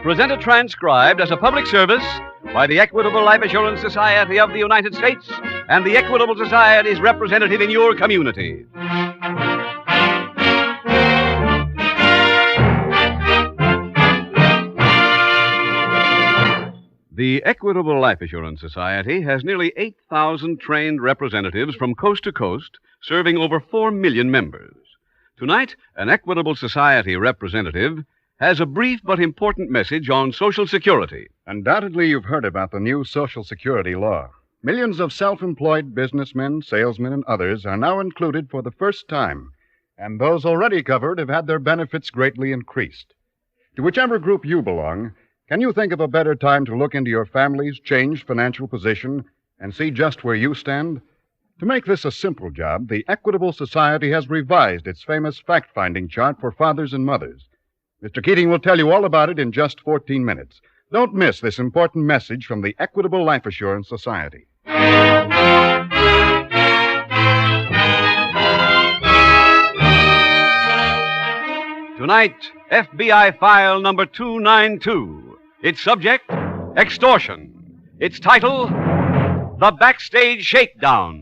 presented transcribed as a public service by the Equitable Life Assurance Society of the United States and the Equitable Society's representative in your community. The Equitable Life Assurance Society has nearly 8,000 trained representatives from coast to coast, serving over 4 million members. Tonight, an Equitable Society representative has a brief but important message on Social Security. Undoubtedly, you've heard about the new Social Security law. Millions of self-employed businessmen, salesmen, and others are now included for the first time, and those already covered have had their benefits greatly increased. To whichever group you belong, can you think of a better time to look into your family's changed financial position and see just where you stand? To make this a simple job, the Equitable Society has revised its famous fact-finding chart for fathers and mothers. Mr. Keating will tell you all about it in just 14 minutes. Don't miss this important message from the Equitable Life Assurance Society. Tonight, FBI file number 292. Its subject, extortion. Its title, The Backstage Shakedown.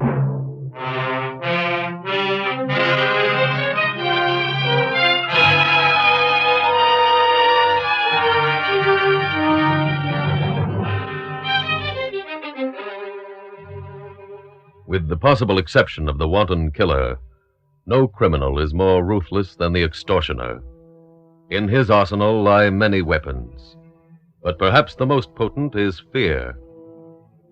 With the possible exception of the wanton killer, no criminal is more ruthless than the extortioner. In his arsenal lie many weapons, but perhaps the most potent is fear.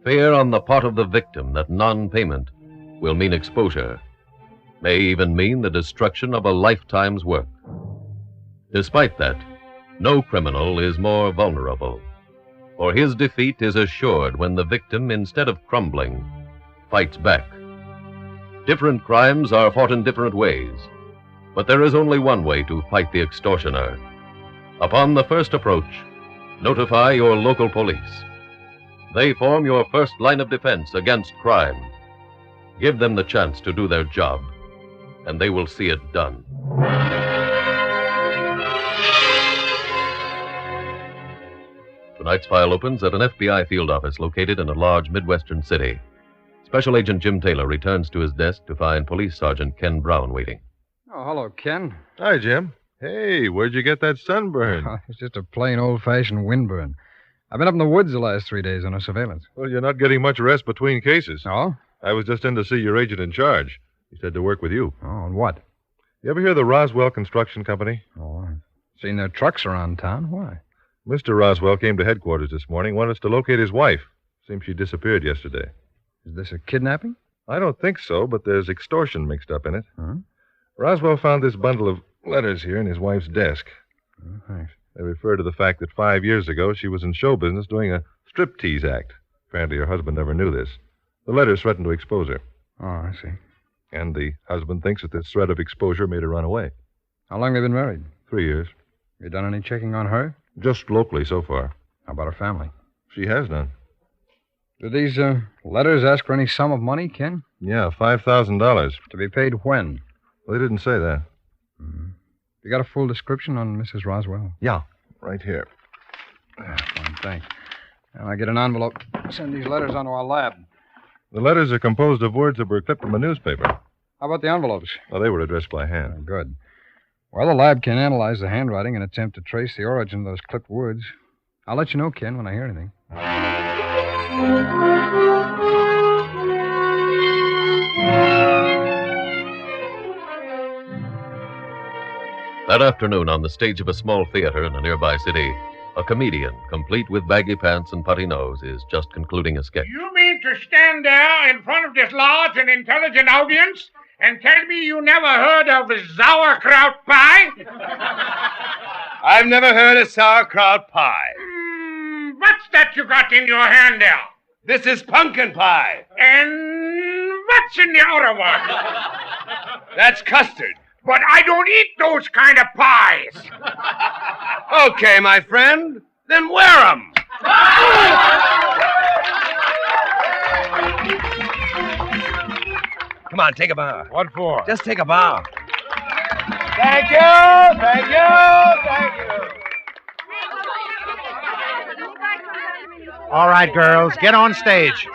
Fear on the part of the victim that non-payment will mean exposure, may even mean the destruction of a lifetime's work. Despite that, no criminal is more vulnerable, for his defeat is assured when the victim, instead of crumbling, fights back. Different crimes are fought in different ways, but there is only one way to fight the extortioner. Upon the first approach, notify your local police. They form your first line of defense against crime. Give them the chance to do their job, and they will see it done. Tonight's file opens at an FBI field office located in a large Midwestern city. Special Agent Jim Taylor returns to his desk to find Police Sergeant Ken Brown waiting. Oh, hello, Ken. Hi, Jim. Hey, where'd you get that sunburn? Oh, it's just a plain old-fashioned windburn. I've been up in the woods the last 3 days on a surveillance. Well, you're not getting much rest between cases. Oh? I was just in to see your agent in charge. He said to work with you. Oh, on what? You ever hear of the Roswell Construction Company? Oh, I've seen their trucks around town. Why? Mr. Roswell came to headquarters this morning, wanted us to locate his wife. Seems she disappeared yesterday. Is this a kidnapping? I don't think so, but there's extortion mixed up in it. Huh? Roswell found this bundle of letters here in his wife's desk. Oh, thanks. They refer to the fact that 5 years ago she was in show business doing a striptease act. Apparently her husband never knew this. The letters threatened to expose her. Oh, I see. And the husband thinks that this threat of exposure made her run away. How long have they been married? 3 years. You done any checking on her? Just locally so far. How about her family? She has none. Do these letters ask for any sum of money, Ken? Yeah, $5,000. To be paid when? Well, they didn't say that. Mm-hmm. You got a full description on Mrs. Roswell? Yeah, right here. Fine, thanks. Now, I get an envelope. Send these letters on to our lab. The letters are composed of words that were clipped from a newspaper. How about the envelopes? Well, they were addressed by hand. Good. Well, the lab can analyze the handwriting and attempt to trace the origin of those clipped words. I'll let you know, Ken, when I hear anything. That afternoon, on the stage of a small theater in a nearby city, a comedian, complete with baggy pants and putty nose, is just concluding a sketch. You mean to stand there in front of this large and intelligent audience and tell me you never heard of sauerkraut pie? I've never heard of sauerkraut pie. What's that you got in your hand there? This is pumpkin pie. And what's in the other one? That's custard. But I don't eat those kind of pies. Okay, my friend. Then wear 'em. Come on, take a bow. What for? Just take a bow. Thank you, thank you, thank you. All right, girls, get on stage.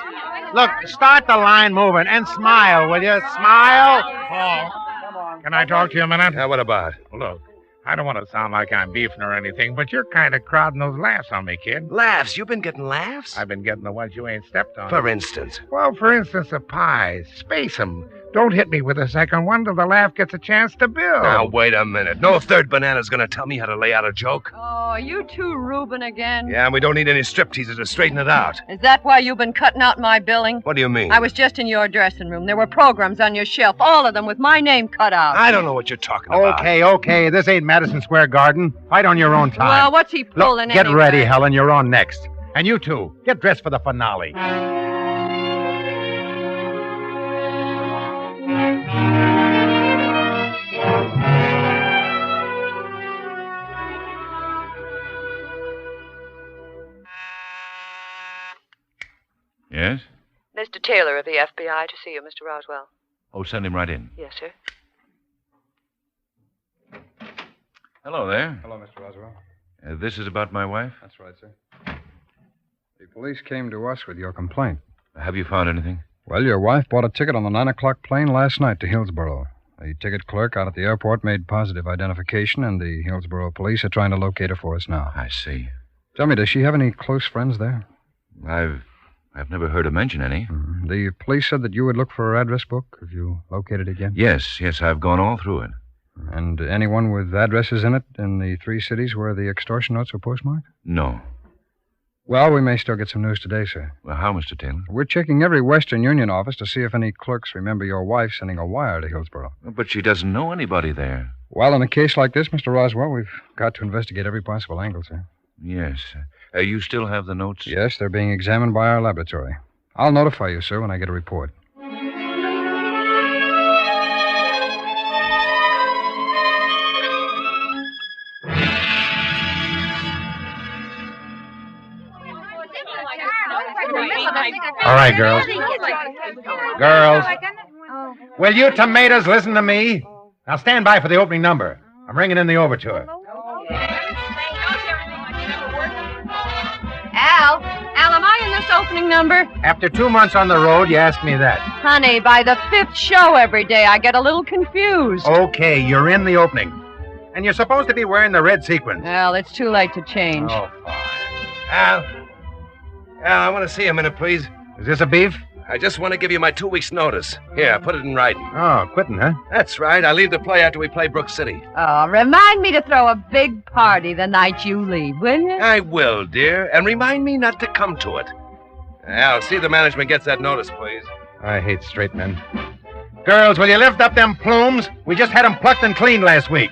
Look, start the line moving and smile, will you? Smile. Paul, can I talk to you a minute? Yeah, what about? Look, I don't want to sound like I'm beefing or anything, but you're kind of crowding those laughs on me, kid. Laughs? You've been getting laughs? I've been getting the ones you ain't stepped on. For instance? Well, for instance, the pies. Space them. Don't hit me with a second one till the laugh gets a chance to build. Now, wait a minute. No third banana's going to tell me how to lay out a joke. Oh, you too, Reuben, again? Yeah, and we don't need any stripteasers to straighten it out. Is that why you've been cutting out my billing? What do you mean? I was just in your dressing room. There were programs on your shelf, all of them with my name cut out. I don't know what you're talking about. Okay. This ain't Madison Square Garden. Fight on your own time. Well, what's he pulling Look, get anyway? ready, Helen. You're on next. And you two, get dressed for the finale. Yes? Mr. Taylor of the FBI to see you, Mr. Roswell. Oh, send him right in. Yes, sir. Hello there. Hello, Mr. Roswell. This is about my wife? That's right, sir. The police came to us with your complaint. Have you found anything? Well, your wife bought a ticket on the 9 o'clock plane last night to Hillsborough. The ticket clerk out at the airport made positive identification, and the Hillsborough police are trying to locate her for us now. I see. Tell me, does she have any close friends there? I've never heard her mention any. The police said that you would look for her address book. Have you located it yet? Yes, I've gone all through it. And anyone with addresses in it in the 3 cities where the extortion notes were postmarked? No. Well, we may still get some news today, sir. Well, how, Mr. Taylor? We're checking every Western Union office to see if any clerks remember your wife sending a wire to Hillsborough. But she doesn't know anybody there. Well, in a case like this, Mr. Roswell, we've got to investigate every possible angle, sir. Yes. You still have the notes? Yes, they're being examined by our laboratory. I'll notify you, sir, when I get a report. All right, girls. Girls. Will you tomatoes listen to me? Now stand by for the opening number. I'm ringing in the overture. Al, am I in this opening number? After 2 months on the road, you ask me that. Honey, by the 5th show every day, I get a little confused. Okay, you're in the opening. And you're supposed to be wearing the red sequins. Well, it's too late to change. Oh, fine. Al, I want to see you a minute, please. Is this a beef? I just want to give you my 2 weeks' notice. Here, put it in writing. Oh, quitting, huh? That's right. I leave the play after we play Brook City. Oh, remind me to throw a big party the night you leave, will you? I will, dear. And remind me not to come to it. Al, see the management gets that notice, please. I hate straight men. Girls, will you lift up them plumes? We just had them plucked and cleaned last week.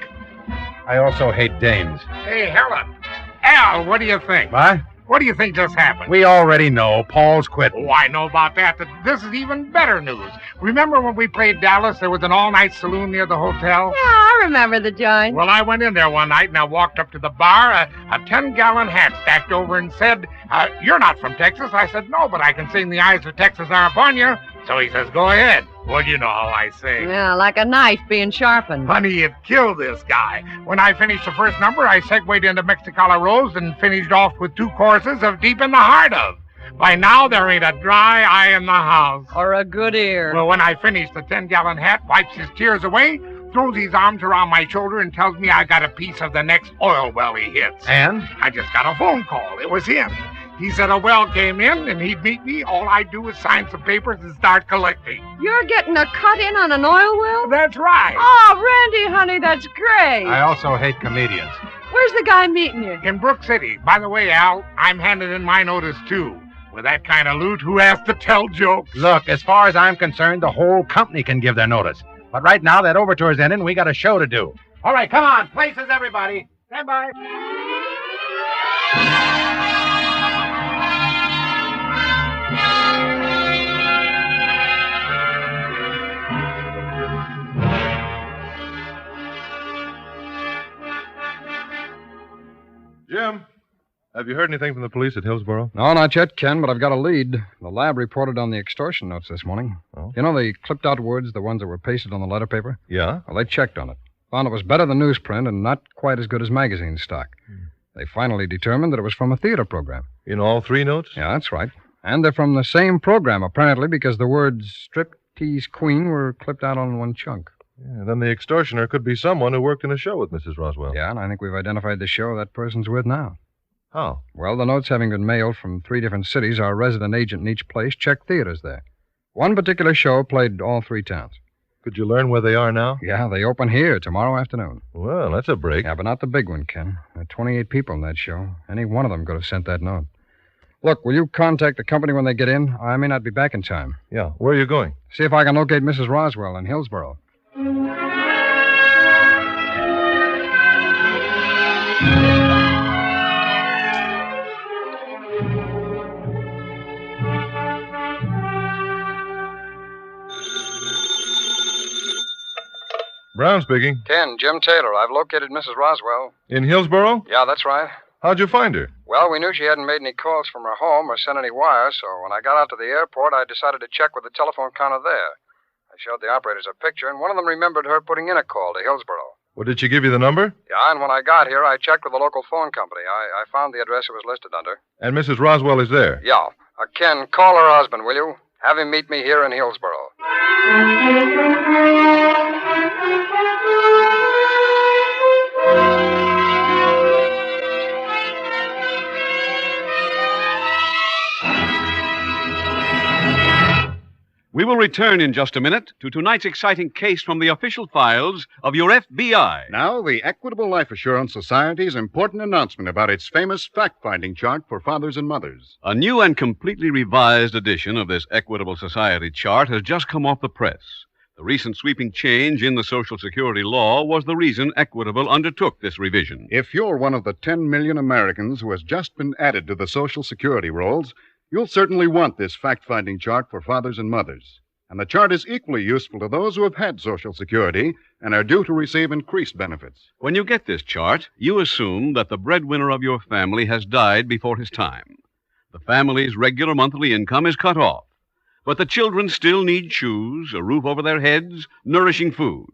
I also hate dames. Hey, Helen. Al, what do you think? What? What do you think just happened? We already know. Paul's quit. Oh, I know about that. This is even better news. Remember when we played Dallas, there was an all-night saloon near the hotel? Yeah, I remember the joint. Well, I went in there one night, and I walked up to the bar, a 10-gallon hat stacked over, and said, you're not from Texas. I said, no, but I can sing The Eyes of Texas Are Upon You. So he says, go ahead. Well, you know how I sing. Yeah, like a knife being sharpened. Honey, it killed this guy. When I finished the first number, I segued into Mexicali Rose and finished off with 2 choruses of Deep in the Heart of. By now, there ain't a dry eye in the house. Or a good ear. Well, when I finished, the 10-gallon hat wipes his tears away, throws his arms around my shoulder, and tells me I got a piece of the next oil well he hits. And? I just got a phone call. It was him. He said a well came in, and he'd meet me. All I'd do is sign some papers and start collecting. You're getting a cut-in on an oil well? That's right. Oh, Randy, honey, that's great. I also hate comedians. Where's the guy meeting you? In Brook City. By the way, Al, I'm handing in my notice, too. With that kind of loot, who has to tell jokes? Look, as far as I'm concerned, the whole company can give their notice. But right now, that overture's ending, we got a show to do. All right, come on. Places, everybody. Stand by. Jim, have you heard anything from the police at Hillsborough? No, not yet, Ken, but I've got a lead. The lab reported on the extortion notes this morning. Oh? You know the clipped-out words, the ones that were pasted on the letter paper? Yeah? Well, they checked on it. Found it was better than newsprint and not quite as good as magazine stock. They finally determined that it was from a theater program. In all 3 notes? Yeah, that's right. And they're from the same program, apparently, because the words striptease queen were clipped out on one chunk. Yeah, then the extortioner could be someone who worked in a show with Mrs. Roswell. Yeah, and I think we've identified the show that person's with now. How? Well, the notes having been mailed from 3 different cities, our resident agent in each place checked theaters there. One particular show played all 3 towns. Could you learn where they are now? Yeah, they open here tomorrow afternoon. Well, that's a break. Yeah, but not the big one, Ken. There are 28 people in that show. Any one of them could have sent that note. Look, will you contact the company when they get in? I may not be back in time. Yeah, where are you going? See if I can locate Mrs. Roswell in Hillsboro. Brown speaking. Ken, Jim Taylor. I've located Mrs. Roswell. In Hillsboro? Yeah, that's right. How'd you find her? Well, we knew she hadn't made any calls from her home or sent any wires, so when I got out to the airport, I decided to check with the telephone counter there. I showed the operators a picture, and one of them remembered her putting in a call to Hillsboro. Well, did she give you the number? Yeah, and when I got here, I checked with the local phone company. I found the address it was listed under. And Mrs. Roswell is there? Yeah. Ken, call her husband, will you? Have him meet me here in Hillsboro. We will return in just a minute to tonight's exciting case from the official files of your FBI. Now, the Equitable Life Assurance Society's important announcement about its famous fact-finding chart for fathers and mothers. A new and completely revised edition of this Equitable Society chart has just come off the press. The recent sweeping change in the Social Security law was the reason Equitable undertook this revision. If you're one of the 10 million Americans who has just been added to the Social Security rolls, you'll certainly want this fact-finding chart for fathers and mothers. And the chart is equally useful to those who have had Social Security and are due to receive increased benefits. When you get this chart, you assume that the breadwinner of your family has died before his time. The family's regular monthly income is cut off. But the children still need shoes, a roof over their heads, nourishing food.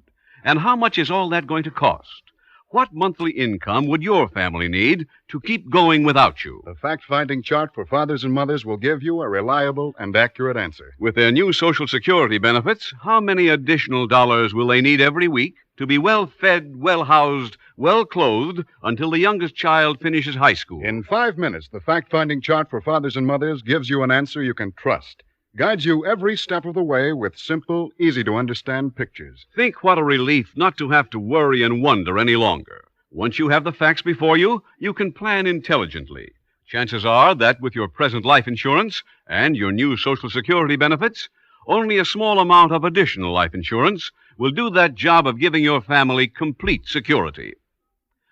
And how much is all that going to cost? What monthly income would your family need to keep going without you? The fact-finding chart for fathers and mothers will give you a reliable and accurate answer. With their new Social Security benefits, how many additional dollars will they need every week to be well-fed, well-housed, well-clothed until the youngest child finishes high school? In 5 minutes, the fact-finding chart for fathers and mothers gives you an answer you can trust. Guides you every step of the way with simple, easy-to-understand pictures. Think what a relief not to have to worry and wonder any longer. Once you have the facts before you, you can plan intelligently. Chances are that with your present life insurance and your new Social Security benefits, only a small amount of additional life insurance will do that job of giving your family complete security.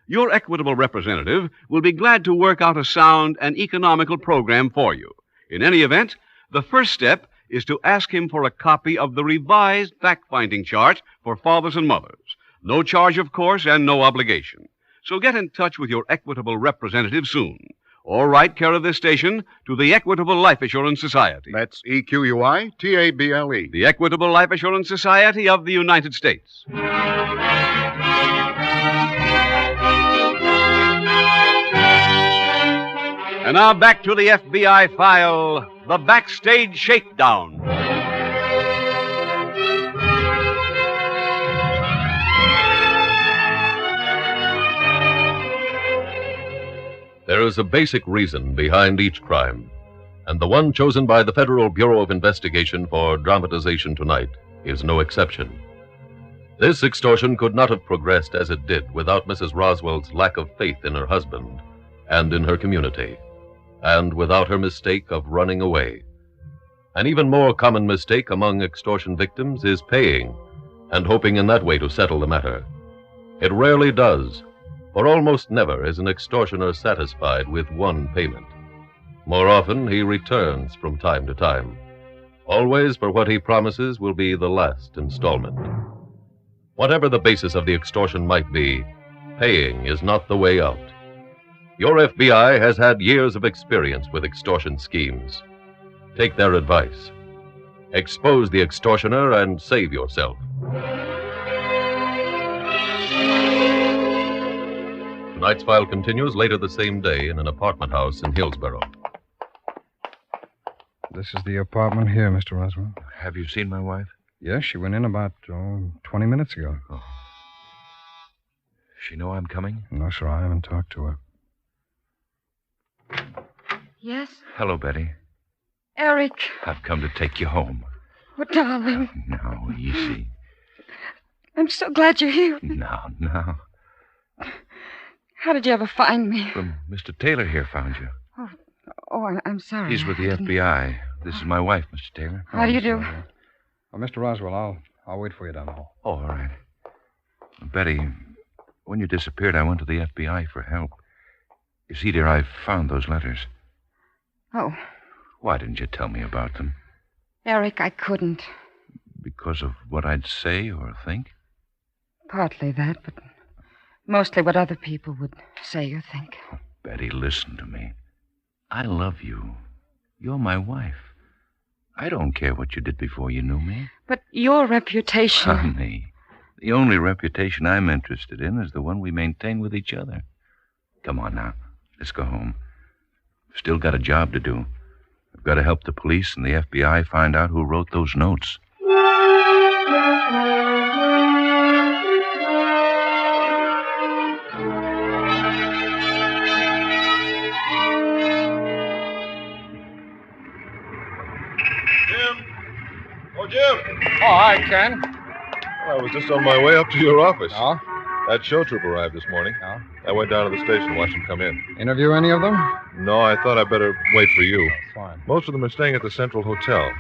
Your Equitable representative will be glad to work out a sound and economical program for you. In any event, the first step is to ask him for a copy of the revised fact-finding chart for fathers and mothers. No charge, of course, and no obligation. So get in touch with your Equitable representative soon. Or write care of this station to the Equitable Life Assurance Society. That's EQUITABLE. The Equitable Life Assurance Society of the United States. And now back to the FBI file, the Backstage Shakedown. There is a basic reason behind each crime, and the one chosen by the Federal Bureau of Investigation for dramatization tonight is no exception. This extortion could not have progressed as it did without Mrs. Roswell's lack of faith in her husband and in her community, and without her mistake of running away. An even more common mistake among extortion victims is paying and hoping in that way to settle the matter. It rarely does, for almost never is an extortioner satisfied with one payment. More often, he returns from time to time, always for what he promises will be the last installment. Whatever the basis of the extortion might be, paying is not the way out. Your FBI has had years of experience with extortion schemes. Take their advice. Expose the extortioner and save yourself. Tonight's file continues later the same day in an apartment house in Hillsborough. This is the apartment here, Mr. Roswell. Have you seen my wife? Yes, she went in about 20 minutes ago. Oh. She know I'm coming? No, sir, I haven't talked to her. Yes? Hello, Betty. Eric. I've come to take you home. Oh, darling. Now, easy. I'm so glad you're here. Now. How did you ever find me? Mr. Taylor here found you. I'm sorry. He's with the FBI. This is my wife, Mr. Taylor. How do you do? Well, Mr. Roswell, I'll wait for you down the hall. Oh, all right. Betty, when you disappeared, I went to the FBI for help. You see, dear, I found those letters. Oh. Why didn't you tell me about them? Eric, I couldn't. Because of what I'd say or think? Partly that, but mostly what other people would say or think. Oh, Betty, listen to me. I love you. You're my wife. I don't care what you did before you knew me. But your reputation... Honey, the only reputation I'm interested in is the one we maintain with each other. Come on now. Let's go home. Still got a job to do. I've got to help the police and the FBI find out who wrote those notes. Jim! Oh, hi, Ken. Well, I was just on my way up to your office. Oh? That show troop arrived this morning. Oh? I went down to the station and watched them come in. Interview any of them? No, I thought I'd better wait for you. Fine. Most of them are staying at the Central Hotel.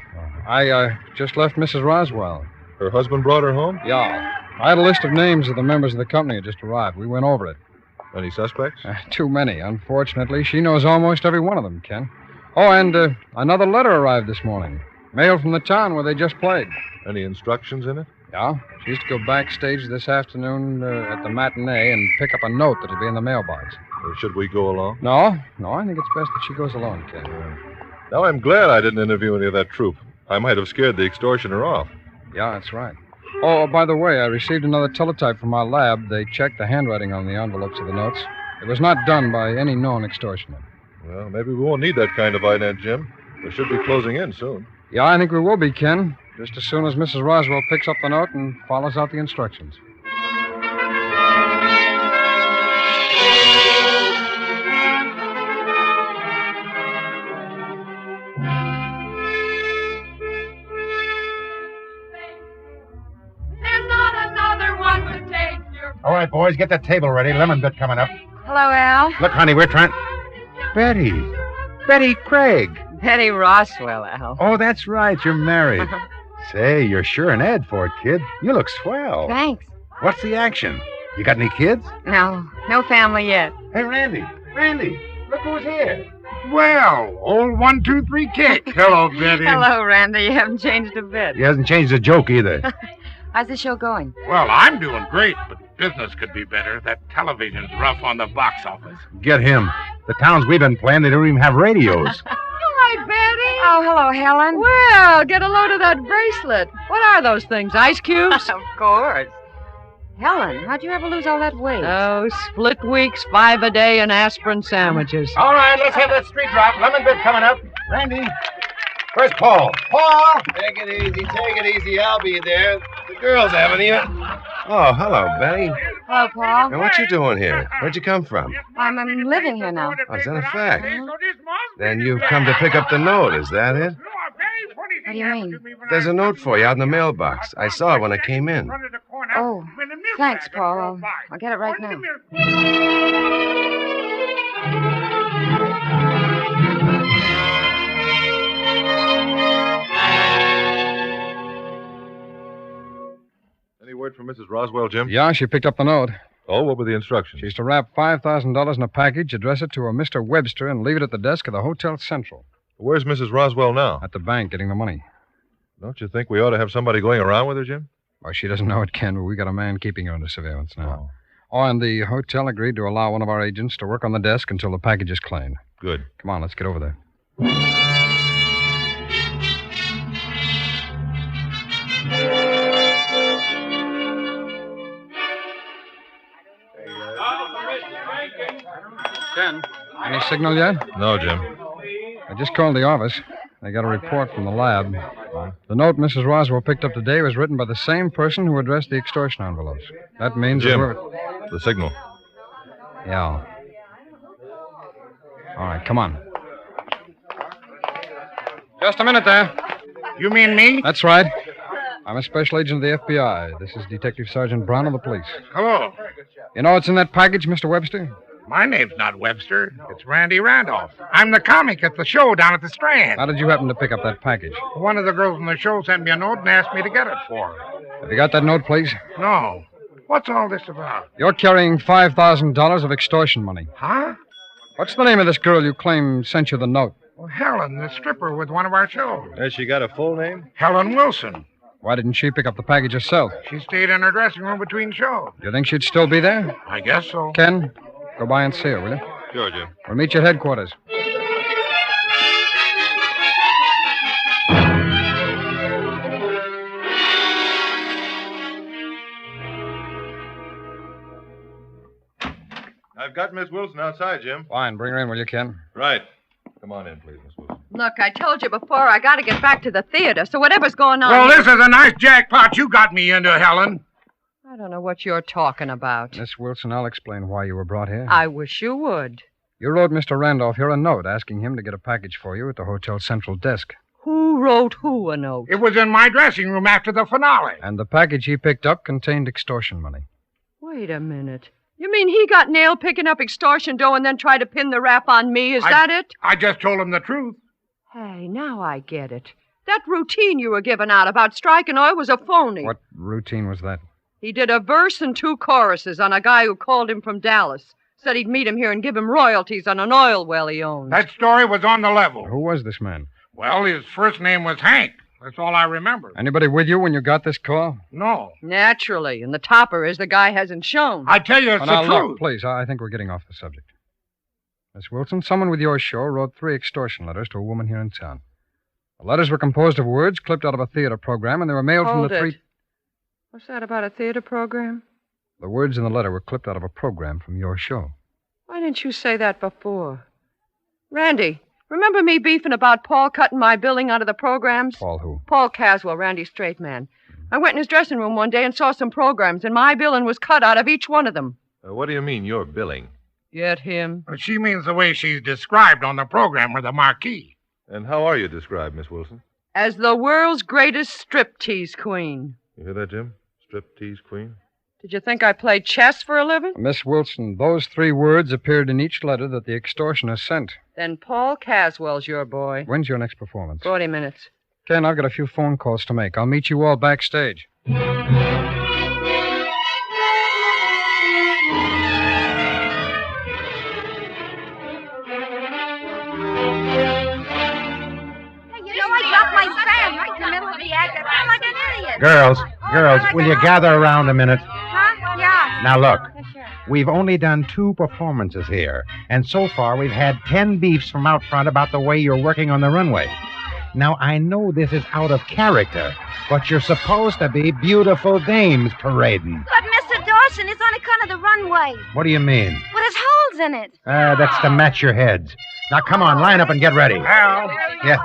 I just left Mrs. Roswell. Her husband brought her home? Yeah. I had a list of names of the members of the company who just arrived. We went over it. Any suspects? Too many. Unfortunately, she knows almost every one of them, Ken. Oh, and another letter arrived this morning. Mail from the town where they just played. Any instructions in it? Yeah. She used to go backstage this afternoon at the matinee and pick up a note that'll be in the mailbox. Should we go along? No, I think it's best that she goes alone, Ken. Now, I'm glad I didn't interview any of that troop. I might have scared the extortioner off. Yeah, that's right. Oh, by the way, I received another teletype from our lab. They checked the handwriting on the envelopes of the notes. It was not done by any known extortioner. Well, maybe we won't need that kind of ident, Jim. We should be closing in soon. Yeah, I think we will be, Ken. Just as soon as Mrs. Roswell picks up the note and follows out the instructions. There's not another one to take your... All right, boys, get that table ready. Lemon bit coming up. Hello, Al. Look, honey, we're trying... Betty. Betty Craig. Betty Roswell, Al. Oh, that's right. You're married. Say, you're sure an ad for it, kid. You look swell. Thanks. What's the action? You got any kids? No family yet. Hey, Randy, look who's here. Well, old 1, 2, 3 kick. Hello, Betty. Hello, Randy. You haven't changed a bit. He hasn't changed the joke either. How's the show going? Well, I'm doing great, but business could be better. That television's rough on the box office. Get him. The towns we've been playing, they don't even have radios. Hi, Betty. Oh, hello, Helen. Well, get a load of that bracelet. What are those things, ice cubes? Of course. Helen, how'd you ever lose all that weight? Oh, split weeks, 5 a day, and aspirin sandwiches. All right, let's have that street drop. Lemon bit coming up. Randy. Where's Paul? Paul! Take it easy. I'll be there. The girls haven't even... Oh, hello, Betty. Hello, Paul. Now, what you doing here? Where'd you come from? I'm living here now. Oh, is that a fact? Then you've come to pick up the note, is that it? What do you mean? There's a note for you out in the mailbox. I saw it when I came in. Oh, thanks, Paul. I'll get it right now. Any word from Mrs. Roswell, Jim? Yeah, she picked up the note. Oh, what were the instructions? She's to wrap $5,000 in a package, address it to a Mr. Webster, and leave it at the desk of the Hotel Central. Where's Mrs. Roswell now? At the bank, getting the money. Don't you think we ought to have somebody going around with her, Jim? Well, she doesn't know it, Ken, but we got a man keeping her under surveillance now. Oh, and the hotel agreed to allow one of our agents to work on the desk until the package is claimed. Good. Come on, let's get over there. in. Any signal yet? No, Jim. I just called the office. They got a report from the lab. The note Mrs. Roswell picked up today was written by the same person who addressed the extortion envelopes. That means Jim, that the signal. Yeah. All right, come on. Just a minute there. You mean me? That's right. I'm a special agent of the FBI. This is Detective Sergeant Brown of the police. Hello. You know what's in that package, Mr. Webster? My name's not Webster. It's Randy Randolph. I'm the comic at the show down at the Strand. How did you happen to pick up that package? One of the girls on the show sent me a note and asked me to get it for her. Have you got that note, please? No. What's all this about? You're carrying $5,000 of extortion money. Huh? What's the name of this girl you claim sent you the note? Well, Helen, the stripper with one of our shows. Has she got a full name? Helen Wilson. Why didn't she pick up the package herself? She stayed in her dressing room between shows. Do you think she'd still be there? I guess so. Ken, go by and see her, will you? Sure, Jim. We'll meet you at headquarters. I've got Miss Wilson outside, Jim. Fine, bring her in, will you, Ken? Right. Come on in, please, Miss Wilson. Look, I told you before, I got to get back to the theater, so whatever's going on... Well, this is a nice jackpot you got me into, Helen. I don't know what you're talking about. Miss Wilson, I'll explain why you were brought here. I wish you would. You wrote Mr. Randolph here a note asking him to get a package for you at the Hotel Central desk. Who wrote who a note? It was in my dressing room after the finale. And the package he picked up contained extortion money. Wait a minute. You mean he got nailed picking up extortion dough and then tried to pin the rap on me? Is that it? I just told him the truth. Hey, now I get it. That routine you were giving out about striking oil was a phony. What routine was that? He did a verse and 2 choruses on a guy who called him from Dallas. Said he'd meet him here and give him royalties on an oil well he owned. That story was on the level. Who was this man? Well, his first name was Hank. That's all I remember. Anybody with you when you got this call? No. Naturally. And the topper is the guy hasn't shown. I tell you, it's now, the truth. Look, please, I think we're getting off the subject. Miss Wilson, someone with your show wrote 3 extortion letters to a woman here in town. The letters were composed of words clipped out of a theater program, and they were mailed from the 3... What's that about a theater program? The words in the letter were clipped out of a program from your show. Why didn't you say that before? Randy, remember me beefing about Paul cutting my billing out of the programs? Paul who? Paul Caswell, Randy's straight man. I went in his dressing room one day and saw some programs, and my billing was cut out of each one of them. What do you mean, you're billing? Get him? She means the way she's described on the program or the marquee. And how are you described, Miss Wilson? As the world's greatest striptease queen. You hear that, Jim? Striptease queen? Did you think I played chess for a living? Miss Wilson, those 3 words appeared in each letter that the extortioner sent. Then Paul Caswell's your boy. When's your next performance? 40 minutes. Ken, I've got a few phone calls to make. I'll meet you all backstage. Girls, will you gather around a minute? Huh? Yeah. Now, look. Yeah, sure. We've only done 2 performances here, and so far we've had 10 beefs from out front about the way you're working on the runway. Now, I know this is out of character, but you're supposed to be beautiful dames parading. But, Mr. Dawson, it's on account of the runway. What do you mean? Well, there's holes in it. That's to match your heads. Now, come on, line up and get ready. Al? Yeah.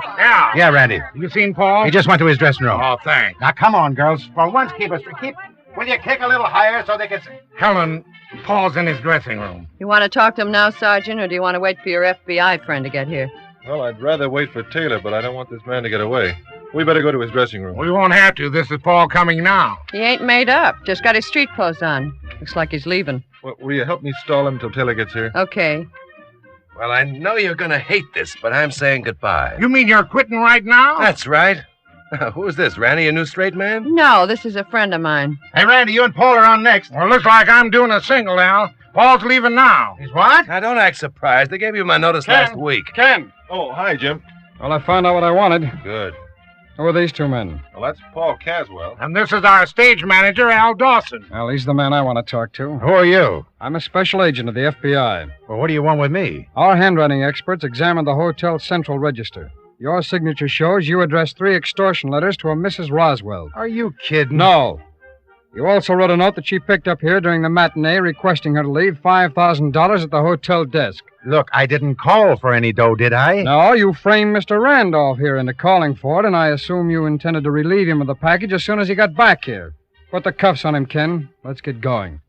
Yeah, Randy. You seen Paul? He just went to his dressing room. Oh, thanks. Now, come on, girls. For once, will you kick a little higher so they can see? Helen, Paul's in his dressing room. You want to talk to him now, Sergeant, or do you want to wait for your FBI friend to get here? Well, I'd rather wait for Taylor, but I don't want this man to get away. We better go to his dressing room. We won't have to. This is Paul coming now. He ain't made up. Just got his street clothes on. Looks like he's leaving. Well, will you help me stall him until Taylor gets here? Okay. Well, I know you're going to hate this, but I'm saying goodbye. You mean you're quitting right now? That's right. Who is this, Randy, a new straight man? No, this is a friend of mine. Hey, Randy, you and Paul are on next. Well, looks like I'm doing a single, Al. Paul's leaving now. He's what? Now, don't act surprised. They gave you my notice last week. Ken! Oh, hi, Jim. Well, I found out what I wanted. Good. Who are these 2 men? Well, that's Paul Caswell. And this is our stage manager, Al Dawson. Well, he's the man I want to talk to. Who are you? I'm a special agent of the FBI. Well, what do you want with me? Our handwriting experts examined the Hotel Central register. Your signature shows you addressed 3 extortion letters to a Mrs. Roswell. Are you kidding? No. You also wrote a note that she picked up here during the matinee requesting her to leave $5,000 at the hotel desk. Look, I didn't call for any dough, did I? No, you framed Mr. Randolph here into calling for it, and I assume you intended to relieve him of the package as soon as he got back here. Put the cuffs on him, Ken. Let's get going.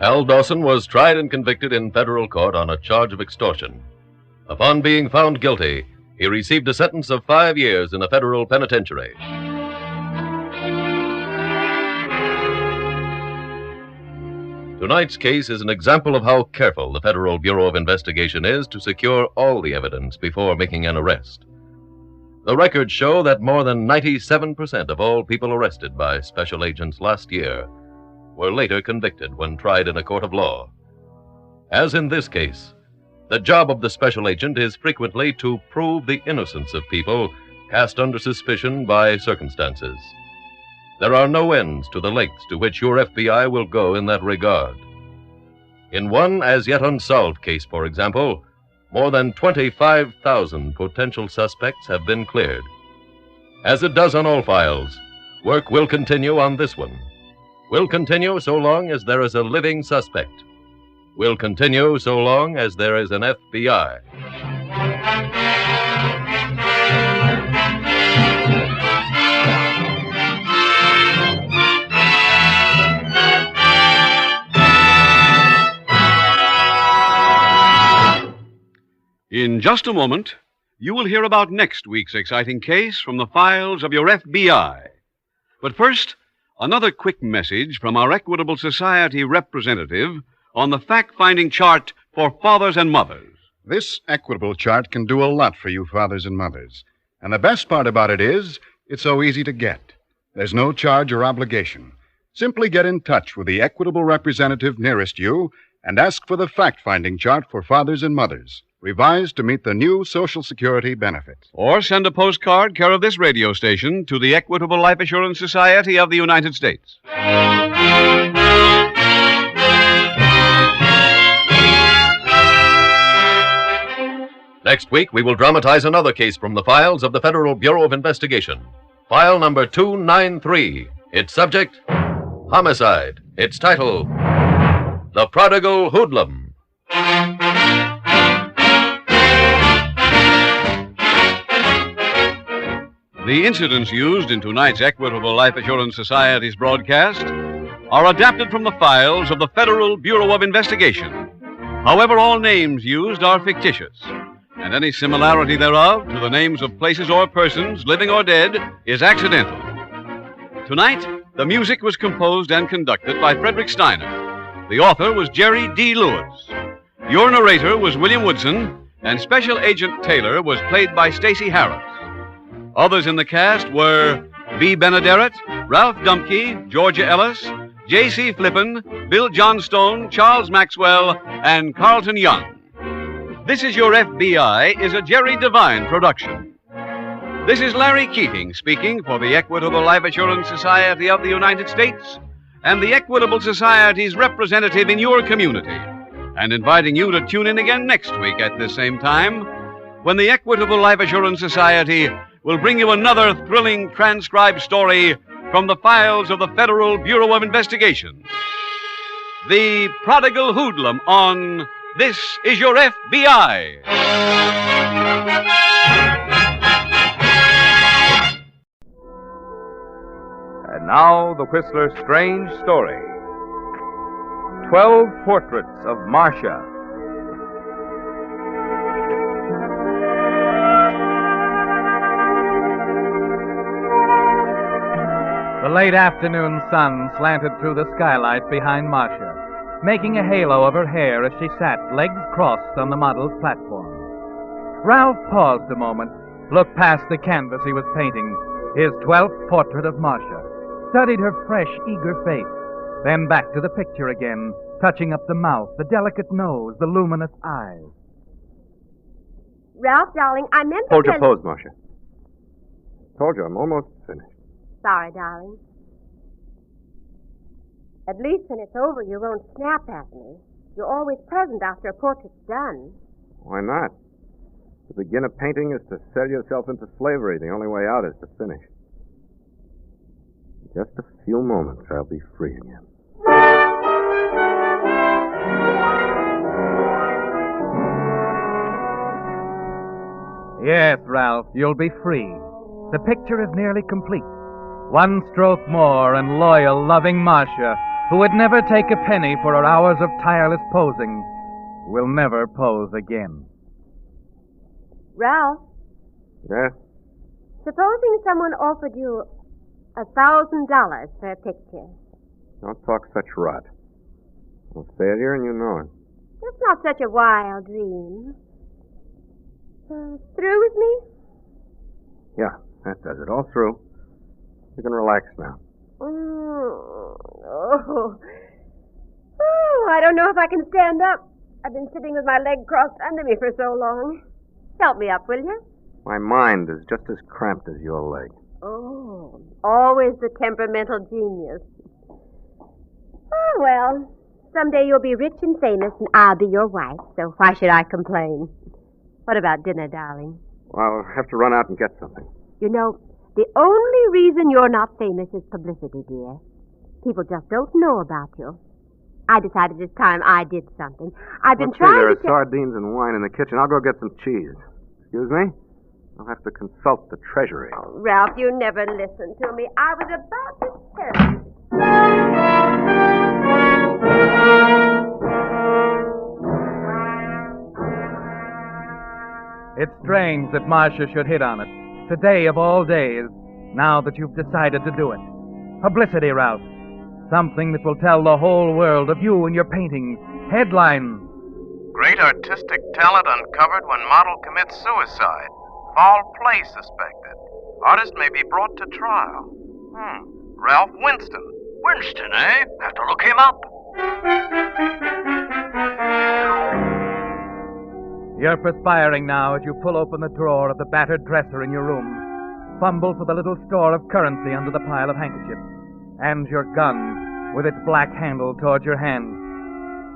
Hal Dawson was tried and convicted in federal court on a charge of extortion. Upon being found guilty, he received a sentence of 5 years in a federal penitentiary. Tonight's case is an example of how careful the Federal Bureau of Investigation is to secure all the evidence before making an arrest. The records show that more than 97% of all people arrested by special agents last year were later convicted when tried in a court of law. As in this case, the job of the special agent is frequently to prove the innocence of people cast under suspicion by circumstances. There are no ends to the lengths to which your FBI will go in that regard. In one as yet unsolved case, for example, more than 25,000 potential suspects have been cleared. As it does on all files, work will continue on this one. Will continue so long as there is a living suspect. Will continue so long as there is an FBI. In just a moment, you will hear about next week's exciting case from the files of your FBI. But first, another quick message from our Equitable Society representative on the fact-finding chart for fathers and mothers. This Equitable chart can do a lot for you fathers and mothers. And the best part about it is, it's so easy to get. There's no charge or obligation. Simply get in touch with the Equitable representative nearest you and ask for the fact-finding chart for fathers and mothers, revised to meet the new Social Security benefits. Or send a postcard care of this radio station to the Equitable Life Assurance Society of the United States. Next week, we will dramatize another case from the files of the Federal Bureau of Investigation. File number 293. Its subject, Homicide. Its title, The Prodigal Hoodlum. The incidents used in tonight's Equitable Life Assurance Society's broadcast are adapted from the files of the Federal Bureau of Investigation. However, all names used are fictitious, and any similarity thereof to the names of places or persons, living or dead, is accidental. Tonight, the music was composed and conducted by Frederick Steiner. The author was Jerry D. Lewis. Your narrator was William Woodson, and Special Agent Taylor was played by Stacey Harris. Others in the cast were B. Benaderet, Ralph Dumke, Georgia Ellis, J.C. Flippen, Bill Johnstone, Charles Maxwell, and Carlton Young. This Is Your FBI is a Jerry Devine production. This is Larry Keating speaking for the Equitable Life Assurance Society of the United States and the Equitable Society's representative in your community, and inviting you to tune in again next week at this same time when the Equitable Life Assurance Society will bring you another thrilling transcribed story from the files of the Federal Bureau of Investigation. The Prodigal Hoodlum on This Is Your FBI. And now, the Whistler's strange story. 12 Portraits of Marcia. The late afternoon sun slanted through the skylight behind Marcia, making a halo of her hair as she sat, legs crossed, on the model's platform. Ralph paused a moment, looked past the canvas he was painting, his 12th portrait of Marcia, studied her fresh, eager face, then back to the picture again, touching up the mouth, the delicate nose, the luminous eyes. Ralph, darling, I meant to Hold your pose, Marcia. Told you, I'm almost finished. Sorry, darling. At least when it's over, you won't snap at me. You're always present after a portrait's done. Why not? To begin a painting is to sell yourself into slavery. The only way out is to finish. In just a few moments, I'll be free again. Yes, Ralph, you'll be free. The picture is nearly complete. One stroke more, and loyal, loving Marcia, who would never take a penny for her hours of tireless posing, will never pose again. Ralph, Yes? supposing someone offered you $1,000 for a picture. Don't talk such rot. I'm a failure, and you know it. That's not such a wild dream. Through with me? Yeah, that does it. All through. You can relax now. I don't know if I can stand up. I've been sitting with my leg crossed under me for so long. Help me up, will you? My mind is just as cramped as your leg. Oh, always the temperamental genius. Oh, well, someday you'll be rich and famous and I'll be your wife, so why should I complain? What about dinner, darling? Well, I'll have to run out and get something. You know, the only reason you're not famous is publicity, dear. People just don't know about you. I decided this time I did something. I've been trying there to... are sardines and wine in the kitchen. I'll go get some cheese. Excuse me? I'll have to consult the treasury. Oh, Ralph, you never listened to me. I was about to tell you. It's strange that Marcia should hit on it. Today of all days, now that you've decided to do it. Publicity, Ralph. Something that will tell the whole world of you and your paintings. Headline. Great artistic talent uncovered when model commits suicide. Foul play suspected. Artist may be brought to trial. Ralph Winston. Winston, eh? Have to look him up. You're perspiring now as you pull open the drawer of the battered dresser in your room. Fumble for the little store of currency under the pile of handkerchiefs. And your gun, with its black handle toward your hand.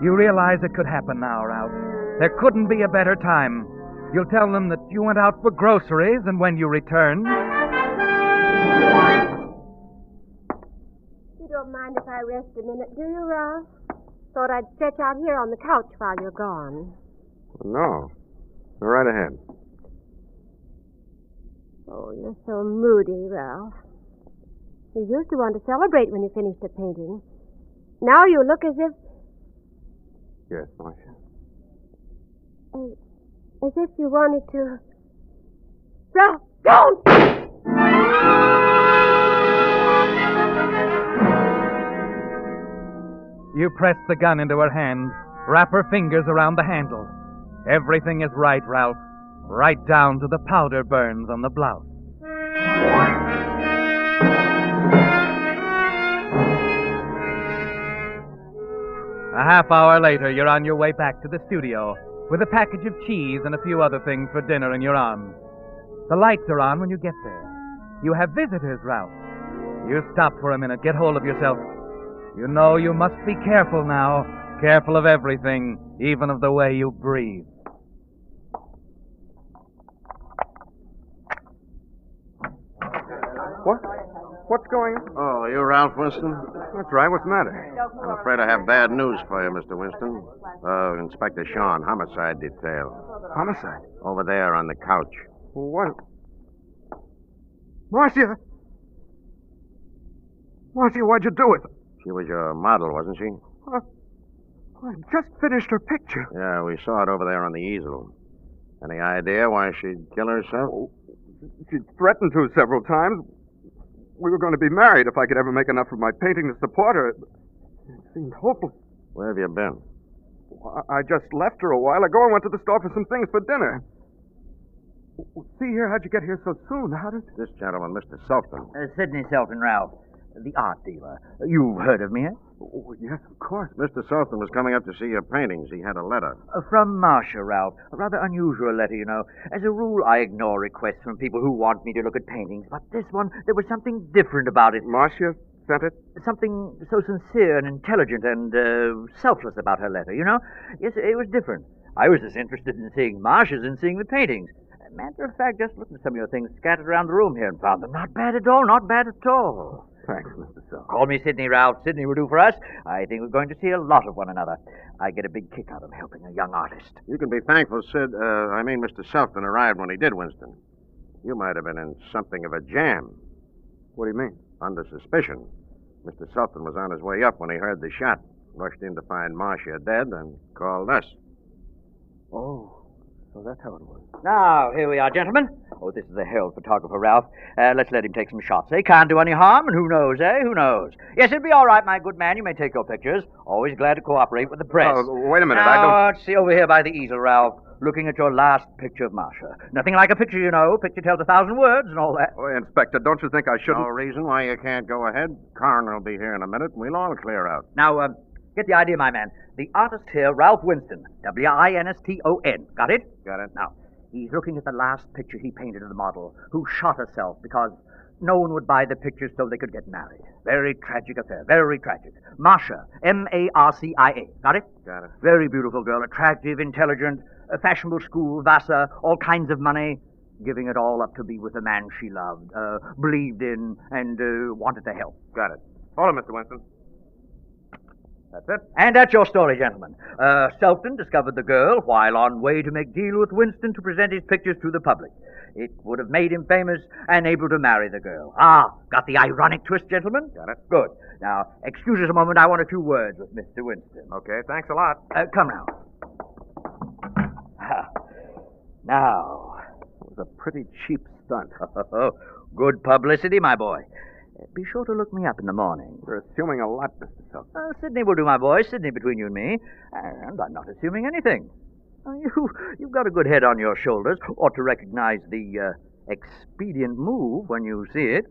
You realize it could happen now, Ralph. There couldn't be a better time. You'll tell them that you went out for groceries, and when you return... You don't mind if I rest a minute, do you, Ralph? Thought I'd stretch out here on the couch while you're gone. No. Go right ahead. Oh, you're so moody, Ralph. You used to want to celebrate when you finished a painting. Now you look as if... Yes, Marcia. As if you wanted to... Ralph, don't! You press the gun into her hand, wrap her fingers around the handle. Everything is right, Ralph. Right down to the powder burns on the blouse. A half hour later, you're on your way back to the studio with a package of cheese and a few other things for dinner in your arms. The lights are on when you get there. You have visitors, Ralph. You stop for a minute, get hold of yourself. You know you must be careful now. Careful of everything, even of the way you breathe. What? What's going on? Oh, you Ralph Winston? That's right. What's the matter? I'm afraid I have bad news for you, Mr. Winston. Inspector Shawn, homicide detail. Homicide? Over there on the couch. What? Marcia! Marcia, why'd you do it? She was your model, wasn't she? I just finished her picture. Yeah, we saw it over there on the easel. Any idea why she'd kill herself? Oh, she threatened to several times. We were going to be married if I could ever make enough of my painting to support her. It seemed hopeless. Where have you been? I just left her a while ago and went to the store for some things for dinner. See here, how'd you get here so soon? How did... This gentleman, Mr. Sultan. Sidney Sultan, Ralph. The art dealer. You've heard of me, eh? Oh, yes, of course. Mr. Sultan was coming up to see your paintings. He had a letter. From Marcia, Ralph. A rather unusual letter, you know. As a rule, I ignore requests from people who want me to look at paintings. But this one, there was something different about it. Marcia sent it? Something so sincere and intelligent and selfless about her letter, you know? Yes, it was different. I was as interested in seeing Marcia as in seeing the paintings. Matter of fact, just looking at some of your things scattered around the room here and found them not bad at all, not bad at all. Thanks, Mr. Self. Call me Sidney, Ralph. Sidney will do for us. I think we're going to see a lot of one another. I get a big kick out of helping a young artist. You can be thankful Mr. Selfton arrived when he did, Winston. You might have been in something of a jam. What do you mean? Under suspicion. Mr. Selfton was on his way up when he heard the shot, rushed in to find Marcia dead, and called us. Oh, so that's how it was. Now, here we are, gentlemen. Oh, this is a herald photographer, Ralph. Let's let him take some shots. They can't do any harm, and who knows, eh? Who knows? Yes, it'll be all right, my good man. You may take your pictures. Always glad to cooperate with the press. Oh, wait a minute. Now, let's see over here by the easel, Ralph. Looking at your last picture of Marcia. Nothing like a picture, you know. Picture tells 1,000 words and all that. Oh, Inspector, don't you think I shouldn't... No reason why you can't go ahead. Coroner will be here in a minute, and we'll all clear out. Now, get the idea, my man. The artist here, Ralph Winston. Winston. Got it? Got it. Now, he's looking at the last picture he painted of the model, who shot herself because no one would buy the pictures so they could get married. Very tragic affair. Very tragic. Marcia. Marcia. Got it? Got it. Very beautiful girl. Attractive, intelligent, a fashionable school, Vassar, all kinds of money. Giving it all up to be with a man she loved, believed in, and wanted to help. Got it. Hold on, Mr. Winston. That's it. And that's your story, gentlemen. Selfton discovered the girl while on way to make deal with Winston to present his pictures to the public. It would have made him famous and able to marry the girl. Ah, got the ironic twist, gentlemen? Got it. Good. Now, excuse us a moment. I want a few words with Mr. Winston. Okay, thanks a lot. Come now. Now. It was a pretty cheap stunt. Good publicity, my boy. Be sure to look me up in the morning. You're assuming a lot, Mr. Selfton. Sidney will do, my boy. Sidney between you and me. And I'm not assuming anything. You've got a good head on your shoulders. Ought to recognize the expedient move when you see it.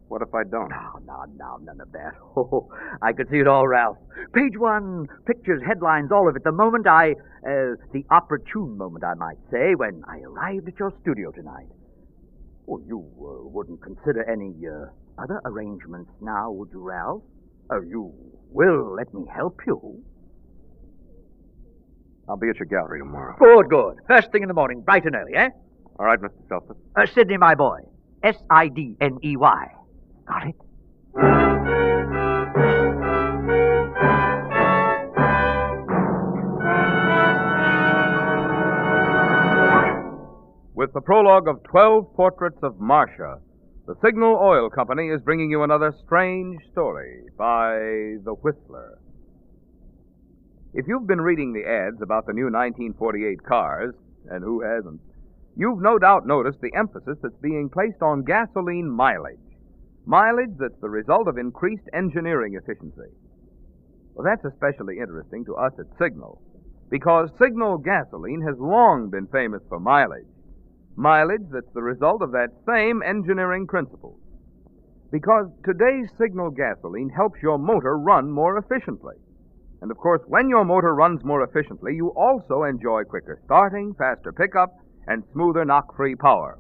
What if I don't? No, none of that. Oh, I could see it all, Ralph. Page one, pictures, headlines, all of it. The moment the opportune moment, I might say, when I arrived at your studio tonight. Oh, you wouldn't consider any other arrangements now, would you, Ralph? You will let me help you. I'll be at your gallery tomorrow. Good. First thing in the morning, bright and early, eh? All right, Mr. Selfton. Sidney, my boy. Sidney. Got it? With the prologue of 12 Portraits of Marcia, the Signal Oil Company is bringing you another strange story by The Whistler. If you've been reading the ads about the new 1948 cars, and who hasn't, you've no doubt noticed the emphasis that's being placed on gasoline mileage. Mileage that's the result of increased engineering efficiency. Well, that's especially interesting to us at Signal, because Signal gasoline has long been famous for mileage. Mileage that's the result of that same engineering principle. Because today's Signal gasoline helps your motor run more efficiently. And of course, when your motor runs more efficiently, you also enjoy quicker starting, faster pickup, and smoother knock-free power.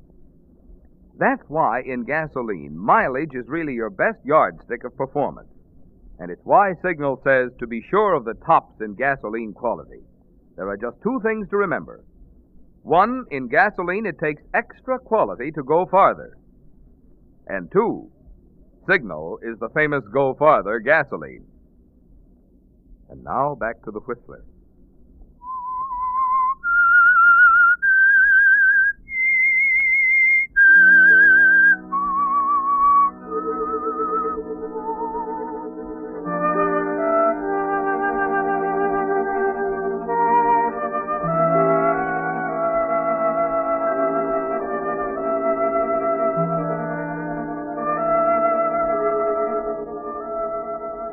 That's why in gasoline, mileage is really your best yardstick of performance. And it's why Signal says to be sure of the tops in gasoline quality. There are just two things to remember. One, in gasoline, it takes extra quality to go farther. And two, Signal is the famous Go Farther gasoline. And now back to the Whistler.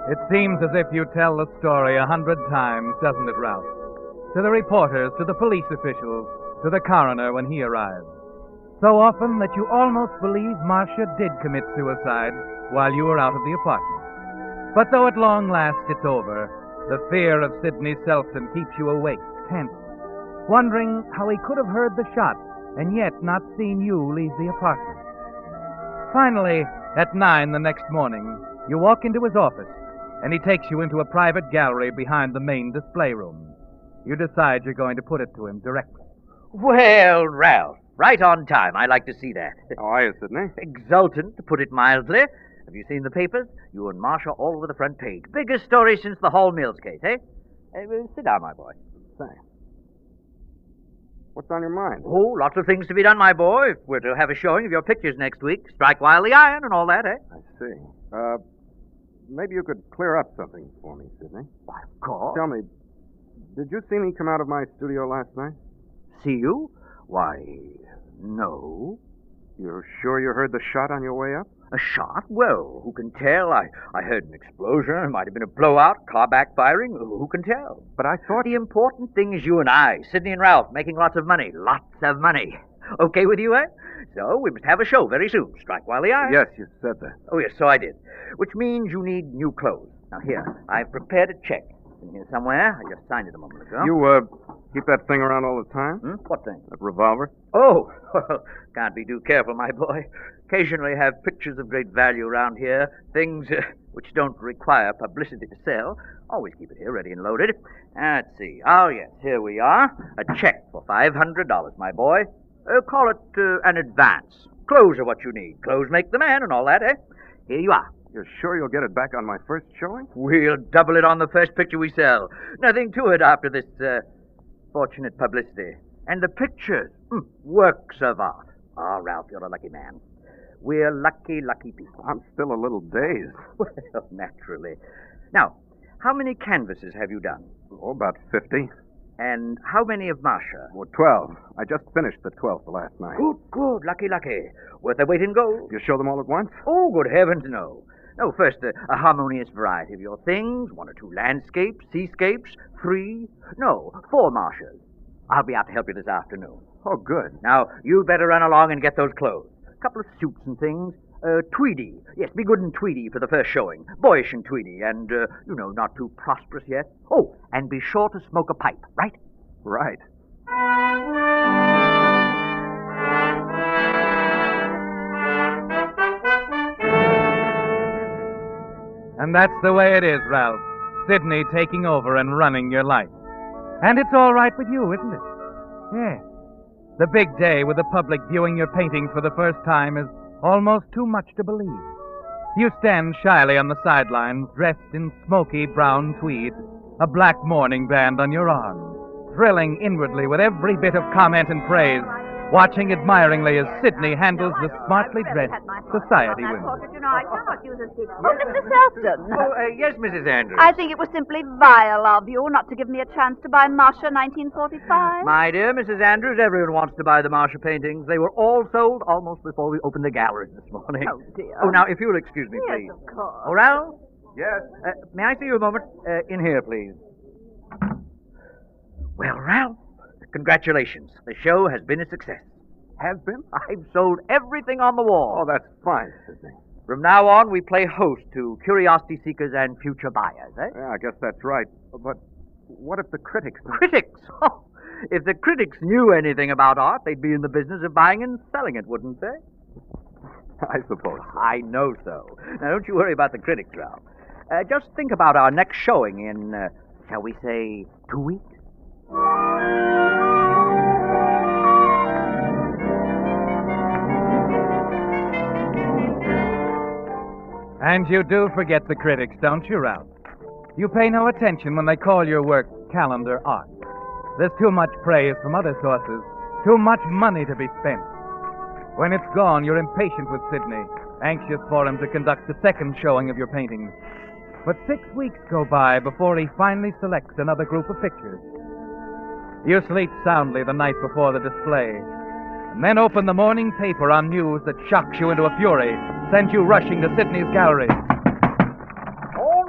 It seems as if you tell the story 100 times, doesn't it, Ralph? To the reporters, to the police officials, to the coroner when he arrives. So often that you almost believe Marcia did commit suicide while you were out of the apartment. But though at long last it's over, the fear of Sidney Selfton keeps you awake, tense, wondering how he could have heard the shot and yet not seen you leave the apartment. Finally, at 9 the next morning, You walk into his office, and he takes you into a private gallery behind the main display room. You decide you're going to put it to him directly. Well, Ralph, right on time. I like to see that. How are you, Sidney? Exultant, to put it mildly. Have you seen the papers? You and Marcia all over the front page. Biggest story since the Hall Mills case, eh? Sit down, my boy. Thanks. What's on your mind? Oh, lots of things to be done, my boy. If we're to have a showing of your pictures next week, strike while the iron and all that, eh? I see. Maybe you could clear up something for me, Sidney. Why, of course. Tell me, did you see me come out of my studio last night? See you? Why, no. You're sure you heard the shot on your way up? A shot? Well, who can tell? I heard an explosion. It might have been a blowout, car backfiring. Who can tell? But I thought... The important thing is you and I, Sidney and Ralph, making lots of money. Lots of money. Okay with you, eh? So we must have a show very soon. Strike while the iron. Yes, you said that. Oh, yes, so I did. Which means you need new clothes. Now, here, I've prepared a check. In here somewhere. I just signed it a moment ago. You, keep that thing around all the time? What thing? That revolver? Oh, well, can't be too careful, my boy. Occasionally have pictures of great value around here. Things which don't require publicity to sell. Always keep it here, ready and loaded. Let's see. Oh, yes, here we are. A check for $500, my boy. Call it an advance. Clothes are what you need. Clothes make the man and all that, eh? Here you are. You're sure you'll get it back on my first showing? We'll double it on the first picture we sell. Nothing to it after this fortunate publicity. And the pictures, works of art. Oh, Ralph, you're a lucky man. We're lucky, lucky people. I'm still a little dazed. Well, naturally. Now, how many canvases have you done? Oh, about 50. And how many of Marcia? Well, 12. I just finished the 12th last night. Good. Lucky. Worth their weight in gold. You show them all at once? Oh, good heavens, no. No, first, a harmonious variety of your things. 1 or 2 landscapes, seascapes, 3, no, 4 Marcias. I'll be out to help you this afternoon. Oh, good. Now, you better run along and get those clothes. A couple of suits and things. Tweedy. Yes, be good in tweedy for the first showing. Boyish in tweedy, and, not too prosperous yet. Oh, and be sure to smoke a pipe, right? Right. And that's the way it is, Ralph. Sidney taking over and running your life. And it's all right with you, isn't it? Yes. The big day with the public viewing your painting for the first time is almost too much to believe. You stand shyly on the sidelines, dressed in smoky brown tweed, a black mourning band on your arm, thrilling inwardly with every bit of comment and praise, watching admiringly as Sidney handles the smartly dressed society women. I cannot use a stick. Oh, Mr. Selfton. Yes, Mrs. Andrews. I think it was simply vile of you not to give me a chance to buy Marcia 1945. My dear Mrs. Andrews, everyone wants to buy the Marcia paintings. They were all sold almost before we opened the galleries this morning. Oh, dear. Oh, now, if you'll excuse me, Yes, please. of course. Oh, Ralph? Yes? May I see you a moment? In here, please. Well, Ralph, congratulations. The show has been a success. Has been? I've sold everything on the wall. Oh, that's fine, Sidney. From now on, we play host to curiosity seekers and future buyers, eh? Yeah, I guess that's right. But what if the critics... Critics? Oh, if the critics knew anything about art, they'd be in the business of buying and selling it, wouldn't they? I suppose so. I know so. Now, don't you worry about the critics, Ralph. Just think about our next showing in, shall we say, 2 weeks? And you do forget the critics, don't you, Ralph? You pay no attention when they call your work calendar art. There's too much praise from other sources, too much money to be spent. When it's gone, you're impatient with Sidney, anxious for him to conduct the second showing of your paintings. But 6 weeks go by before he finally selects another group of pictures. You sleep soundly the night before the display, and then open the morning paper on news that shocks you into a fury, sends you rushing to Sidney's gallery. All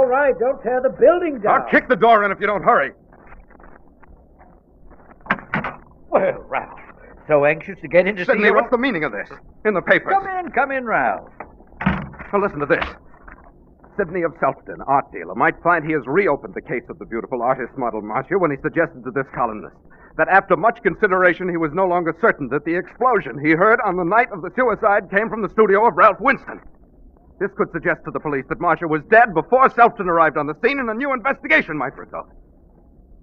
right. Don't tear the building down. I'll kick the door in if you don't hurry. Well, Ralph, so anxious to get in to see Sidney, you. what's the meaning of this? In the papers. Come in, Ralph. Now listen to this. Sidney of Selfton, art dealer, might find he has reopened the case of the beautiful artist model Marcia when he suggested to this columnist that after much consideration he was no longer certain that the explosion he heard on the night of the suicide came from the studio of Ralph Winston. This could suggest to the police that Marcia was dead before Selfton arrived on the scene and a new investigation might result.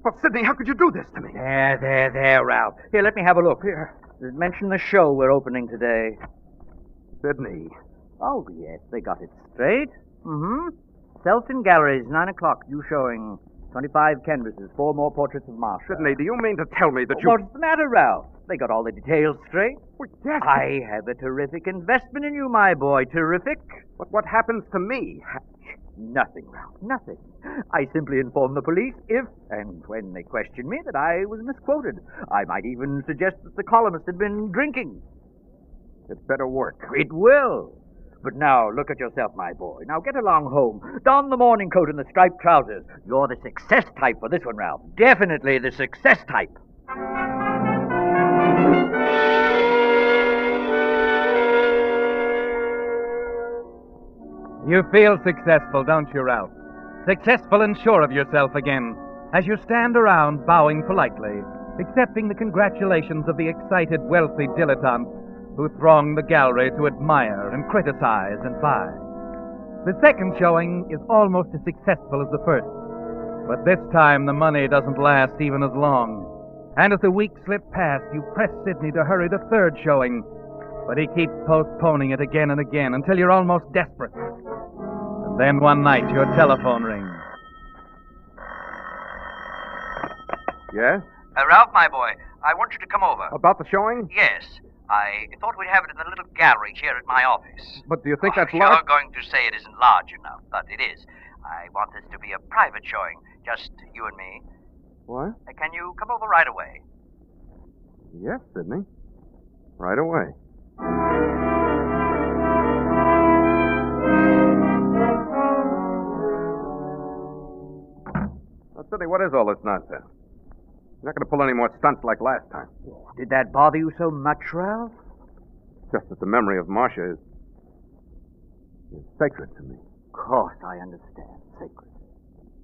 Well, Sidney, how could you do this to me? There, Ralph. Here, let me have a look. Here. Mention the show we're opening today. Sidney. Oh, yes, they got it straight. Mm-hmm. Selfton Galleries, 9 o'clock. You showing 25 canvases, 4 more portraits of Marcia. Sidney, do you mean to tell me that you... What's the matter, Ralph? They got all the details straight. Well, yes. I have a terrific investment in you, my boy. Terrific. But what happens to me? Nothing, Ralph. Nothing. I simply inform the police if and when they question me that I was misquoted. I might even suggest that the columnist had been drinking. It better work. It will. But now, look at yourself, my boy. Now get along home. Don the morning coat and the striped trousers. You're the success type for this one, Ralph. Definitely the success type. You feel successful, don't you, Ralph? Successful and sure of yourself again, as you stand around bowing politely, accepting the congratulations of the excited, wealthy dilettantes who throng the gallery to admire and criticize and buy. The second showing is almost as successful as the first, but this time the money doesn't last even as long. And as the weeks slip past, you press Sidney to hurry the third showing, but he keeps postponing it again and again until you're almost desperate. And then one night your telephone rings. Yes? Ralph, my boy, I want you to come over. About the showing? Yes. I thought we'd have it in the little gallery here at my office. But do you think that's You're large? going to say it isn't large enough, but it is. I want this to be a private showing, just you and me. What? Can you come over right away? Yes, Sidney. Right away. Now, Sidney, what is all this nonsense? You're not going to pull any more stunts like last time. Did that bother you so much, Ralph? Just that the memory of Marcia is sacred to me. Of course, I understand. Sacred.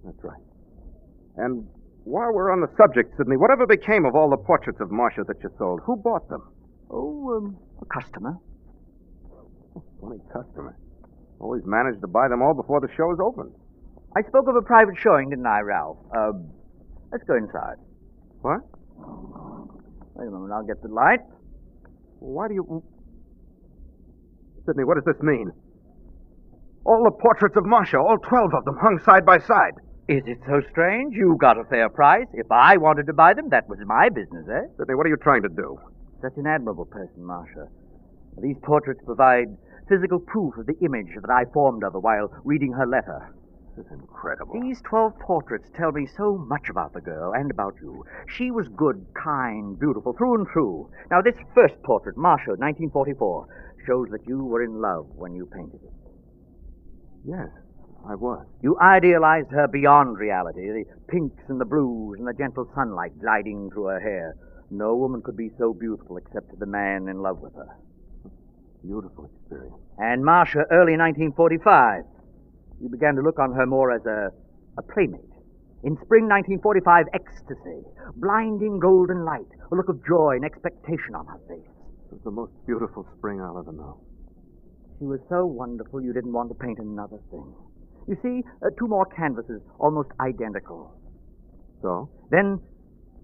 That's right. And while we're on the subject, Sidney, whatever became of all the portraits of Marcia that you sold? Who bought them? Oh, a customer. Funny customer. Always managed to buy them all before the show is open. I spoke of a private showing, didn't I, Ralph? Let's go inside. What? Wait a moment, I'll get the light. Why do you... Sidney, what does this mean? All the portraits of Marcia, all 12 of them, hung side by side. Is it so strange? You got a fair price. If I wanted to buy them, that was my business, eh? Sidney, what are you trying to do? Such an admirable person, Marcia. These portraits provide physical proof of the image that I formed of her while reading her letter. This is incredible. These 12 portraits tell me so much about the girl and about you. She was good, kind, beautiful, through and through. Now, this first portrait, Marcia, 1944, shows that you were in love when you painted it. Yes, I was. You idealized her beyond reality, the pinks and the blues and the gentle sunlight gliding through her hair. No woman could be so beautiful except to the man in love with her. Beautiful experience. And Marcia, early 1945. You began to look on her more as a playmate. In spring 1945, ecstasy, blinding golden light, a look of joy and expectation on her face. It was the most beautiful spring I'll ever know. She was so wonderful you didn't want to paint another thing. You see, 2 more canvases, almost identical. So? Then,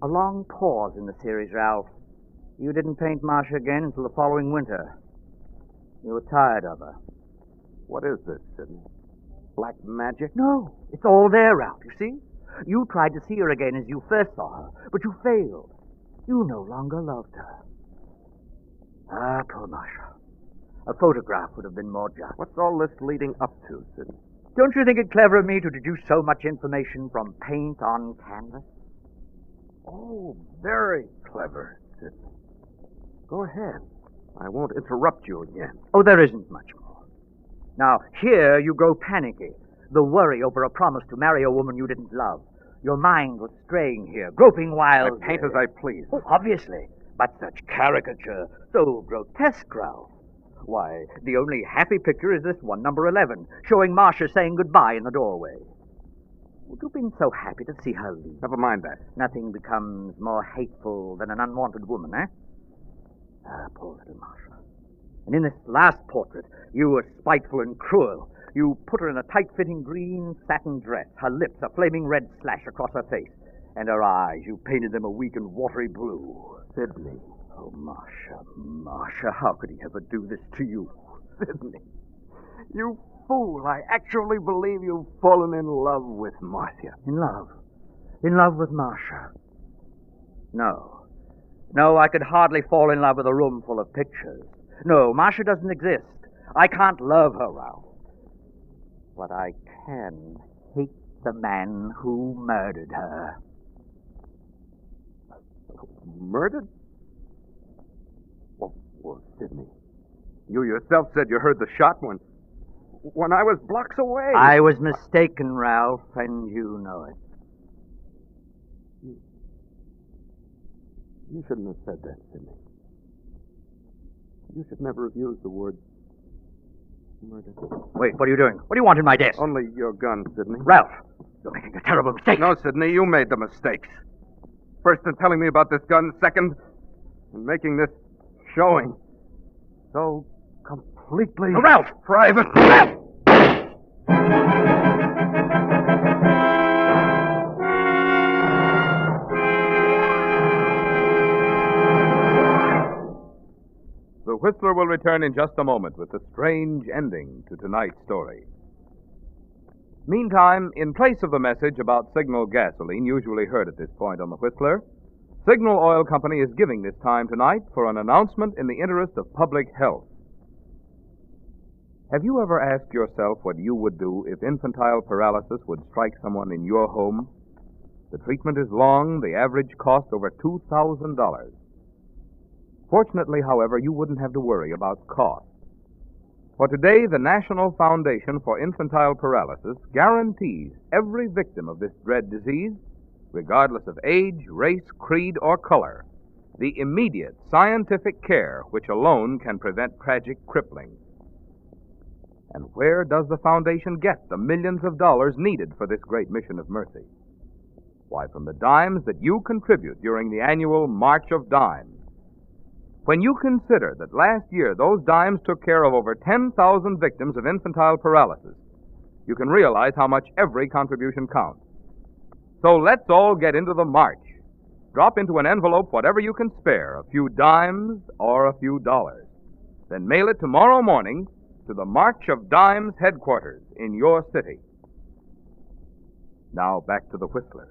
a long pause in the series, Ralph. You didn't paint Marcia again until the following winter. You were tired of her. What is this, Sidney? Black magic? No, it's all there, Ralph, you see? You tried to see her again as you first saw her, but you failed. You no longer loved her. Ah, poor Marcia. A photograph would have been more just. What's all this leading up to, Sidney? Don't you think it clever of me to deduce so much information from paint on canvas? Oh, very clever, Sidney. Go ahead. I won't interrupt you again. Oh, there isn't much more. Now, here you grow panicky. The worry over a promise to marry a woman you didn't love. Your mind was straying here, groping wildly. I paint as I please. Oh, obviously. But such caricature, so grotesque, Ralph. Why, the only happy picture is this one, number 11, showing Marcia saying goodbye in the doorway. Would you have been so happy to see her leave? Never mind that. Nothing becomes more hateful than an unwanted woman, eh? Ah, poor little Marcia. And in this last portrait, you were spiteful and cruel. You put her in a tight-fitting green satin dress, her lips a flaming red slash across her face, and her eyes, you painted them a weak and watery blue. Sidney. Oh, Marcia, how could he ever do this to you? Sidney. You fool. I actually believe you've fallen in love with Marcia. In love? In love with Marcia? No, I could hardly fall in love with a room full of pictures. No, Marcia doesn't exist. I can't love her, Ralph. But I can hate the man who murdered her. Murdered? Well, Sidney, you yourself said you heard the shot when I was blocks away. I was mistaken, Ralph, and you know it. You shouldn't have said that, Sidney. You should never have used the word murder. Wait, what are you doing? What do you want in my desk? Only your gun, Sidney. Ralph, you're making a terrible mistake. No, Sidney, you made the mistakes. First in telling me about this gun, second in making this showing so completely Ralph! Private. Ralph! The Whistler will return in just a moment with the strange ending to tonight's story. Meantime, in place of the message about Signal gasoline usually heard at this point on the Whistler, Signal Oil Company is giving this time tonight for an announcement in the interest of public health. Have you ever asked yourself what you would do if infantile paralysis would strike someone in your home? The treatment is long, the average cost over $2,000. Fortunately, however, you wouldn't have to worry about cost. For today, the National Foundation for Infantile Paralysis guarantees every victim of this dread disease, regardless of age, race, creed, or color, the immediate scientific care which alone can prevent tragic crippling. And where does the foundation get the millions of dollars needed for this great mission of mercy? Why, from the dimes that you contribute during the annual March of Dimes. When you consider that last year those dimes took care of over 10,000 victims of infantile paralysis, you can realize how much every contribution counts. So let's all get into the march. Drop into an envelope whatever you can spare, a few dimes or a few dollars. Then mail it tomorrow morning to the March of Dimes headquarters in your city. Now back to the Whistler.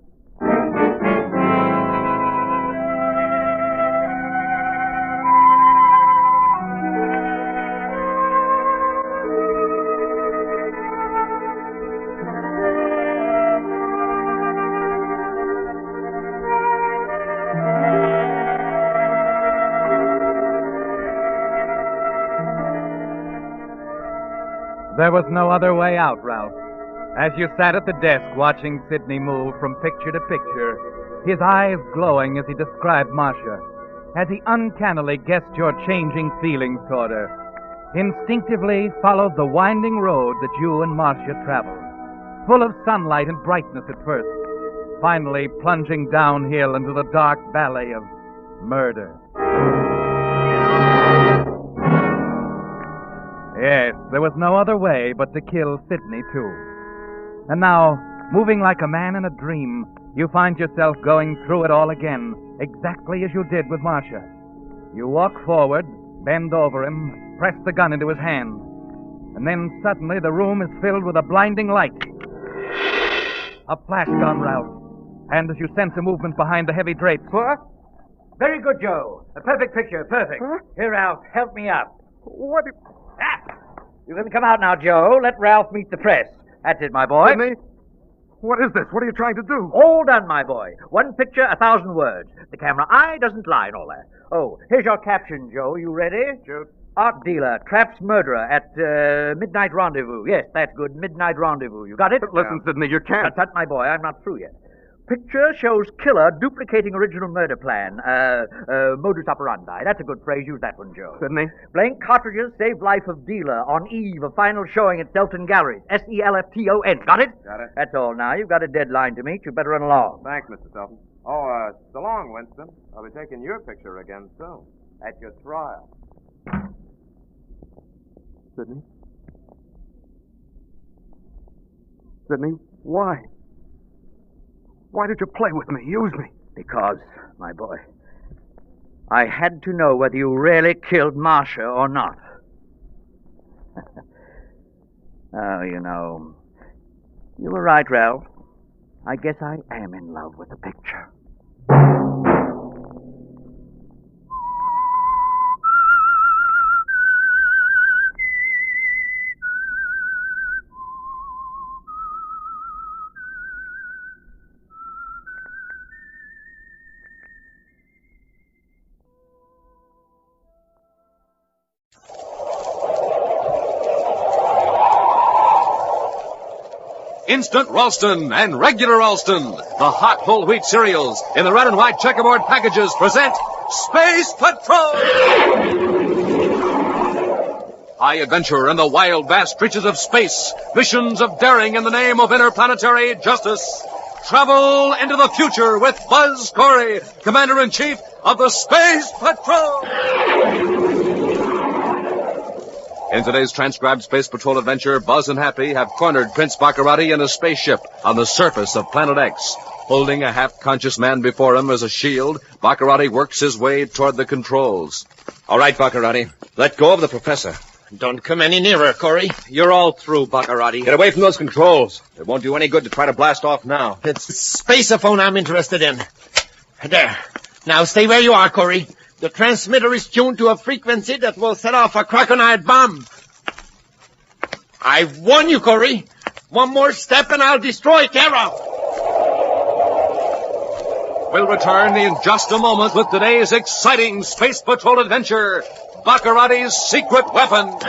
There was no other way out, Ralph. As you sat at the desk watching Sidney move from picture to picture, his eyes glowing as he described Marcia, as he uncannily guessed your changing feelings toward her, instinctively followed the winding road that you and Marcia traveled, full of sunlight and brightness at first, finally plunging downhill into the dark valley of murder. Yes, there was no other way but to kill Sidney, too. And now, moving like a man in a dream, you find yourself going through it all again, exactly as you did with Marcia. You walk forward, bend over him, press the gun into his hand. And then suddenly the room is filled with a blinding light. A flash gun, Ralph. And as you sense a movement behind the heavy drapes. What? Very good, Joe. A perfect picture, perfect. Huh? Here, Ralph, help me up. What? You can come out now, Joe. Let Ralph meet the press. That's it, my boy. Sidney? What is this? What are you trying to do? All done, my boy. One picture, 1,000 words. The camera eye doesn't lie and all that. Oh, here's your caption, Joe. You ready? Shoot. Art dealer traps murderer at midnight rendezvous. Yes, that's good. Midnight rendezvous. You got it? But listen, Sidney, you can't. Tut, my boy. I'm not through yet. Picture shows killer duplicating original murder plan. Modus operandi. That's a good phrase. Use that one, Joe. Sidney? Blank cartridges save life of dealer on eve of final showing at Selton Galleries. Selfton. Got it? Got it. That's all now. You've got a deadline to meet. You better run along. Thanks, Mr. Selfton. Oh, so long, Winston. I'll be taking your picture again soon. At your trial. Sidney? Sidney, why? Why did you play with me, use me? Because, my boy, I had to know whether you really killed Marcia or not. Oh, you know, you were right, Ralph. I guess I am in love with the picture. Instant Ralston and regular Ralston, the hot whole wheat cereals in the red and white checkerboard packages present Space Patrol! High adventure in the wild, vast reaches of space. Missions of daring in the name of interplanetary justice. Travel into the future with Buzz Corey, Commander-in-Chief of the Space Patrol! In today's transcribed Space Patrol adventure, Buzz and Happy have cornered Prince Baccarati in a spaceship on the surface of Planet X. Holding a half-conscious man before him as a shield, Baccarati works his way toward the controls. All right, Baccarati. Let go of the professor. Don't come any nearer, Corey. You're all through, Baccarati. Get away from those controls. It won't do any good to try to blast off now. It's spaceophone I'm interested in. There. Now stay where you are, Corey. The transmitter is tuned to a frequency that will set off a crocodile bomb. I warn you, Corey. One more step and I'll destroy Terra. We'll return in just a moment with today's exciting Space Patrol adventure, Baccarati's secret weapon.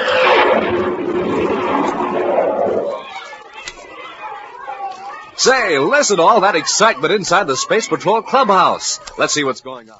Say, listen to all that excitement inside the Space Patrol clubhouse. Let's see what's going on.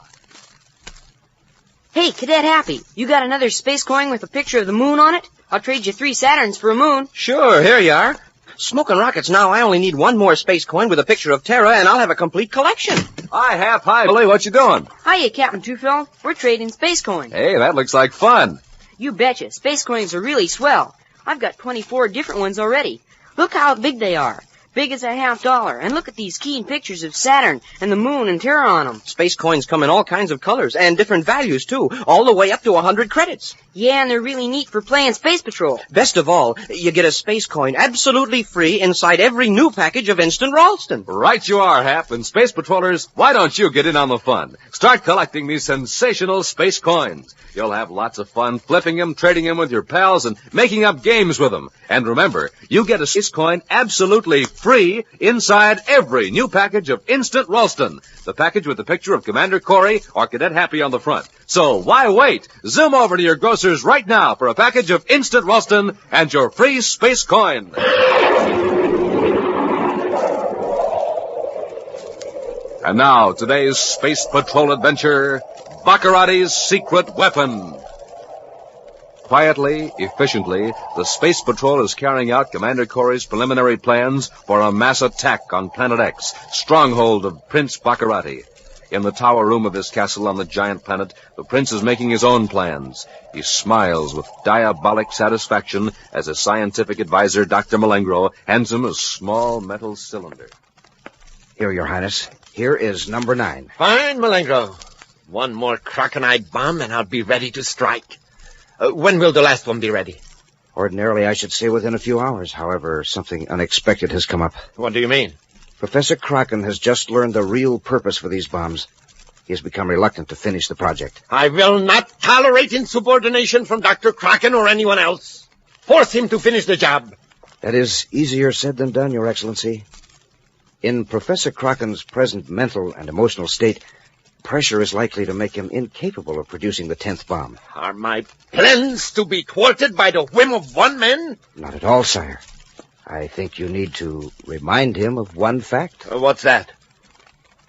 Hey, Cadet Happy, you got another space coin with a picture of the moon on it? I'll trade you 3 Saturns for a moon. Sure, here you are. Smoking rockets now, I only need one more space coin with a picture of Terra, and I'll have a complete collection. Hi, Billy, what you doing? Hiya, Captain Twofield. We're trading space coins. Hey, that looks like fun. You betcha. Space coins are really swell. I've got 24 different ones already. Look how big they are. Big as a $50. And look at these keen pictures of Saturn and the moon and Terra on them. Space coins come in all kinds of colors and different values, too, all the way up to 100 credits. Yeah, and they're really neat for playing Space Patrol. Best of all, you get a space coin absolutely free inside every new package of Instant Ralston. Right you are, Hap. And Space Patrollers, why don't you get in on the fun? Start collecting these sensational space coins. You'll have lots of fun flipping them, trading them with your pals, and making up games with them. And remember, you get a space coin absolutely free inside every new package of Instant Ralston, the package with the picture of Commander Corey or Cadet Happy on the front. So why wait? Zoom over to your grocers right now for a package of Instant Ralston and your free space coin. And now, today's Space Patrol adventure, Baccarati's secret weapon. Quietly, efficiently, the Space Patrol is carrying out Commander Corey's preliminary plans for a mass attack on Planet X, stronghold of Prince Baccarati. In the tower room of his castle on the giant planet, the prince is making his own plans. He smiles with diabolic satisfaction as his scientific advisor, Dr. Malengro, hands him a small metal cylinder. Here, Your Highness. Here is number 9. Fine, Malengro. One more crocodile bomb and I'll be ready to strike. When will the last one be ready? Ordinarily, I should say within a few hours. However, something unexpected has come up. What do you mean? Professor Kraken has just learned the real purpose for these bombs. He has become reluctant to finish the project. I will not tolerate insubordination from Dr. Kraken or anyone else. Force him to finish the job. That is easier said than done, Your Excellency. In Professor Kraken's present mental and emotional state, pressure is likely to make him incapable of producing the 10th bomb. Are my plans to be thwarted by the whim of one man? Not at all, sire. I think you need to remind him of one fact. What's that?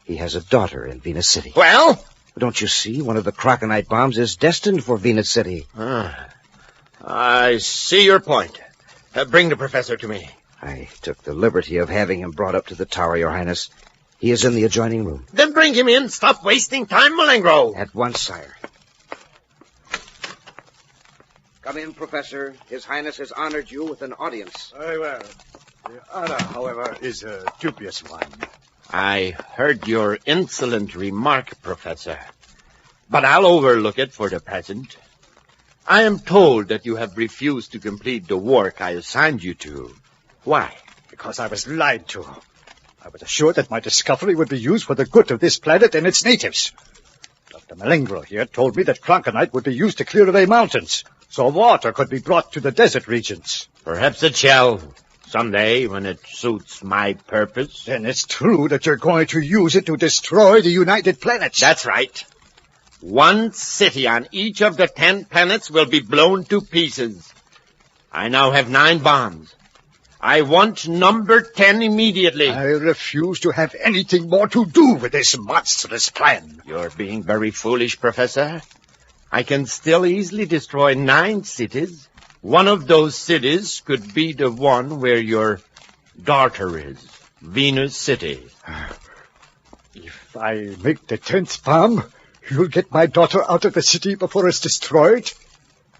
He has a daughter in Venus City. Well? Don't you see? One of the Croconite bombs is destined for Venus City. I see your point. Bring the professor to me. I took the liberty of having him brought up to the tower, Your Highness. He is in the adjoining room. Then bring him in. Stop wasting time, Malengro. At once, sire. Come in, Professor. His Highness has honored you with an audience. Very well. The honor, however, is a dubious one. I heard your insolent remark, Professor, but I'll overlook it for the present. I am told that you have refused to complete the work I assigned you to. Why? Because I was lied to. I was assured that my discovery would be used for the good of this planet and its natives. Dr. Malengro here told me that crockenite would be used to clear away mountains, so water could be brought to the desert regions. Perhaps it shall, someday, when it suits my purpose. Then it's true that you're going to use it to destroy the United Planets. That's right. One city on each of the 10 planets will be blown to pieces. I now have 9 bombs. I want number 10 immediately. I refuse to have anything more to do with this monstrous plan. You're being very foolish, Professor. I can still easily destroy 9 cities. One of those cities could be the one where your daughter is, Venus City. If I make the 10th bomb, you'll get my daughter out of the city before it's destroyed?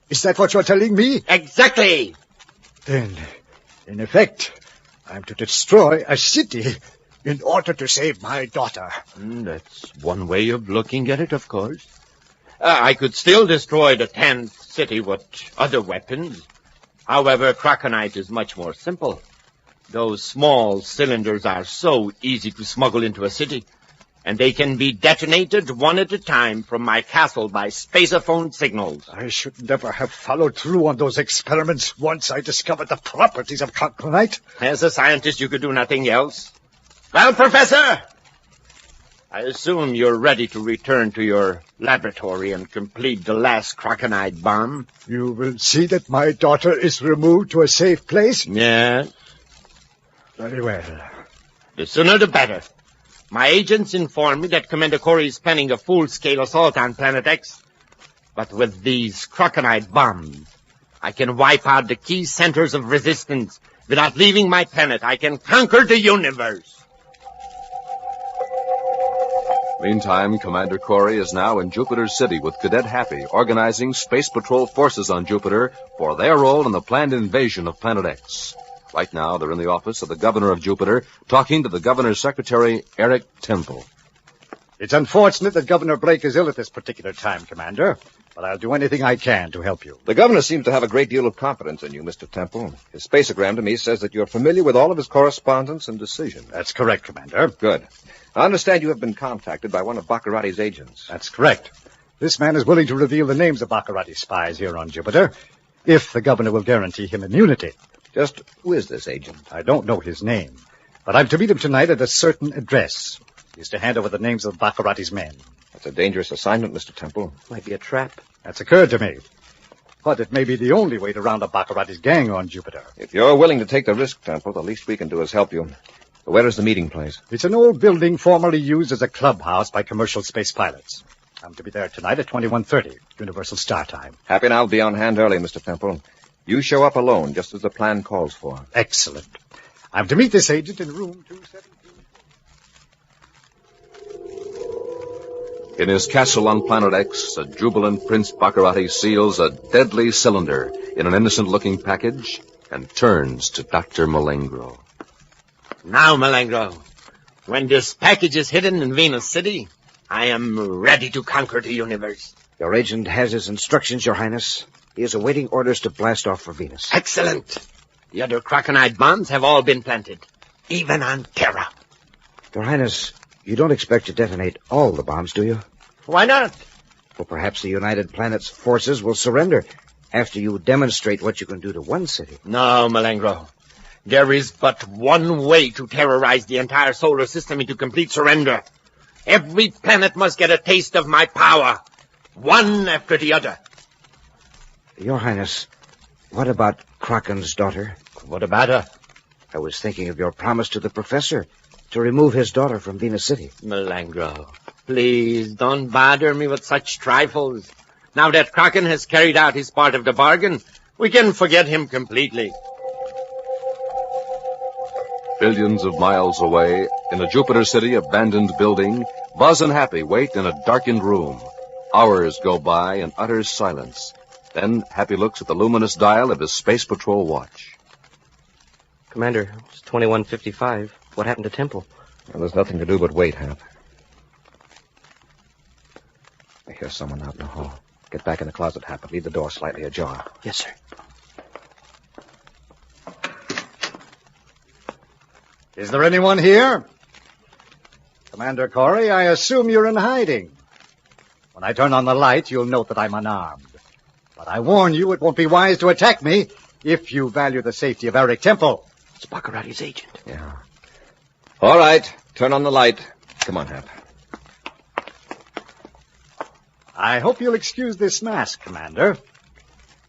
Is that what you're telling me? Exactly. Then, in effect, I'm to destroy a city in order to save my daughter. That's one way of looking at it, of course. I could still destroy the 10th city with other weapons. However, crockenite is much more simple. Those small cylinders are so easy to smuggle into a city, and they can be detonated one at a time from my castle by spaceophone signals. I should never have followed through on those experiments once I discovered the properties of crockenite. As a scientist, you could do nothing else. Well, Professor, I assume you're ready to return to your laboratory and complete the last crockenite bomb. You will see that my daughter is removed to a safe place? Yes. Very well. The sooner the better. My agents inform me that Commander Corey is planning a full-scale assault on Planet X. But with these crockenite bombs, I can wipe out the key centers of resistance. Without leaving my planet, I can conquer the universe. Meantime, Commander Corey is now in Jupiter City with Cadet Happy, organizing Space Patrol forces on Jupiter for their role in the planned invasion of Planet X. Right now, they're in the office of the governor of Jupiter, talking to the governor's secretary, Eric Temple. It's unfortunate that Governor Blake is ill at this particular time, Commander, but I'll do anything I can to help you. The governor seems to have a great deal of confidence in you, Mr. Temple. His spaceogram to me says that you're familiar with all of his correspondence and decisions. That's correct, Commander. Good. I understand you have been contacted by one of Baccaratis' agents. That's correct. This man is willing to reveal the names of Baccaratis spies here on Jupiter, if the governor will guarantee him immunity. Just who is this agent? I don't know his name, but I'm to meet him tonight at a certain address. He's to hand over the names of Baccaratis' men. That's a dangerous assignment, Mr. Temple. Might be a trap. That's occurred to me. But it may be the only way to round up Baccaratis' gang on Jupiter. If you're willing to take the risk, Temple, the least we can do is help you. Where is the meeting place? It's an old building formerly used as a clubhouse by commercial space pilots. I'm to be there tonight at 21:30, Universal Star Time. Happy and I'll be on hand early, Mr. Temple. You show up alone, just as the plan calls for. Excellent. I'm to meet this agent in room 217. In his castle on Planet X, a jubilant Prince Baccaratis seals a deadly cylinder in an innocent-looking package and turns to Dr. Malengro. Now, Malengro, when this package is hidden in Venus City, I am ready to conquer the universe. Your agent has his instructions, Your Highness. He is awaiting orders to blast off for Venus. Excellent. The other crockenite bombs have all been planted, even on Terra. Your Highness, you don't expect to detonate all the bombs, do you? Why not? Well, perhaps the United Planets forces will surrender after you demonstrate what you can do to one city. No, Malengro. There is but one way to terrorize the entire solar system into complete surrender. Every planet must get a taste of my power, one after the other. Your Highness, what about Kraken's daughter? What about her? I was thinking of your promise to the professor to remove his daughter from Venus City. Malengro, please don't bother me with such trifles. Now that Kraken has carried out his part of the bargain, we can forget him completely. Billions of miles away, in a Jupiter City abandoned building, Buzz and Happy wait in a darkened room. Hours go by in utter silence. Then Happy looks at the luminous dial of his Space Patrol watch. Commander, it's 21:55. What happened to Temple? Well, there's nothing to do but wait, Hap. I hear someone out in the hall. Get back in the closet, Hap, but leave the door slightly ajar. Yes, sir. Is there anyone here? Commander Corey, I assume you're in hiding. When I turn on the light, you'll note that I'm unarmed. But I warn you, it won't be wise to attack me if you value the safety of Eric Temple. It's Baccaratis' agent. Yeah. All right. Turn on the light. Come on, Hap. I hope you'll excuse this mask, Commander.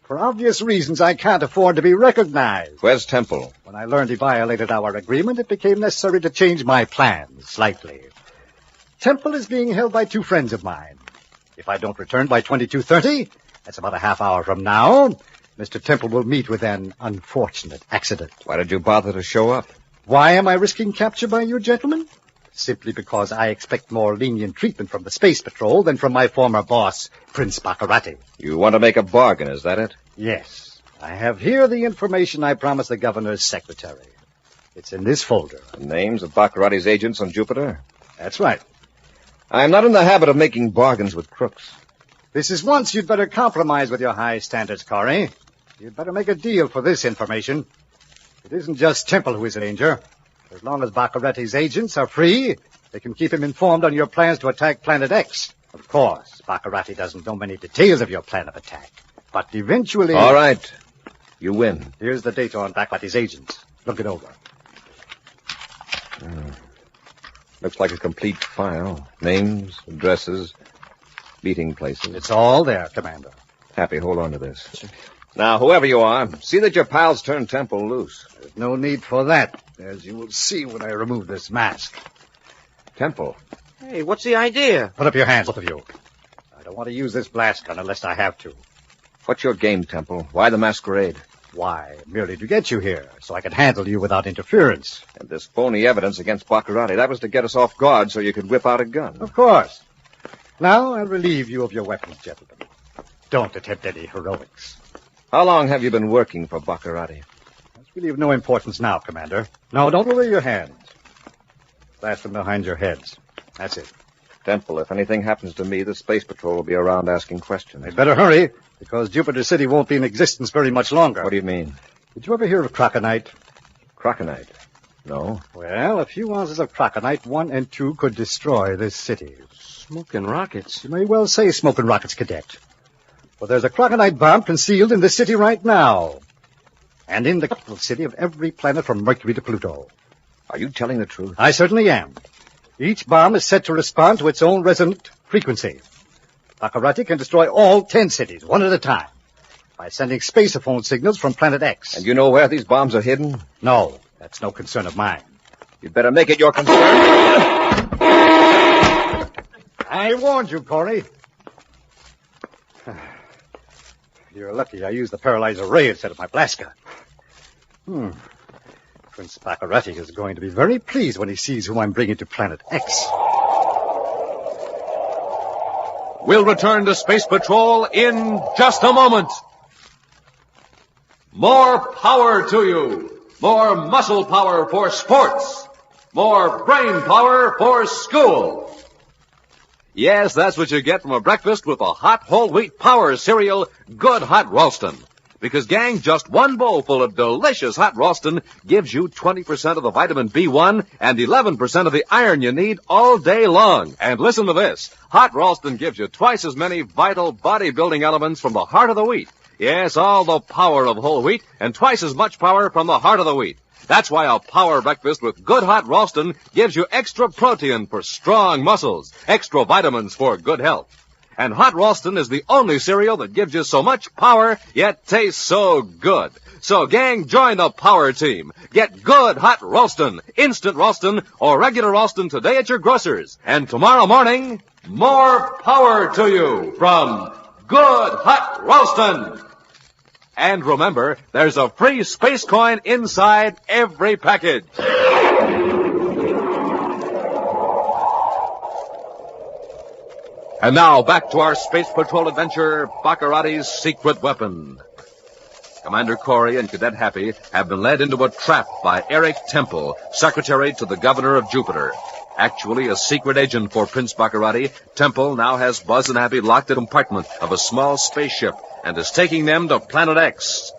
For obvious reasons, I can't afford to be recognized. Where's Temple? When I learned he violated our agreement, it became necessary to change my plans slightly. Temple is being held by 2 friends of mine. If I don't return by 22:30, that's about a half hour from now, Mr. Temple will meet with an unfortunate accident. Why did you bother to show up? Why am I risking capture by you gentlemen? Simply because I expect more lenient treatment from the Space Patrol than from my former boss, Prince Baccaratis. You want to make a bargain, is that it? Yes. I have here the information I promised the governor's secretary. It's in this folder. The names of Baccaratis' agents on Jupiter? That's right. I'm not in the habit of making bargains with crooks. This is once you'd better compromise with your high standards, Corey. You'd better make a deal for this information. It isn't just Temple who is in danger. As long as Baccaratis' agents are free, they can keep him informed on your plans to attack Planet X. Of course, Baccaratis doesn't know many details of your plan of attack. But eventually... All right. You win. Here's the data on Baccaratis' agents. Look it over. Looks like a complete file. Names, addresses, meeting places. It's all there, Commander. Happy, hold on to this. Now, whoever you are, see that your pals turn Temple loose. There's no need for that, as you will see when I remove this mask. Temple. Hey, what's the idea? Put up your hands, both of you. I don't want to use this blast gun unless I have to. What's your game, Temple? Why the masquerade? Why, merely to get you here, so I could handle you without interference. And this phony evidence against Baccaratis, that was to get us off guard so you could whip out a gun. Of course. Now I'll relieve you of your weapons, gentlemen. Don't attempt any heroics. How long have you been working for Baccaratis? That's really of no importance now, Commander. No, don't lower your hands. Flash them behind your heads. That's it. Temple, if anything happens to me, the Space Patrol will be around asking questions. They'd better hurry, because Jupiter City won't be in existence very much longer. What do you mean? Did you ever hear of Croconite? Croconite? No. Well, a few ounces of Croconite, 1 and 2, could destroy this city. Smoking rockets. You may well say smoking rockets, Cadet. Well, there's a Croconite bomb concealed in this city right now. And in the capital city of every planet from Mercury to Pluto. Are you telling the truth? I certainly am. Each bomb is set to respond to its own resonant frequency. Baccaratis can destroy all 10 cities, one at a time, by sending spaceophone signals from Planet X. And you know where these bombs are hidden? No, that's no concern of mine. You'd better make it your concern. I warned you, Corey. You're lucky I used the paralyzer ray instead of my blast gun. Prince Baccaratis is going to be very pleased when he sees who I'm bringing to Planet X. We'll return to Space Patrol in just a moment. More power to you. More muscle power for sports. More brain power for school. Yes, that's what you get from a breakfast with a hot whole wheat power cereal, Good Hot Ralston. Because, gang, just one bowl full of delicious hot Ralston gives you 20% of the vitamin B1 and 11% of the iron you need all day long. And listen to this. Hot Ralston gives you twice as many vital bodybuilding elements from the heart of the wheat. Yes, all the power of whole wheat and twice as much power from the heart of the wheat. That's why a power breakfast with Good Hot Ralston gives you extra protein for strong muscles, extra vitamins for good health. And Hot Ralston is the only cereal that gives you so much power, yet tastes so good. So, gang, join the power team. Get Good Hot Ralston, Instant Ralston, or regular Ralston today at your grocer's. And tomorrow morning, more power to you from Good Hot Ralston. And remember, there's a free space coin inside every package. And now, back to our Space Patrol adventure, Baccaratis' secret weapon. Commander Corey and Cadet Happy have been led into a trap by Eric Temple, secretary to the governor of Jupiter. Actually a secret agent for Prince Baccarati, Temple now has Buzz and Happy locked in a compartment of a small spaceship and is taking them to Planet X.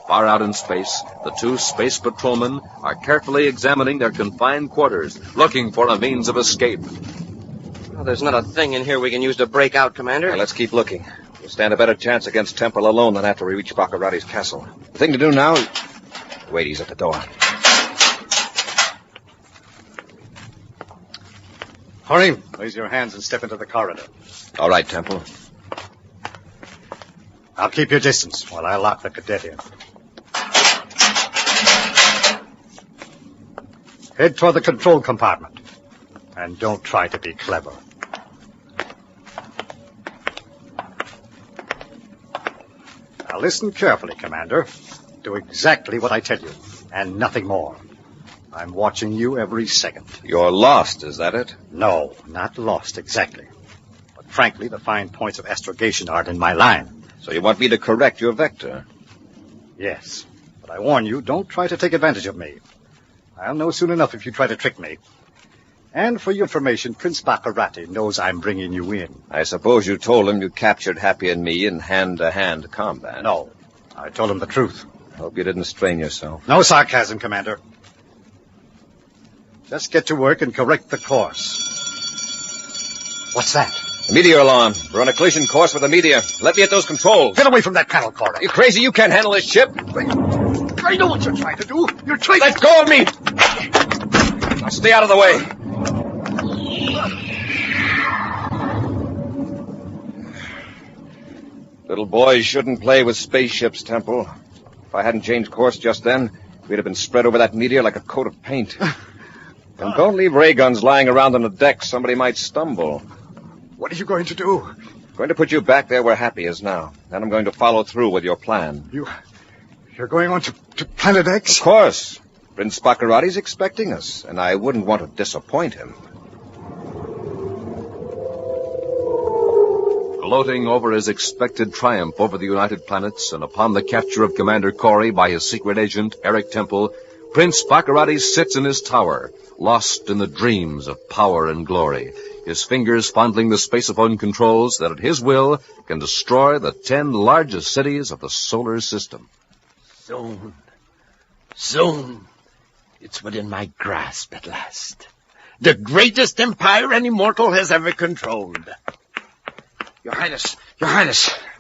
Far out in space, the two space patrolmen are carefully examining their confined quarters, looking for a means of escape. Well, there's not a thing in here we can use to break out, Commander. Well, let's keep looking. We'll stand a better chance against Temple alone than after we reach Baccarati's castle. The thing to do now... Wait, he's at the door. Hurry, raise your hands and step into the corridor. All right, Temple. I'll keep your distance while I lock the cadet in. Head toward the control compartment. And don't try to be clever. Now listen carefully, Commander. Do exactly what I tell you, and nothing more. I'm watching you every second. You're lost, is that it? No, not lost exactly. But frankly, the fine points of astrogation aren't in my line. So you want me to correct your vector? Yes. But I warn you, don't try to take advantage of me. I'll know soon enough if you try to trick me. And for your information, Prince Baccarati knows I'm bringing you in. I suppose you told him you captured Happy and me in hand-to-hand combat. No, I told him the truth. Hope you didn't strain yourself. No sarcasm, Commander. Just get to work and correct the course. What's that? A meteor alarm. We're on a collision course with a meteor. Let me at those controls. Get away from that panel, Corey. You crazy? You can't handle this ship. I know what you're trying to do. You're trying to... Let go of me! Now stay out of the way. Little boys shouldn't play with spaceships, Temple. If I hadn't changed course just then, we'd have been spread over that meteor like a coat of paint. And don't leave ray guns lying around on the deck. Somebody might stumble. What are you going to do? I'm going to put you back there where Happy is now. Then I'm going to follow through with your plan. You're going on to Planet X? Of course. Prince Baccarati's expecting us, and I wouldn't want to disappoint him. Gloating over his expected triumph over the United Planets and upon the capture of Commander Corey by his secret agent, Eric Temple, Prince Baccaratis sits in his tower, lost in the dreams of power and glory, his fingers fondling the spacephone controls that at his will can destroy the 10 largest cities of the solar system. Soon, it's within my grasp at last. The greatest empire any mortal has ever controlled. Your Highness.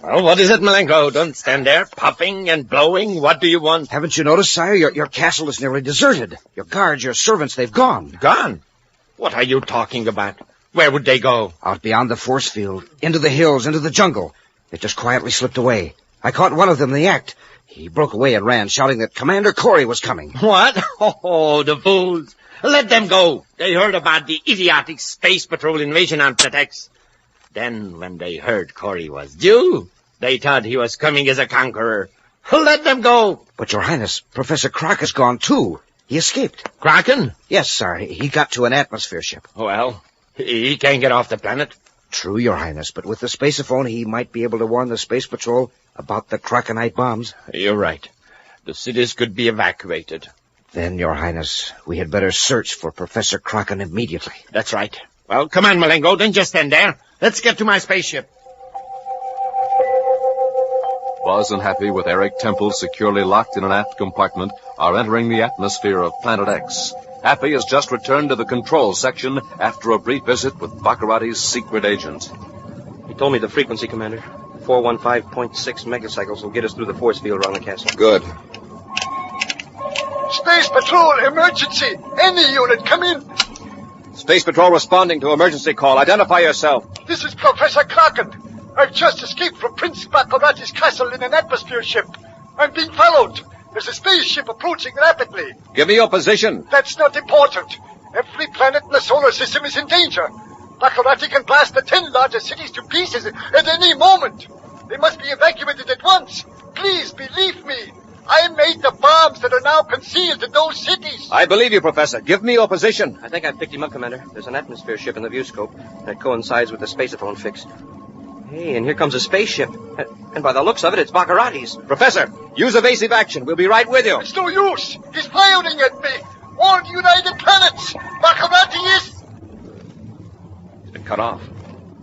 Well, what is it, Malenko? Don't stand there, puffing and blowing. What do you want? Haven't you noticed, sire? Your castle is nearly deserted. Your guards, your servants, they've gone. Gone? What are you talking about? Where would they go? Out beyond the force field, into the hills, into the jungle. They just quietly slipped away. I caught one of them in the act. He broke away and ran, shouting that Commander Corey was coming. What? Oh, the fools. Let them go. They heard about the idiotic Space Patrol invasion on Planet X. Then, when they heard Corey was due, they thought he was coming as a conqueror. Let them go. But, Your Highness, Professor Croc is gone, too. He escaped. Kraken? Yes, sir. He got to an atmosphere ship. Well, he can't get off the planet. True, Your Highness, but with the spaceophone, he might be able to warn the Space Patrol about the Krakenite bombs. You're right. The cities could be evacuated. Then, Your Highness, we had better search for Professor Kraken immediately. That's right. Well, come on, Malenko. Don't just stand there. Let's get to my spaceship. Buzz and Happy, with Eric Temple securely locked in an aft compartment, are entering the atmosphere of Planet X. Happy has just returned to the control section after a brief visit with Baccarati's secret agent. He told me the frequency, Commander. 415.6 megacycles will get us through the force field around the castle. Good. Space Patrol, emergency! Any unit, come in! Space Patrol responding to emergency call. Identify yourself. This is Professor Kraken. I've just escaped from Prince Baccarati's castle in an atmosphere ship. I'm being followed. There's a spaceship approaching rapidly. Give me your position. That's not important. Every planet in the solar system is in danger. Baccarati can blast the 10 largest cities to pieces at any moment. They must be evacuated at once. Please believe me. I made the bombs that are now now concealed in those cities. I believe you, Professor. Give me your position. I think I've picked him up, Commander. There's an atmosphere ship in the view scope. That coincides with the spaceophone fix. Hey, and here comes a spaceship. And by the looks of it, it's Baccaratis. Professor, use evasive action. We'll be right with you. It's no use. He's firing at me. All United Planets. Baccarati is... He's been cut off.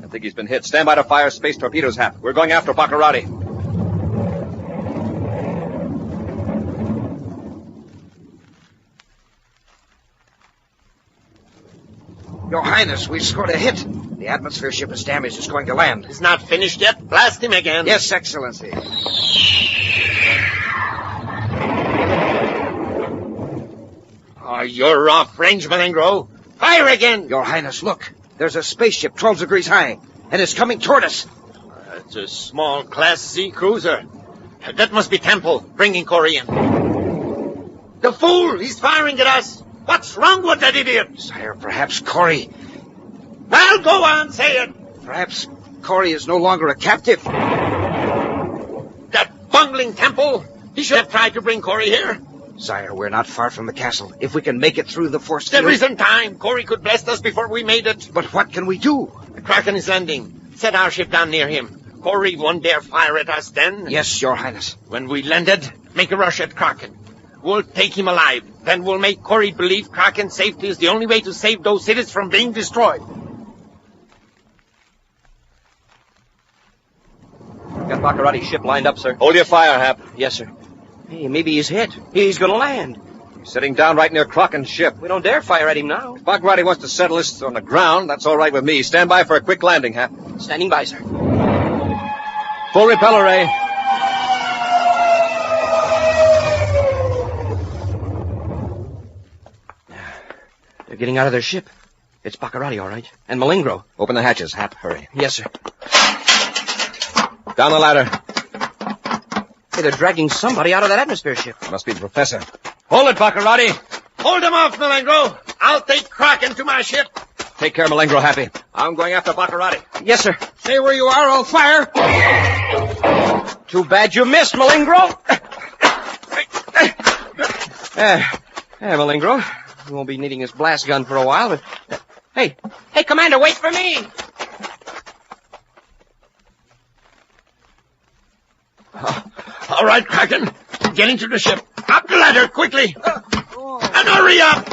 I think he's been hit. Stand by to fire space torpedoes, Hap. We're going after Baccarati. Your Highness, we've scored a hit. The atmosphere ship is damaged. It's going to land. He's not finished yet. Blast him again. Yes, Excellency. Oh, you're off range, Malengro. Fire again. Your Highness, look. There's a spaceship 12 degrees high, and it's coming toward us. It's a small Class C cruiser. That must be Temple, bringing Corey in. The fool! He's firing at us! What's wrong with that idiot? Sire, perhaps Corey... Well, go on, say it. Perhaps Corey is no longer a captive. That bungling Temple! He should have tried to bring Corey here. Sire, we're not far from the castle. If we can make it through the force There field... isn't time. Corey could blast us before we made it. But what can we do? The Kraken is landing. Set our ship down near him. Corey won't dare fire at us then. Yes, Your Highness. When we landed, make a rush at Kraken. We'll take him alive. Then we'll make Corey believe Kraken's safety is the only way to save those cities from being destroyed. Got Baccarati's ship lined up, sir. Hold your fire, Hap. Yes, sir. Hey, maybe he's hit. He's gonna land. He's sitting down right near Kraken's ship. We don't dare fire at him now. If Baccarati wants to settle this on the ground, that's all right with me. Stand by for a quick landing, Hap. Standing by, sir. Full repeller ray. They're getting out of their ship. It's Baccarati, all right. And Malengro. Open the hatches, Hap. Hurry. Yes, sir. Down the ladder. Hey, they're dragging somebody out of that atmosphere ship. Must be the professor. Hold it, Baccarati. Hold him off, Malengro. I'll take Kraken to my ship. Take care, Malengro, Happy. I'm going after Baccarati. Yes, sir. Stay where you are, I'll fire. Too bad you missed, Malengro. Malengro. We won't be needing his blast gun for a while, but... Hey, Commander, wait for me! All right, Kraken. Get into the ship. Up the ladder, quickly. And hurry up.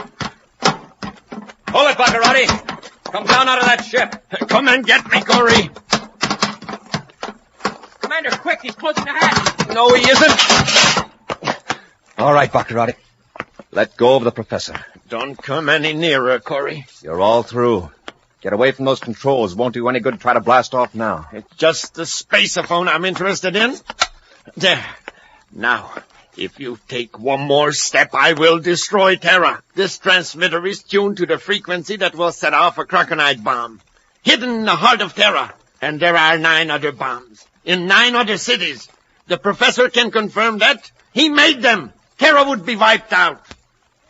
Hold it, Baccarati. Come down out of that ship. Come and get me, Corey. Commander, quick, he's closing the hatch. No, he isn't. All right, Baccarati. Let go of the professor. Don't come any nearer, Corey. You're all through. Get away from those controls. Won't do any good to try to blast off now. It's just the spaceophone I'm interested in. There. Now, if you take one more step, I will destroy Terra. This transmitter is tuned to the frequency that will set off a Krakenite bomb. Hidden in the heart of Terra. And there are 9 other bombs. In 9 other cities. The professor can confirm that. He made them. Terra would be wiped out.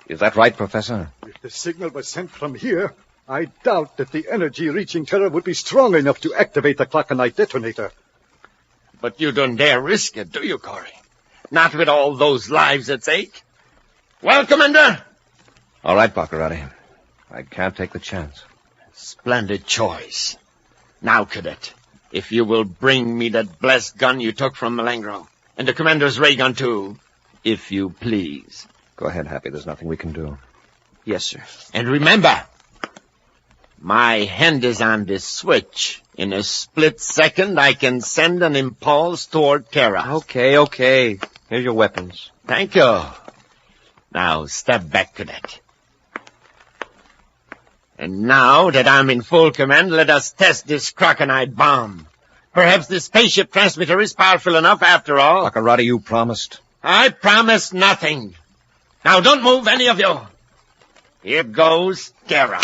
Is that right, Professor? If the signal was sent from here, I doubt that the energy reaching Terra would be strong enough to activate the Krakenite detonator. But you don't dare risk it, do you, Corey? Not with all those lives at stake. Well, Commander? All right, Baccarati. I can't take the chance. Splendid choice. Now, Cadet, if you will bring me that blessed gun you took from Malengro, and the Commander's ray gun, too, if you please. Go ahead, Happy. There's nothing we can do. Yes, sir. And remember, my hand is on this switch. In a split second, I can send an impulse toward Terra. Okay. Here's your weapons. Thank you. Now, step back, Cadet. And now that I'm in full command, let us test this Krakenite bomb. Perhaps the spaceship transmitter is powerful enough after all. Baccarati, you promised. I promised nothing. Now, don't move, any of you. Here goes Terra.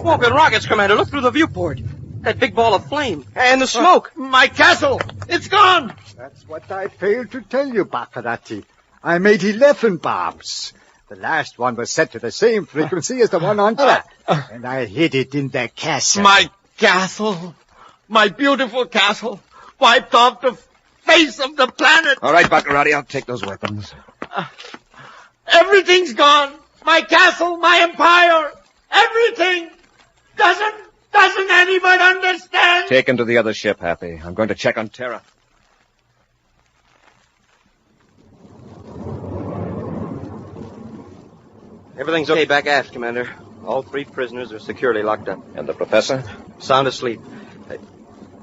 Smoke and rockets, Commander. Look through the viewport. That big ball of flame. And the smoke. My castle. It's gone. That's what I failed to tell you, Baccarati. I made 11 bombs. The last one was set to the same frequency as the one on top. And I hid it in the castle. My castle. My beautiful castle. wiped off the face of the planet. All right, Baccarati, I'll take those weapons. Everything's gone. My castle, my empire, everything. Doesn't anyone understand? Take him to the other ship, Happy. I'm going to check on Terra. Everything's okay back aft, Commander. All 3 prisoners are securely locked up. And the professor? Sound asleep. Hey,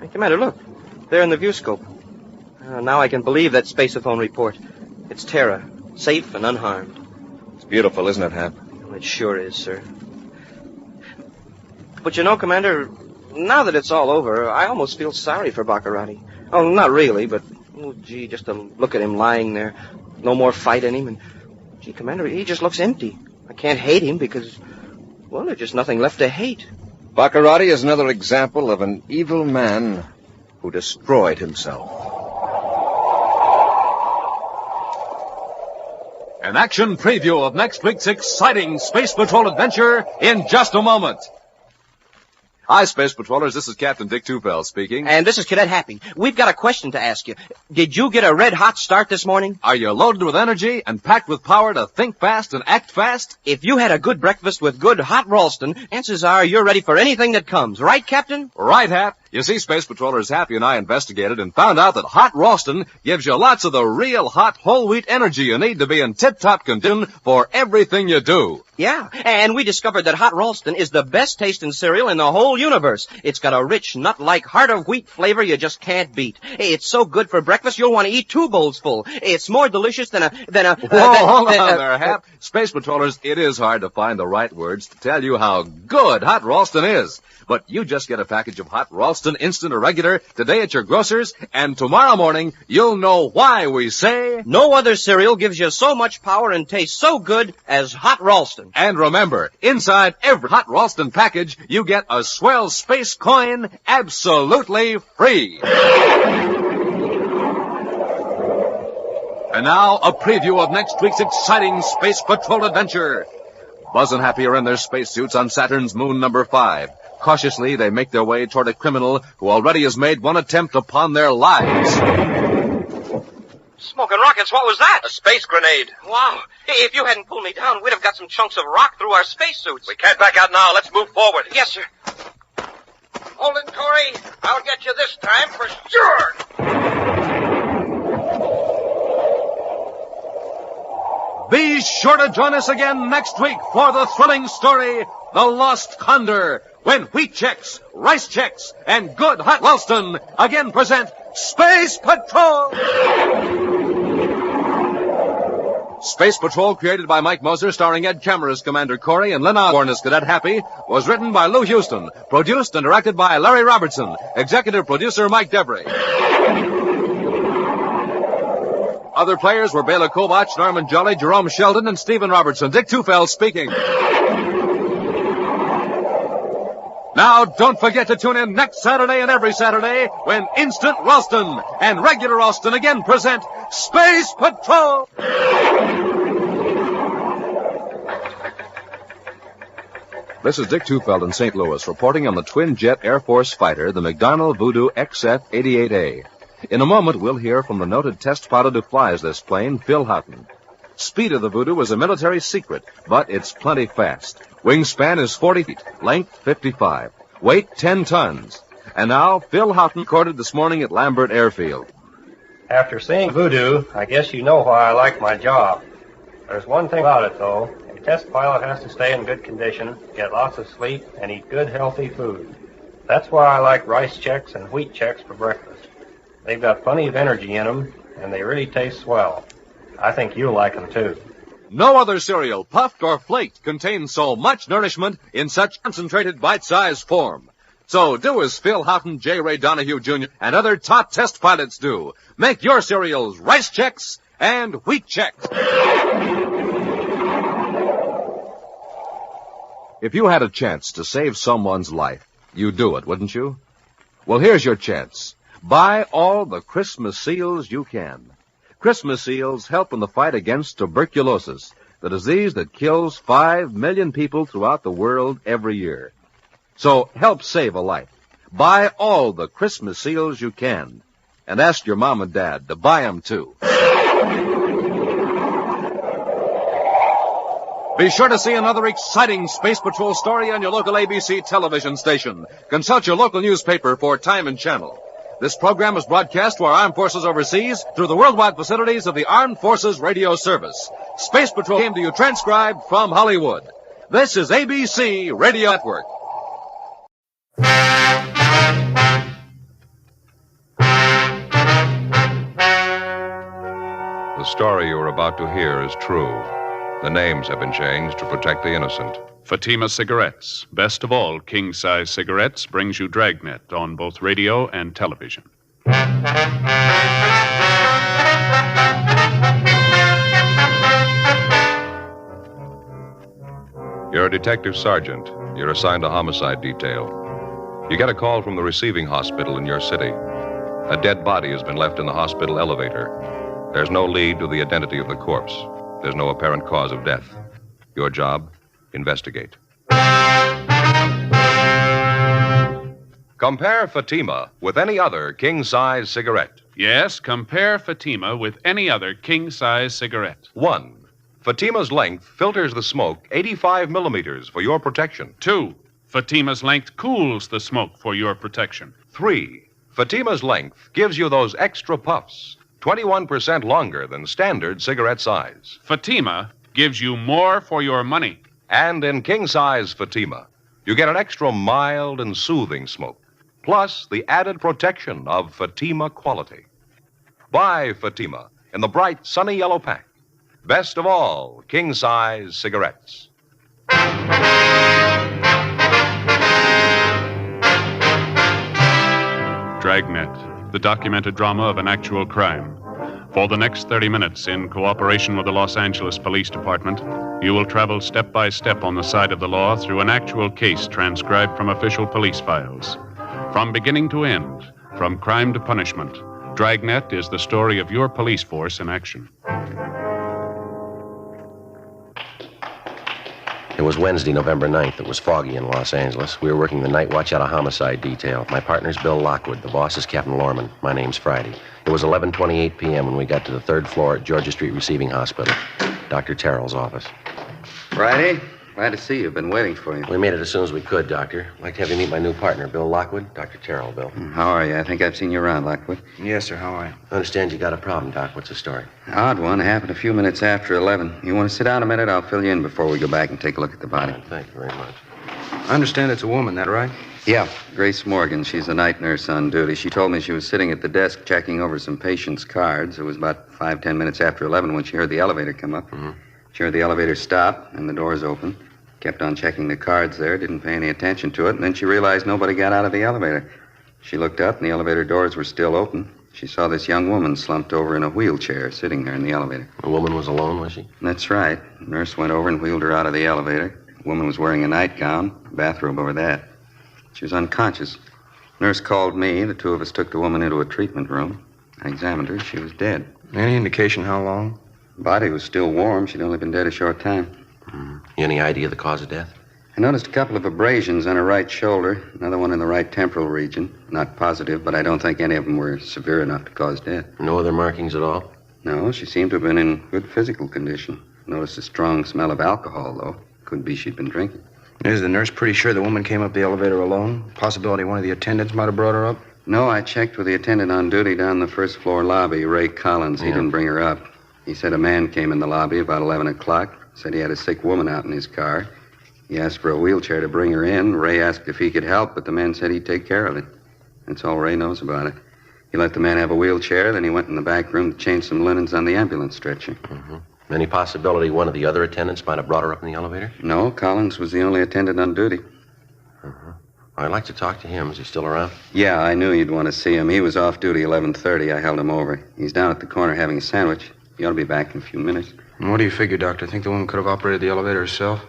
Commander, look. There in the viewscope. Now I can believe that spaceophone report. It's Terra, safe and unharmed. It's beautiful, isn't it, Hap? Well, it sure is, sir. But you know, Commander, now that it's all over, I almost feel sorry for Baccarati. Oh, not really, but, oh, gee, just to look at him lying there. No more fight in him, and, gee, Commander, he just looks empty. I can't hate him because, well, there's just nothing left to hate. Baccarati is another example of an evil man who destroyed himself. An action preview of next week's exciting Space Patrol adventure in just a moment. Hi, Space Patrollers. This is Captain Dick Tufeld speaking. And this is Cadet Happy. We've got a question to ask you. Did you get a red-hot start this morning? Are you loaded with energy and packed with power to think fast and act fast? If you had a good breakfast with good hot Ralston, chances are you're ready for anything that comes. Right, Captain? Right, Hap. You see, Space Patrollers, Happy and I investigated and found out that hot Ralston gives you lots of the real hot whole wheat energy you need to be in tip-top condition for everything you do. Yeah, and we discovered that hot Ralston is the best tasting cereal in the whole universe. It's got a rich, nut-like heart of wheat flavor you just can't beat. It's so good for breakfast you'll want to eat 2 bowls full. It's more delicious than a... Hold on there, Hap. Space Patrollers, it is hard to find the right words to tell you how good hot Ralston is. But you just get a package of hot Ralston instant or regular today at your grocer's, and tomorrow morning you'll know why we say... No other cereal gives you so much power and tastes so good as hot Ralston. And remember, inside every hot Ralston package, you get a swell space coin absolutely free. And now, a preview of next week's exciting Space Patrol adventure. Buzz and Happy are in their spacesuits on Saturn's moon number 5. Cautiously, they make their way toward a criminal who already has made one attempt upon their lives. Smoking rockets, what was that? A space grenade. Wow. Hey, if you hadn't pulled me down, we'd have got some chunks of rock through our spacesuits. We can't back out now. Let's move forward. Yes, sir. Hold it, Corey. I'll get you this time for sure. Be sure to join us again next week for the thrilling story, The Lost Condor, when Wheat Chex, Rice Chex, and Good Hot Ralston again present Space Patrol! Space Patrol, created by Mike Moser, starring Ed Kemmer as Commander Corey and Lynn Osborne as Cadet Happy, was written by Lou Houston, produced and directed by Larry Robertson, executive producer Mike Debris. Other players were Bela Kobach, Norman Jolly, Jerome Sheldon, and Stephen Robertson. Dick Tufeld speaking. Now, don't forget to tune in next Saturday and every Saturday when Instant Ralston and Regular Ralston again present Space Patrol! This is Dick Tufeld in St. Louis, reporting on the twin-jet Air Force fighter, the McDonnell Voodoo XF-88A. In a moment, we'll hear from the noted test pilot who flies this plane, Phil Houghton. Speed of the Voodoo is a military secret, but it's plenty fast. Wingspan is 40 feet, length 55, weight 10 tons. And now, Phil Houghton recorded this morning at Lambert Airfield. After seeing Voodoo, I guess you know why I like my job. There's one thing about it, though. A test pilot has to stay in good condition, get lots of sleep, and eat good, healthy food. That's why I like Rice Chex and Wheat Chex for breakfast. They've got plenty of energy in them, and they really taste swell. I think you'll like them, too. No other cereal, puffed or flaked, contains so much nourishment in such concentrated bite-sized form. So do as Phil Houghton, J. Ray Donahue Jr., and other top test pilots do. Make your cereals Rice Chex and Wheat Chex. If you had a chance to save someone's life, you'd do it, wouldn't you? Well, here's your chance. Buy all the Christmas seals you can. Christmas seals help in the fight against tuberculosis, the disease that kills 5 million people throughout the world every year. So help save a life. Buy all the Christmas seals you can. And ask your mom and dad to buy them, too. Be sure to see another exciting Space Patrol story on your local ABC television station. Consult your local newspaper for time and channel. This program is broadcast to our armed forces overseas through the worldwide facilities of the Armed Forces Radio Service. Space Patrol came to you transcribed from Hollywood. This is ABC Radio Network. The story you are about to hear is true. The names have been changed to protect the innocent. Fatima Cigarettes, best of all king-size cigarettes, brings you Dragnet on both radio and television. You're a detective sergeant. You're assigned to homicide detail. You get a call from the receiving hospital in your city. A dead body has been left in the hospital elevator. There's no lead to the identity of the corpse. There's no apparent cause of death. Your job, investigate. Compare Fatima with any other king-size cigarette. Yes, compare Fatima with any other king-size cigarette. 1. Fatima's length filters the smoke 85 millimeters for your protection. 2. Fatima's length cools the smoke for your protection. 3. Fatima's length gives you those extra puffs, 21% longer than standard cigarette size. Fatima gives you more for your money. And in king-size Fatima, you get an extra mild and soothing smoke, plus the added protection of Fatima quality. Buy Fatima in the bright, sunny yellow pack. Best of all, king-size cigarettes. Dragnet, the documented drama of an actual crime. For the next 30 minutes, in cooperation with the Los Angeles Police Department, you will travel step by step on the side of the law through an actual case transcribed from official police files. From beginning to end, from crime to punishment, Dragnet is the story of your police force in action. It was Wednesday, November 9th. It was foggy in Los Angeles. We were working the night watch out of homicide detail. My partner's Bill Lockwood. The boss is Captain Lorman. My name's Friday. It was 11:28 p.m. when we got to the 3rd floor at Georgia Street Receiving Hospital, Dr. Terrell's office. Friday, glad to see you. Been waiting for you. We made it as soon as we could, Doctor. I'd like to have you meet my new partner, Bill Lockwood. Dr. Terrell, Bill. How are you? I think I've seen you around, Lockwood. Yes, sir. How are you? I understand you got a problem, Doc. What's the story? Odd one. Happened a few minutes after 11. You want to sit down a minute? I'll fill you in before we go back and take a look at the body. Thank you very much. I understand it's a woman, that right? Yeah, Grace Morgan. She's a night nurse on duty. She told me she was sitting at the desk checking over some patients' cards. It was about 5-10 minutes after 11 when she heard the elevator come up. Mm-hmm. She heard the elevator stop and the doors open. Kept on checking the cards there, didn't pay any attention to it, and then she realized nobody got out of the elevator. She looked up, and the elevator doors were still open. She saw this young woman slumped over in a wheelchair, sitting there in the elevator. The woman was alone, was she? That's right. The nurse went over and wheeled her out of the elevator. The woman was wearing a nightgown, a bathrobe over that. She was unconscious. Nurse called me. The two of us took the woman into a treatment room. I examined her. She was dead. Any indication how long? Body was still warm. She'd only been dead a short time. Any idea the cause of death? I noticed a couple of abrasions on her right shoulder, another one in the right temporal region. Not positive, but I don't think any of them were severe enough to cause death. No other markings at all? No, she seemed to have been in good physical condition. Noticed a strong smell of alcohol, though. Could be she'd been drinking. Is the nurse pretty sure the woman came up the elevator alone? Possibility one of the attendants might have brought her up? No, I checked with the attendant on duty down the first floor lobby, Ray Collins. He didn't bring her up. He said a man came in the lobby about 11 o'clock. Said he had a sick woman out in his car. He asked for a wheelchair to bring her in. Ray asked if he could help, but the man said he'd take care of it. That's all Ray knows about it. He let the man have a wheelchair, then he went in the back room to change some linens on the ambulance stretcher. Mm-hmm. Any possibility one of the other attendants might have brought her up in the elevator? No, Collins was the only attendant on duty. I'd like to talk to him. Is he still around? Yeah, I knew you'd want to see him. He was off duty 11:30. I held him over. He's down at the corner having a sandwich. He ought to be back in a few minutes. What do you figure, Doctor? Think the woman could have operated the elevator herself?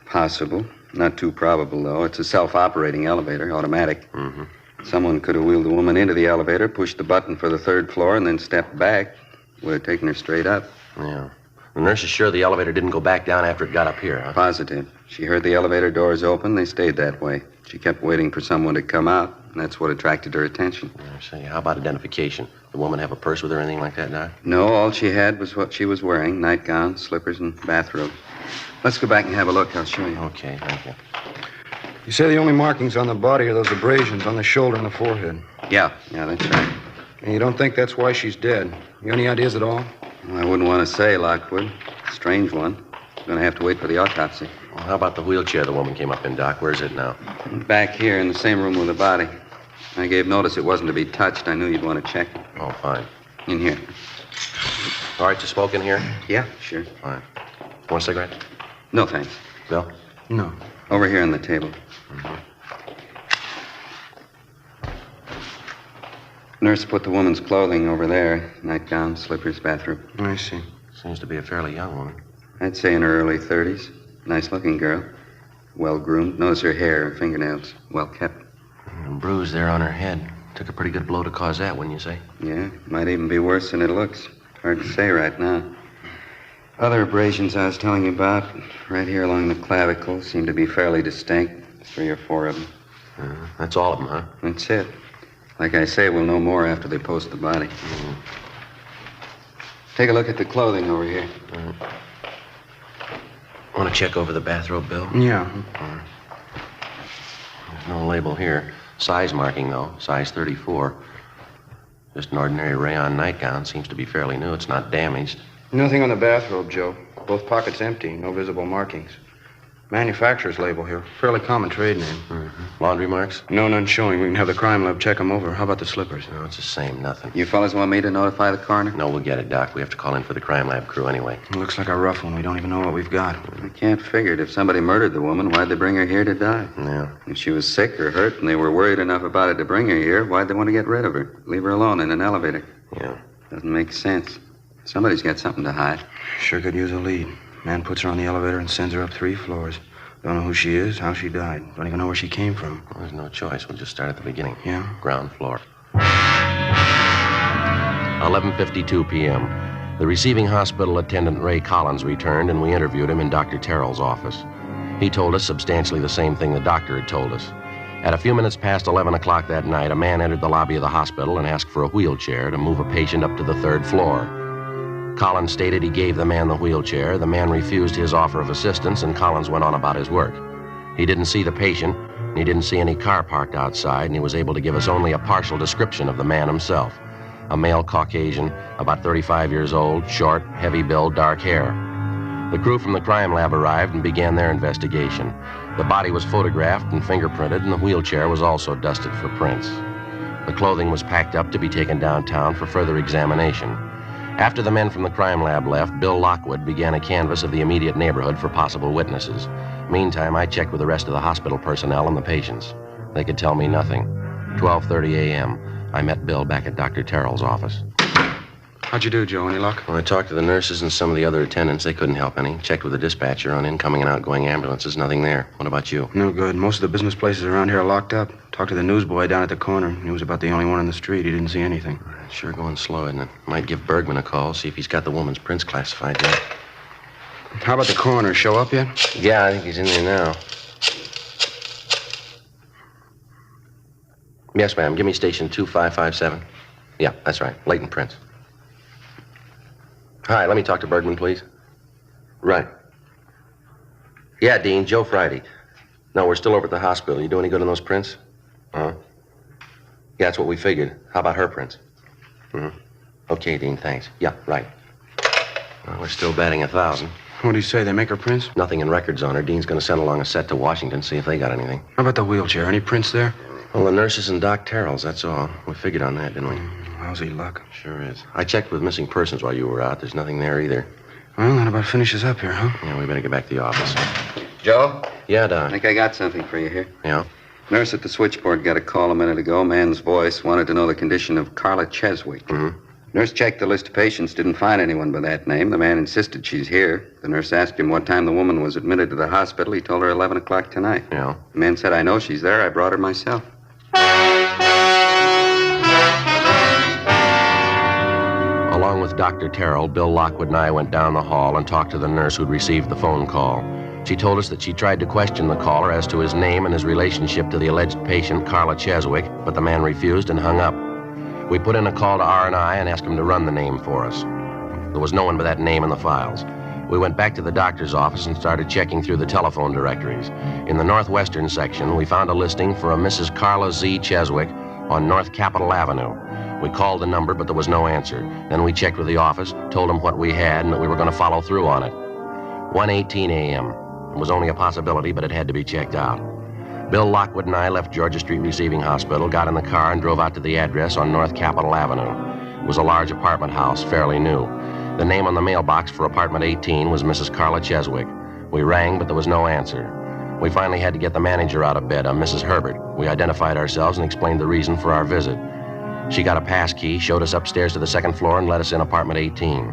Possible. Not too probable, though. It's a self-operating elevator, automatic. Mm-hmm. Someone could have wheeled the woman into the elevator, pushed the button for the 3rd floor, and then stepped back. Would have taken her straight up. Yeah. The nurse is sure the elevator didn't go back down after it got up here, huh? Positive. She heard the elevator doors open. They stayed that way. She kept waiting for someone to come out, and that's what attracted her attention. I see. How about identification? The woman have a purse with her or anything like that, Doc? No, all she had was what she was wearing, nightgown, slippers, and bathrobe. Let's go back and have a look. I'll show you. Okay, thank you. You say the only markings on the body are those abrasions on the shoulder and the forehead. Yeah, that's right. And you don't think that's why she's dead? You any ideas at all? Well, I wouldn't want to say, Lockwood. Strange one. Going to have to wait for the autopsy. Well, how about the wheelchair the woman came up in, Doc? Where's it now? Back here in the same room with the body. I gave notice it wasn't to be touched. I knew you'd want to check. Oh, fine. In here. All right, to smoke in here? Yeah, sure. Fine. Want a cigarette? No, thanks. Bill? No. Over here on the table. Nurse put the woman's clothing over there. Nightgown, slippers, bathrobe. I see. Seems to be a fairly young woman. I'd say in her early 30s. Nice-looking girl. Well-groomed. Notice her hair and fingernails. Well-kept. And bruise there on her head. Took a pretty good blow to cause that, wouldn't you say? Yeah, might even be worse than it looks. Hard to say right now. Other abrasions I was telling you about, right here along the clavicle, seem to be fairly distinct. 3 or 4 of them. That's all of them, huh? That's it. Like I say, we'll know more after they post the body. Take a look at the clothing over here. Want to check over the bathrobe, Bill? Yeah. There's no label here. Size marking, though. Size 34. Just an ordinary rayon nightgown. Seems to be fairly new. It's not damaged. Nothing on the bathrobe, Joe. Both pockets empty. No visible markings. Manufacturer's label here. Fairly common trade name. Laundry marks? No, none showing. We can have the crime lab check them over. How about the slippers? No, it's the same. Nothing. You fellas want me to notify the coroner? No, we'll get it, Doc. We have to call in for the crime lab crew anyway. It looks like a rough one. We don't even know what we've got. I can't figure it. If somebody murdered the woman, why'd they bring her here to die? Yeah. If she was sick or hurt and they were worried enough about it to bring her here, why'd they want to get rid of her? Leave her alone in an elevator. Yeah. Doesn't make sense. Somebody's got something to hide. Sure could use a lead. Man puts her on the elevator and sends her up 3 floors. Don't know who she is, how she died. Don't even know where she came from. Well, there's no choice. We'll just start at the beginning. Yeah? Ground floor. 11:52 p.m. The receiving hospital attendant, Ray Collins, returned, and we interviewed him in Dr. Terrell's office. He told us substantially the same thing the doctor had told us. At a few minutes past 11 o'clock that night, a man entered the lobby of the hospital and asked for a wheelchair to move a patient up to the 3rd floor. Collins stated he gave the man the wheelchair. The man refused his offer of assistance, and Collins went on about his work. He didn't see the patient, and he didn't see any car parked outside, and he was able to give us only a partial description of the man himself. A male Caucasian, about 35 years old, short, heavy build, dark hair. The crew from the crime lab arrived and began their investigation. The body was photographed and fingerprinted, and the wheelchair was also dusted for prints. The clothing was packed up to be taken downtown for further examination. After the men from the crime lab left, Bill Lockwood began a canvass of the immediate neighborhood for possible witnesses. Meantime, I checked with the rest of the hospital personnel and the patients. They could tell me nothing. 12:30 a.m., I met Bill back at Dr. Terrell's office. How'd you do, Joe? Any luck? Well, I talked to the nurses and some of the other attendants. They couldn't help any. Checked with the dispatcher on incoming and outgoing ambulances. Nothing there. What about you? No good. Most of the business places around here are locked up. Talked to the newsboy down at the corner. He was about the only one on the street. He didn't see anything. It's sure going slow, isn't it? Might give Bergman a call, see if he's got the woman's prints classified yet. How about the coroner? Show up yet? Yeah, I think he's in there now. Yes, ma'am. Give me station 2557. Yeah, that's right. Latent prints. Hi, let me talk to Bergman, please. Right. Yeah, Dean, Joe Friday. No, we're still over at the hospital. You do any good on those prints? Uh-huh. Yeah, that's what we figured. How about her prints? Okay, Dean, thanks. Yeah, right. Well, we're still batting 1,000. What do you say? They make her prints? Nothing in records on her. Dean's going to send along a set to Washington, see if they got anything. How about the wheelchair? Any prints there? Well, the nurses and Doc Terrell's, that's all. We figured on that, didn't we? Lousy luck. Sure is. I checked with missing persons while you were out. There's nothing there either. Well, that about finishes up here, huh? Yeah, we better get back to the office. Joe? Yeah, Doc. I think I got something for you here. Yeah? Nurse at the switchboard got a call a minute ago. Man's voice wanted to know the condition of Carla Cheswick. Nurse checked the list of patients, didn't find anyone by that name. The man insisted she's here. The nurse asked him what time the woman was admitted to the hospital. He told her 11 o'clock tonight. Yeah? The man said, I know she's there. I brought her myself. Along with Dr. Terrell, Bill Lockwood and I went down the hall and talked to the nurse who'd received the phone call. She told us that she tried to question the caller as to his name and his relationship to the alleged patient, Carla Cheswick, but the man refused and hung up. We put in a call to R&I and asked him to run the name for us. There was no one with that name in the files. We went back to the doctor's office and started checking through the telephone directories. In the northwestern section, we found a listing for a Mrs. Carla Z. Cheswick on North Capitol Avenue. We called the number, but there was no answer. Then we checked with the office, told them what we had, and that we were going to follow through on it. 1:18 a.m. It was only a possibility, but it had to be checked out. Bill Lockwood and I left Georgia Street Receiving Hospital, got in the car, and drove out to the address on North Capitol Avenue. It was a large apartment house, fairly new. The name on the mailbox for apartment 18 was Mrs. Carla Cheswick. We rang, but there was no answer. We finally had to get the manager out of bed, a Mrs. Herbert. We identified ourselves and explained the reason for our visit. She got a pass key, showed us upstairs to the second floor, and let us in apartment 18.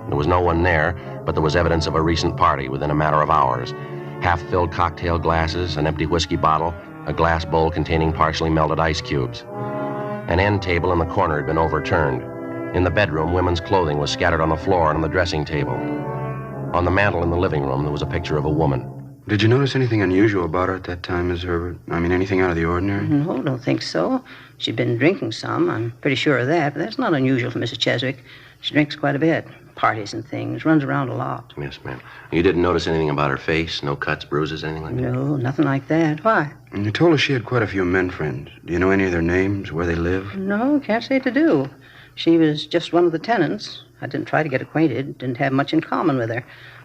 There was no one there, but there was evidence of a recent party within a matter of hours. Half-filled cocktail glasses, an empty whiskey bottle, a glass bowl containing partially melted ice cubes. An end table in the corner had been overturned. In the bedroom, women's clothing was scattered on the floor and on the dressing table. On the mantel in the living room, there was a picture of a woman. Did you notice anything unusual about her at that time, Miss Herbert? I mean, anything out of the ordinary? No, don't think so. She'd been drinking some. I'm pretty sure of that, but that's not unusual for Mrs. Cheswick. She drinks quite a bit. Parties and things. Runs around a lot. Yes, ma'am. You didn't notice anything about her face? No cuts, bruises, anything like that? No, nothing like that. Why? And you told us she had quite a few men friends. Do you know any of their names, where they live? No, can't say to do. She was just one of the tenants. I didn't try to get acquainted. Didn't have much in common with her.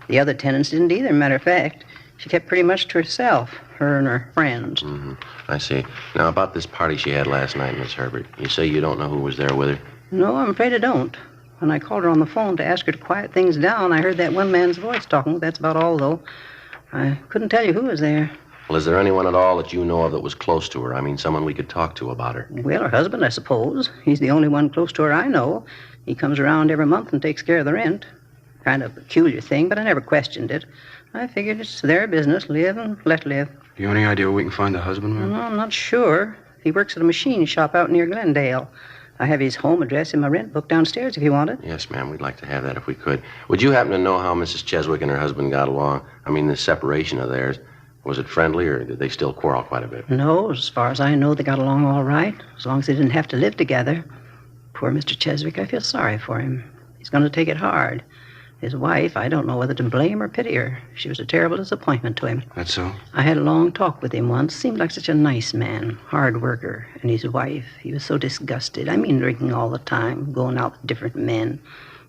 The other tenants didn't either, matter of fact. She kept pretty much to herself, her and her friends. Mm-hmm. I see. Now, about this party she had last night, Miss Herbert, you say you don't know who was there with her? No, I'm afraid I don't. When I called her on the phone to ask her to quiet things down, I heard that one man's voice talking. That's about all, though. I couldn't tell you who was there. Well, is there anyone at all that you know of that was close to her? I mean, someone we could talk to about her. Well, her husband, I suppose. He's the only one close to her I know. He comes around every month and takes care of the rent. Kind of a peculiar thing, but I never questioned it. I figured it's their business, live and let live. Do you have any idea where we can find the husband, ma'am? No, I'm not sure. He works at a machine shop out near Glendale. I have his home address in my rent book downstairs if you want it. Yes, ma'am. We'd like to have that if we could. Would you happen to know how Mrs. Cheswick and her husband got along? I mean, the separation of theirs. Was it friendly, or did they still quarrel quite a bit? No, as far as I know, they got along all right, as long as they didn't have to live together. Poor Mr. Cheswick, I feel sorry for him. He's going to take it hard. His wife, I don't know whether to blame or pity her. She was a terrible disappointment to him. That's so? I had a long talk with him once. Seemed like such a nice man, hard worker. And his wife, he was so disgusted. I mean, drinking all the time, going out with different men.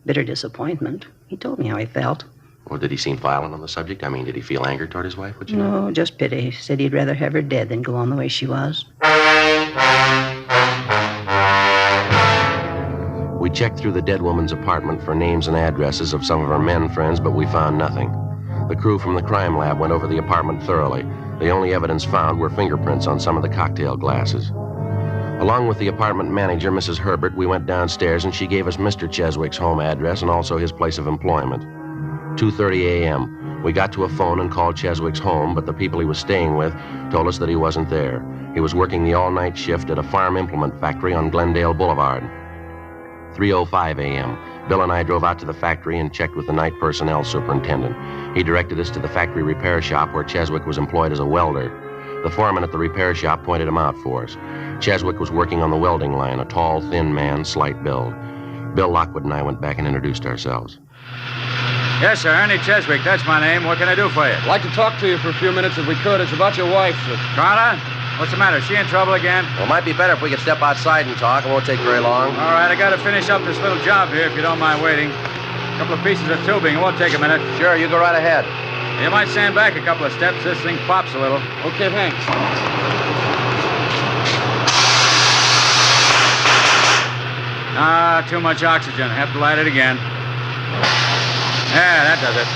Bitter disappointment. He told me how he felt. Well, did he seem violent on the subject? I mean, did he feel anger toward his wife? Would you know? No, just pity. Said he'd rather have her dead than go on the way she was. We checked through the dead woman's apartment for names and addresses of some of her men friends, but we found nothing. The crew from the crime lab went over the apartment thoroughly. The only evidence found were fingerprints on some of the cocktail glasses. Along with the apartment manager, Mrs. Herbert, we went downstairs and she gave us Mr. Cheswick's home address and also his place of employment. 2:30 a.m. We got to a phone and called Cheswick's home, but the people he was staying with told us that he wasn't there. He was working the all-night shift at a farm implement factory on Glendale Boulevard. 3:05 a.m. Bill and I drove out to the factory and checked with the night personnel superintendent. He directed us to the factory repair shop where Cheswick was employed as a welder. The foreman at the repair shop pointed him out for us. Cheswick was working on the welding line, a tall, thin man, slight build. Bill Lockwood and I went back and introduced ourselves. Yes, sir, Ernie Cheswick. That's my name. What can I do for you? I'd like to talk to you for a few minutes if we could. It's about your wife, sir. Carla? What's the matter? Is she in trouble again? Well, it might be better if we could step outside and talk. It won't take very long. All right, I got to finish up this little job here, if you don't mind waiting. A couple of pieces of tubing. It won't take a minute. Sure, you go right ahead. You might stand back a couple of steps. This thing pops a little. Okay, thanks. Too much oxygen. Have to light it again. Yeah, that does it.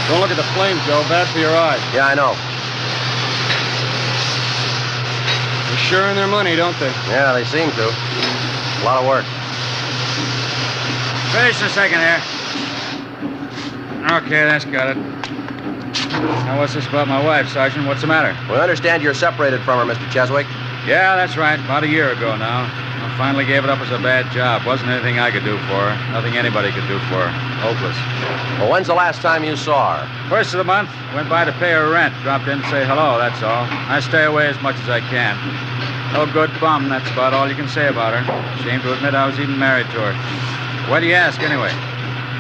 Don't look at the flames, Joe. Bad for your eyes. Yeah, I know. They're sure in their money, don't they? Yeah, they seem to. A lot of work. Finish in a second here. Okay, that's got it. Now, what's this about my wife, Sergeant? What's the matter? We understand you're separated from her, Mr. Cheswick. Yeah, that's right. About a year ago now. I finally gave it up as a bad job. Wasn't anything I could do for her. Nothing anybody could do for her. Hopeless. Well, when's the last time you saw her? First of the month. Went by to pay her rent. Dropped in to say hello, that's all. I stay away as much as I can. No good bum, that's about all you can say about her. Shame to admit I was even married to her. Why do you ask, anyway?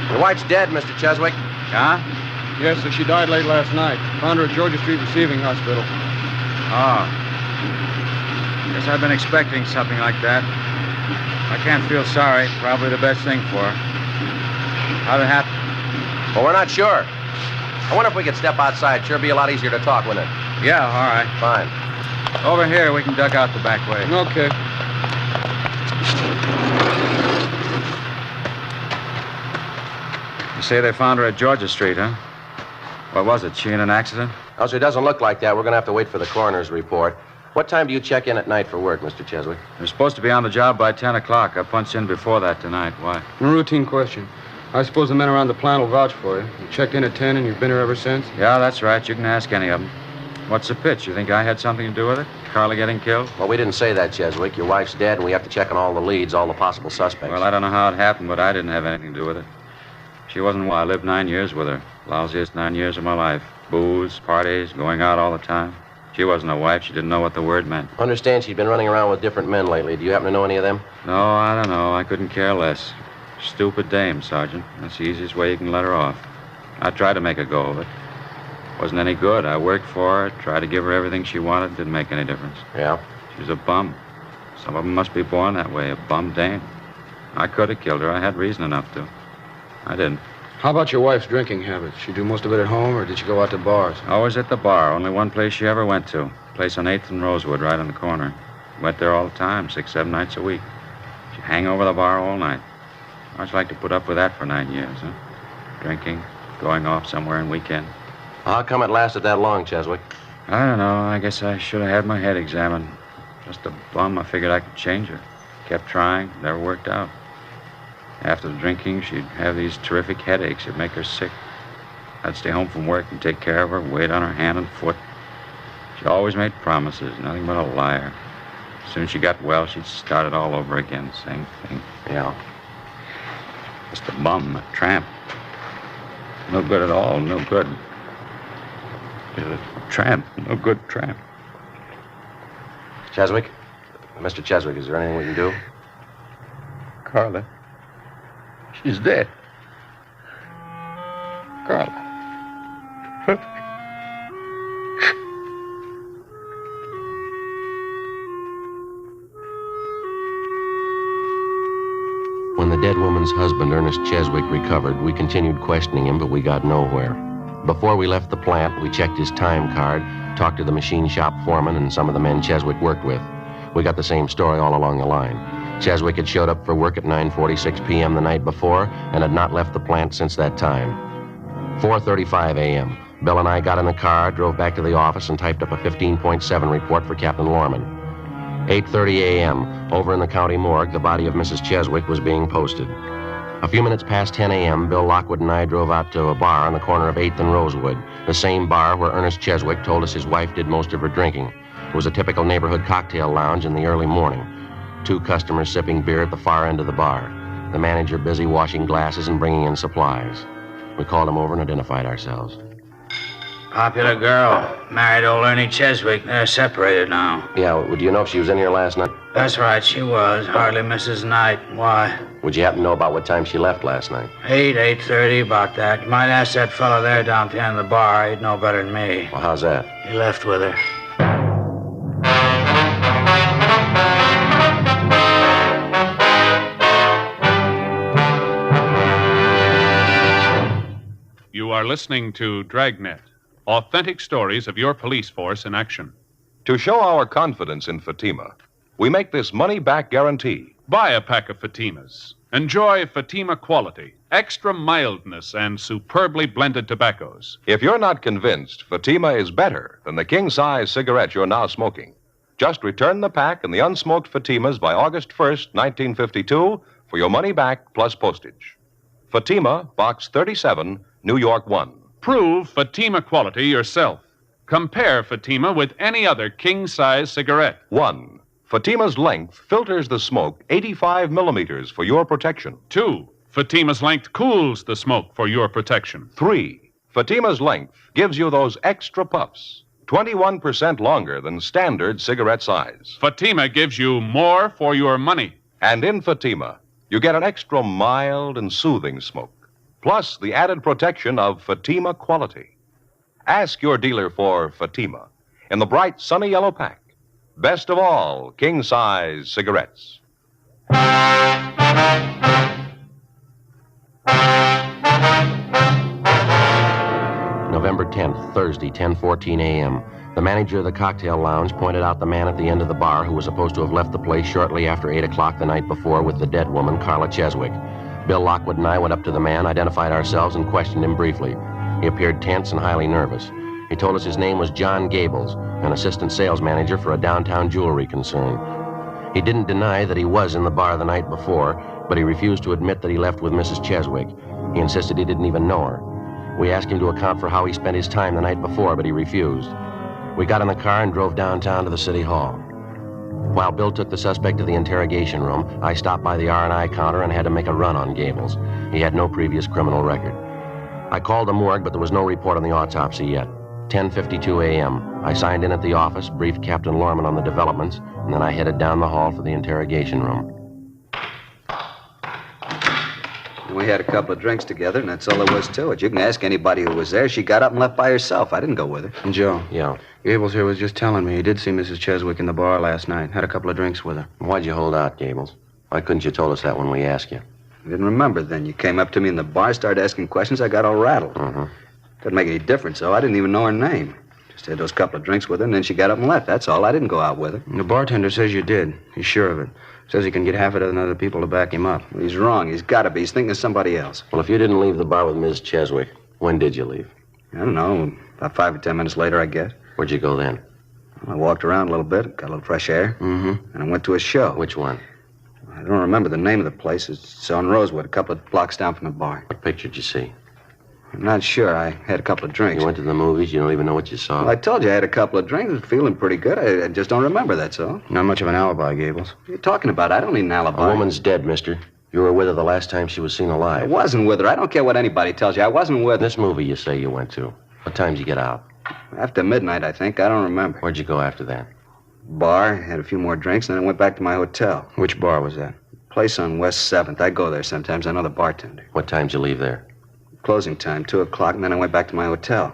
Your wife's dead, Mr. Cheswick. Huh? Yes, sir. She died late last night. Found her at Georgia Street Receiving Hospital. Oh. Guess I've been expecting something like that. I can't feel sorry. Probably the best thing for her. How'd it happen? Well, we're not sure. I wonder if we could step outside. Sure be a lot easier to talk, wouldn't it? Yeah, all right. Fine. Over here, we can duck out the back way. Okay. You say they found her at Georgia Street, huh? What was it? She in an accident? Oh, so it doesn't look like that. We're going to have to wait for the coroner's report. What time do you check in at night for work, Mr. Cheswick? You're supposed to be on the job by 10 o'clock. I punched in before that tonight. Why? A routine question. I suppose the men around the plant will vouch for you. You checked in at 10 and you've been here ever since? Yeah, that's right. You can ask any of them. What's the pitch? You think I had something to do with it? Carla getting killed? Well, we didn't say that, Cheswick. Your wife's dead, and we have to check on all the leads, all the possible suspects. Well, I don't know how it happened, but I didn't have anything to do with it. She wasn't well. I lived 9 years with her. Lousiest 9 years of my life. Booze, parties, going out all the time. She wasn't a wife. She didn't know what the word meant. Understand she'd been running around with different men lately. Do you happen to know any of them? No, I don't know. I couldn't care less. Stupid dame, Sergeant. That's the easiest way you can let her off. I tried to make a go of it. Wasn't any good. I worked for her, tried to give her everything she wanted. Didn't make any difference. Yeah? She was a bum. Some of them must be born that way, a bum dame. I could have killed her. I had reason enough to. I didn't. How about your wife's drinking habits? She do most of it at home, or did she go out to bars? Always at the bar. Only one place she ever went to. Place on 8th and Rosewood, right on the corner. Went there all the time, 6, 7 nights a week. She'd hang over the bar all night. How'd you like to put up with that for 9 years, huh? Drinking, going off somewhere on weekend. How come it lasted that long, Cheswick? I don't know. I guess I should have had my head examined. Just a bum. I figured I could change her. Kept trying. Never worked out. After the drinking, she'd have these terrific headaches. It'd make her sick. I'd stay home from work and take care of her, wait on her hand and foot. She always made promises, nothing but a liar. As soon as she got well, she'd start it all over again, same thing. Yeah. Just a bum, a tramp. No good at all, no good. Just a tramp, no good tramp. Cheswick? Mr. Cheswick, is there anything we can do? Carla. She's dead. Carla. When the dead woman's husband, Ernest Cheswick, recovered, we continued questioning him, but we got nowhere. Before we left the plant, we checked his time card, talked to the machine shop foreman and some of the men Cheswick worked with. We got the same story all along the line. Cheswick had showed up for work at 9:46 p.m. the night before and had not left the plant since that time. 4:35 a.m. Bill and I got in the car, drove back to the office, and typed up a 15.7 report for Captain Lorman. 8:30 a.m., over in the county morgue, the body of Mrs. Cheswick was being posted. A few minutes past 10 a.m., Bill Lockwood and I drove out to a bar on the corner of 8th and Rosewood, the same bar where Ernest Cheswick told us his wife did most of her drinking. It was a typical neighborhood cocktail lounge in the early morning. 2 customers sipping beer at the far end of the bar. The manager busy washing glasses and bringing in supplies. We called him over and identified ourselves. Popular girl. Married old Ernie Cheswick. They're separated now. Yeah, would you know if she was in here last night? That's right, she was. Hardly misses night. Why? Would you happen to know about what time she left last night? 8:30, about that. You might ask that fellow there down at the end of the bar. He'd know better than me. Well, how's that? He left with her. You are listening to Dragnet, authentic stories of your police force in action. To show our confidence in Fatima, we make this money-back guarantee. Buy a pack of Fatimas. Enjoy Fatima quality, extra mildness, and superbly blended tobaccos. If you're not convinced Fatima is better than the king-size cigarette you're now smoking, just return the pack and the unsmoked Fatimas by August 1st, 1952, for your money back plus postage. Fatima, Box 37, New York 1. Prove Fatima quality yourself. Compare Fatima with any other king-size cigarette. 1. Fatima's length filters the smoke 85 millimeters for your protection. 2. Fatima's length cools the smoke for your protection. 3. Fatima's length gives you those extra puffs. 21% longer than standard cigarette size. Fatima gives you more for your money. And in Fatima, you get an extra mild and soothing smoke, plus the added protection of Fatima quality. Ask your dealer for Fatima in the bright sunny yellow pack. Best of all, king-size cigarettes. November 10th, Thursday, 10:14 a.m. The manager of the cocktail lounge pointed out the man at the end of the bar who was supposed to have left the place shortly after 8 o'clock the night before with the dead woman, Carla Cheswick. Bill Lockwood and I went up to the man, identified ourselves, and questioned him briefly. He appeared tense and highly nervous. He told us his name was John Gables, an assistant sales manager for a downtown jewelry concern. He didn't deny that he was in the bar the night before, but he refused to admit that he left with Mrs. Cheswick. He insisted he didn't even know her. We asked him to account for how he spent his time the night before, but he refused. We got in the car and drove downtown to the city hall. While Bill took the suspect to the interrogation room, I stopped by the R&I counter and had to make a run on Gables. He had no previous criminal record. I called the morgue, but there was no report on the autopsy yet. 10:52 a.m. I signed in at the office, briefed Captain Lorman on the developments, and then I headed down the hall for the interrogation room. We had a couple of drinks together, and that's all there was to it. You can ask anybody who was there. She got up and left by herself. I didn't go with her. And Joe. Yeah. Gables here was just telling me he did see Mrs. Cheswick in the bar last night. Had a couple of drinks with her. Why'd you hold out, Gables? Why couldn't you told us that when we asked you? I didn't remember then. You came up to me in the bar, started asking questions. I got all rattled. Didn't make any difference, though. I didn't even know her name. Just had those couple of drinks with her, and then she got up and left. That's all. I didn't go out with her. The bartender says you did. He's sure of it. Says he can get half a dozen other people to back him up. He's wrong. He's got to be. He's thinking of somebody else. Well, if you didn't leave the bar with Ms. Cheswick, when did you leave? I don't know. About 5 or 10 minutes later, I guess. Where'd you go then? I walked around a little bit, got a little fresh air. And I went to a show. Which one? I don't remember the name of the place. It's on Rosewood, a couple of blocks down from the bar. What picture did you see? I'm not sure. I had a couple of drinks. You went to the movies? You don't even know what you saw? Well, I told you I had a couple of drinks. I was feeling pretty good. I just don't remember, that's all. Not much of an alibi, Gables. What are you talking about? I don't need an alibi. A woman's dead, mister. You were with her the last time she was seen alive. I wasn't with her. I don't care what anybody tells you. I wasn't with her. This movie you say you went to. What time did you get out? After midnight, I think. I don't remember. Where'd you go after that? Bar, had a few more drinks, and then I went back to my hotel. Which bar was that? Place on West 7th. I go there sometimes. I know the bartender. What time did you leave there? Closing time, 2 o'clock, and then I went back to my hotel.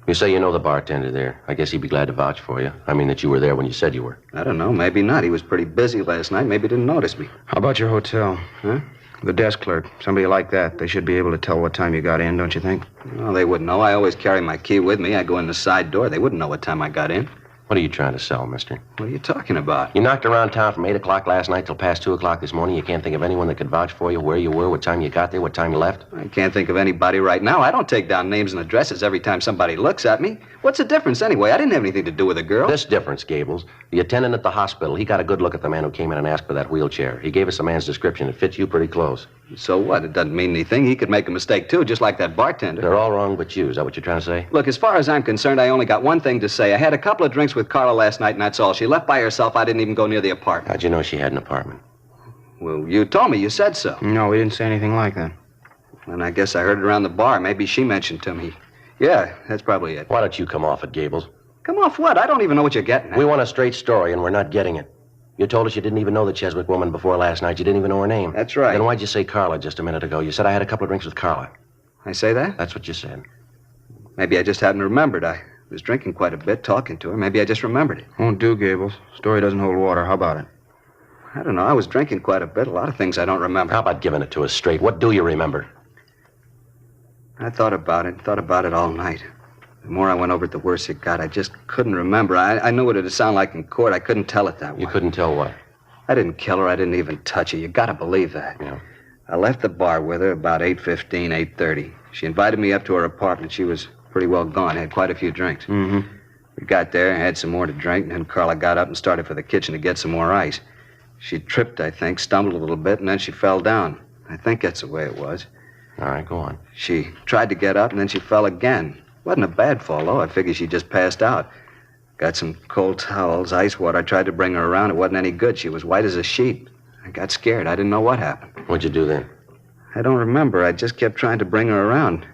You say you know the bartender there. I guess he'd be glad to vouch for you. I mean that you were there when you said you were. I don't know. Maybe not. He was pretty busy last night. Maybe he didn't notice me. How about your hotel? Huh? The desk clerk. Somebody like that. They should be able to tell what time you got in, don't you think? Well, they wouldn't know. I always carry my key with me. I go in the side door. They wouldn't know what time I got in. What are you trying to sell, mister? What are you talking about? You knocked around town from 8 o'clock last night till past 2 o'clock this morning. You can't think of anyone that could vouch for you, where you were, what time you got there, what time you left? I can't think of anybody right now. I don't take down names and addresses every time somebody looks at me. What's the difference anyway? I didn't have anything to do with the girl. This difference, Gables. The attendant at the hospital, he got a good look at the man who came in and asked for that wheelchair. He gave us the man's description. It fits you pretty close. So what? It doesn't mean anything. He could make a mistake, too, just like that bartender. They're all wrong but you. Is that what you're trying to say? Look, as far as I'm concerned, I only got one thing to say. I had a couple of drinks with Carla last night, and that's all. She left by herself. I didn't even go near the apartment. How'd you know she had an apartment? Well, you told me. You said so. No, we didn't say anything like that. And I guess I heard it around the bar. Maybe she mentioned to me. Yeah, that's probably it. Why don't you come off it, Gables? Come off what? I don't even know what you're getting at. We want a straight story, and we're not getting it. You told us you didn't even know the Cheswick woman before last night. You didn't even know her name. That's right. Then why'd you say Carla just a minute ago? You said I had a couple of drinks with Carla. I say that? That's what you said. Maybe I just hadn't remembered. I was drinking quite a bit, talking to her. Maybe I just remembered it. Won't do, Gables. Story doesn't hold water. How about it? I don't know. I was drinking quite a bit. A lot of things I don't remember. How about giving it to us straight? What do you remember? I thought about it all night. The more I went over it, the worse it got. I just couldn't remember. I knew what it'd sound like in court. I couldn't tell it that way. You couldn't tell what? I didn't kill her. I didn't even touch her. You gotta believe that. Yeah. I left the bar with her about 8:15, 8:30. She invited me up to her apartment. She was pretty well gone. Had quite a few drinks. Mm-hmm. We got there and had some more to drink, and then Carla got up and started for the kitchen to get some more ice. She tripped, I think, stumbled a little bit, and then she fell down. I think that's the way it was. All right, go on. She tried to get up, and then she fell again. Wasn't a bad fall, though. I figured she just passed out. Got some cold towels, ice water. I tried to bring her around. It wasn't any good. She was white as a sheet. I got scared. I didn't know what happened. What'd you do then? I don't remember. I just kept trying to bring her around.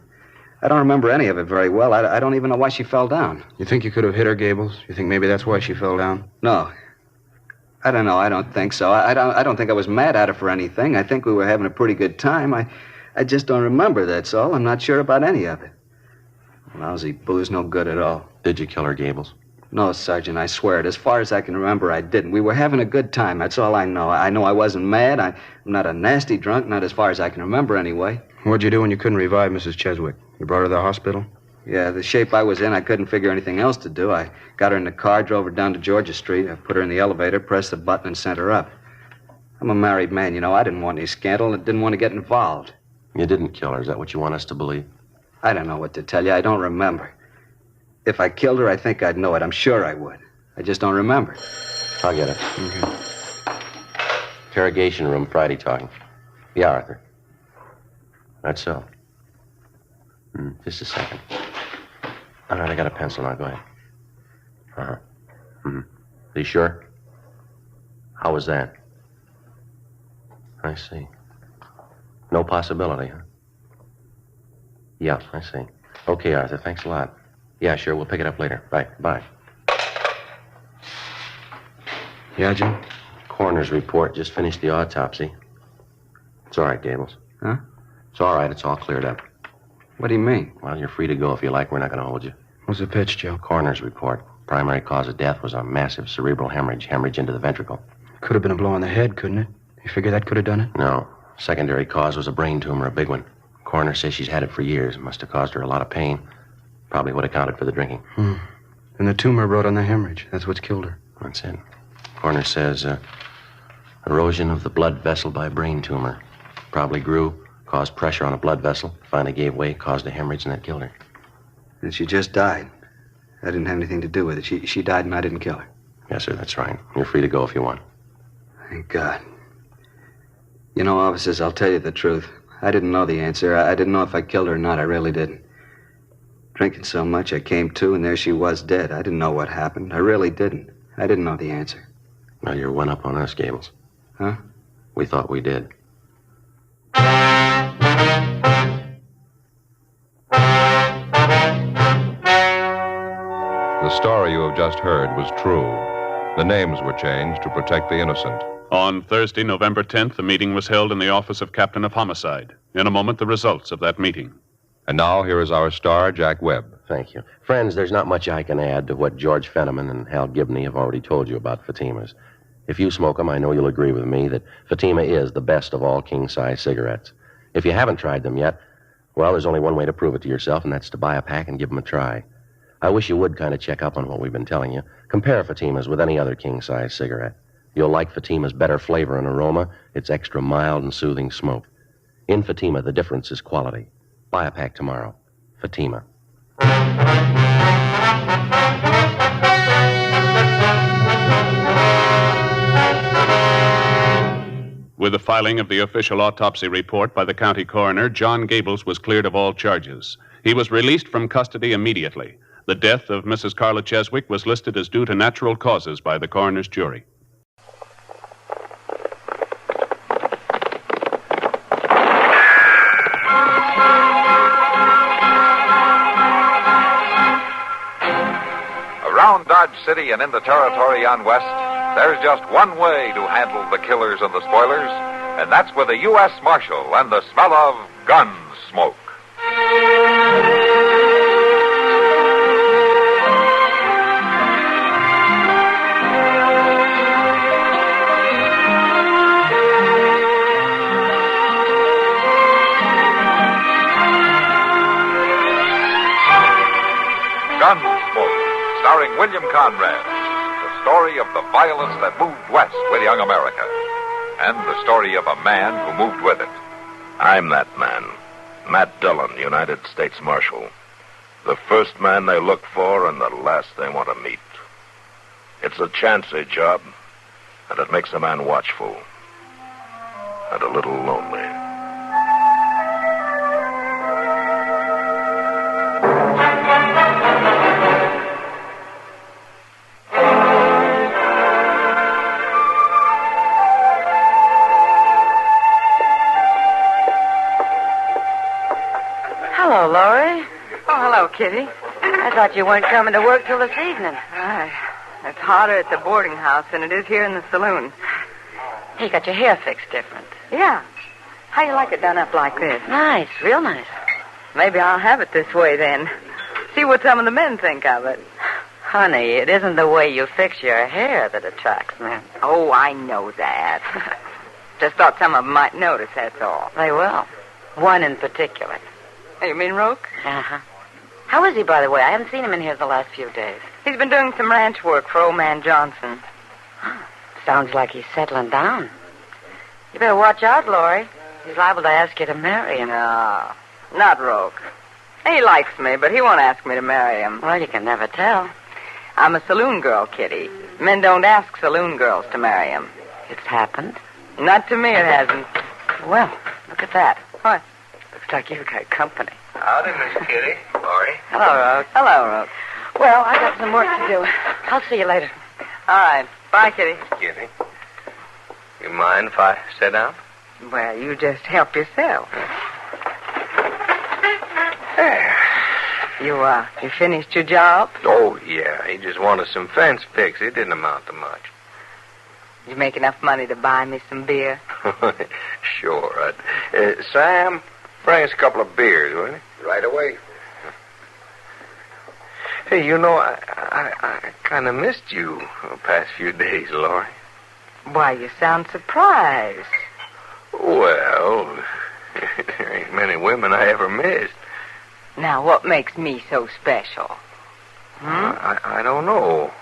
I don't remember any of it very well. I don't even know why she fell down. You think you could have hit her, Gables? You think maybe that's why she fell down? No. I don't know. I don't think so. I don't think I was mad at her for anything. I think we were having a pretty good time. I just don't remember, that's all. I'm not sure about any of it. Lousy booze, no good at all. Did you kill her, Gables? No, Sergeant, I swear it. As far as I can remember, I didn't. We were having a good time. That's all I know. I know I wasn't mad. I'm not a nasty drunk, not as far as I can remember anyway. What'd you do when you couldn't revive Mrs. Cheswick? You brought her to the hospital? Yeah, the shape I was in, I couldn't figure anything else to do. I got her in the car, drove her down to Georgia Street. I put her in the elevator, pressed the button, and sent her up. I'm a married man, you know. I didn't want any scandal and didn't want to get involved. You didn't kill her. Is that what you want us to believe? I don't know what to tell you. I don't remember. If I killed her, I think I'd know it. I'm sure I would. I just don't remember. I'll get it. Okay. Interrogation room, Friday talking. Yeah, Arthur. That's so. Just a second. All right, I got a pencil now. Go ahead. Uh-huh. Are you sure? How was that? I see. No possibility, huh? Yeah, I see. Okay, Arthur, thanks a lot. Yeah, sure, we'll pick it up later. Bye. Yeah, Jim? Coroner's report. Just finished the autopsy. It's all right, Gables. Huh? It's all right. It's all cleared up. What do you mean? Well, you're free to go if you like. We're not going to hold you. What's the pitch, Joe? Coroner's report. Primary cause of death was a massive cerebral hemorrhage into the ventricle. Could have been a blow on the head, couldn't it? You figure that could have done it? No. Secondary cause was a brain tumor, a big one. Coroner says she's had it for years. Must have caused her a lot of pain. Probably would have accounted for the drinking. And the tumor wrote on the hemorrhage. That's what's killed her. That's it. Coroner says erosion of the blood vessel by brain tumor. Probably grew, caused pressure on a blood vessel, finally gave way, caused a hemorrhage, and that killed her. And she just died. I didn't have anything to do with it. She died and I didn't kill her. Yes, sir, that's right. You're free to go if you want. Thank God. You know, officers, I'll tell you the truth. I didn't know the answer. I didn't know if I killed her or not. I really didn't. Drinking so much, I came to, and there she was dead. I didn't know what happened. I really didn't. I didn't know the answer. Well, you're one up on us, Gables. Huh? We thought we did. The story you have just heard was true. The names were changed to protect the innocent. On Thursday, November 10th, a meeting was held in the office of Captain of Homicide. In a moment, the results of that meeting. And now, here is our star, Jack Webb. Thank you. Friends, there's not much I can add to what George Fenneman and Hal Gibney have already told you about Fatimas. If you smoke them, I know you'll agree with me that Fatima is the best of all king-size cigarettes. If you haven't tried them yet, well, there's only one way to prove it to yourself, and that's to buy a pack and give them a try. I wish you would kind of check up on what we've been telling you. Compare Fatimas with any other king-size cigarette. You'll like Fatima's better flavor and aroma. It's extra mild and soothing smoke. In Fatima, the difference is quality. Buy a pack tomorrow. Fatima. With the filing of the official autopsy report by the county coroner, John Gables was cleared of all charges. He was released from custody immediately. The death of Mrs. Carla Cheswick was listed as due to natural causes by the coroner's jury. Around Dodge City and in the territory on West, there's just one way to handle the killers and the spoilers, and that's with a U.S. Marshal and the smell of Gunsmoke. Gunsmoke, starring William Conrad. The story of the violence that moved west with young America. And the story of a man who moved with it. I'm that man. Matt Dillon, United States Marshal. The first man they look for and the last they want to meet. It's a chancy job, and it makes a man watchful. And a little lonely. Hello, Laurie. Hello, Kitty. I thought you weren't coming to work till this evening. It's hotter at the boarding house than it is here in the saloon. Hey, you got your hair fixed different. Yeah. How you like it done up like this? Nice, real nice. Maybe I'll have it this way then. See what some of the men think of it. Honey, it isn't the way you fix your hair that attracts men. Oh, I know that. Just thought some of them might notice, that's all. They will. One in particular. You mean Roke? Uh-huh. How is he, by the way? I haven't seen him in here the last few days. He's been doing some ranch work for old man Johnson. Sounds like he's settling down. You better watch out, Laurie. He's liable to ask you to marry him. No, not Roke. He likes me, but he won't ask me to marry him. Well, you can never tell. I'm a saloon girl, Kitty. Men don't ask saloon girls to marry him. It's happened? Not to me, it hasn't. Well, look at that. What? Looks like you've got company. Howdy, Miss Kitty. Laurie. Hello, Roke. Hello, Roke. Well, I got some work to do. I'll see you later. All right. Bye, Kitty. Kitty. You mind if I sit down? Well, you just help yourself. There. You finished your job? Oh, yeah. He just wanted some fence fix. It didn't amount to much. You make enough money to buy me some beer? Sure. Sam, bring us a couple of beers, will you? Right away. Hey, you know, I kind of missed you the past few days, Laurie. Why, you sound surprised. Well, there ain't many women I ever missed. Now, what makes me so special? I don't know.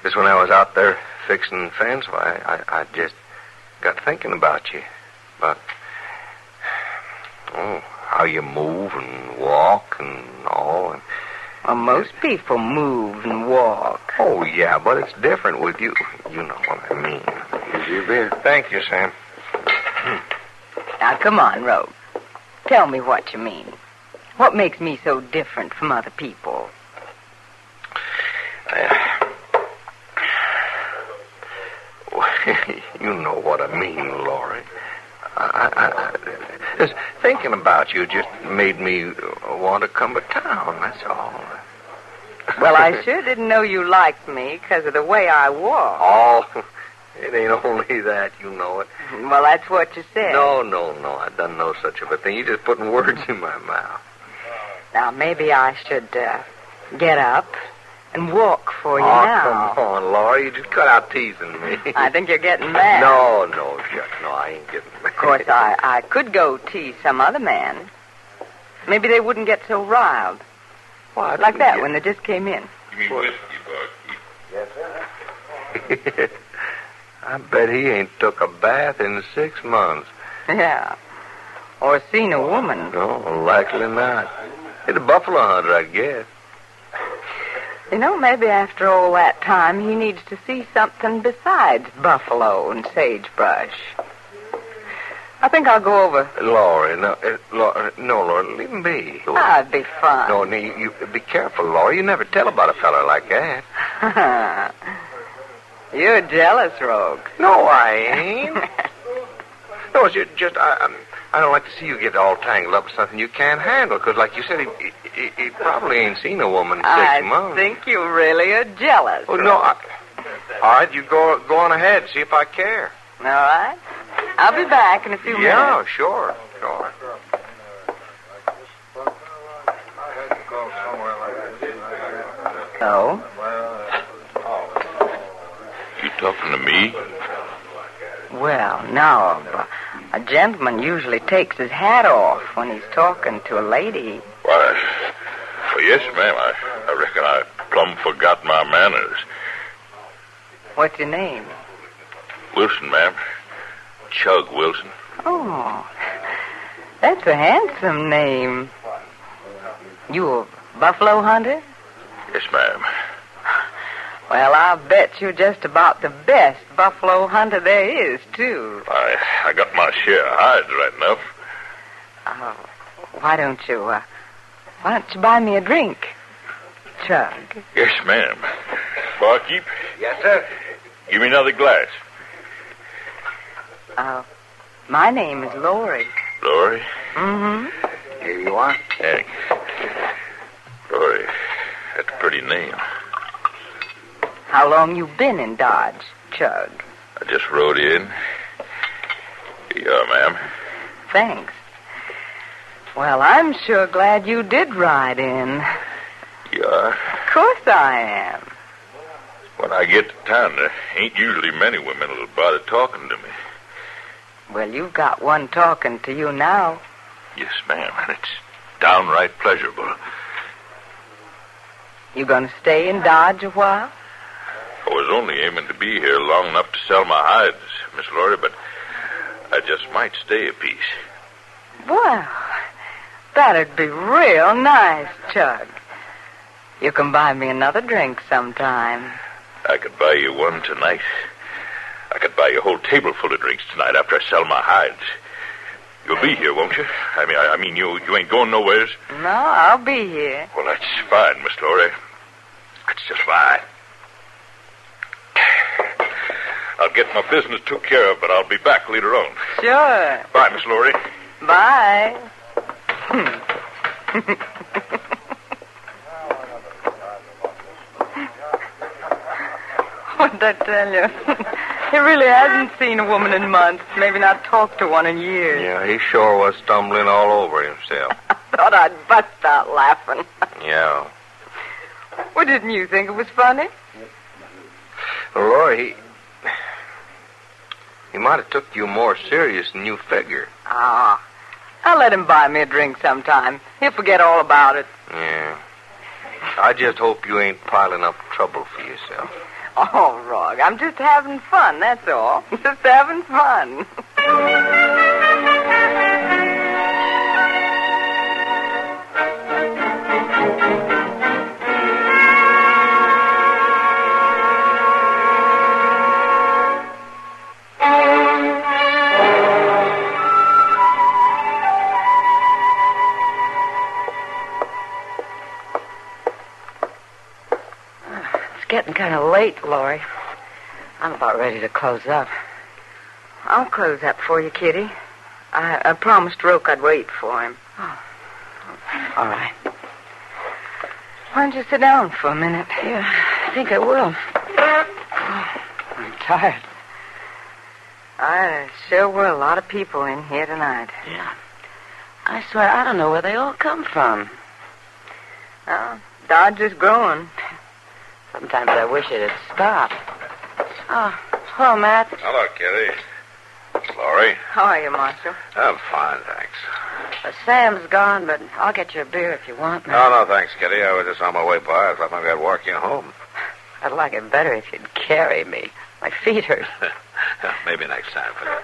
Just when I was out there fixing the fence, I just got thinking about you. About, how you move and walk and all. And, well, most people move and walk. Oh, yeah, but it's different with you. You know what I mean. Here's your beer. Thank you, Sam. Now, come on, Rogue. Tell me what you mean. What makes me so different from other people? You know what I mean, Laurie. Just thinking about you just made me want to come to town, that's all. Well, I sure didn't know you liked me because of the way I walk. Oh, it ain't only that, you know it. Well, that's what you said. No, I done no such of a thing. You're just putting words in my mouth. Now, maybe I should get up and walk for you now. Come on, Laurie. You just cut out teasing me. I think you're getting mad. No, Chuck. No, I ain't getting mad. Of course, I could go tease some other man. Maybe they wouldn't get so riled. What? Like that when they just came in. You mean whiskey, Buck? Yes, sir. I bet he ain't took a bath in 6 months. Yeah. Or seen a woman. No, likely not. He's a buffalo hunter, I guess. You know, maybe after all that time, he needs to see something besides buffalo and sagebrush. I think I'll go over. Laurie, Laurie, leave him be. That'd be fun. No, you be careful, Laurie. You never tell about a fella like that. You're jealous, Rogue. No, I ain't. No, it's just I don't like to see you get all tangled up with something you can't handle, because like you said, he probably ain't seen a woman in 6 months. I think you really are jealous. Oh, no, all right, you go on ahead, see if I care. All right. I'll be back in a few minutes. Yeah, sure. So? You talking to me? Well, now, a gentleman usually takes his hat off when he's talking to a lady. Why, yes, ma'am. I reckon I plumb forgot my manners. What's your name? Wilson, ma'am. Chugg Wilson. Oh, that's a handsome name. You a buffalo hunter? Yes, ma'am. Well, I'll bet you're just about the best buffalo hunter there is, too. I got my share of hides right enough. Why don't you buy me a drink, Chugg? Yes, ma'am. Barkeep? Yes, sir. Give me another glass. My name is Laurie. Laurie? Mm-hmm. Here you are. Thanks. Lorry, that's a pretty name. How long you been in Dodge, Chugg? I just rode in. Here you are, ma'am. Thanks. Well, I'm sure glad you did ride in. You are? Of course I am. When I get to town, there ain't usually many women that'll bother talking to me. Well, you've got one talking to you now. Yes, ma'am, and it's downright pleasurable. You gonna stay in Dodge a while? I was only aiming to be here long enough to sell my hides, Miss Lorry, but I just might stay a piece. Well, that'd be real nice, Chugg. You can buy me another drink sometime. I could buy you one tonight. I could buy you a whole table full of drinks tonight after I sell my hides. You'll be here, won't you? I mean, you ain't going nowheres? No, I'll be here. Well, that's fine, Miss Lorry. That's just fine. I'll get my business took care of, but I'll be back later on. Sure. Bye, Miss Lorry. Bye. What'd I tell you? He really hasn't seen a woman in months, maybe not talked to one in years. Yeah, he sure was stumbling all over himself. I thought I'd bust out laughing. Yeah. Well, didn't you think it was funny? Well, Lori, he might have took you more serious than you figure. Ah, I'll let him buy me a drink sometime. He'll forget all about it. Yeah. I just hope you ain't piling up trouble for yourself. Oh, Rog, I'm just having fun, that's all. Just having fun. Getting kind of late, Laurie. I'm about ready to close up. I'll close up for you, Kitty. I promised Roke I'd wait for him. Oh. All right. Why don't you sit down for a minute? Yeah, I think I will. Oh, I'm tired. Sure were a lot of people in here tonight. Yeah. I swear, I don't know where they all come from. Oh, Dodge is growing. Sometimes I wish it had stopped. Oh, hello, Matt. Hello, Kitty. Laurie. How are you, Marshal? I'm fine, thanks. Sam's gone, but I'll get you a beer if you want, Matt. No, thanks, Kitty. I was just on my way by. I thought maybe I'd walk you home. I'd like it better if you'd carry me. My feet hurt. Maybe next time for that.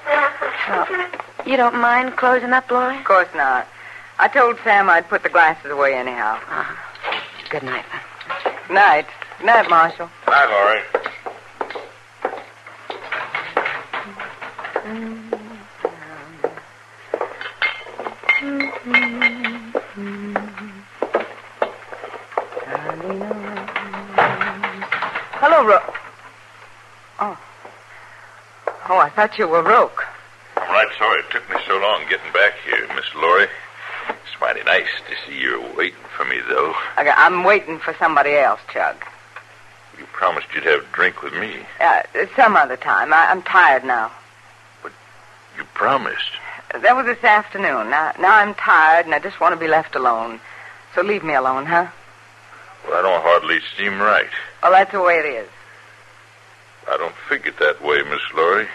Oh, you don't mind closing up, Laurie? Of course not. I told Sam I'd put the glasses away anyhow. Good night, then. Night. Good night, Marshal. Night, Laurie. Hello, Roke. Oh, I thought you were Roke. I'm right sorry it took me so long getting back here, Miss Laurie. It's mighty nice to see you're waiting for me, though. I'm waiting for somebody else, Chugg. You promised you'd have a drink with me. Some other time. I'm tired now. But you promised. That was this afternoon. Now I'm tired, and I just want to be left alone. So leave me alone, huh? Well, I don't hardly seem right. Well, that's the way it is. I don't figure that way, Miss Laurie.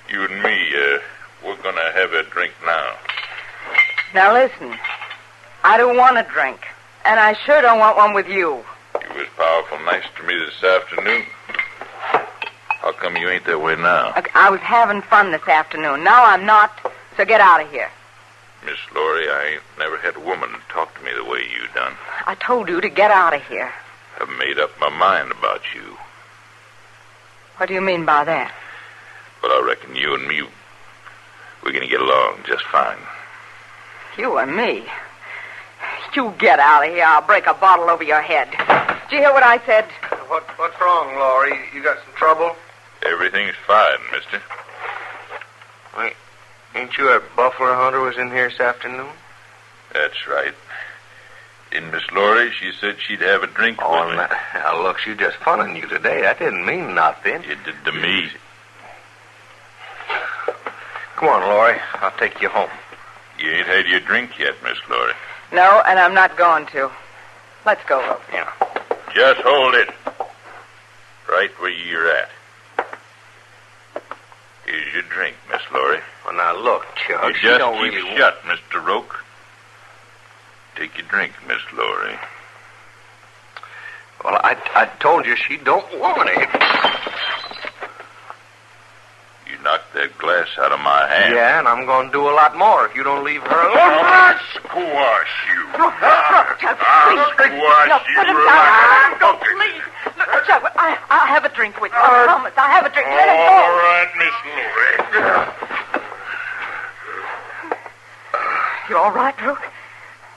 You and me, we're going to have a drink now. Now, listen. I don't want a drink, and I sure don't want one with you. You was powerful nice to me this afternoon. How come you ain't that way now? I was having fun this afternoon. Now I'm not, so get out of here. Miss Laurie, I ain't never had a woman talk to me the way you done. I told you to get out of here. I've made up my mind about you. What do you mean by that? But I reckon you and me, we're going to get along just fine. You and me? You get out of here. I'll break a bottle over your head. Did you hear what I said? What's wrong, Laurie? You got some trouble? Everything's fine, mister. Wait, ain't you a buffalo hunter was in here this afternoon? That's right. And Miss Laurie, she said she'd have a drink with me. Now, look, she's just funning you today. That didn't mean nothing. It did to me. Come on, Laurie. I'll take you home. You ain't had your drink yet, Miss Laurie. No, and I'm not going to. Let's go, Roke. Yeah. Just hold it. Right where you're at. Here's your drink, Miss Laurie. Well, now, look, Chugg, You she just don't keep really shut, Mr. Roke. Take your drink, Miss Laurie. Well, I told you she don't want it. You knocked that glass out of my hand. Yeah, and I'm going to do a lot more if you don't leave her alone. I'll squash you. Chugg, please. Squash you. Put him down. Don't, please. Look, Chugg, I'll have a drink with you. I promise. I'll have a drink. Let him go. All right, Miss Laurie. You all right, Roke?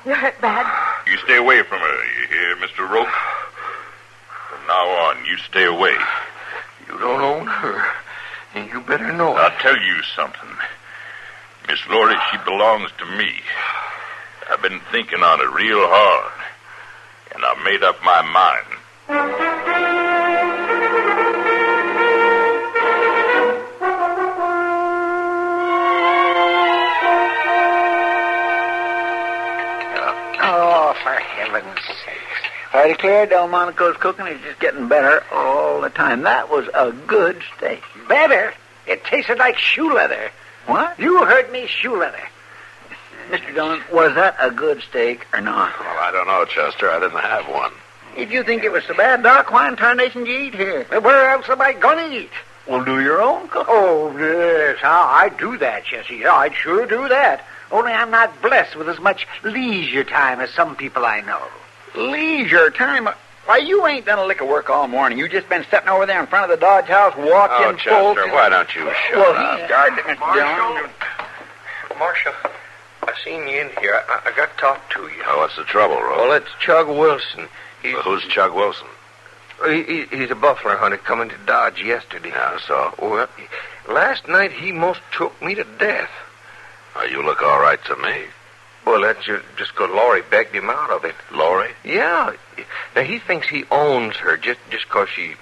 You hurt bad? You stay away from her, you hear, Mr. Roke? From now on, you stay away. You don't own her. And you better know it. I'll tell you something. Miss Laurie, she belongs to me. I've been thinking on it real hard. And I've made up my mind. Oh, for heaven's sakes. I declare Delmonico's cooking is just getting better all the time. That was a good steak. Better? It tasted like shoe leather. What? You heard me, shoe leather. Mr. Dillon, was that a good steak or not? Well, I don't know, Chester. I didn't have one. If you think it was so bad, Doc, why in tarnation you eat here? Where else am I going to eat? Well, do your own cooking. Oh, yes. I'd do that, Jesse. Yeah, I'd sure do that. Only I'm not blessed with as much leisure time as some people I know. Leisure time? Why, you ain't done a lick of work all morning. You just been sitting over there in front of the Dodge House watching Chester, folks. why don't you shut up? He started it, Mr. Dillon. Marcia, I seen you in here. I got to talk to you. Oh, what's the trouble, Roke? Well, it's Chugg Wilson. Who's Chugg Wilson? He's a buffalo hunter coming to Dodge yesterday. Yeah, so? Well, last night he most choked me to death. Oh, you look all right to me. Well, that's just because Laurie begged him out of it. Laurie? Yeah. Now, he thinks he owns her just because she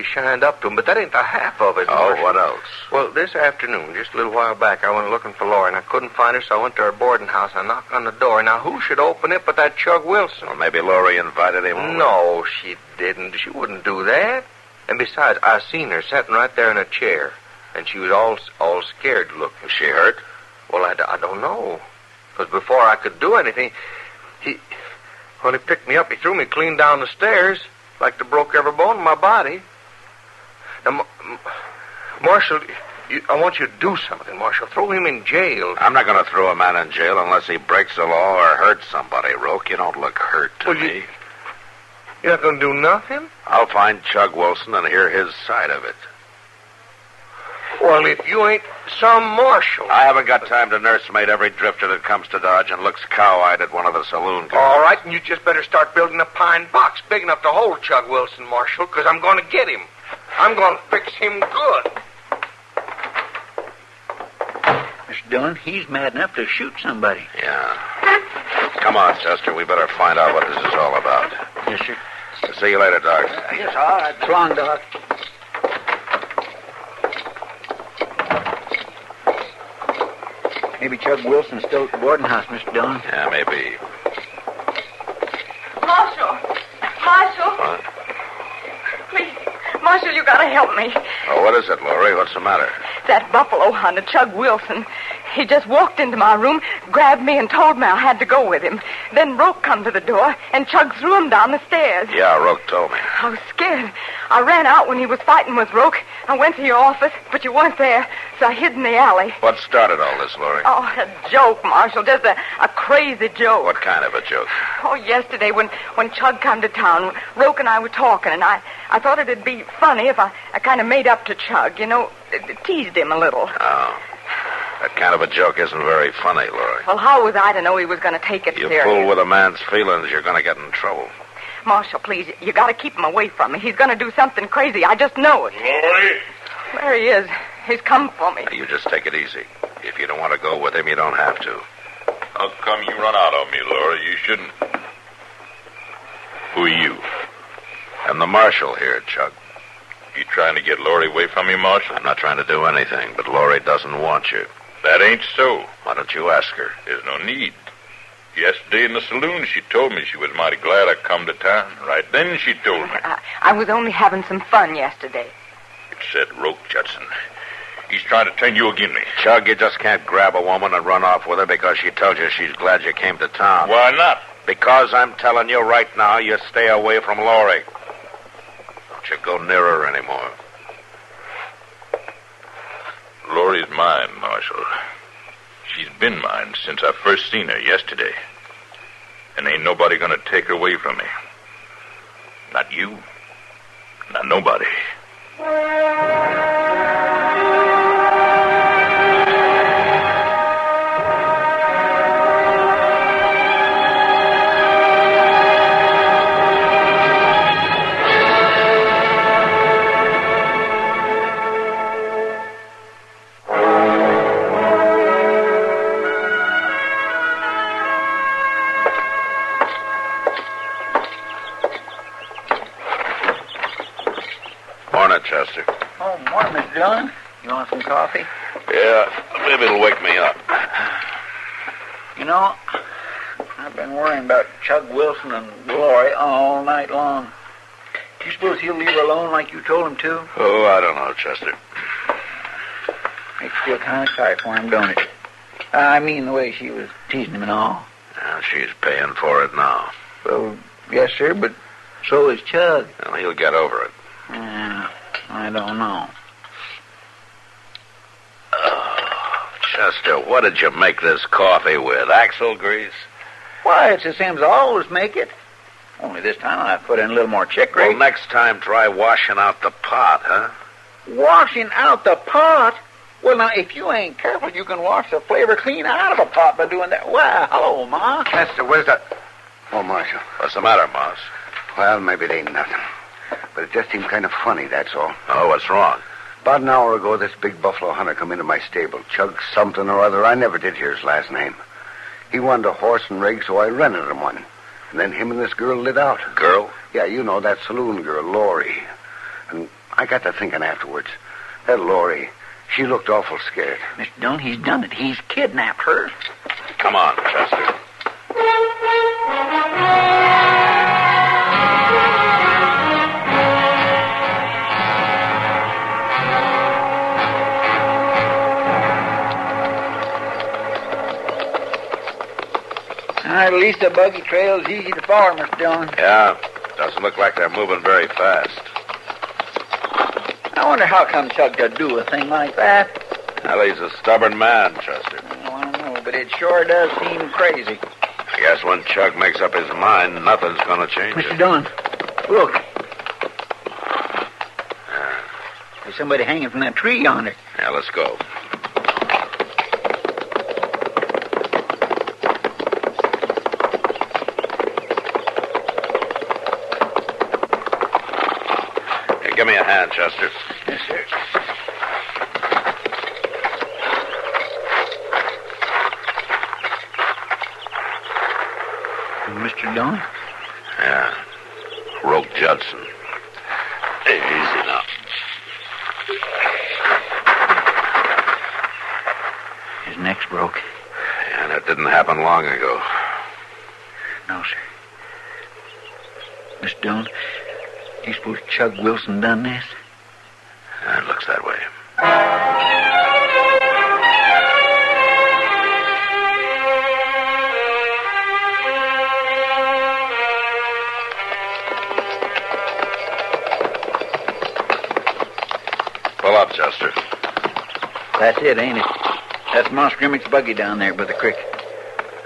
shined up to him, but that ain't the half of it. Oh, Marcia. what else? Well, this afternoon, just a little while back, I went looking for Laurie, and I couldn't find her, so I went to her boarding house. I knocked on the door. Now, who should open it but that Chugg Wilson? Well, maybe Laurie invited him over. No, she didn't. She wouldn't do that. And besides, I seen her sitting right there in a chair, and she was all scared looking. Was she hurt? Well, I don't know. Because before I could do anything, he picked me up. He threw me clean down the stairs, like to broke every bone in my body. Now, Marshal, I want you to do something, Marshal. Throw him in jail. I'm not going to throw a man in jail unless he breaks the law or hurts somebody, Roke. You don't look hurt to me. You're not going to do nothing? I'll find Chugg Wilson and hear his side of it. Well, if you ain't some marshal. I haven't got time to nursemaid every drifter that comes to Dodge and looks cow-eyed at one of the saloon girls. All right, and you just better start building a pine box big enough to hold Chugg Wilson, Marshal, because I'm going to get him. I'm going to fix him good. Mr. Dillon, he's mad enough to shoot somebody. Yeah. Come on, Chester. We better find out what this is all about. Yes, sir. See you later, Doc. Yes, all right. So long, Doc. Maybe Chugg Wilson's still at the boarding house, Mr. Dillon. Yeah, maybe. Marshal! What? Please, Marshal, you gotta help me. Oh, what is it, Laurie? What's the matter? That buffalo hunter, Chugg Wilson, he just walked into my room, grabbed me, and told me I had to go with him. Then Roke come to the door, and Chugg threw him down the stairs. Yeah, Roke told me. I was scared. I ran out when he was fighting with Roke. I went to your office, but you weren't there, so I hid in the alley. What started all this, Laurie? Oh, a joke, Marshal. Just a crazy joke. What kind of a joke? Oh, yesterday when Chugg come to town, Roke and I were talking, and I thought it'd be funny if I kind of made up to Chugg, you know, teased him a little. Oh. That kind of a joke isn't very funny, Laurie. Well, how was I to know he was going to take it You serious? fool with a man's feelings, you're going to get in trouble. Marshal, please, you got to keep him away from me. He's going to do something crazy. I just know it. Laurie? There he is. He's come for me. Now, you just take it easy. If you don't want to go with him, you don't have to. How come you run out on me, Laurie? You shouldn't. Who are you? I'm the marshal here, Chugg. You trying to get Laurie away from me, Marshal? I'm not trying to do anything, but Laurie doesn't want you. That ain't so. Why don't you ask her? There's no need. Yesterday in the saloon, she told me she was mighty glad I come to town. Right then she told me. I was only having some fun yesterday. It said Roke Judson. He's trying to turn you against me. Chugg, you just can't grab a woman and run off with her because she told you she's glad you came to town. Why not? Because I'm telling you right now, you stay away from Laurie. Don't you go near her anymore. Laurie's mine, Marshal. She's been mine since I first seen her yesterday. And ain't nobody gonna take her away from me. Not you. Not nobody. Chester. Oh, morning, Mr. Dillon. You want some coffee? Yeah, maybe it'll wake me up. You know, I've been worrying about Chugg Wilson and Laurie all night long. Do you suppose he'll leave her alone like you told him to? Oh, I don't know, Chester. Makes you feel kind of sorry for him, don't it? I mean, the way she was teasing him and all. Yeah, she's paying for it now. Well, yes, sir, but so is Chugg. Well, he'll get over it. Yeah, I don't know. Oh, Chester, what did you make this coffee with? Axle grease? Why, it's the same as I always make it. Only this time I put in a little more chicory. Well, next time try washing out the pot, huh? Washing out the pot? Well, now, if you ain't careful, you can wash the flavor clean out of a pot by doing that. Well, hello, Ma. Chester, where's that? Oh, Marcia. What's the matter, Moss? Well, maybe it ain't nothing. But it just seemed kind of funny, that's all. Oh, what's wrong? About an hour ago, this big buffalo hunter come into my stable. Chugg something or other. I never did hear his last name. He wanted a horse and rig, so I rented him one. And then him and this girl lit out. Girl? Yeah, you know, that saloon girl, Laurie. And I got to thinking afterwards. That Laurie, she looked awful scared. Mr. Dillon, he's done it. He's kidnapped her. Come on, Chester. At least the buggy trail's easy to follow, Mr. Dillon. Yeah, doesn't look like they're moving very fast. I wonder how come Chugg to do a thing like that. Well, he's a stubborn man, Chester. Oh, I don't know, but it sure does seem crazy. I guess when Chugg makes up his mind, nothing's going to change Mr. it. Dillon, look. There's somebody hanging from that tree yonder. Yeah, let's go. Give me a hand, Chester. Yes, sir. Mr. Dillon? Yeah. Roke Judson. Hey, easy now. His neck's broke. Yeah, that didn't happen long ago. No, sir. Mr. Dillon, do you suppose Chugg Wilson done this? It looks that way. Pull up, Chester. That's it, ain't it? That's Moss Grimmick's buggy down there by the creek.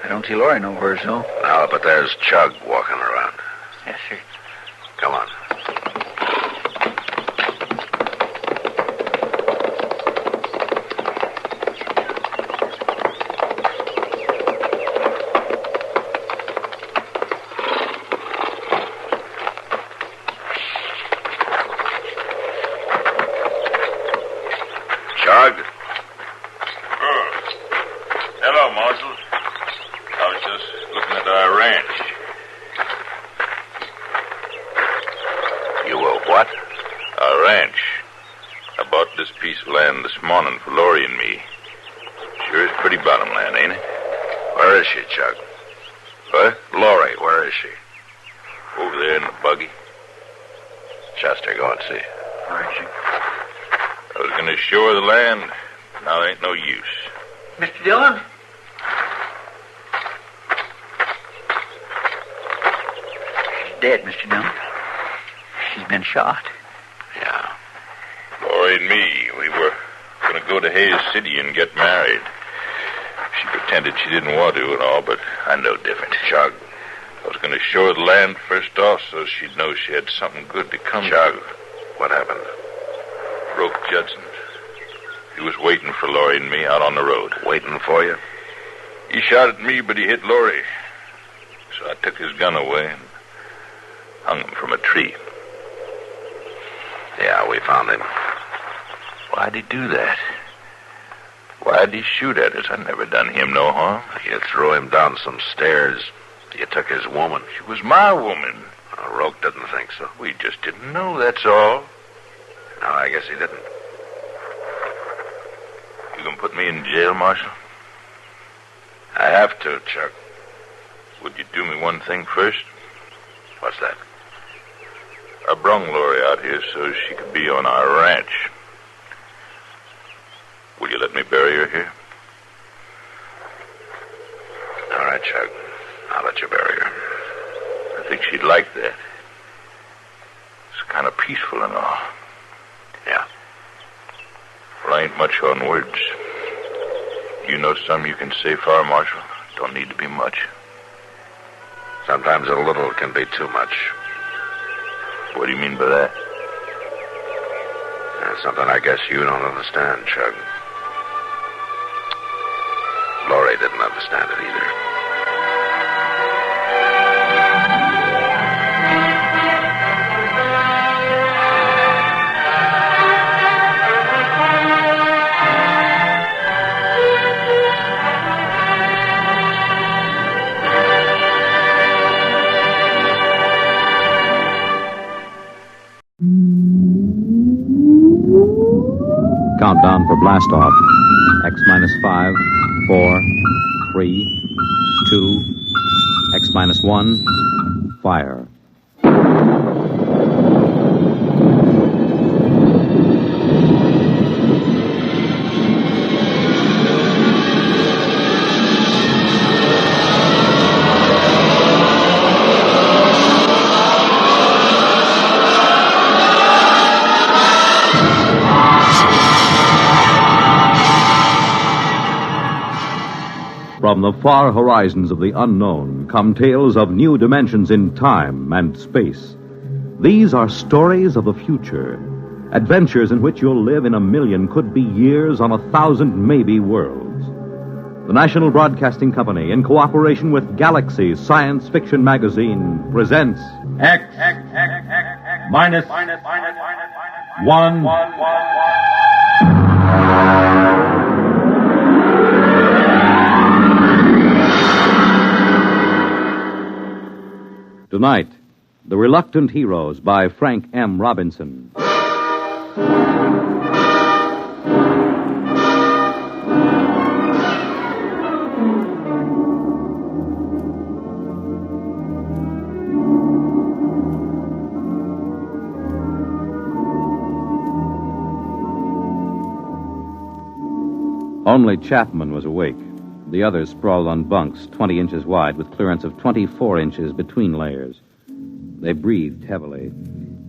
I don't see Laurie nowhere, so. No, but there's Chugg walking around. Yes, sir. Come on. Chugg? Hello, Marshal. I was just looking at our ranch. What? A ranch. I bought this piece of land this morning for Laurie and me. Sure is pretty bottom land, ain't it? Where is she, Chugg? What? Laurie, where is she? Over there in the buggy. Chester, go and see. All right, Chick. I was going to show her the land. Now there ain't no use. Mr. Dillon? She's dead, Mr. Dillon. She's been shot. Yeah. Laurie and me, we were going to go to Hayes City and get married. She pretended she didn't want to and all, but I know different. Chugg. I was going to show her the land first off so she'd know she had something good to come Chugg, to. what happened? Broke Judson. He was waiting for Laurie and me out on the road. Waiting for you? He shot at me, but he hit Laurie. So I took his gun away and hung him from a tree. Yeah, we found him. Why'd he do that? Why'd he shoot at us? I never done him no harm. You threw him down some stairs. You took his woman. She was my woman. Roke didn't think so. We just didn't know, that's all. No, I guess he didn't. You gonna put me in jail, Marshal? I have to, Chugg. Would you do me one thing first? What's that? I brung Laurie out here so she could be on our ranch. Will you let me bury her here? All right, Chugg. I'll let you bury her. I think she'd like that. It's kind of peaceful and all. Yeah. Well, I ain't much on words. You know some you can say far, Marshal? Don't need to be much. Sometimes a little can be too much. What do you mean by that? That's something I guess you don't understand, Chugg. Laurie didn't understand it either. Countdown for blast off. X minus 5, 4, 3, 2, X minus 1, fire. From the far horizons of the unknown come tales of new dimensions in time and space. These are stories of the future, adventures in which you'll live in a million, could be years, on 1,000 maybe worlds. The National Broadcasting Company, in cooperation with Galaxy Science Fiction Magazine, presents X minus 1. Tonight, The Reluctant Heroes by Frank M. Robinson. Only Chapman was awake. The others sprawled on bunks 20 inches wide with clearance of 24 inches between layers. They breathed heavily,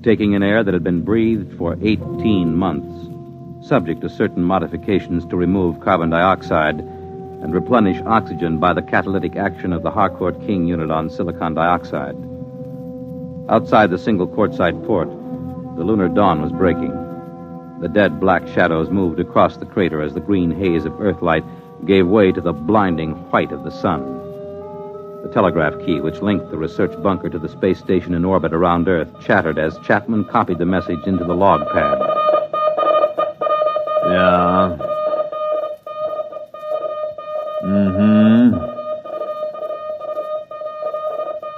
taking in air that had been breathed for 18 months, subject to certain modifications to remove carbon dioxide and replenish oxygen by the catalytic action of the Harcourt King unit on silicon dioxide. Outside the single quartzite port, the lunar dawn was breaking. The dead black shadows moved across the crater as the green haze of Earthlight gave way to the blinding white of the sun. The telegraph key, which linked the research bunker to the space station in orbit around Earth, chattered as Chapman copied the message into the log pad. Yeah.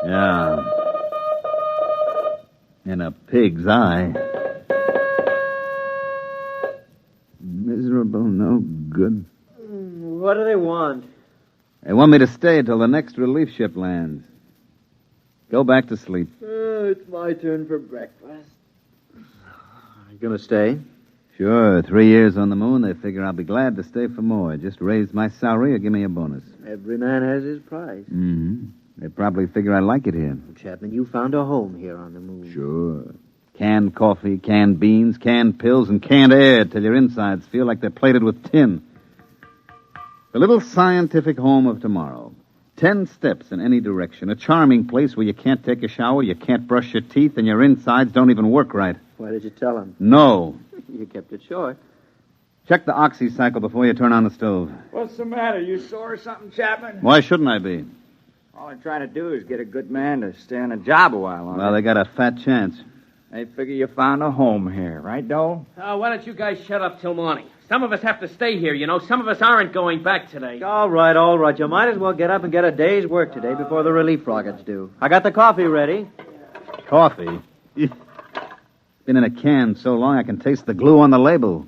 Yeah. In a pig Big's eye. Miserable, no good. What do they want? They want me to stay till the next relief ship lands. Go back to sleep. It's my turn for breakfast. You gonna stay? Sure, 3 years on the moon, they figure I'll be glad to stay for more. Just raise my salary or give me a bonus. Every man has his price. Mm-hmm. They probably figure I like it here. Chapman, you found a home here on the moon. Sure. Canned coffee, canned beans, canned pills, and canned air till your insides feel like they're plated with tin. The little scientific home of tomorrow. 10 steps in any direction. A charming place where you can't take a shower, you can't brush your teeth, and your insides don't even work right. Why did you tell him? No. You kept it short. Check the oxy cycle before you turn on the stove. What's the matter? You sore or something, Chapman? Why shouldn't I be? All I'm trying to do is get a good man to stay on the job a while longer. Well, they got a fat chance. They figure you found a home here, right, Dole? Why don't you guys shut up till morning? Some of us have to stay here, you know. Some of us aren't going back today. All right. You might as well get up and get a day's work today before the relief rockets do. I got the coffee ready. Coffee? Been in a can so long I can taste the glue on the label.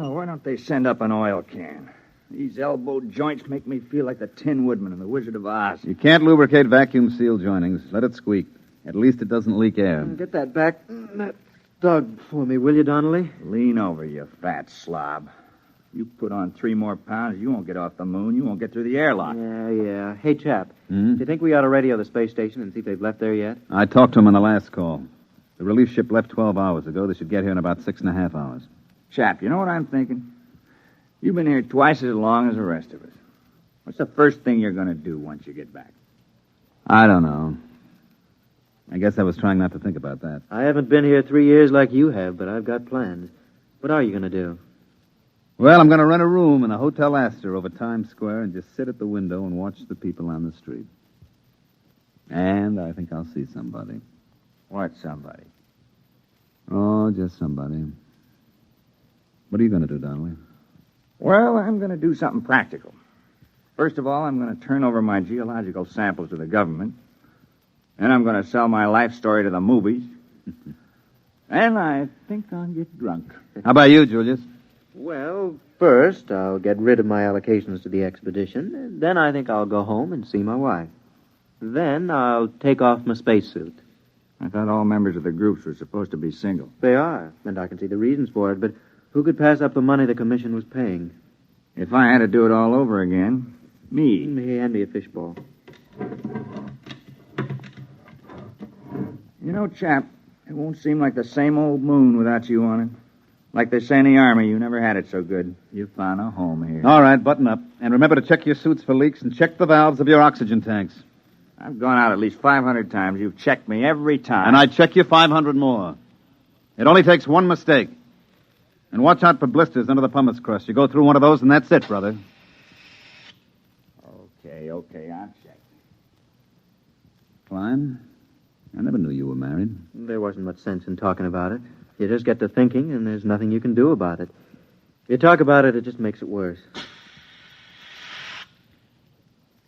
Why don't they send up an oil can? These elbow joints make me feel like the Tin Woodman in The Wizard of Oz. You can't lubricate vacuum seal joinings. Let it squeak. At least it doesn't leak air. Get that back, that Doug, for me, will you, Donnelly? Lean over, you fat slob. You put on 3 more pounds, you won't get off the moon. You won't get through the airlock. Yeah. Hey, chap, Hmm? do you think we ought to radio the space station and see if they've left there yet? I talked to them on the last call. The relief ship left 12 hours ago. They should get here in about 6.5 hours. Chap, you know what I'm thinking? You've been here twice as long as the rest of us. What's the first thing you're going to do once you get back? I don't know. I guess I was trying not to think about that. I haven't been here 3 years like you have, but I've got plans. What are you going to do? Well, I'm going to rent a room in a Hotel Astor over Times Square and just sit at the window and watch the people on the street. And I think I'll see somebody. What somebody? Oh, just somebody. What are you going to do, Donnelly? Well, I'm going to do something practical. First of all, I'm going to turn over my geological samples to the government. Then I'm going to sell my life story to the movies. And I think I'll get drunk. How about you, Julius? Well, first, I'll get rid of my allocations to the expedition. And then I think I'll go home and see my wife. Then I'll take off my spacesuit. I thought all members of the groups were supposed to be single. They are, and I can see the reasons for it, but who could pass up the money the commission was paying? If I had to do it all over again, me. Hand me a fishbowl. You know, chap, it won't seem like the same old moon without you on it. Like they say in the Army, you never had it so good. You found a home here. All right, button up. And remember to check your suits for leaks and check the valves of your oxygen tanks. I've gone out at least 500 times. You've checked me every time. And I'd check you 500 more. It only takes one mistake. And watch out for blisters under the pumice crust. You go through one of those, and that's it, brother. Okay, I'll check. Klein, I never knew you were married. There wasn't much sense in talking about it. You just get to thinking, and there's nothing you can do about it. If you talk about it, it just makes it worse.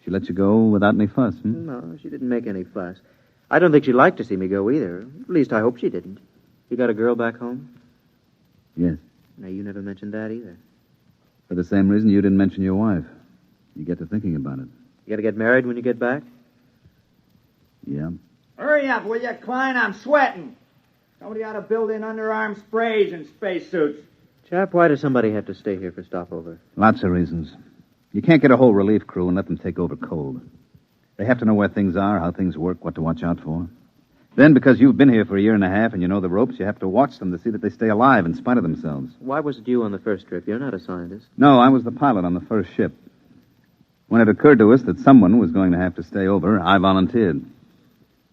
She let you go without any fuss, No, she didn't make any fuss. I don't think she'd like to see me go either. At least I hope she didn't. You got a girl back home? Yes. No, you never mentioned that either. For the same reason you didn't mention your wife. You get to thinking about it. You got to get married when you get back? Yeah. Hurry up, will you, Klein? I'm sweating. Somebody ought to build in underarm sprays and spacesuits. Chap, why does somebody have to stay here for stopover? Lots of reasons. You can't get a whole relief crew and let them take over cold. They have to know where things are, how things work, what to watch out for. Then, because you've been here for a year and a half and you know the ropes, you have to watch them to see that they stay alive in spite of themselves. Why was it you on the first trip? You're not a scientist. No, I was the pilot on the first ship. When it occurred to us that someone was going to have to stay over, I volunteered.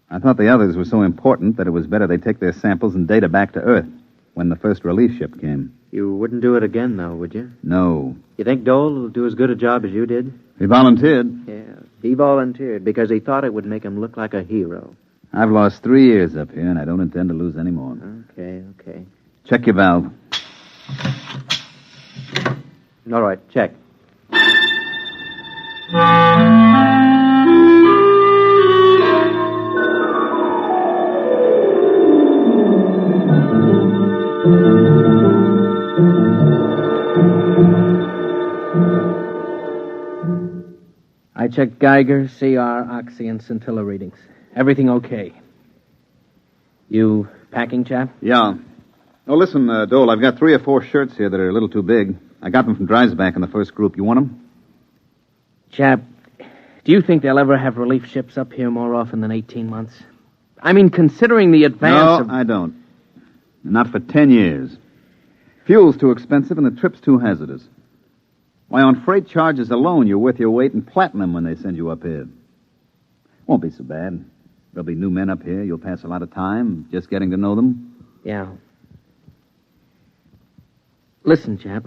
I thought the others were so important that it was better they take their samples and data back to Earth. when the first relief ship came. You wouldn't do it again, though, would you? No. You think Dole will do as good a job as you did? He volunteered. Yeah, he volunteered because he thought it would make him look like a hero. I've lost 3 years up here, and I don't intend to lose any more. Okay. Check your valve. All right, check. I checked Geiger, CR, Oxy, and scintilla readings. Everything okay. You packing, chap? Yeah. Oh, listen, Dole, I've got 3 or 4 shirts here that are a little too big. I got them from Dreisbach in the first group. You want them? Chap, do you think they'll ever have relief ships up here more often than 18 months? I mean, considering the advance No, I don't. Not for 10 years. Fuel's too expensive and the trip's too hazardous. Why, on freight charges alone, you're worth your weight in platinum when they send you up here. Won't be so bad. There'll be new men up here. You'll pass a lot of time just getting to know them. Yeah. Listen, chap,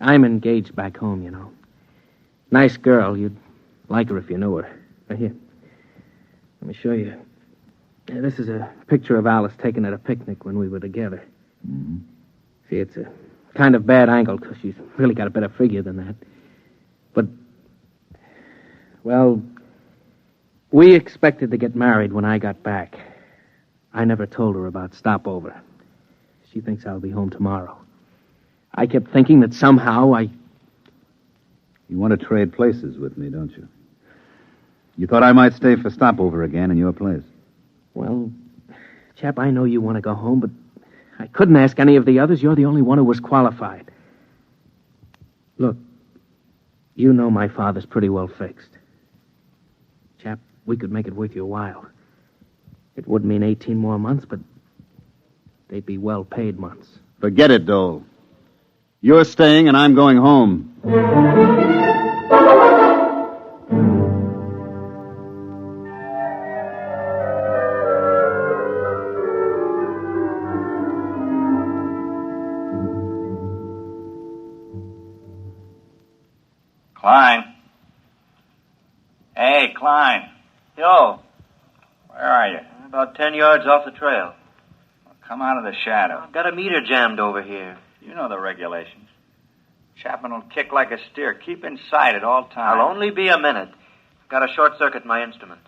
I'm engaged back home, you know. Nice girl. You'd like her if you knew her. Here, let me show you. This is a picture of Alice taken at a picnic when we were together. Mm-hmm. See, it's a kind of bad angle because she's really got a better figure than that. But, well, we expected to get married when I got back. I never told her about stopover. She thinks I'll be home tomorrow. I kept thinking that somehow You want to trade places with me, don't you? You thought I might stay for stopover again in your place. Well, chap, I know you want to go home, but I couldn't ask any of the others. You're the only one who was qualified. Look, you know my father's pretty well fixed. Chap, we could make it worth your while. It would mean 18 more months, but they'd be well-paid months. Forget it, Dole. You're staying and I'm going home. Klein. Hey, Klein. Yo. Where are you? About 10 yards off the trail. Well, come out of the shadow. I've got a meter jammed over here. You know the regulations. Chapman will kick like a steer. Keep inside at all times. I'll only be a minute. I've got a short circuit in my instrument.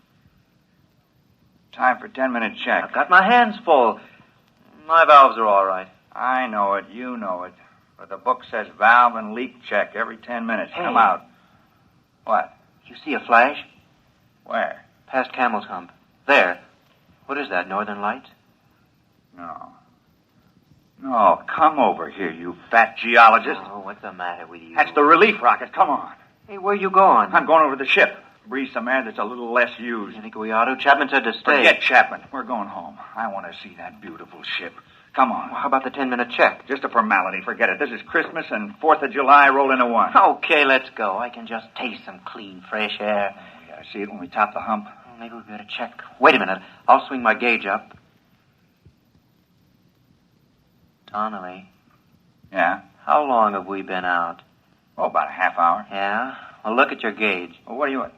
Time for 10-minute check. I've got my hands full. My valves are all right. I know it. You know it. But the book says valve and leak check every 10 minutes. Hey. Come out. What? You see a flash? Where? Past Camel's Hump. There. What is that, Northern Lights? No. No, come over here, you fat geologist. Oh, what's the matter with you? That's the relief rocket. Come on. Hey, where you going? I'm going over to the ship. Breathe some air that's a little less used. You think we ought to? Chapman said to stay. Forget Chapman. We're going home. I want to see that beautiful ship. Come on. Well, how about the 10-minute check? Just a formality. Forget it. This is Christmas and 4th of July roll into one. Okay, let's go. I can just taste some clean, fresh air. We gotta see it when we top the hump. Well, maybe we better check. Wait a minute. I'll swing my gauge up. Donnelly. Yeah? How long have we been out? Oh, about a half hour. Yeah? Well, look at your gauge. Well, what do you want?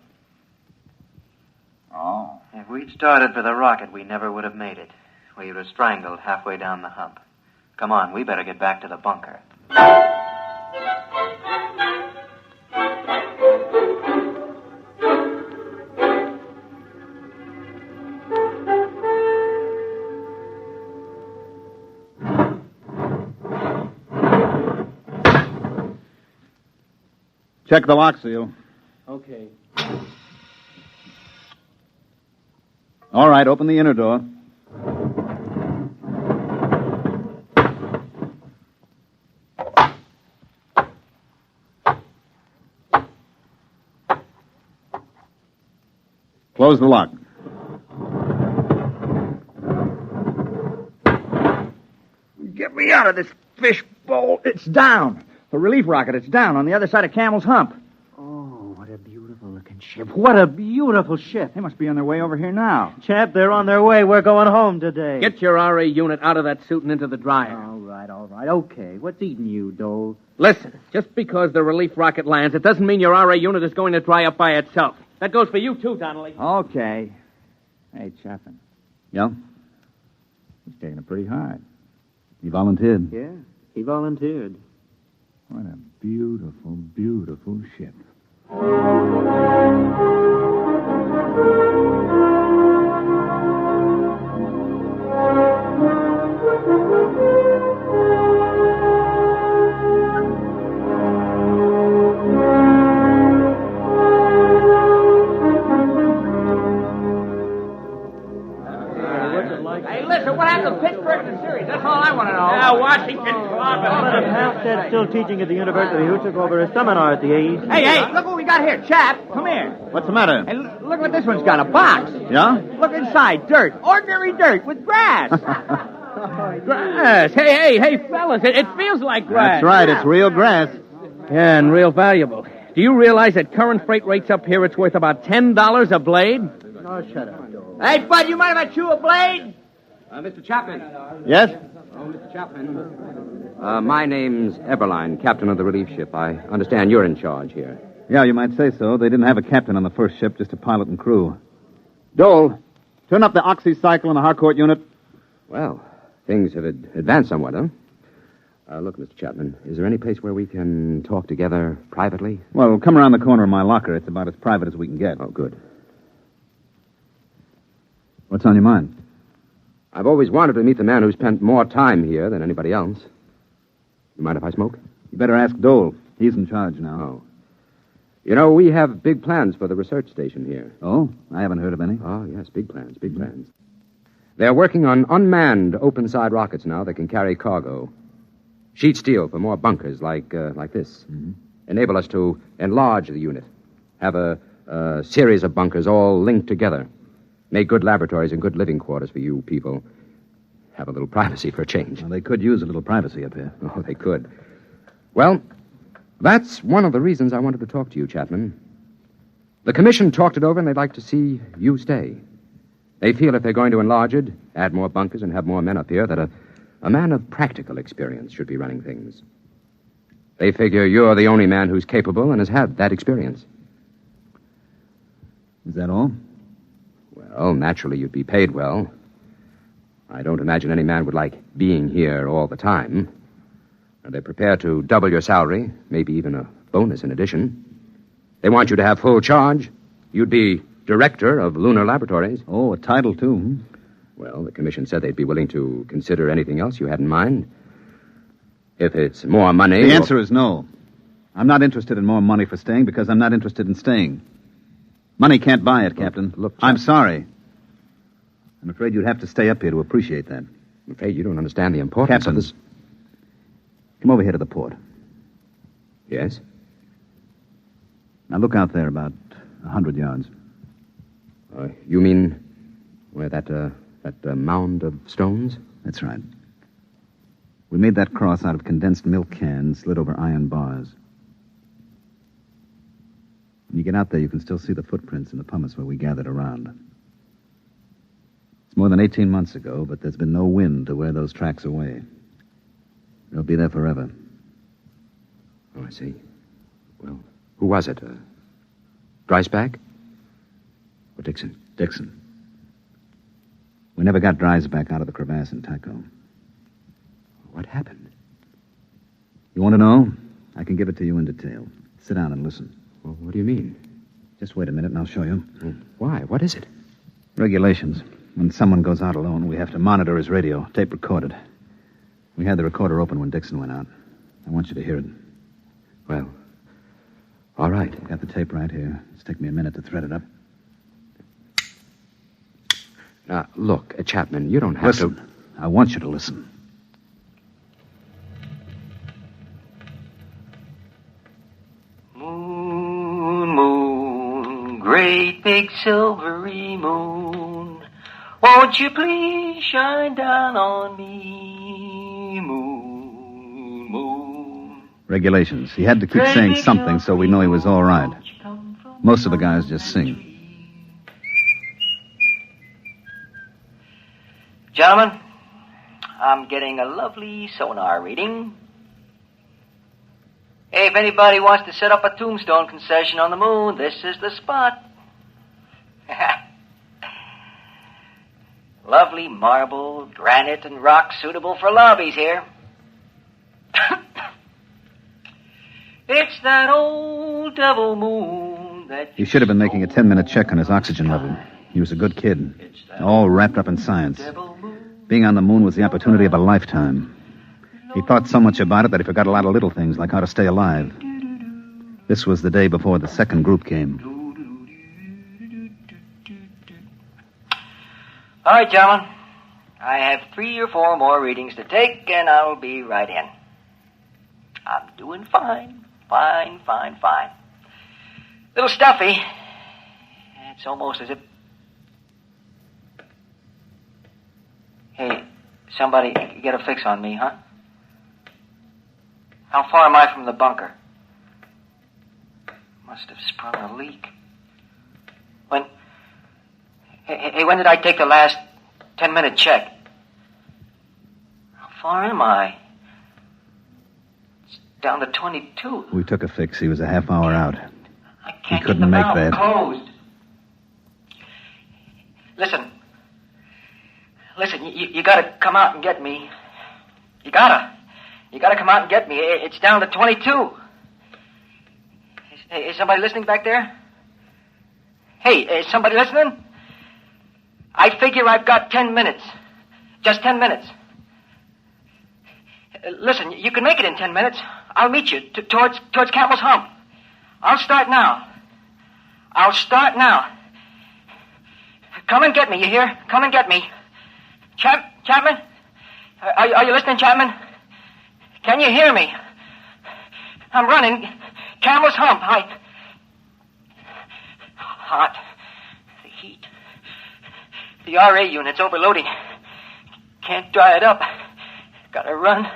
Oh. If we'd started for the rocket, we never would have made it. We would have strangled halfway down the hump. Come on, we better get back to the bunker. Check the lock seal. Okay. All right, open the inner door. Close the lock. Get me out of this fishbowl. It's down. The relief rocket, it's down on the other side of Camel's Hump. Oh, what a beautiful looking American ship. What a beautiful ship. They must be on their way over here now. Chap, they're on their way. We're going home today. Get your RA unit out of that suit and into the dryer. All right. Okay. What's eating you, Dole? Listen, just because the relief rocket lands, it doesn't mean your RA unit is going to dry up by itself. That goes for you, too, Donnelly. Okay. Hey, Chapman. Yeah? He's taking it pretty hard. He volunteered. Yeah, he volunteered. What a beautiful, beautiful ship. Hey, listen, what happened to Pittsburgh in the series? That's all I want to know. Yeah, Washington But Halstead's still teaching at the university. Who took over a seminar at the AEC? Hey, look what we got here, chap. Come here. What's the matter? Hey, look what this one's got, a box. Yeah? Look inside, dirt. Ordinary dirt with grass. Grass. Hey, fellas, it feels like grass. That's right, it's real grass. Yeah, and real valuable. Do you realize at current freight rates up here, it's worth about $10 a blade? Oh, shut up. Hey, bud, you mind if I chew a blade? Mr. Chapman. Yes? Oh, Mr. Chapman. My name's Eberline, captain of the relief ship. I understand you're in charge here. Yeah, you might say so. They didn't have a captain on the first ship, just a pilot and crew. Dole, turn up the oxycycle in the Harcourt unit. Well, things have advanced somewhat, huh? Look, Mr. Chapman, is there any place where we can talk together privately? Well, come around the corner of my locker. It's about as private as we can get. Oh, good. What's on your mind? I've always wanted to meet the man who spent more time here than anybody else. You mind if I smoke? You better ask Dole. He's in charge now. Oh. You know, we have big plans for the research station here. Oh? I haven't heard of any. Oh, yes, big plans. They're working on unmanned open-side rockets now that can carry cargo. Sheet steel for more bunkers like this. Mm-hmm. Enable us to enlarge the unit. Have a series of bunkers all linked together. Make good laboratories and good living quarters for you people. Have a little privacy for a change. Well, they could use a little privacy up here. Oh, they could. Well, that's one of the reasons I wanted to talk to you, Chapman. The commission talked it over, and they'd like to see you stay. They feel if they're going to enlarge it, add more bunkers, and have more men up here, that a man of practical experience should be running things. They figure you're the only man who's capable and has had that experience. Is that all? Well, naturally, you'd be paid well. I don't imagine any man would like being here all the time. They're prepared to double your salary, maybe even a bonus in addition. They want you to have full charge. You'd be director of lunar laboratories. Oh, a title, too. Well, the commission said they'd be willing to consider anything else you had in mind. If it's more money... The answer is no. I'm not interested in more money for staying because I'm not interested in staying. Money can't buy it, Captain. Look, I'm sorry. I'm afraid you'd have to stay up here to appreciate that. I'm afraid you don't understand the importance Captain, of this. Come over here to the port. Yes? Now look out there about 100 yards. You mean where that mound of stones? That's right. We made that cross out of condensed milk cans slid over iron bars. When you get out there, you can still see the footprints in the pumice where we gathered around. It's more than 18 months ago, but there's been no wind to wear those tracks away. They'll be there forever. Oh, I see. Well, who was it? Dreisbach? Or Dixon? Dixon. We never got Dreisbach out of the crevasse in Tycho. What happened? You want to know? I can give it to you in detail. Sit down and listen. Well, what do you mean? Just wait a minute and I'll show you. Why? What is it? Regulations. When someone goes out alone, we have to monitor his radio, tape recorded. We had the recorder open when Dixon went out. I want you to hear it. Well, all right. Got the tape right here. It's taken me a minute to thread it up. Now, look, Chapman, you don't have to... I want you to listen. Moon, great big silvery moon, won't you please shine down on me, moon. Regulations. He had to keep saying something so we know he was all right. Most of the guys just sing. Gentlemen, I'm getting a lovely sonar reading. Hey, if anybody wants to set up a tombstone concession on the moon, this is the spot. Lovely marble, granite, and rock suitable for lobbies here. It's that old devil moon that... He should have been making a 10-minute check on his oxygen level. He was a good kid, all wrapped up in science. Being on the moon was the opportunity of a lifetime. He thought so much about it that he forgot a lot of little things, like how to stay alive. This was the day before the second group came. All right, gentlemen. I have 3 or 4 more readings to take, and I'll be right in. I'm doing fine. Fine. Little stuffy. It's almost as if... Hey, somebody get a fix on me, huh? How far am I from the bunker? Must have sprung a leak. When... Hey, when did I take the last 10-minute check? How far am I? It's down to 22. We took a fix. He was a half hour out. I can't He couldn't get the make valve that. Closed. Listen, you gotta come out and get me. You gotta come out and get me. It's down to 22. Is somebody listening back there? Hey, is somebody listening? I figure I've got 10 minutes. Just 10 minutes. Listen, you can make it in 10 minutes. I'll meet you towards Campbell's Hump. I'll start now. Come and get me, you hear? Come and get me. Chapman? Are you listening, Chapman? Can you hear me? I'm running. Campbell's Hump. Hot. The heat. The RA unit's overloading. Can't dry it up. Gotta run.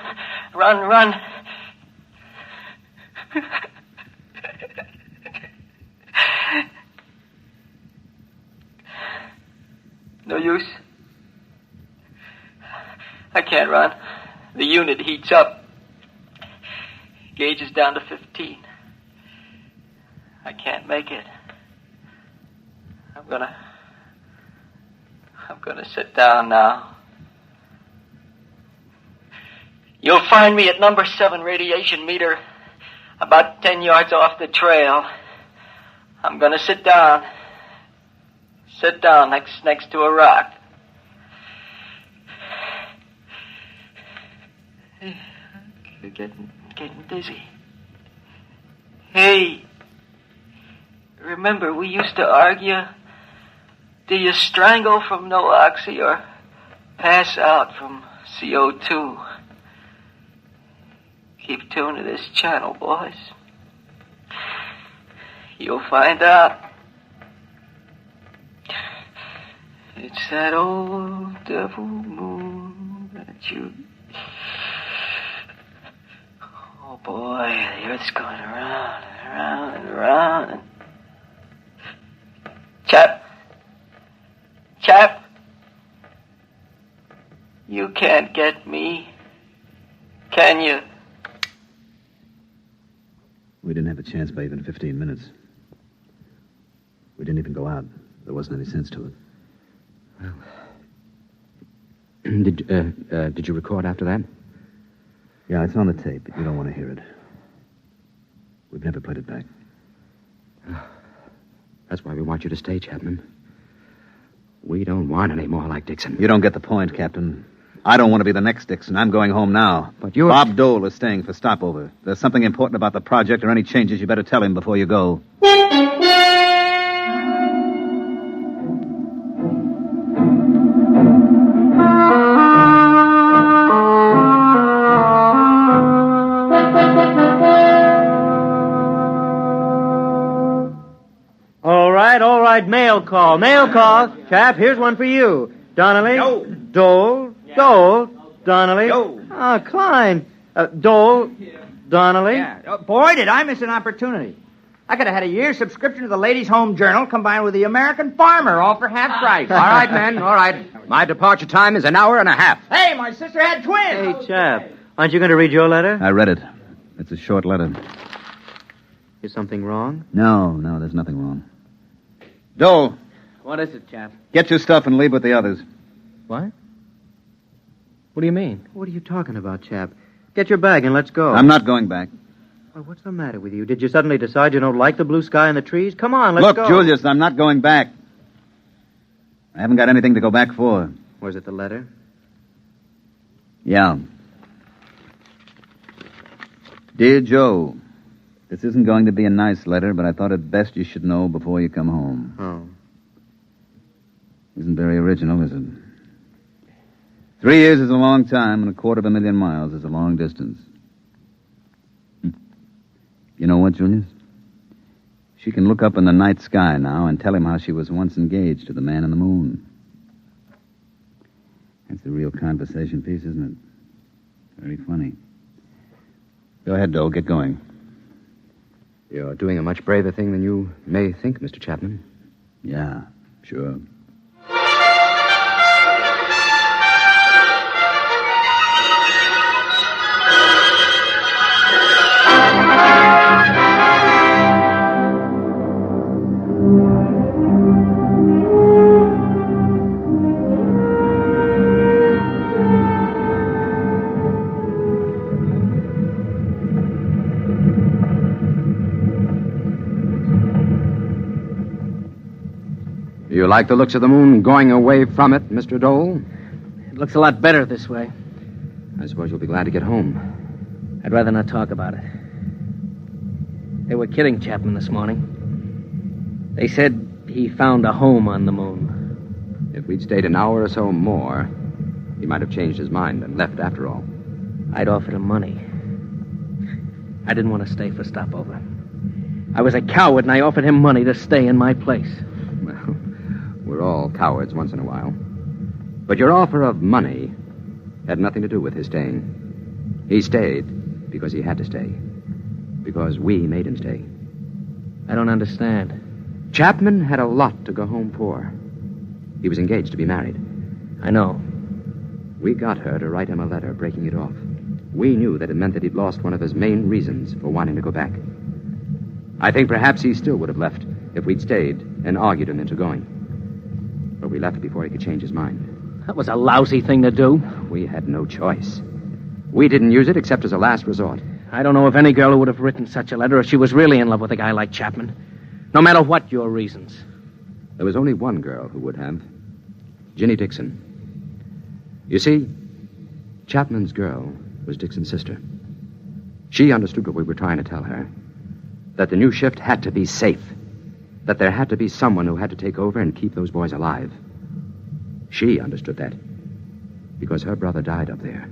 No use. I can't run. The unit heats up. Gauge is down to 15. I can't make it. I'm gonna sit down now. You'll find me at number 7 radiation meter, about 10 yards off the trail. I'm gonna sit down. Sit down next to a rock. Getting dizzy. Hey, remember we used to argue, do you strangle from no oxy or pass out from CO2? Keep tuned to this channel, boys. You'll find out. It's that old devil moon that you... Oh, boy, the Earth's going around and around and around. Chap, you can't get me, can you? We didn't have a chance by even 15 minutes. We didn't even go out. There wasn't any sense to it. Well, did you record after that? Yeah, it's on the tape, but you don't want to hear it. We've never played it back. That's why we want you to stay, Chapman. We don't want any more like Dixon. You don't get the point, Captain. I don't want to be the next Dixon. I'm going home now. But you're... Bob Dole is staying for stopover. If there's something important about the project or any changes, you better tell him before you go. All right, mail call. Chap, here's one for you. Donnelly. Yo. Dole. Donnelly. Yo. Klein. Dole. Donnelly. Yeah. Boy, did I miss an opportunity. I could have had a year's subscription to the Ladies' Home Journal combined with the American Farmer, all for half price. All right, men, all right. My departure time is an hour and a half. Hey, my sister had twins. Hey, chap, aren't you going to read your letter? I read it. It's a short letter. Is something wrong? No, there's nothing wrong. Dole, What is it, chap? get your stuff and leave with the others. What? What do you mean? What are you talking about, chap? Get your bag and let's go. I'm not going back. Well, what's the matter with you? Did you suddenly decide you don't like the blue sky and the trees? Come on, let's Look, go. Julius, I'm not going back. I haven't got anything to go back for. Was it the letter? Yeah. Dear Joe, this isn't going to be a nice letter, but I thought it best you should know before you come home. Oh. Isn't very original, is it? 3 years is a long time, and 250,000 miles is a long distance. You know what, Julius? She can look up in the night sky now and tell him how she was once engaged to the man in the moon. That's a real conversation piece, isn't it? Very funny. Go ahead, Doe. Get going. You're doing a much braver thing than you may think, Mr. Chapman. Yeah, sure. You like the looks of the moon going away from it, Mr. Dole? It looks a lot better this way. I suppose you'll be glad to get home. I'd rather not talk about it. They were kidding Chapman this morning. They said he found a home on the moon. If we'd stayed an hour or so more, he might have changed his mind and left after all. I'd offered him money. I didn't want to stay for stopover. I was a coward, and I offered him money to stay in my place. Well, we're all cowards once in a while. But your offer of money had nothing to do with his staying. He stayed because he had to stay. Because we made him stay. I don't understand. Chapman had a lot to go home for. He was engaged to be married. I know. We got her to write him a letter breaking it off. We knew that it meant that he'd lost one of his main reasons for wanting to go back. I think perhaps he still would have left if we'd stayed and argued him into going. But we left before he could change his mind. That was a lousy thing to do. We had no choice. We didn't use it except as a last resort. I don't know if any girl would have written such a letter if she was really in love with a guy like Chapman. No matter what your reasons. There was only one girl who would have. Ginny Dixon. You see, Chapman's girl was Dixon's sister. She understood what we were trying to tell her. That the new shift had to be safe. That there had to be someone who had to take over and keep those boys alive. She understood that. Because her brother died up there.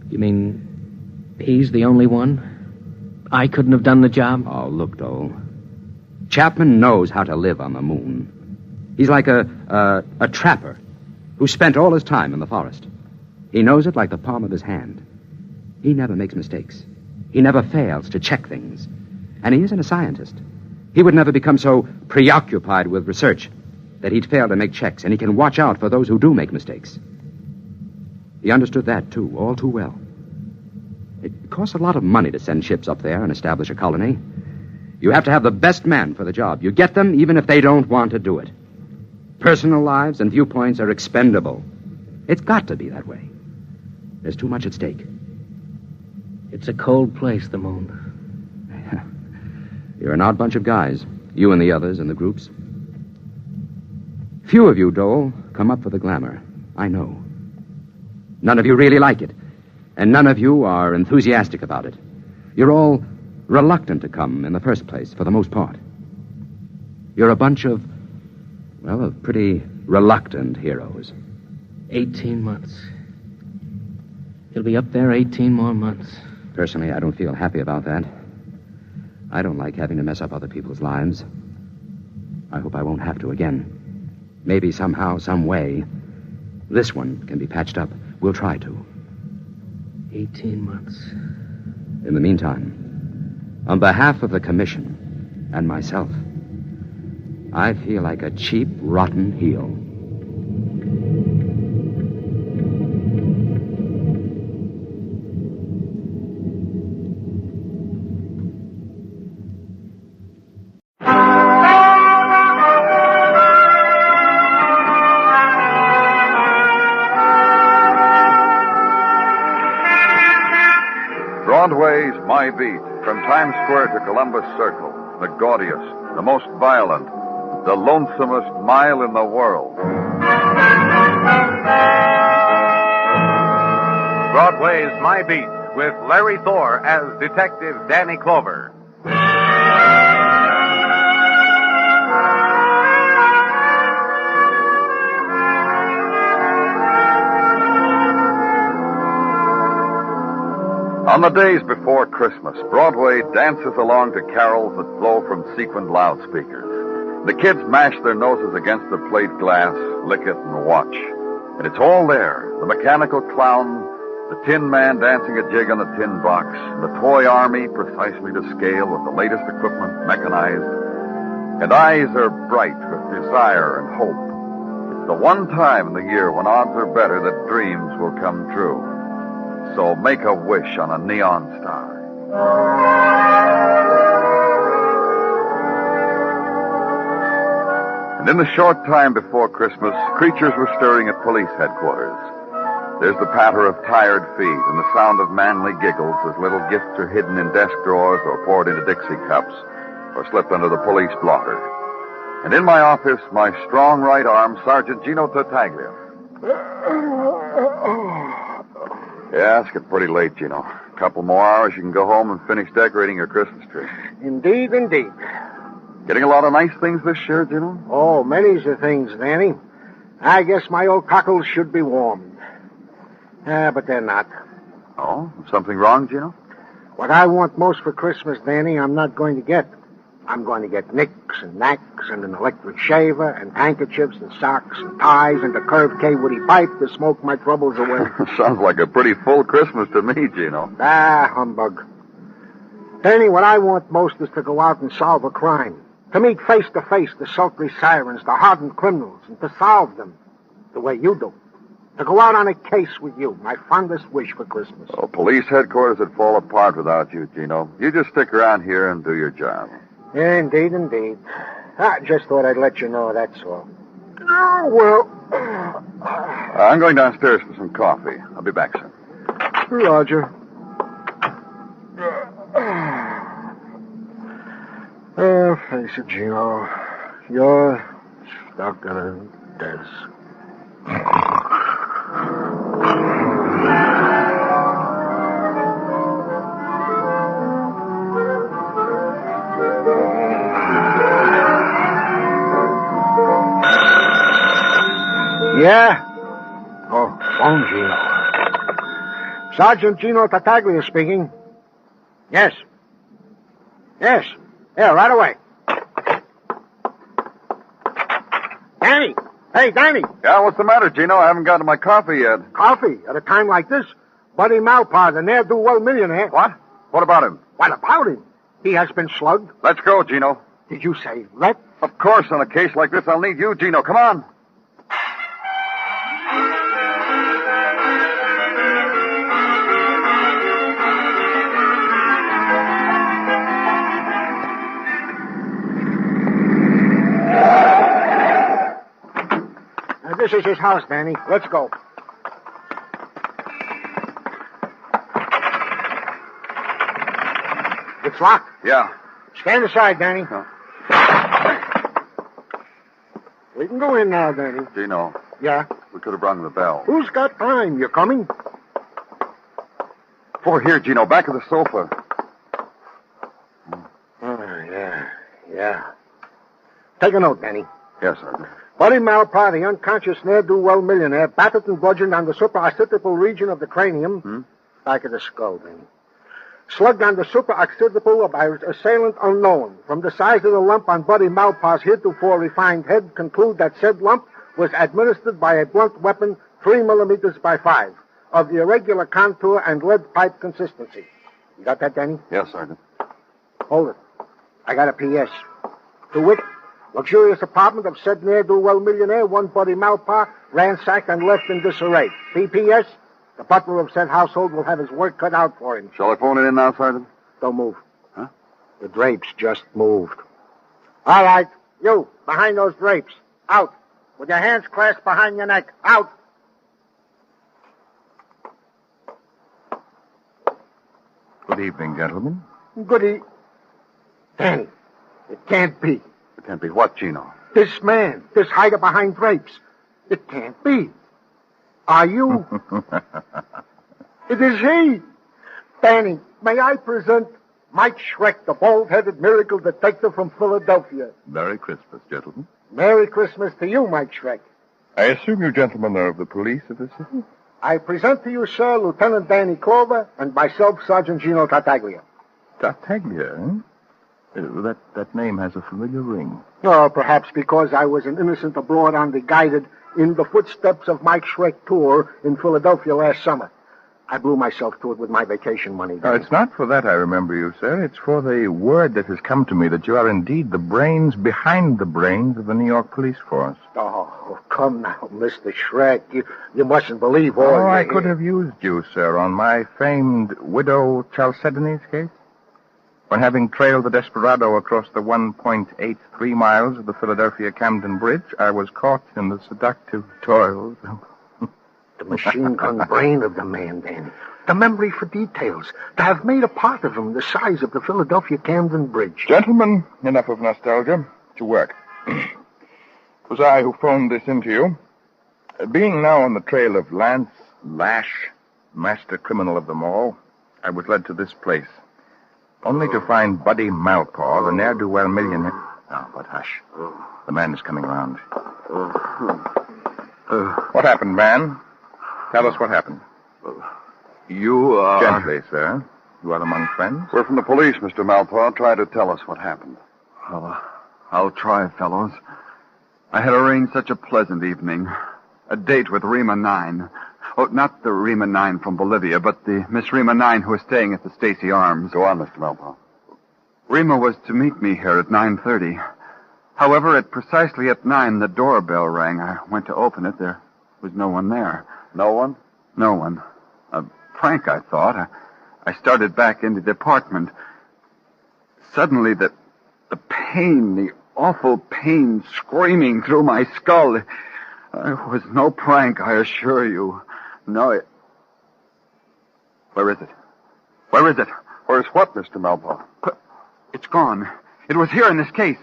You mean he's the only one? I couldn't have done the job? Oh, look, Dole. Chapman knows how to live on the moon. He's like a trapper who spent all his time in the forest. He knows it like the palm of his hand. He never makes mistakes. He never fails to check things. And he isn't a scientist. He would never become so preoccupied with research that he'd fail to make checks, and he can watch out for those who do make mistakes. He understood that, too, all too well. It costs a lot of money to send ships up there and establish a colony. You have to have the best men for the job. You get them even if they don't want to do it. Personal lives and viewpoints are expendable. It's got to be that way. There's too much at stake. It's a cold place, the moon. You're an odd bunch of guys. You and the others in the groups. Few of you, Dole, come up for the glamour. I know. None of you really like it. And none of you are enthusiastic about it. You're all reluctant to come in the first place, for the most part. You're a bunch of, well, of pretty reluctant heroes. 18 months. He'll be up there 18 more months. Personally, I don't feel happy about that. I don't like having to mess up other people's lives. I hope I won't have to again. Maybe somehow, some way, this one can be patched up. We'll try to. 18 months. In the meantime, on behalf of the Commission, and myself. I feel like a cheap, rotten heel. Broadway's My Beat, from Times Square to Columbus Circle, the gaudiest, the most violent, the lonesomest mile in the world. Broadway's My Beat, with Larry Thor as Detective Danny Clover. On the days before Christmas, Broadway dances along to carols that flow from sequined loudspeakers. The kids mash their noses against the plate glass, lick it, and watch. And it's all there. The mechanical clown, the tin man dancing a jig on the tin box, the toy army precisely to scale with the latest equipment mechanized. And eyes are bright with desire and hope. It's the one time in the year when odds are better that dreams will come true. So make a wish on a neon star. And in the short time before Christmas, creatures were stirring at police headquarters. There's the patter of tired feet and the sound of manly giggles as little gifts are hidden in desk drawers or poured into Dixie cups or slipped under the police blotter. And in my office, my strong right arm, Sergeant Gino Tartaglia. Yeah, it's getting pretty late, Gino. A couple more hours, you can go home and finish decorating your Christmas tree. Indeed, indeed. Getting a lot of nice things this year, Gino? Oh, many's the things, Danny. I guess my old cockles should be warmed. But they're not. Oh? Something wrong, Gino? What I want most for Christmas, Danny, I'm not going to get. I'm going to get nicks and knacks and an electric shaver and handkerchiefs and socks and ties and a curved K-Woody pipe to smoke my troubles away. Sounds like a pretty full Christmas to me, Gino. Humbug. Danny, what I want most is to go out and solve a crime. To meet face to face the sultry sirens, the hardened criminals, and to solve them the way you do. To go out on a case with you, my fondest wish for Christmas. Oh, police headquarters would fall apart without you, Gino. You just stick around here and do your job. Yeah, indeed, indeed. I just thought I'd let you know, that's all. Oh, well. I'm going downstairs for some coffee. I'll be back soon. Roger. Face it, Gino. You're stuck in a desk. Yeah? Oh, phone, Gino. Sergeant Gino Tartaglia speaking. Yes. Yes. Yeah, right away. Danny! Hey, Danny! Yeah, what's the matter, Gino? I haven't gotten my coffee yet. Coffee? At a time like this? Buddy Malpaugh, the ne'er-do-well millionaire. What? What about him? What about him? He has been slugged. Let's go, Gino. Did you say let? Of course, on a case like this, I'll need you, Gino. Come on. This is his house, Danny. Let's go. It's locked. Yeah. Stand aside, Danny. We can go in now, Danny. Gino. Yeah? We could have rung the bell. Who's got time? You coming? Over here, Gino. Back of the sofa. Oh, yeah. Take a note, Danny. Yes, sir. Buddy Malpaugh, the unconscious ne'er-do-well millionaire, battered and bludgeoned on the supraoccipital region of the cranium, back of the skull, Danny. Slugged on the supraoccipital by assailant unknown. From the size of the lump on Buddy Malpaugh's heretofore refined head, conclude that said lump was administered by a blunt weapon 3 millimeters by 5, of the irregular contour and lead pipe consistency. You got that, Danny? Yes, Sergeant. Hold it. I got a P.S. To wit, luxurious apartment of said ne'er-do-well millionaire, one Buddy Malpaugh, ransacked and left in disarray. P.P.S. The butler of said household will have his work cut out for him. Shall I phone it in now, Sergeant? Don't move. Huh? The drapes just moved. All right, you, behind those drapes. Out. With your hands clasped behind your neck. Out. Good evening, gentlemen. Goody. Danny, it can't be. It can't be what, Gino? This man, this hider behind drapes. It can't be. Are you? It is he. Danny, may I present Mike Schreck, the bald-headed miracle detective from Philadelphia. Merry Christmas, gentlemen. Merry Christmas to you, Mike Schreck. I assume you gentlemen are of the police of the city? I present to you, sir, Lieutenant Danny Clover, and myself, Sergeant Gino Tartaglia. Tartaglia, eh? That name has a familiar ring. Oh, perhaps because I was an innocent abroad on the guided In the Footsteps of Mike Schreck tour in Philadelphia last summer. I blew myself to it with my vacation money. It's not for that I remember you, sir. It's for the word that has come to me that you are indeed the brains behind the brains of the New York police force. Oh, come now, Mr. Schreck. You mustn't believe all Oh, I could have used you, sir, on my famed widow Chalcedony's case. When having trailed the desperado across the 1.83 miles of the Philadelphia-Camden Bridge, I was caught in the seductive toils of... The machine gun brain of the man, Danny. The memory for details. To have made a part of him the size of the Philadelphia-Camden Bridge. Gentlemen, enough of nostalgia. To work. It was I who phoned this in to you. Being now on the trail of Lance Lash, master criminal of them all, I was led to this place. Only to find Buddy Malpaugh, the ne'er-do-well millionaire. Oh, but hush. The man is coming around. What happened, man? Tell us what happened. You, Gently, sir. You are among friends? We're from the police, Mr. Malpaugh. Try to tell us what happened. I'll try, fellows. I had arranged such a pleasant evening. A date with Rima 9. Oh, not the Rima 9 from Bolivia, but the Miss Rima 9 who was staying at the Stacy Arms. Go on, Mr. Malpaugh. Rima was to meet me here at 9:30. However, at precisely at 9, the doorbell rang. I went to open it. There was no one there. No one? No one. A prank, I thought. I started back into the apartment. Suddenly, the pain, the awful pain screaming through my skull. It was no prank, I assure you. No, Where is it? Where is it? Where's what, Mr. Malpaugh? It's gone. It was here in this case.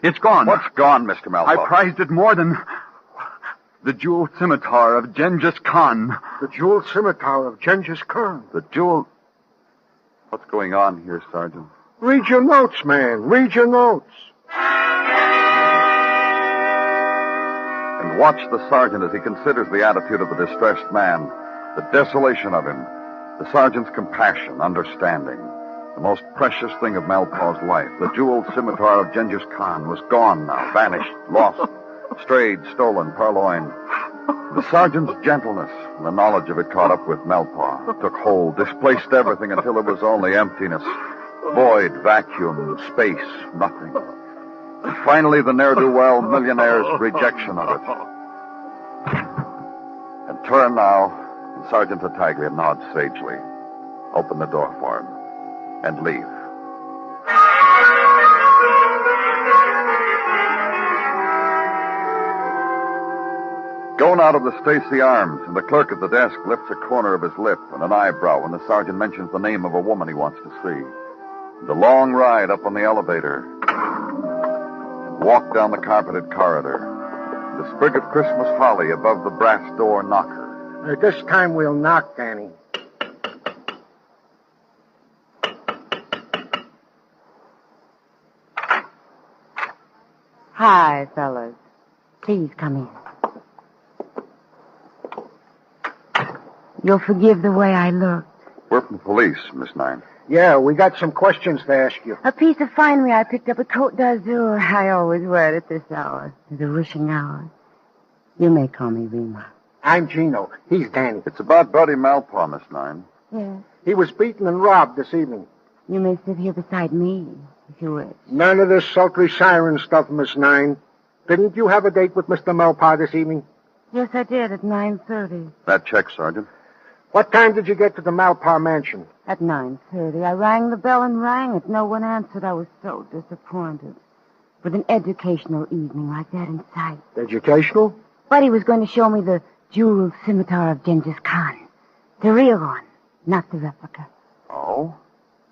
It's gone. What's gone, Mr. Malpaugh? I prized it more than the jeweled scimitar of Genghis Khan. The jeweled scimitar of Genghis Khan. The jewel... What's going on here, Sergeant? Read your notes, man. Read your notes. And watch the sergeant as he considers the attitude of the distressed man, the desolation of him, the sergeant's compassion, understanding. The most precious thing of Malpaugh's life, the jeweled scimitar of Genghis Khan, was gone now, vanished, lost, strayed, stolen, purloined. The sergeant's gentleness, the knowledge of it caught up with Malpaugh, took hold, displaced everything until it was only emptiness, void, vacuum, space, nothing. And finally, the ne'er-do-well millionaire's rejection of it. And turn now, and Sergeant Tartaglia nods sagely. Open the door for him. And leave. Going out of the Stacy Arms, and the clerk at the desk lifts a corner of his lip and an eyebrow when the sergeant mentions the name of a woman he wants to see. The long ride up on the elevator. And walk down the carpeted corridor. The sprig of Christmas holly above the brass door knocker. This time we'll knock, Danny. Hi, fellas. Please come in. You'll forgive the way I look. We're from the police, Miss Nine. Yeah, we got some questions to ask you. A piece of finery I picked up at Côte d'Azur. I always wear it at this hour, the wishing hour. You may call me Rima. I'm Gino. He's Danny. It's about Buddy Malpaugh, Miss Nine. Yes. He was beaten and robbed this evening. You may sit here beside me. if you wish. None of this sultry siren stuff, Miss Nine. Didn't you have a date with Mr. Malpaugh this evening? Yes, I did, at 9:30. That check, Sergeant. What time did you get to the Malpaugh mansion? At 9:30. I rang the bell and rang it. No one answered. I was so disappointed. With an educational evening like that in sight. Educational? But he was going to show me the jeweled scimitar of Genghis Khan. The real one, not the replica. Oh?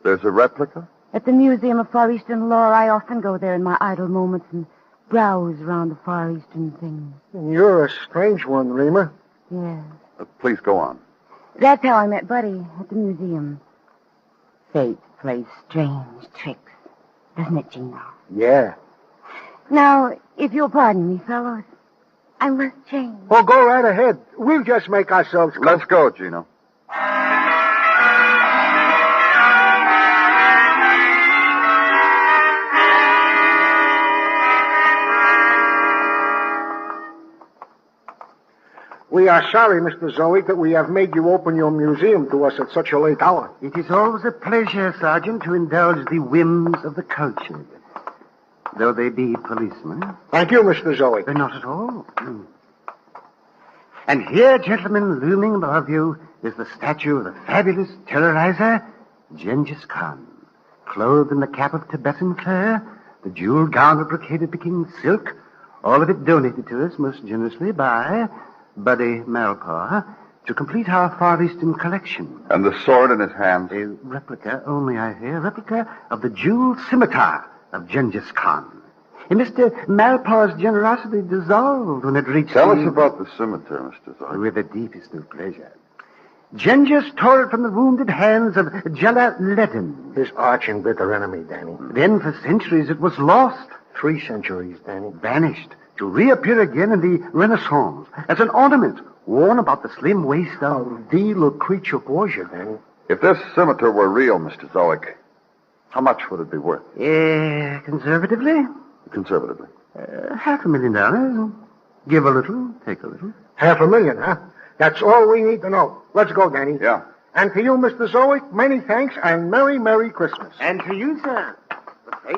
There's a replica? At the Museum of Far Eastern Lore, I often go there in my idle moments and browse around the Far Eastern things. You're a strange one, Reamer. Yes. Please go on. That's how I met Buddy at the museum. Fate plays strange tricks, doesn't it, Gino? Yeah. Now, if you'll pardon me, fellows, I must change. Oh, go right ahead. We'll just make ourselves... Let's go, Gino. We are sorry, Mr. Zoe, that we have made you open your museum to us at such a late hour. It is always a pleasure, Sergeant, to indulge the whims of the cultured, though they be policemen. Thank you, Mr. Zoe. Not at all. And here, gentlemen, looming above you, is the statue of the fabulous terrorizer, Genghis Khan. Clothed in the cap of Tibetan fur, the jeweled gown of brocaded Peking silk, all of it donated to us most generously by Buddy Malpaugh to complete our Far Eastern collection. And the sword in his hands? A replica, only I hear, replica of the jeweled scimitar of Genghis Khan. And Mr. Malpaugh's generosity dissolved when it reached... Tell us about the scimitar, Mr. Zoe. With the deepest of pleasure. Genghis tore it from the wounded hands of Jalaleddin. His arch and bitter enemy, Danny. Then for centuries it was lost. 3 centuries, Danny. Vanished. To reappear again in the Renaissance as an ornament worn about the slim waist of the Lucrezia Borgia, Danny. If this scimitar were real, Mr. Zoic, how much would it be worth? Conservatively? Conservatively. $500,000. Give a little, take a little. $500,000, huh? That's all we need to know. Let's go, Danny. Yeah. And to you, Mr. Zoic, many thanks and Merry, Merry Christmas. And to you, sir. Hey.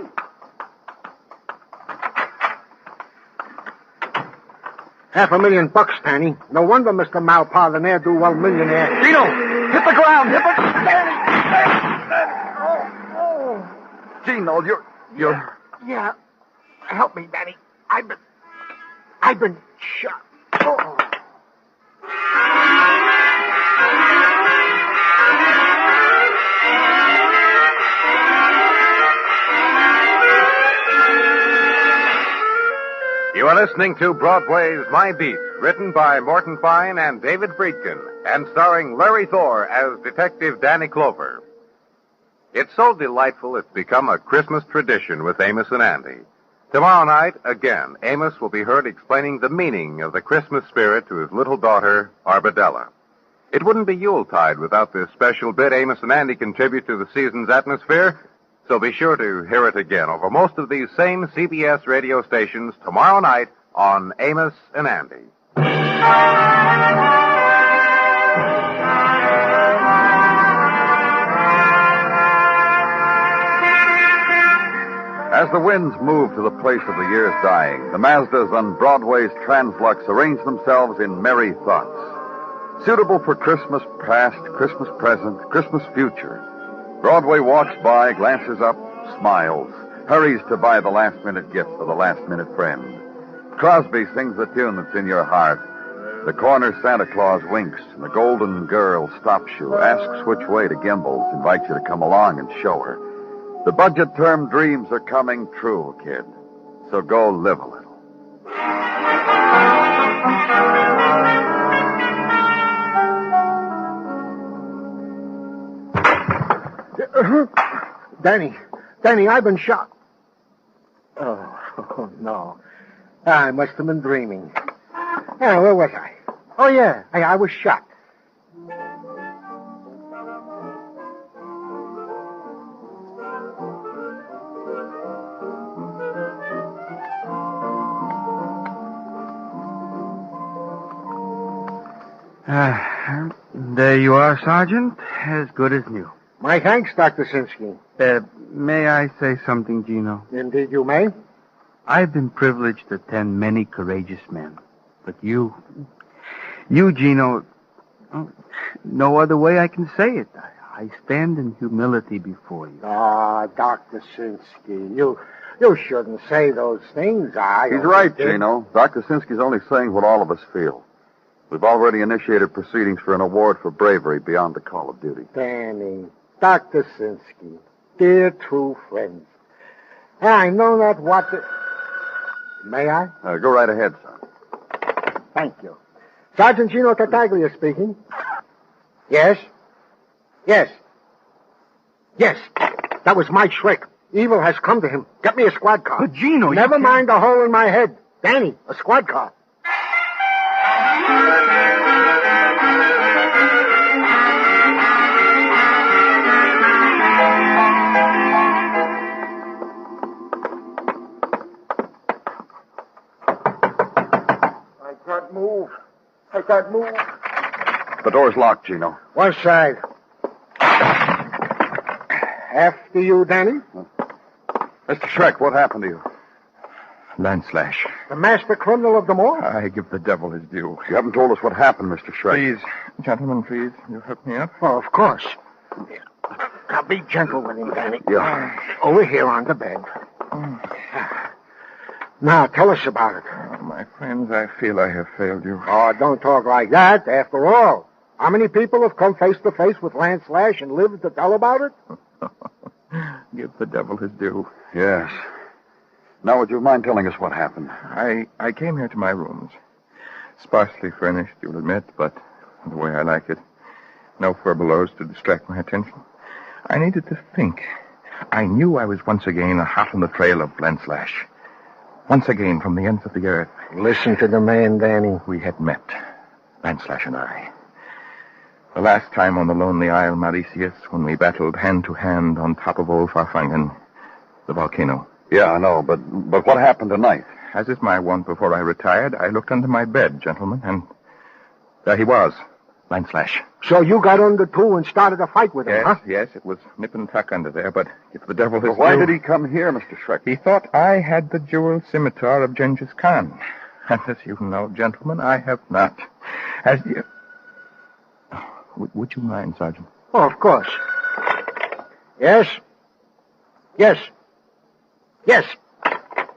$500,000, Danny. No wonder Mr. Malpaugh, the ne'er-do-well millionaire. Gino, hit the ground, hit the... Gino, you're... Yeah. Help me, Danny. I've been shot. Oh. You are listening to Broadway's My Beat, written by Morton Fine and David Friedkin, and starring Larry Thor as Detective Danny Clover. It's so delightful it's become a Christmas tradition with Amos and Andy. Tomorrow night, again, Amos will be heard explaining the meaning of the Christmas spirit to his little daughter, Arbadella. It wouldn't be Yuletide without this special bit Amos and Andy contribute to the season's atmosphere, so be sure to hear it again over most of these same CBS radio stations tomorrow night on Amos and Andy. As the winds move to the place of the year's dying, the Mazdas on Broadway's Translux arrange themselves in merry thoughts. Suitable for Christmas past, Christmas present, Christmas future. Broadway walks by, glances up, smiles, hurries to buy the last-minute gift for the last-minute friend. Crosby sings the tune that's in your heart. The corner Santa Claus winks, and the golden girl stops you, asks which way to Gimbel's, invites you to come along and show her. The budget term dreams are coming true, kid. So go live a little. Danny, I've been shot. Oh, no. I must have been dreaming. Yeah, where was I? Oh, yeah, I was shot. There you are, Sergeant. As good as new. My thanks, Dr. Sinsky. May I say something, Gino? Indeed you may. I've been privileged to attend many courageous men. But you, Gino, no other way I can say it. I stand in humility before you. Ah, Dr. Sinsky, you shouldn't say those things. He's right, Gino. Dr. Sinsky's only saying what all of us feel. We've already initiated proceedings for an award for bravery beyond the call of duty. Danny, Dr. Sinsky, dear true friends. I know not what to... May I? Go right ahead, son. Thank you. Sergeant Gino Tartaglia speaking. Yes? Yes. Yes. That was my trick. Evil has come to him. Get me a squad car. But Gino, Never mind the hole in my head. Danny, a squad car. I can't move. The door's locked, Gino. One side. After you, Danny. Mr. Shrek, what happened to you? Landslash. The master criminal of them all? I give the devil his due. You haven't told us what happened, Mr. Shrek. Please, gentlemen, please, you help me up. Oh, of course. Now be gentle with him, Danny. Yeah. Over here on the bed. Now, tell us about it. My friends, I feel I have failed you. Oh, don't talk like that. After all, how many people have come face to face with Landslash and lived to tell about it? Give the devil his due. Yes. Now, would you mind telling us what happened? I came here to my rooms. Sparsely furnished, you'll admit, but the way I like it. No furbelows to distract my attention. I needed to think. I knew I was once again hot on the trail of Landslash. Once again, from the ends of the earth. Listen to the man, Danny. We had met, Landslash and I. The last time on the lonely Isle Mauritius, when we battled hand to hand on top of old Farfangen, the volcano. Yeah, I know, but what happened tonight? As is my wont before I retired, I looked under my bed, gentlemen, and there he was, Landslash. So you got under, too, and started a fight with him, huh? Yes, it was nip and tuck under there, but if the devil has... Why did he come here, Mr. Shrek? He thought I had the jewel scimitar of Genghis Khan. And as you know, gentlemen, I have not. As you... Oh, would you mind, Sergeant? Oh, of course. Yes? Yes. Yes.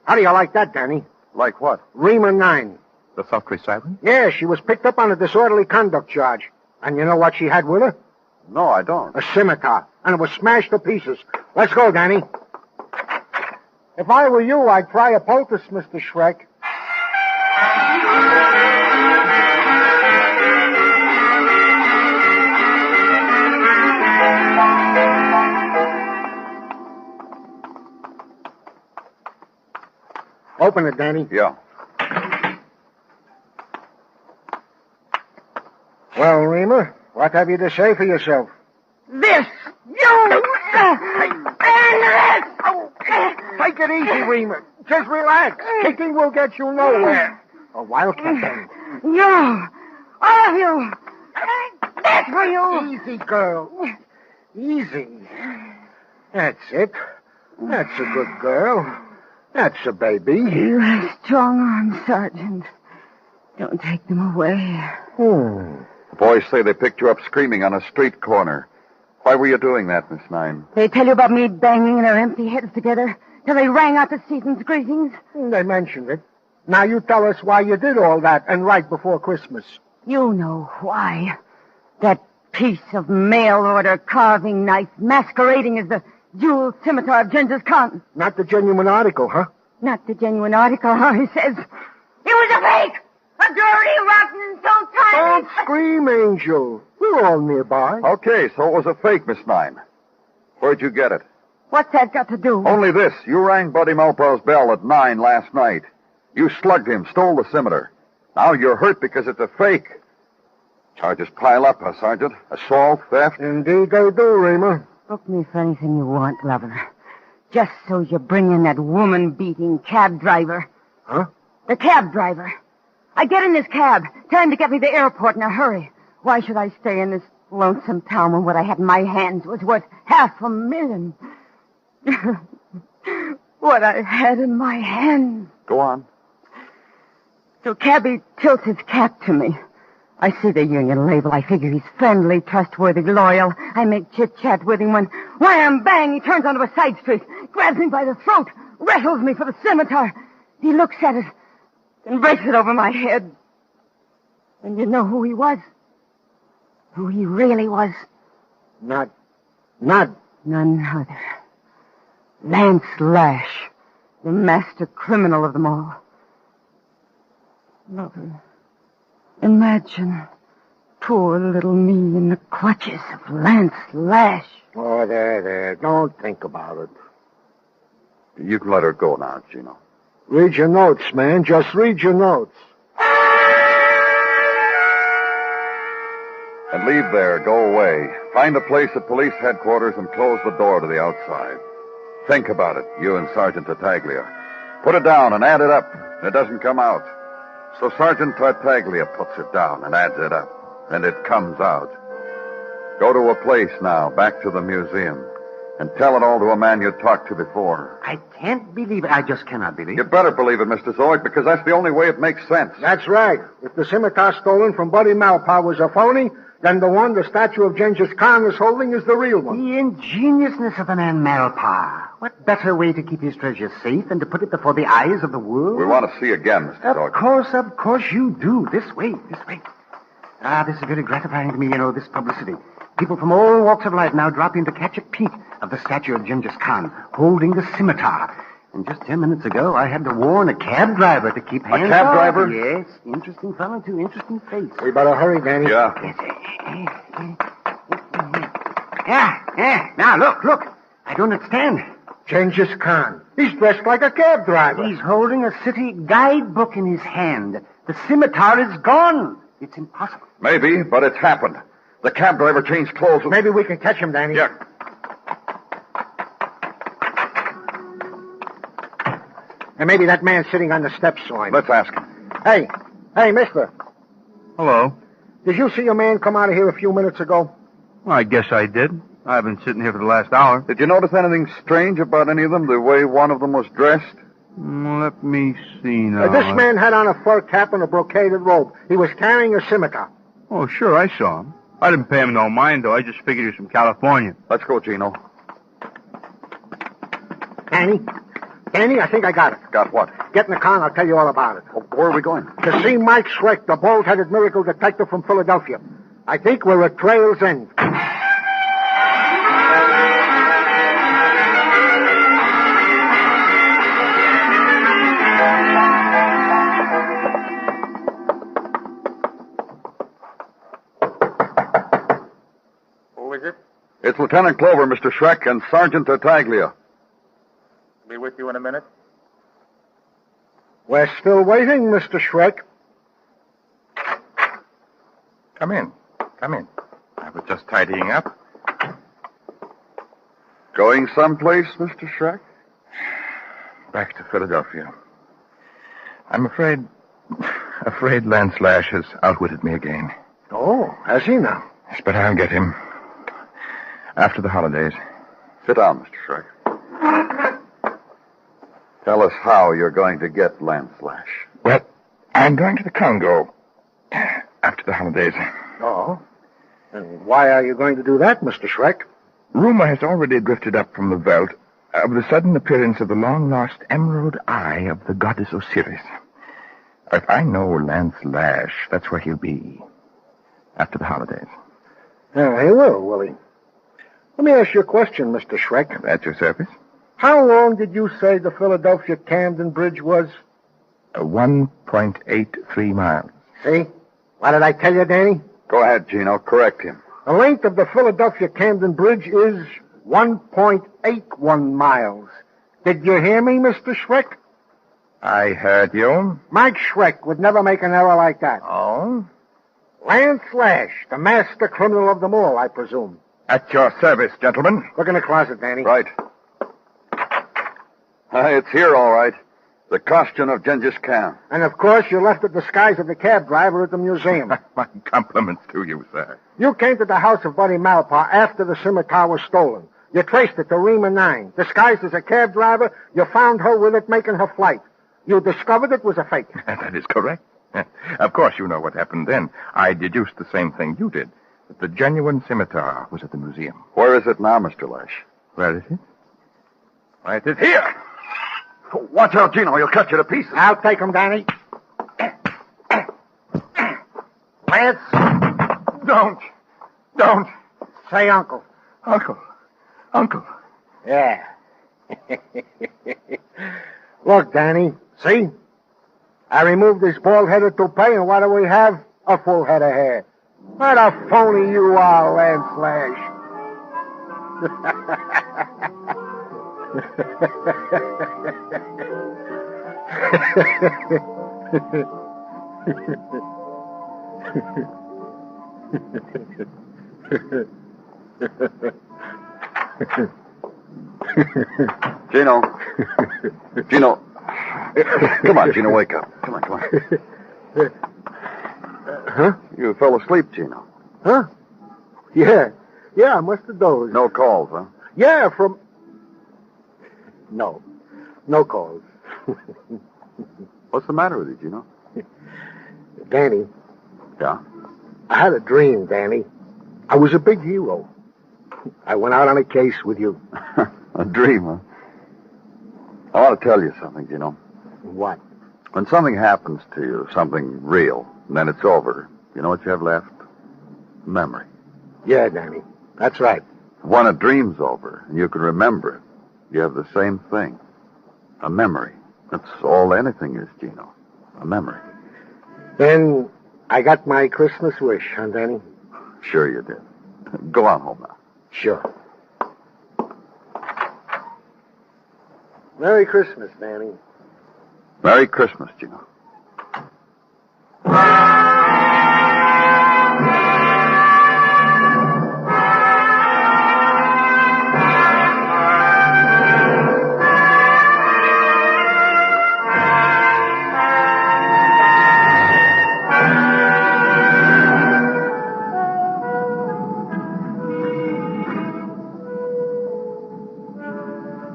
How do you like that, Danny? Like what? Rema 9. The sultry siren? Yeah, she was picked up on a disorderly conduct charge. And you know what she had with her? No, I don't. A scimitar. And it was smashed to pieces. Let's go, Danny. If I were you, I'd try a poultice, Mr. Shrek. Open it, Danny. Yeah. Well, Rema, what have you to say for yourself? This! You! Take it easy, Rema. Just relax. Kicking will get you nowhere. A wildcat, Danny. You! All of you! That's for you! Easy, girl. Easy. That's it. That's a good girl. That's a baby. You have strong arms, Sergeant. Don't take them away. The boys say they picked you up screaming on a street corner. Why were you doing that, Miss Nine? They tell you about me banging their empty heads together till they rang out the season's greetings? They mentioned it. Now you tell us why you did all that, and right before Christmas. You know why. That piece of mail-order carving knife masquerading as the jewel scimitar of Genghis Khan. Not the genuine article, huh? Not the genuine article, huh? He says. It was a fake! A dirty, rotten, insult-time... Don't scream, Angel. We're all nearby. Okay, so it was a fake, Miss Nine. Where'd you get it? What's that got to do? Only this. You rang Buddy Malpaugh's bell at 9 last night. You slugged him, stole the scimitar. Now you're hurt because it's a fake. Charges pile up, huh, Sergeant? Assault, theft? Indeed they do, Rema. Book me for anything you want, lover. Just so you bring in that woman-beating cab driver. Huh? The cab driver. I get in this cab. Tell him to get me to the airport in a hurry. Why should I stay in this lonesome town when what I had in my hands was worth $500,000. What I had in my hands. Go on. So Cabby tilts his cap to me. I see the union label. I figure he's friendly, trustworthy, loyal. I make chit-chat with him when, wham, bang, he turns onto a side street, grabs me by the throat, wrestles me for the scimitar. He looks at it, then breaks it over my head. And you know who he was? Who he really was? Not. None other. Lance Lash, the master criminal of them all. Lover, imagine poor little me in the clutches of Lance Lash. Oh, there. Don't think about it. You can let her go now, Gino. Read your notes, man. Just read your notes. And leave there. Go away. Find a place at police headquarters and close the door to the outside. Think about it, you and Sergeant Tartaglia. Put it down and add it up. It doesn't come out. So Sergeant Tartaglia puts it down and adds it up. And it comes out. Go to a place now, back to the museum, and tell it all to a man you talked to before. I can't believe it. I just cannot believe it. You better believe it, Mr. Zoid, because that's the only way it makes sense. That's right. If the scimitar stolen from Buddy Malpaugh was a phony, then the one the statue of Genghis Khan is holding is the real one. The ingeniousness of the man Malpaugh. What better way to keep his treasure safe than to put it before the eyes of the world? We want to see again, Mr. Zoid. Of course you do. This way. This is very gratifying to me, this publicity. People from all walks of life now drop in to catch a peek of the statue of Genghis Khan holding the scimitar. And just 10 minutes ago, I had to warn a cab driver to keep hands off. A cab driver? Yes. Interesting fellow, too. Interesting face. We better hurry, Danny. Yeah. Yeah. Now, look. I don't understand. Genghis Khan. He's dressed like a cab driver. He's holding a city guidebook in his hand. The scimitar is gone. It's impossible. Maybe, but it's happened. The cab driver changed clothes. Maybe we can catch him, Danny. Yeah. And maybe that man sitting on the steps saw him. Let's ask him. Hey, mister. Hello. Did you see a man come out of here a few minutes ago? Well, I guess I did. I've been sitting here for the last hour. Did you notice anything strange about any of them, the way one of them was dressed? Let me see now. This man had on a fur cap and a brocaded robe. He was carrying a scimitar. Oh, sure, I saw him. I didn't pay him no mind, though. I just figured he was from California. Let's go, Gino. Danny, I think I got it. Got what? Get in the car and I'll tell you all about it. Where are we going? To see Mike Schreck, the bald-headed miracle detective from Philadelphia. I think we're at Trail's End. Who is it? It's Lieutenant Clover, Mr. Schreck, and Sergeant Tartaglia. Be with you in a minute. We're still waiting, Mr. Schreck. Come in. I was just tidying up. Going someplace, Mr. Schreck? Back to Philadelphia. I'm afraid Lance Lash has outwitted me again. Oh, has he now? Yes, but I'll get him. After the holidays. Sit down, Mr. Schreck. Tell us how you're going to get Lance Lash. Well, I'm going to the Congo after the holidays. Oh? And why are you going to do that, Mr. Schreck? Rumor has already drifted up from the veldt of the sudden appearance of the long-lost emerald eye of the goddess Osiris. If I know Lance Lash, that's where he'll be. After the holidays. Yeah, he will he? Let me ask you a question, Mr. Schreck. At your service. How long did you say the Philadelphia-Camden Bridge was? 1.83 miles. See? What did I tell you, Danny? Go ahead, Gino. Correct him. The length of the Philadelphia-Camden Bridge is 1.81 miles. Did you hear me, Mr. Schreck? I heard you. Mike Schreck would never make an error like that. Oh? Lance Lash, the master criminal of them all, I presume. At your service, gentlemen. Look in the closet, Danny. Right. It's here, all right. The costume of Genghis Khan. And, of course, you left the disguise of the cab driver at the museum. My compliments to you, sir. You came to the house of Buddy Malpaugh after the Scimitar was stolen. You traced it to Rima 9. Disguised as a cab driver, you found her with it making her flight. You discovered it was a fake. That is correct. Of course, you know what happened then. I deduced the same thing you did, that the genuine Scimitar was at the museum. Where is it now, Mr. Lash? Where is it? Why, it is here. Watch out, Gino. He'll cut you to pieces. I'll take him, Danny. Lance. Don't. Say uncle. Uncle. Yeah. Look, Danny. See? I removed this bald-headed toupee, and what do we have? A full head of hair. What a phony you are, Lance Lash. Gino. Come on, Gino, wake up. Come on. Huh? You fell asleep, Gino. Huh? Yeah, I must have dozed. No calls, huh? Yeah, from... No calls. What's the matter with you, Gino? Danny. Yeah? I had a dream, Danny. I was a big hero. I went out on a case with you. A dream, huh? I want to tell you something, Gino. What? When something happens to you, something real, and then it's over, you know what you have left? Memory. Yeah, Danny. That's right. When a dream's over, and you can remember it, you have the same thing. A memory. That's all anything is, Gino. A memory. Then I got my Christmas wish, huh, Danny? Sure you did. Go on home now. Sure. Merry Christmas, Danny. Merry Christmas, Gino.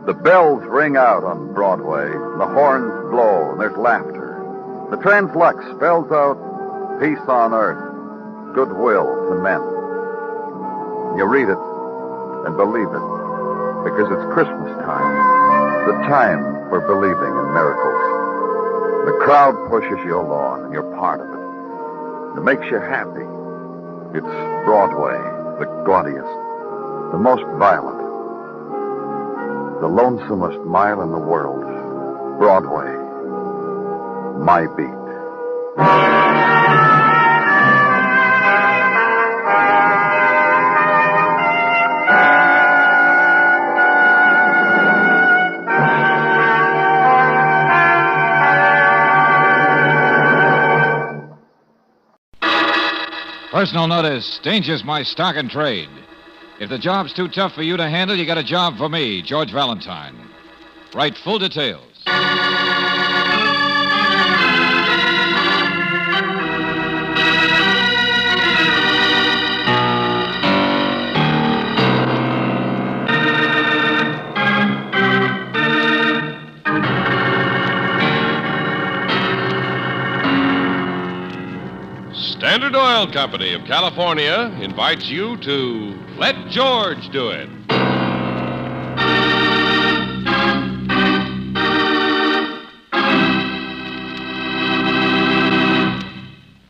The bells ring out on Broadway, the horns blow, and there's laughter. The translux spells out peace on earth, goodwill to men. You read it and believe it, because it's Christmas time, the time for believing in miracles. The crowd pushes you along, and you're part of it. It makes you happy. It's Broadway, the gaudiest, the most violent, the lonesomest mile in the world. Broadway. My beat. Personal notice, danger's my stock and trade. If the job's too tough for you to handle, you got a job for me, George Valentine. Write full details. Standard Oil Company of California invites you to Let George Do It.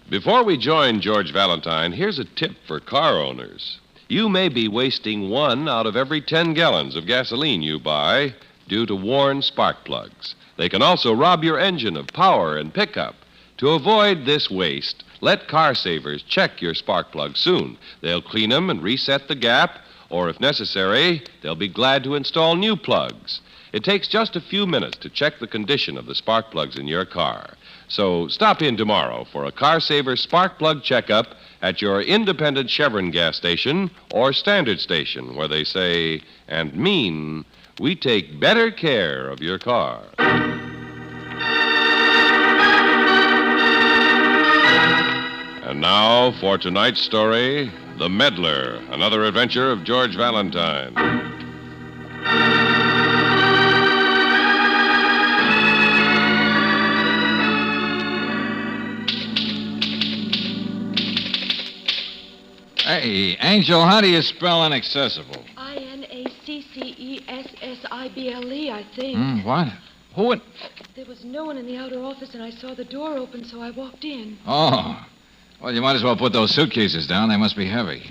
Before we join George Valentine, here's a tip for car owners. You may be wasting 1 out of every 10 gallons of gasoline you buy due to worn spark plugs. They can also rob your engine of power and pickup. To avoid this waste, let Car Savers check your spark plugs soon. They'll clean them and reset the gap, or if necessary, they'll be glad to install new plugs. It takes just a few minutes to check the condition of the spark plugs in your car. So stop in tomorrow for a Car Saver spark plug checkup at your independent Chevron gas station or standard station, where they say and mean, we take better care of your car. And now for tonight's story, The Meddler, another adventure of George Valentine. Hey, Angel, how do you spell inaccessible? Inaccessible, I think. What? Who would... There was no one in the outer office, and I saw the door open, so I walked in. Oh. Well, you might as well put those suitcases down. They must be heavy.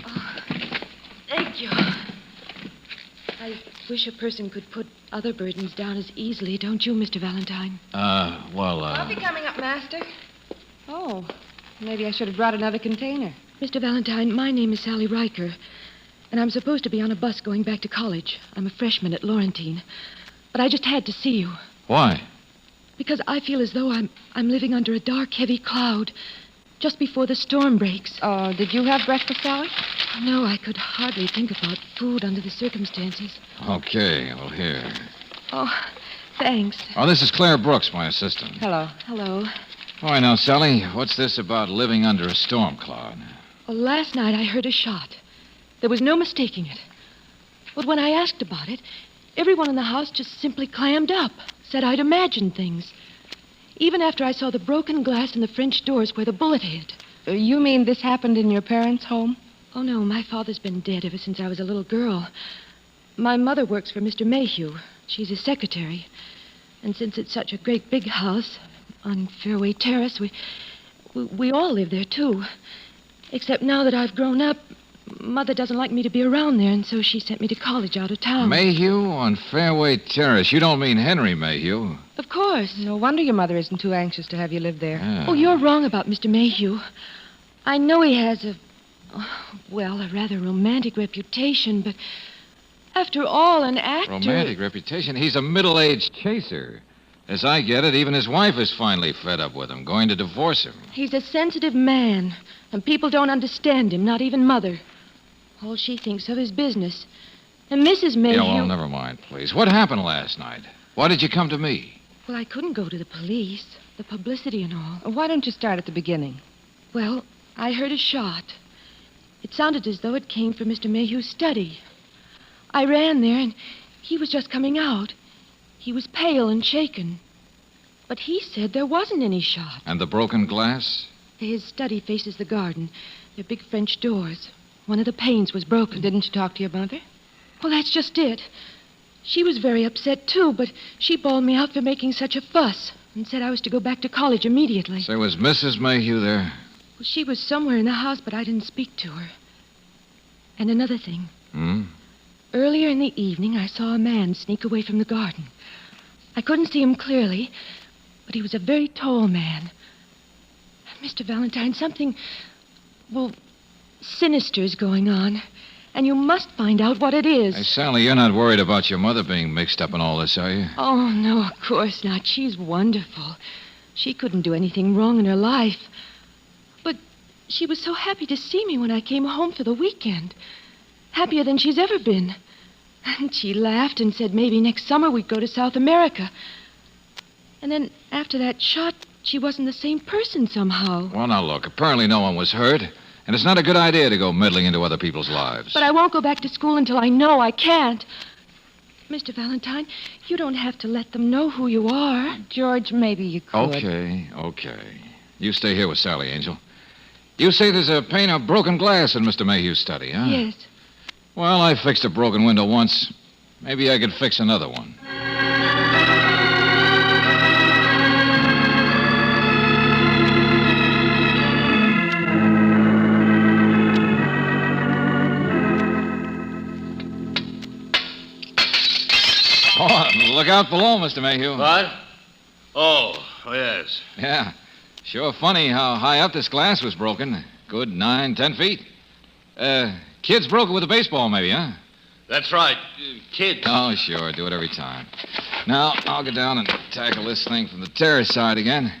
Thank you. I wish a person could put other burdens down as easily, don't you, Mr. Valentine? I'll be coming up, Master. Oh, maybe I should have brought another container. Mr. Valentine, my name is Sally Riker, and I'm supposed to be on a bus going back to college. I'm a freshman at Laurentine. But I just had to see you. Why? Because I feel as though I'm living under a dark, heavy cloud just before the storm breaks. Oh, did you have breakfast, Sally? No, I could hardly think about food under the circumstances. Okay, well, here. Oh, thanks. Oh, this is Claire Brooks, my assistant. Hello. Hello. Oh, now, Sally, what's this about living under a storm cloud? Well, last night I heard a shot. There was no mistaking it. But when I asked about it, everyone in the house just simply clammed up, said I'd imagined things. Even after I saw the broken glass in the French doors where the bullet hit. You mean this happened in your parents' home? Oh, no, my father's been dead ever since I was a little girl. My mother works for Mr. Mayhew. She's his secretary. And since it's such a great big house on Fairway Terrace, we all live there, too. Except now that I've grown up, Mother doesn't like me to be around there, and so she sent me to college out of town. Mayhew on Fairway Terrace. You don't mean Henry Mayhew. Of course. No wonder your mother isn't too anxious to have you live there. Yeah. Oh, you're wrong about Mr. Mayhew. I know he has a rather romantic reputation, but after all, an actor... Romantic reputation? He's a middle-aged chaser. As I get it, even his wife is finally fed up with him, going to divorce him. He's a sensitive man, and people don't understand him, not even Mother. All she thinks of is business. And Mrs. Mayhew... Yeah, well, never mind, please. What happened last night? Why did you come to me? Well, I couldn't go to the police. The publicity and all. Why don't you start at the beginning? Well, I heard a shot. It sounded as though it came from Mr. Mayhew's study. I ran there, and he was just coming out. He was pale and shaken. But he said there wasn't any shot. And the broken glass? His study faces the garden. They're big French doors. One of the panes was broken. Didn't you talk to your mother? Well, that's just it. She was very upset, too, but she bawled me out for making such a fuss and said I was to go back to college immediately. So was Mrs. Mayhew there? Well, she was somewhere in the house, but I didn't speak to her. And another thing. Earlier in the evening, I saw a man sneak away from the garden. I couldn't see him clearly, but he was a very tall man. Mr. Valentine, something, sinister's going on. And you must find out what it is. Hey, Sally, you're not worried about your mother being mixed up in all this, are you? Oh, no, of course not. She's wonderful. She couldn't do anything wrong in her life. But she was so happy to see me when I came home for the weekend. Happier than she's ever been. And she laughed and said maybe next summer we'd go to South America. And then after that shot, she wasn't the same person somehow. Well, now, look, apparently no one was hurt. And it's not a good idea to go meddling into other people's lives. But I won't go back to school until I know I can't. Mr. Valentine, you don't have to let them know who you are. George, maybe you could. Okay. You stay here with Sally, Angel. You say there's a pane of broken glass in Mr. Mayhew's study, huh? Yes. Well, I fixed a broken window once. Maybe I could fix another one. Oh, look out below, Mr. Mayhew. What? Oh, yes. Yeah. Sure funny how high up this glass was broken. Good 9-10 feet. Kids broke it with a baseball, maybe, huh? That's right. Kids. Oh, sure. Do it every time. Now, I'll get down and tackle this thing from the terrace side again.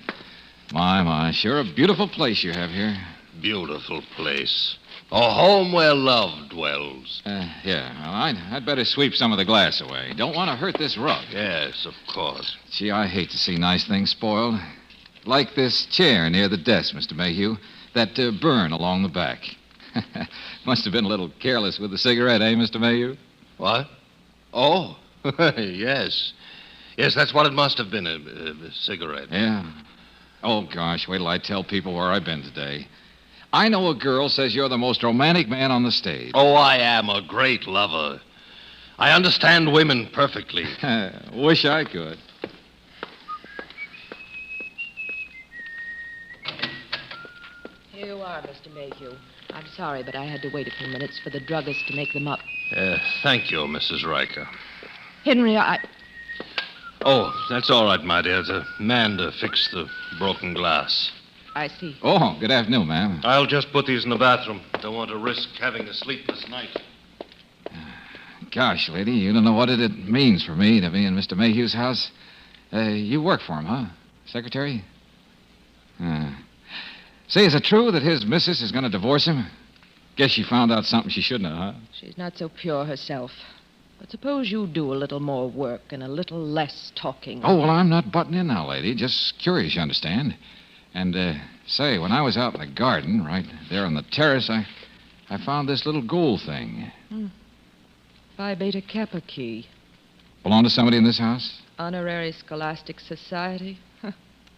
My. Sure a beautiful place you have here. Beautiful place. A home where love dwells. Yeah. Well, I'd better sweep some of the glass away. Don't want to hurt this rug. Yes, of course. Gee, I hate to see nice things spoiled. Like this chair near the desk, Mr. Mayhew. That burn along the back. Must have been a little careless with the cigarette, eh, Mr. Mayhew? What? Oh, yes. Yes, that's what it must have been, a cigarette. Yeah. Oh, gosh, wait till I tell people where I've been today. I know a girl says you're the most romantic man on the stage. Oh, I am a great lover. I understand women perfectly. Wish I could. Here you are, Mr. Mayhew. I'm sorry, but I had to wait a few minutes for the druggist to make them up. Thank you, Mrs. Riker. Henry, Oh, that's all right, my dear. The man to fix the broken glass. I see. Oh, good afternoon, ma'am. I'll just put these in the bathroom. Don't want to risk having a sleepless night. Gosh, lady, you don't know what it means for me to be in Mr. Mayhew's house. You work for him, huh? Secretary? Say, is it true that his missus is going to divorce him? Guess she found out something she shouldn't have, huh? She's not so pure herself. But suppose you do a little more work and a little less talking. Oh, well, I'm not butting in now, lady. Just curious, you understand. And, say, when I was out in the garden, right there on the terrace, I found this little gold thing. Phi Beta Kappa key. Belong to somebody in this house? Honorary Scholastic Society?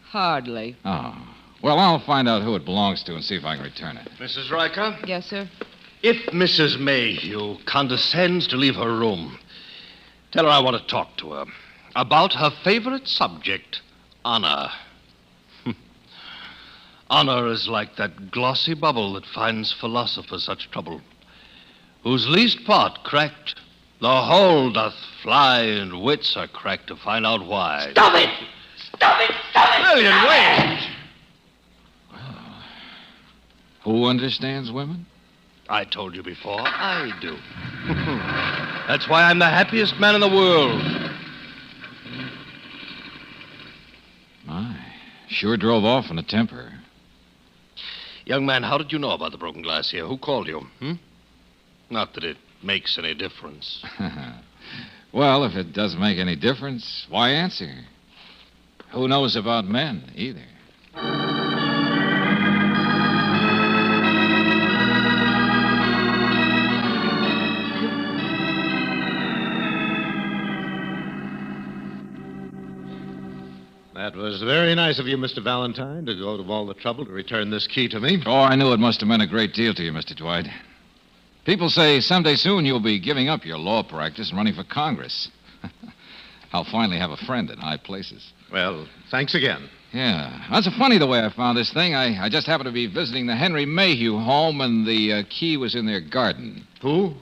Hardly. Oh. Well, I'll find out who it belongs to and see if I can return it. Mrs. Riker? Yes, sir? If Mrs. Mayhew condescends to leave her room, tell her I want to talk to her about her favorite subject, honor. Honor is like that glossy bubble that finds philosophers such trouble, whose least part cracked, the whole doth fly, and wits are cracked to find out why. Stop it! Stop it! Stop it! Lillian, wait! Who understands women? I told you before, I do. That's why I'm the happiest man in the world. My, sure drove off in a temper. Young man, how did you know about the broken glass here? Who called you? Not that it makes any difference. Well, if it doesn't make any difference, why answer? Who knows about men, either? That was very nice of you, Mr. Valentine, to go to all the trouble to return this key to me. Oh, I knew it must have meant a great deal to you, Mr. Dwight. People say someday soon you'll be giving up your law practice and running for Congress. I'll finally have a friend in high places. Well, thanks again. Yeah. That's funny the way I found this thing. I just happened to be visiting the Henry Mayhew home, and the key was in their garden. Who?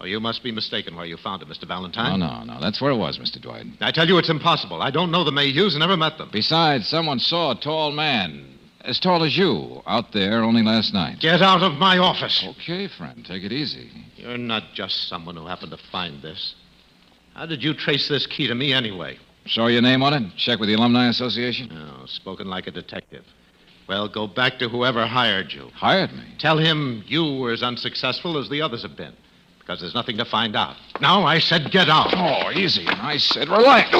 Oh, you must be mistaken where you found it, Mr. Valentine. No. That's where it was, Mr. Dwight. I tell you, it's impossible. I don't know the Mayhews and never met them. Besides, someone saw a tall man, as tall as you, out there only last night. Get out of my office. Okay, friend. Take it easy. You're not just someone who happened to find this. How did you trace this key to me anyway? Saw your name on it? Check with the Alumni Association? Oh, spoken like a detective. Well, go back to whoever hired you. Hired me? Tell him you were as unsuccessful as the others have been. Because there's nothing to find out. Now, I said get out. Oh, easy. I said relax.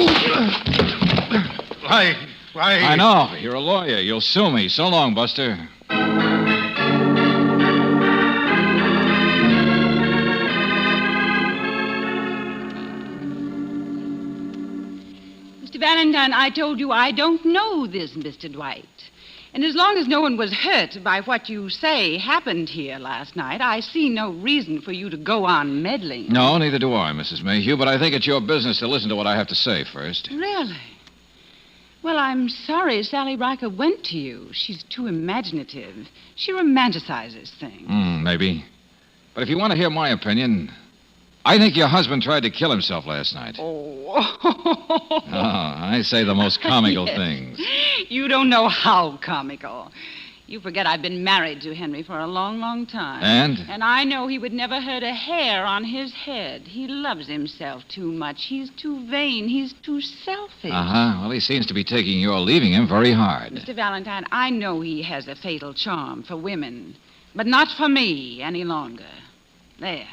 Why? I know. You're a lawyer. You'll sue me. So long, Buster. Mr. Valentine, I told you I don't know this Mr. Dwight. And as long as no one was hurt by what you say happened here last night, I see no reason for you to go on meddling. No, neither do I, Mrs. Mayhew, but I think it's your business to listen to what I have to say first. Really? Well, I'm sorry Sally Riker went to you. She's too imaginative. She romanticizes things. Maybe. But if you want to hear my opinion, I think your husband tried to kill himself last night. Oh, I say the most comical yes. things. You don't know how comical. You forget I've been married to Henry for a long, long time. And? And I know he would never hurt a hair on his head. He loves himself too much. He's too vain. He's too selfish. Well, he seems to be taking your leaving him very hard. Mr. Valentine, I know he has a fatal charm for women, but not for me any longer. There.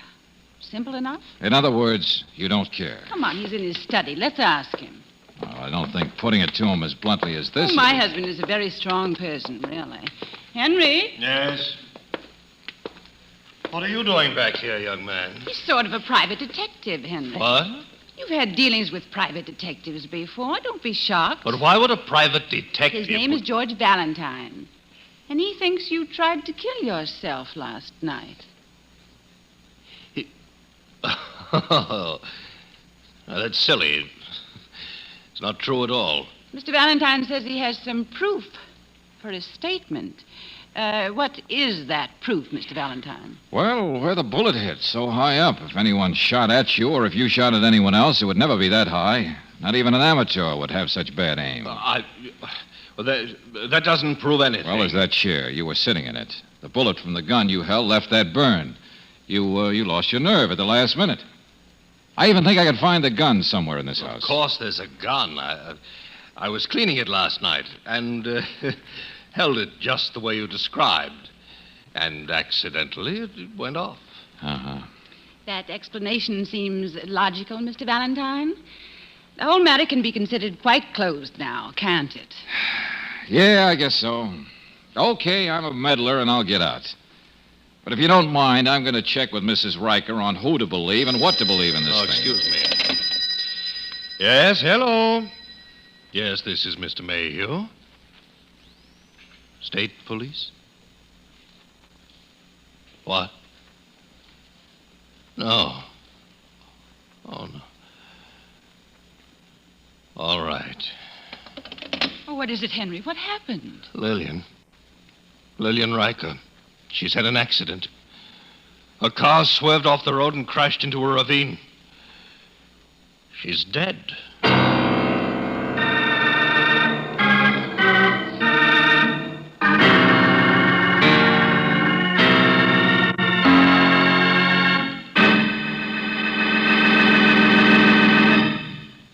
Simple enough? In other words, you don't care. Come on, he's in his study. Let's ask him. Well, I don't think putting it to him as bluntly as this... My husband is a very strong person, really. Henry? Yes? What are you doing back here, young man? He's sort of a private detective, Henry. What? You've had dealings with private detectives before. Don't be shocked. But why would a private detective... His name is George Valentine. And he thinks you tried to kill yourself last night. Oh, now, that's silly. It's not true at all. Mr. Valentine says he has some proof for his statement. What is that proof, Mr. Valentine? Well, where the bullet hit, so high up. If anyone shot at you or if you shot at anyone else, it would never be that high. Not even an amateur would have such bad aim. Well, that doesn't prove anything. Well, there's that chair. You were sitting in it. The bullet from the gun you held left that burn. You lost your nerve at the last minute. I even think I could find the gun somewhere in this house. Of course there's a gun. I was cleaning it last night and held it just the way you described. And accidentally it went off. Uh-huh. That explanation seems logical, Mr. Valentine. The whole matter can be considered quite closed now, can't it? Yeah, I guess so. Okay, I'm a meddler and I'll get out. But if you don't mind, I'm going to check with Mrs. Riker on who to believe and what to believe in this thing. Excuse me. Yes, hello. Yes, this is Mr. Mayhew. State police? What? No. Oh, no. All right. Oh, what is it, Henry? What happened? Lillian Riker. She's had an accident. A car swerved off the road and crashed into a ravine. She's dead.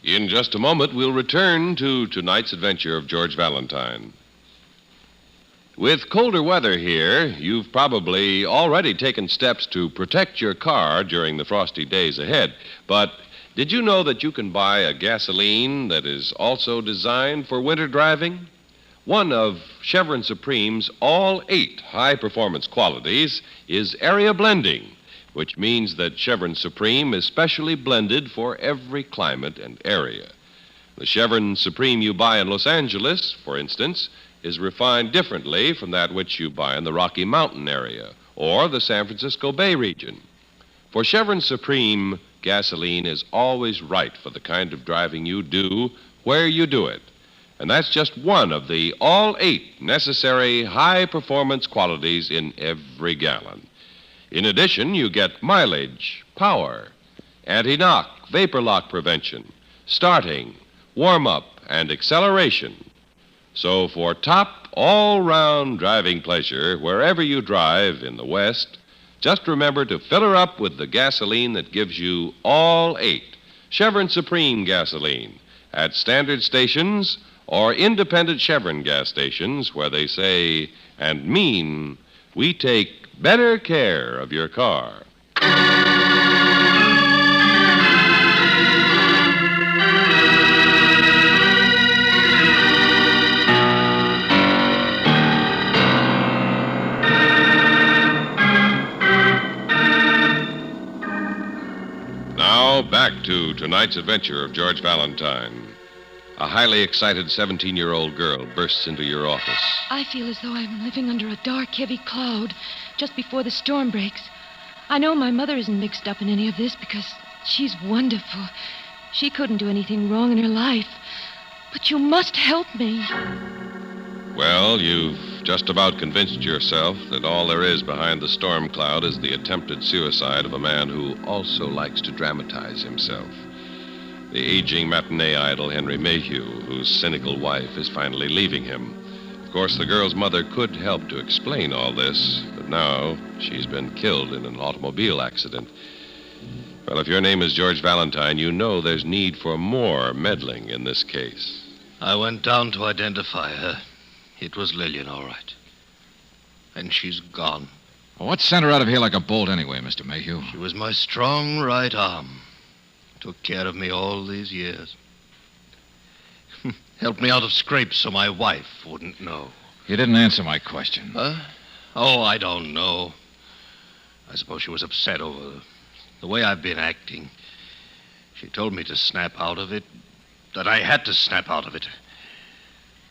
In just a moment, we'll return to tonight's adventure of George Valentine. With colder weather here, you've probably already taken steps to protect your car during the frosty days ahead. But did you know that you can buy a gasoline that is also designed for winter driving? One of Chevron Supreme's all 8 high-performance qualities is area blending, which means that Chevron Supreme is specially blended for every climate and area. The Chevron Supreme you buy in Los Angeles, for instance, is refined differently from that which you buy in the Rocky Mountain area or the San Francisco Bay region. For Chevron Supreme, gasoline is always right for the kind of driving you do where you do it. And that's just one of the all 8 necessary high-performance qualities in every gallon. In addition, you get mileage, power, anti-knock, vapor lock prevention, starting, warm-up, and acceleration. So for top, all-round driving pleasure wherever you drive in the West, just remember to fill her up with the gasoline that gives you all 8 Chevron Supreme gasoline at standard stations or independent Chevron gas stations where they say and mean we take better care of your car. Now, back to tonight's adventure of George Valentine. A highly excited 17-year-old girl bursts into your office. I feel as though I'm living under a dark, heavy cloud just before the storm breaks. I know my mother isn't mixed up in any of this because she's wonderful. She couldn't do anything wrong in her life. But you must help me. Well, you've just about convinced yourself that all there is behind the storm cloud is the attempted suicide of a man who also likes to dramatize himself. The aging matinee idol Henry Mayhew, whose cynical wife is finally leaving him. Of course, the girl's mother could help to explain all this, but now she's been killed in an automobile accident. Well, if your name is George Valentine, you know there's need for more meddling in this case. I went down to identify her. It was Lillian, all right. And she's gone. Well, what sent her out of here like a bolt anyway, Mr. Mayhew? She was my strong right arm. Took care of me all these years. Helped me out of scrapes so my wife wouldn't know. You didn't answer my question. Oh, I don't know. I suppose she was upset over the way I've been acting. She told me to snap out of it, that I had to snap out of it.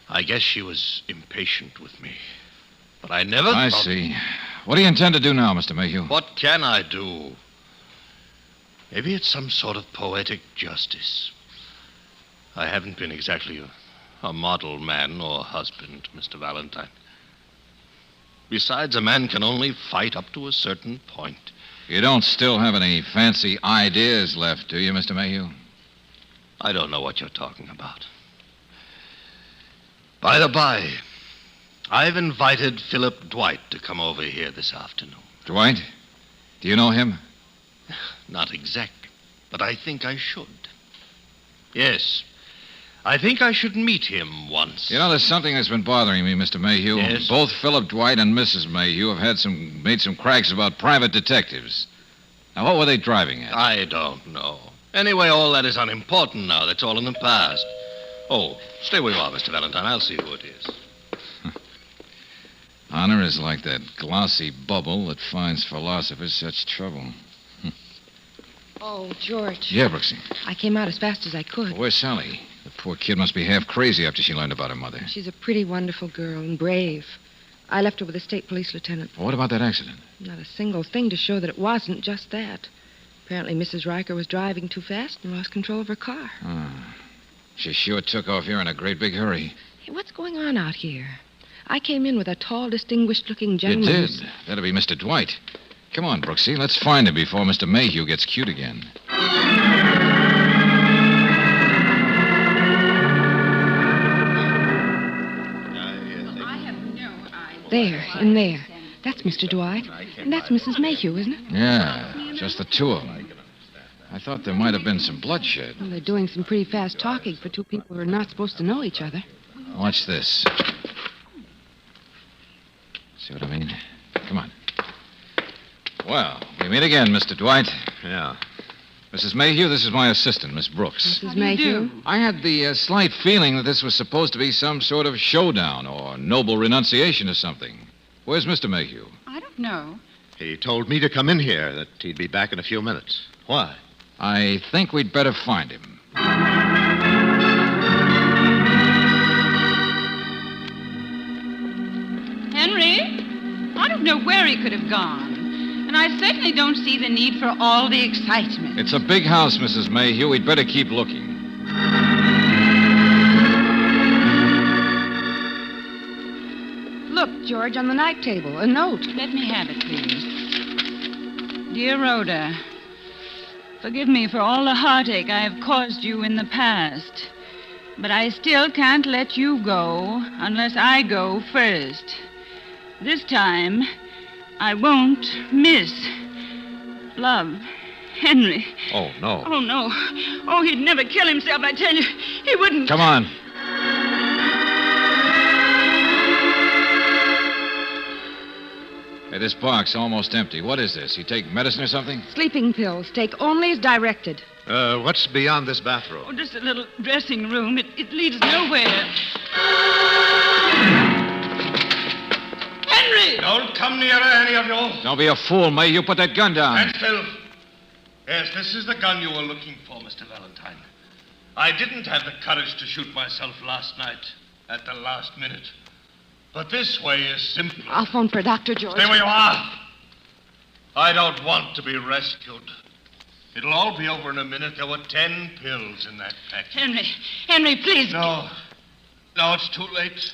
I guess she was impatient with me. But I never I thought... see. What do you intend to do now, Mr. Mayhew? What can I do? Maybe it's some sort of poetic justice. I haven't been exactly a model man or husband, Mr. Valentine. Besides, a man can only fight up to a certain point. You don't still have any fancy ideas left, do you, Mr. Mayhew? I don't know what you're talking about. By the by, I've invited Philip Dwight to come over here this afternoon. Dwight? Do you know him? Not exactly, but I think I should. Yes, I think I should meet him once. You know, there's something that's been bothering me, Mr. Mayhew. Yes? Both Philip Dwight and Mrs. Mayhew have made some cracks about private detectives. Now, what were they driving at? I don't know. Anyway, all that is unimportant now. That's all in the past. Oh, stay where you are, Mr. Valentine. I'll see who it is. Honor is like that glossy bubble that finds philosophers such trouble. Oh, George. Yeah, Brooksy. I came out as fast as I could. Where's Sally? The poor kid must be half crazy after she learned about her mother. She's a pretty wonderful girl and brave. I left her with a state police lieutenant. Well, what about that accident? Not a single thing to show that it wasn't just that. Apparently, Mrs. Riker was driving too fast and lost control of her car. She sure took off here in a great big hurry. Hey, what's going on out here? I came in with a tall, distinguished-looking gentleman. You did? That'll be Mr. Dwight. Come on, Brooksy. Let's find him before Mr. Mayhew gets cute again. There, in there. That's Mr. Dwight. And that's Mrs. Mayhew, isn't it? Yeah, just the two of them. I thought there might have been some bloodshed. Well, they're doing some pretty fast talking for two people who are not supposed to know each other. Watch this. See what I mean? Come on. Well, we meet again, Mr. Dwight. Yeah. Mrs. Mayhew, this is my assistant, Miss Brooks. Mrs. Mayhew? I had the slight feeling that this was supposed to be some sort of showdown or noble renunciation or something. Where's Mr. Mayhew? I don't know. He told me to come in here, that he'd be back in a few minutes. Why? I think we'd better find him. Henry? I don't know where he could have gone. And I certainly don't see the need for all the excitement. It's a big house, Mrs. Mayhew. We'd better keep looking. Look, George, on the night table, a note. Let me have it, please. Dear Rhoda, forgive me for all the heartache I have caused you in the past. But I still can't let you go unless I go first. This time, I won't miss. Love, Henry. Oh, no. Oh, no. Oh, he'd never kill himself, I tell you. He wouldn't. Come on. Hey, this box almost empty. What is this? You take medicine or something? Sleeping pills. Take only as directed. What's beyond this bathroom? Oh, just a little dressing room. It leads nowhere. Henry! Don't come near any of you. Don't be a fool, Mayhew. Put that gun down. Stand still. Yes, this is the gun you were looking for, Mr. Valentine. I didn't have the courage to shoot myself last night at the last minute. But this way is simpler. I'll phone for a doctor, George. Stay where you are. I don't want to be rescued. It'll all be over in a minute. There were 10 pills in that package. Henry, please. No, it's too late.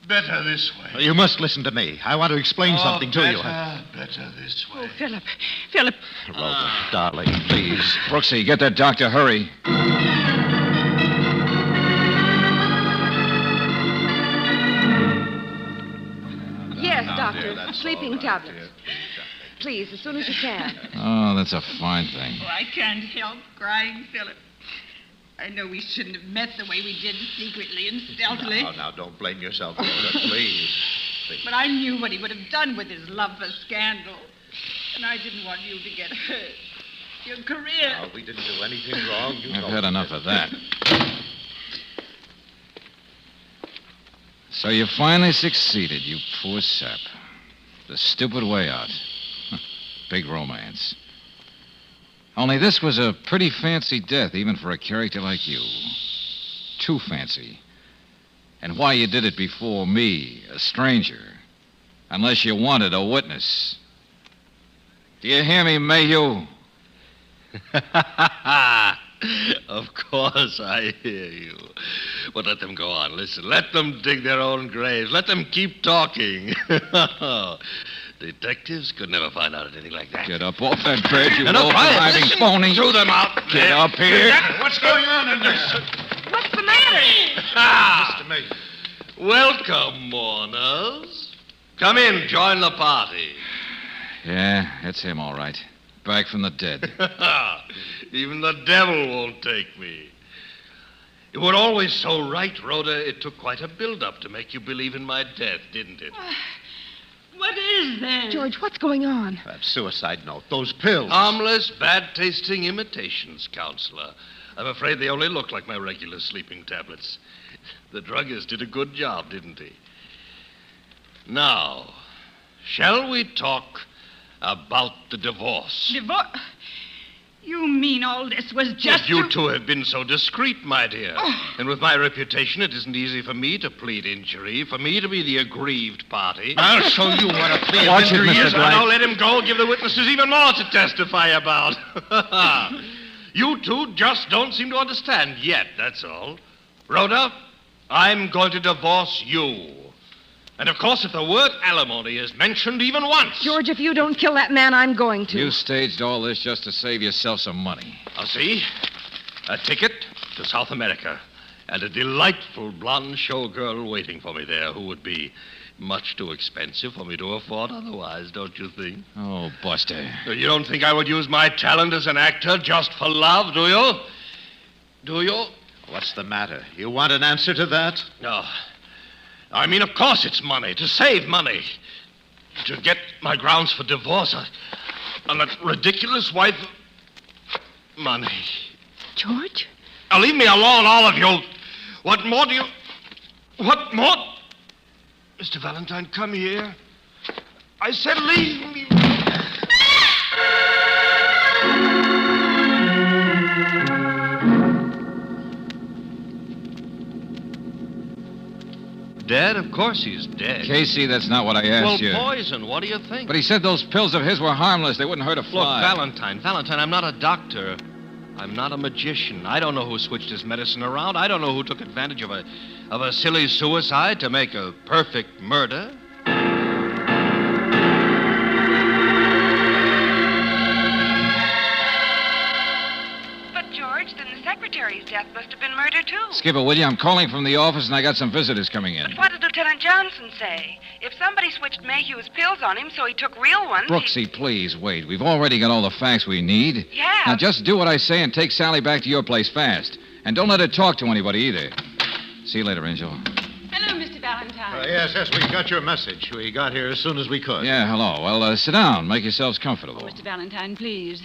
Better this way. You must listen to me. I want to explain something to you. Better this way. Oh, Philip. Rhoda, darling, please. Brooksy, get that doctor. Hurry. Yes, doctor. Sleeping tablets. Please, as soon as you can. Oh, that's a fine thing. Oh, I can't help crying, Philip. I know we shouldn't have met the way we did, secretly and stealthily. Now, don't blame yourself, Rhoda, please. But I knew what he would have done with his love for scandal. And I didn't want you to get hurt. Your career. Now, we didn't do anything wrong. I've had enough of that. So you finally succeeded, you poor sap. The stupid way out. Big romance. Only this was a pretty fancy death, even for a character like you. Too fancy. And why you did it before me, a stranger. Unless you wanted a witness. Do you hear me, Mayhew? Of course I hear you. But let them go on. Listen, let them dig their own graves. Let them keep talking. Detectives could never find out anything like that. Get up off that bed, you no, driving phony. Throw them out. Get up here. What's going on in this? What's the matter? Mr. Mayhew. Welcome, mourners. Come in, join the party. Yeah, it's him, all right. Back from the dead. Even the devil won't take me. You were always so right, Rhoda. It took quite a build-up to make you believe in my death, didn't it? What is this? George, what's going on? That suicide note, those pills. Harmless, bad-tasting imitations, Counselor. I'm afraid they only look like my regular sleeping tablets. The druggist did a good job, didn't he? Now, shall we talk about the divorce? Divorce? You mean all this was just... You two have been so discreet, my dear. And with my reputation, it isn't easy for me to plead injury, for me to be the aggrieved party. I'll show you what a plea of Watch it, injury Mr. is. Dwight. Now let him go. Give the witnesses even more to testify about. You two just don't seem to understand yet, that's all. Rhoda, I'm going to divorce you. And, of course, if the word alimony is mentioned even once... George, if you don't kill that man, I'm going to. You staged all this just to save yourself some money. I'll see. A ticket to South America. And a delightful blonde showgirl waiting for me there who would be much too expensive for me to afford otherwise, don't you think? Oh, Buster. You don't think I would use my talent as an actor just for love, do you? Do you? What's the matter? You want an answer to that? No. I mean, of course it's money, to save money. To get my grounds for divorce on that ridiculous wife... Money. George? Now, leave me alone, all of you. What more do you... What more... Mr. Valentine, come here. I said leave me... Dead? Of course he's dead. Casey, that's not what I asked you. Well, poison. What do you think? But he said those pills of his were harmless. They wouldn't hurt a fly. Look, Valentine, I'm not a doctor. I'm not a magician. I don't know who switched his medicine around. I don't know who took advantage of a silly suicide to make a perfect murder. But, George, then the secretary's death must have been murder, too. Skipper, will you? I'm calling from the office, and I got some visitors coming in. But what did Lieutenant Johnson say? If somebody switched Mayhew's pills on him so he took real ones... Brooksy, please, wait. We've already got all the facts we need. Yeah. Now, just do what I say and take Sally back to your place fast. And don't let her talk to anybody either. See you later, Angel. Hello, Mr. Valentine. Yes, we got your message. We got here as soon as we could. Yeah, hello. Well, sit down. Make yourselves comfortable. Oh, Mr. Valentine, please.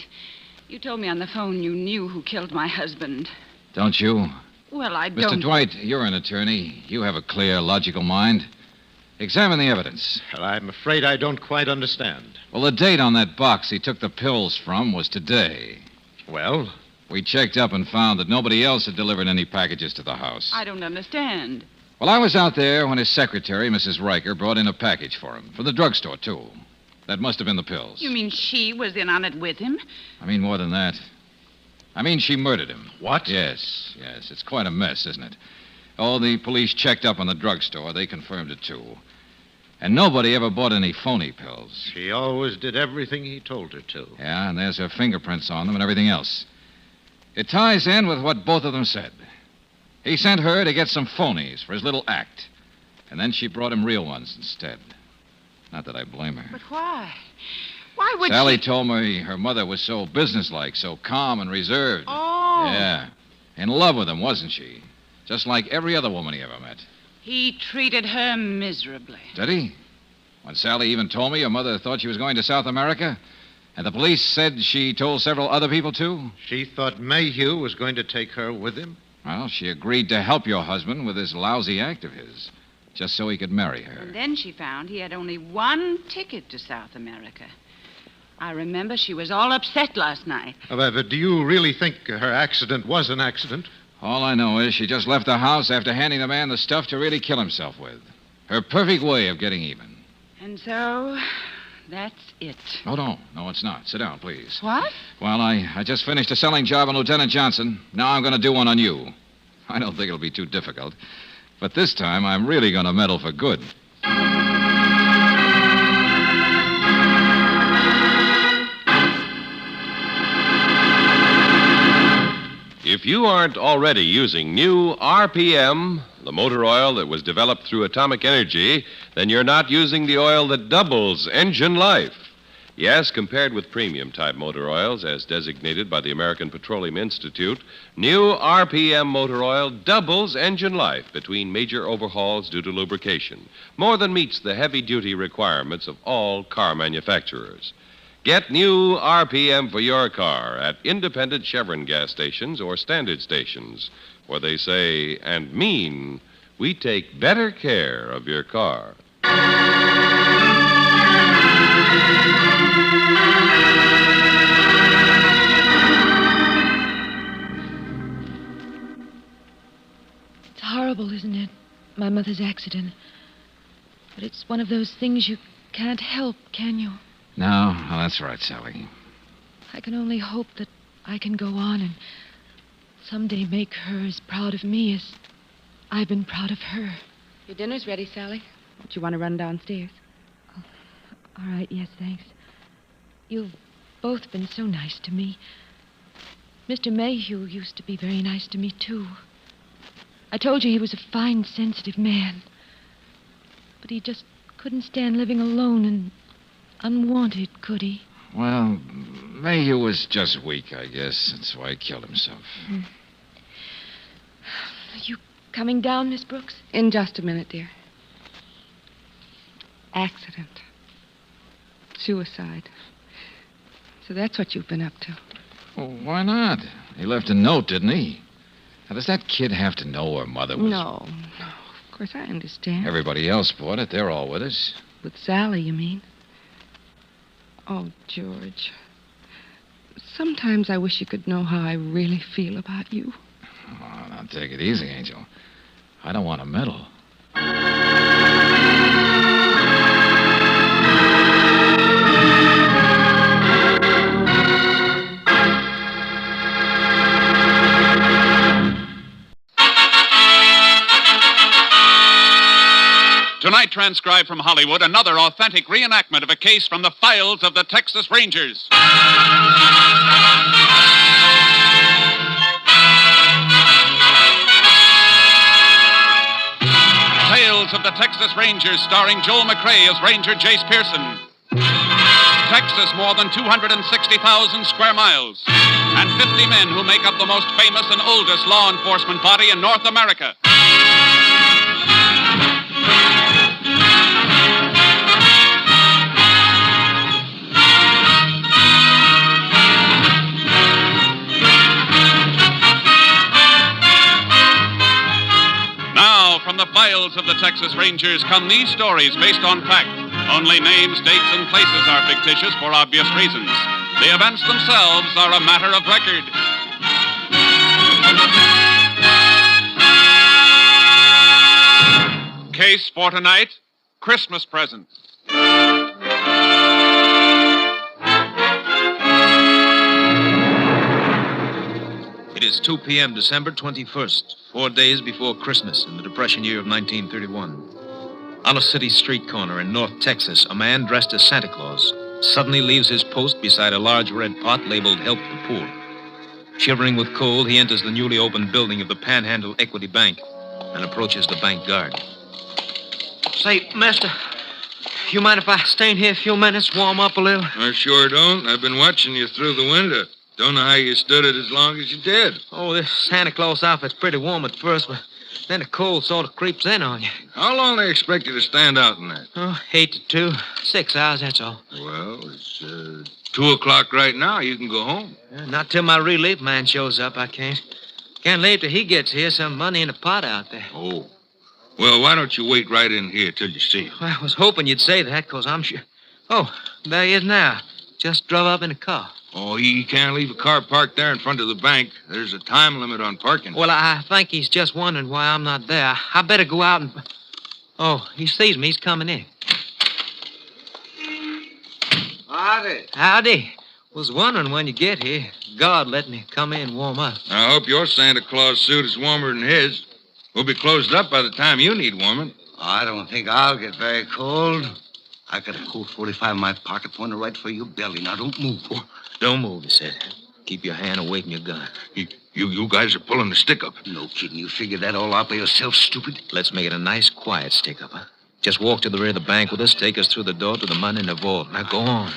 You told me on the phone you knew who killed my husband. Don't you? Well, I don't... Mr. Dwight, you're an attorney. You have a clear, logical mind. Examine the evidence. Well, I'm afraid I don't quite understand. Well, the date on that box he took the pills from was today. Well? We checked up and found that nobody else had delivered any packages to the house. I don't understand. Well, I was out there when his secretary, Mrs. Riker, brought in a package for him. From the drugstore, too. That must have been the pills. You mean she was in on it with him? I mean more than that. I mean she murdered him. What? Yes. It's quite a mess, isn't it? Oh, the police checked up on the drugstore. They confirmed it, too. And nobody ever bought any phony pills. She always did everything he told her to. Yeah, and there's her fingerprints on them and everything else. It ties in with what both of them said. He sent her to get some phonies for his little act. And then she brought him real ones instead. Not that I blame her. But why? Why would Sally she... told me her mother was so businesslike, so calm and reserved. Oh. Yeah. In love with him, wasn't she? Just like every other woman he ever met. He treated her miserably. Did he? When Sally even told me her mother thought she was going to South America, and the police said she told several other people, too? She thought Mayhew was going to take her with him? Well, she agreed to help your husband with this lousy act of his. just so he could marry her. And then she found he had only one ticket to South America. I remember she was all upset last night. But do you really think her accident was an accident? All I know is she just left the house after handing the man the stuff to really kill himself with. Her perfect way of getting even. And so, that's it. Oh, no, it's not. Sit down, please. What? Well, I just finished a selling job on Lieutenant Johnson. Now I'm going to do one on you. I don't think it'll be too difficult. But this time, I'm really going to meddle for good. If you aren't already using new RPM, the motor oil that was developed through atomic energy, then you're not using the oil that doubles engine life. Yes, compared with premium-type motor oils, as designated by the American Petroleum Institute, new RPM motor oil doubles engine life between major overhauls due to lubrication, more than meets the heavy-duty requirements of all car manufacturers. Get new RPM for your car at independent Chevron gas stations or standard stations, where they say and mean, we take better care of your car. It's horrible, isn't it? My mother's accident. But it's one of those things you can't help, can you? No, well, that's right, Sally. I can only hope that I can go on and someday make her as proud of me as I've been proud of her. Your dinner's ready, Sally. Don't you want to run downstairs? Oh, all right, yes, thanks. You've both been so nice to me. Mr. Mayhew used to be very nice to me, too. I told you he was a fine, sensitive man. But he just couldn't stand living alone and unwanted, could he? Well, Mayhew was just weak, I guess. That's why he killed himself. Are you coming down, Miss Brooks? In just a minute, dear. Accident. Suicide. So that's what you've been up to. Well, why not? He left a note, didn't he? Now, does that kid have to know her mother was... No. Of course, I understand. Everybody else bought it. They're all with us. With Sally, you mean? Oh, George. Sometimes I wish you could know how I really feel about you. Oh, now take it easy, Angel. I don't want to meddle. Tonight, transcribed from Hollywood, another authentic reenactment of a case from the files of the Texas Rangers. Tales of the Texas Rangers, starring Joel McCrea as Ranger Jace Pearson. Texas, more than 260,000 square miles, and 50 men who make up the most famous and oldest law enforcement body in North America. From the files of the Texas Rangers come these stories based on fact. Only names, dates, and places are fictitious for obvious reasons. The events themselves are a matter of record. Case for tonight, Christmas presents. It is 2 p.m., December 21st, 4 days before Christmas in the Depression year of 1931. On a city street corner in North Texas, a man dressed as Santa Claus suddenly leaves his post beside a large red pot labeled Help the Poor. Shivering with cold, he enters the newly opened building of the Panhandle Equity Bank and approaches the bank guard. Say, mister, you mind if I stay in here a few minutes, warm up a little? I sure don't. I've been watching you through the window. Don't know how you stood it as long as you did. Oh, this Santa Claus outfit's pretty warm at first, but then the cold sort of creeps in on you. How long do they expect you to stand out in that? Oh, 8 to 2. 6 hours, that's all. Well, it's 2 o'clock right now. You can go home. Not till my relief man shows up, I can't. Can't leave till he gets here. Some money in the pot out there. Oh. Well, why don't you wait right in here till you see him? I was hoping you'd say that, because I'm sure... Oh, there he is now. Just drove up in a car. Oh, he can't leave a car parked there in front of the bank. There's a time limit on parking. Well, I think he's just wondering why I'm not there. I better go out and... Oh, he sees me. He's coming in. Howdy. Howdy. Was wondering when you get here. God let me come in and warm up. I hope your Santa Claus suit is warmer than his. We'll be closed up by the time you need warming. I don't think I'll get very cold. I got a Colt 45 in my pocket pointed right for your belly. Now, don't move. Oh, don't move, he said. Keep your hand away from your gun. You guys are pulling the stick up. No kidding. You figured that all out by yourself, stupid? Let's make it a nice, quiet stick up, huh? Just walk to the rear of the bank with us, take us through the door to the money in the vault. Now, go on.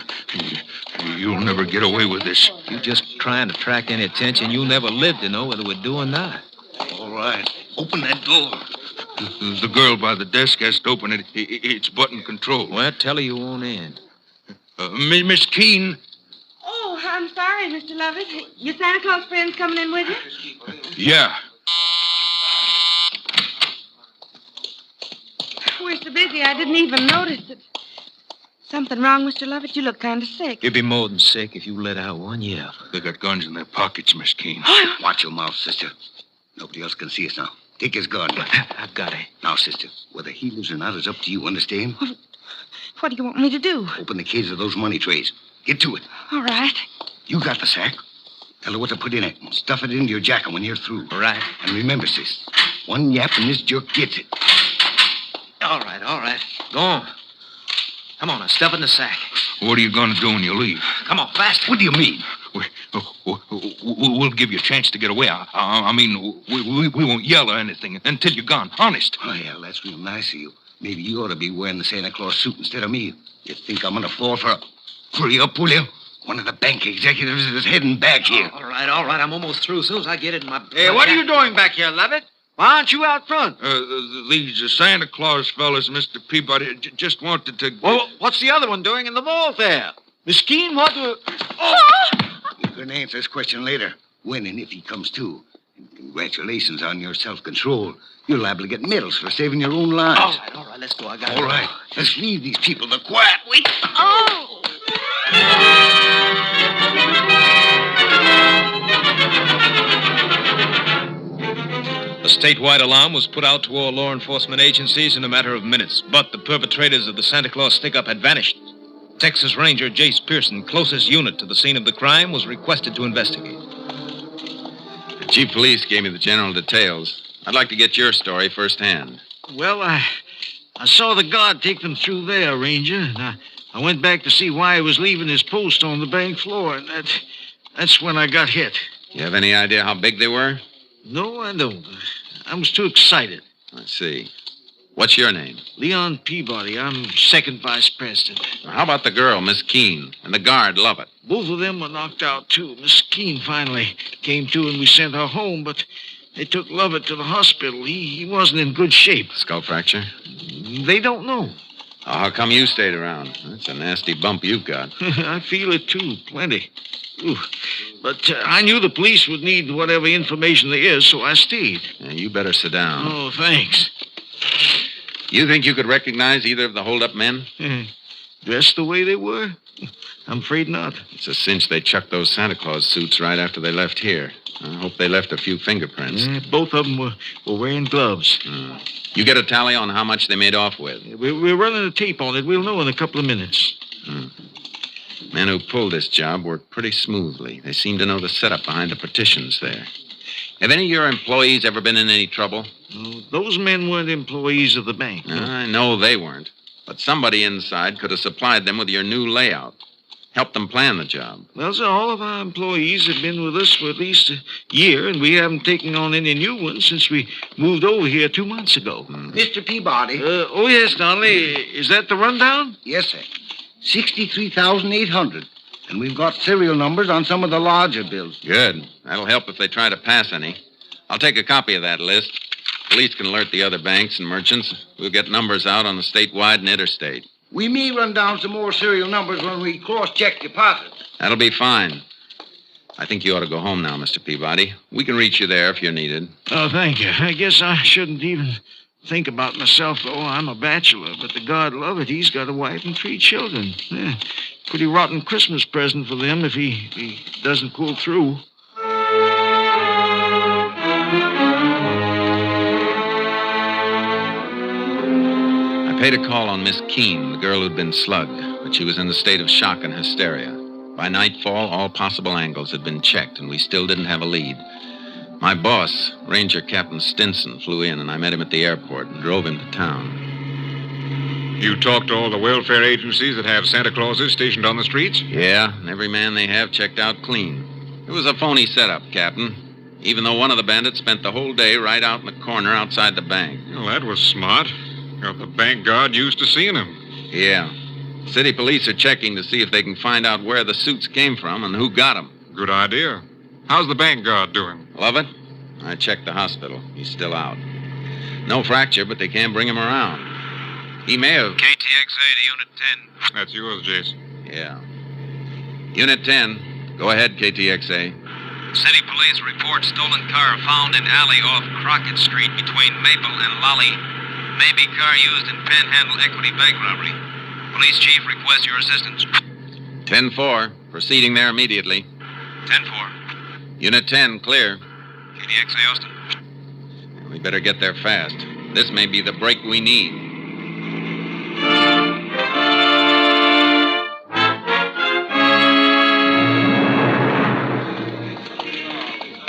You'll never get away with this. You just trying to attract any attention. You'll never live to know whether we're doing or not. All right. Open that door. The girl by the desk has to open it. It's button control. Well, tell her you won't in. Miss Keene. Oh, I'm sorry, Mr. Lovett. Your Santa Claus friend's coming in with you? Yeah. We're so busy, I didn't even notice it. Something wrong, Mr. Lovett? You look kind of sick. You'd be more than sick if you let out one yell. They got guns in their pockets, Miss Keene. Watch your mouth, sister. Nobody else can see us now. Take his gun. I've got it. Now, sister, whether he lives or not is up to you, understand? What do you want me to do? Open the cases of those money trays. Get to it. All right. You got the sack. Tell her what to put in it. Stuff it into your jacket when you're through. Right. And remember, sis, one yap and this jerk gets it. All right. Go on. Come on, now, stuff it in the sack. What are you going to do when you leave? Come on, faster. What do you mean? We'll give you a chance to get away. I mean, we won't yell or anything until you're gone. Honest. Oh, yeah, that's real nice of you. Maybe you ought to be wearing the Santa Claus suit instead of me. You think I'm going to fall for a... Hurry up, will you? One of the bank executives is heading back here. All right. I'm almost through. As soon as I get it in my... Hey, what are you doing back here, Lovett? Why aren't you out front? These Santa Claus fellas, Mr. Peabody, just wanted to... Well, what's the other one doing in the vault there? Miss Keene, what do... Oh! You can answer this question later, when and if he comes to. And congratulations on your self-control. You're liable to get medals for saving your own lives. All right, let's go. I got it. All right, let's leave these people the quiet way. Oh! A statewide alarm was put out to all law enforcement agencies in a matter of minutes, but the perpetrators of the Santa Claus stick-up had vanished. Texas Ranger Jace Pearson, closest unit to the scene of the crime, was requested to investigate. The chief of police gave me the general details. I'd like to get your story firsthand. Well, I saw the guard take them through there, Ranger, and I went back to see why he was leaving his post on the bank floor, and that's when I got hit. You have any idea how big they were? No, I don't. I was too excited. I see. What's your name? Leon Peabody. I'm second vice president. How about the girl, Miss Keene, and the guard, Lovett? Both of them were knocked out, too. Miss Keene finally came to, and we sent her home, but they took Lovett to the hospital. He wasn't in good shape. Skull fracture? They don't know. Oh, how come you stayed around? That's a nasty bump you've got. I feel it, too. Plenty. Ooh. But I knew the police would need whatever information there is, so I stayed. Yeah, you better sit down. Oh, thanks. You think you could recognize either of the hold-up men? Dressed the way they were? I'm afraid not. It's a cinch they chucked those Santa Claus suits right after they left here. I hope they left a few fingerprints. Both of them were wearing gloves. You get a tally on how much they made off with? We're running a tape on it. We'll know in a couple of minutes. Men who pulled this job worked pretty smoothly. They seem to know the setup behind the partitions there. Have any of your employees ever been in any trouble? Those men weren't employees of the bank. No. I know they weren't. But somebody inside could have supplied them with your new layout. Helped them plan the job. Well, sir, all of our employees have been with us for at least a year, and we haven't taken on any new ones since we moved over here 2 months ago. Mr. Peabody. Oh, yes, Donnelly. Is that the rundown? Yes, sir. 63,800. And we've got serial numbers on some of the larger bills. Good. That'll help if they try to pass any. I'll take a copy of that list. Police can alert the other banks and merchants. We'll get numbers out on the statewide and interstate. We may run down some more serial numbers when we cross-check deposits. That'll be fine. I think you ought to go home now, Mr. Peabody. We can reach you there if you're needed. Oh, thank you. I guess I shouldn't even think about myself, though. I'm a bachelor, but the God love it, he's got a wife and 3 children. Yeah, pretty rotten Christmas present for them if he doesn't pull through. I paid a call on Miss Keene, the girl who'd been slugged, but she was in a state of shock and hysteria. By nightfall, all possible angles had been checked, and we still didn't have a lead. My boss, Ranger Captain Stinson, flew in, and I met him at the airport and drove him to town. You talked to all the welfare agencies that have Santa Clauses stationed on the streets? Yeah, and every man they have checked out clean. It was a phony setup, Captain. Even though one of the bandits spent the whole day right out in the corner outside the bank. Well, that was smart. Got the bank guard used to seeing him. Yeah. City police are checking to see if they can find out where the suits came from and who got them. Good idea. How's the bank guard doing? Love it. I checked the hospital. He's still out. No fracture, but they can't bring him around. He may have... KTXA to Unit 10. That's yours, Jace. Yeah. Unit 10. Go ahead, KTXA. City police report stolen car found in alley off Crockett Street between Maple and Lolly. Maybe car used in Panhandle equity bank robbery. Police chief requests your assistance. 10-4. Proceeding there immediately. 10-4. Unit 10, clear. KTXA Austin. We better get there fast. This may be the break we need.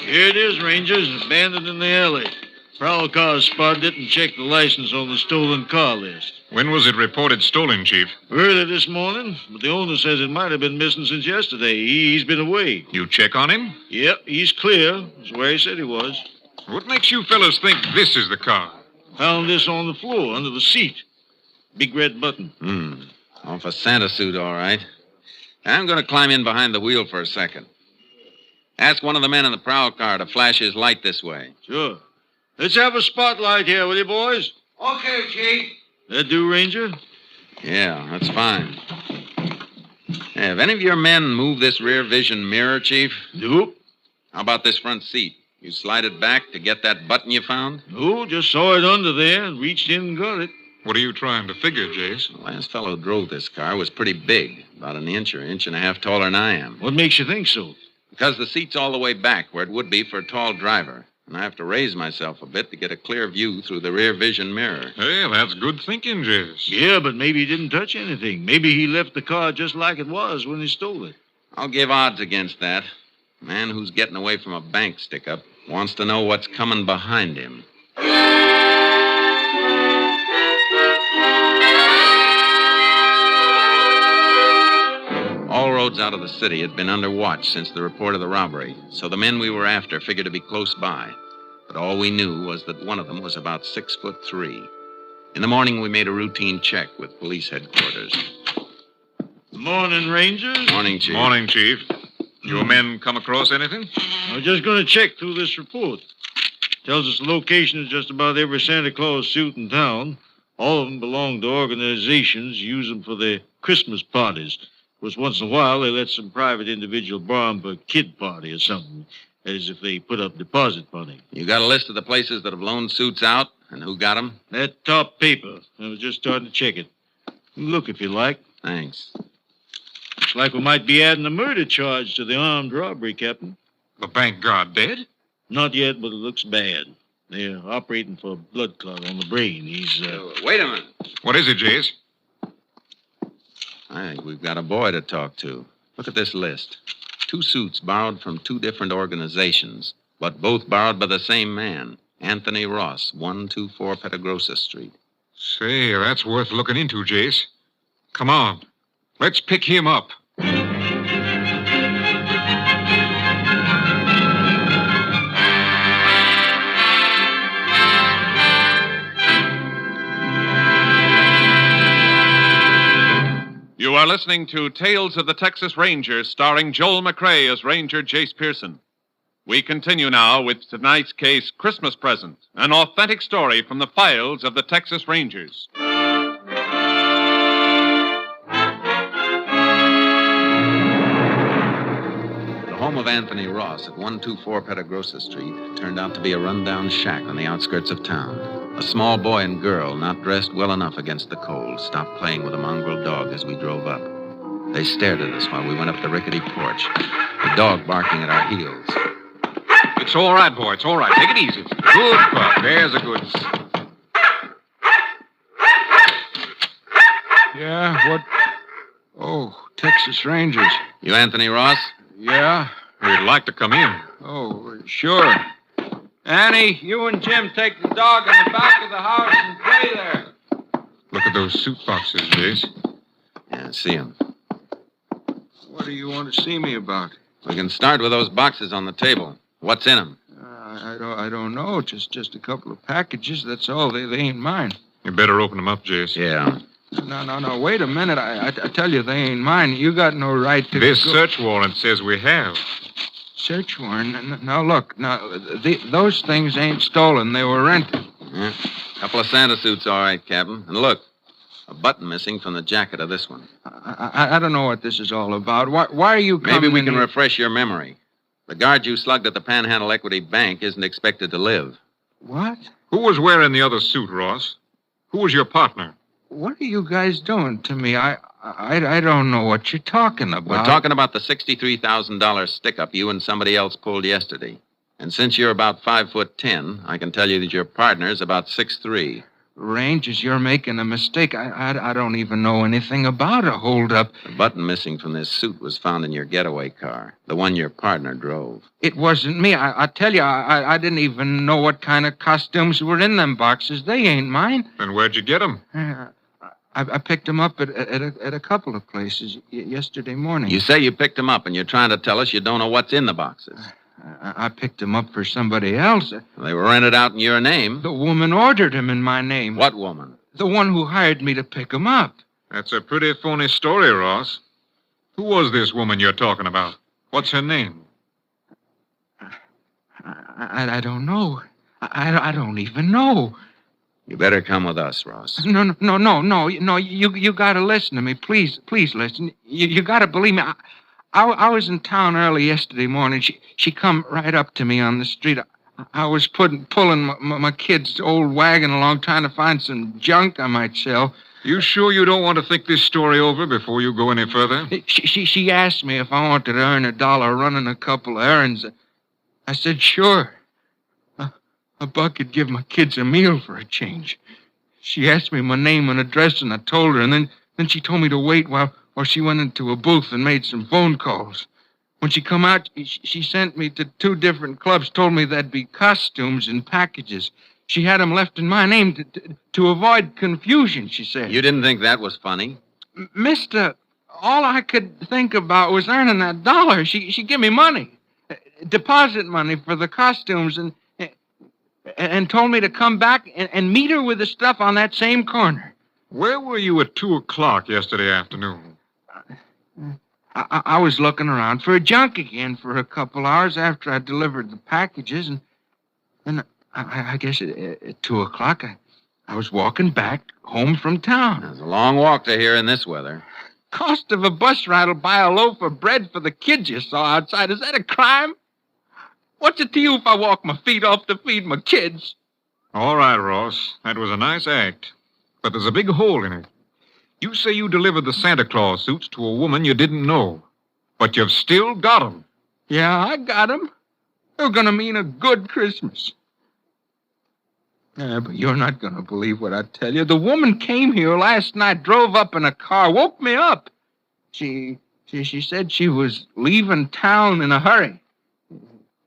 Here it is, Rangers. Abandoned in the alley. Prowl car spotted it and checked the license on the stolen car list. When was it reported stolen, Chief? Early this morning, but the owner says it might have been missing since yesterday. He's been away. You check on him? Yep, he's clear. That's where he said he was. What makes you fellas think this is the car? Found this on the floor, under the seat. Big red button. Off a Santa suit, all right. I'm going to climb in behind the wheel for a second. Ask one of the men in the prowl car to flash his light this way. Sure. Let's have a spotlight here, will you, boys? Okay, Chief. That do, Ranger? Yeah, that's fine. Hey, have any of your men moved this rear vision mirror, Chief? Nope. How about this front seat? You slide it back to get that button you found? No, just saw it under there and reached in and got it. What are you trying to figure, Jace? The last fellow who drove this car was pretty big, about an inch or inch and a half taller than I am. What makes you think so? Because the seat's all the way back where it would be for a tall driver. And I have to raise myself a bit to get a clear view through the rear vision mirror. Hey, that's good thinking, Jace. Yeah, but maybe he didn't touch anything. Maybe he left the car just like it was when he stole it. I'll give odds against that. A man who's getting away from a bank stick-up wants to know what's coming behind him. All roads out of the city had been under watch since the report of the robbery, so the men we were after figured to be close by. But all we knew was that one of them was about 6'3". In the morning, we made a routine check with police headquarters. Morning, Rangers. Morning, Chief. Morning, Chief. Your men come across anything? I was just going to check through this report. Tells us the location of just about every Santa Claus suit in town. All of them belong to organizations, use them for their Christmas parties. Of course, once in a while, they let some private individual borrow them for a kid party or something. That is, if they put up deposit money. You got a list of the places that have loaned suits out and who got them? That top paper. I was just starting to check it. Look if you like. Thanks. Looks like we might be adding a murder charge to the armed robbery, Captain. The bank guard dead? Not yet, but it looks bad. They're operating for a blood clot on the brain. He's, Wait a minute. What is it, Jace? I think we've got a boy to talk to. Look at this list. 2 suits borrowed from 2 different organizations, but both borrowed by the same man, Anthony Ross, 124 Petagrosa Street. Say, that's worth looking into, Jace. Come on. Let's pick him up. You are listening to Tales of the Texas Rangers, starring Joel McCrea as Ranger Jace Pearson. We continue now with tonight's case, Christmas Present, an authentic story from the files of the Texas Rangers. The home of Anthony Ross at 124 Petagrosa Street turned out to be a rundown shack on the outskirts of town. A small boy and girl, not dressed well enough against the cold, stopped playing with a mongrel dog as we drove up. They stared at us while we went up the rickety porch, the dog barking at our heels. It's all right, boy. It's all right. Take it easy. Good pup. There's a good... Yeah, what? Oh, Texas Rangers. You Anthony Ross? Yeah? We'd like to come in. Oh, sure. Annie, you and Jim take the dog in the back of the house and play there. Look at those suit boxes, Jace. Yeah, see them. What do you want to see me about? We can start with those boxes on the table. What's in them? I don't know. Just a couple of packages. That's all. They ain't mine. You better open them up, Jace. Yeah. No. Wait a minute. I tell you, they ain't mine. You got no right to... This search warrant says we have. Search warrant? Now, look. Those things ain't stolen. They were rented. Yeah. Couple of Santa suits, all right, Captain. And look, a button missing from the jacket of this one. I don't know what this is all about. Why are you coming Maybe we in can here? refresh your memory. The guard you slugged at the Panhandle Equity Bank isn't expected to live. What? Who was wearing the other suit, Ross? Who was your partner? What are you guys doing to me? I don't know what you're talking about. We're talking about the $63,000 stick-up you and somebody else pulled yesterday. And since you're about 5'10", I can tell you that your partner's about 6'3". Rangers, you're making a mistake. I don't even know anything about a holdup. The button missing from this suit was found in your getaway car, the one your partner drove. It wasn't me. I tell you, I didn't even know what kind of costumes were in them boxes. They ain't mine. Then where'd you get them? I picked them up at a couple of places yesterday morning. You say you picked them up, and you're trying to tell us you don't know what's in the boxes. I picked them up for somebody else. They were rented out in your name. The woman ordered them in my name. What woman? The one who hired me to pick them up. That's a pretty phony story, Ross. Who was this woman you're talking about? What's her name? I don't know. I don't even know. You better come with us, Ross. No. You got to listen to me. Please listen. You got to believe me. I was in town early yesterday morning. She come right up to me on the street. I was pulling my kid's old wagon along, trying to find some junk I might sell. You sure you don't want to think this story over before you go any further? She asked me if I wanted to earn $1 running a couple of errands. I said, sure. A buck could give my kids a meal for a change. She asked me my name and address, and I told her, and then she told me to wait while she went into a booth and made some phone calls. When she come out, she sent me to 2 different clubs, told me there'd be costumes and packages. She had them left in my name to avoid confusion, she said. You didn't think that was funny? Mister, all I could think about was earning that $1. She gave me money, deposit money for the costumes, and told me to come back and meet her with the stuff on that same corner. Where were you at 2 o'clock yesterday afternoon? I was looking around for a junk again for a couple hours after I delivered the packages, and I guess at 2 o'clock I was walking back home from town. It's a long walk to here in this weather. Cost of a bus ride will buy a loaf of bread for the kids you saw outside. Is that a crime? What's it to you if I walk my feet off to feed my kids? All right, Ross. That was a nice act. But there's a big hole in it. You say you delivered the Santa Claus suits to a woman you didn't know. But you've still got them. Yeah, I got them. They're going to mean a good Christmas. Yeah, but you're not going to believe what I tell you. The woman came here last night, drove up in a car, woke me up. She said she was leaving town in a hurry.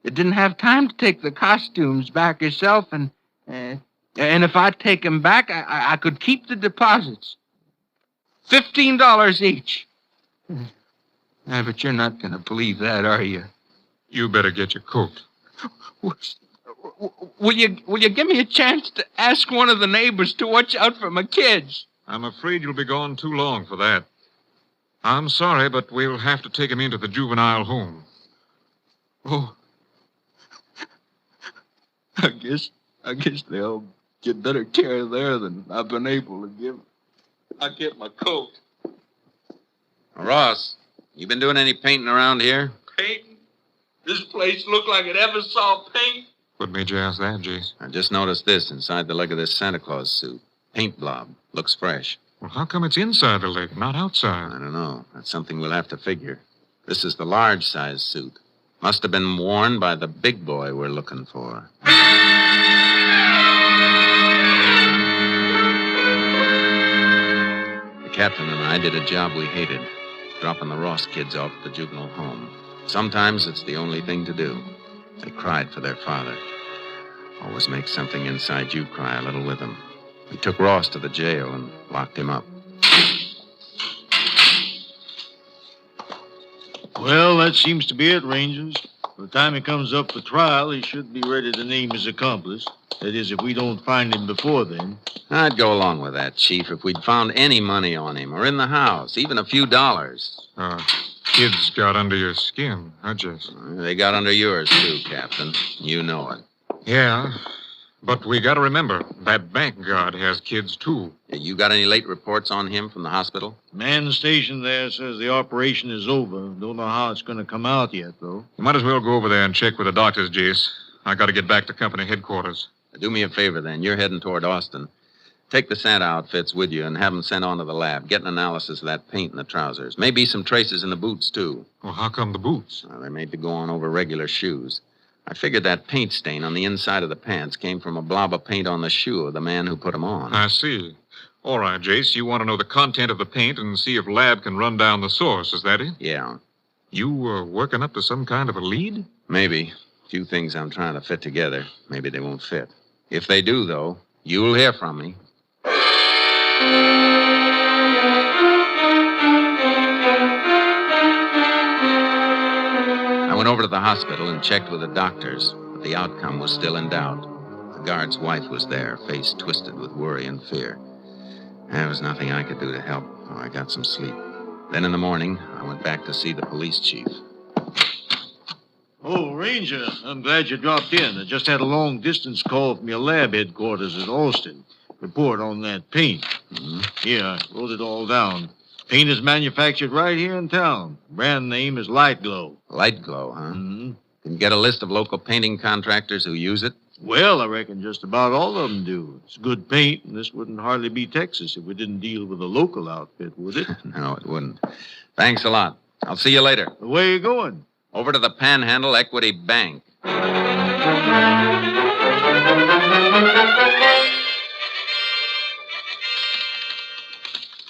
It didn't have time to take the costumes back herself, and if I'd take them back, I could keep the deposits. $15 each. Yeah, but you're not going to believe that, are you? You better get your coat. Will you give me a chance to ask one of the neighbors to watch out for my kids? I'm afraid you'll be gone too long for that. I'm sorry, but we'll have to take him into the juvenile home. Oh. I guess they'll get better care there than I've been able to give. I'll get my coat. Ross, you been doing any painting around here? Painting? This place looked like it ever saw paint. What made you ask that, Jace? I just noticed this inside the leg of this Santa Claus suit. Paint blob. Looks fresh. Well, how come it's inside the leg, not outside? I don't know. That's something we'll have to figure. This is the large size suit. Must have been worn by the big boy we're looking for. The captain and I did a job we hated, dropping the Ross kids off at the juvenile home. Sometimes it's the only thing to do. They cried for their father. Always makes something inside you cry a little with them. We took Ross to the jail and locked him up. Well, that seems to be it, Rangers. By the time he comes up for trial, he should be ready to name his accomplice. That is, if we don't find him before then. I'd go along with that, Chief, if we'd found any money on him or in the house, even a few dollars. Kids got under your skin, huh, Jess? They got under yours, too, Captain. You know it. Yeah, but we got to remember, that bank guard has kids, too. You got any late reports on him from the hospital? Man stationed there says the operation is over. Don't know how it's going to come out yet, though. You might as well go over there and check with the doctors, Jace. I got to get back to company headquarters. Do me a favor, then. You're heading toward Austin. Take the Santa outfits with you and have them sent on to the lab. Get an analysis of that paint in the trousers. Maybe some traces in the boots, too. Well, how come the boots? Well, they're made to go on over regular shoes. I figured that paint stain on the inside of the pants came from a blob of paint on the shoe of the man who put them on. I see. All right, Jace, you want to know the content of the paint and see if lab can run down the source, is that it? Yeah. You working up to some kind of a lead? Maybe. A few things I'm trying to fit together. Maybe they won't fit. If they do, though, you'll hear from me. I went over to the hospital and checked with the doctors, but the outcome was still in doubt. The guard's wife was there, face twisted with worry and fear. There was nothing I could do to help, so I got some sleep. Then in the morning, I went back to see the police chief. Oh, Ranger, I'm glad you dropped in. I just had a long-distance call from your lab headquarters at Austin. Report on that paint. Mm-hmm. Here, I wrote it all down. Paint is manufactured right here in town. Brand name is Light Glow. Light Glow, huh? Mm-hmm. Can you get a list of local painting contractors who use it? Well, I reckon just about all of them do. It's good paint, and this wouldn't hardly be Texas if we didn't deal with a local outfit, would it? No, it wouldn't. Thanks a lot. I'll see you later. Where are you going? Over to the Panhandle Equity Bank.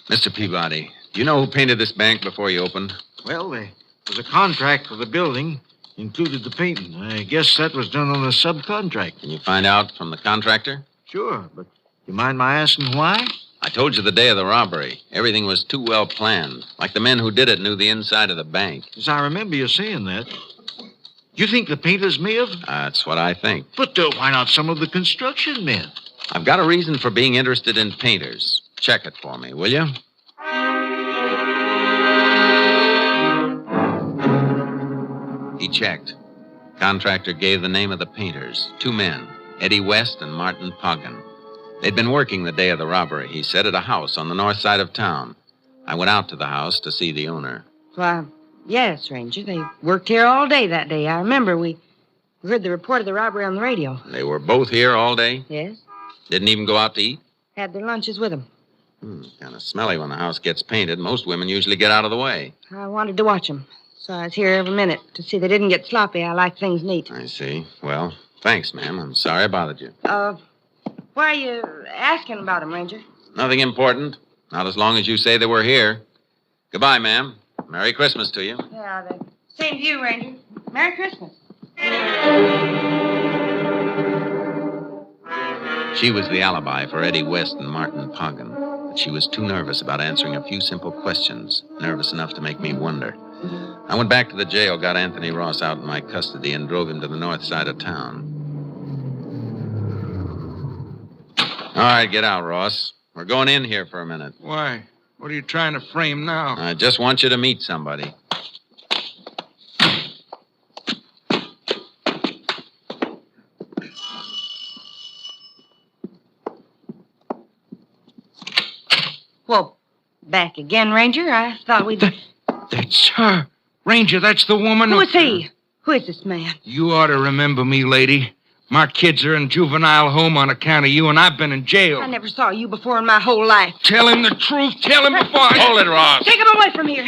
Mr. Peabody, do you know who painted this bank before you opened? Well, there was a contract for the building. Included the painting. I guess that was done on a subcontract. Can you find out from the contractor? Sure, but you mind my asking why? I told you the day of the robbery. Everything was too well planned. Like the men who did it knew the inside of the bank. Yes, I remember you saying that. You think the painters may have? That's what I think. But why not some of the construction men? I've got a reason for being interested in painters. Check it for me, will you? He checked. Contractor gave the name of the painters. 2 men, Eddie West and Martin Poggin. They'd been working the day of the robbery, he said, at a house on the north side of town. I went out to the house to see the owner. Why, yes, Ranger. They worked here all day that day. I remember we heard the report of the robbery on the radio. They were both here all day? Yes. Didn't even go out to eat? Had their lunches with them. Kind of smelly when the house gets painted. Most women usually get out of the way. I wanted to watch them, so I was here every minute to see they didn't get sloppy. I like things neat. I see. Well, thanks, ma'am. I'm sorry I bothered you. Why are you asking about them, Ranger? Nothing important. Not as long as you say they were here. Goodbye, ma'am. Merry Christmas to you. Yeah, the same to you, Ranger. Merry Christmas. She was the alibi for Eddie West and Martin Poggin. But she was too nervous about answering a few simple questions. Nervous enough to make me wonder. I went back to the jail, got Anthony Ross out in my custody, and drove him to the north side of town. All right, get out, Ross. We're going in here for a minute. Why? What are you trying to frame now? I just want you to meet somebody. Well, back again, Ranger. I thought we'd... That's her. Ranger, that's the woman... Who is he? Who is this man? You ought to remember me, lady. My kids are in juvenile home on account of you, and I've been in jail. I never saw you before in my whole life. Tell him the truth. Tell him before I... Hold it, Ross. Take him away from here.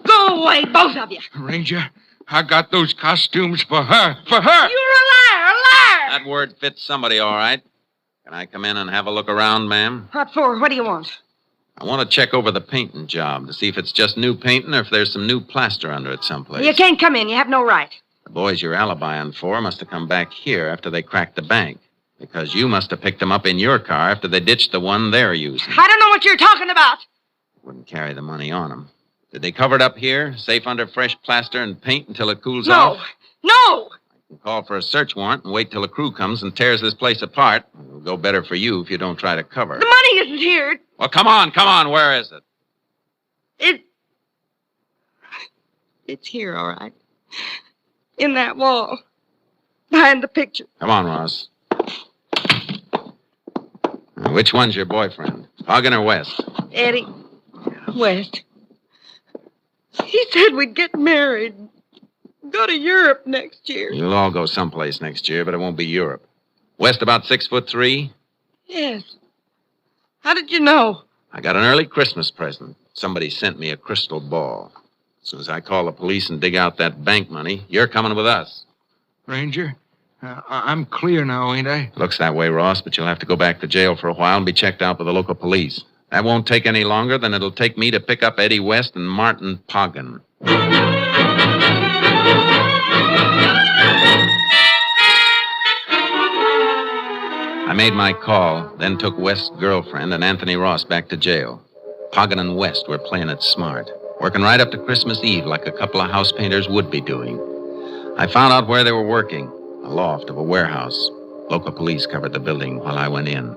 Go away, both of you. Ranger, I got those costumes for her. For her! You're a liar, a liar! That word fits somebody all right. Can I come in and have a look around, ma'am? What for? What do you want? I want to check over the painting job to see if it's just new painting or if there's some new plaster under it someplace. You can't come in. You have no right. The boys you're alibying for must have come back here after they cracked the bank. Because you must have picked them up in your car after they ditched the one they're using. I don't know what you're talking about. Wouldn't carry the money on them. Did they cover it up here, safe under fresh plaster and paint until it cools off? No! You can call for a search warrant and wait till a crew comes and tears this place apart. It'll go better for you if you don't try to cover it. The money isn't here. Well, come on. Where is it? It's here, all right. In that wall. Behind the picture. Come on, Ross. Now, which one's your boyfriend? Hogan or West? Eddie. West. He said we'd get married. Go to Europe next year. You'll all go someplace next year, but it won't be Europe. West about 6'3". Yes. How did you know? I got an early Christmas present. Somebody sent me a crystal ball. As soon as I call the police and dig out that bank money, you're coming with us. Ranger, I'm clear now, ain't I? Looks that way, Ross, but you'll have to go back to jail for a while and be checked out by the local police. That won't take any longer than it'll take me to pick up Eddie West and Martin Poggin. I made my call, then took West's girlfriend and Anthony Ross back to jail. Poggin and West were playing it smart, working right up to Christmas Eve like a couple of house painters would be doing. I found out where they were working, a loft of a warehouse. Local police covered the building while I went in.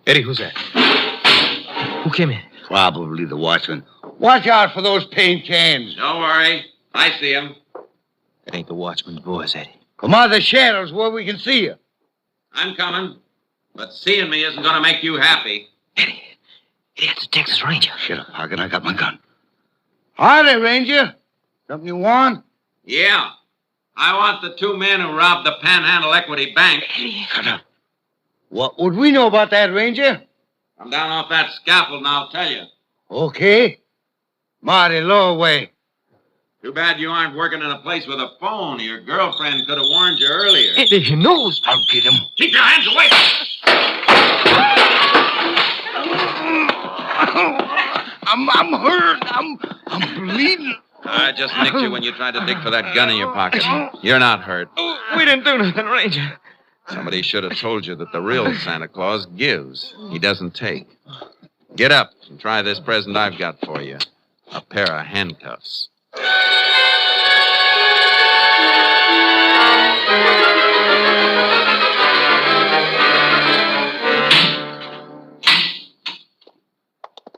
Eddie, who's that? Who came in? Probably the watchman. Watch out for those paint cans. Don't worry. I see him. It ain't the watchman's boys, Eddie. Come out of the shadows where we can see you. I'm coming. But seeing me isn't going to make you happy. Eddie, it's a Texas Ranger. Shut up, Hogan. I got my gun. Howdy, Ranger. Something you want? Yeah. I want the two men who robbed the Panhandle Equity Bank. Shut up. What would we know about that, Ranger? Come down off that scaffold and I'll tell you. Okay. Mighty low way. Too bad you aren't working in a place with a phone. Your girlfriend could have warned you earlier. Eddie, he knows. I'll get him. Keep your hands away. I'm hurt. I'm bleeding. I just nicked you when you tried to dig for that gun in your pocket. You're not hurt. We didn't do nothing, Ranger. Somebody should have told you that the real Santa Claus gives. He doesn't take. Get up and try this present I've got for you. A pair of handcuffs.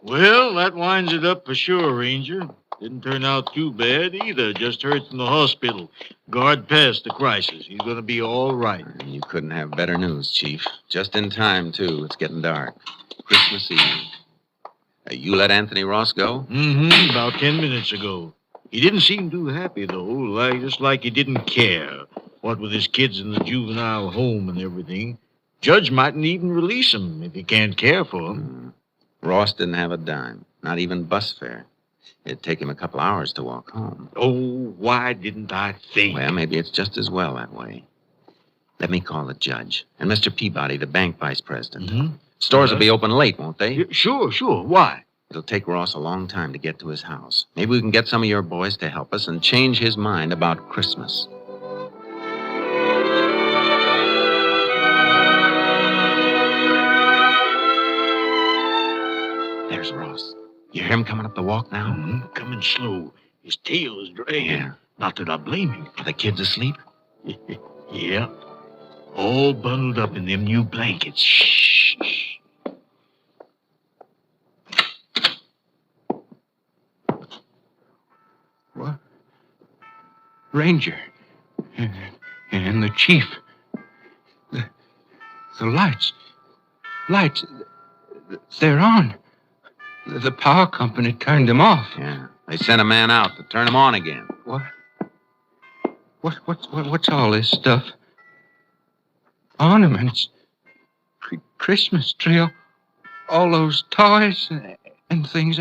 Well, that winds it up for sure, Ranger. Didn't turn out too bad either. Just hurt in the hospital. Guard passed the crisis. He's going to be all right. You couldn't have better news, Chief. Just in time, too. It's getting dark. Christmas Eve. You let Anthony Ross go? Mm-hmm. About 10 minutes ago. He didn't seem too happy, though. Just like he didn't care. What with his kids in the juvenile home and everything. Judge mightn't even release him if he can't care for him. Ross didn't have a dime. Not even bus fare. It'd take him a couple hours to walk home. Oh, why didn't I think? Well, maybe it's just as well that way. Let me call the judge. And Mr. Peabody, the bank vice president. Mm-hmm. Stores will be open late, won't they? Sure. Why? It'll take Ross a long time to get to his house. Maybe we can get some of your boys to help us and change his mind about Christmas. There's Ross. You hear him coming up the walk now? Mm-hmm. Coming slow. His tail is dragging. Yeah. Not that I blame him. Are the kids asleep? Yeah. All bundled up in them new blankets. Shh. What? Ranger. And the chief. The lights. Lights. They're on. The power company turned them off. Yeah. They sent a man out to turn them on again. What? What's all this stuff? Ornaments. Christmas tree. All those toys and things.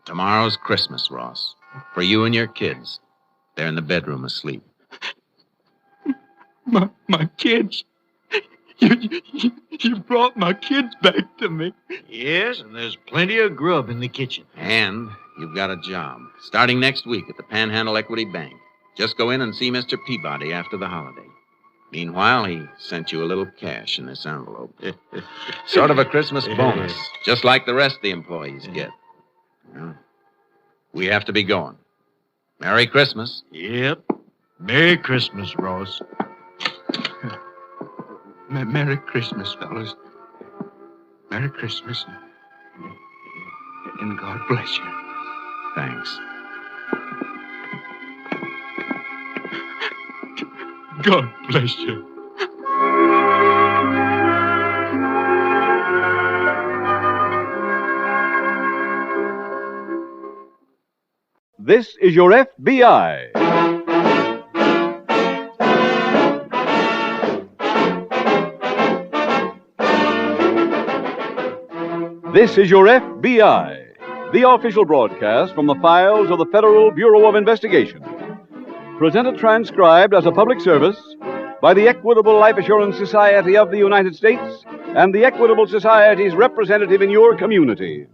Tomorrow's Christmas, Ross. For you and your kids. They're in the bedroom asleep. My kids. You brought my kids back to me. Yes, and there's plenty of grub in the kitchen. And you've got a job. Starting next week at the Panhandle Equity Bank. Just go in and see Mr. Peabody after the holiday. Meanwhile, he sent you a little cash in this envelope. Sort of a Christmas bonus, just like the rest of the employees get. Well, we have to be going. Merry Christmas. Yep. Merry Christmas, Ross. Merry Christmas, fellas. Merry Christmas. And God bless you. Thanks. God bless you. This is your FBI. This is your FBI, the official broadcast from the files of the Federal Bureau of Investigation. Presented transcribed as a public service by the Equitable Life Assurance Society of the United States and the Equitable Society's representative in your community.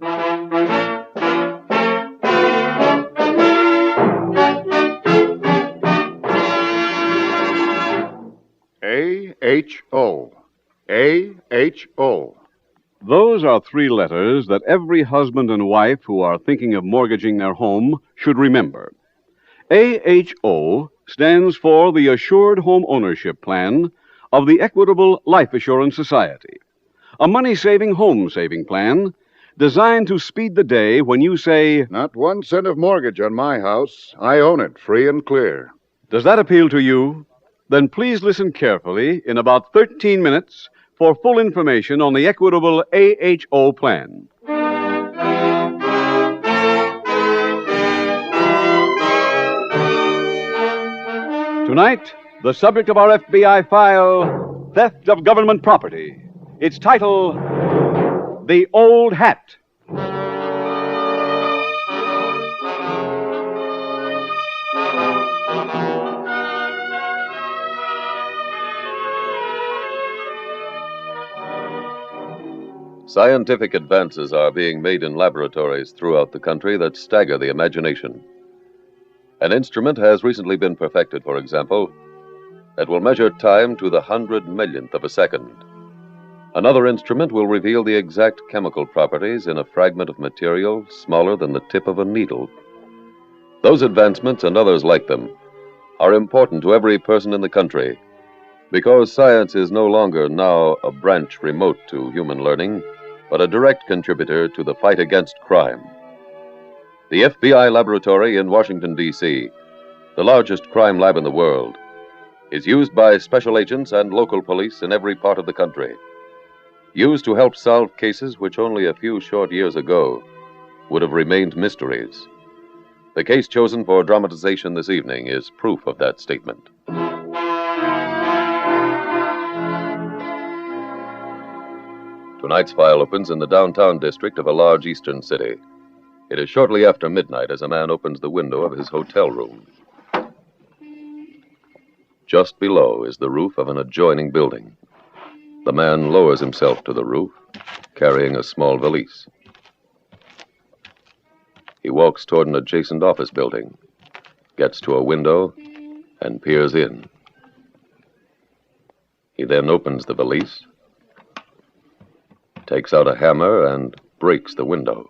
A-H-O. A-H-O. Those are three letters that every husband and wife who are thinking of mortgaging their home should remember. AHO stands for the Assured Home Ownership Plan of the Equitable Life Assurance Society, a money-saving home-saving plan designed to speed the day when you say, "Not 1 cent of mortgage on my house. I own it, free and clear." Does that appeal to you? Then please listen carefully in about 13 minutes for full information on the Equitable AHO plan. Tonight, the subject of our FBI file, Theft of Government Property. Its title, The Old Hat. Scientific advances are being made in laboratories throughout the country that stagger the imagination. An instrument has recently been perfected, for example, that will measure time to the 100 millionth of a second. Another instrument will reveal the exact chemical properties in a fragment of material smaller than the tip of a needle. Those advancements and others like them are important to every person in the country because science is no longer now a branch remote to human learning, but a direct contributor to the fight against crime. The FBI laboratory in Washington, D.C., the largest crime lab in the world, is used by special agents and local police in every part of the country. Used to help solve cases which only a few short years ago would have remained mysteries. The case chosen for dramatization this evening is proof of that statement. Tonight's file opens in the downtown district of a large eastern city. It is shortly after midnight as a man opens the window of his hotel room. Just below is the roof of an adjoining building. The man lowers himself to the roof, carrying a small valise. He walks toward an adjacent office building, gets to a window, and peers in. He then opens the valise, takes out a hammer, and breaks the window.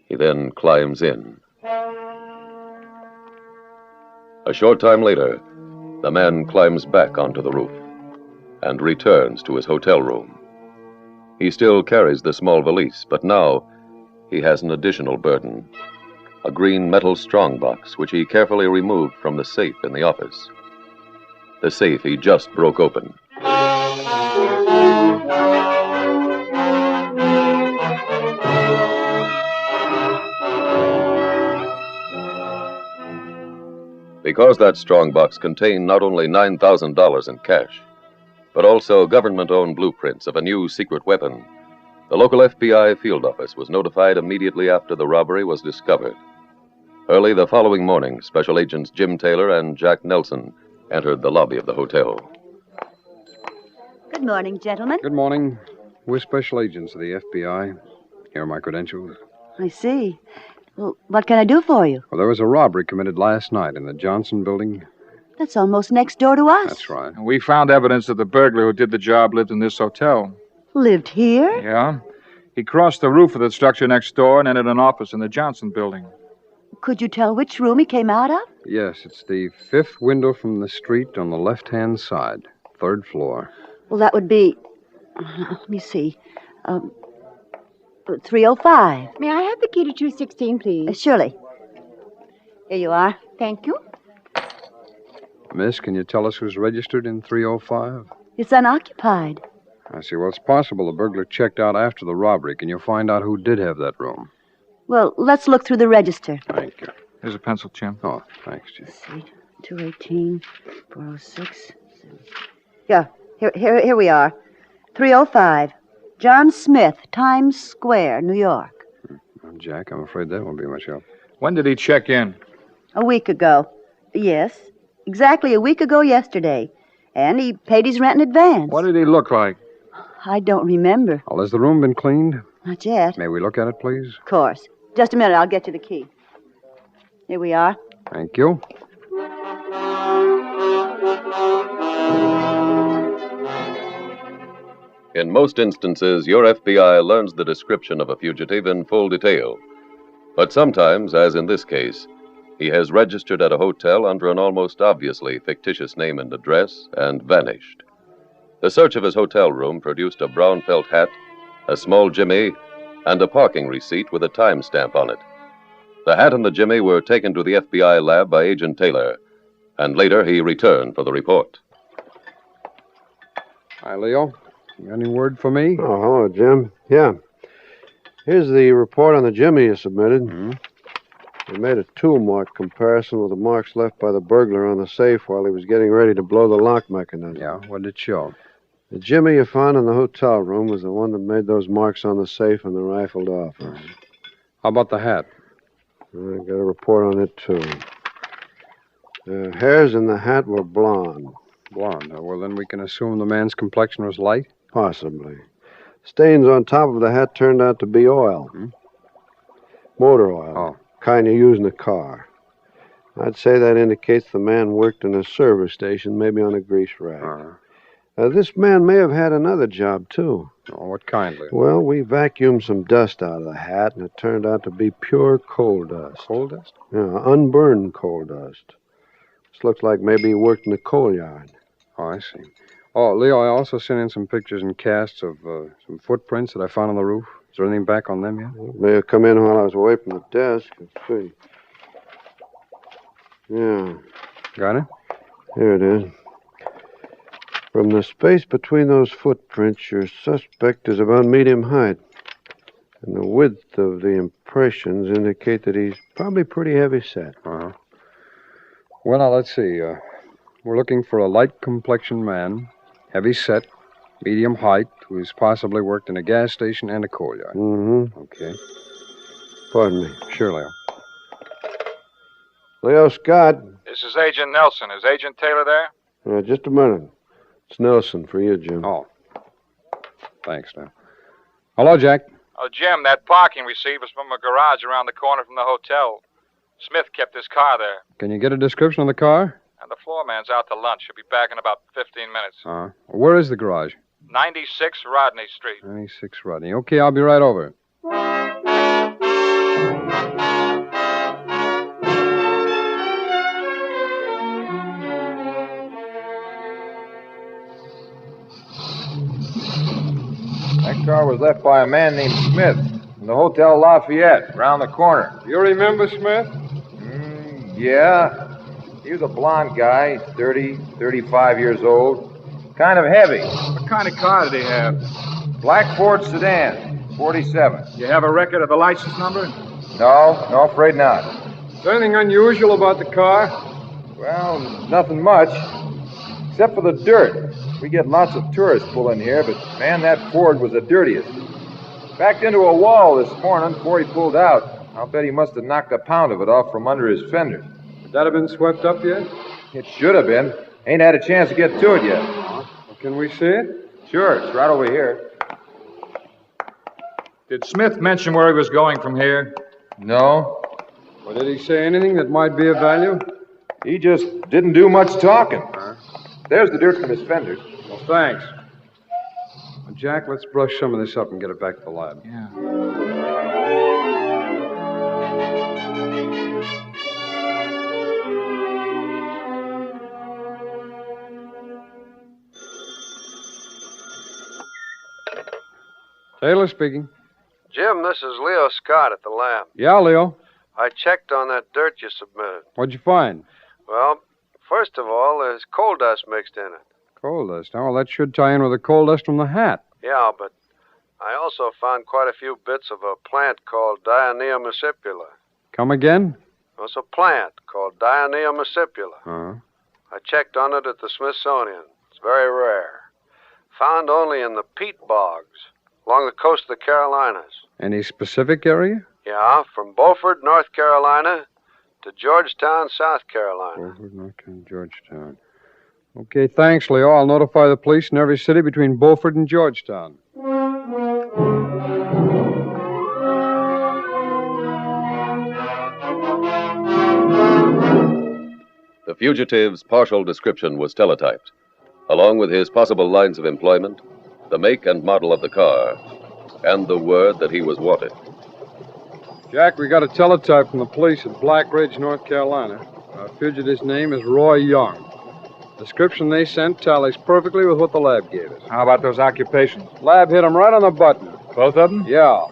He then climbs in. A short time later, the man climbs back onto the roof and returns to his hotel room. He still carries the small valise, but now he has an additional burden, a green metal strongbox which he carefully removed from the safe in the office. The safe he just broke open. because that strong box contained not only $9,000 in cash, but also government-owned blueprints of a new secret weapon. The local FBI field office was notified immediately after the robbery was discovered. Early the following morning, Special Agents Jim Taylor and Jack Nelson entered the lobby of the hotel. Good morning, gentlemen. Good morning. We're special agents of the FBI. Here are my credentials. I see. Well, what can I do for you? Well, there was a robbery committed last night in the Johnson building. That's almost next door to us. That's right. We found evidence that the burglar who did the job lived in this hotel. Lived here? Yeah. He crossed the roof of the structure next door and entered an office in the Johnson building. Could you tell which room he came out of? Yes, it's the fifth window from the street on the left-hand side, third floor. Well, that would be... let me see. 305. May I have the key to 216, please? Surely. Here you are. Thank you. Miss, can you tell us who's registered in 305? It's unoccupied. I see. Well, it's possible the burglar checked out after the robbery. Can you find out who did have that room? Well, let's look through the register. Thank you. Here's a pencil, Jim. Oh, thanks, Jim. Let's see. 218, 406. Yeah, here we are. 305. John Smith, Times Square, New York. Jack, I'm afraid that won't be much help. When did he check in? A week ago. Yes, exactly a week ago yesterday. And he paid his rent in advance. What did he look like? I don't remember. Well, has the room been cleaned? Not yet. May we look at it, please? Of course. Just a minute, I'll get you the key. Here we are. Thank you. In most instances, your FBI learns the description of a fugitive in full detail. But sometimes, as in this case, he has registered at a hotel under an almost obviously fictitious name and address and vanished. The search of his hotel room produced a brown felt hat, a small jimmy, and a parking receipt with a timestamp on it. The hat and the jimmy were taken to the FBI lab by Agent Taylor, and later he returned for the report. Hi, Leo. You got any word for me? Oh, hello, Jim. Yeah. Here's the report on the jimmy you submitted. Mm-hmm. We made a tool mark comparison with the marks left by the burglar on the safe while he was getting ready to blow the lock mechanism. Yeah, what did it show? The jimmy you found in the hotel room was the one that made those marks on the safe in the rifled office. How about the hat? I got a report on it, too. The hairs in the hat were blonde. Blonde? Well, then we can assume the man's complexion was light? Possibly. Stains on top of the hat turned out to be oil. Motor oil. Oh. Kind you use in a car. I'd say that indicates the man worked in a service station, maybe on a grease rag. This man may have had another job, too. Oh, what kind, Leo? Well, we vacuumed some dust out of the hat, and it turned out to be pure coal dust. Coal dust? Yeah, unburned coal dust. This looks like maybe he worked in a coal yard. Oh, I see. Oh, Leo, I also sent in some pictures and casts of some footprints that I found on the roof. Is there anything back on them yet? May have come in while I was away from the desk. Let's see. Yeah. Got it? Here it is. From the space between those footprints, your suspect is about medium height. And the width of the impressions indicate that he's probably pretty heavy set. Uh-huh. Well, now, let's see. We're looking for a light complexioned man, heavy set, medium height, who's possibly worked in a gas station and a coal yard. Mm-hmm. Okay. Pardon me. Sure, Leo. Leo Scott. This is Agent Nelson. Is Agent Taylor there? Just a minute. It's Nelson for you, Jim. Oh. Thanks, now. Hello, Jack. Oh, Jim, that parking receipt was from a garage around the corner from the hotel. Smith kept his car there. Can you get a description of the car? And the floor man's out to lunch. He'll be back in about 15 minutes. Where is the garage? 96 Rodney Street. 96 Rodney. Okay, I'll be right over. That car was left by a man named Smith in the Hotel Lafayette, around the corner. You remember Smith? Yeah. He was a blonde guy, 30, 35 years old. Kind of heavy. What kind of car did he have? Black Ford sedan, 47. You have a record of the license number? No, afraid not. Is there anything unusual about the car? Well, nothing much. Except for the dirt. We get lots of tourists pulling here, but man, that Ford was the dirtiest. Backed into a wall this morning before he pulled out. I'll bet he must have knocked a pound of it off from under his fender. Would that have been swept up yet? It should have been. Ain't had a chance to get to it yet. Well, can we see it? Sure, it's right over here. Did Smith mention where he was going from here? No. Well, did he say anything that might be of value? He just didn't do much talking. There's the dirt from his fenders. Well, thanks. Well, Jack, let's brush some of this up and get it back to the lab. Yeah. Taylor speaking. Jim, this is Leo Scott at the lab. Yeah, Leo. I checked on that dirt you submitted. What'd you find? Well, first of all, there's coal dust mixed in it. Coal dust. Oh, well, that should tie in with the coal dust from the hat. Yeah, but I also found quite a few bits of a plant called Dionea muscipula. Come again? It's a plant called Dionea muscipula. Uh-huh. I checked on it at the Smithsonian. It's very rare. Found only in the peat bogs along the coast of the Carolinas. Any specific area? Yeah, from Beaufort, North Carolina, to Georgetown, South Carolina. Beaufort, North Carolina, Georgetown. Okay, thanks, Leo. I'll notify the police in every city between Beaufort and Georgetown. The fugitive's partial description was teletyped, along with his possible lines of employment, the make and model of the car, and the word that he was wanted. Jack, we got a teletype from the police at Black Ridge, North Carolina. Our fugitive's name is Roy Young. The description they sent tallies perfectly with what the lab gave us. How about those occupations? Lab hit him right on the button. Both of them? Yeah.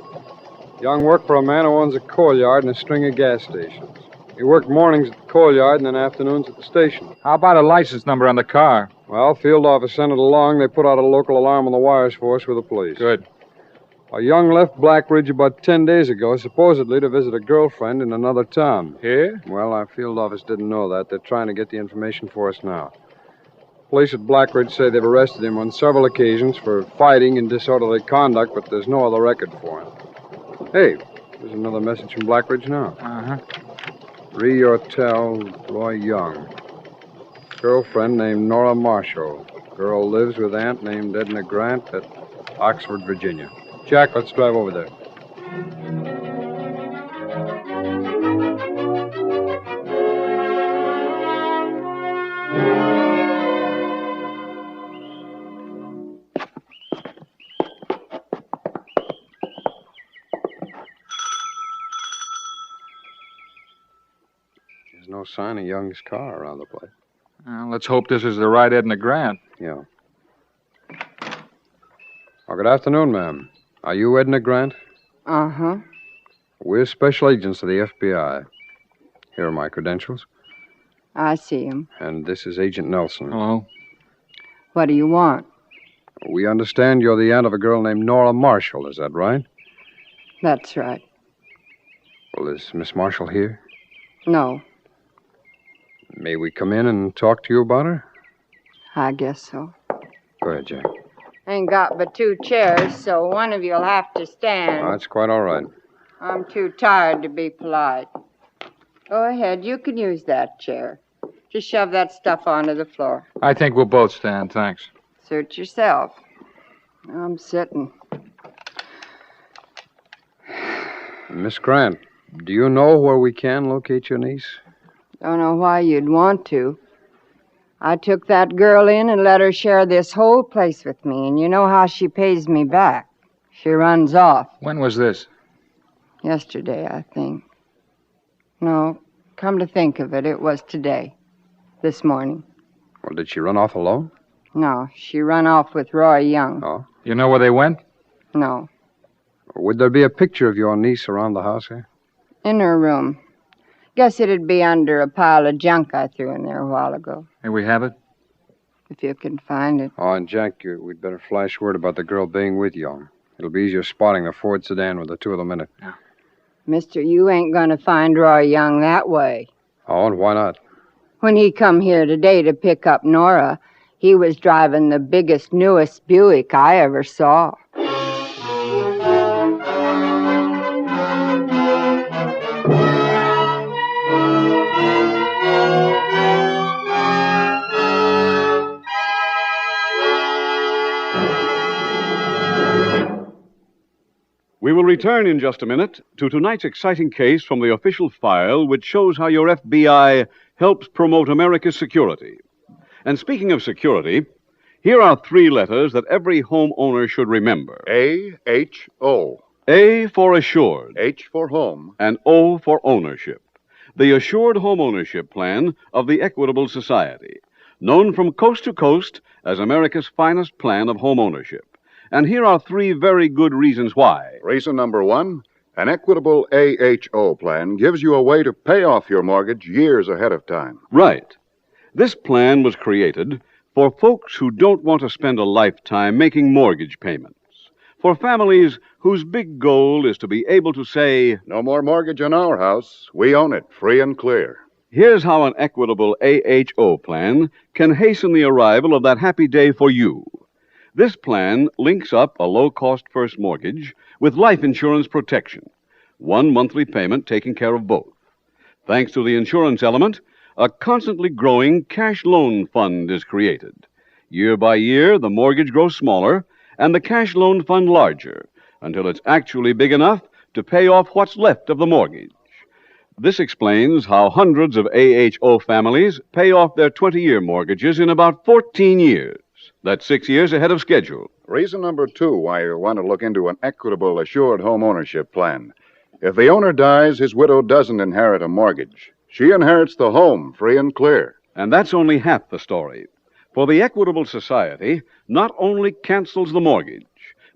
Young worked for a man who owns a coal yard and a string of gas stations. He worked mornings at the coal yard and then afternoons at the station. How about a license number on the car? Well, field office sent it along. They put out a local alarm on the wires for us with the police. Good. Young left Black Ridge about 10 days ago, supposedly to visit a girlfriend in another town. Here? Well, our field office didn't know that. They're trying to get the information for us now. Police at Black Ridge say they've arrested him on several occasions for fighting and disorderly conduct, but there's no other record for him. Hey, there's another message from Black Ridge now. Uh-huh. Re-Hotel, Roy Young. Girlfriend named Nora Marshall. Girl lives with aunt named Edna Grant at Oxford, Virginia. Jack, let's drive over there. There's no sign of Young's car around the place. Well, let's hope this is the right Edna Grant. Yeah. Oh, good afternoon, ma'am. Are you Edna Grant? Uh-huh. We're special agents of the FBI. Here are my credentials. I see him. And this is Agent Nelson. Hello. What do you want? We understand you're the aunt of a girl named Nora Marshall, is that right? That's right. Well, is Miss Marshall here? No, May we come in and talk to you about her? I guess so. Go ahead, Jack. Ain't got but 2 chairs, so one of you'll have to stand. Oh, that's quite all right. I'm too tired to be polite. Go ahead, you can use that chair. Just shove that stuff onto the floor. I think we'll both stand, thanks. Suit yourself. I'm sitting. Miss Grant, do you know where we can locate your niece? Don't know why you'd want to. I took that girl in and let her share this whole place with me, and you know how she pays me back. She runs off. When was this? Yesterday, I think. No, come to think of it, it was today. This morning. Well, did she run off alone? No, she run off with Roy Young. Oh? You know where they went? No. Would there be a picture of your niece around the house here? In her room. Guess it'd be under a pile of junk I threw in there a while ago. May we have it? If you can find it. Oh, and Jack, we'd better flash word about the girl being with Young. It'll be easier spotting the Ford sedan with the 2 of them in it. Mister, you ain't gonna find Roy Young that way. Oh, and why not? When he come here today to pick up Nora, he was driving the biggest, newest Buick I ever saw. We will return in just a minute to tonight's exciting case from the official file, which shows how your FBI helps promote America's security. And speaking of security, here are 3 letters that every homeowner should remember. A-H-O. A for assured. H for home. And O for ownership. The Assured Home Ownership Plan of the Equitable Society, known from coast to coast as America's finest plan of home ownership. And here are 3 very good reasons why. Reason number 1, an Equitable AHO plan gives you a way to pay off your mortgage years ahead of time. Right. This plan was created for folks who don't want to spend a lifetime making mortgage payments. For families whose big goal is to be able to say, no more mortgage on our house. We own it, free and clear. Here's how an Equitable AHO plan can hasten the arrival of that happy day for you. This plan links up a low-cost first mortgage with life insurance protection. 1 monthly payment taking care of both. Thanks to the insurance element, a constantly growing cash loan fund is created. Year by year, the mortgage grows smaller and the cash loan fund larger until it's actually big enough to pay off what's left of the mortgage. This explains how hundreds of AHO families pay off their 20-year mortgages in about 14 years. That's 6 years ahead of schedule. Reason number 2 why you want to look into an Equitable Assured Home Ownership Plan. If the owner dies, his widow doesn't inherit a mortgage. She inherits the home, free and clear. And that's only half the story. For the Equitable Society not only cancels the mortgage,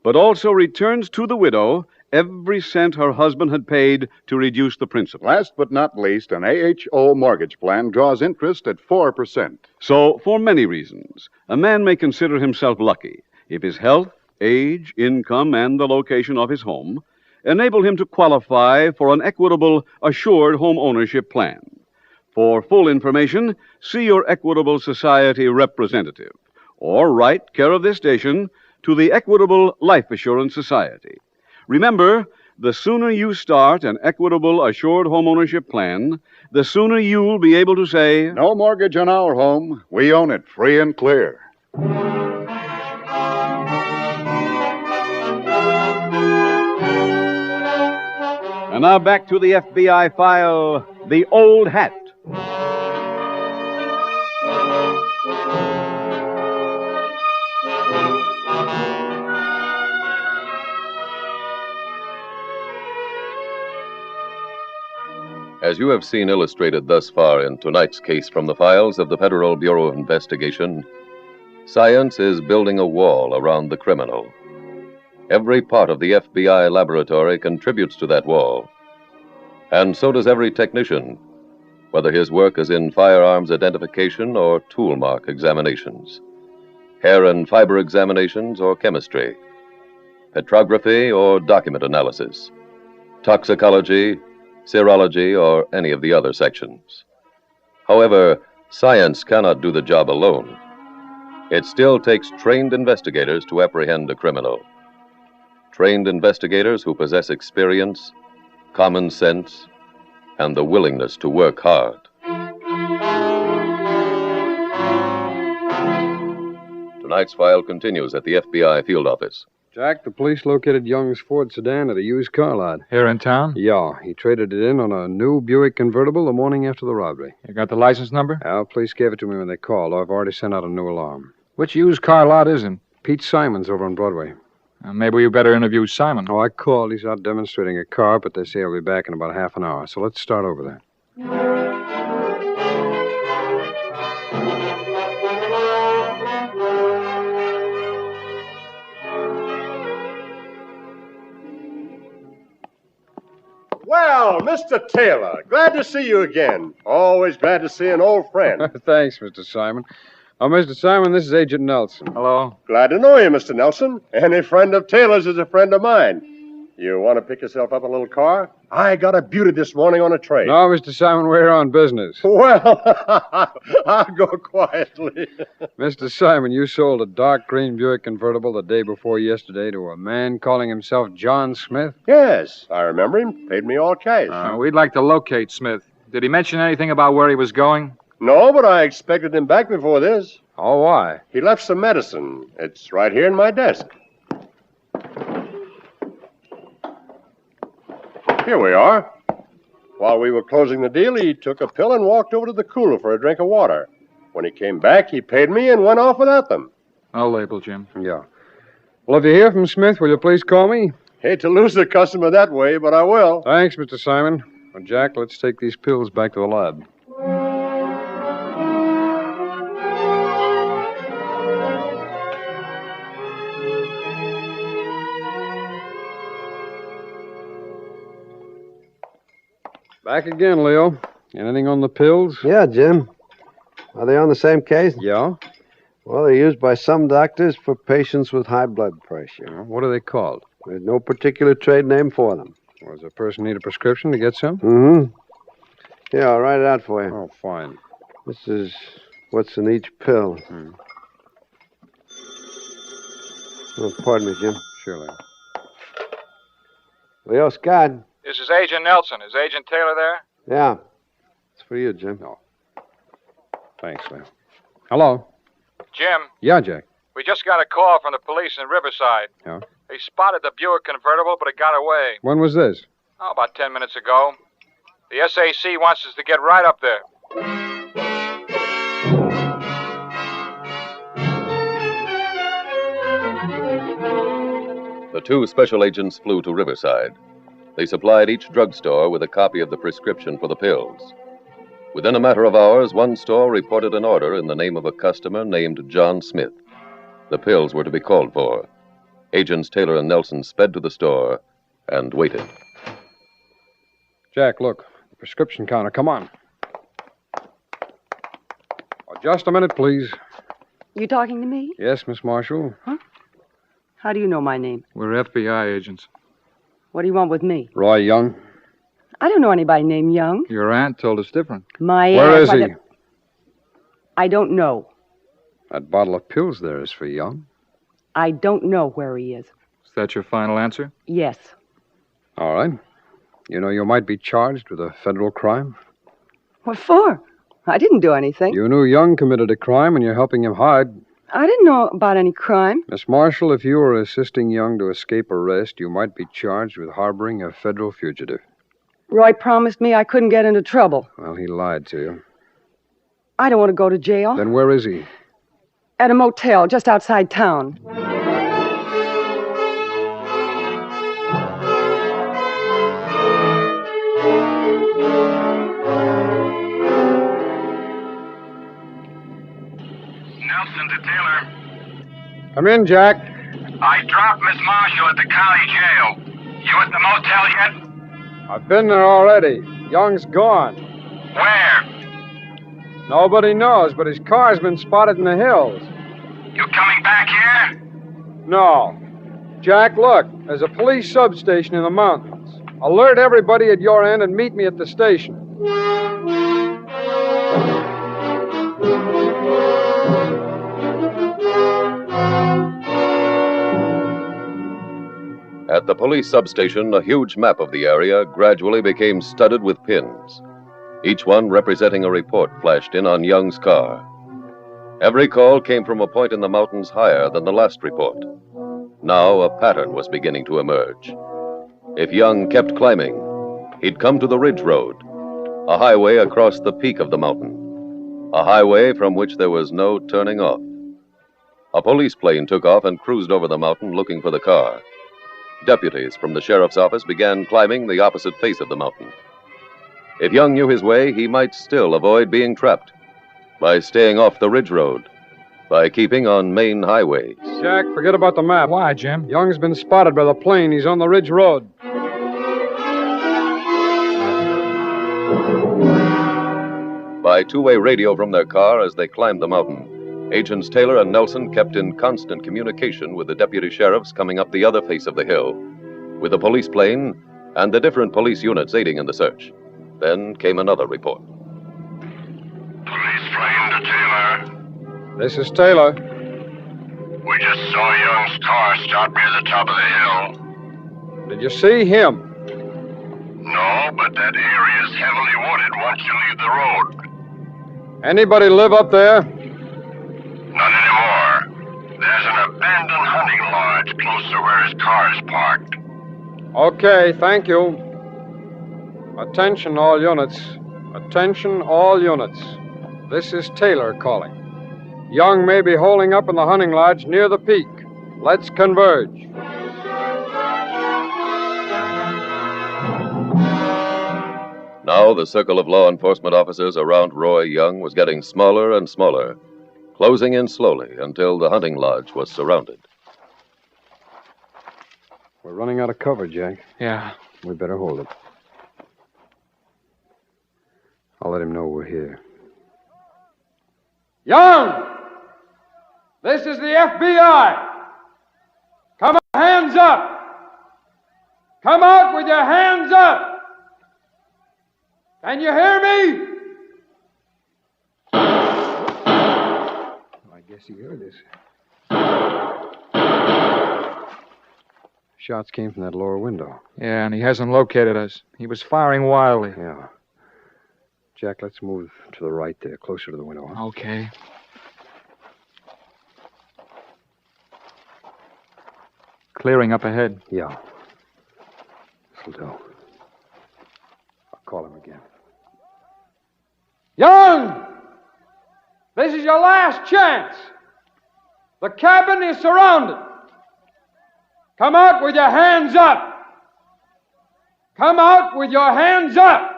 but also returns to the widow every cent her husband had paid to reduce the principal. Last but not least, an AHO mortgage plan draws interest at 4%. So, for many reasons, a man may consider himself lucky if his health, age, income, and the location of his home enable him to qualify for an Equitable Assured Home Ownership Plan. For full information, see your Equitable Society representative or write care of this station to the Equitable Life Assurance Society. Remember, the sooner you start an Equitable Assured Home Ownership Plan, the sooner you'll be able to say, no mortgage on our home. We own it, free and clear. And now back to the FBI file, The Old Hat. As you have seen illustrated thus far in tonight's case from the files of the Federal Bureau of Investigation, science is building a wall around the criminal. Every part of the FBI laboratory contributes to that wall, and so does every technician, whether his work is in firearms identification or tool mark examinations, hair and fiber examinations or chemistry, petrography or document analysis, toxicology, serology, or any of the other sections. However, science cannot do the job alone. It still takes trained investigators to apprehend a criminal. Trained investigators who possess experience, common sense, and the willingness to work hard. Tonight's file continues at the FBI field office. Jack, the police located Young's Ford sedan at a used car lot. Here in town? Yeah, he traded it in on a new Buick convertible the morning after the robbery. You got the license number? Yeah, police gave it to me when they called. I've already sent out a new alarm. Which used car lot is it? Pete Simon's over on Broadway. Maybe you better interview Simon. Oh, I called. He's out demonstrating a car, but they say he'll be back in about half an hour. So let's start over there. Well, Mr. Taylor, glad to see you again. Always glad to see an old friend. Thanks, Mr. Simon. Oh, Mr. Simon, this is Agent Nelson. Hello. Glad to know you, Mr. Nelson. Any friend of Taylor's is a friend of mine. You want to pick yourself up a little car? I got a beauty this morning on a train. No, Mr. Simon, we're on business. Well, I'll go quietly. Mr. Simon, you sold a dark green Buick convertible the day before yesterday to a man calling himself John Smith? Yes, I remember him. Paid me all cash. We'd like to locate Smith. Did he mention anything about where he was going? No, but I expected him back before this. Oh, why? He left some medicine. It's right here in my desk. Here we are. While we were closing the deal, he took a pill and walked over to the cooler for a drink of water. When he came back, he paid me and went off without them. I'll label, Jim. Yeah. Well, if you hear from Smith, will you please call me? Hate to lose a customer that way, but I will. Thanks, Mr. Simon. Well, Jack, let's take these pills back to the lab. Back again, Leo. Anything on the pills? Yeah, Jim. Are they on the same case? Yeah. Well, they're used by some doctors for patients with high blood pressure. What are they called? There's no particular trade name for them. Well, does a person need a prescription to get some? Mm-hmm. Yeah, I'll write it out for you. Oh, fine. This is what's in each pill. Oh, pardon me, Jim. Sure, Leo. Leo Scott. This is Agent Nelson. Is Agent Taylor there? Yeah. It's for you, Jim. Oh. Thanks, Leo. Hello? Jim, Yeah, Jack. we just got a call from the police in Riverside. Yeah? They spotted the Buick convertible, but it got away. When was this? Oh, about 10 minutes ago. The SAC wants us to get right up there. The two special agents flew to Riverside. They supplied each drugstore with a copy of the prescription for the pills. Within a matter of hours, one store reported an order in the name of a customer named John Smith. The pills were to be called for. Agents Taylor and Nelson sped to the store and waited. Jack, look. The prescription counter. Come on. Oh, just a minute, please. You talking to me? Yes, Miss Marshall. How do you know my name? We're FBI agents. What do you want with me? Roy Young. I don't know anybody named Young. Your aunt told us different. My Where aunt, is he? I don't know. That bottle of pills there is for Young. I don't know where he is. Is that your final answer? Yes. All right. You know you might be charged with a federal crime. What for? I didn't do anything. You knew Young committed a crime and you're helping him hide. I didn't know about any crime. Miss Marshall, if you were assisting Young to escape arrest, you might be charged with harboring a federal fugitive. Roy promised me I couldn't get into trouble. Well, he lied to you. I don't want to go to jail. Then where is he? At a motel just outside town. Nelson to Taylor. Come in, Jack. I dropped Miss Marshall at the county jail. You at the motel yet? I've been there already. Young's gone. Where? Nobody knows, but his car's been spotted in the hills. You coming back here? No. Jack, look. There's a police substation in the mountains. Alert everybody at your end and meet me at the station. At the police substation, a huge map of the area gradually became studded with pins. Each one representing a report flashed in on Young's car. Every call came from a point in the mountains higher than the last report. Now a pattern was beginning to emerge. If Young kept climbing, he'd come to the ridge road, a highway across the peak of the mountain, a highway from which there was no turning off. A police plane took off and cruised over the mountain looking for the car. Deputies from the sheriff's office began climbing the opposite face of the mountain. If Young knew his way, he might still avoid being trapped by staying off the ridge road, by keeping on main highways. Jack, forget about the map. Why, Jim? Young's been spotted by the plane. He's on the ridge road. By two-way radio from their car as they climbed the mountain, Agents Taylor and Nelson kept in constant communication with the deputy sheriffs coming up the other face of the hill. with a police plane and the different police units aiding in the search. Then came another report. Police plane to Taylor. This is Taylor. We just saw Young's car stop near the top of the hill. Did you see him? No, but that area is heavily wooded once you leave the road. Anybody live up there? Not anymore. There's an abandoned hunting lodge close to where his car is parked. Okay, thank you. Attention, all units. Attention, all units. This is Taylor calling. Young may be holding up in the hunting lodge near the peak. Let's converge. Now the circle of law enforcement officers around Roy Young was getting smaller and smaller, closing in slowly until the hunting lodge was surrounded. We're running out of cover, Jack. Yeah. We better hold it. I'll let him know we're here. Young! This is the FBI! Come on, hands up! Come out with your hands up! Can you hear me? I guess he heard us. Shots came from that lower window. Yeah, and he hasn't located us. He was firing wildly. Yeah. Jack, let's move to the right there, closer to the window. Huh? Okay. Clearing up ahead. Yeah. This'll do. I'll call him again. Young! This is your last chance. The cabin is surrounded. Come out with your hands up. Come out with your hands up.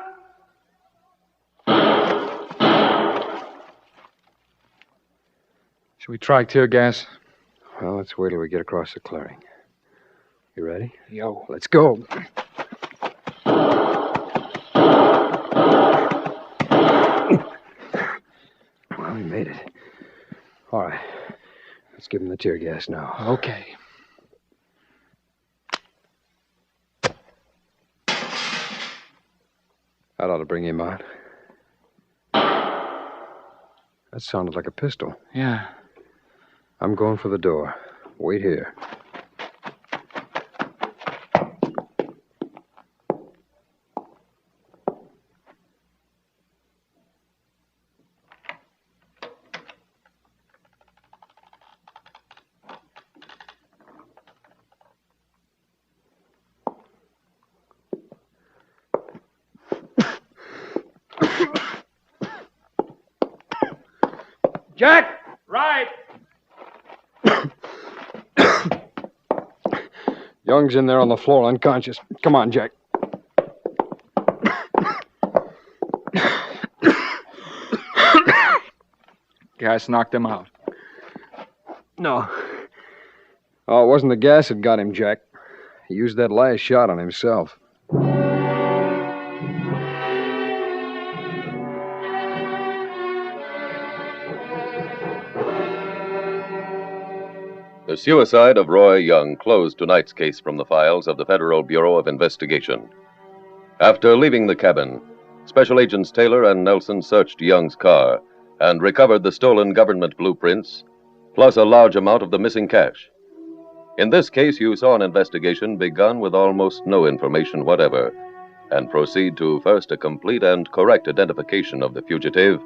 Should we try tear gas? Well, let's wait till we get across the clearing. You ready? Yo. Let's go. Well, we made it. All right. Let's give him the tear gas now. Okay. That ought to bring him out. That sounded like a pistol. Yeah. I'm going for the door. Wait here. Jack! Right! Young's in there on the floor, unconscious. Come on, Jack. Gas knocked him out. No. Oh, it wasn't the gas that got him, Jack. He used that last shot on himself. The suicide of Roy Young closed tonight's case from the files of the Federal Bureau of Investigation. After leaving the cabin, Special Agents Taylor and Nelson searched Young's car and recovered the stolen government blueprints, plus a large amount of the missing cash. In this case, you saw an investigation begun with almost no information whatever, and proceed to first a complete and correct identification of the fugitive,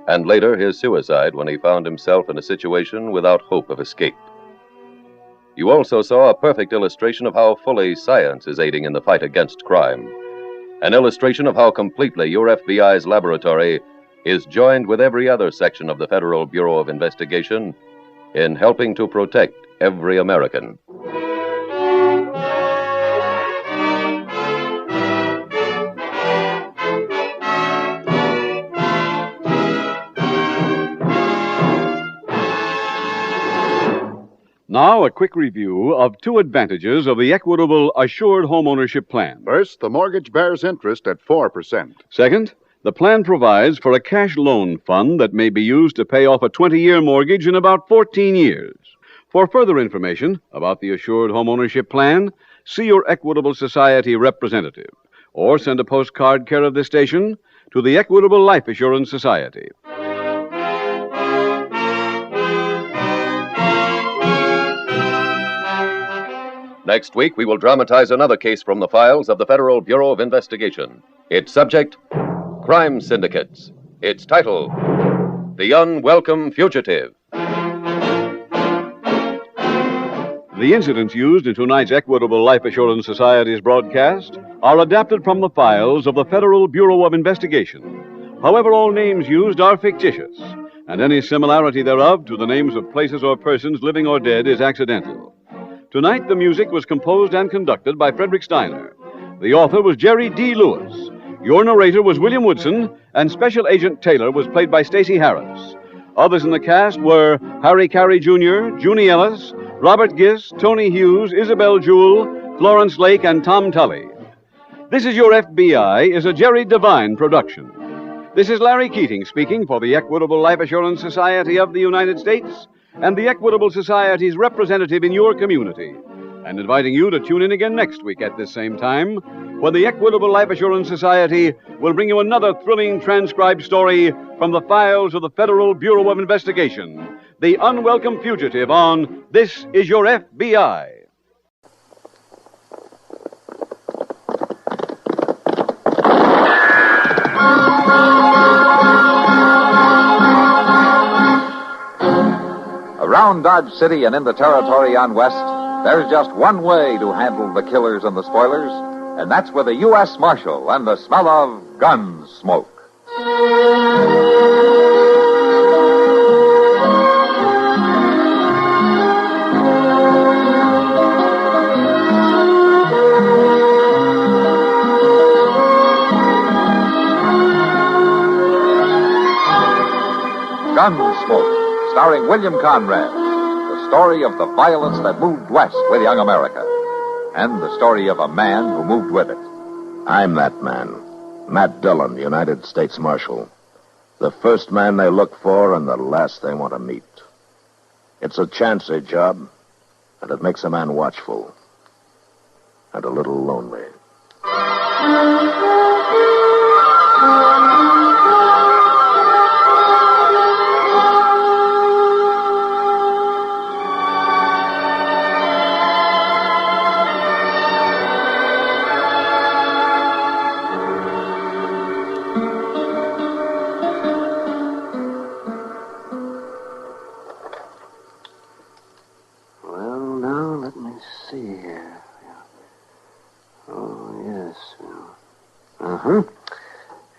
and later his suicide when he found himself in a situation without hope of escape. You also saw a perfect illustration of how fully science is aiding in the fight against crime. An illustration of how completely your FBI's laboratory is joined with every other section of the Federal Bureau of Investigation in helping to protect every American. Now, a quick review of two advantages of the Equitable Assured Homeownership Plan. First, the mortgage bears interest at 4%. Second, the plan provides for a cash loan fund that may be used to pay off a 20-year mortgage in about 14 years. For further information about the Assured Homeownership Plan, see your Equitable Society representative or send a postcard care of this station to the Equitable Life Assurance Society. Next week, we will dramatize another case from the files of the Federal Bureau of Investigation. Its subject, crime syndicates. Its title, The Unwelcome Fugitive. The incidents used in tonight's Equitable Life Assurance Society's broadcast are adapted from the files of the Federal Bureau of Investigation. However, all names used are fictitious, and any similarity thereof to the names of places or persons living or dead is accidental. Tonight, the music was composed and conducted by Frederick Steiner. The author was Jerry D. Lewis. Your narrator was William Woodson, and Special Agent Taylor was played by Stacey Harris. Others in the cast were Harry Carey Jr., Junie Ellis, Robert Gist, Tony Hughes, Isabel Jewell, Florence Lake, and Tom Tully. This Is Your FBI is a Jerry Devine production. This is Larry Keating speaking for the Equitable Life Assurance Society of the United States and the Equitable Society's representative in your community, and inviting you to tune in again next week at this same time, when the Equitable Life Assurance Society will bring you another thrilling transcribed story from the files of the Federal Bureau of Investigation, The Unwelcome Fugitive, on This Is Your FBI. Around Dodge City and in the territory on West, there's just one way to handle the killers and the spoilers, and that's with a U.S. Marshal and the smell of Gunsmoke. Gunsmoke, starring William Conrad, the story of the violence that moved west with young America, and the story of a man who moved with it. I'm that man, Matt Dillon, United States Marshal. The first man they look for and the last they want to meet. It's a chancy job, and it makes a man watchful and a little lonely.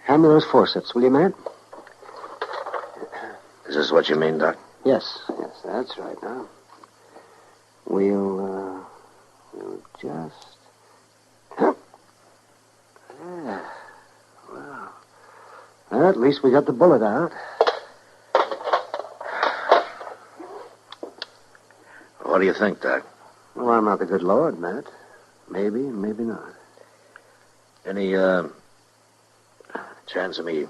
Hand me those forceps, will you, Matt? Is this what you mean, Doc? Yes, that's right. Now, we'll just... Yeah. Well, at least we got the bullet out. What do you think, Doc? Well, I'm not the good Lord, Matt. Maybe, maybe not. Any, chance of me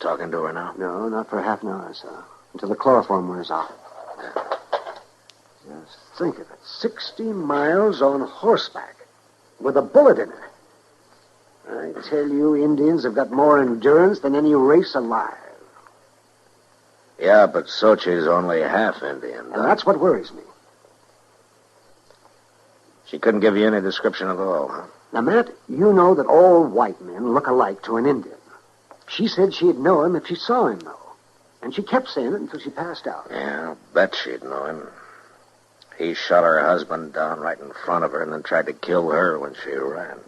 talking to her now? No, not for half an hour or so. Until the chloroform wears off. Just think of it. 60 miles on horseback. With a bullet in it. I tell you, Indians have got more endurance than any race alive. Yeah, but Sochi's only half Indian, Doc. And that's what worries me. She couldn't give you any description at all, huh? Now, Matt, you know that all white men look alike to an Indian. She said she'd know him if she saw him, though. And she kept saying it until she passed out. Yeah, I'll bet she'd know him. He shot her husband down right in front of her and then tried to kill her when she ran.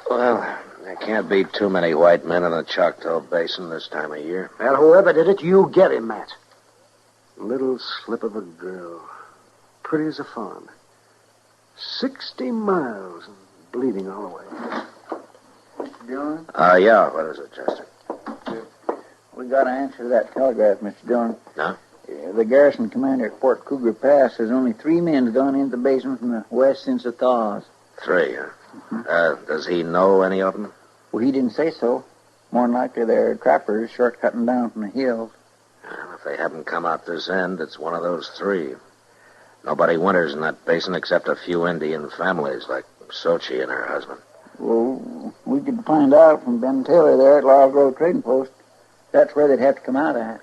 Well, there can't be too many white men in the Choctaw Basin this time of year. Well, whoever did it, you get him, Matt. A little slip of a girl. Pretty as a fawn. 60 miles and bleeding all the way. Dillon? Yeah, what is it, Chester? We got an answer to that telegraph, Mr. Dillon. No? Yeah, the garrison commander at Fort Cougar Pass says only 3 men gone into the basin from the west since the thaws. 3, huh? Does he know any of them? Well, he didn't say so. More than likely they're trappers shortcutting down from the hills. Well, if they haven't come out this end, it's one of those 3. Nobody winters in that basin except a few Indian families like Sochi and her husband. Well, we could find out from Ben Taylor there at Laurel Grove Trading Post. That's where they'd have to come out at.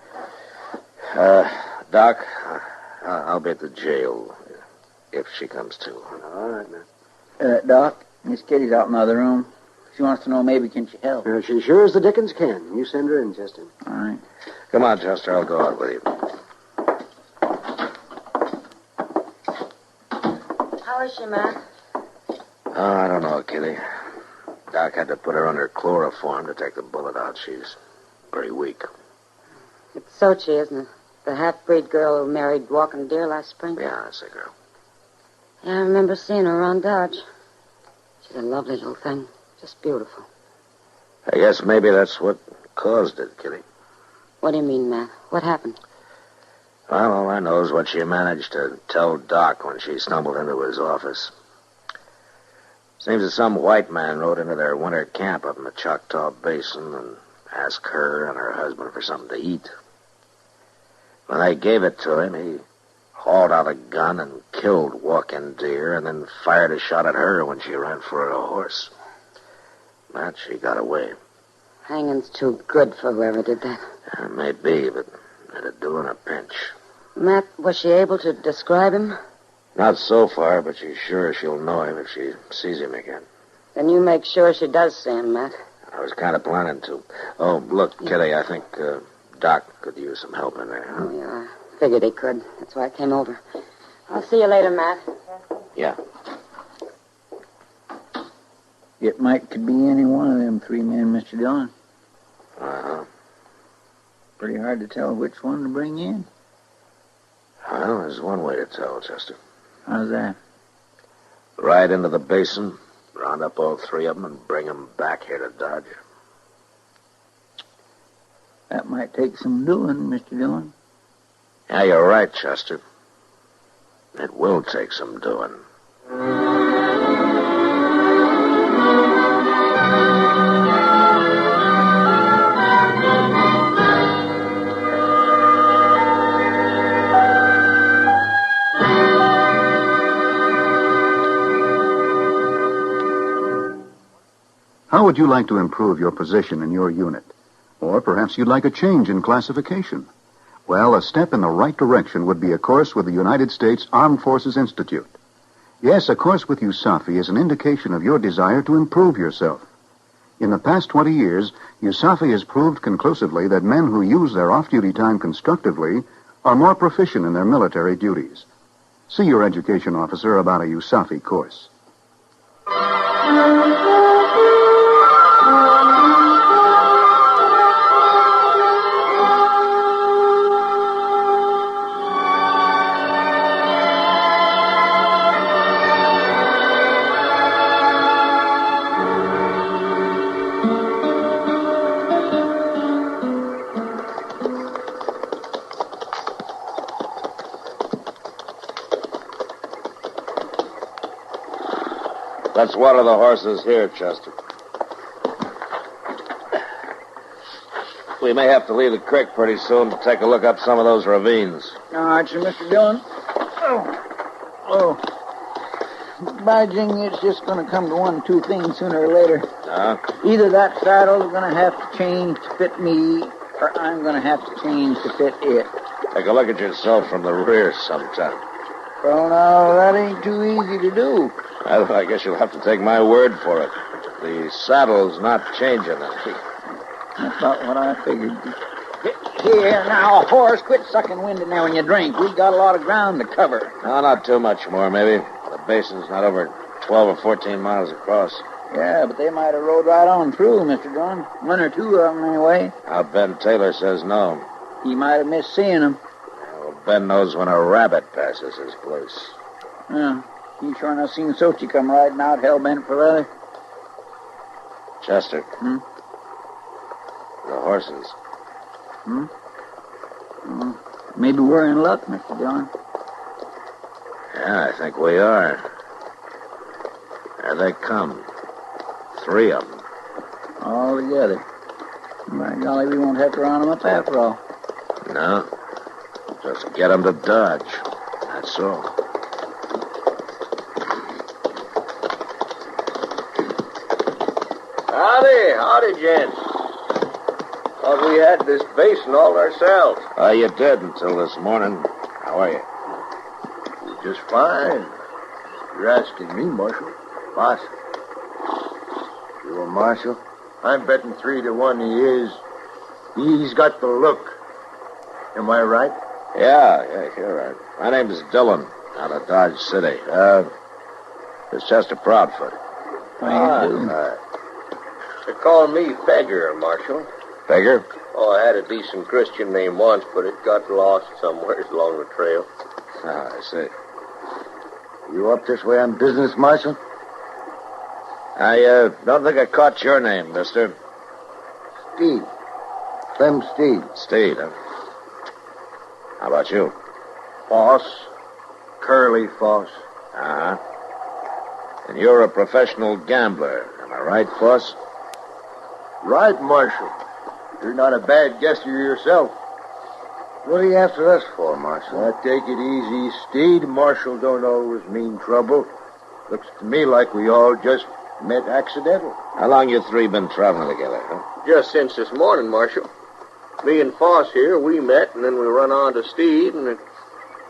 Doc, I'll be at the jail if she comes to. All right, man. Doc, Miss Kitty's out in the other room. She wants to know maybe can she help. She sure as the dickens can. You send her in, Chester. All right. Come on, Chester. I'll go out with you. How is she, Matt? Oh, I don't know, Kitty. Doc had to put her under chloroform to take the bullet out. She's pretty weak. It's Sochi, isn't it? The half-breed girl who married Walking Deer last spring? Yeah, that's the girl. Yeah, I remember seeing her around Dodge. She's a lovely little thing. Just beautiful. I guess maybe that's what caused it, Kitty. What do you mean, Matt? What happened? Well, all I know is what she managed to tell Doc when she stumbled into his office. Seems that some white man rode into their winter camp up in the Choctaw Basin and asked her and her husband for something to eat. When they gave it to him, he hauled out a gun and killed Walking Deer and then fired a shot at her when she ran for a horse. But she got away. Hanging's too good for whoever did that. Maybe, but it'd do in a pinch. Matt, was she able to describe him? Not so far, but she's sure she'll know him if she sees him again. Then you make sure she does see him, Matt. I was kind of planning to. Oh, look, Kitty, I think Doc could use some help in there. Oh, yeah. I figured he could. That's why I came over. I'll see you later, Matt. Yeah. It could be any one of them three men, Mr. Dillon. Uh-huh. Pretty hard to tell which one to bring in. Well, there's one way to tell, Chester. How's that? Ride into the basin, round up all three of them, and bring them back here to Dodge. That might take some doing, Mr. Dillon. Yeah, you're right, Chester. It will take some doing. How would you like to improve your position in your unit? Or perhaps you'd like a change in classification. Well, a step in the right direction would be a course with the United States Armed Forces Institute. Yes, a course with USAFI is an indication of your desire to improve yourself. In the past 20 years, USAFI has proved conclusively that men who use their off-duty time constructively are more proficient in their military duties. See your education officer about a USAFI course. Let's water the horses here, Chester. We may have to leave the creek pretty soon to take a look up some of those ravines. All right, sir, Mr. Dillon. Oh. By jing, it's just going to come to one of two things sooner or later. Either that saddle's going to have to change to fit me, or I'm going to have to change to fit it. Take a look at yourself from the rear sometime. Well, now, that ain't too easy to do. Well, I guess you'll have to take my word for it. The saddle's not changing any. That's about what I figured. Here, now, horse, quit sucking wind in there when you drink. We've got a lot of ground to cover. No, not too much more, maybe. The basin's not over 12 or 14 miles across. Yeah, but they might have rode right on through, Mr. Dillon. One or two of them, anyway. Now, Ben Taylor says no. He might have missed seeing them. Well, Ben knows when a rabbit passes his place. Yeah. You sure enough seen Sochi come riding out hell-bent for leather? Chester. The horses. Maybe we're in luck, Mr. Dillon. Yeah, I think we are. There they come. 3 of them. All together. By golly, we won't have to round them up after all. No. Just get them to Dodge. That's all. howdy, gents. Thought we had this basin all ourselves. You did until this morning. How are you? Just fine. You're asking me, Marshal. Boss. You a marshal? I'm betting 3-1 he is. He's got the look. Am I right? Yeah, you're right. My name's Dillon, out of Dodge City. It's Chester Proudfoot. They call me Pegger, Marshal. Pegger? Oh, I had a decent Christian name once, but it got lost somewhere along the trail. I see. You up this way on business, Marshal? I don't think I caught your name, mister. Steed. Clem Steed. Steed, huh? How about you? Foss. Curly Foss. Uh-huh. And you're a professional gambler. Am I right, Foss? Right, Marshal. You're not a bad guesser yourself. What are you after us for, Marshal? Now, take it easy, Steed. Marshal don't always mean trouble. Looks to me like we all just met accidental. How long you three been traveling together, huh? Just since this morning, Marshal. Me and Foss here, we met, and then we run on to Steed, and it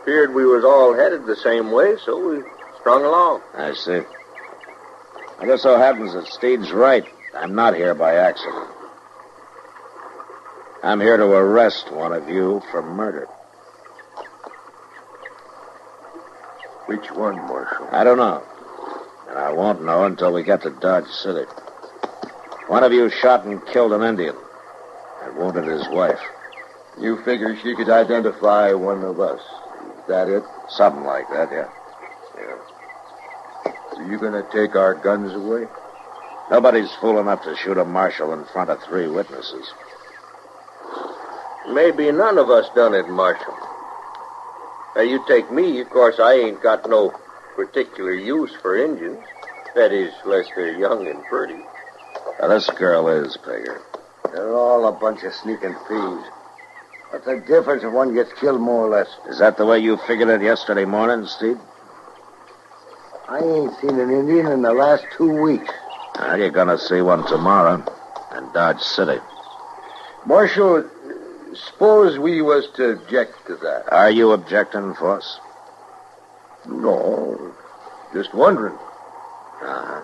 appeared we was all headed the same way, so we strung along. I see. It just so happens that Steed's right. I'm not here by accident. I'm here to arrest one of you for murder. Which one, Marshal? I don't know. And I won't know until we get to Dodge City. One of you shot and killed an Indian and wounded his wife. You figure she could identify one of us. Is that it? Something like that, yeah. So you gonna take our guns away? Nobody's fool enough to shoot a marshal in front of 3 witnesses. Maybe none of us done it, Marshal. Now, you take me, of course, I ain't got no particular use for Indians. That is, unless they're young and pretty. Now, this girl is, Pegger. They're all a bunch of sneaking thieves. What's the difference if one gets killed more or less? Is that the way you figured it yesterday morning, Steve? I ain't seen an Indian in the last 2 weeks. Well, you're gonna see one tomorrow in Dodge City. Marshal, suppose we was to object to that. Are you objecting, Foss? No, just wondering. Uh-huh.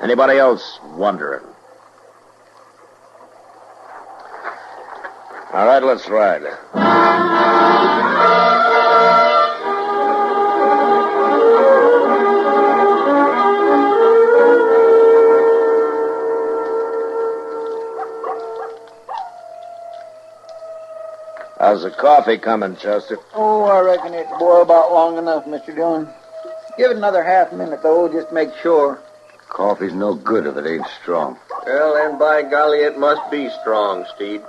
Anybody else wondering? All right, let's ride. How's the coffee coming, Chester? Oh, I reckon it's boiled about long enough, Mr. Dillon. Give it another half minute, though, just to make sure. Coffee's no good if it ain't strong. Well, then, by golly, it must be strong, Steve.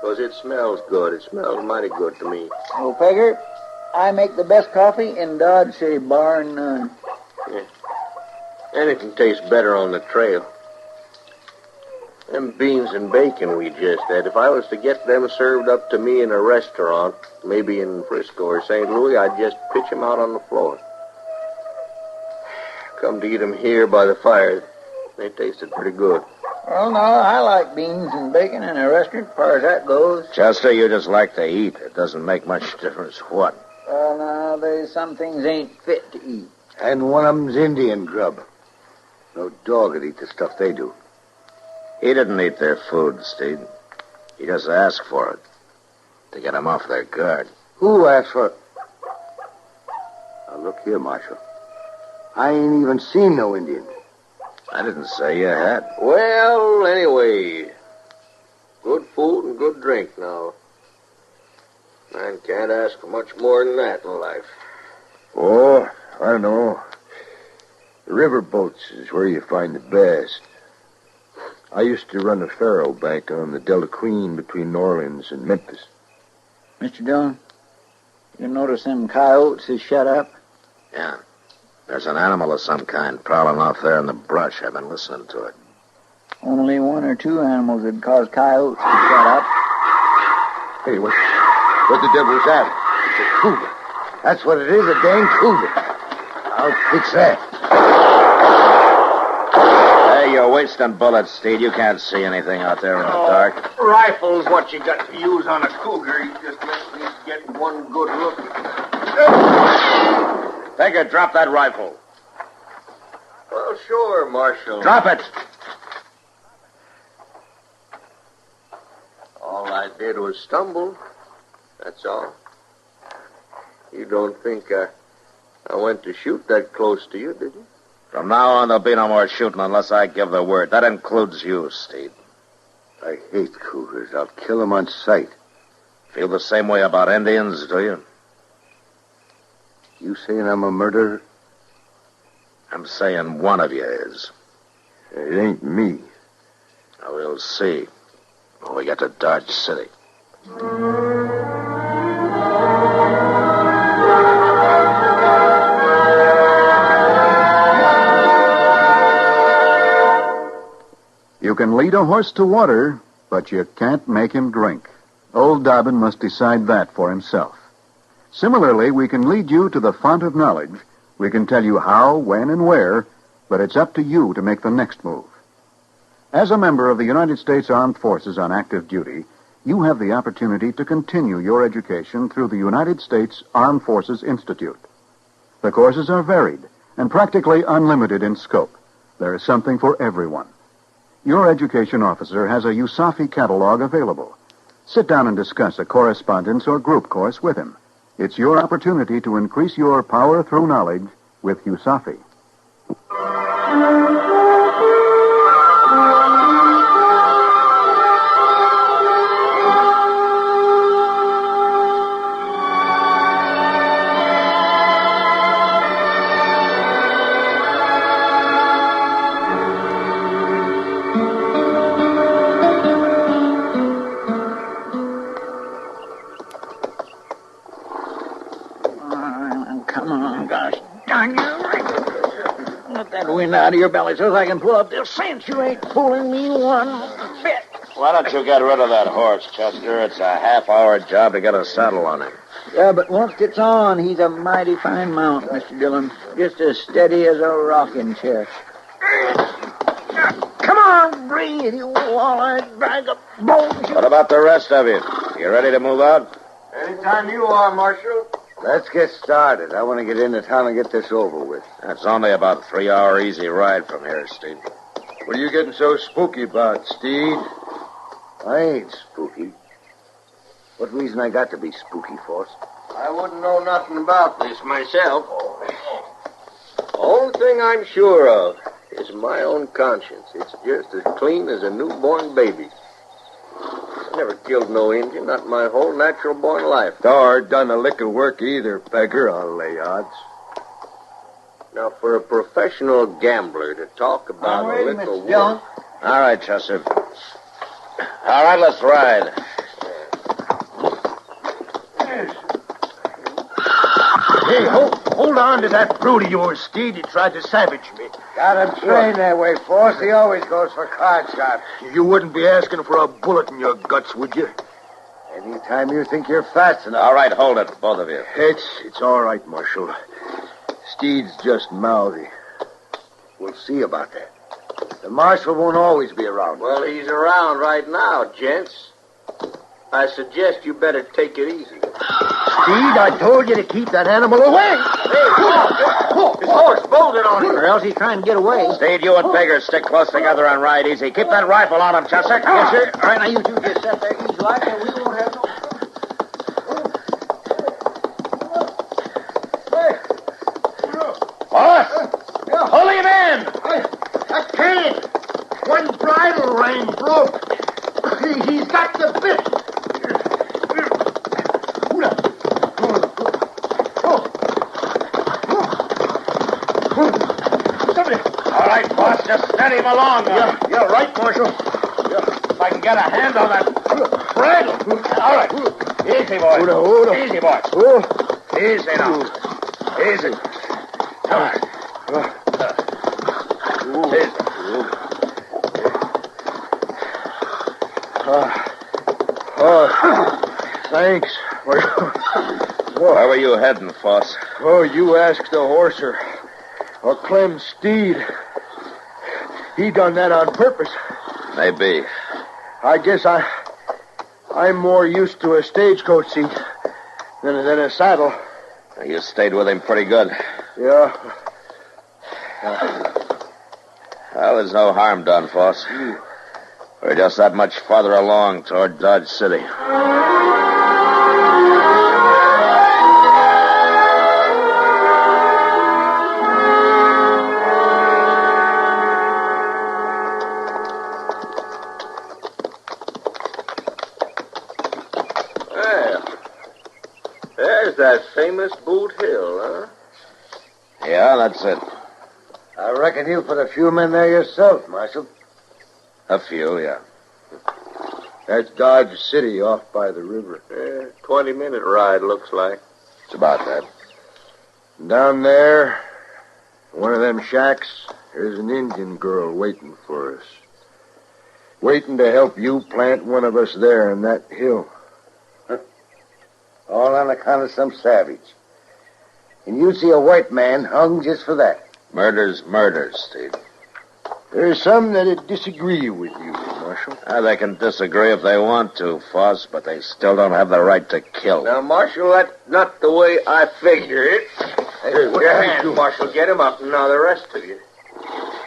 Because it smells good. It smells mighty good to me. Oh, Pegger, I make the best coffee in Dodge City, bar none. Yeah. Anything tastes better on the trail. Them beans and bacon we just had, if I was to get them served up to me in a restaurant, maybe in Frisco or St. Louis, I'd just pitch them out on the floor. Come to eat them here by the fire. They tasted pretty good. Well, no, I like beans and bacon in a restaurant, as far as that goes. Chester, you just like to eat. It doesn't make much difference what. Well, no, there's some things ain't fit to eat. And one of them's Indian grub. No dog would eat the stuff they do. He didn't eat their food, Steve. He just asked for it to get them off their guard. Who asked for it? Now, look here, Marshal. I ain't even seen no Indian. I didn't say you had. Well, anyway, good food and good drink now. Man can't ask for much more than that in life. Oh, I know. The river boats is where you find the best. I used to run a faro bank on the Delta Queen between New Orleans and Memphis. Mr. Dillon, you notice them coyotes is shut up? Yeah. There's an animal of some kind prowling off there in the brush. I've been listening to it. Only 1 or 2 animals would cause coyotes to shut up. Hey, what the devil's that? It's a cougar. That's what it is, a dang cougar. I'll fix that. Hey, you wasting bullets, Steed. You can't see anything out there in the dark. Rifle's what you got to use on a cougar. You just let me get one good look. Figure, drop that rifle. Well, sure, Marshal. Drop it. All I did was stumble. That's all. You don't think I went to shoot that close to you, did you? From now on, there'll be no more shooting unless I give the word. That includes you, Steve. I hate cougars. I'll kill them on sight. Feel the same way about Indians, do you? You saying I'm a murderer? I'm saying one of you is. It ain't me. Now, we'll see when we get to Dodge City. You can lead a horse to water, but you can't make him drink. Old Dobbin must decide that for himself. Similarly, we can lead you to the font of knowledge. We can tell you how, when, and where, but it's up to you to make the next move. As a member of the United States Armed Forces on active duty, you have the opportunity to continue your education through the United States Armed Forces Institute. The courses are varied and practically unlimited in scope. There is something for everyone. Your education officer has a USAFI catalog available. Sit down and discuss a correspondence or group course with him. It's your opportunity to increase your power through knowledge with USAFI. Out of your belly so I can pull up this cinch. You ain't fooling me one bit. Why don't you get rid of that horse, Chester? It's a half-hour job to get a saddle on him. Yeah, but once it's on, he's a mighty fine mount, Mr. Dillon. Just as steady as a rocking chair. Come on, breathe, you wall-eyed bag of bones. What about the rest of you? You ready to move out? Anytime you are, Marshal. Let's get started. I want to get into town and get this over with. That's only about a 3-hour easy ride from here, Steve. What are you getting so spooky about, Steve? I ain't spooky. What reason I got to be spooky, Force? I wouldn't know nothing about this myself. Only thing I'm sure of is my own conscience. It's just as clean as a newborn baby. I never killed no Indian, not my whole natural-born life. Nor done a lick of work either, beggar, I'll lay odds. Now, for a professional gambler to talk about a lick of work... All right, Chester. All right, let's ride. Hey, hold on to that brute of yours, Steve. He tried to savage me. Got him trained that way, Force. He always goes for card shots. You wouldn't be asking for a bullet in your guts, would you? Anytime you think you're fast enough. All right, hold it, both of you. It's all right, Marshal. Steed's just mouthy. We'll see about that. The Marshal won't always be around. Well, he's around right now, gents. I suggest you better take it easy. Steed, I told you to keep that animal away. Hey, his horse bolted on him. Or else he's trying to get away. Steed, you and Beggar stick close together and ride easy. Keep that rifle on him, Chester. Yes, sir. All right, now you two just sit there easy like, and we won't have no... Boss! Pull him in! I can't. One bridle rein broke. He's got the bit. All right, boss, just steady him along. You're right, Marshal. If I can get a hand on that bridle. All right. Easy, boy. Easy, boy. Easy now. Easy. Come on. Easy. Thanks. Where were you heading, Foss? Oh, you ask the horser. Or Clem Steed. He done that on purpose. Maybe. I guess I'm more used to a stagecoach seat than a saddle. You stayed with him pretty good. Yeah. Well, there's no harm done, Foss. We're just that much farther along toward Dodge City. There's that famous Boot Hill, huh? Yeah, that's it. I reckon you put a few men there yourself, Marshal. A few, yeah. That's Dodge City off by the river. 20-minute ride, looks like. It's about that. Down there, one of them shacks, there's an Indian girl waiting for us. Waiting to help you plant one of us there on that hill. All on account of some savage. And you see a white man hung just for that. Murder's murder, Steve. There's some that'd disagree with you, Marshal. They can disagree if they want to, Foss, but they still don't have the right to kill. Now, Marshal, that's not the way I figure it. Hey, put your hands, Marshal. Get him up. Now, the rest of you.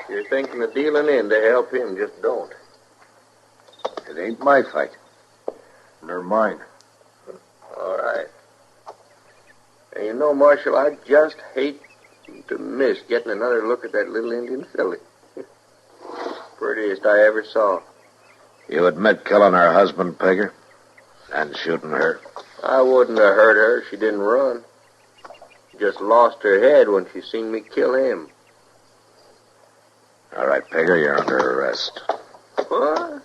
You're thinking of dealing in to help him. Just don't. It ain't my fight. Nor mine. All right. And you know, Marshal, I just hate to miss getting another look at that little Indian filly. Prettiest I ever saw. You admit killing her husband, Pegger? And shooting her? I wouldn't have hurt her. She didn't run. Just lost her head when she seen me kill him. All right, Pegger, you're under arrest. What?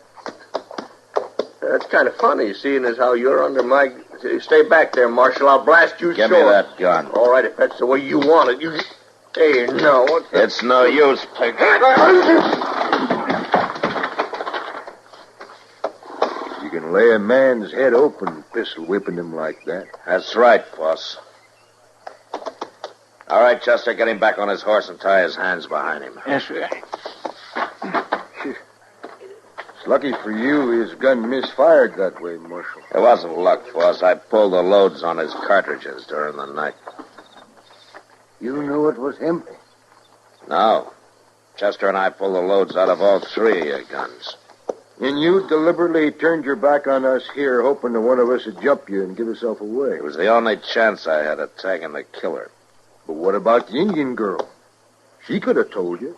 That's kind of funny, seeing as how you're under my... Stay back there, Marshal. I'll blast you Give short. me that gun. All right, if that's the way you want it. You... Hey, no. What's that? It's no use, Pegger. You can lay a man's head open pistol whipping him like that. That's right, Foss. All right, Chester, get him back on his horse and tie his hands behind him. Yes, sir. It's lucky for you his gun misfired that way, Marshal. It wasn't luck, Foss. I pulled the loads on his cartridges during the night. You knew it was him? No. Chester and I pulled the loads out of all three of your guns. And you deliberately turned your back on us here, hoping that one of us would jump you and give herself away. It was the only chance I had of tagging the killer. But what about the Indian girl? She could have told you.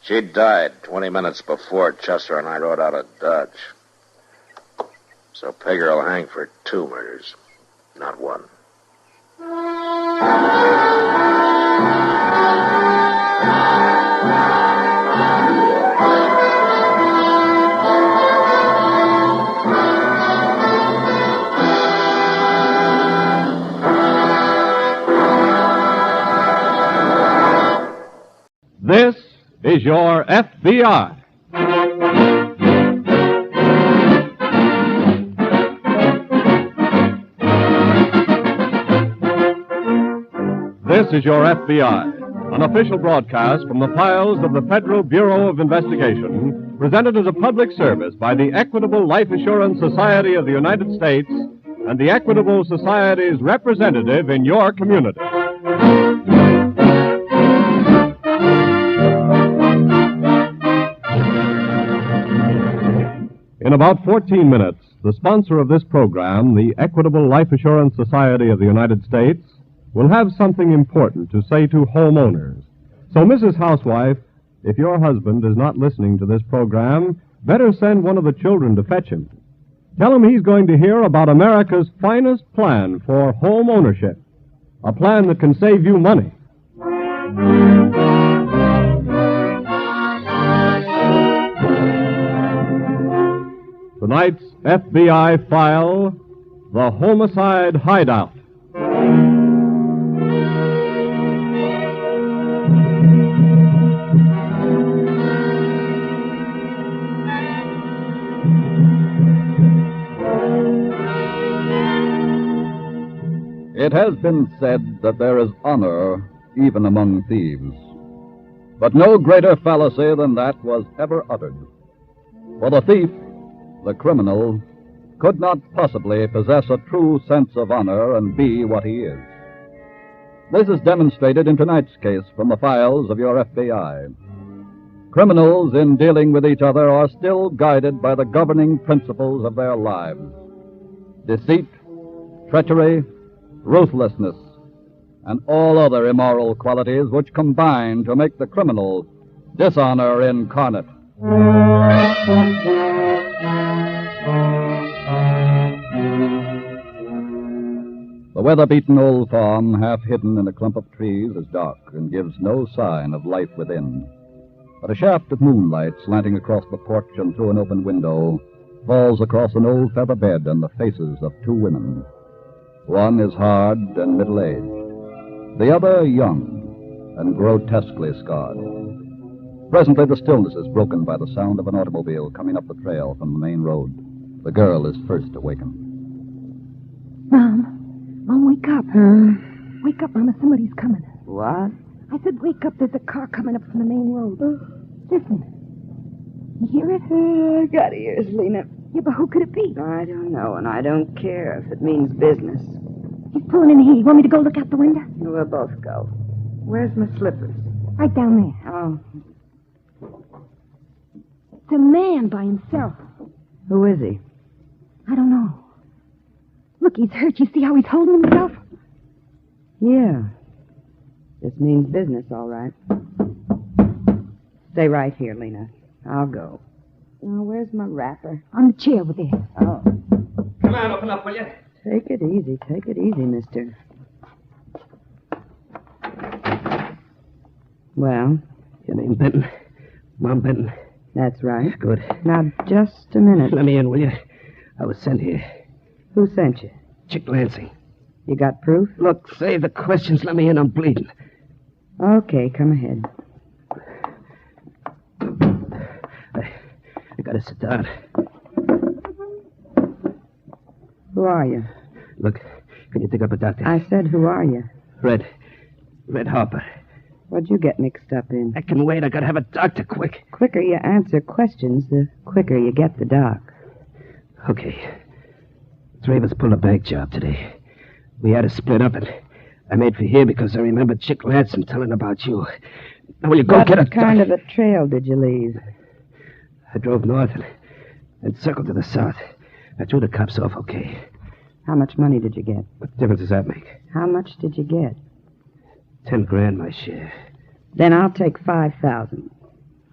She died 20 minutes before Chester and I rode out of Dodge. So Pegger will hang for 2 murders, not 1. This is your FBI. This is your FBI, an official broadcast from the files of the Federal Bureau of Investigation, presented as a public service by the Equitable Life Assurance Society of the United States and the Equitable Society's representative in your community. In about 14 minutes, the sponsor of this program, the Equitable Life Assurance Society of the United States, will have something important to say to homeowners. So, Mrs. Housewife, if your husband is not listening to this program, better send one of the children to fetch him. Tell him he's going to hear about America's finest plan for home ownership, a plan that can save you money. Tonight's FBI file, the Homicide Hideout. It has been said that there is honor even among thieves. But no greater fallacy than that was ever uttered. For the thief, the criminal, could not possibly possess a true sense of honor and be what he is. This is demonstrated in tonight's case from the files of your FBI. Criminals, in dealing with each other, are still guided by the governing principles of their lives: deceit, treachery, ruthlessness, and all other immoral qualities which combine to make the criminal dishonor incarnate. The weather-beaten old farm, half hidden in a clump of trees, is dark and gives no sign of life within. But a shaft of moonlight slanting across the porch and through an open window falls across an old feather bed and the faces of two women. One is hard and middle-aged, the other young and grotesquely scarred. Presently the stillness is broken by the sound of an automobile coming up the trail from the main road. The girl is first awakened. Mom, wake up. Wake up, Mama. Somebody's coming. What? I said wake up. There's a car coming up from the main road. Listen. You hear it? I got ears, Lena. Yeah, but who could it be? I don't know, and I don't care if it means business. He's pulling in here. You want me to go look out the window? We'll both go. Where's my slippers? Right down there. Oh. It's a man by himself. Who is he? I don't know. Look, he's hurt. You see how he's holding himself? Yeah. This means business, all right. Stay right here, Lena. I'll go. Now, where's my wrapper? On the chair over there. Oh. Come on, open up, will you? Take it easy, mister. Well? Your name Benton? Mom Benton? That's right. Good. Now, just a minute. Let me in, will you? I was sent here. Who sent you? Chick Lansing. You got proof? Look, save the questions. Let me in. I'm bleeding. Okay, come ahead. I gotta sit down. Who are you? Look, can you dig up a doctor? I said, who are you? Red Harper. What'd you get mixed up in? I can wait. I gotta have a doctor quick. Quicker you answer questions, the quicker you get the doc. Okay. 3 of us pulled a bank job today. We had to split up, and I made for here because I remembered Chick Lansing telling about you. Now, will you go get a... What kind of a trail did you leave? I drove north and circled to the south. I threw the cops off okay. How much money did you get? What difference does that make? How much did you get? $10,000, my share. Then I'll take 5,000.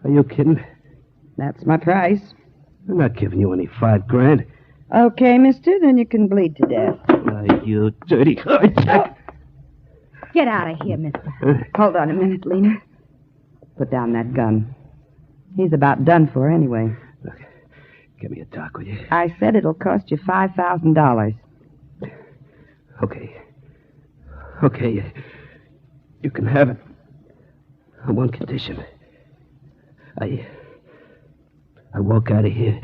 Are you kidding? That's my price. I'm not giving you any $5,000. Okay, mister, then you can bleed to death. You dirty... Get out of here, mister. Hold on a minute, Lena. Put down that gun. He's about done for anyway. Look, give me a doc, will you? I said it'll cost you $5,000. Okay, you can have it. On one condition. I walk out of here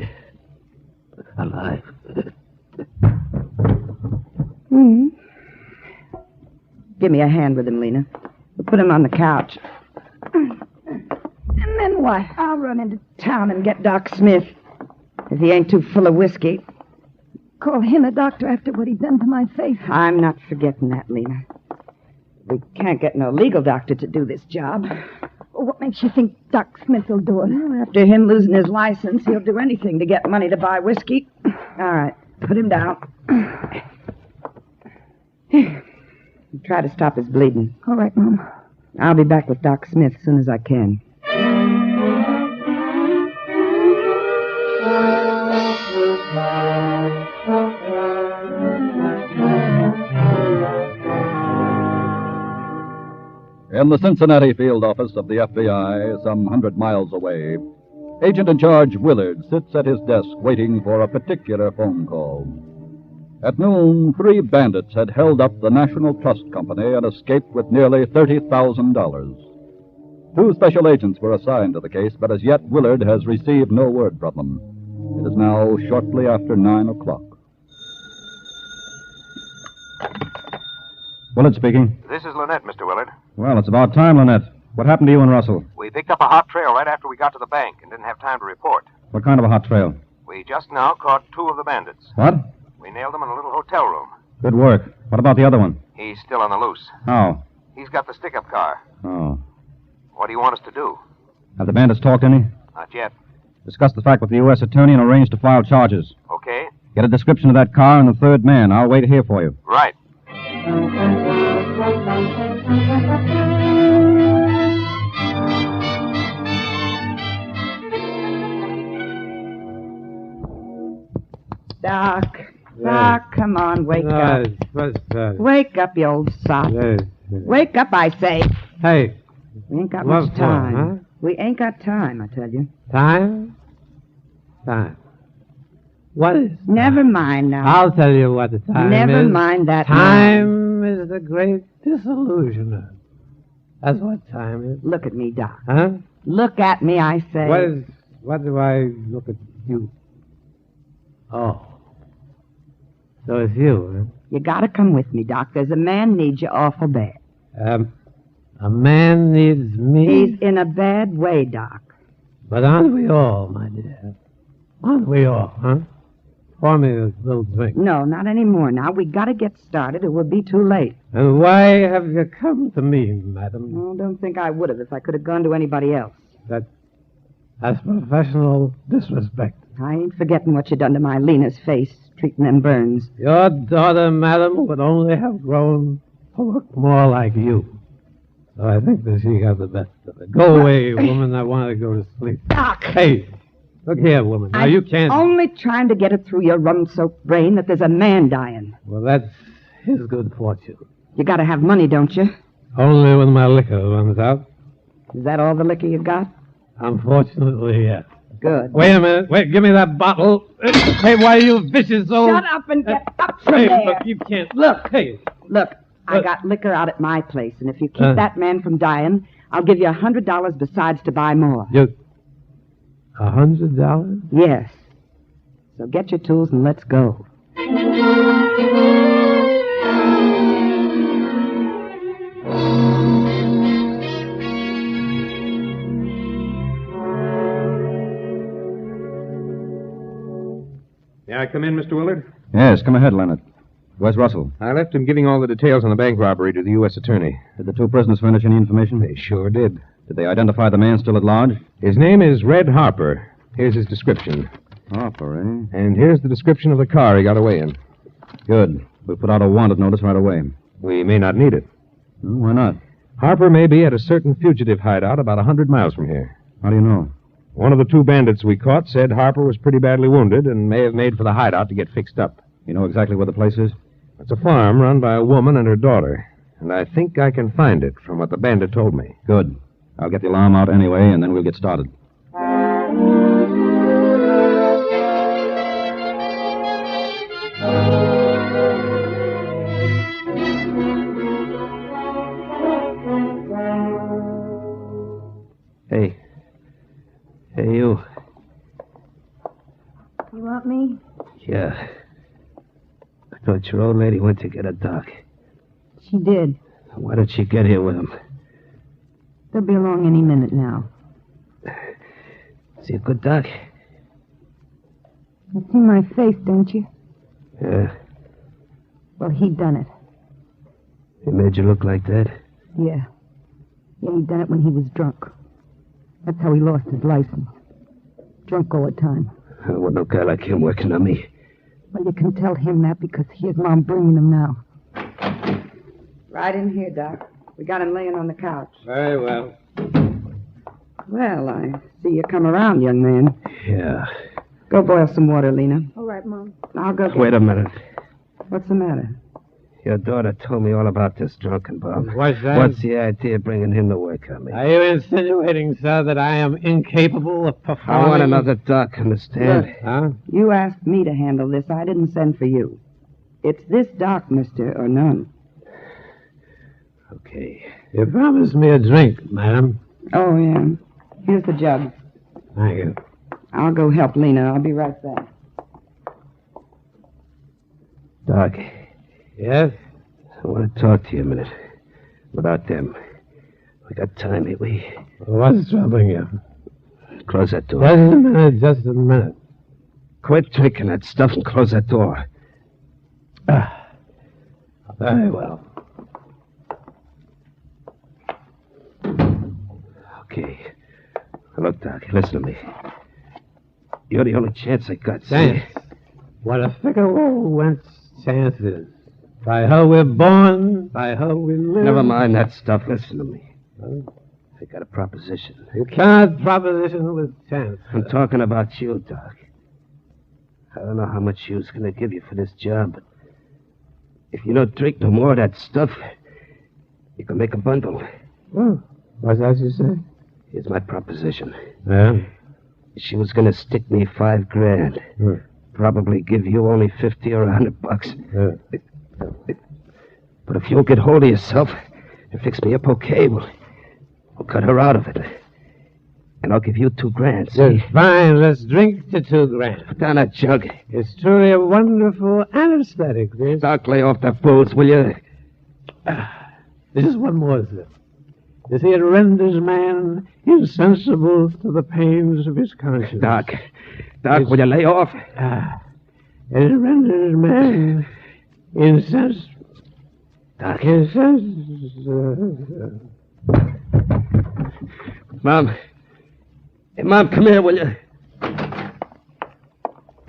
alive. Give me a hand with him, Lena. We'll put him on the couch. And then what? I'll run into town and get Doc Smith. If he ain't too full of whiskey. Call him a doctor after what he done to my face. I'm not forgetting that, Lena. We can't get no legal doctor to do this job. Well, what makes you think Doc Smith will do it? Well, after him losing his license, he'll do anything to get money to buy whiskey. All right, put him down. Try to stop his bleeding. All right, Mom. I'll be back with Doc Smith as soon as I can. In the Cincinnati field office of the FBI, some 100 miles away, Agent in Charge Willard sits at his desk waiting for a particular phone call. At noon, 3 bandits had held up the National Trust Company and escaped with nearly $30,000. 2 special agents were assigned to the case, but as yet Willard has received no word from them. It is now shortly after 9 o'clock. Willard speaking. This is Lynette, Mr. Willard. Well, it's about time, Lynette. What happened to you and Russell? We picked up a hot trail right after we got to the bank and didn't have time to report. What kind of a hot trail? We just now caught 2 of the bandits. What? We nailed them in a little hotel room. Good work. What about the other one? He's still on the loose. How? He's got the stick-up car. Oh. What do you want us to do? Have the bandits talked any? Not yet. Discuss the fact with the U.S. attorney and arrange to file charges. Okay. Get a description of that car and the third man. I'll wait here for you. Right. Doc, come on, wake up. What's that? Wake up, you old sot. Wake up, I say. Hey. We ain't got What much for, time. huh? We ain't got time, I tell you. Time? Time. What is time? Never mind now. I'll tell you what the time is. Never mind that. Time is the great disillusioner. That's what time is. Look at me, Doc. Huh? Look at me, I say. What do I look at you? Oh. So it's you, huh? You gotta come with me, Doc. There's a man needs you awful bad. A man needs me? He's in a bad way, Doc. But aren't we all, my dear? Aren't we all, huh? Pour me a little drink. No, not anymore now. We gotta get started. It would be too late. And why have you come to me, madam? Oh, don't think I would have if I could have gone to anybody else. That's professional disrespect. I ain't forgetting what you done to my Lena's face, treating them burns. Your daughter, madam, would only have grown to look more like you. So I think that she got the best of it. Go away, woman. I want to go to sleep. Doc! Hey, look here, woman. Now, I'm you can't... only trying to get it through your rum-soaked brain that there's a man dying. Well, that's his good fortune. You gotta have money, don't you? Only when my liquor runs out. Is that all the liquor you got? Unfortunately, yes. Good. Wait a minute. Wait, give me that bottle. Hey, why are you vicious old... Shut up and get up from Hey, there. look, you can't... Look. Hey. Look, I got liquor out at my place, and if you keep that man from dying, I'll give you $100 besides to buy more. $100? Yes. So get your tools and let's go. May I come in, Mr. Willard? Yes, come ahead, Leonard. Where's Russell? I left him giving all the details on the bank robbery to the U.S. attorney. Did the 2 prisoners furnish any information? They sure did. Did they identify the man still at large? His name is Red Harper. Here's his description. Harper, eh? And here's the description of the car he got away in. Good. We'll put out a wanted notice right away. We may not need it. Why not? Harper may be at a certain fugitive hideout about 100 miles from here. How do you know? One of the 2 bandits we caught said Harper was pretty badly wounded and may have made for the hideout to get fixed up. You know exactly where the place is? It's a farm run by a woman and her daughter. And I think I can find it from what the bandit told me. Good. I'll get the alarm out anyway, and then we'll get started. Hey. Hey, you. You want me? Yeah. I thought your old lady went to get a doc. She did. Why did she get here with him? They'll be along any minute now. Is he a good doc? You see my face, don't you? Yeah. Well, he done it. He made you look like that? Yeah. Yeah, he done it when he was drunk. That's how he lost his license. Drunk all the time. I don't want no guy like him working on me. Well, you can tell him that because here's Mom bringing him now. Right in here, Doc. We got him laying on the couch. Very well. Well, I see you come around, young man. Yeah. Go boil some water, Lena. All right, Mom. I'll go get... Wait a minute. What's the matter? Your daughter told me all about this drunken bum. What's that? What's the idea of bringing him to work on me? Are you insinuating, sir, that I am incapable of performing... I want another doc, understand? Look, Huh? you asked me to handle this. I didn't send for you. It's this doc, mister, or none. Okay. You promised me a drink, madam. Oh, yeah. Here's the jug. Thank you. I'll go help Lena. I'll be right back. Doc, Yes? I want to talk to you a minute. Without them. We got time, ain't we? What's troubling you? Close that door. Just a minute. Quit drinking that stuff and close that door. Very well. Okay. Look, Doc, listen to me. You're the only chance I got. Chance? What a fickle whence chance is. By her we're born, by her we live. Never mind that stuff. Listen to me. I got a proposition. You can't proposition with chance. I'm talking about you, Doc. I don't know how much she was going to give you for this job, but if you don't drink no more of that stuff, you can make a bundle. Oh, what's that you say? Here's my proposition. Yeah? She was going to stick me $5,000. Probably give you only $50 or $100. But if you'll get hold of yourself and fix me up okay, we'll cut her out of it. And I'll give you $2,000. Yes, fine. Let's drink to $2,000. Put down that jug. It's truly a wonderful anesthetic, this. Doc, lay off that booze, will you? This is one more, sir. You see, it renders man insensible to the pains of his conscience. Doc, will you lay off? It renders man insensible. Doc. Mom. Hey, Mom, come here, will you?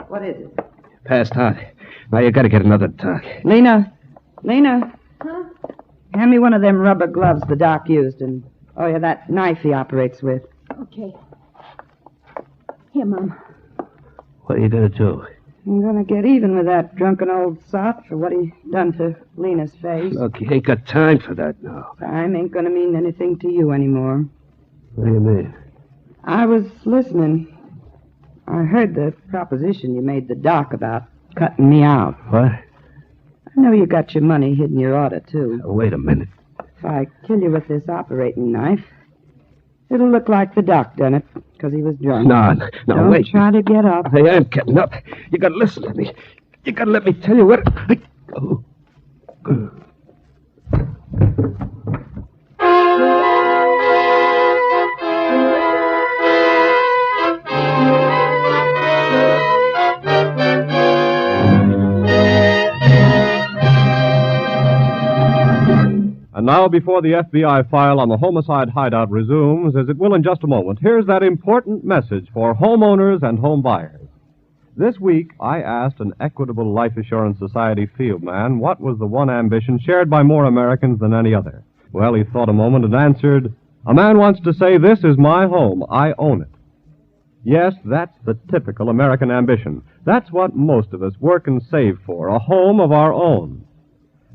What is it? Passed out. Now you gotta get another doc. Lena. Huh? Hand me one of them rubber gloves the doc used, and that knife he operates with. Okay. Here, Mom. What are you gonna do? I'm gonna get even with that drunken old sot for what he done to Lena's face. Look, you ain't got time for that now. Time ain't gonna mean anything to you anymore. What do you mean? I was listening. I heard the proposition you made the doc about cutting me out. What? I know you got your money hidden your order, too. Wait a minute. If I kill you with this operating knife, it'll look like the doc done it, because he was drunk. No, Don't wait. try to get up. I am getting up. You gotta listen to me. You gotta let me tell you what... And now, before the FBI file on the Homicide Hideout resumes, as it will in just a moment, here's that important message for homeowners and home buyers. This week, I asked an Equitable Life Assurance Society field man what was the one ambition shared by more Americans than any other. Well, he thought a moment and answered, "A man wants to say, 'This is my home. I own it.'" Yes, that's the typical American ambition. That's what most of us work and save for, a home of our own.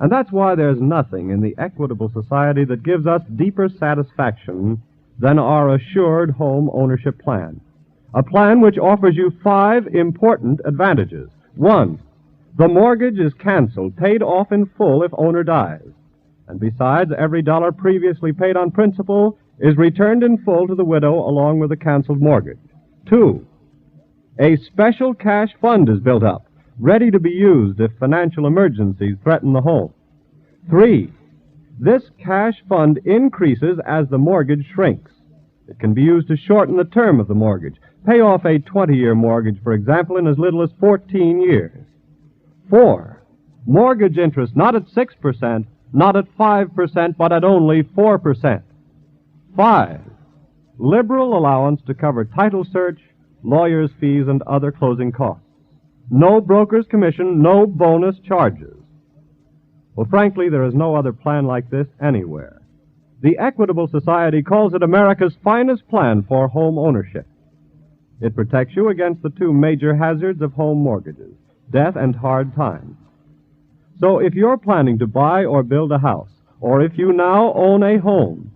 And that's why there's nothing in the Equitable Society that gives us deeper satisfaction than our assured home ownership plan. A plan which offers you 5 important advantages. 1, the mortgage is canceled, paid off in full if owner dies. And besides, every dollar previously paid on principal is returned in full to the widow along with the canceled mortgage. 2, a special cash fund is built up, ready to be used if financial emergencies threaten the home. 3, this cash fund increases as the mortgage shrinks. It can be used to shorten the term of the mortgage. Pay off a 20-year mortgage, for example, in as little as 14 years. 4, mortgage interest not at 6%, not at 5%, but at only 4%. 5, liberal allowance to cover title search, lawyer's fees, and other closing costs. No broker's commission, no bonus charges. Well, frankly, there is no other plan like this anywhere. The Equitable Society calls it America's finest plan for home ownership. It protects you against the 2 major hazards of home mortgages, death and hard times. So if you're planning to buy or build a house, or if you now own a home,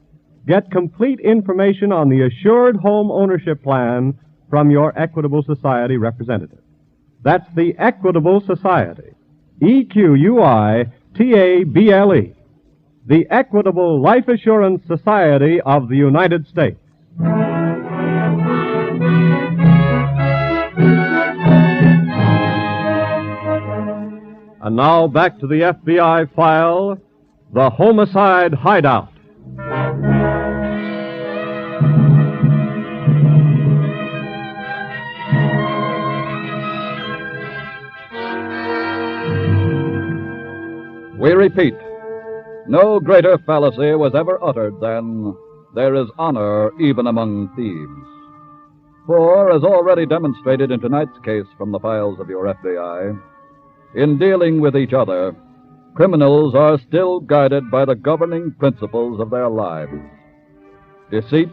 get complete information on the Assured Home Ownership Plan from your Equitable Society representative. That's the Equitable Society. EQUITABLE. The Equitable Life Assurance Society of the United States. And now back to the FBI file, The Homicide Hideout. We repeat, no greater fallacy was ever uttered than there is honor even among thieves. For, as already demonstrated in tonight's case from the files of your FBI, in dealing with each other, criminals are still guided by the governing principles of their lives. Deceit,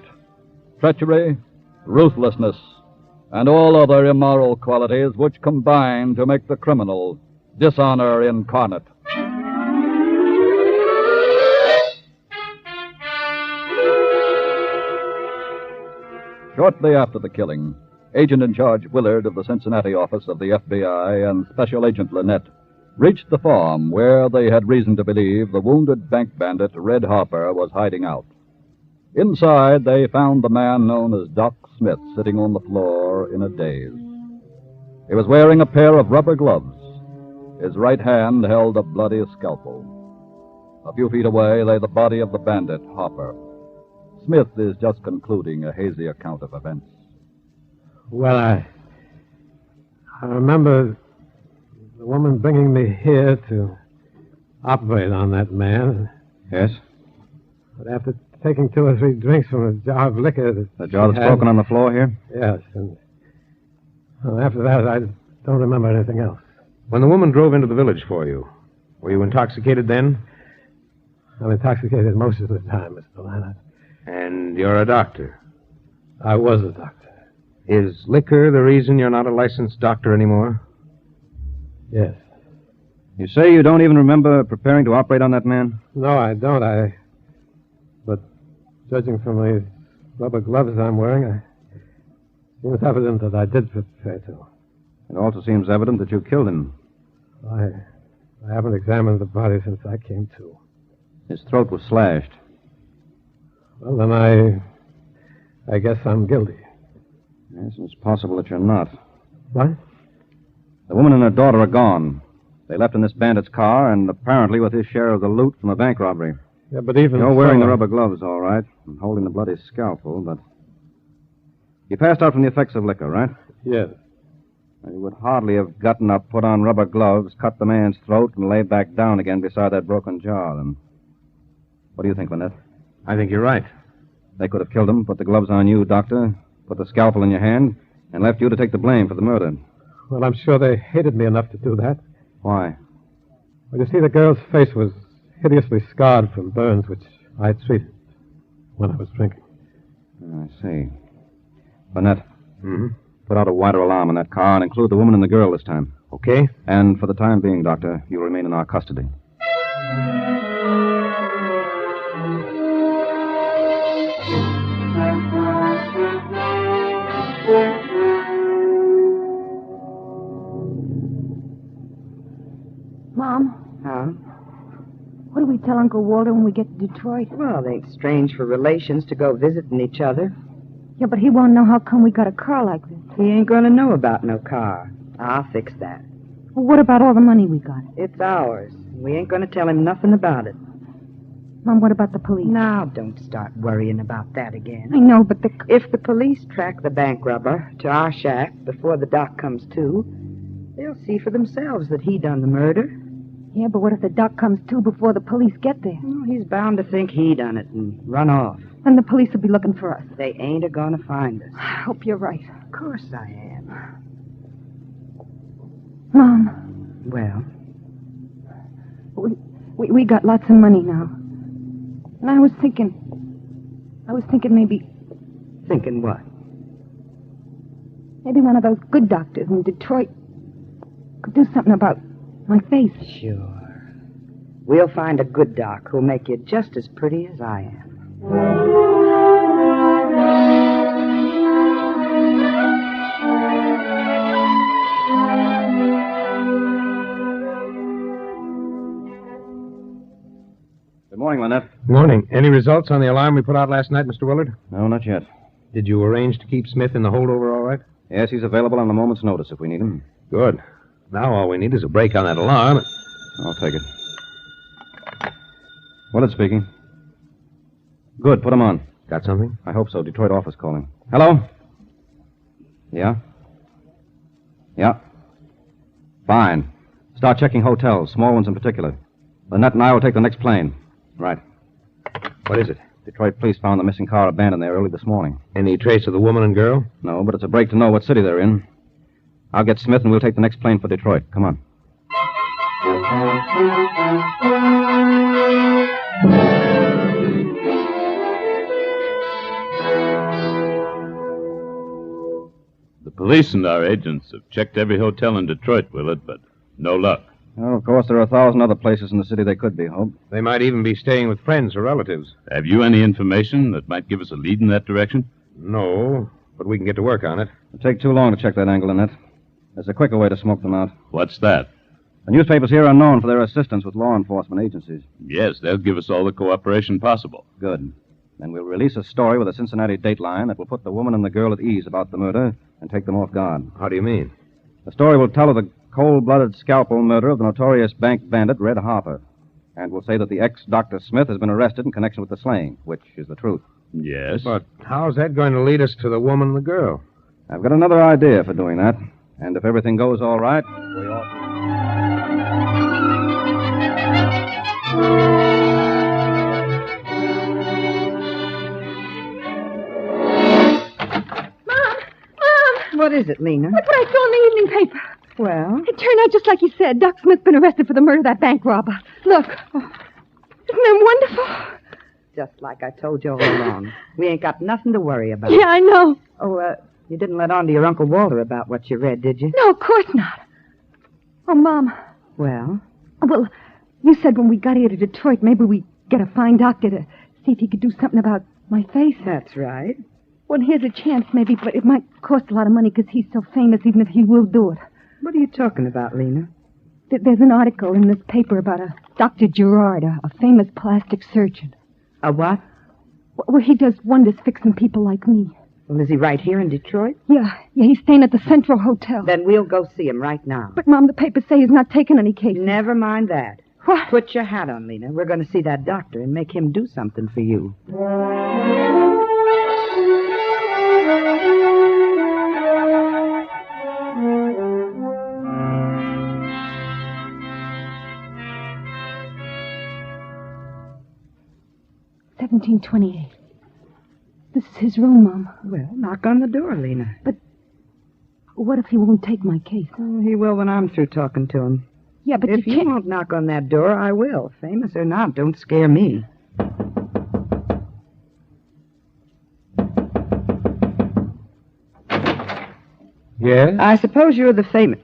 treachery, ruthlessness, and all other immoral qualities which combine to make the criminal dishonor incarnate. Shortly after the killing, Agent in Charge Willard of the Cincinnati office of the FBI and Special Agent Lynette reached the farm where they had reason to believe the wounded bank bandit Red Harper was hiding out. Inside, they found the man known as Doc Smith sitting on the floor in a daze. He was wearing a pair of rubber gloves. His right hand held a bloody scalpel. A few feet away lay the body of the bandit, Harper. Smith is just concluding a hazy account of events. Well, I remember the woman bringing me here to operate on that man. Yes? But after taking 2 or 3 drinks from a jar of liquor... The jar that's broken on the floor here? Yes, and after that, I don't remember anything else. When the woman drove into the village for you, were you intoxicated then? I'm intoxicated most of the time, Mr. Lanner. And you're a doctor? I was a doctor. Is liquor the reason you're not a licensed doctor anymore? Yes. You say you don't even remember preparing to operate on that man? No, I don't. But judging from the rubber gloves I'm wearing, it seems evident that I did prepare to. It also seems evident that you killed him. I haven't examined the body since I came to. His throat was slashed. Well, then I guess I'm guilty. Yes, it's possible that you're not. What? The woman and her daughter are gone. They left in this bandit's car, and apparently with his share of the loot from the bank robbery. Yeah, but even You're wearing the rubber gloves, all right, and holding the bloody scalpel, but... You passed out from the effects of liquor, right? Yes. You would hardly have gotten up, put on rubber gloves, cut the man's throat, and lay back down again beside that broken jar, then. What do you think, Lynette? I think you're right. They could have killed him, put the gloves on you, Doctor, put the scalpel in your hand, and left you to take the blame for the murder. Well, I'm sure they hated me enough to do that. Why? Well, you see, the girl's face was hideously scarred from burns which I treated when I was drinking. I see. Lynette. Put out a wider alarm on that car and include the woman and the girl this time. Okay. And for the time being, Doctor, you'll remain in our custody. Mom? Huh? What do we tell Uncle Walter when we get to Detroit? Well, it ain't strange for relations to go visiting each other. Yeah, but he won't know how come we got a car like this. He ain't gonna know about no car. I'll fix that. Well, what about all the money we got? It's ours. We ain't gonna tell him nothing about it. Mom, what about the police? Now, don't start worrying about that again. I know, but if the police track the bank robber to our shack before the doc comes to, they'll see for themselves that he done the murder. Yeah, but what if the doc comes to before the police get there? Well, he's bound to think he done it and run off. Then the police will be looking for us. They ain't a-gonna find us. I hope you're right. Of course I am. Mom. Well? We got lots of money now. And I was thinking maybe... Thinking what? Maybe one of those good doctors in Detroit could do something about my face. Sure. We'll find a good doc who'll make you just as pretty as I am. Good morning, Lynette. Morning. Any results on the alarm we put out last night, Mr. Willard? No, not yet. Did you arrange to keep Smith in the holdover all right? Yes, he's available on a moment's notice if we need him. Good. Now all we need is a break on that alarm. I'll take it. Willard speaking. Good, put him on. Got something? I hope so. Detroit office calling. Hello? Yeah? Yeah? Fine. Start checking hotels, small ones in particular. Lynette and I will take the next plane. Right. What is it? Detroit police found the missing car abandoned there early this morning. Any trace of the woman and girl? No, but it's a break to know what city they're in. I'll get Smith and we'll take the next plane for Detroit. Come on. The police and our agents have checked every hotel in Detroit, Willard, but no luck. Well, of course, there are 1,000 other places in the city they could be, Hope. They might even be staying with friends or relatives. Have you any information that might give us a lead in that direction? No, but we can get to work on it. It'll take too long to check that angle, Lynette. There's a quicker way to smoke them out. What's that? The newspapers here are known for their assistance with law enforcement agencies. Yes, they'll give us all the cooperation possible. Good. Then we'll release a story with a Cincinnati dateline that will put the woman and the girl at ease about the murder and take them off guard. How do you mean? The story will tell of the cold-blooded scalpel murder of the notorious bank bandit Red Harper. And will say that the ex-Dr. Smith has been arrested in connection with the slaying, which is the truth. Yes. But how's that going to lead us to the woman and the girl? I've got another idea for doing that. And if everything goes all right, we ought... What is it, Lena? That's what I saw in the evening paper. Well? It turned out just like you said. Doc Smith's been arrested for the murder of that bank robber. Look. Oh, isn't that wonderful? Just like I told you all along. We ain't got nothing to worry about. Yeah, I know. Oh, you didn't let on to your Uncle Walter about what you read, did you? No, of course not. Oh, Mom. Well? Well, you said when we got here to Detroit, maybe we'd get a fine doctor to see if he could do something about my face. That's right. Well, here's a chance, maybe, but it might cost a lot of money because he's so famous, even if he will do it. What are you talking about, Lena? There's an article in this paper about a Dr. Gerard, a famous plastic surgeon. A what? Well, he does wonders fixing people like me. Well, is he right here in Detroit? Yeah, he's staying at the Central Hotel. Then we'll go see him right now. But, Mom, the papers say he's not taking any cases. Never mind that. What? Put your hat on, Lena. We're going to see that doctor and make him do something for you. $17.28. This is his room, Mom. Well, knock on the door, Lena. But what if he won't take my case? Oh, he will when I'm through talking to him. Yeah, but if you won't knock on that door, I will. Famous or not, don't scare me. Yes? I suppose you're the famous...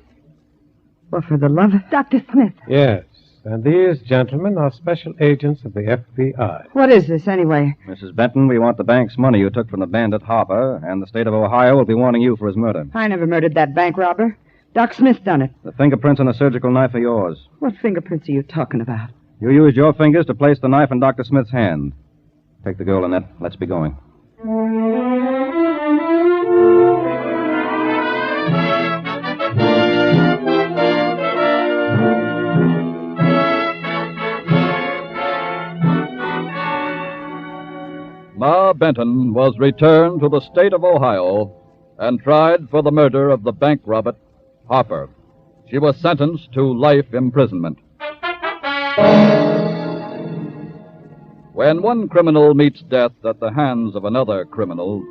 Well, for the love of... Dr. Smith. Yes, and these gentlemen are special agents of the FBI. What is this, anyway? Mrs. Benton, we want the bank's money you took from the bandit Harper, and the state of Ohio will be wanting you for his murder. I never murdered that bank robber. Doc Smith done it. The fingerprints on the surgical knife are yours. What fingerprints are you talking about? You used your fingers to place the knife in Dr. Smith's hand. Take the girl, Lynette. Let's be going. Ma Benton was returned to the state of Ohio and tried for the murder of the bank robber, Harper. She was sentenced to life imprisonment. When one criminal meets death at the hands of another criminal,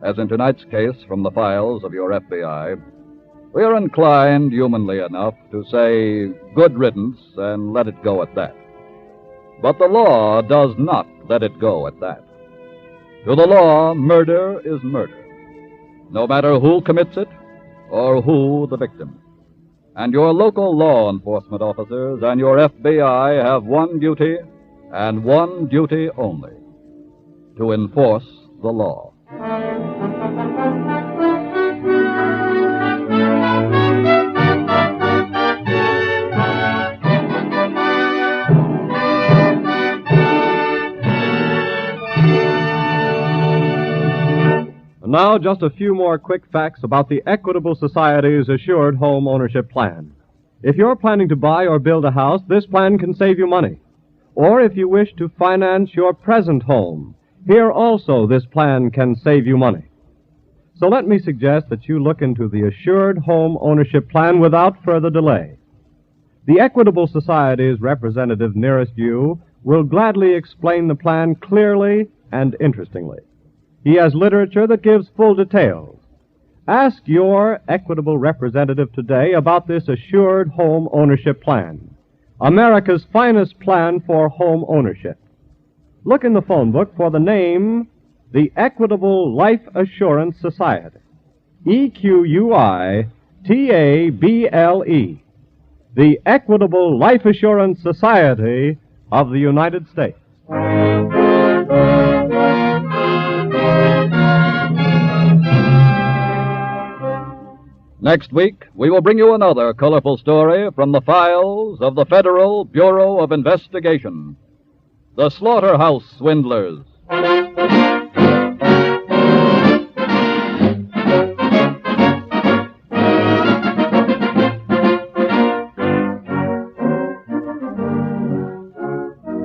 as in tonight's case from the files of your FBI, we are inclined, humanly enough, to say good riddance and let it go at that. But the law does not let it go at that. To the law, murder is murder, no matter who commits it or who the victim. And your local law enforcement officers and your FBI have one duty, and one duty only: to enforce the law. And now, just a few more quick facts about the Equitable Society's Assured Home Ownership Plan. If you're planning to buy or build a house, this plan can save you money. Or if you wish to finance your present home, here also this plan can save you money. So let me suggest that you look into the Assured Home Ownership Plan without further delay. The Equitable Society's representative nearest you will gladly explain the plan clearly and interestingly. He has literature that gives full details. Ask your Equitable representative today about this assured home ownership plan, America's finest plan for home ownership. Look in the phone book for the name, the Equitable Life Assurance Society. EQUITABLE. The Equitable Life Assurance Society of the United States. Next week, we will bring you another colorful story from the files of the Federal Bureau of Investigation. The Slaughterhouse Swindlers.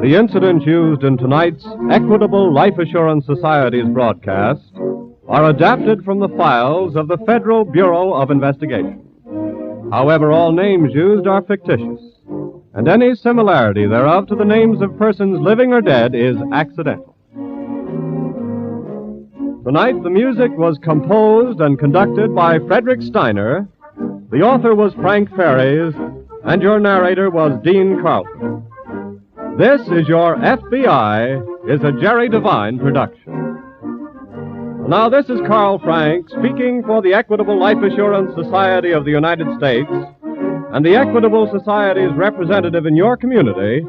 The incidents used in tonight's Equitable Life Assurance Society's broadcast are adapted from the files of the Federal Bureau of Investigation. However, all names used are fictitious, and any similarity thereof to the names of persons living or dead is accidental. Tonight, the music was composed and conducted by Frederick Steiner, the author was Frank Ferries, and your narrator was Dean Carlton. This is Your FBI is a Jerry Devine production. Now, this is Carl Frank speaking for the Equitable Life Assurance Society of the United States and the Equitable Society's representative in your community,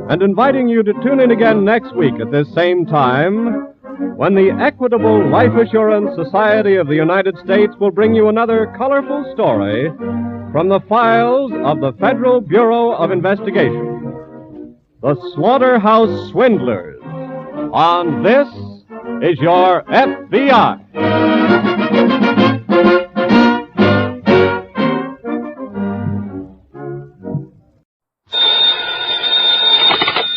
and inviting you to tune in again next week at this same time when the Equitable Life Assurance Society of the United States will bring you another colorful story from the files of the Federal Bureau of Investigation. The Slaughterhouse Swindlers. On This is Your FBI.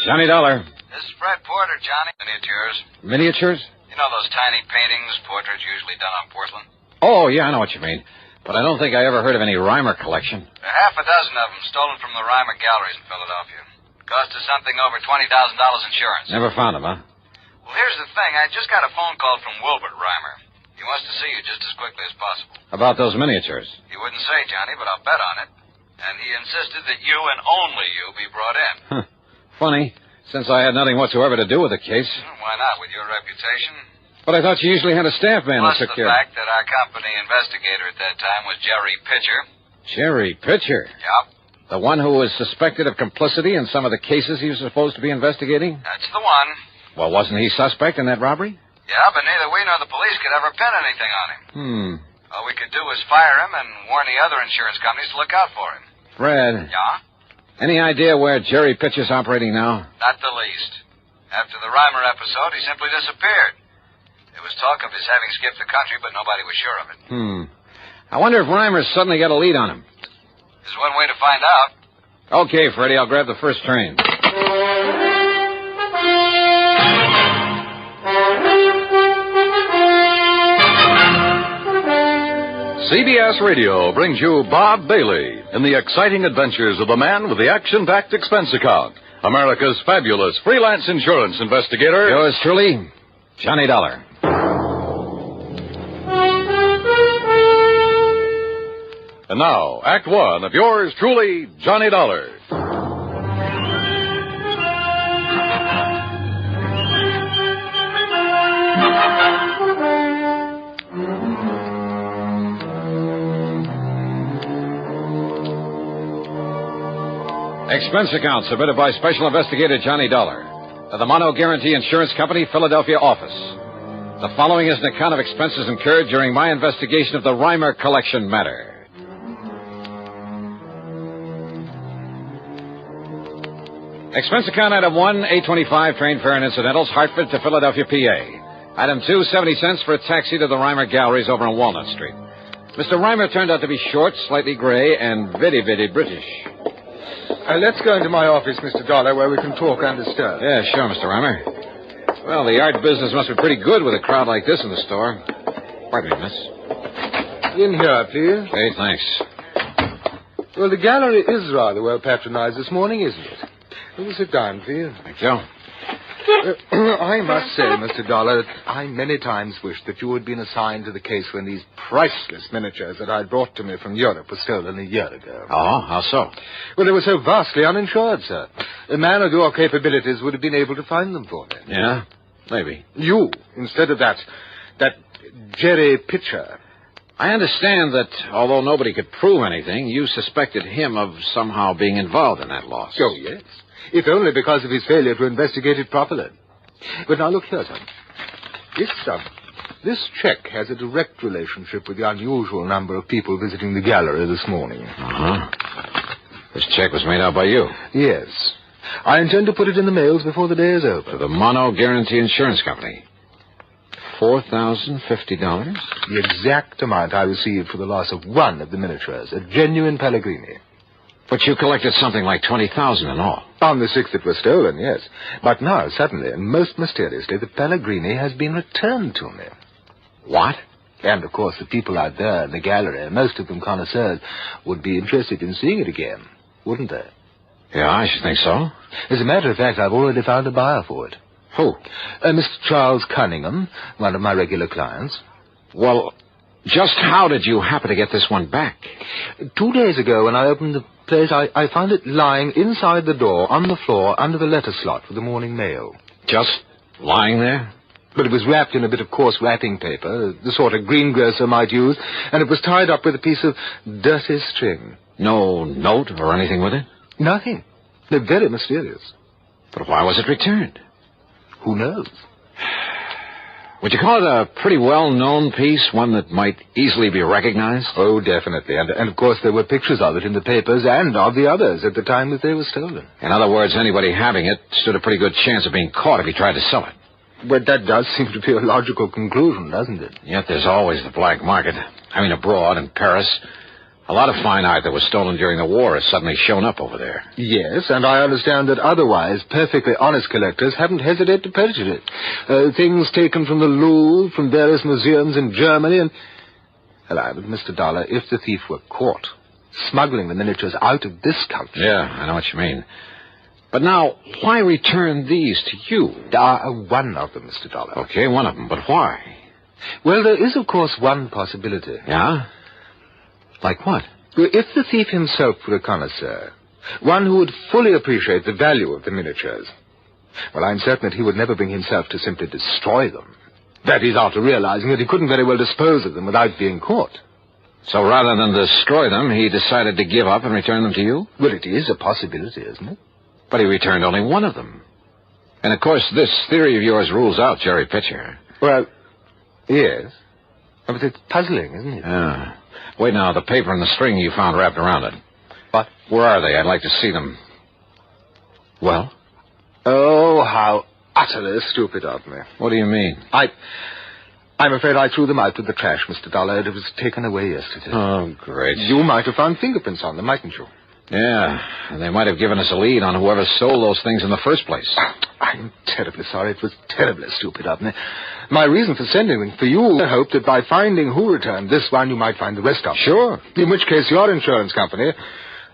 Johnny Dollar. This is Fred Porter, Johnny. Miniatures. Miniatures? You know those tiny paintings, portraits usually done on porcelain? Oh, yeah, I know what you mean. But I don't think I ever heard of any Reimer collection. There are half a dozen of them stolen from the Reimer galleries in Philadelphia. Cost us something over $20,000 insurance. Never found them, huh? Well, here's the thing. I just got a phone call from Wilbert Reimer. He wants to see you just as quickly as possible. About those miniatures. He wouldn't say, Johnny, but I'll bet on it. And he insisted that you and only you be brought in. Huh. Funny, since I had nothing whatsoever to do with the case. Why not, with your reputation? But I thought you usually had a staff man Plus who took the care. fact that our company investigator at that time was Jerry Pitcher. Jerry Pitcher? Yep. The one who was suspected of complicity in some of the cases he was supposed to be investigating? That's the one. Well, wasn't he suspect in that robbery? Yeah, but neither we nor the police could ever pin anything on him. All we could do was fire him and warn the other insurance companies to look out for him. Fred. Yeah? Any idea where Jerry Pitcher's operating now? Not the least. After the Reimer episode, he simply disappeared. There was talk of his having skipped the country, but nobody was sure of it. I wonder if Reimer's suddenly got a lead on him. There's one way to find out. Okay, Freddie, I'll grab the first train. CBS Radio brings you Bob Bailey in the exciting adventures of the man with the action-packed expense account, America's fabulous freelance insurance investigator. Yours truly, Johnny Dollar. And now, Act One of yours truly, Johnny Dollar. Expense account submitted by Special Investigator Johnny Dollar to the Mono Guarantee Insurance Company, Philadelphia office. The following is an account of expenses incurred during my investigation of the Reimer collection matter. Expense account item 1, $8.25 train fare and incidentals, Hartford to Philadelphia, PA. Item 2, 70 cents for a taxi to the Reimer Galleries over on Walnut Street. Mr. Reimer turned out to be short, slightly gray, and very, very British. Let's go into my office, Mr. Dollar, where we can talk undisturbed. Yeah, sure, Mr. Reimer. Well, the art business must be pretty good with a crowd like this in the store. Pardon me, miss. In here, please. Okay, thanks. Well, the gallery is rather well patronized this morning, isn't it? We'll sit down, please. Thank you. I must say, Mr. Dollar, that I many times wished that you had been assigned to the case when these priceless miniatures that I brought to me from Europe were stolen a year ago. Oh, how so? Well, they were so vastly uninsured, sir. A man of your capabilities would have been able to find them for me. Yeah, maybe. You, instead of that Jerry Pitcher. I understand that, although nobody could prove anything, you suspected him of somehow being involved in that loss. Oh, yes. If only because of his failure to investigate it properly. But now look here, son. This check has a direct relationship with the unusual number of people visiting the gallery this morning. Uh-huh. This check was made out by you? Yes. I intend to put it in the mails before the day is over. To the Mono Guarantee Insurance Company. $4,050? The exact amount I received for the loss of one of the miniatures, a genuine Pellegrini. But you collected something like $20,000 in all. On the 6th it was stolen, yes. But now, suddenly, and most mysteriously, the Pellegrini has been returned to me. What? And, of course, the people out there in the gallery, most of them connoisseurs, would be interested in seeing it again, wouldn't they? Yeah, I should think so. As a matter of fact, I've already found a buyer for it. Who? Mr. Charles Cunningham, one of my regular clients. Well, just how did you happen to get this one back? 2 days ago, when I opened the place, I found it lying inside the door, on the floor, under the letter slot for the morning mail. Just lying there? But it was wrapped in a bit of coarse wrapping paper, the sort a greengrocer might use, and it was tied up with a piece of dirty string. No note or anything with it? Nothing. They're very mysterious. But why was it returned? Who knows? Would you call it a pretty well-known piece, one that might easily be recognized? Oh, definitely. And of course, there were pictures of it in the papers and of the others at the time that they were stolen. In other words, anybody having it stood a pretty good chance of being caught if he tried to sell it. But that does seem to be a logical conclusion, doesn't it? Yet there's always the black market. I mean, abroad, in Paris. A lot of fine art that was stolen during the war has suddenly shown up over there. Yes, and I understand that otherwise perfectly honest collectors haven't hesitated to purchase it. Things taken from the Louvre, from various museums in Germany, and... Hello, but Mr. Dollar, if the thief were caught smuggling the miniatures out of this country... Yeah, I know what you mean. But now, why return these to you? One of them, Mr. Dollar. Okay, one of them, but why? Well, there is, of course, one possibility. Yeah? Like what? If the thief himself were a connoisseur, one who would fully appreciate the value of the miniatures, well, I'm certain that he would never bring himself to simply destroy them. That is, after realizing that he couldn't very well dispose of them without being caught. So rather than destroy them, he decided to give up and return them to you? Well, it is a possibility, isn't it? But he returned only one of them. And, of course, this theory of yours rules out Jerry Pitcher. Well, yes. But it's puzzling, isn't it? Yeah. Wait now, the paper and the string you found wrapped around it. What? Where are they? I'd like to see them. Well? Oh, how utterly stupid of me. What do you mean? I'm afraid I threw them out with the trash, Mr. Dollar. It was taken away yesterday. Oh, great. You might have found fingerprints on them, mightn't you? Yeah, and they might have given us a lead on whoever stole those things in the first place. I'm terribly sorry. It was terribly stupid of me. My reason for sending them for you, I hoped that by finding who returned this one, you might find the rest of them. Sure. In which case, your insurance company,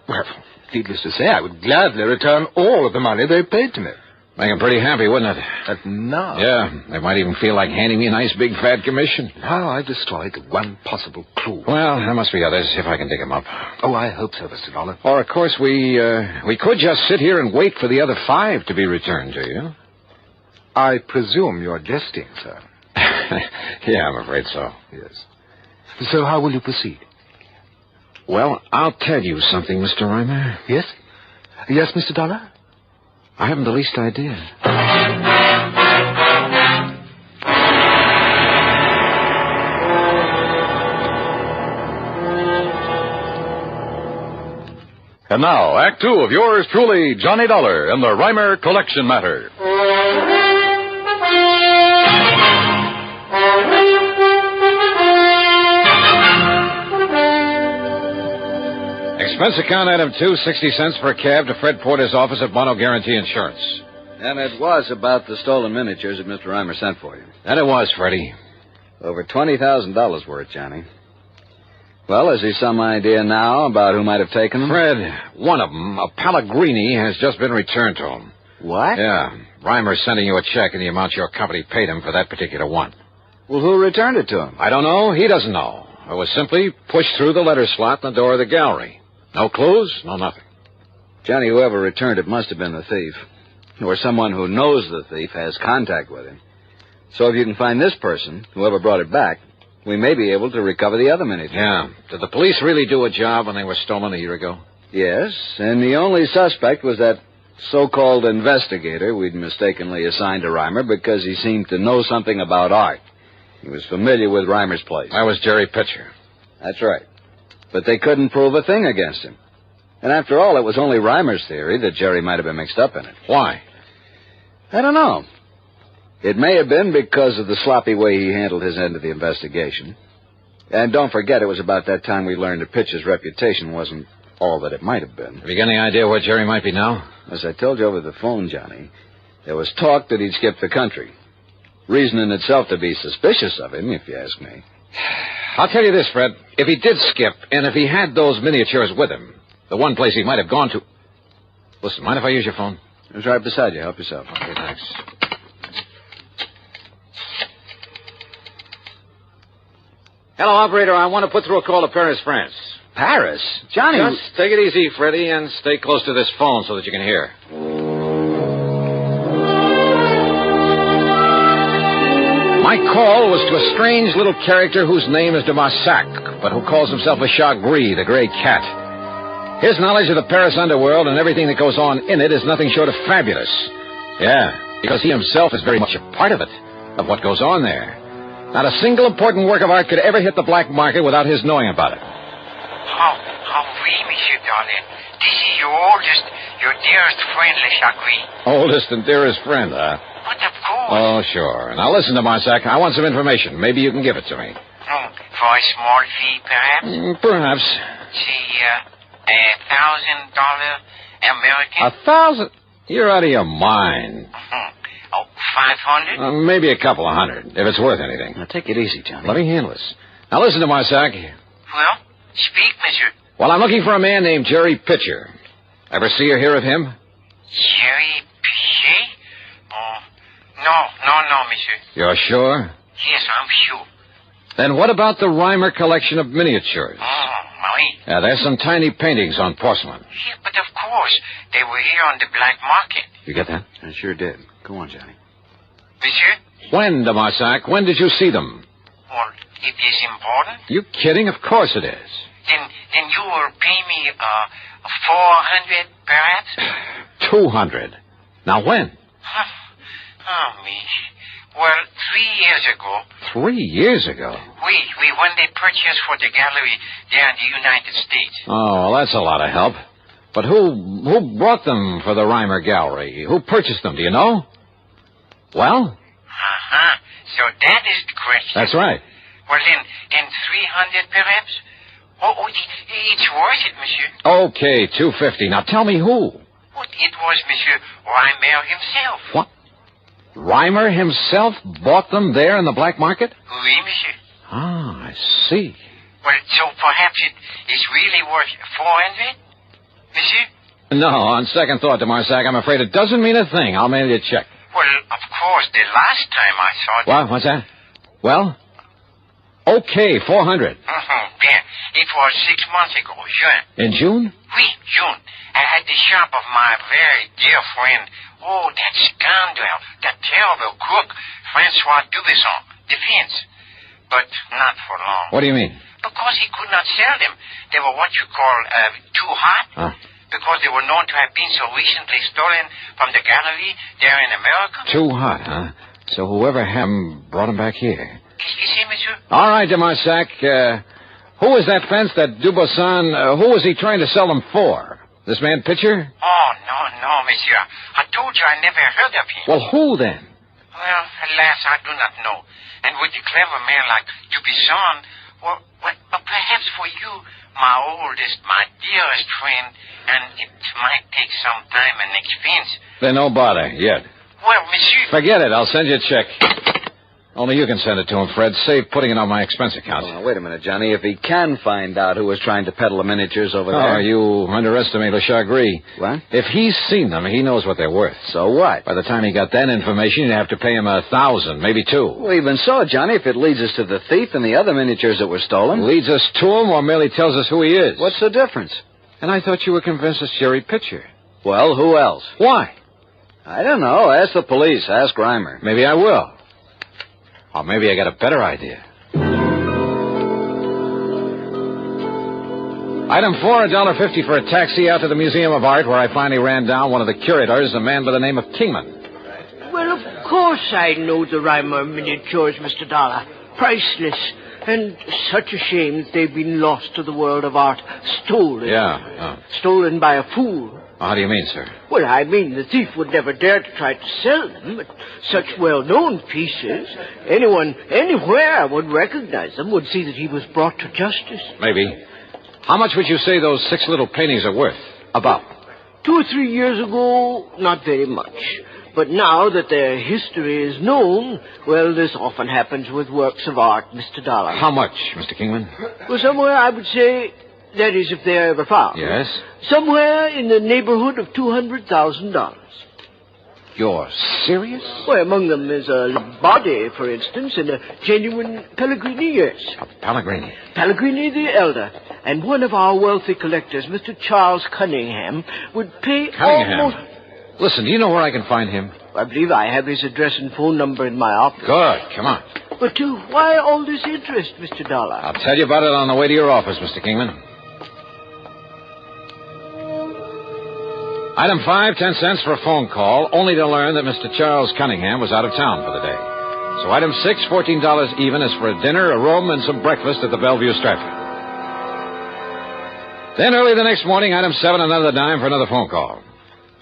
well, needless to say, I would gladly return all of the money they paid to me. Make them pretty happy, wouldn't it? But now... Yeah, they might even feel like handing me a nice big fat commission. Now I've destroyed the one possible clue. Well, there must be others, if I can dig them up. Oh, I hope so, Mr. Dollar. Or, of course, we could just sit here and wait for the other 5 to be returned to you. I presume you're jesting, sir. Yeah, I'm afraid so. Yes. So how will you proceed? Well, I'll tell you something, Mr. Reimer. Yes? Yes, Mr. Dollar? I haven't the least idea. And now, Act 2 of yours truly, Johnny Dollar, in the Reimer Collection Matter. Expense account item 2, 60 cents for a cab to Fred Porter's office at Mono Guarantee Insurance. And it was about the stolen miniatures that Mr. Reimer sent for you. And it was, Freddie. Over $20,000 worth, Johnny. Well, has he some idea now about who might have taken them? Fred, one of them, a Pellegrini, has just been returned to him. What? Yeah. Reimer's sending you a check in the amount your company paid him for that particular one. Well, who returned it to him? I don't know. He doesn't know. It was simply pushed through the letter slot in the door of the gallery. No clues, no nothing. Johnny, whoever returned it must have been the thief. Or someone who knows the thief has contact with him. So if you can find this person, whoever brought it back, we may be able to recover the other miniature. Yeah. Did the police really do a job when they were stolen a year ago? Yes, and the only suspect was that so-called investigator we'd mistakenly assigned to Reimer because he seemed to know something about art. He was familiar with Reimer's place. That was Jerry Pitcher. That's right. But they couldn't prove a thing against him. And after all, it was only Reimer's theory that Jerry might have been mixed up in it. Why? I don't know. It may have been because of the sloppy way he handled his end of the investigation. And don't forget, it was about that time we learned that Pitcher's reputation wasn't all that it might have been. Have you got any idea where Jerry might be now? As I told you over the phone, Johnny, there was talk that he'd skipped the country. Reason in itself to be suspicious of him, if you ask me. I'll tell you this, Fred. If he did skip, and if he had those miniatures with him, the one place he might have gone to... Listen, mind if I use your phone? It's right beside you. Help yourself. Okay, thanks. Hello, operator. I want to put through a call to Paris, France. Paris? Johnny... Just take it easy, Freddie, and stay close to this phone so that you can hear. My call was to a strange little character whose name is de Marsac, but who calls himself a Chagris, the gray cat. His knowledge of the Paris underworld and everything that goes on in it is nothing short of fabulous. Yeah, because he himself is very much a part of it, of what goes on there. Not a single important work of art could ever hit the black market without his knowing about it. Oh, oui, Monsieur Darlin. This is your dearest friend, Le Chagris. Oldest and dearest friend, huh? But of course. Oh, sure. Now listen to Marsac. I want some information. Maybe you can give it to me. For a small fee, perhaps? Perhaps. Say, $1,000 American? 1,000? You're out of your mind. Oh, 500? Maybe a couple of hundred, if it's worth anything. Now, take it easy, Johnny. Let me handle this. Now listen to Marsac. Well, speak, monsieur. Well, I'm looking for a man named Jerry Pitcher. Ever see or hear of him? Jerry Pitcher? No, monsieur. You're sure? Yes, I'm sure. Then what about the Reimer collection of miniatures? Oui. Yeah, there's some tiny paintings on porcelain. Yeah, but of course, they were here on the black market. You get that? I sure did. Go on, Johnny. Monsieur? When, de Marsac? When did you see them? Well, it is important. You kidding? Of course it is. Then you will pay me, 400, perhaps? 200. Now when? Oh, me. Well, 3 years ago. 3 years ago? When they purchased for the gallery there in the United States. Oh, well, that's a lot of help. But who brought them for the Reimer gallery? Who purchased them, do you know? Well? Uh-huh. So that is the question. That's right. Well, then 300, perhaps? Oh, it's worth it, monsieur. Okay, 250. Now tell me who. Well, it was Monsieur Reimer himself. What? Reimer himself bought them there in the black market? Oui, monsieur. Ah, I see. Well, so perhaps it is really worth 400, monsieur? No, on second thought, de Marsac, I'm afraid it doesn't mean a thing. I'll mail you a check. Well, of course, the last time I saw it... What? What's that? Well? Okay, 400. Bien. It was 6 months ago, June. In June? Oui, June. At the shop of my very dear friend. Oh, that scoundrel, that terrible crook, Francois Dubesson, defense. But not for long. What do you mean? Because he could not sell them. They were what you call too hot. Huh? Because they were known to have been so recently stolen from the gallery there in America. Too hot, huh? So whoever had them brought them back here. You see, monsieur? All right, de Marsac. Who was that fence that Dubesson... who was he trying to sell them for? This man Pitcher? Oh, no, monsieur. I told you I never heard of him. Well, who then? Well, alas, I do not know. And with a clever man like Dubesson, well, perhaps for you, my oldest, my dearest friend, and it might take some time and expense. Then no bother, yet. Well, monsieur... Forget it. I'll send you a check. Only you can send it to him, Fred. Save putting it on my expense account. Oh, wait a minute, Johnny. If he can find out who was trying to peddle the miniatures over there... Oh, you underestimate Le Chagris. What? If he's seen them, he knows what they're worth. So what? By the time he got that information, you'd have to pay him $1,000, maybe $2,000. Well, even so, Johnny, if it leads us to the thief and the other miniatures that were stolen... Leads us to him or merely tells us who he is? What's the difference? And I thought you were convinced it's Jerry Pitcher. Well, who else? Why? I don't know. Ask the police. Ask Reimer. Maybe I will. Or maybe I got a better idea. Item 4, $1.50 for a taxi out to the Museum of Art, where I finally ran down one of the curators, a man by the name of Kingman. Well, of course I know the Reimer miniatures, Mr. Dollar. Priceless. And such a shame that they've been lost to the world of art. Stolen. Yeah. Stolen by a fool. How do you mean, sir? Well, I mean the thief would never dare to try to sell them, but such well-known pieces, anyone, anywhere would recognize them, would see that he was brought to justice. Maybe. How much would you say those 6 little paintings are worth? About? 2 or 3 years ago, not very much. But now that their history is known, well, this often happens with works of art, Mr. Dollar. How much, Mr. Kingman? Well, somewhere I would say, that is, if they're ever found. Yes? Somewhere in the neighborhood of $200,000. You're serious? Well, among them is a body, for instance, and a genuine Pellegrini, yes. A Pellegrini? Pellegrini the Elder. And one of our wealthy collectors, Mr. Charles Cunningham, would pay almost... Listen, do you know where I can find him? I believe I have his address and phone number in my office. Good. Come on. But why all this interest, Mr. Dollar? I'll tell you about it on the way to your office, Mr. Kingman. Item 5, 10 cents for a phone call, only to learn that Mr. Charles Cunningham was out of town for the day. So item 6, $14 even, is for a dinner, a room, and some breakfast at the Bellevue Stratford. Then early the next morning, item 7, another dime for another phone call.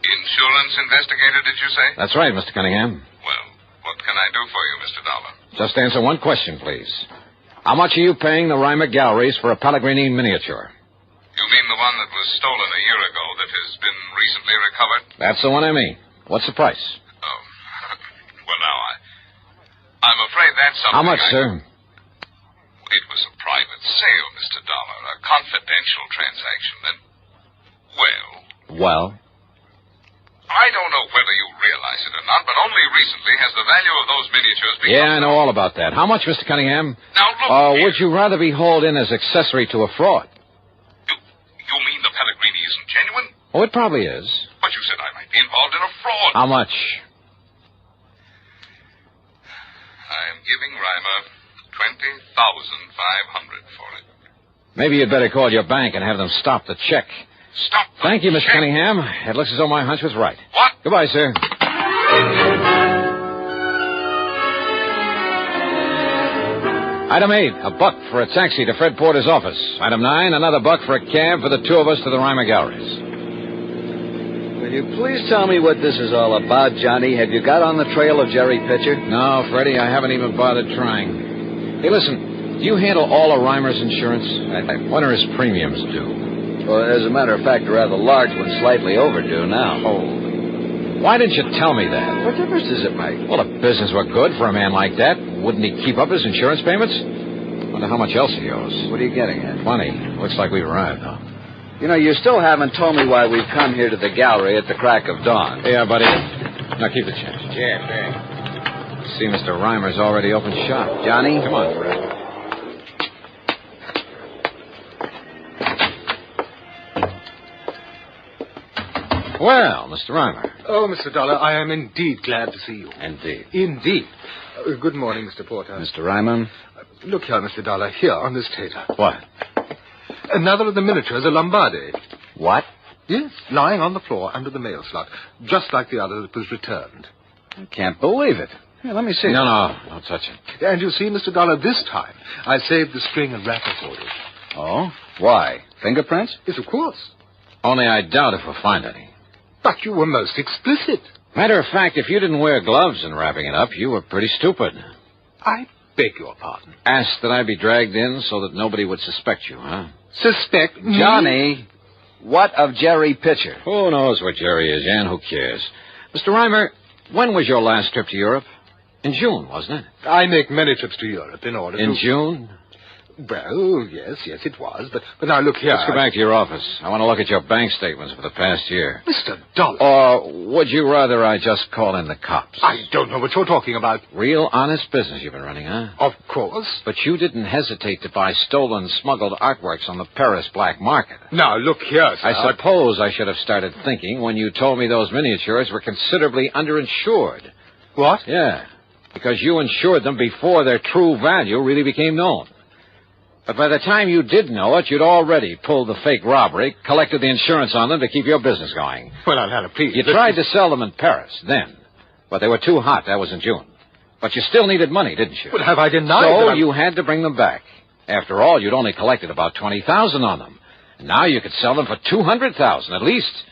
Insurance investigator, did you say? That's right, Mr. Cunningham. Well, what can I do for you, Mr. Dollar? Just answer one question, please. How much are you paying the Reimer Galleries for a Pellegrini miniature? You mean the one that was stolen a year ago that has been recently recovered? That's the one I mean. What's the price? Oh, well, now, I'm afraid that's something... How much, sir? It was a private sale, Mr. Dollar, a confidential transaction, and, Well? I don't know whether you realize it or not, but only recently has the value of those miniatures become... Yeah, I know all about that. How much, Mr. Cunningham? Now, look here. Would you rather be hauled in as accessory to a fraud? You mean the Pellegrini isn't genuine? Oh, it probably is. But you said I might be involved in a fraud. How much? I'm giving Reimer $20,500 for it. Maybe you'd better call your bank and have them stop the check. Stop the Thank you, Mr. check? Cunningham. It looks as though my hunch was right. What? Goodbye, sir. Item 8, $1 for a taxi to Fred Porter's office. Item 9, another $1 for a cab for the 2 of us to the Reimer Galleries. Will you please tell me what this is all about, Johnny? Have you got on the trail of Jerry Pitcher? No, Freddie, I haven't even bothered trying. Hey, listen, do you handle all of Reimer's insurance? When are his premiums due? Well, as a matter of fact, a rather large one, slightly overdue now. Oh. Why didn't you tell me that? What difference does it make? Well, if business were good for a man like that, wouldn't he keep up his insurance payments? Wonder how much else he owes. What are you getting at? Plenty. Looks like we've arrived, though. You know, you still haven't told me why we've come here to the gallery at the crack of dawn. Yeah, buddy. Now, keep the change. Yeah, thanks. See, Mr. Reimer's already opened shop. Johnny? Come on, Fred. Well, Mr. Reimer. Oh, Mr. Dollar, I am indeed glad to see you. Indeed. Indeed. Good morning, Mr. Porter. Mr. Reimer? Look here, Mr. Dollar, here on this table. What? Another of the miniatures, a Lombardi. What? Yes, lying on the floor under the mail slot, just like the other that was returned. I can't believe it. Here, let me see. No, don't touch it. And you see, Mr. Dollar, this time I saved the string and wrapper for you. Oh? Why? Fingerprints? Yes, of course. Only I doubt if we'll find any. But you were most explicit. Matter of fact, if you didn't wear gloves in wrapping it up, you were pretty stupid. I beg your pardon. Asked that I be dragged in so that nobody would suspect you, huh? Suspect me? Johnny, what of Jerry Pitcher? Who knows what Jerry is, and who cares? Mr. Reimer, when was your last trip to Europe? In June, wasn't it? I make many trips to Europe in order to... In June? Well, yes, it was. But now look here. Let's go back to your office. I want to look at your bank statements for the past year. Mr. Dollar. Or would you rather I just call in the cops? I don't know what you're talking about. Real honest business you've been running, huh? Of course. But you didn't hesitate to buy stolen, smuggled artworks on the Paris black market. Now, look here, sir. I suppose I should have started thinking when you told me those miniatures were considerably underinsured. What? Yeah, because you insured them before their true value really became known. But by the time you did know it, you'd already pulled the fake robbery, collected the insurance on them to keep your business going. Well, now, please. You tried to sell them in Paris then, but they were too hot. That was in June. But you still needed money, didn't you? Well, have I denied So that you had to bring them back. After all, you'd only collected about $20,000 on them. And now you could sell them for $200,000 at least.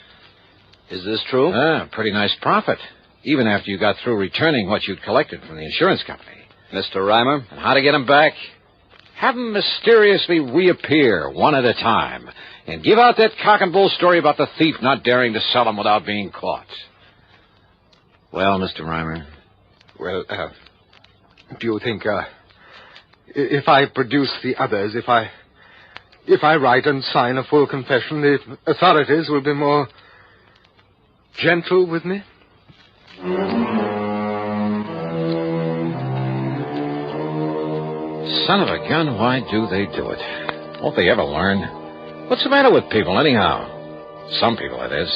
Is this true? Pretty nice profit, even after you got through returning what you'd collected from the insurance company. Mr. Reimer? And how to get them back? Have them mysteriously reappear one at a time and give out that cock and bull story about the thief not daring to sell them without being caught. Well, Mr. Reimer? Well, do you think, if I produce the others, if I write and sign a full confession, the authorities will be more gentle with me? Son of a gun, why do they do it? Won't they ever learn? What's the matter with people, anyhow? Some people, that is.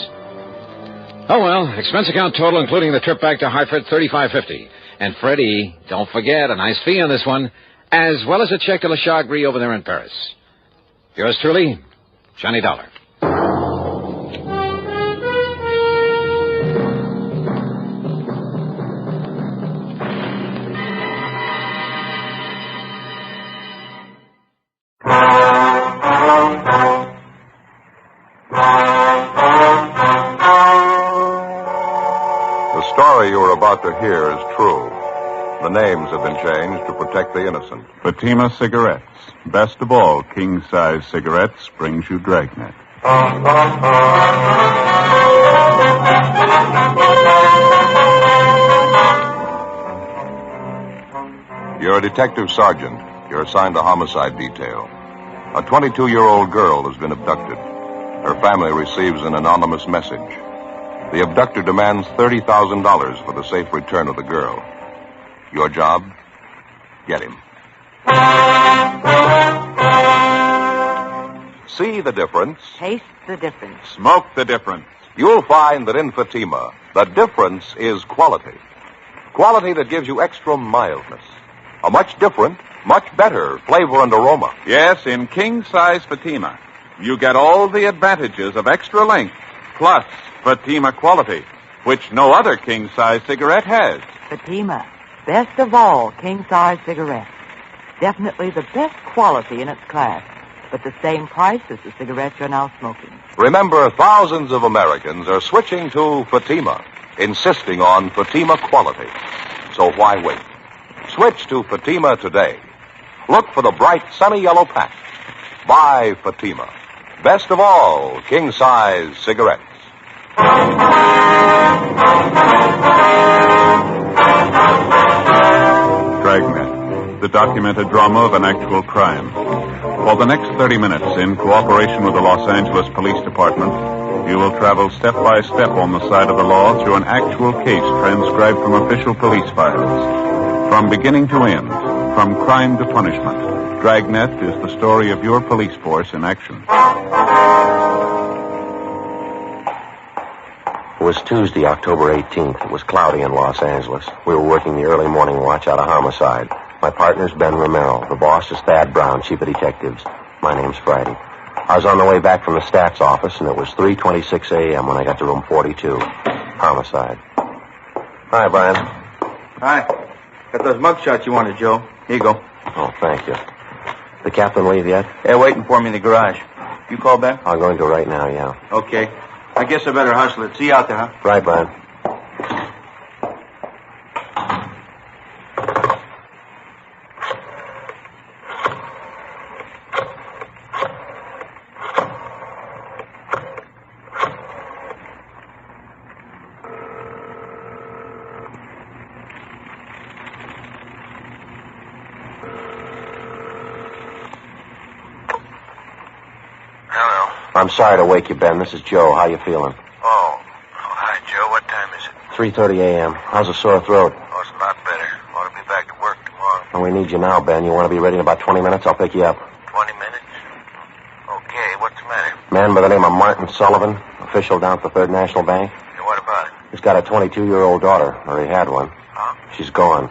Oh, well, expense account total, including the trip back to Hartford, $35.50. And Freddie, don't forget, a nice fee on this one, as well as a check to Le Chagri over there in Paris. Yours truly, Johnny Dollar. The story you are about to hear is true. The names have been changed to protect the innocent. Fatima Cigarettes. Best of all, king-size cigarettes brings you Dragnet. You're a detective sergeant. You're assigned to homicide detail. A 22-year-old girl has been abducted. Her family receives an anonymous message. The abductor demands $30,000 for the safe return of the girl. Your job? Get him. See the difference. Taste the difference. Smoke the difference. You'll find that in Fatima, the difference is quality. Quality that gives you extra mildness. A much different, much better flavor and aroma. Yes, in king-size Fatima, you get all the advantages of extra length, plus Fatima quality, which no other king-size cigarette has. Fatima, best of all king-size cigarettes. Definitely the best quality in its class, but the same price as the cigarettes you're now smoking. Remember, thousands of Americans are switching to Fatima, insisting on Fatima quality. So why wait? Switch to Fatima today. Look for the bright, sunny yellow pack. Buy Fatima. Best of all king-size cigarettes. Dragnet, the documented drama of an actual crime. For the next 30 minutes, in cooperation with the Los Angeles Police Department, you will travel step by step on the side of the law through an actual case transcribed from official police files. From beginning to end, from crime to punishment, Dragnet is the story of your police force in action. It was Tuesday, October 18th. It was cloudy in Los Angeles. We were working the early morning watch out of Homicide. My partner's Ben Romero. The boss is Thad Brown, chief of detectives. My name's Friday. I was on the way back from the stats office, and it was 3:26 a.m. when I got to room 42. Homicide. Hi, Brian. Hi. Got those mug shots you wanted, Joe. Here you go. Oh, thank you. The captain leave yet? They're waiting for me in the garage. You call back? I'm going to right now, yeah. Okay. I guess I better hustle it. See you out there, huh? Right, Brian. I'm sorry to wake you, Ben. This is Joe. How you feeling? Oh, hi, Joe. What time is it? 3:30 a.m. How's the sore throat? Oh, it's a lot better. Ought to be back to work tomorrow. Well, we need you now, Ben. You want to be ready in about 20 minutes? I'll pick you up. 20 minutes? Okay, what's the matter? Man by the name of Martin Sullivan, official down at the Third National Bank. Yeah, what about it? He's got a 22-year-old daughter, or he had one. Huh? She's gone.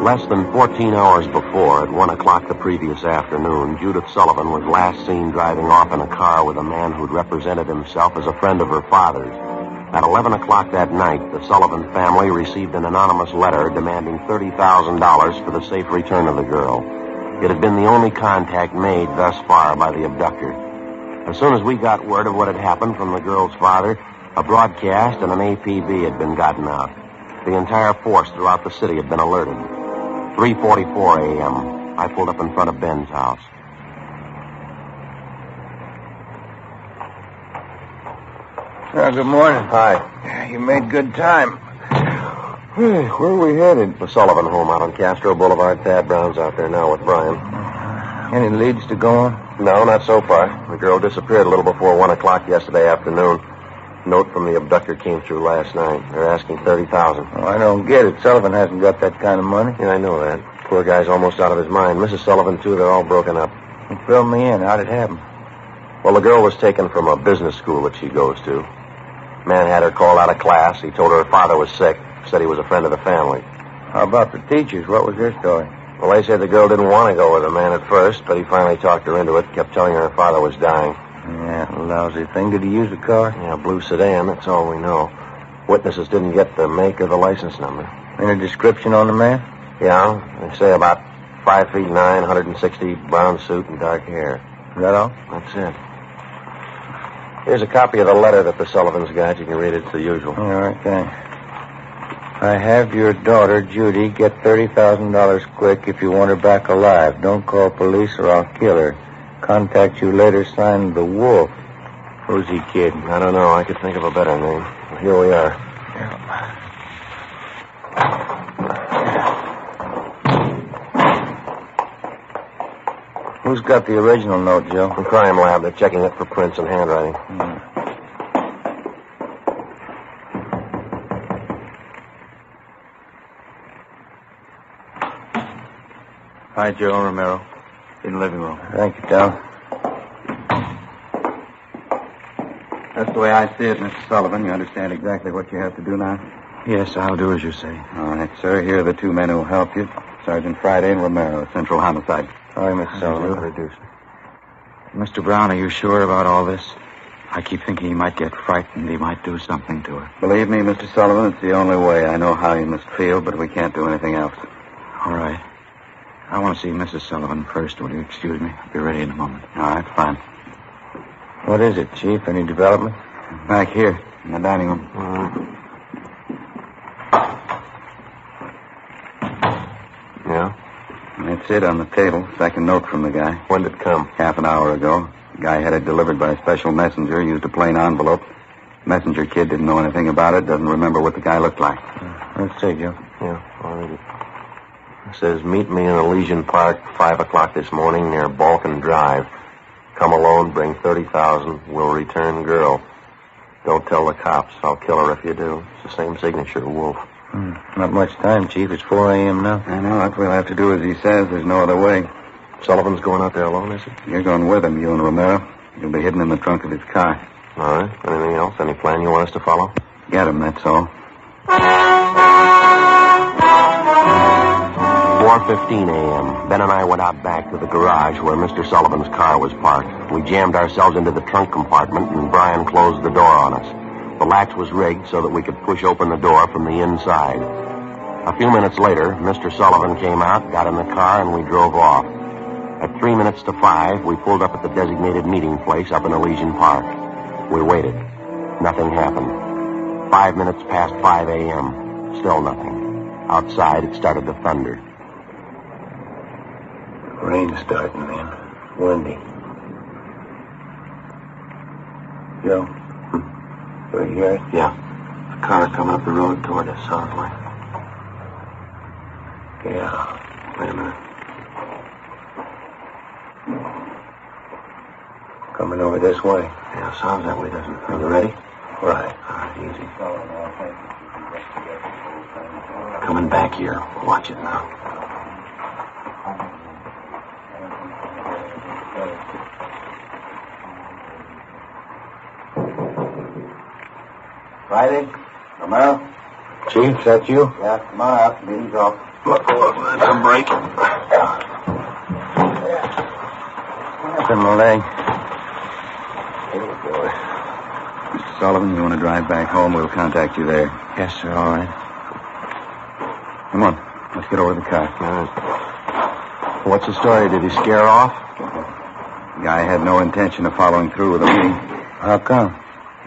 Less than 14 hours before, at 1 o'clock the previous afternoon, Judith Sullivan was last seen driving off in a car with a man who'd represented himself as a friend of her father's. At 11 o'clock that night, the Sullivan family received an anonymous letter demanding $30,000 for the safe return of the girl. It had been the only contact made thus far by the abductor. As soon as we got word of what had happened from the girl's father, a broadcast and an APB had been gotten out. The entire force throughout the city had been alerted. 3:44 a.m. I pulled up in front of Ben's house. Good morning. Hi. You made good time. Where are we headed? The Sullivan home out on Castro Boulevard. Thad Brown's out there now with Brian. Any leads to go on? No, not so far. The girl disappeared a little before 1 o'clock yesterday afternoon. Note from the abductor came through last night. They're asking $30,000. Oh, I don't get it. Sullivan hasn't got that kind of money. Yeah, I know that. Poor guy's almost out of his mind. Mrs. Sullivan, too, they're all broken up. Fill me in. How'd it happen? Well, the girl was taken from a business school that she goes to. Man had her called out of class. He told her father was sick. Said he was a friend of the family. How about the teachers? What was their story? Well, they said the girl didn't want to go with the man at first, but he finally talked her into it, kept telling her father was dying. Yeah, lousy thing. Did he use a car? Yeah, blue sedan. That's all we know. Witnesses didn't get the make or the license number. Any description on the man? Yeah, they say about 5 feet 9, 160, brown suit and dark hair. Is that all? That's it. Here's a copy of the letter that the Sullivans got. You can read it. It's the usual. All right, thanks. I have your daughter, Judy. Get $30,000 quick if you want her back alive. Don't call police or I'll kill her. Contact you later, signed The Wolf. Who's he kidding? I don't know. I could think of a better name. Here we are. Who's got the original note, Joe? The crime lab. They're checking it for prints and handwriting. Hi, Joe Romero. In the living room. Thank you, Tom. That's the way I see it, Mr. Sullivan. You understand exactly what you have to do now? Yes, I'll do as you say. All right, sir. Here are the two men who will help you. Sergeant Friday and Romero, Central Homicide. All right, Mr. Sullivan. Introduce. Mr. Brown, are you sure about all this? I keep thinking he might get frightened. He might do something to her. Believe me, Mr. Sullivan, it's the only way. I know how you must feel, but we can't do anything else. All right. I want to see Mrs. Sullivan first. Will you excuse me? I'll be ready in a moment. All right, fine. What is it, Chief? Any development? Back here, in the dining room. Yeah? That's it on the table. Second note from the guy. When did it come? Half an hour ago. The guy had it delivered by a special messenger, used a plain envelope. Messenger kid didn't know anything about it, doesn't remember what the guy looked like. Let's see, Joe. Yeah, I'll read it. It says, meet me in Elysian Park, 5 o'clock this morning near Balkan Drive. Come alone, bring $30,000. We'll return girl. Don't tell the cops. I'll kill her if you do. It's the same signature, Wolf. Not much time, Chief. It's 4 a.m. now. I know. What we'll have to do as he says. There's no other way. Sullivan's going out there alone, is he? You're going with him, you and Romero. You'll be hidden in the trunk of his car. All right. Anything else? Any plan you want us to follow? Get him, that's all. 4:15 a.m. Ben and I went out back to the garage where Mr. Sullivan's car was parked. We jammed ourselves into the trunk compartment, and Brian closed the door on us. The latch was rigged so that we could push open the door from the inside. A few minutes later, Mr. Sullivan came out, got in the car, and we drove off. At 3 minutes to 5, we pulled up at the designated meeting place up in Elysian Park. We waited. Nothing happened. 5 minutes past 5 a.m. Still nothing. Outside, it started to thunder. Rain's starting, man. Windy. Joe? Do you hear it? Yeah. A car coming up the road toward us, sounds like. Yeah. Wait a minute. coming over this way. Yeah, sounds that way, doesn't it? Are you ready? Right. All right, easy. Coming back here. Watch it now. Friday? Romero? Chief, is that you? Yeah, come on out. Meeting's off. Look, that's a break. Up in my leg. Mr. Sullivan, you want to drive back home? We'll contact you there. Yes, sir. All right. Come on. Let's get over to the car. What's the story? Did he scare off? The guy had no intention of following through with the meeting. How come?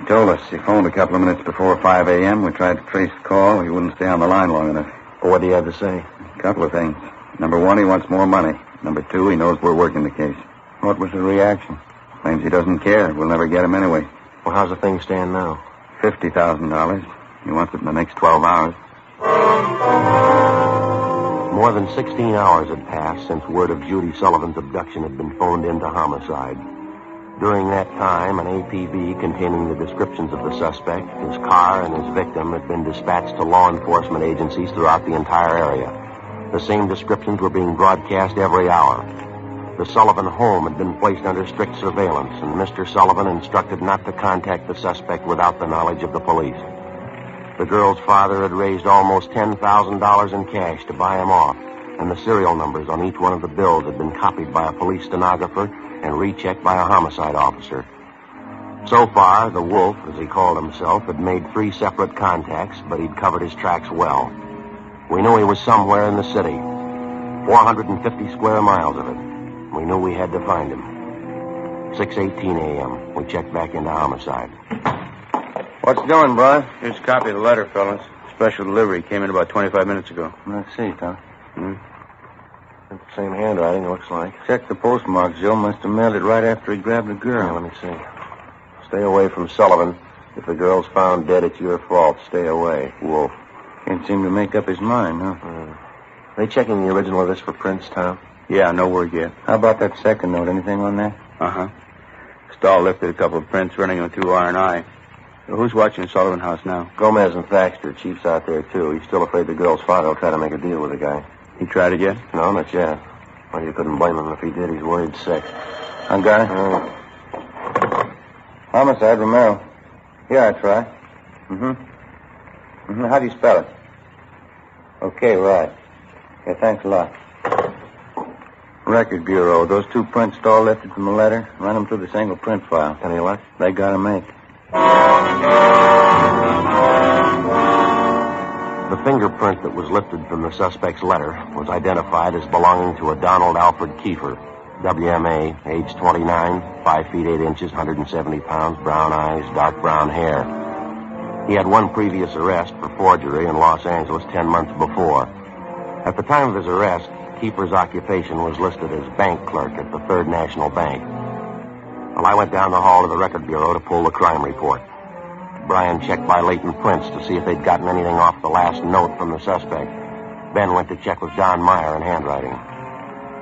He told us he phoned a couple of minutes before 5 a.m. We tried to trace the call. He wouldn't stay on the line long enough. Well, what do you have to say? A couple of things. Number one, he wants more money. Number two, he knows we're working the case. What was the reaction? Claims he doesn't care. We'll never get him anyway. Well, how's the thing stand now? $50,000. He wants it in the next 12 hours. More than 16 hours had passed since word of Judy Sullivan's abduction had been phoned into Homicide. During that time, an APB containing the descriptions of the suspect, his car, and his victim had been dispatched to law enforcement agencies throughout the entire area. The same descriptions were being broadcast every hour. The Sullivan home had been placed under strict surveillance, and Mr. Sullivan instructed not to contact the suspect without the knowledge of the police. The girl's father had raised almost $10,000 in cash to buy him off, and the serial numbers on each one of the bills had been copied by a police stenographer and rechecked by a homicide officer. So far, the Wolf, as he called himself, had made 3 separate contacts, but he'd covered his tracks well. We knew he was somewhere in the city, 450 square miles of it. We knew we had to find him. 6:18 a.m. We checked back into Homicide. What's doing, Brian? Here's a copy of the letter, fellas. Special delivery came in about 25 minutes ago. Let's see, Tom. It's the same handwriting, it looks like. Check the postmark. Joe must have mailed it right after he grabbed the girl. Yeah, let me see. Stay away from Sullivan. If the girl's found dead, it's your fault. Stay away, Wolf. Can't seem to make up his mind, huh? They checking the original of this for prints, Tom? Yeah, no word yet. How about that second note? Anything on that? Uh-huh. Stahl lifted a couple of prints running them through R&I. Who's watching the Sullivan house now? Gomez and Thaxter. Chief's out there, too. He's still afraid the girl's father will try to make a deal with the guy. He tried it yet? No, not yet. Well, you couldn't blame him if he did. He's worried sick. I got it. Homicide, Romero. Here, I try. How do you spell it? Okay, right. Yeah, thanks a lot. Record Bureau. Those 2 prints Stahl lifted from the letter. Run them through the single print file. Any luck? They got to make. The fingerprint that was lifted from the suspect's letter was identified as belonging to a Donald Alfred Kiefer, WMA, age 29, 5 feet 8 inches, 170 pounds, brown eyes, dark brown hair. He had 1 previous arrest for forgery in Los Angeles 10 months before. At the time of his arrest, Kiefer's occupation was listed as bank clerk at the Third National Bank. Well, I went down the hall to the Record Bureau to pull the crime report. Brian checked by latent prints to see if they'd gotten anything off the last note from the suspect. Ben went to check with John Meyer in handwriting.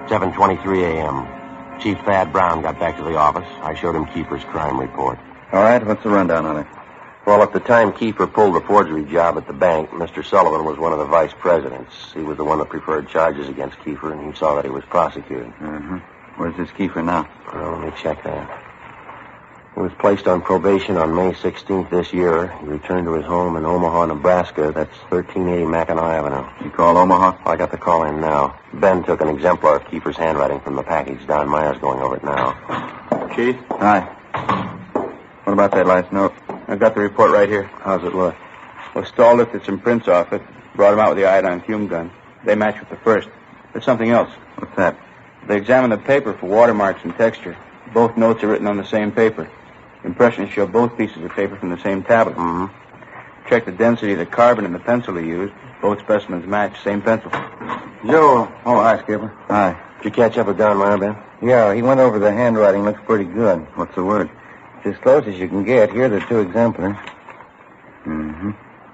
7:23 a.m. Chief Thad Brown got back to the office. I showed him Kiefer's crime report. All right, what's the rundown on it? Well, at the time Kiefer pulled the forgery job at the bank, Mr. Sullivan was one of the vice presidents. He was the one that preferred charges against Kiefer, and he saw that he was prosecuted. Where's this Kiefer now? Well, let me check that. He was placed on probation on May 16th this year. He returned to his home in Omaha, Nebraska. That's 1380 Mackinac Avenue. You call Omaha? I got the call in now. Ben took an exemplar of Kiefer's handwriting from the package. Don Meyer's going over it now. Chief? Hi. What about that last note? I've got the report right here. How's it look? Well, Stahl lifted some prints off it, brought them out with the iodine fume gun. They match with the first. There's something else. What's that? They examined the paper for watermarks and texture. Both notes are written on the same paper. Impressions show both pieces of paper from the same tablet. Check the density of the carbon in the pencil he used. Both specimens match, same pencil. Joe. Oh, hi, Skipper. Hi. Did you catch up with Don Meyer, Ben? Yeah, he went over the handwriting. Looks pretty good. What's the word? It's as close as you can get. Here are the 2 exemplars.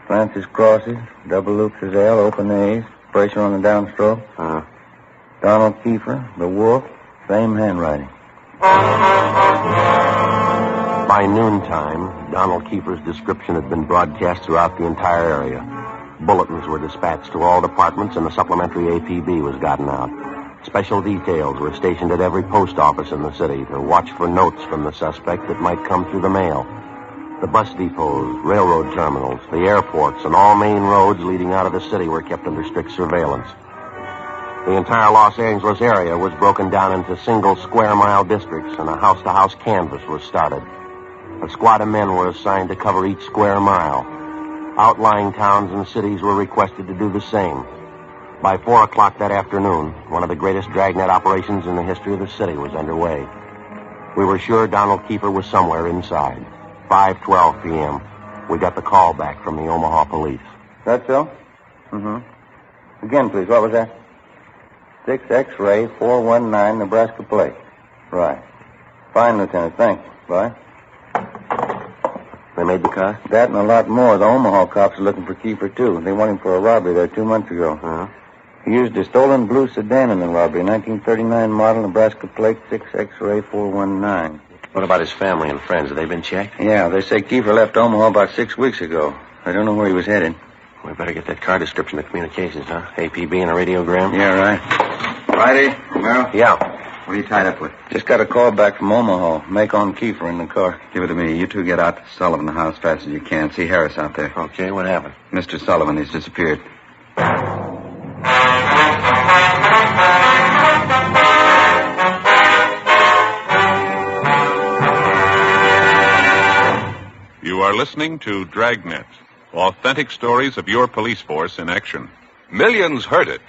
Francis crosses, double loops as L, open A's, pressure on the downstroke. Donald Kiefer, the Wolf, same handwriting. By noontime, Donald Kiefer's description had been broadcast throughout the entire area. Bulletins were dispatched to all departments, and a supplementary APB was gotten out. Special details were stationed at every post office in the city to watch for notes from the suspect that might come through the mail. The bus depots, railroad terminals, the airports, and all main roads leading out of the city were kept under strict surveillance. The entire Los Angeles area was broken down into single square-mile districts, and a house-to-house canvass was started. A squad of men were assigned to cover each square mile. Outlying towns and cities were requested to do the same. By 4 o'clock that afternoon, one of the greatest dragnet operations in the history of the city was underway. We were sure Donald Kiefer was somewhere inside. 5:12 p.m. We got the call back from the Omaha police. That so? Mm-hmm. Again, please. What was that? 6 X-ray 419 Nebraska plate. Right. Fine, Lieutenant. Thanks. Bye. They made the car? That and a lot more. The Omaha cops are looking for Kiefer, too. They want him for a robbery there 2 months ago. Uh-huh. He used a stolen blue sedan in the robbery. 1939 model, Nebraska plate, 6 X-ray 419. What about his family and friends? Have they been checked? Yeah, they say Kiefer left Omaha about 6 weeks ago. I don't know where he was headed. We better get that car description to communications, huh? APB and a radiogram? Yeah, right. Friday, Merrill? Yeah. What are you tied up with? Just got a call back from Omaha. Make on Kiefer in the car. Give it to me. You two get out to Sullivan House as fast as you can. See Harris out there. Okay, what happened? Mr. Sullivan, he's disappeared. You are listening to Dragnet, authentic stories of your police force in action. Millions heard it,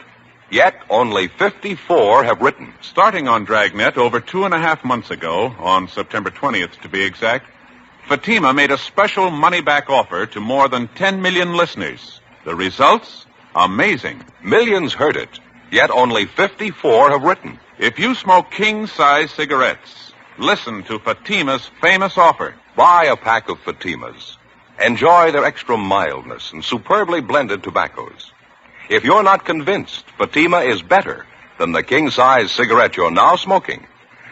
yet only 54 have written. Starting on Dragnet over 2.5 months ago, on September 20th to be exact, Fatima made a special money-back offer to more than 10 million listeners. The results? Amazing. Millions heard it, yet only 54 have written. If you smoke king-size cigarettes, listen to Fatima's famous offer. Buy a pack of Fatimas. Enjoy their extra mildness and superbly blended tobaccos. If you're not convinced Fatima is better than the king-size cigarette you're now smoking,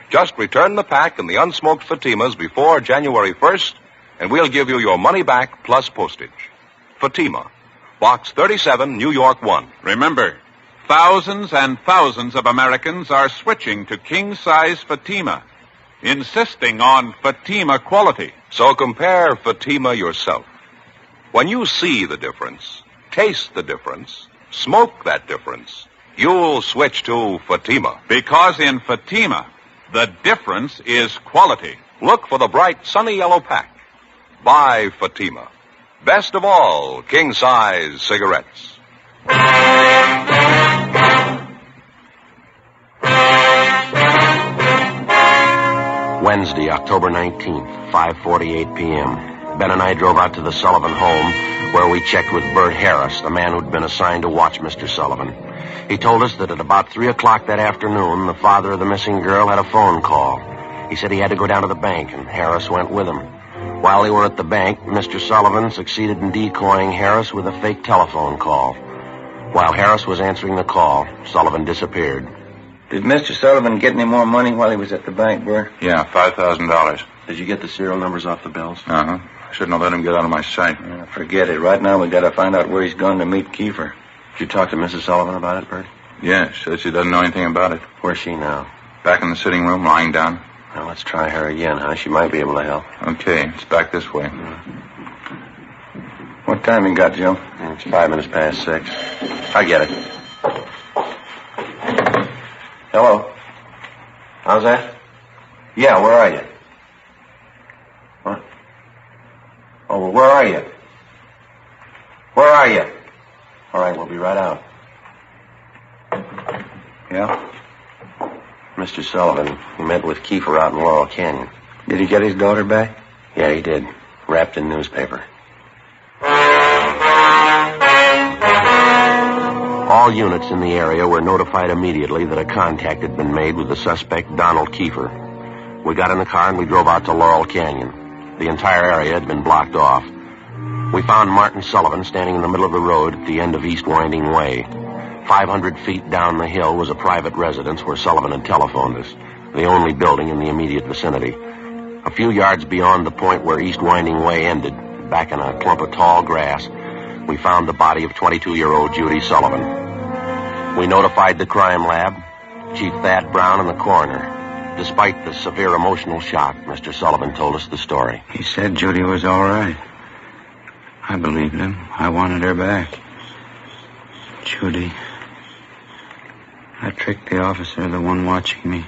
just return the pack and the unsmoked Fatimas before January 1st, and we'll give you your money back plus postage. Fatima, Box 37, New York 1. Remember, thousands and thousands of Americans are switching to king-size Fatima, insisting on Fatima quality. So compare Fatima yourself. When you see the difference, taste the difference, smoke that difference, you'll switch to Fatima. Because in Fatima, the difference is quality. Look for the bright, sunny yellow pack. Buy Fatima. Best of all, king-size cigarettes. Wednesday, October 19th, 5:48 p.m. Ben and I drove out to the Sullivan home, where we checked with Bert Harris, the man who'd been assigned to watch Mr. Sullivan. He told us that at about 3 o'clock that afternoon, the father of the missing girl had a phone call. He said he had to go down to the bank, and Harris went with him. While they were at the bank, Mr. Sullivan succeeded in decoying Harris with a fake telephone call. While Harris was answering the call, Sullivan disappeared. Did Mr. Sullivan get any more money while he was at the bank, Bert? Yeah, $5,000. Did you get the serial numbers off the bills? Uh-huh. I shouldn't have let him get out of my sight. Forget it. Right now we got to find out where he's gone to meet Kiefer. Did you talk to Mrs. Sullivan about it, Bert? Yeah, she said she doesn't know anything about it. Where's she now? Back in the sitting room, lying down. Well, let's try her again, huh? She might be able to help. Okay, it's back this way. What time you got, Joe? It's 5 minutes past 6. I get it. Hello? How's that? Yeah, where are you? What? Oh, well, where are you? Where are you? All right, we'll be right out. Yeah? Mr. Sullivan, he met with Kiefer out in Laurel Canyon. Did he get his daughter back? Yeah, he did. Wrapped in newspaper. All units in the area were notified immediately that a contact had been made with the suspect, Donald Kiefer. We got in the car and we drove out to Laurel Canyon. The entire area had been blocked off. We found Martin Sullivan standing in the middle of the road at the end of East Winding Way. 500 feet down the hill was a private residence where Sullivan had telephoned us. the only building in the immediate vicinity. A few yards beyond the point where East Winding Way ended, back in a clump of tall grass, we found the body of 22-year-old Judy Sullivan. We notified the crime lab, Chief Thad Brown, and the coroner. Despite the severe emotional shock, Mr. Sullivan told us the story. He said Judy was all right. I believed him. I wanted her back. Judy. I tricked the officer, the one watching me.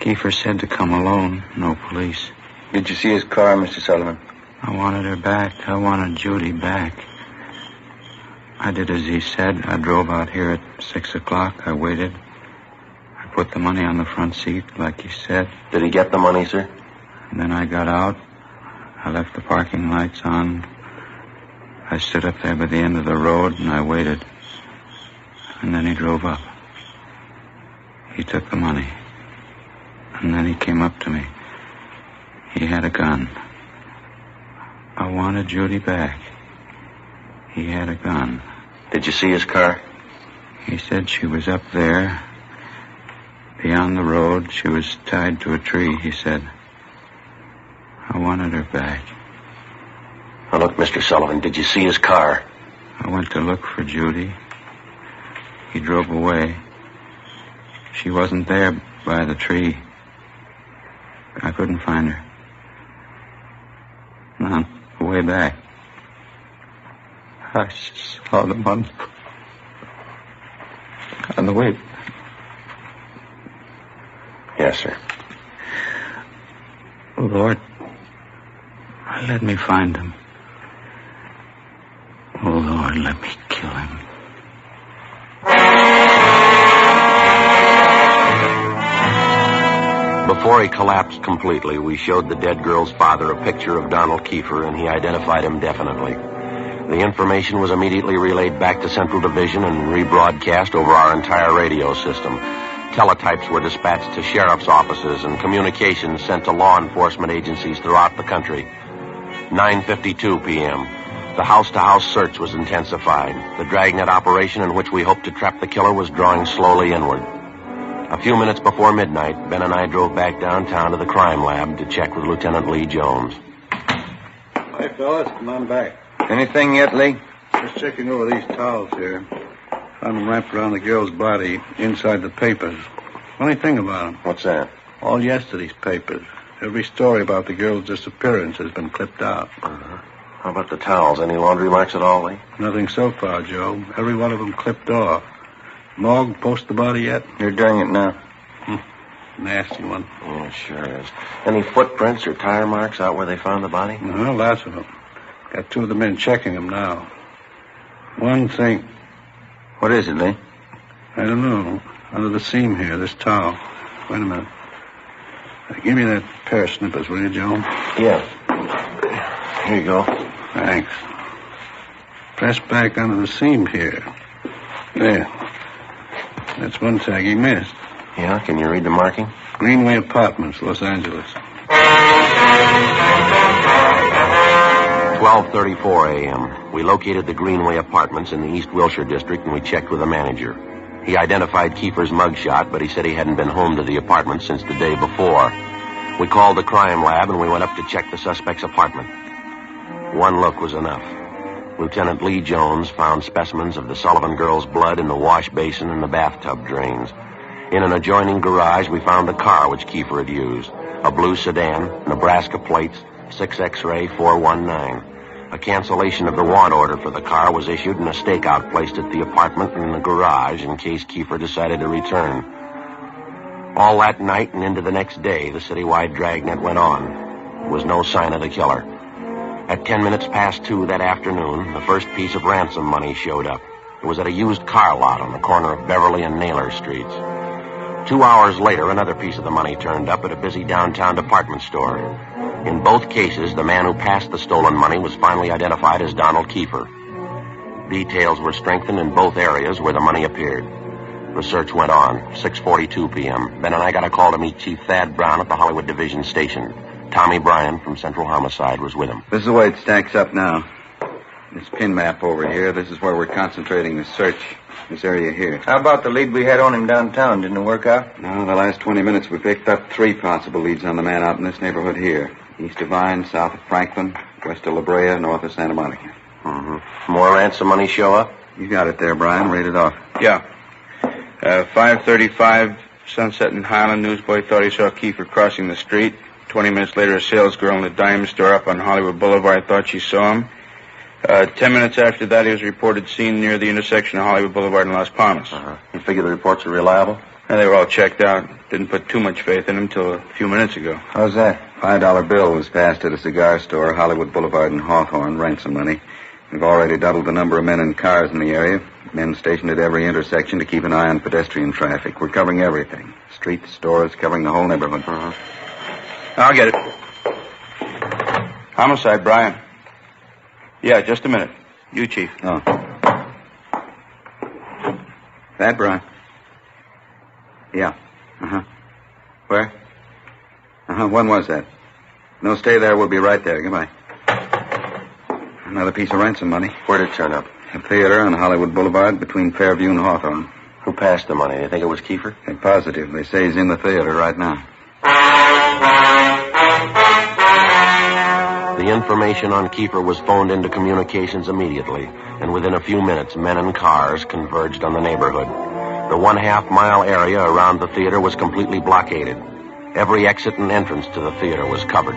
Kiefer said to come alone, no police. Did you see his car, Mr. Sullivan? I wanted her back. I wanted Judy back. I did as he said. I drove out here at 6 o'clock. I waited. I put the money on the front seat, like he said. Did he get the money, sir? And then I got out. I left the parking lights on. I stood up there by the end of the road, and I waited. And then he drove up. He took the money. And then he came up to me. He had a gun. I wanted Judy back. He had a gun. Did you see his car? He said she was up there. Beyond the road, she was tied to a tree, he said. I wanted her back. Now, look, Mr. Sullivan, did you see his car? I went to look for Judy. He drove away. She wasn't there by the tree. I couldn't find her. On the way back, I saw the money on the way. Yes, sir. Lord, let me find him. Oh, Lord, let me kill him. Before he collapsed completely, we showed the dead girl's father a picture of Donald Kiefer, and he identified him definitely. The information was immediately relayed back to Central Division and rebroadcast over our entire radio system. Teletypes were dispatched to sheriff's offices and communications sent to law enforcement agencies throughout the country. 9:52 p.m. The house-to-house search was intensified. The Dragnet operation in which we hoped to trap the killer was drawing slowly inward. A few minutes before midnight, Ben and I drove back downtown to the crime lab to check with Lieutenant Lee Jones. Hi, fellas. Come on back. Anything yet, Lee? Just checking over these towels here. Found them wrapped around the girl's body inside the papers. Funny thing about them. What's that? All yesterday's papers. Every story about the girl's disappearance has been clipped out. Uh-huh. How about the towels? Any laundry marks at all, Lee? Nothing so far, Joe. Every one of them clipped off. Morgue post the body yet? You're doing it now. Nasty one. Yeah, it sure is. Any footprints or tire marks out where they found the body? No, lots of them. Got two of the men checking them now. One thing. What is it, Lee? I don't know. Under the seam here, this towel. Wait a minute. Give me that pair of snippers, will you, Joe? Yeah. Here you go. Thanks. Press back under the seam here. There. That's one tag he missed. Yeah, can you read the marking? Greenway Apartments, Los Angeles. 12:34 a.m. We located the Greenway Apartments in the East Wilshire district, and we checked with the manager. He identified Kiefer's mugshot, but he said he hadn't been home to the apartment since the day before. We called the crime lab, and we went up to check the suspect's apartment. One look was enough. Lieutenant Lee Jones found specimens of the Sullivan girl's blood in the wash basin and the bathtub drains. In an adjoining garage, we found the car which Kiefer had used. A blue sedan, Nebraska plates, 6X-ray 419. A cancellation of the want order for the car was issued and a stakeout placed at the apartment and in the garage in case Kiefer decided to return. All that night and into the next day, the citywide dragnet went on. There was no sign of the killer. At 2 that afternoon, the first piece of ransom money showed up. It was at a used car lot on the corner of Beverly and Naylor Streets. 2 hours later, another piece of the money turned up at a busy downtown department store. In both cases, the man who passed the stolen money was finally identified as Donald Kiefer. Details were strengthened in both areas where the money appeared. The search went on. 6:42 p.m. Ben and I got a call to meet Chief Thad Brown at the Hollywood Division Station. Tommy Bryan from Central Homicide was with him. This is the way it stacks up now. This pin map over here, this is where we're concentrating the search. This area here. How about the lead we had on him downtown? Didn't it work out? No, the last 20 minutes we picked up 3 possible leads on the man out in this neighborhood here. East of Vine, south of Franklin, west of La Brea, north of Santa Monica. Mm-hmm. More ransom money show up? You got it there, Brian. Read it off. Yeah. 5:35, Sunset and Highland. Newsboy thought he saw Kiefer crossing the street. 20 minutes later, a salesgirl in the diamond store up on Hollywood Boulevard thought she saw him. 10 minutes after that, he was reported seen near the intersection of Hollywood Boulevard and Las Palmas. You figure the reports are reliable? And they were all checked out. Didn't put too much faith in him till a few minutes ago. How's that? $5 bill was passed at a cigar store, Hollywood Boulevard and Hawthorne, ransom money. We've already doubled the number of men and cars in the area. Men stationed at every intersection to keep an eye on pedestrian traffic. We're covering everything. Streets, stores, covering the whole neighborhood. I'll get it. Homicide, Brian. Yeah, just a minute. You, Chief. Oh. That, Brian? Yeah. Where? When was that? No, stay there. We'll be right there. Goodbye. Another piece of ransom money. Where'd it turn up? A theater on Hollywood Boulevard between Fairview and Hawthorne. Who passed the money? You think it was Kiefer? They're positive. They say he's in the theater right now. The information on Kiefer was phoned into communications immediately, and within a few minutes, men and cars converged on the neighborhood. The 1/2 mile area around the theater was completely blockaded. Every exit and entrance to the theater was covered.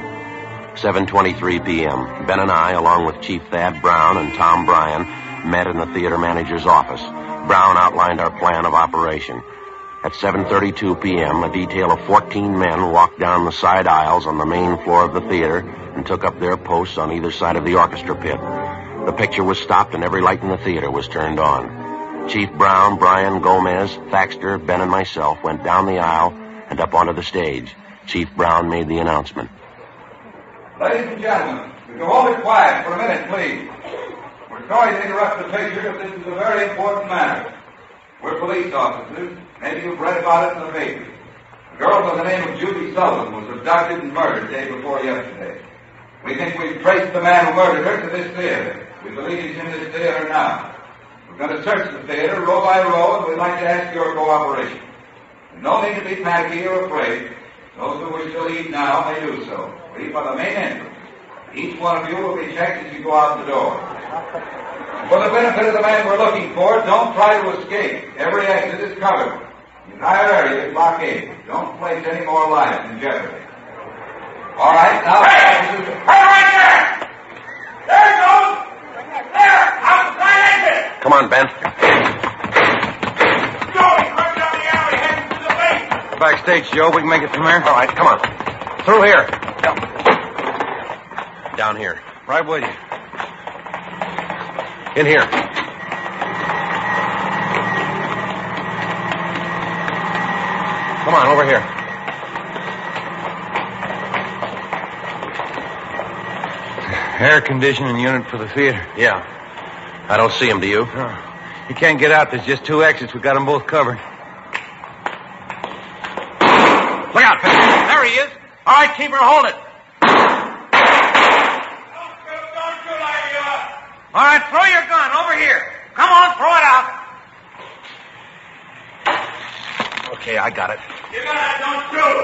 7:23 p.m., Ben and I, along with Chief Thad Brown and Tom Bryan, met in the theater manager's office. Brown outlined our plan of operation. At 7:32 p.m., a detail of 14 men walked down the side aisles on the main floor of the theater and took up their posts on either side of the orchestra pit. The picture was stopped and every light in the theater was turned on. Chief Brown, Bryan, Gomez, Thaxter, Ben, and myself went down the aisle and up onto the stage. Chief Brown made the announcement. Ladies and gentlemen, would you hold it quiet for a minute, please? We're sorry to interrupt the picture, but this is a very important matter. We're police officers. Maybe you've read about it in the papers. A girl by the name of Judy Sullivan was abducted and murdered day before yesterday. We think we've traced the man who murdered her to this theater. We believe he's in this theater now. We're going to search the theater row by row, and we'd like to ask your cooperation. There's no need to be panicky or afraid. Those who wish to leave now may do so. Leave by the main entrance. Each one of you will be checked as you go out the door. For the benefit of the man we're looking for, don't try to escape. Every exit is covered. The entire area is blockaded. Don't place any more lives in jeopardy. All right, now... Hey! Right there! There it goes! There! Outside exit! Come on, Ben. Going right down the alley, heading to the basement. Backstage, Joe. We can make it from there. All right, come on. Through here. Down here. Right with you. In here. Come on, over here. Air conditioning unit for the theater. Yeah. I don't see him, do you? No. You can't get out. There's just 2 exits. We got them both covered. Look out, Ben. There he is. All right, keep her, hold it. Don't shoot, All right, throw your gun over here. Come on, throw it out. Okay, I got it. You got it. Don't shoot.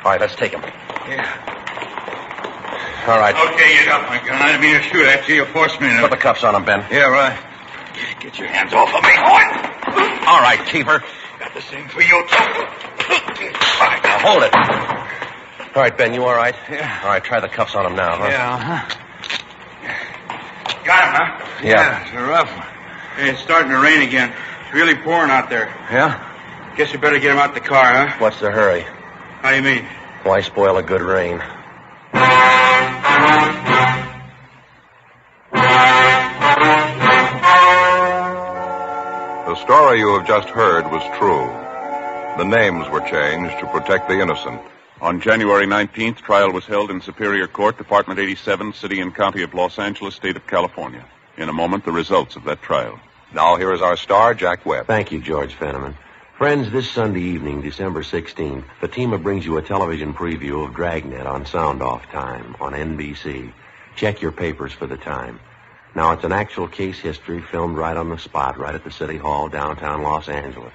All right, let's take him. Yeah. All right. Okay, you got my gun. I didn't mean to shoot at you. You forced me to... Put the cuffs on him, Ben. Yeah, right. Get your hands off of me. All right, keep her. Got the same for you, too. All right, now hold it. All right, Ben, you all right? Yeah. All right, try the cuffs on him now, huh? Yeah, Got him, huh? Yeah. It's a rough one. Hey, it's starting to rain again. It's really pouring out there. Yeah? Guess you better get him out the car, huh? What's the hurry? How do you mean? Why spoil a good rain? The story you have just heard was true. The names were changed to protect the innocent. On January 19th, trial was held in Superior Court, Department 87, City and County of Los Angeles, State of California. In a moment, the results of that trial. Now here is our star, Jack Webb. Thank you, George Fenneman. Friends, this Sunday evening, December 16th, Fatima brings you a television preview of Dragnet on Sound Off Time on NBC. Check your papers for the time. Now, it's an actual case history filmed right on the spot, right at the City Hall, downtown Los Angeles.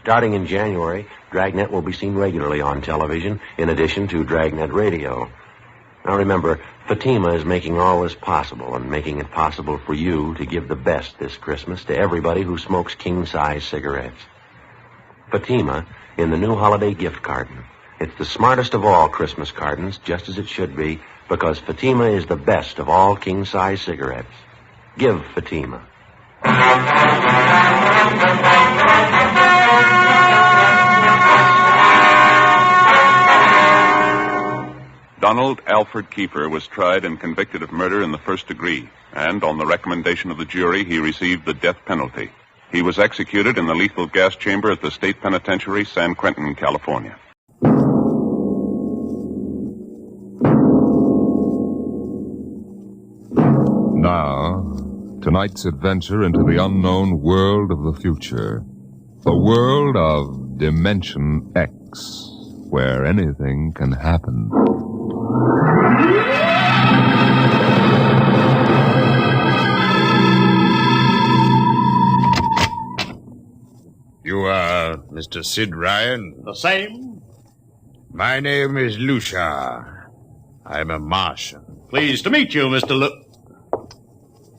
Starting in January, Dragnet will be seen regularly on television, in addition to Dragnet Radio. Now, remember, Fatima is making all this possible and making it possible for you to give the best this Christmas to everybody who smokes king-size cigarettes. Fatima in the new holiday gift carton. It's the smartest of all Christmas cartons, just as it should be, because Fatima is the best of all king-size cigarettes. Give Fatima. Donald Alfred Kiefer was tried and convicted of murder in the first degree, and on the recommendation of the jury, he received the death penalty. He was executed in the lethal gas chamber at the State Penitentiary, San Quentin, California. Now, tonight's adventure into the unknown world of the future. The world of Dimension X, where anything can happen. You are Mr. Sid Ryan? The same. My name is Lucia. I'm a Martian. Pleased to meet you, Mr.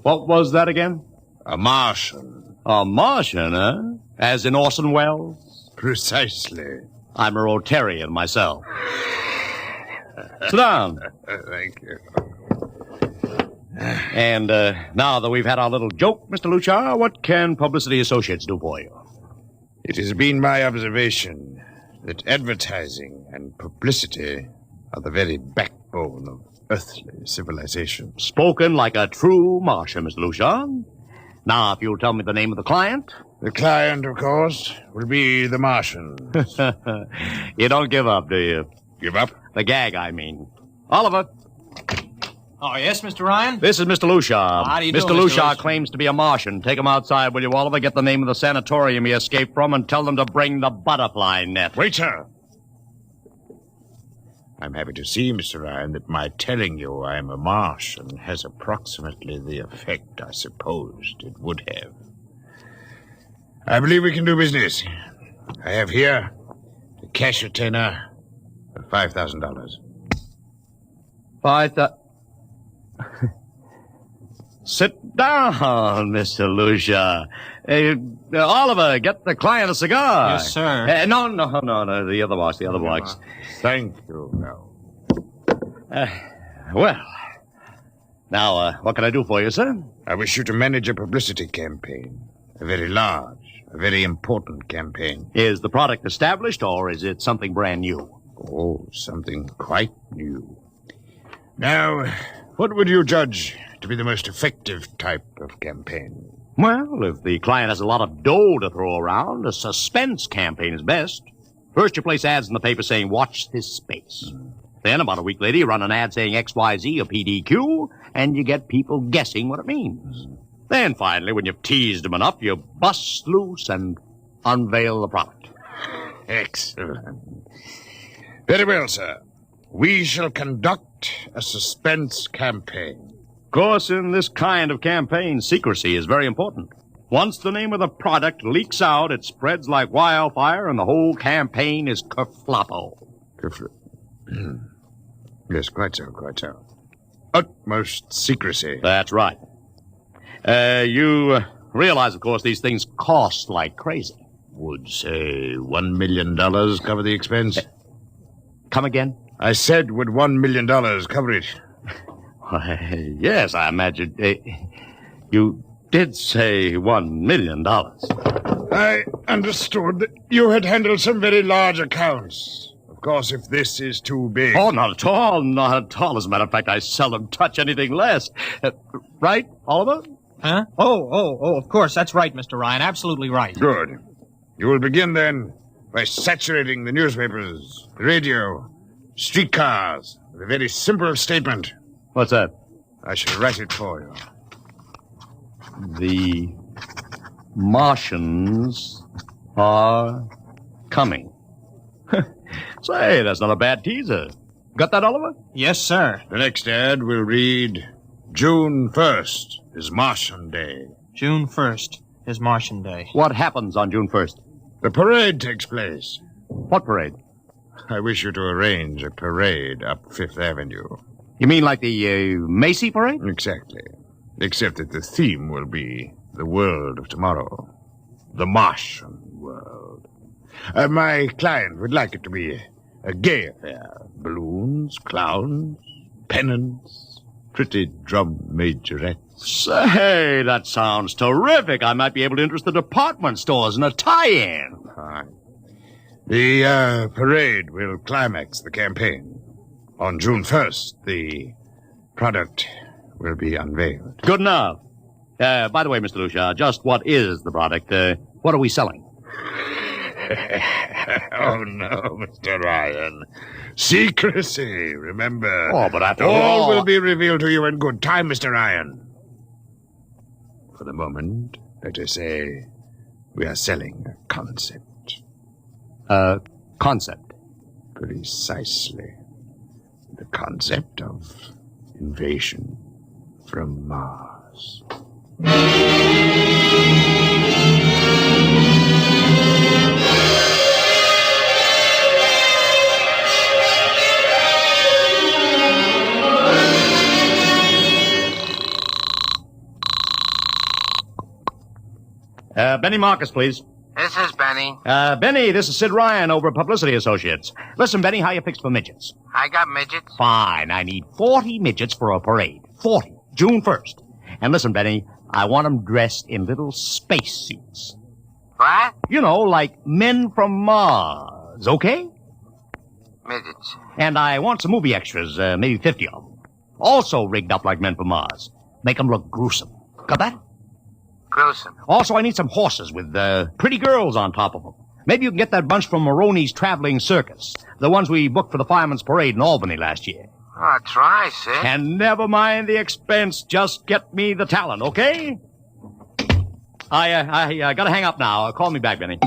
What was that again? A Martian. A Martian, eh? As in Orson Welles? Precisely. I'm a Rotarian myself. Sit down. Thank you. And now that we've had our little joke, Mr. Lucia, what can Publicity Associates do for you? It has been my observation that advertising and publicity are the very backbone of earthly civilization. Spoken like a true Martian, Mr. Lucia. Now, if you'll tell me the name of the client. The client, of course, will be the Martian. You don't give up, do you? Give up? The gag, I mean. Oliver. Oh, yes, Mr. Ryan? This is Mr. Lucia. How do you do, Mr. Lucia claims to be a Martian. Take him outside, will you, Oliver? Get the name of the sanatorium he escaped from and tell them to bring the butterfly net. Wait, sir. I'm happy to see, Mr. Ryan, that my telling you I'm a Martian has approximately the effect I supposed it would have. I believe we can do business. I have here a cash retainer of $5,000. Sit down, Mr. Lucia. Oliver, get the client a cigar. Yes, sir. No, the other box. Thank you. No. Well, now, what can I do for you, sir? I wish you to manage a publicity campaign. A very large, a very important campaign. Is the product established, or is it something brand new? Oh, something quite new. Now, what would you judge to be the most effective type of campaign? Well, if the client has a lot of dough to throw around, a suspense campaign is best. First, you place ads in the paper saying, watch this space. Then, about a week later, you run an ad saying XYZ or PDQ, and you get people guessing what it means. Then, finally, when you've teased them enough, you bust loose and unveil the product. Excellent. Very well, sir. We shall conduct a suspense campaign. Of course, in this kind of campaign, secrecy is very important. Once the name of the product leaks out, it spreads like wildfire, and the whole campaign is kerfloppo. Yes, quite so. Utmost secrecy. That's right. You realize, of course, these things cost like crazy. Would, say, $1 million cover the expense? Come again? I said, would $1 million cover it? Yes, I imagine. You did say $1 million. I understood that you had handled some very large accounts. Of course, if this is too big... Oh, not at all. As a matter of fact, I seldom touch anything less. Right, Oliver? Huh? Oh, of course, that's right, Mr. Ryan. Absolutely right. Good. You will begin, then, by saturating the newspapers, the radio, streetcars, with a very simple statement. What's that? I shall write it for you. The Martians are coming. Say, that's not a bad teaser. Got that, Oliver? Yes, sir. The next ad will read, June 1st is Martian Day. June 1st is Martian Day. What happens on June 1st? The parade takes place. What parade? I wish you to arrange a parade up Fifth Avenue. You mean like the Macy parade? Exactly. Except that the theme will be the world of tomorrow. The Martian world. My client would like it to be a gay affair. Balloons, clowns, pennants, pretty drum majorettes. Say, that sounds terrific. I might be able to interest the department stores in a tie-in. Fine. The parade will climax the campaign. On June 1st, the product will be unveiled. Good enough. By the way, Mr. Lucia, just what is the product? What are we selling? Oh, no, Mr. Ryan. Secrecy, remember. Oh, but after all all... will be revealed to you in good time, Mr. Ryan. For the moment, let us say we are selling a concept. Concept? Precisely. The concept of invasion from Mars. Benny Marcus, please. This is Benny. Benny, this is Sid Ryan over at Publicity Associates. Listen, Benny, how you fixed for midgets? I got midgets. Fine. I need 40 midgets for a parade. 40. June 1st. And listen, Benny, I want them dressed in little spacesuits. What? You know, like men from Mars, okay? Midgets. And I want some movie extras, maybe 50 of them. Also rigged up like men from Mars. Make them look gruesome. Got that? Gruesome. Also, I need some horses with pretty girls on top of them. Maybe you can get that bunch from Maroney's Traveling Circus. The ones we booked for the Fireman's Parade in Albany last year. Oh, try, Sid. And never mind the expense. Just get me the talent, okay? I gotta hang up now. Call me back, Benny.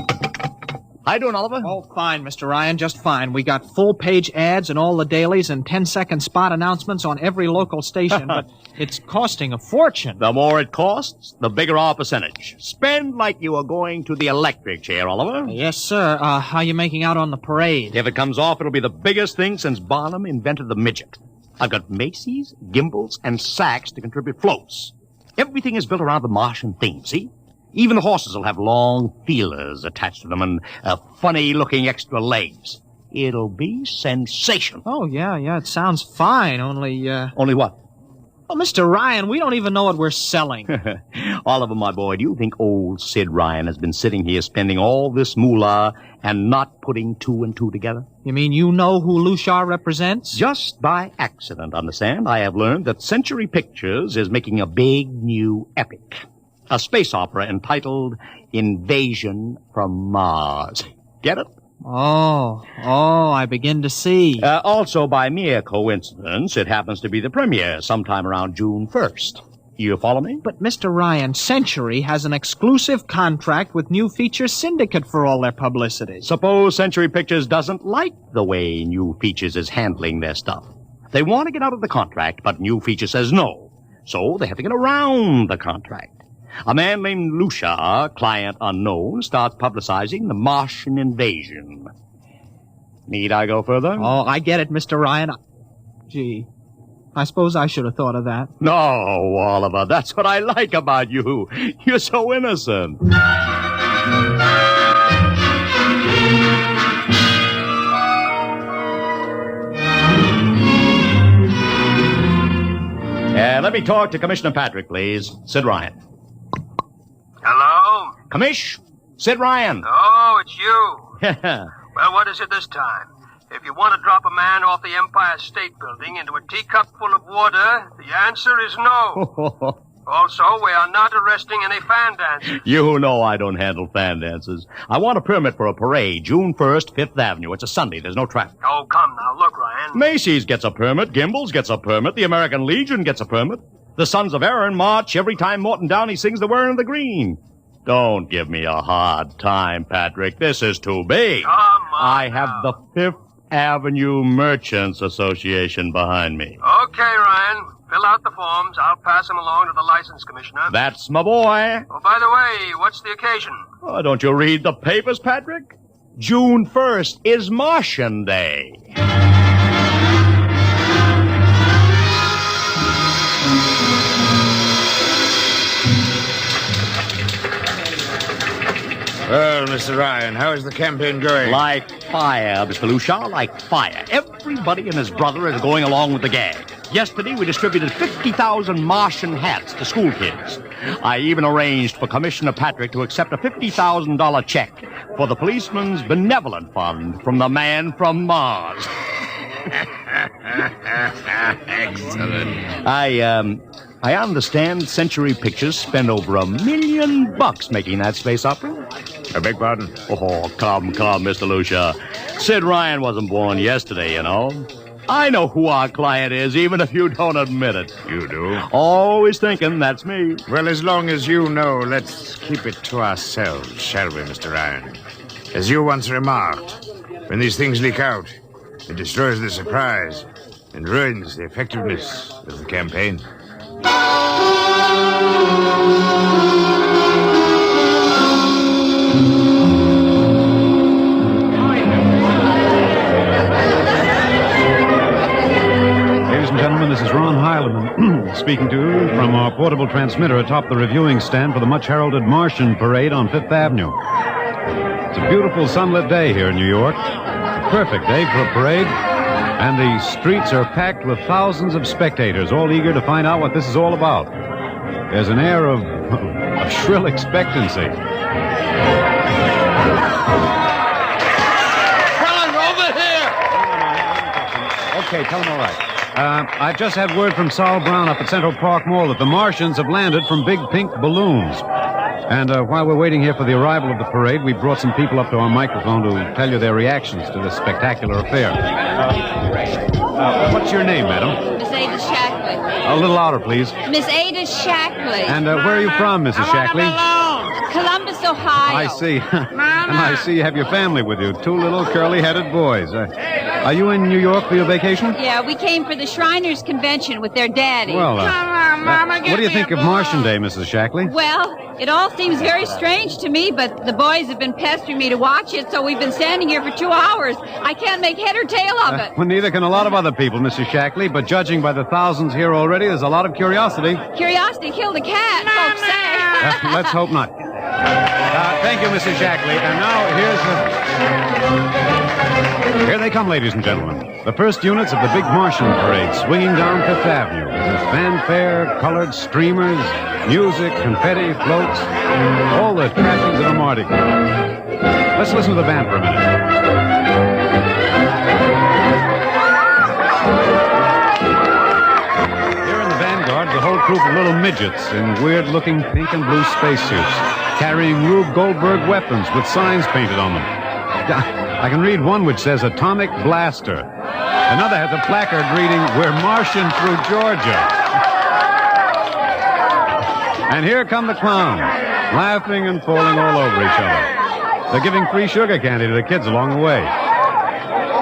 How you doing, Oliver? Oh, fine, Mr. Ryan, just fine. We got full-page ads in all the dailies and 10-second spot announcements on every local station, but it's costing a fortune. The more it costs, the bigger our percentage. Spend like you are going to the electric chair, Oliver. Yes, sir. How you making out on the parade? If it comes off, it'll be the biggest thing since Barnum invented the midget. I've got Macy's, gimbals, and sacks to contribute floats. Everything is built around the Martian theme, see? Even the horses will have long feelers attached to them and funny-looking extra legs. It'll be sensational. Oh, yeah, it sounds fine, only... Only what? Oh, Mr. Ryan, we don't even know what we're selling. Oliver, my boy, do you think old Sid Ryan has been sitting here spending all this moolah and not putting two and two together? You mean you know who Lucia represents? Just by accident, understand? I have learned that Century Pictures is making a big new epic. A space opera entitled Invasion from Mars. Get it? Oh, I begin to see. Also, by mere coincidence, it happens to be the premiere sometime around June 1st. You follow me? But, Mr. Ryan, Century has an exclusive contract with New Features Syndicate for all their publicity. Suppose Century Pictures doesn't like the way New Features is handling their stuff. They want to get out of the contract, but New Features says no. So they have to get around the contract. A man named Lucia, client unknown, starts publicizing the Martian invasion. Need I go further? Oh, I get it, Mr. Ryan. Gee, I suppose I should have thought of that. No, Oliver, that's what I like about you. You're so innocent. Let me talk to Commissioner Patrick, please. Sid Ryan. Hello? Commish? Sid Ryan. Oh, it's you. Well, what is it this time? If you want to drop a man off the Empire State Building into a teacup full of water, the answer is no. Also, we are not arresting any fan dancers. You know I don't handle fan dances. I want a permit for a parade, June 1st, 5th Avenue. It's a Sunday. There's no traffic. Oh, come now. Look, Ryan. Macy's gets a permit. Gimbals gets a permit. The American Legion gets a permit. The Sons of Erin march every time Morton Downey sings the Wearing of the Green. Don't give me a hard time, Patrick. This is too big. Come on I have the 5th Avenue Merchants Association behind me. Okay, Ryan. Fill out the forms. I'll pass them along to the license commissioner. That's my boy. Oh, by the way, what's the occasion? Oh, don't you read the papers, Patrick? June 1st is Martian Day. Well, Mr. Ryan, how is the campaign going? Like fire, Mr. Lucia, like fire. Everybody and his brother is going along with the gag. Yesterday, we distributed 50,000 Martian hats to school kids. I even arranged for Commissioner Patrick to accept a $50,000 check for the Policeman's Benevolent Fund from the man from Mars. Excellent. I understand Century Pictures spent over $1 million making that space opera. I beg pardon? Oh, come, Mr. Lucia. Sid Ryan wasn't born yesterday, you know. I know who our client is, even if you don't admit it. You do? Always thinking that's me. Well, as long as you know, let's keep it to ourselves, shall we, Mr. Ryan? As you once remarked, when these things leak out, it destroys the surprise and ruins the effectiveness of the campaign. Ladies and gentlemen, this is Ron Heileman speaking to you from our portable transmitter atop the reviewing stand for the much-heralded Martian Parade on Fifth Avenue. It's a beautiful sunlit day here in New York. A perfect day for a parade. And the streets are packed with thousands of spectators, all eager to find out what this is all about. There's an air of shrill expectancy. Run, over here! Okay, tell them all right. I've just had word from Sol Brown up at Central Park Mall that the Martians have landed from big pink balloons. And while we're waiting here for the arrival of the parade, we brought some people up to our microphone to tell you their reactions to this spectacular affair. What's your name, madam? Miss Ada Shackley. A little louder, please. Miss Ada Shackley. And where are you from, Mrs. Shackley? Columbus, Ohio. I see. And I see you have your family with you. Two little curly-headed boys. Are you in New York for your vacation? Yeah, we came for the Shriners Convention with their daddy. Well, what do you think of Martian Day, Mrs. Shackley? Well, it all seems very strange to me, but the boys have been pestering me to watch it, so we've been standing here for 2 hours. I can't make head or tail of it. Well, neither can a lot of other people, Mrs. Shackley, but judging by the thousands here already, there's a lot of curiosity. Curiosity killed a cat, folks say. Let's hope not. Thank you, Mrs. Shackley. And now here they come, ladies and gentlemen. The first units of the big Martian Parade swinging down Fifth Avenue with fanfare, colored streamers, music, confetti, floats, all the trappings of a Mardi Gras. Let's listen to the band for a minute. Here in the vanguard, the whole troop of little midgets in weird-looking pink and blue spacesuits, carrying Rube Goldberg weapons with signs painted on them. I can read one which says Atomic Blaster. Another has a placard reading, We're Martian through Georgia. And here come the clowns, laughing and falling all over each other. They're giving free sugar candy to the kids along the way.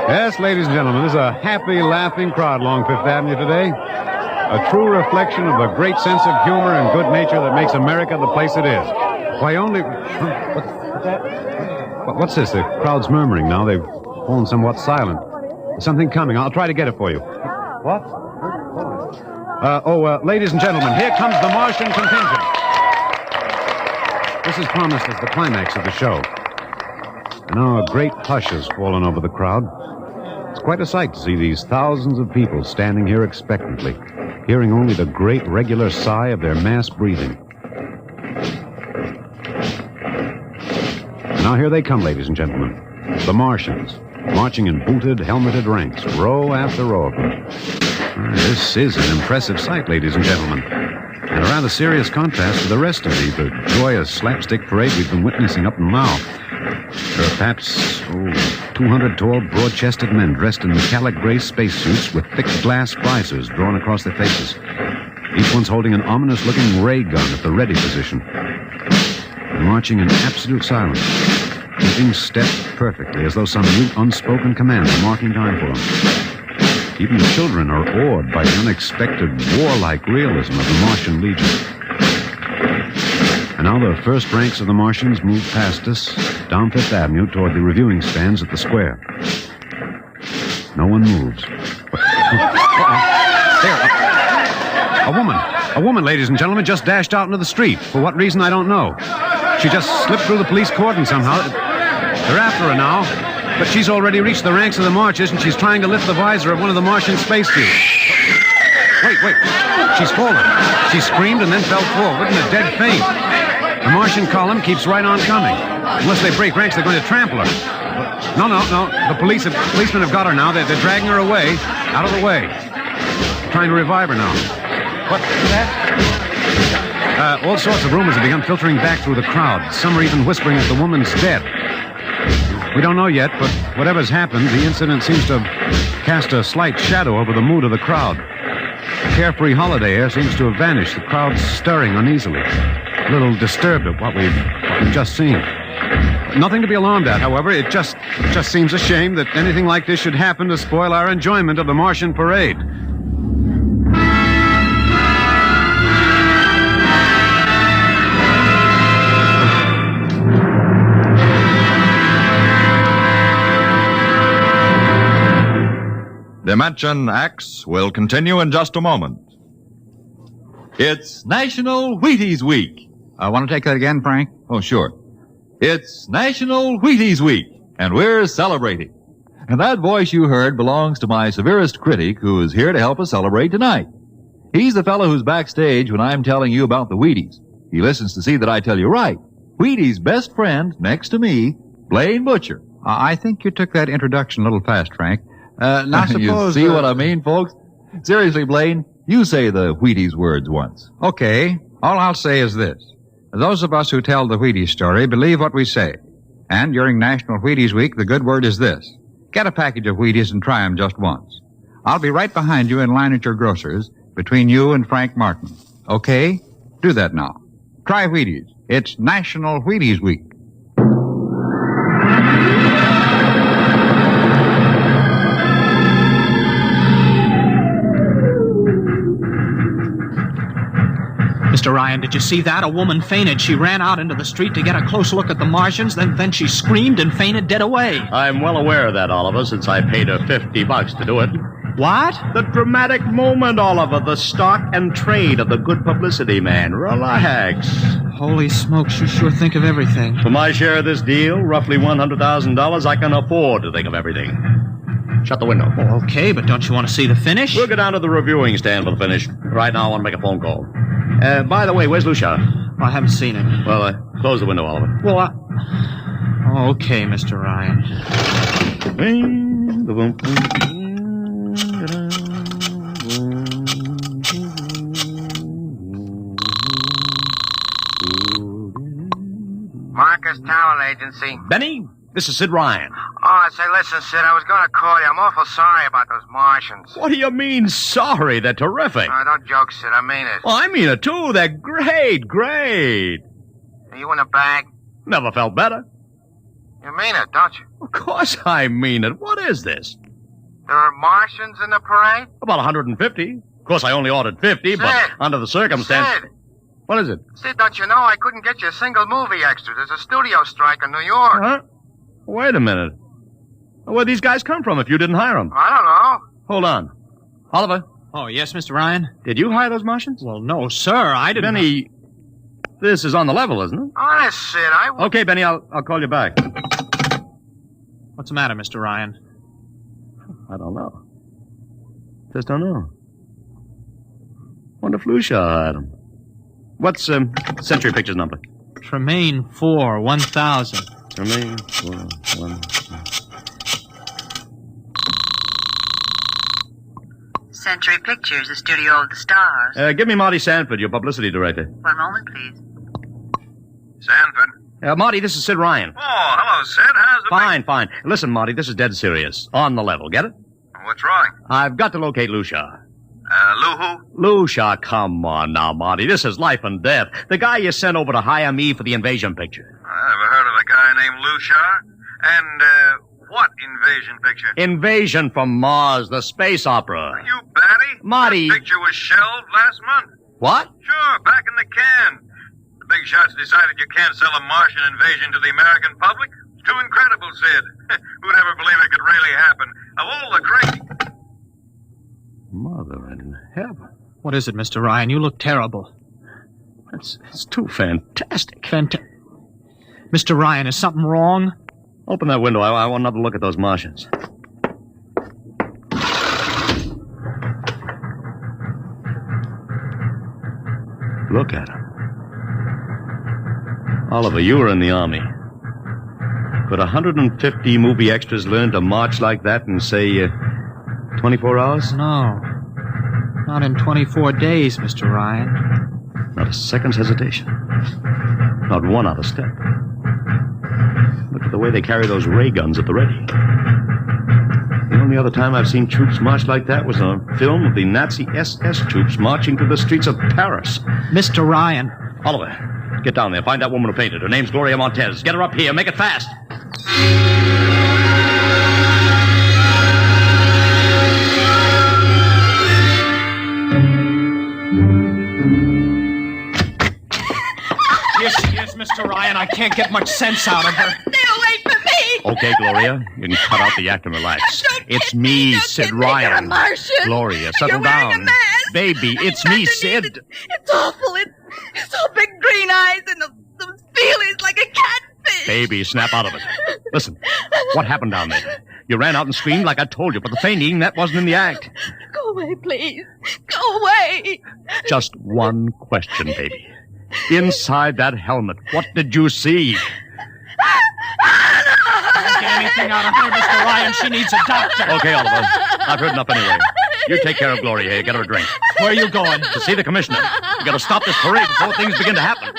Yes, ladies and gentlemen, this is a happy, laughing crowd along Fifth Avenue today. A true reflection of the great sense of humor and good nature that makes America the place it is. Why, only... What's this? The crowd's murmuring now. They've fallen somewhat silent. There's something coming. I'll try to get it for you. What? Ladies and gentlemen, here comes the Martian contingent. This is promised as the climax of the show. And now a great hush has fallen over the crowd. It's quite a sight to see these thousands of people standing here expectantly, hearing only the great regular sigh of their mass breathing. Now here they come, ladies and gentlemen. The Martians, marching in booted, helmeted ranks, row after row of them. This is an impressive sight, ladies and gentlemen, and a rather serious contrast to the rest of the joyous slapstick parade we've been witnessing up to now. There are perhaps 200 tall, broad-chested men dressed in metallic gray spacesuits with thick glass visors drawn across their faces. Each one's holding an ominous-looking ray gun at the ready position. They're marching in absolute silence, keeping step perfectly, as though some mute, unspoken command were marking time for them. Even the children are awed by the unexpected warlike realism of the Martian Legion. And now the first ranks of the Martians move past us down Fifth Avenue toward the reviewing stands at the square. No one moves. A woman, ladies and gentlemen, just dashed out into the street. For what reason, I don't know. She just slipped through the police cordon somehow. They're after her now, but she's already reached the ranks of the marchers, and she's trying to lift the visor of one of the Martian spacesuits. Wait. She's fallen. She screamed and then fell forward in a dead faint. The Martian column keeps right on coming. Unless they break ranks, they're going to trample her. No. The policemen have got her now. They're dragging her away, out of the way. Trying to revive her now. What's that? All sorts of rumors have begun filtering back through the crowd. Some are even whispering that the woman's dead. We don't know yet, but whatever's happened, the incident seems to have cast a slight shadow over the mood of the crowd. The carefree holiday air seems to have vanished. The crowd's stirring uneasily, a little disturbed at what we've just seen. Nothing to be alarmed at, however. It just seems a shame that anything like this should happen to spoil our enjoyment of the Martian parade. Dimension X will continue in just a moment. It's National Wheaties Week. I want to take that again, Frank? Oh, sure. It's National Wheaties Week, and we're celebrating. And that voice you heard belongs to my severest critic, who is here to help us celebrate tonight. He's the fellow who's backstage when I'm telling you about the Wheaties. He listens to see that I tell you right. Wheaties' best friend, next to me, Blaine Butcher. I think you took that introduction a little fast, Frank. Now suppose... You see what I mean, folks? Seriously, Blaine, you say the Wheaties words once. Okay. All I'll say is this. Those of us who tell the Wheaties story believe what we say. And during National Wheaties Week, the good word is this. Get a package of Wheaties and try them just once. I'll be right behind you in line at your grocer's, between you and Frank Martin. Okay? Do that now. Try Wheaties. It's National Wheaties Week. Mr. Ryan, did you see that? A woman fainted. She ran out into the street to get a close look at the Martians, then she screamed and fainted dead away. I'm well aware of that, Oliver, since I paid her $50 to do it. What? The dramatic moment, Oliver. The stock and trade of the good publicity man. Relax. Holy smokes, you sure think of everything. For my share of this deal, roughly $100,000, I can afford to think of everything. Shut the window. Oh, okay, but don't you want to see the finish? We'll go down to the reviewing stand for the finish. Right now, I want to make a phone call. By the way, where's Lucia? I haven't seen him. Well, close the window, Oliver. Well, okay, Mr. Ryan. Marcus Talent Agency. Benny, this is Sid Ryan. Oh, say, listen, Sid, I was going to call you. I'm awful sorry about those Martians. What do you mean, sorry? They're terrific. Oh, don't joke, Sid. I mean it. Well, I mean it, too. They're great. Are you in a bag? Never felt better. You mean it, don't you? Of course I mean it. What is this? There are Martians in the parade? About 150. Of course, I only ordered 50, Sid. but under the circumstance... Sid. What is it? Sid, don't you know I couldn't get you a single movie extra? There's a studio strike in New York. Huh? Wait a minute. Where'd these guys come from if you didn't hire them? I don't know. Hold on. Oliver? Oh, yes, Mr. Ryan? Did you hire those Martians? Well, no, sir. I didn't... Benny, this is on the level, isn't it? Honest, Sid, Okay, Benny, I'll call you back. What's the matter, Mr. Ryan? I don't know. Just don't know. Wonder if Lucia hired him. What's Century Pictures number? Tremaine 4, 1000. Tremaine 4, 1000. Century Pictures, the studio of the stars. Give me Marty Sanford, your publicity director. One moment, please. Sanford. Marty, this is Sid Ryan. Oh, hello, Sid. How's the... Fine. Listen, Marty, this is dead serious. On the level, get it? What's wrong? I've got to locate Lucia. Lou who? Lucia, come on now, Marty. This is life and death. The guy you sent over to hire me for the invasion picture. I never heard of a guy named Lucia. And, What invasion picture? Invasion from Mars, the space opera. Are you batty? Marty. That picture was shelved last month. What? Sure, back in the can. The big shots decided you can't sell a Martian invasion to the American public. It's too incredible, Sid. Who'd ever believe it could really happen? Of all the crazy... Mother in heaven. What is it, Mr. Ryan? You look terrible. It's too fantastic. Mr. Ryan, is something wrong? Open that window. I want another look at those Martians. Look at them. Oliver, you were in the Army. Could 150 movie extras learn to march like that in, say, 24 hours? No. Not in 24 days, Mr. Ryan. Not a second's hesitation. Not one out of step. Look at the way they carry those ray guns at the ready. The only other time I've seen troops march like that was on a film of the Nazi SS troops marching through the streets of Paris. Mr. Ryan. Oliver, get down there. Find that woman who painted. Her name's Gloria Montez. Get her up here. Make it fast. Yes, Mr. Ryan. I can't get much sense out of her. Stay away from me. Okay, Gloria. You can cut out the act and relax. It's me, Sid Ryan. You're a Martian. Gloria, settle You're wearing down. a mask. Baby, it's me, Sid. It's awful. It's so big green eyes and those feelings like a catfish. Baby, snap out of it. Listen, what happened down there? You ran out and screamed like I told you, but the fainting, that wasn't in the act. Go away, please. Go away. Just one question, baby. Inside that helmet, what did you see? Don't get anything out of her, Mr. Ryan. She needs a doctor. Okay, Oliver. I've heard enough anyway. You take care of Gloria here. Get her a drink. Where are you going? To see the commissioner. You gotta stop this parade before things begin to happen.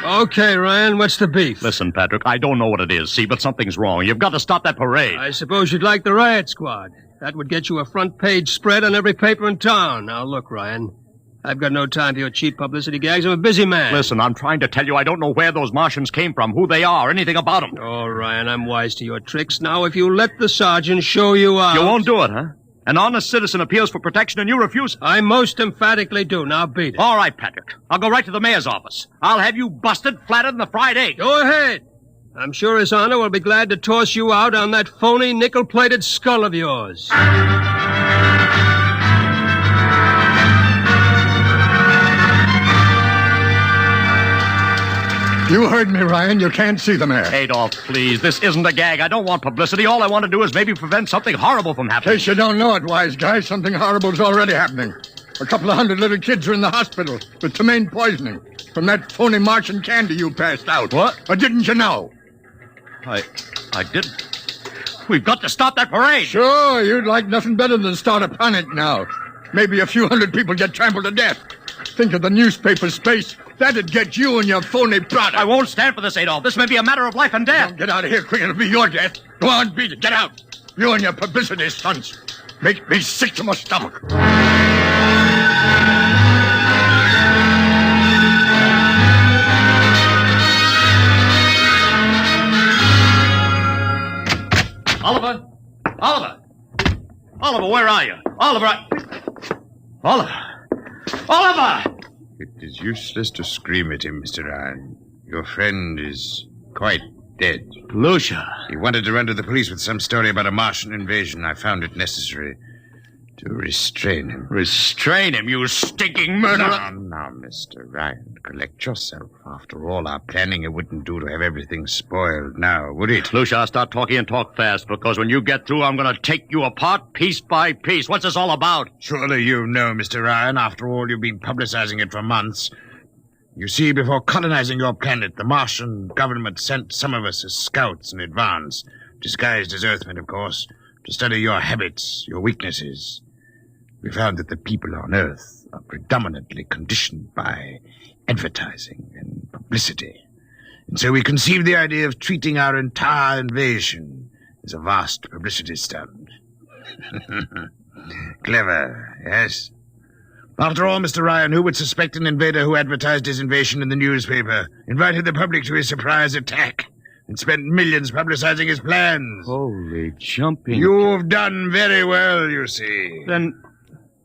Okay, Ryan, what's the beef? Listen, Patrick, I don't know what it is, see, but something's wrong. You've got to stop that parade. I suppose you'd like the riot squad. That would get you a front-page spread on every paper in town. Now, look, Ryan, I've got no time for your cheap publicity gags. I'm a busy man. Listen, I'm trying to tell you I don't know where those Martians came from, who they are, anything about them. Oh, Ryan, I'm wise to your tricks. Now, if you let the sergeant show you out... You won't do it, huh? An honest citizen appeals for protection and you refuse? I most emphatically do. Now beat it. All right, Patrick. I'll go right to the mayor's office. I'll have you busted flatter than the fried egg. Go ahead. I'm sure His Honor will be glad to toss you out on that phony nickel-plated skull of yours. You heard me, Ryan. You can't see the mayor. Adolf, please. This isn't a gag. I don't want publicity. All I want to do is maybe prevent something horrible from happening. In case you don't know it, wise guy, something horrible's already happening. A couple of hundred little kids are in the hospital with ptomaine poisoning from that phony Martian candy you passed out. What? Or didn't you know? I didn't. We've got to stop that parade. Sure, you'd like nothing better than start a panic now. Maybe a few hundred people get trampled to death. Think of the newspaper space. That'd get you and your phony product. I won't stand for this, Adolf. This may be a matter of life and death. Don't get out of here quick. It'll be your death. Go on, beat it. Get out. You and your publicity stunts make me sick to my stomach. Oliver! Oliver! Oliver, where are you? Oliver! Oliver! It is useless to scream at him, Mr. Ryan. Your friend is quite dead. Lucia. He wanted to run to the police with some story about a Martian invasion. I found it necessary to restrain him. Restrain him, you stinking murderer! Now, Mr. Ryan, collect yourself. After all our planning, it wouldn't do to have everything spoiled now, would it? Lucia, I'll start talking and talk fast, because when you get through, I'm going to take you apart piece by piece. What's this all about? Surely you know, Mr. Ryan. After all, you've been publicizing it for months. You see, before colonizing your planet, the Martian government sent some of us as scouts in advance, disguised as Earthmen, of course, to study your habits, your weaknesses. We found that the people on Earth are predominantly conditioned by advertising and publicity. And so we conceived the idea of treating our entire invasion as a vast publicity stunt. Clever, yes? After all, Mr. Ryan, who would suspect an invader who advertised his invasion in the newspaper, invited the public to his surprise attack, and spent millions publicizing his plans? Holy jumping. You've done very well, you see. Then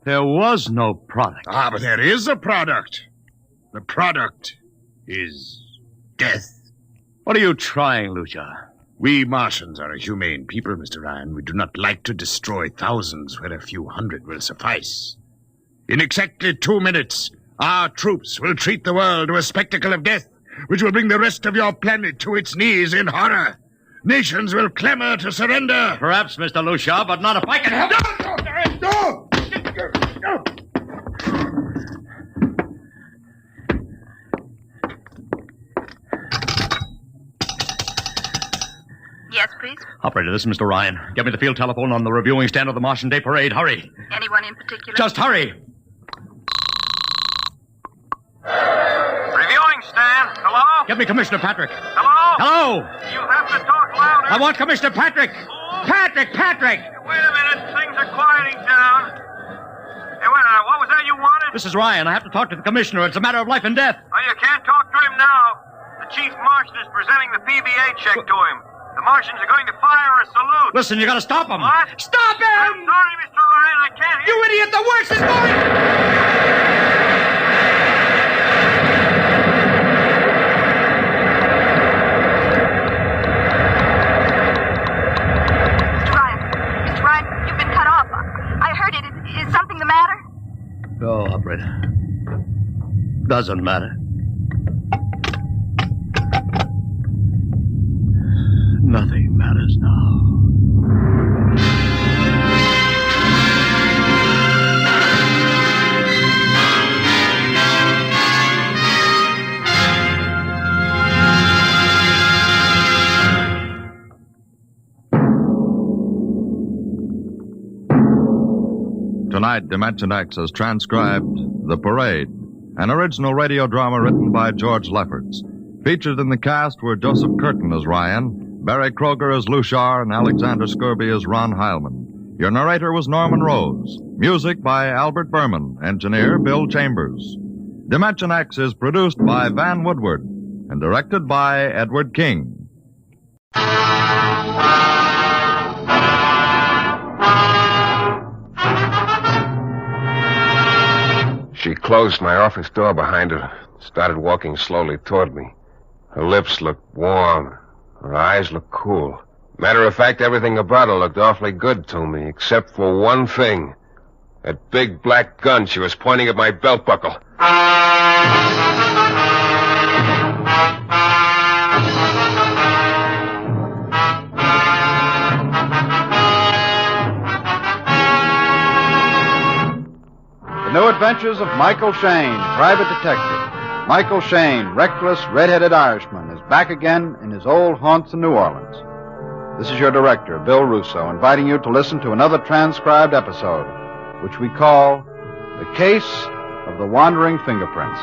there was no product. Ah, but there is a product. The product is death. What are you trying, Lucia? We Martians are a humane people, Mr. Ryan. We do not like to destroy thousands where a few hundred will suffice. In exactly 2 minutes, our troops will treat the world to a spectacle of death, which will bring the rest of your planet to its knees in horror. Nations will clamor to surrender. Perhaps, Mr. Lucia, but not if I can help it. No! Yes, please? Operator, this is Mr. Ryan. Get me the field telephone on the reviewing stand of the Martian Day Parade. Hurry. Anyone in particular? Just hurry. Reviewing stand. Hello? Get me Commissioner Patrick. Hello? Hello? You have to talk louder. I want Commissioner Patrick. Patrick! Wait a minute. Things are quieting down. Hey, wait a minute. What was that you wanted? This is Ryan. I have to talk to the Commissioner. It's a matter of life and death. Oh, you can't talk to him now. The Chief Martian is presenting the PBA check to him. The Martians are going to fire a salute. Listen, you gotta stop him. What? Stop him! I'm sorry, Mr. Ryan. I can't hear you. Idiot! The worst is going... Mr. Ryan, you've been cut off. I heard it. Is something the matter? No, operator. Doesn't matter. Nothing matters now. Tonight, Dimension X has transcribed The Parade, an original radio drama written by George Lefferts. Featured in the cast were Joseph Curtin as Ryan, Barry Kroger as Luchar, and Alexander Skirby as Ron Heilman. Your narrator was Norman Rose. Music by Albert Berman. Engineer Bill Chambers. Dimension X is produced by Van Woodward and directed by Edward King. She closed my office door behind her, started walking slowly toward me. Her lips looked warm. Her eyes looked cool. Matter of fact, everything about her looked awfully good to me, except for one thing. That big black gun she was pointing at my belt buckle. The New Adventures of Michael Shayne, Private Detective. Michael Shayne, reckless, red-headed Irishman, is back again in his old haunts in New Orleans. This is your director, Bill Russo, inviting you to listen to another transcribed episode, which we call The Case of the Wandering Fingerprints.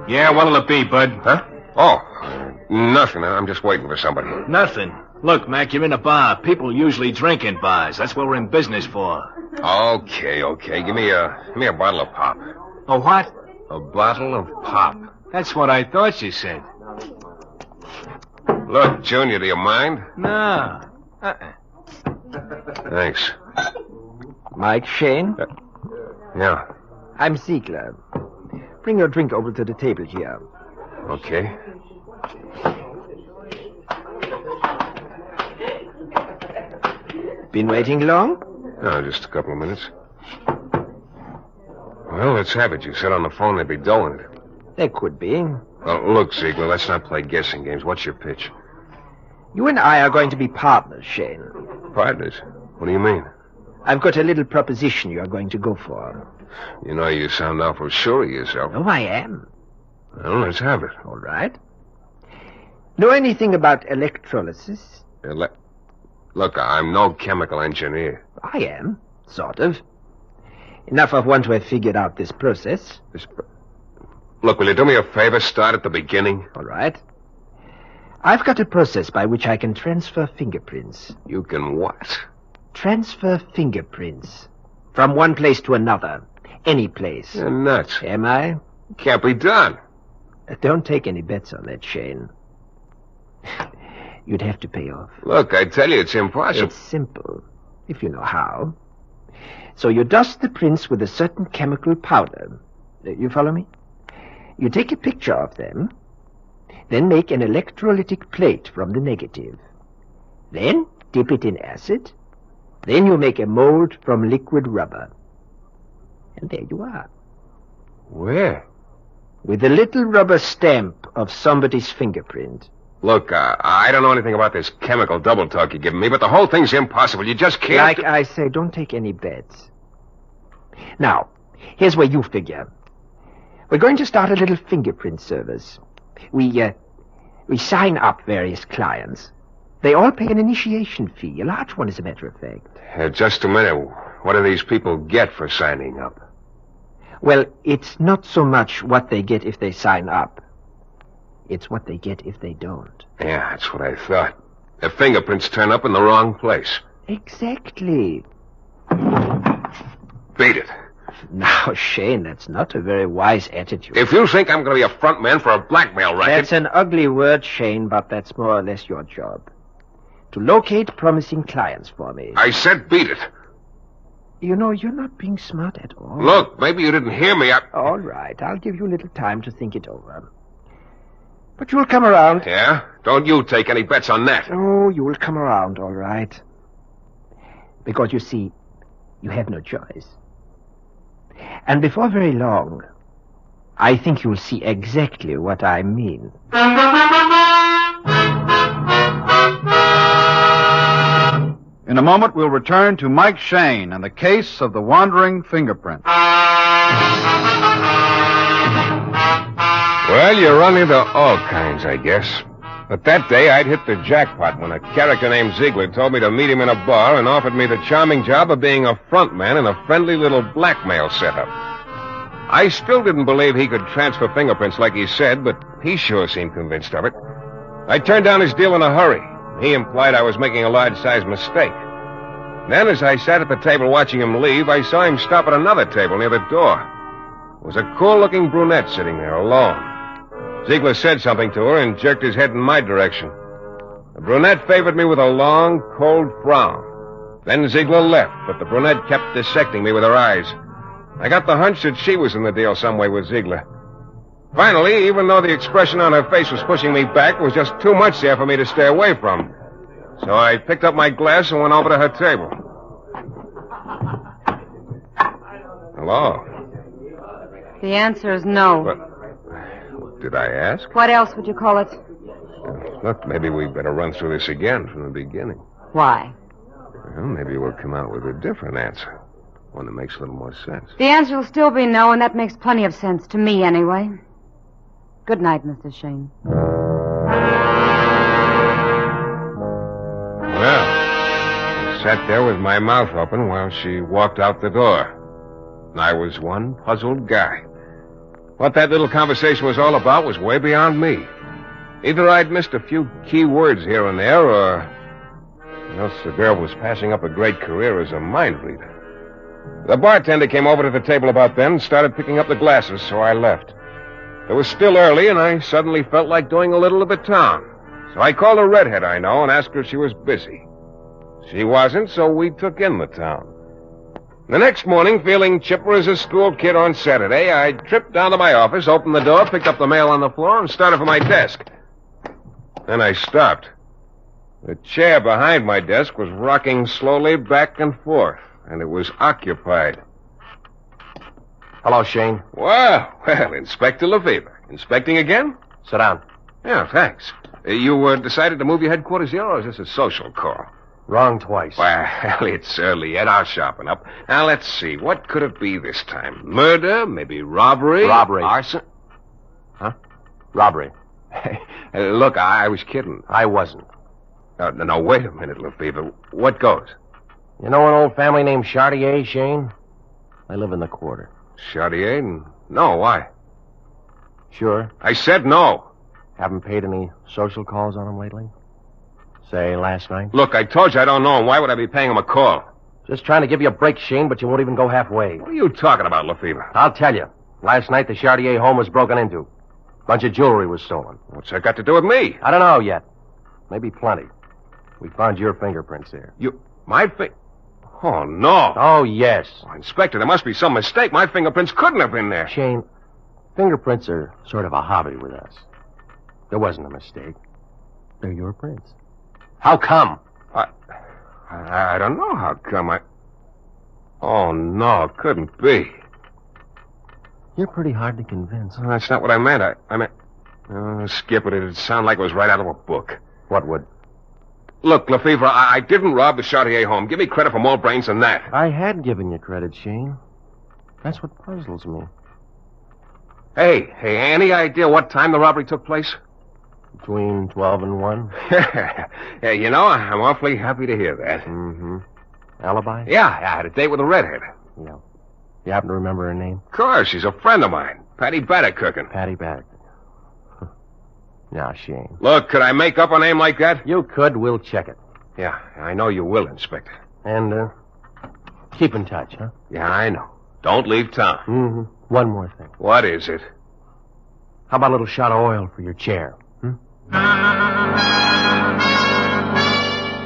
Yeah, what'll it be, Bud? Huh? Oh, nothing. I'm just waiting for somebody. Nothing. Look, Mac, you're in a bar. People usually drink in bars. That's what we're in business for. Okay. Give me a bottle of pop. A what? A bottle of pop. That's what I thought you said. Look, Junior, do you mind? No. Thanks. Mike Shayne? Yeah. I'm Ziegler. Bring your drink over to the table here. Okay. Been waiting long? No, just a couple of minutes. Well, let's have it. You said on the phone they'd be doing it. There could be. Well, look, Ziegler, let's not play guessing games. What's your pitch? You and I are going to be partners, Shayne. Partners? What do you mean? I've got a little proposition you are going to go for. You know, you sound awful sure of yourself. Oh, I am. Well, let's have it. All right. Know anything about electrolysis? Look, I'm no chemical engineer. I am, sort of. Enough of one to have figured out this process. Look, will you do me a favor? Start at the beginning. All right. I've got a process by which I can transfer fingerprints. You can what? Transfer fingerprints. From one place to another. Any place. You're nuts. Am I? Can't be done. Don't take any bets on that, Shayne. You'd have to pay off. Look, I tell you, it's impossible. It's simple, if you know how. So you dust the prints with a certain chemical powder. You follow me? You take a picture of them, then make an electrolytic plate from the negative. Then dip it in acid. Then you make a mold from liquid rubber. And there you are. Where? With a little rubber stamp of somebody's fingerprint. Look, I don't know anything about this chemical double talk you're giving me, but the whole thing's impossible. You just can't... Like I say, don't take any bets. Now, here's where you figure. We're going to start a little fingerprint service. We sign up various clients. They all pay an initiation fee, a large one, as a matter of fact. Just a minute. What do these people get for signing up? Well, it's not so much what they get if they sign up. It's what they get if they don't. Yeah, that's what I thought. The fingerprints turn up in the wrong place. Exactly. Beat it. Now, Shayne, that's not a very wise attitude. If you think I'm going to be a front man for a blackmail racket... That's an ugly word, Shayne, but that's more or less your job. To locate promising clients for me. I said beat it. You know, you're not being smart at all. Look, maybe you didn't hear me. All right, I'll give you a little time to think it over. But you'll come around. Yeah? Don't you take any bets on that. Oh, you'll come around, all right. Because, you see, you have no choice. And before very long, I think you'll see exactly what I mean. In a moment, we'll return to Mike Shayne and the case of the wandering fingerprint. Well, you run into all kinds, I guess. But that day, I'd hit the jackpot when a character named Ziegler told me to meet him in a bar and offered me the charming job of being a front man in a friendly little blackmail setup. I still didn't believe he could transfer fingerprints like he said, but he sure seemed convinced of it. I turned down his deal in a hurry. He implied I was making a large-sized mistake. Then, as I sat at the table watching him leave, I saw him stop at another table near the door. There was a cool-looking brunette sitting there alone. Ziegler said something to her and jerked his head in my direction. The brunette favored me with a long, cold frown. Then Ziegler left, but the brunette kept dissecting me with her eyes. I got the hunch that she was in the deal some way with Ziegler. Finally, even though the expression on her face was pushing me back, there was just too much there for me to stay away from. So I picked up my glass and went over to her table. Hello? The answer is no. What did I ask? What else would you call it? Look, maybe we better run through this again from the beginning. Why? Well, maybe we'll come out with a different answer. One that makes a little more sense. The answer will still be no, and that makes plenty of sense to me anyway. Good night, Mr. Shayne. Well, I sat there with my mouth open while she walked out the door. I was one puzzled guy. What that little conversation was all about was way beyond me. Either I'd missed a few key words here and there, or else the girl was passing up a great career as a mind reader. The bartender came over to the table about then and started picking up the glasses, so I left. It was still early, and I suddenly felt like doing a little of the town. So I called a redhead I know and asked her if she was busy. She wasn't, so we took in the town. The next morning, feeling chipper as a school kid on Saturday, I tripped down to my office, opened the door, picked up the mail on the floor, and started for my desk. Then I stopped. The chair behind my desk was rocking slowly back and forth, and it was occupied. Hello, Shayne. Well, Inspector Lefevre. Inspecting again? Sit down. Yeah, thanks. You decided to move your headquarters here, or is this a social call? Wrong twice. Well, it's early yet. I'll sharpen up. Now, let's see. What could it be this time? Murder? Maybe robbery? Robbery. Arson? Huh? Robbery. Look, I was kidding. I wasn't. No, wait a minute, Lefevre. What goes? You know an old family named Chartier, Shayne? I live in the quarter. Chartier? No, why? Sure. I said no. Haven't paid any social calls on him lately? Say, last night? Look, I told you I don't know him. Why would I be paying him a call? Just trying to give you a break, Shayne, but you won't even go halfway. What are you talking about, Lefevre? I'll tell you. Last night, the Chartier home was broken into. Bunch of jewelry was stolen. What's that got to do with me? I don't know yet. Maybe plenty. We found your fingerprints there. My Oh, no. Oh, yes. Oh, Inspector, there must be some mistake. My fingerprints couldn't have been there. Shayne, fingerprints are sort of a hobby with us. There wasn't a mistake. They're your prints. How come? I don't know how come. Oh, no, it couldn't be. You're pretty hard to convince. Well, that's not what I meant. I meant... skip it. It'd sound like it was right out of a book. What would? Look, Lefevre, I didn't rob the Chartier home. Give me credit for more brains than that. I had given you credit, Shayne. That's what puzzles me. Hey, any idea what time the robbery took place? Between 12 and 1? Yeah, you know, I'm awfully happy to hear that. Mm-hmm. Alibi? Yeah, I had a date with a redhead. Yeah. You happen to remember her name? Of course, she's a friend of mine. Patty Baddock. Patty Baddock. Now, Shayne. Look, could I make up a name like that? You could. We'll check it. Yeah, I know you will, Inspector. And, keep in touch, huh? Yeah, I know. Don't leave town. Mm-hmm. One more thing. What is it? How about a little shot of oil for your chair?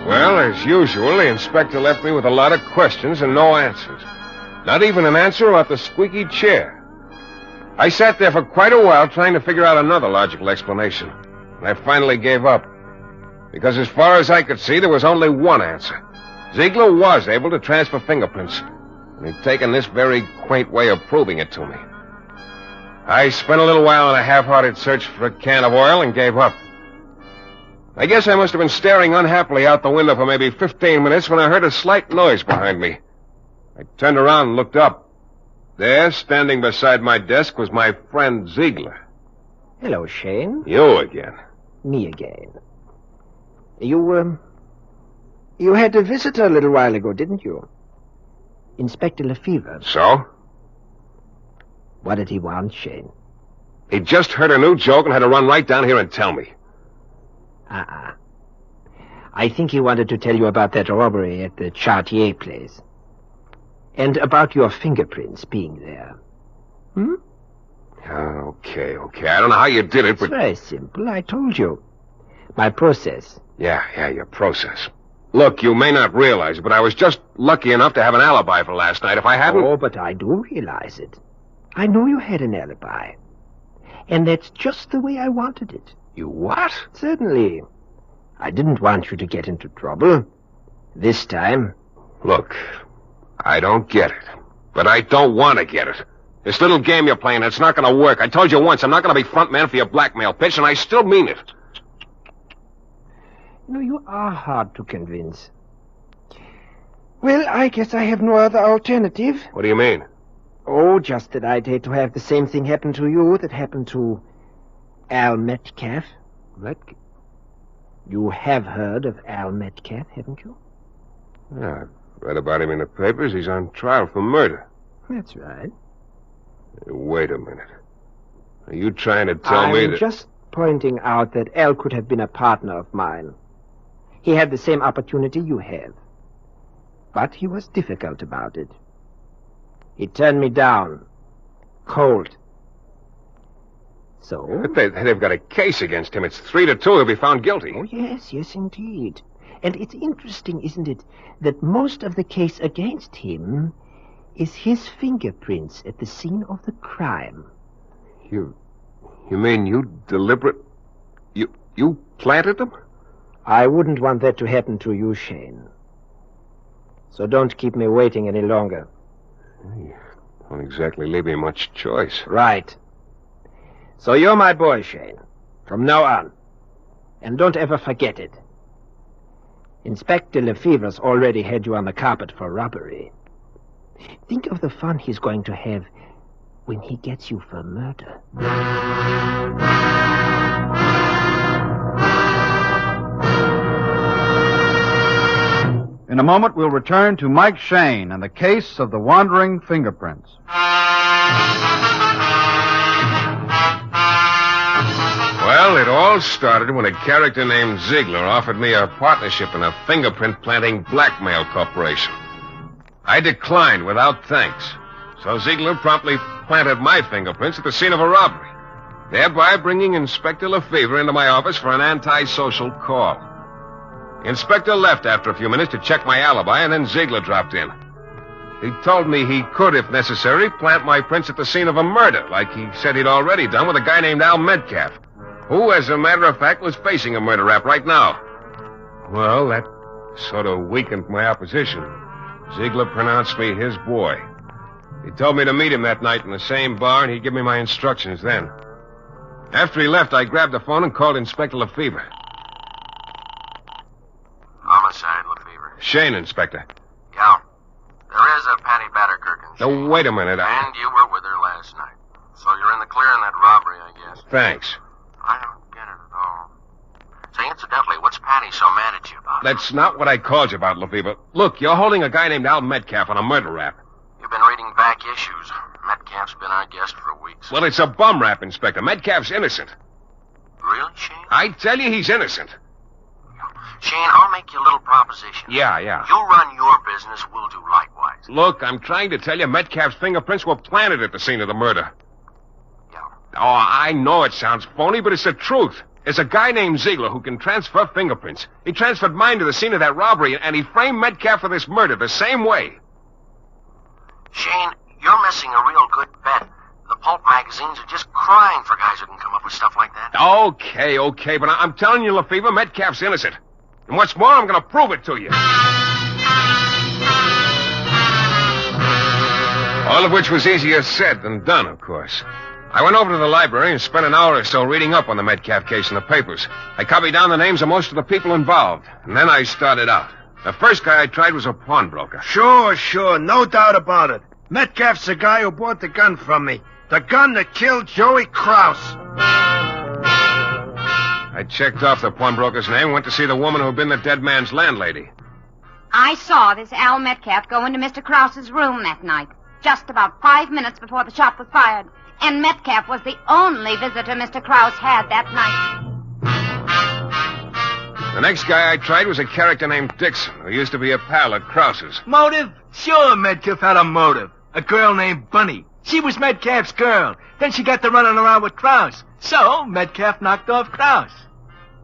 Well, as usual, the inspector left me with a lot of questions and no answers. Not even an answer about the squeaky chair. I sat there for quite a while trying to figure out another logical explanation. And I finally gave up. Because as far as I could see, there was only one answer. Ziegler was able to transfer fingerprints. And he'd taken this very quaint way of proving it to me. I spent a little while in a half-hearted search for a can of oil and gave up. I guess I must have been staring unhappily out the window for maybe 15 minutes when I heard a slight noise behind me. I turned around and looked up. There, standing beside my desk, was my friend Ziegler. Hello, Shayne. You again. Me again. You had a visitor a little while ago, didn't you? Inspector Lefevre. So? What did he want, Shayne? He just heard a new joke and had to run right down here and tell me. I think he wanted to tell you about that robbery at the Chartier place. And about your fingerprints being there. Okay. I don't know how you did it, but... It's very simple. I told you. My process. Yeah, your process. Look, you may not realize it, but I was just lucky enough to have an alibi for last night. If I hadn't... Oh, but I do realize it. I know you had an alibi. And that's just the way I wanted it. You what? Certainly. I didn't want you to get into trouble. This time. Look, I don't get it. But I don't want to get it. This little game you're playing, it's not going to work. I told you once, I'm not going to be front man for your blackmail pitch, and I still mean it. No, you are hard to convince. Well, I guess I have no other alternative. What do you mean? Oh, just that I'd hate to have the same thing happen to you that happened to Al Metcalf. You have heard of Al Metcalf, haven't you? Yeah, I've read about him in the papers. He's on trial for murder. That's right. Hey, wait a minute. Are you trying to tell me that... I'm just pointing out that Al could have been a partner of mine. He had the same opportunity you have. But he was difficult about it. He turned me down. Cold. So? But they've got a case against him. It's 3-2. He'll be found guilty. Oh, yes, indeed. And it's interesting, isn't it, that most of the case against him is his fingerprints at the scene of the crime. You mean you deliberate... You planted them? I wouldn't want that to happen to you, Shayne. So don't keep me waiting any longer. You don't exactly leave me much choice. Right. So you're my boy, Shayne. From now on. And don't ever forget it. Inspector Lefevre's already had you on the carpet for robbery. Think of the fun he's going to have when he gets you for murder. In a moment, we'll return to Mike Shayne and the case of the wandering fingerprints. Well, Well, it all started when a character named Ziegler offered me a partnership in a fingerprint-planting blackmail corporation. I declined without thanks. So Ziegler promptly planted my fingerprints at the scene of a robbery, thereby bringing Inspector Lefevre into my office for an antisocial call. The inspector left after a few minutes to check my alibi, and then Ziegler dropped in. He told me he could, if necessary, plant my prints at the scene of a murder, like he said he'd already done with a guy named Al Metcalf, who, as a matter of fact, was facing a murder rap right now. Well, that sort of weakened my opposition. Ziegler pronounced me his boy. He told me to meet him that night in the same bar, and he'd give me my instructions then. After he left, I grabbed the phone and called Inspector Lefevre. Homicide, Lefevre. Shayne, Inspector. Gal, there is a Patty Batterkirk. Now, wait a minute. And you were with her last night. So you're in the clear in that robbery, I guess. Thanks. I don't get it at all. Say, incidentally, what's Patty so mad at you about? That's not what I called you about, Lefevre. Look, you're holding a guy named Al Metcalf on a murder rap. You've been reading back issues. Metcalf's been our guest for weeks. Well, it's a bum rap, Inspector. Metcalf's innocent. Really, Shayne? I tell you, he's innocent. Shayne, I'll make you a little proposition. Yeah. You run your business, we'll do likewise. Look, I'm trying to tell you Metcalf's fingerprints were planted at the scene of the murder. Yeah. Oh, I know it sounds phony, but it's the truth. There's a guy named Ziegler who can transfer fingerprints. He transferred mine to the scene of that robbery, and he framed Metcalf for this murder the same way. Shayne, you're missing a real good bet. The pulp magazines are just crying for guys who can come up with stuff like that. Okay, but I'm telling you, Lefevre, Metcalf's innocent. And what's more, I'm going to prove it to you. All of which was easier said than done, of course. I went over to the library and spent an hour or so reading up on the Metcalf case in the papers. I copied down the names of most of the people involved, and then I started out. The first guy I tried was a pawnbroker. Sure, no doubt about it. Metcalf's the guy who bought the gun from me. The gun that killed Joey Krause. I checked off the pawnbroker's name and went to see the woman who'd been the dead man's landlady. I saw this Al Metcalf go into Mr. Krause's room that night, just about 5 minutes before the shot was fired. And Metcalf was the only visitor Mr. Krause had that night. The next guy I tried was a character named Dixon, who used to be a pal at Krause's. Motive? Sure, Metcalf had a motive. A girl named Bunny. She was Metcalf's girl. Then she got to running around with Krause. So, Metcalf knocked off Krause.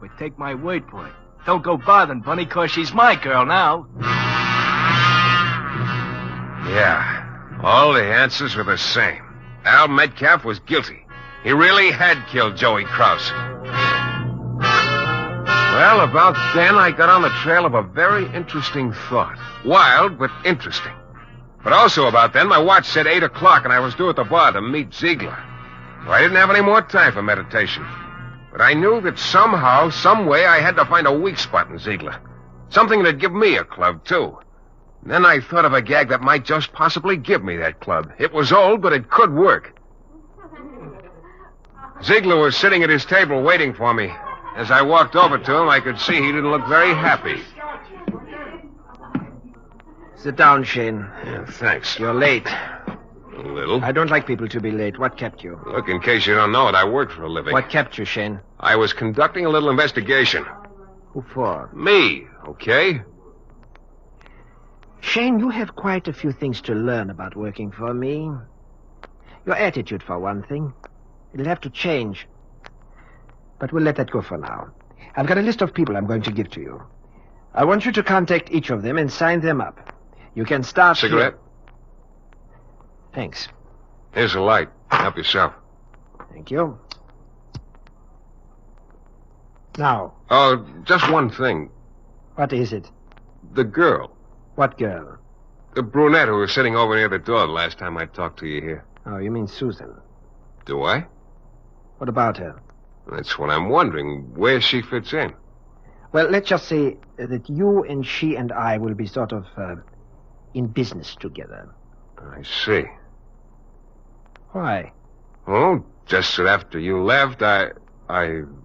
But take my word for it. Don't go bothering Bunny, 'cause she's my girl now. Yeah, all the answers were the same. Al Metcalf was guilty. He really had killed Joey Krause. Well, about then, I got on the trail of a very interesting thought. Wild, but interesting. But also about then, my watch said 8 o'clock, and I was due at the bar to meet Ziegler. So I didn't have any more time for meditation. But I knew that somehow, some way, I had to find a weak spot in Ziegler. Something that'd give me a club, too. And then I thought of a gag that might just possibly give me that club. It was old, but it could work. Ziegler was sitting at his table waiting for me. As I walked over to him, I could see he didn't look very happy. Sit down, Shayne. Yeah, thanks. You're late. A little. I don't like people to be late. What kept you? Look, in case you don't know it, I work for a living. What kept you, Shayne? I was conducting a little investigation. Who for? Me, okay? Shayne, you have quite a few things to learn about working for me. Your attitude, for one thing. It'll have to change. But we'll let that go for now. I've got a list of people I'm going to give to you. I want you to contact each of them and sign them up. You can start... Cigarette? Here. Thanks. Here's a light. Help yourself. Thank you. Now. Oh, just one thing. What is it? The girl. What girl? The brunette who was sitting over near the door the last time I talked to you here. Oh, you mean Susan. Do I? What about her? That's what I'm wondering, where she fits in. Well, let's just say that you and she and I will be sort of in business together. I see. Why? Oh, just that after you left, I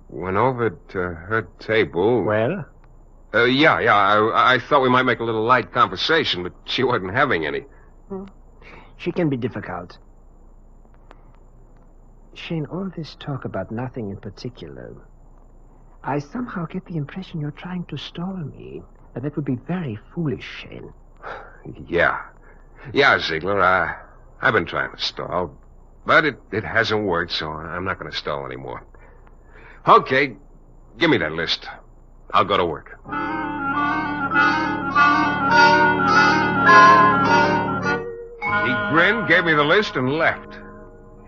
went over to her table. Well? Yeah. I thought we might make a little light conversation, but she wasn't having any. She can be difficult. Shayne, all this talk about nothing in particular, I somehow get the impression you're trying to stall me. That would be very foolish, Shayne. Yeah. Yeah, Ziegler, I've been trying to stall. But it hasn't worked, so I'm not going to stall anymore. Okay, give me that list. I'll go to work. He grinned, gave me the list, and left.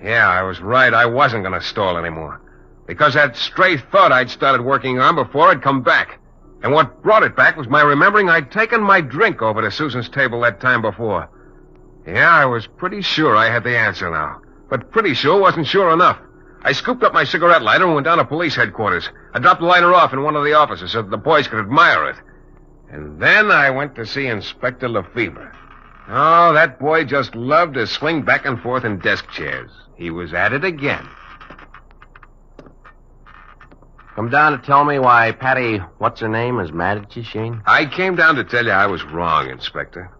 Yeah, I was right. I wasn't going to stall anymore. Because that stray thought I'd started working on before had come back. And what brought it back was my remembering I'd taken my drink over to Susan's table that time before. Yeah, I was pretty sure I had the answer now. But pretty sure wasn't sure enough. I scooped up my cigarette lighter and went down to police headquarters. I dropped the lighter off in one of the offices so that the boys could admire it. And then I went to see Inspector Lefebvre. Oh, that boy just loved to swing back and forth in desk chairs. He was at it again. Come down to tell me why Patty, what's-her-name, is mad at you, Shayne? I came down to tell you I was wrong, Inspector.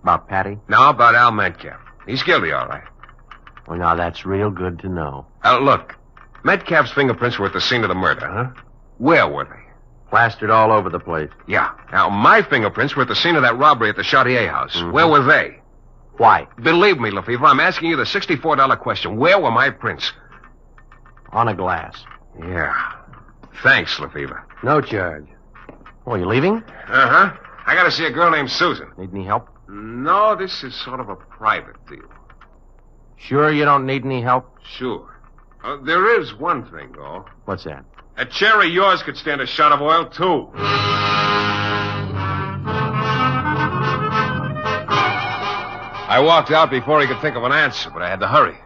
About Patty? No, about Al Metcalf. He's guilty, all right. Well, now, that's real good to know. Look, Metcalf's fingerprints were at the scene of the murder, huh? Where were they? Plastered all over the place. Yeah. Now, my fingerprints were at the scene of that robbery at the Chartier house. Mm-hmm. Where were they? Why? Believe me, Lefebvre, I'm asking you the $64 question. Where were my prints? On a glass. Yeah. Thanks, Lefebvre. No charge. Oh, you leaving? Uh-huh. I gotta see a girl named Susan. Need any help? No, this is sort of a private deal. Sure you don't need any help? Sure. There is one thing, though. What's that? A chair of yours could stand a shot of oil, too. I walked out before he could think of an answer, but I had to hurry.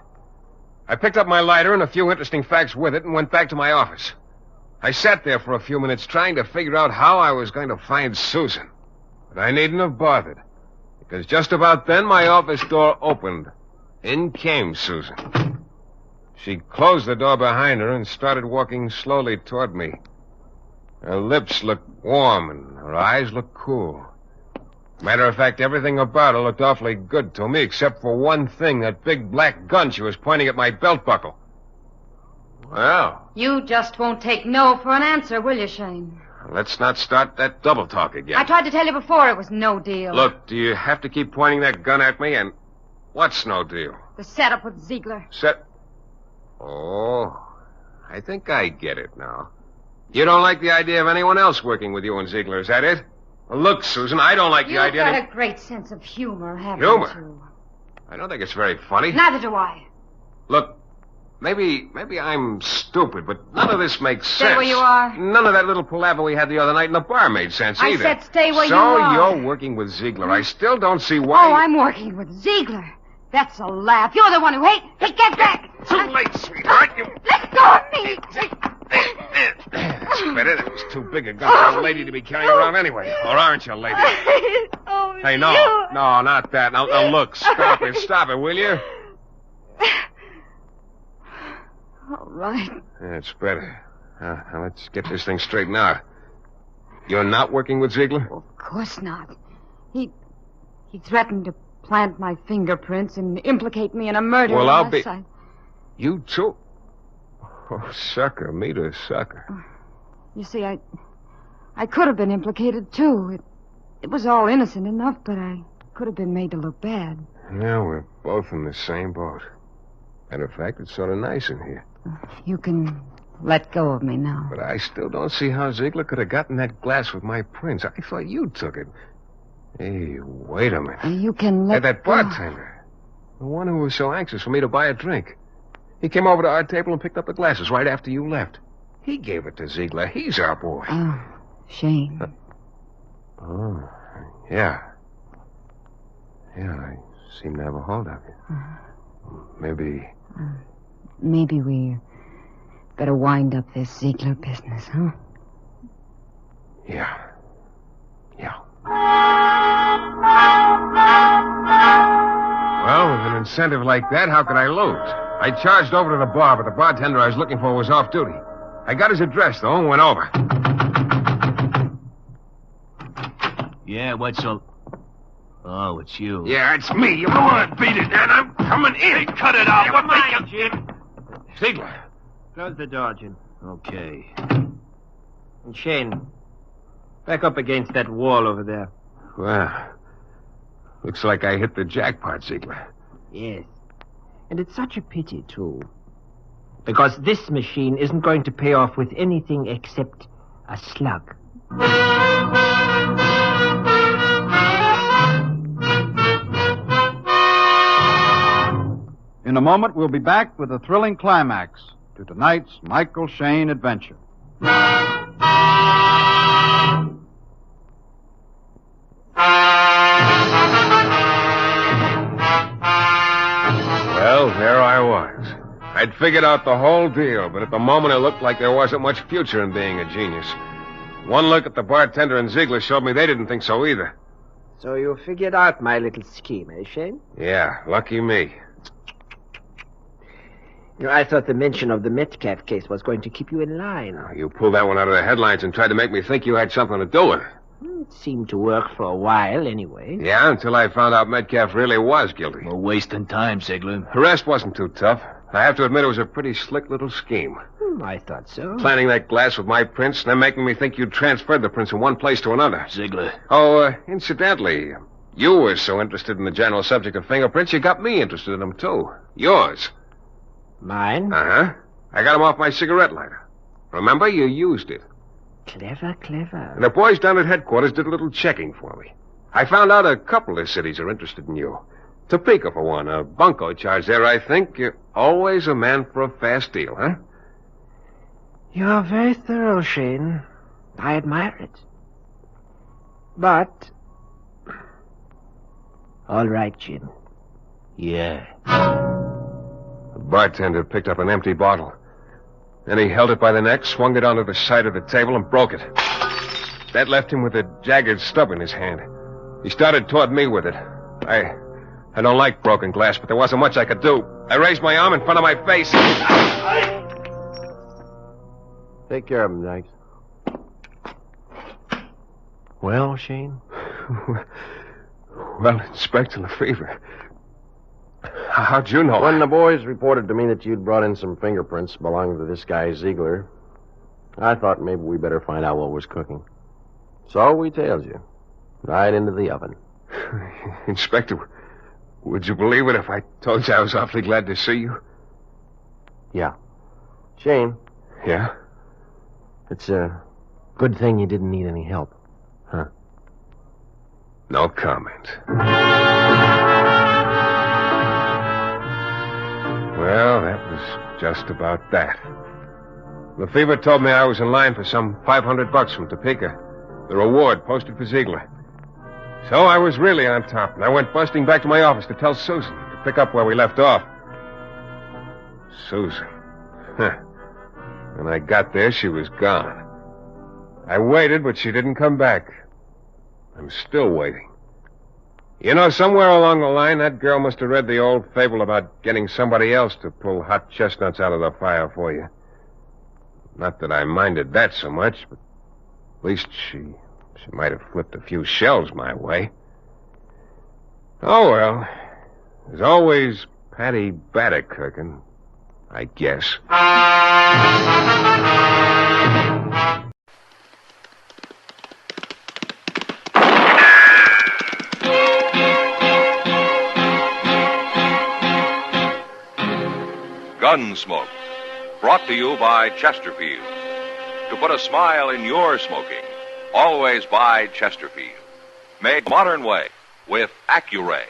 I picked up my lighter and a few interesting facts with it and went back to my office. I sat there for a few minutes trying to figure out how I was going to find Susan. But I needn't have bothered, because just about then my office door opened. In came Susan. She closed the door behind her and started walking slowly toward me. Her lips looked warm and her eyes looked cool. Matter of fact, everything about her looked awfully good to me, except for one thing, that big black gun she was pointing at my belt buckle. Well, You just won't take no for an answer, will you, Shayne? let's not start that double talk again. I tried to tell you before it was no deal. Look, do you have to keep pointing that gun at me? And what's no deal? The setup with Ziegler. Oh, I think I get it now. You don't like the idea of anyone else working with you and Ziegler, is that it? Well, look, Susan, I don't like the idea... You've got a great sense of humor, haven't Humor? you? I don't think it's very funny. Neither do I. Look, maybe I'm stupid, but none of this makes sense. Stay where you are. None of that little palaver we had the other night in the bar made sense either. I said stay where you So are. you're working with Ziegler. I still don't see why... Oh, I'm working with Ziegler. That's a laugh. You're the one who hates... Hey, get back! Too late, sweetheart. Let go of me! That's better. That was too big a gun for a lady to be carrying around anyway. Or aren't you, lady? Oh, Hey, no, not that. Now, look, stop it, will you? All right. That's better. Now, let's get this thing straightened out. You're not working with Ziegler? Of course not. He threatened to plant my fingerprints and implicate me in a murder. Well, I'll unless be... You too? Oh, sucker. Me to sucker. You see, I could have been implicated, too. It was all innocent enough, but I could have been made to look bad. Yeah, we're both in the same boat. Matter of fact, it's sort of nice in here. You can let go of me now. But I still don't see how Ziegler could have gotten that glass with my prints. I thought you took it. Hey, wait a minute. You can let That bartender. The one who was so anxious for me to buy a drink. He came over to our table and picked up the glasses right after you left. He gave it to Ziegler. He's our boy. Oh, Shayne. Oh, yeah. Yeah, I seem to have a hold of you. Maybe... Maybe we better wind up this Ziegler business, huh? Yeah. Well, with an incentive like that, how could I lose? I charged over to the bar, but the bartender I was looking for was off duty. I got his address, though, and went over. Yeah, what's all... Oh, it's you. Yeah, it's me. You don't want to beat it, and I'm coming in. Hey, cut it out. What make you... Ziegler. Close the door, Jim. Okay. And Shayne, back up against that wall over there. Well, looks like I hit the jackpot, Ziegler. Yes. And it's such a pity, too. Because this machine isn't going to pay off with anything except a slug. In a moment, we'll be back with a thrilling climax to tonight's Michael Shayne adventure. Well, there I was. I'd figured out the whole deal, but at the moment it looked like there wasn't much future in being a genius. One look at the bartender and Ziegler showed me they didn't think so either. So you figured out my little scheme, eh, Shayne? Yeah, lucky me. You know, I thought the mention of the Metcalf case was going to keep you in line. You pulled that one out of the headlines and tried to make me think you had something to do with it. It seemed to work for a while, anyway. Yeah, until I found out Metcalf really was guilty. We're wasting time, Ziegler. The rest wasn't too tough. I have to admit it was a pretty slick little scheme. I thought so. Planting that glass with my prints, and then making me think you'd transferred the prints from one place to another. Ziegler. Oh, incidentally, you were so interested in the general subject of fingerprints, you got me interested in them, too. Yours. Mine? Uh-huh. I got them off my cigarette lighter. Remember, you used it. Clever, clever. And the boys down at headquarters did a little checking for me. I found out a couple of cities are interested in you. Topeka, for one. A bunco charge there, I think. You're always a man for a fast deal, huh? You're very thorough, Shayne. I admire it. But... all right, Jim. Yeah. The bartender picked up an empty bottle. Then he held it by the neck, swung it onto the side of the table, and broke it. That left him with a jagged stub in his hand. He started toward me with it. I don't like broken glass, but there wasn't much I could do. I raised my arm in front of my face. Take care of him, Dykes. Well, Shayne? Well, Inspector Lefevre. How'd you know? When the boys reported to me that you'd brought in some fingerprints belonging to this guy, Ziegler, I thought maybe we better find out what was cooking. So we tailed you. Right into the oven. Inspector, would you believe it if I told you I was awfully glad to see you? Yeah. Shayne. Yeah? It's a good thing you didn't need any help. Huh? No comment. Well, that was just about that. Lefevre told me I was in line for some $500 from Topeka. The reward posted for Ziegler. So I was really on top, and I went busting back to my office to tell Susan to pick up where we left off. Susan. Huh. When I got there, she was gone. I waited, but she didn't come back. I'm still waiting. You know, somewhere along the line, that girl must have read the old fable about getting somebody else to pull hot chestnuts out of the fire for you. Not that I minded that so much, but at least she might have flipped a few shells my way. Oh, well. There's always Patty Batterkirkin, I guess. Gunsmoke, brought to you by Chesterfield. To put a smile in your smoking, always buy Chesterfield. Made the modern way with Accuray.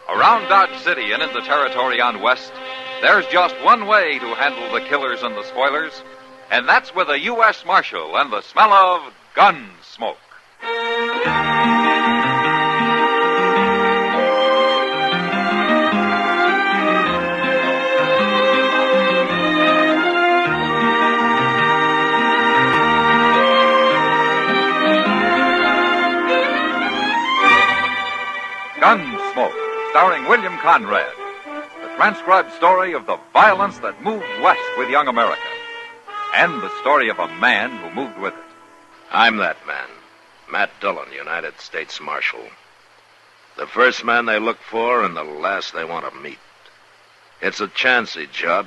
Around Dodge City and in the territory on West, there's just one way to handle the killers and the spoilers, and that's with a U.S. Marshal and the smell of Gunsmoke. Gunsmoke, starring William Conrad. The transcribed story of the violence that moved west with young America. And the story of a man who moved with it. I'm that man. Matt Dillon, United States Marshal. The first man they look for and the last they want to meet. It's a chancy job.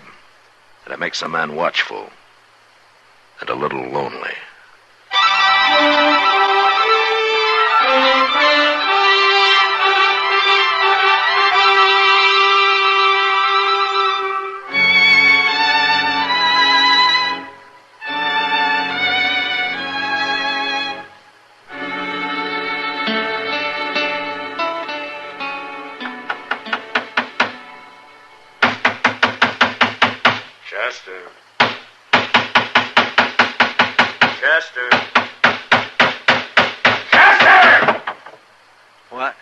And it makes a man watchful and a little lonely. What?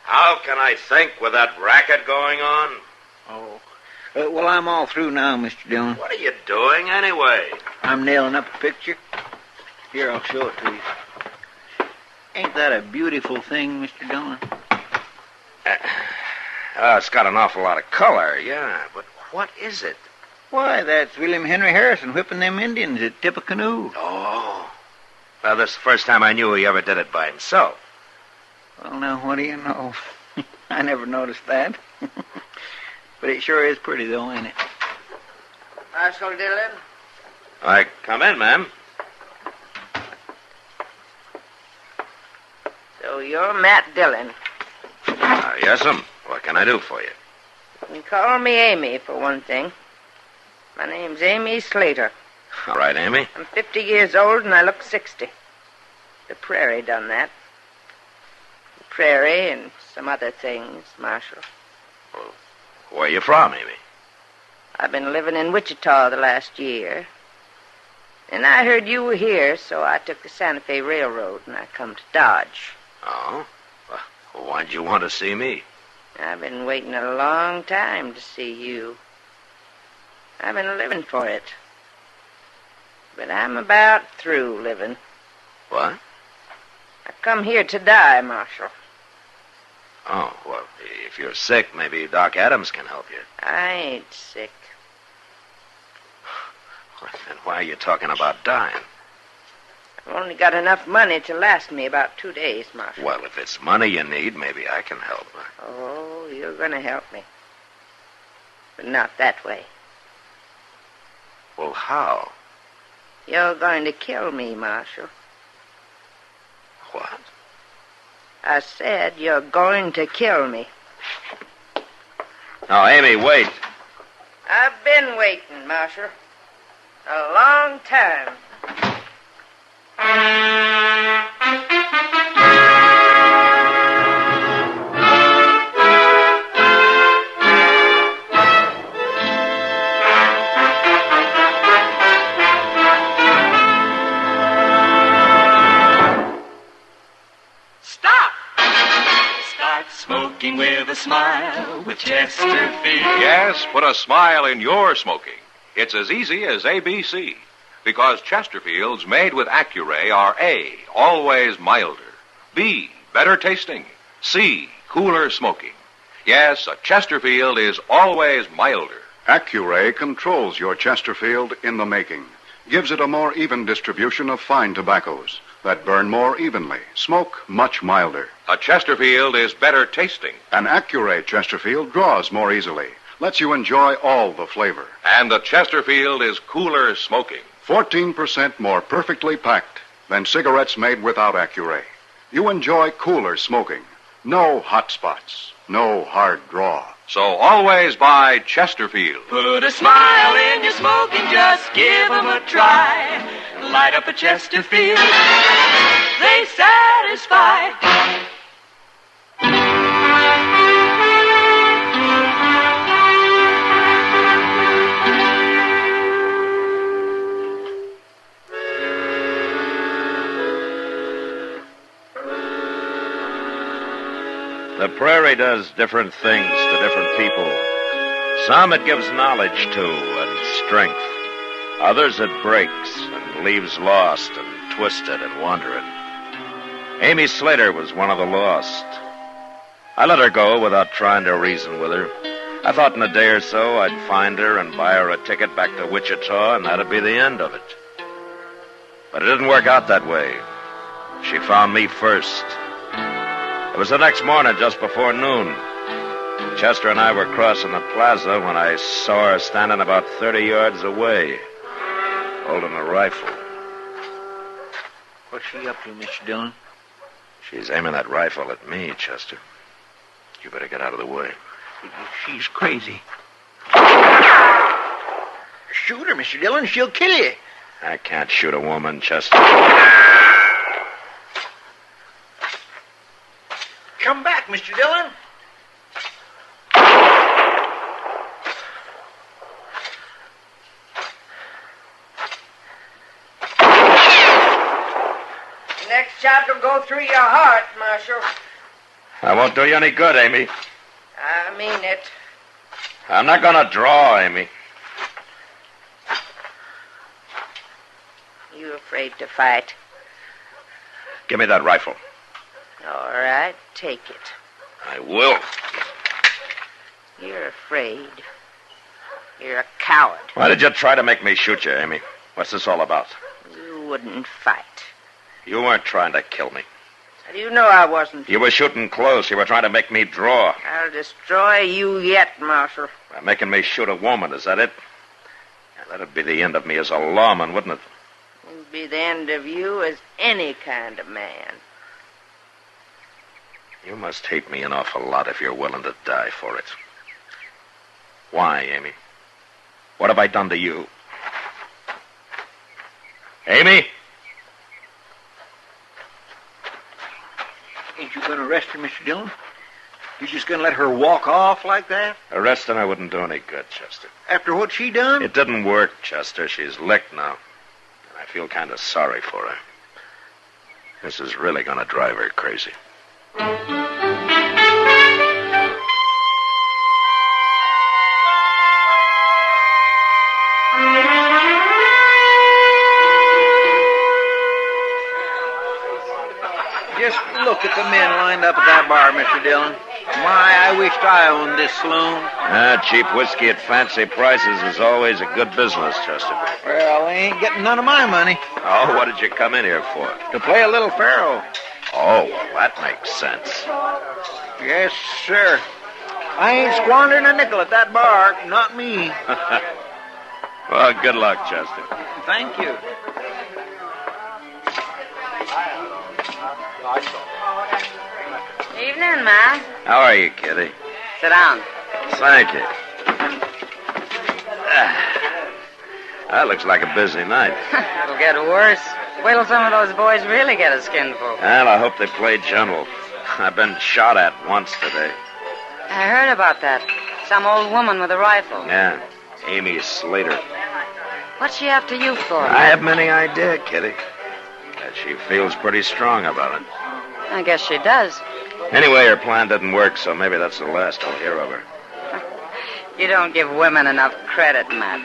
How can I think with that racket going on? Oh. Well, I'm all through now, Mr. Dillon. What are you doing anyway? I'm nailing up a picture. Here, I'll show it to you. Ain't that a beautiful thing, Mr. Dillon? It's got an awful lot of color, yeah, but what is it? Why, that's William Henry Harrison whipping them Indians at Tippecanoe. Oh. Well, this is the first time I knew he ever did it by himself. Well, now, what do you know? I never noticed that. But it sure is pretty, though, ain't it? Marshal Dillon? I come in, ma'am. So you're Matt Dillon. Yes'm. What can I do for you? You can call me Amy, for one thing. My name's Amy Slater. All right, Amy. I'm 50 years old, and I look 60. The prairie done that. The prairie and some other things, Marshal. Well, where you from, Amy? I've been living in Wichita the last year. And I heard you were here, so I took the Santa Fe Railroad, and I come to Dodge. Oh? Well, why'd you want to see me? I've been waiting a long time to see you. I've been living for it. But I'm about through living. What? I come here to die, Marshal. Oh, well, if you're sick, maybe Doc Adams can help you. I ain't sick. Well, then why are you talking about dying? I've only got enough money to last me about 2 days, Marshal. Well, if it's money you need, maybe I can help. Oh, you're going to help me. But not that way. Well, how? You're going to kill me, Marshal. What? I said you're going to kill me. Now, Amy, wait. I've been waiting, Marshal. A long time. Smoking with a smile with Chesterfield. Yes, put a smile in your smoking. It's as easy as ABC. Because Chesterfields made with Accuray are A, always milder, B, better tasting, C, cooler smoking. Yes, a Chesterfield is always milder. Accuray controls your Chesterfield in the making. Gives it a more even distribution of fine tobaccos that burn more evenly, smoke much milder. A Chesterfield is better tasting. An Accuray Chesterfield draws more easily, lets you enjoy all the flavor. And the Chesterfield is cooler smoking. 14% more perfectly packed than cigarettes made without Accuray. You enjoy cooler smoking. No hot spots, no hard draw. So always buy Chesterfield. Put a smile in your smoking, just give 'em a try. Light up a Chesterfield, they satisfy. The prairie does different things to different people. Some it gives knowledge to and strength. Others it breaks and leaves lost and twisted and wandering. Amy Slater was one of the lost. I let her go without trying to reason with her. I thought in a day or so I'd find her and buy her a ticket back to Wichita, and that'd be the end of it. But it didn't work out that way. She found me first. It was the next morning, just before noon. Chester and I were crossing the plaza when I saw her standing about 30 yards away, holding a rifle. What's she up to, Mr. Dillon? She's aiming that rifle at me, Chester. You better get out of the way. She's crazy. Shoot her, Mr. Dillon. She'll kill you. I can't shoot a woman, Chester. Come back, Mr. Dillon. The next shot will go through your heart, Marshal. I won't do you any good, Amy. I mean it. I'm not going to draw, Amy. You afraid to fight? Give me that rifle. All right, take it. I will. You're afraid. You're a coward. Why did you try to make me shoot you, Amy? What's this all about? You wouldn't fight. You weren't trying to kill me. How do you know I wasn't? You were shooting close. You were trying to make me draw. I'll destroy you yet, Marshal. By making me shoot a woman, is that it? Yeah, that'd be the end of me as a lawman, wouldn't it? It would be the end of you as any kind of man. You must hate me an awful lot if you're willing to die for it. Why, Amy? What have I done to you? Amy? Ain't you going to arrest her, Mr. Dillon? You just going to let her walk off like that? Arresting her wouldn't do any good, Chester. After what she done? It didn't work, Chester. She's licked now. And I feel kind of sorry for her. This is really going to drive her crazy. Just look at the men lined up at that bar, Mr. Dillon. My, I wished I owned this saloon. Cheap whiskey at fancy prices is always a good business, Chester. Well, they ain't getting none of my money. Oh, what did you come in here for? To play a little faro. Oh, well, that makes sense. Yes, sir. I ain't squandering a nickel at that bar. Not me. Well, good luck, Chester. Thank you. Evening, Ma. How are you, Kitty? Sit down. Thank you. That looks like a busy night. It'll get worse. Wait till some of those boys really get a skinful. Well, I hope they play general. I've been shot at once today. I heard about that. Some old woman with a rifle. Yeah, Amy Slater. What's she after you for? I haven't any idea, Kitty. But she feels pretty strong about it. I guess she does. Anyway, her plan didn't work, so maybe that's the last I'll hear of her. You don't give women enough credit, Matt.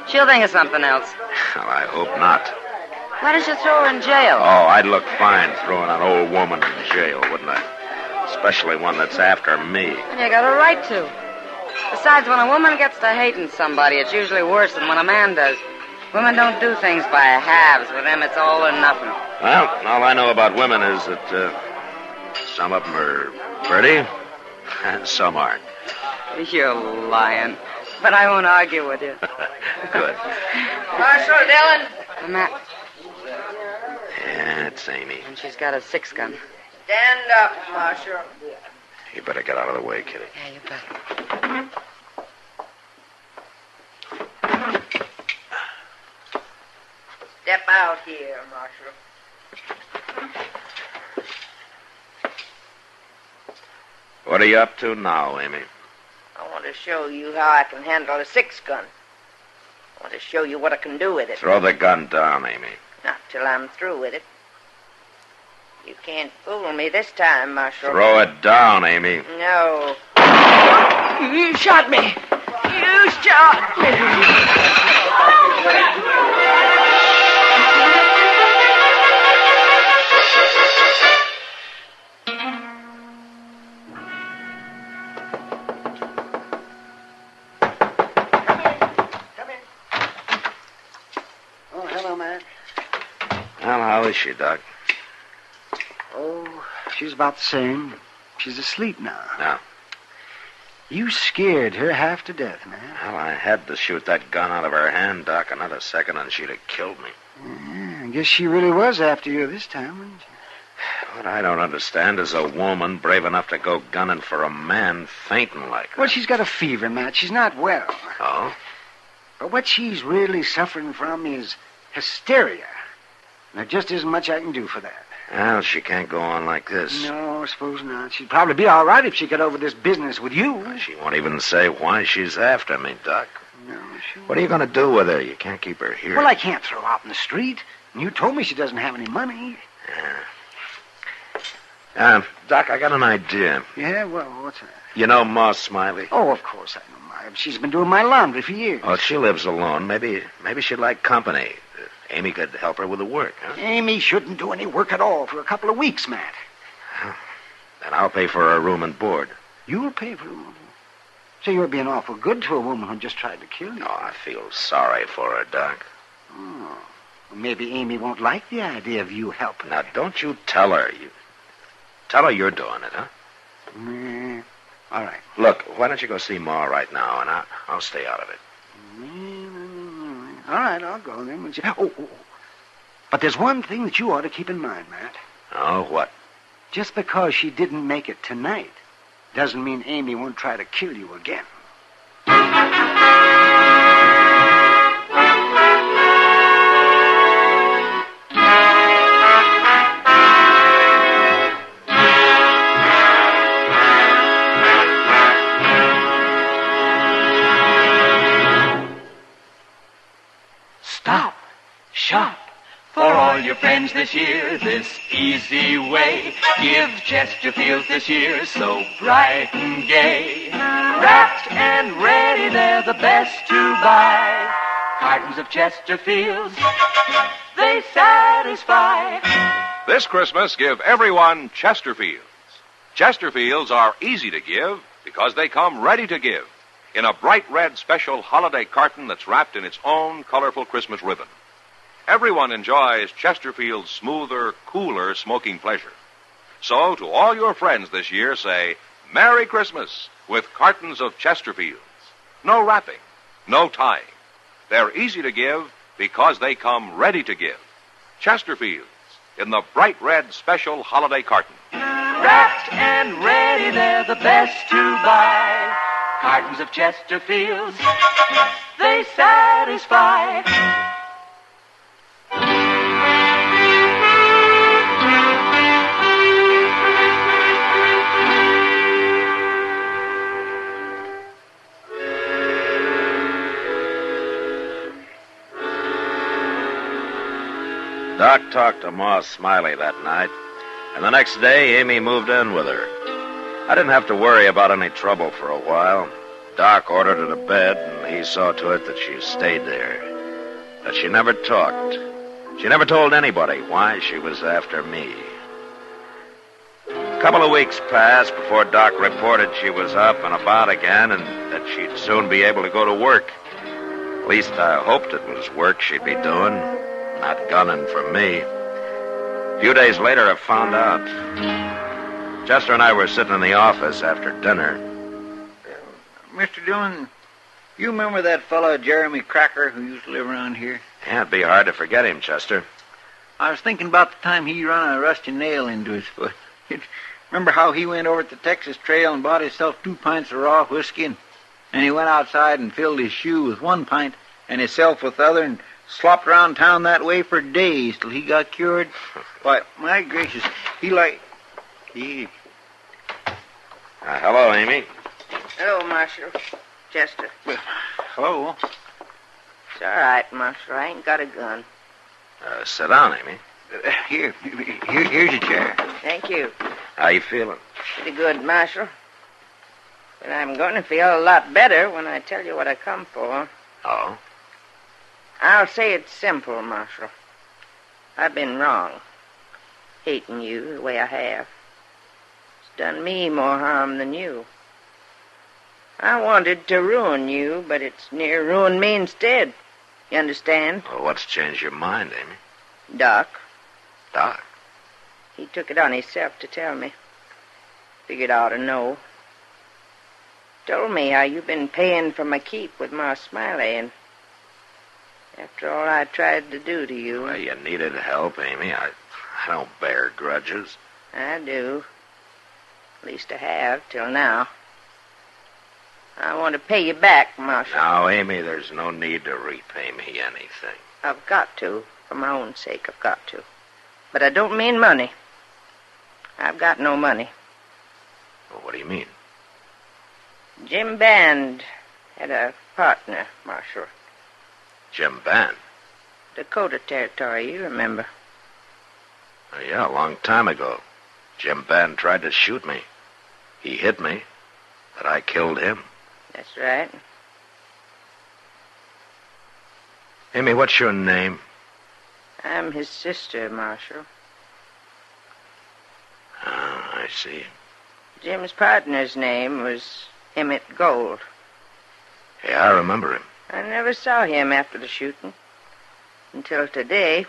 She'll think of something else. Well, I hope not. Why don't you throw her in jail? Oh, I'd look fine throwing an old woman in jail, wouldn't I? Especially one that's after me. And you got a right to. Besides, when a woman gets to hating somebody, it's usually worse than when a man does. Women don't do things by halves. With them, it's all or nothing. Well, all I know about women is that some of them are pretty and some aren't. You're lying. But I won't argue with you. Good. Marshal Dillon. Matt. Yeah, it's Amy. And she's got a 6-gun. Stand up, Marshal. You better get out of the way, Kitty. Yeah, you bet. Step out here, Marshal. What are you up to now, Amy? I want to show you how I can handle a 6-gun. I want to show you what I can do with it. Throw the gun down, Amy. Not till I'm through with it. You can't fool me this time, Marshal. Throw it down, Amy. No. You shot me. You shot me. Oh, hello, Matt. Well, how is she, Doc? Oh, she's about the same. She's asleep now. No. You scared her half to death, man. Well, I had to shoot that gun out of her hand, Doc. Another second and she'd have killed me. Yeah, I guess she really was after you this time, wasn't she? What I don't understand is a woman brave enough to go gunning for a man fainting like her. Well, she's got a fever, Matt. She's not well. Oh? But what she's really suffering from is hysteria. There just isn't much I can do for that. Well, she can't go on like this. No, I suppose not. She'd probably be all right if she got over this business with you. She won't even say why she's after me, Doc. No, she What are you going to do with her? You can't keep her here. Well, I can't throw her out in the street. And you told me she doesn't have any money. Doc, I got an idea. Yeah, well, what's that? You know Ma Smiley? Oh, of course I know Ma. She's been doing my laundry for years. Oh, she lives alone. Maybe she'd like company. Amy could help her with the work, huh? Amy shouldn't do any work at all for a couple of weeks, Matt. Then I'll pay for her room and board. You'll pay for her? So you're being awful good to a woman who just tried to kill you. No, I feel sorry for her, Doc. Oh. Well, maybe Amy won't like the idea of you helping. Now, don't you tell her. Tell her you're doing it, huh? All right. Look, why don't you go see Ma right now, and I'll stay out of it. All right, I'll go then. Oh. But there's one thing that you ought to keep in mind, Matt. Oh, what? Just because she didn't make it tonight doesn't mean Amy won't try to kill you again. Shop for all your friends this year, this easy way. Give Chesterfields this year, so bright and gay. Wrapped and ready, they're the best to buy. Cartons of Chesterfields, they satisfy. This Christmas, give everyone Chesterfields. Chesterfields are easy to give because they come ready to give in a bright red special holiday carton that's wrapped in its own colorful Christmas ribbon. Everyone enjoys Chesterfield's smoother, cooler smoking pleasure. So, to all your friends this year, say, Merry Christmas with cartons of Chesterfields. No wrapping, no tying. They're easy to give because they come ready to give. Chesterfields in the bright red special holiday carton. Wrapped and ready, they're the best to buy. Cartons of Chesterfields, they satisfy. Doc talked to Ma Smiley that night, and the next day Amy moved in with her. I didn't have to worry about any trouble for a while. Doc ordered her to bed, and he saw to it that she stayed there. But she never talked. She never told anybody why she was after me. A couple of weeks passed before Doc reported she was up and about again and that she'd soon be able to go to work. At least I hoped it was work she'd be doing, not gunning for me. A few days later, I found out. Chester and I were sitting in the office after dinner. Mr. Dillon, you remember that fellow Jeremy Cracker who used to live around here? Yeah, it'd be hard to forget him, Chester. I was thinking about the time he run a rusty nail into his foot. Remember how he went over to the Texas Trail and bought himself 2 pints of raw whiskey, and he went outside and filled his shoe with 1 pint and himself with the other and slopped around town that way for days till he got cured? Why, my gracious, he... Hello, Amy. Hello, Marshal. Chester. Hello. It's all right, Marshal. I ain't got a gun. Sit down, Amy. Here's your chair. Thank you. How you feeling? Pretty good, Marshal. But I'm going to feel a lot better when I tell you what I come for. Oh? I'll say it's simple, Marshal. I've been wrong. Hating you the way I have. It's done me more harm than you. I wanted to ruin you, but it's near ruined me instead. You understand? Well, what's changed your mind, Amy? Doc. Doc? He took it on himself to tell me. Figured I ought to know. told me how you've been paying for my keep with Ma Smiley, and after all I tried to do to you... Well, you needed help, Amy. I don't bear grudges. I do. At least I have, till now. I want to pay you back, Marcia. Now, Amy, there's no need to repay me anything. I've got to. For my own sake, I've got to. But I don't mean money. I've got no money. Well, what do you mean? Jim Band had a partner, Marshal. Jim Band? Dakota Territory, you remember. Oh, yeah, a long time ago. Jim Band tried to shoot me. He hit me, but I killed him. That's right. Amy, what's your name? I'm his sister, Marshal. Ah, I see. Jim's partner's name was Emmett Gold. Yeah, I remember him. I never saw him after the shooting. Until today.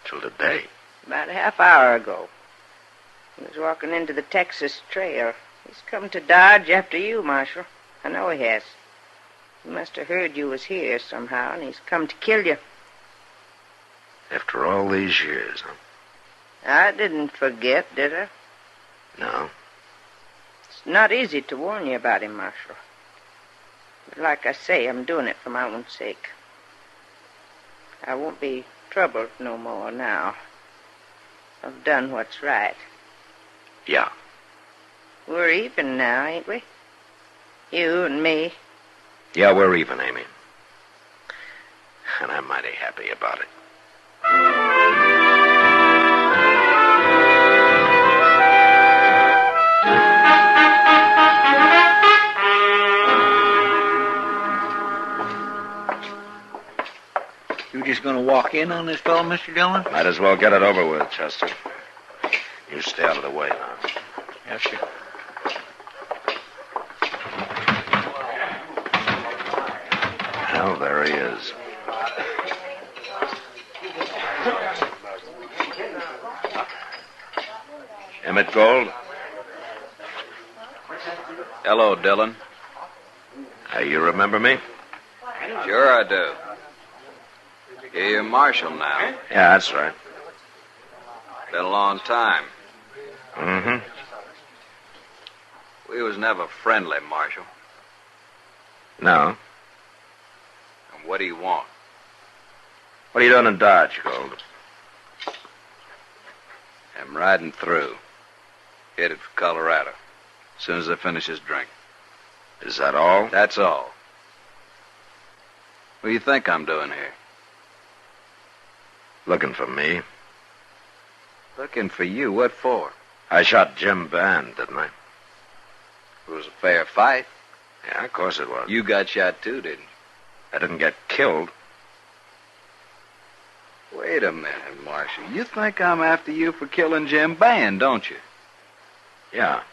Till today? About a half hour ago. He was walking into the Texas Trail. He's come to Dodge after you, Marshal. I know he has. He must have heard you was here somehow, and he's come to kill you. After all these years, huh? I didn't forget, did I? No. It's not easy to warn you about him, Marshal. But like I say, I'm doing it for my own sake. I won't be troubled no more now. I've done what's right. Yeah. We're even now, ain't we? You and me. Yeah, we're even, Amy. And I'm mighty happy about it. You just going to walk in on this fellow, Mr. Dillon? Might as well get it over with, Chester. You stay out of the way now. Yes, sir. Well, there he is. Emmett Gold? Hello, Dillon. You remember me? Sure I do. You're Marshal now. Yeah, that's right. Been a long time. Mm-hmm. We was never friendly, Marshal. No. And what do you want? What are you doing in Dodge, Gold? I'm riding through. Headed for Colorado. As soon as I finish this drink. Is that all? That's all. What do you think I'm doing here? Looking for me. Looking for you? What for? I shot Jim Band, didn't I? It was a fair fight. Yeah, of course it was. You got shot too, didn't you? I didn't get killed. Wait a minute, Marcia. You think I'm after you for killing Jim Band, don't you? Yeah.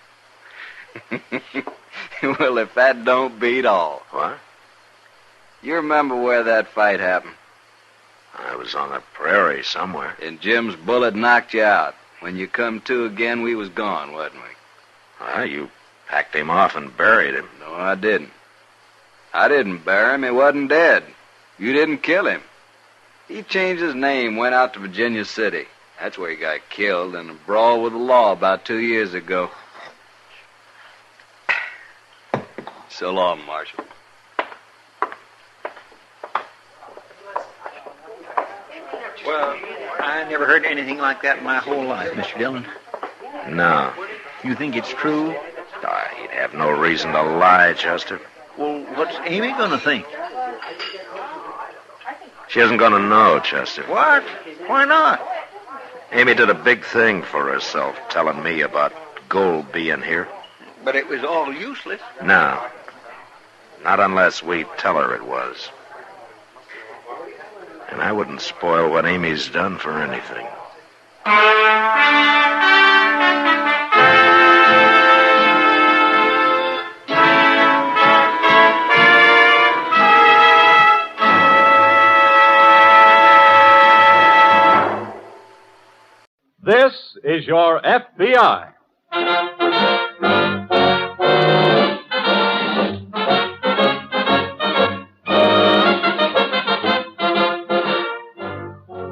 Well, if that don't beat all. What? You remember where that fight happened? I was on the prairie somewhere. And Jim's bullet knocked you out. When you come to again, we was gone, wasn't we? Well, you packed him off and buried him. No, I didn't. I didn't bury him. He wasn't dead. You didn't kill him. He changed his name, went out to Virginia City. That's where he got killed in a brawl with the law about 2 years ago. So long, Marshal. Well, I never heard anything like that in my whole life, Mr. Dillon. No. You think it's true? He'd have no reason to lie, Chester. Well, what's Amy going to think? She isn't going to know, Chester. What? Why not? Amy did a big thing for herself, telling me about Gold being here. But it was all useless. No. Not unless we tell her it was. And I wouldn't spoil what Amy's done for anything. This is your FBI.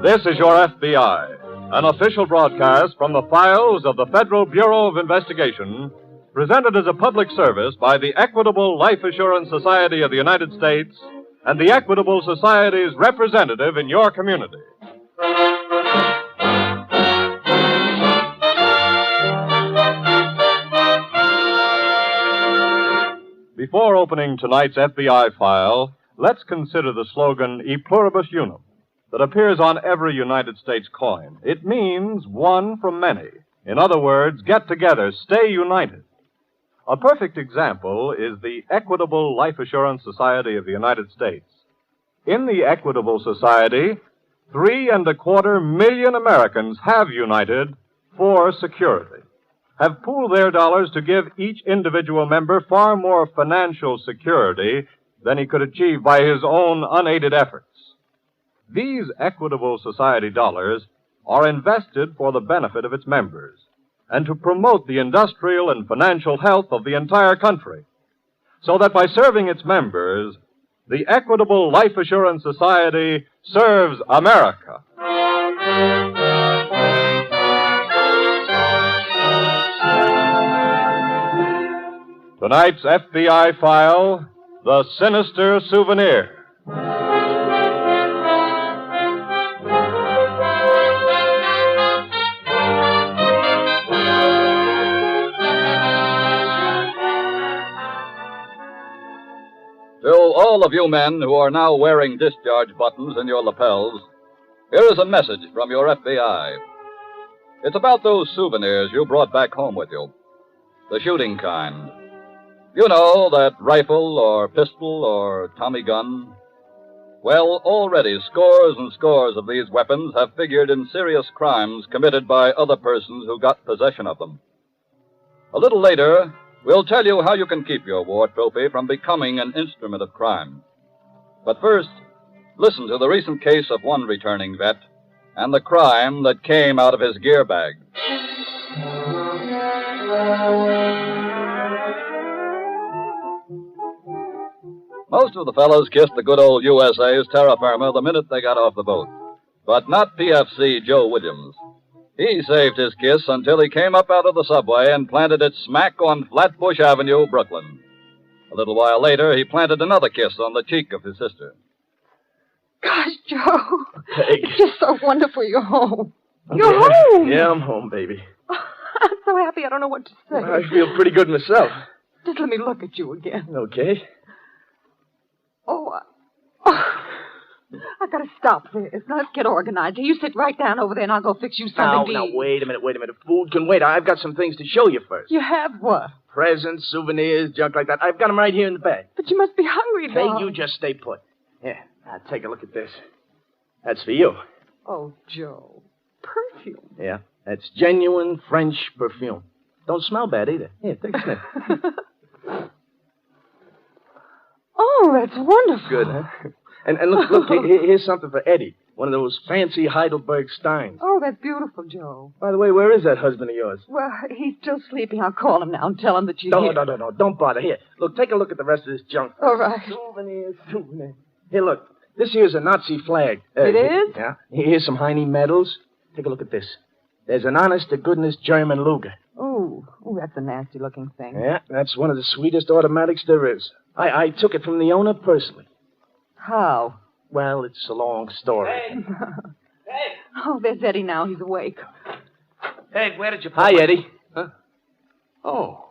This is Your FBI, an official broadcast from the files of the Federal Bureau of Investigation, presented as a public service by the Equitable Life Assurance Society of the United States and the Equitable Society's representative in your community. Before opening tonight's FBI file, let's consider the slogan E Pluribus Unum that appears on every United States coin. It means one from many. In other words, get together, stay united. A perfect example is the Equitable Life Assurance Society of the United States. In the Equitable Society, 3.25 million Americans have united for security, have pooled their dollars to give each individual member far more financial security than he could achieve by his own unaided efforts. These Equitable Society dollars are invested for the benefit of its members and to promote the industrial and financial health of the entire country, so that by serving its members, the Equitable Life Assurance Society serves America. Tonight's FBI file, The Sinister Souvenir. To all of you men who are now wearing discharge buttons in your lapels, here is a message from your FBI. It's about those souvenirs you brought back home with you. The shooting kind. You know, that rifle or pistol or Tommy gun. Well, already scores and scores of these weapons have figured in serious crimes committed by other persons who got possession of them. A little later, we'll tell you how you can keep your war trophy from becoming an instrument of crime. But first, listen to the recent case of one returning vet and the crime that came out of his gear bag. Most of the fellows kissed the good old USA's terra firma the minute they got off the boat. But not PFC Joe Williams. He saved his kiss until he came up out of the subway and planted it smack on Flatbush Avenue, Brooklyn. A little while later, he planted another kiss on the cheek of his sister. Gosh, Joe. Peg. It's just so wonderful you're home. You're home. Yeah, I'm home, baby. I'm so happy I don't know what to say. I feel pretty good myself. Just let me look at you again. Okay. I gotta stop this. Now, let's get organized. You sit right down over there and I'll go fix you something to eat. Now, wait a minute. Food can wait. I've got some things to show you first. You have what? Presents, souvenirs, junk like that. I've got them right here in the bag. But you must be hungry, Hey, though. you just stay put. Here, now take a look at this. That's for you. Oh, Joe. Perfume. Yeah, that's genuine French perfume. Don't smell bad either. Here, take a sniff. Oh, that's wonderful. Good, huh? And look, here's something for Eddie. One of those fancy Heidelberg Steins. Oh, that's beautiful, Joe. By the way, where is that husband of yours? Well, he's still sleeping. I'll call him now and tell him that you're here. No. Don't bother. Here, look, take a look at the rest of this junk. All right. Souvenirs. Here, look. This here's a Nazi flag. It is? Yeah. Here's some Heine medals. Take a look at this. There's an honest-to-goodness German Luger. Oh, that's a nasty-looking thing. Yeah, that's one of the sweetest automatics there is. I took it from the owner personally. How? Well, it's a long story. Hey! Oh, there's Eddie now. He's awake. Hey, where did you put Hi, Eddie. Huh? Oh.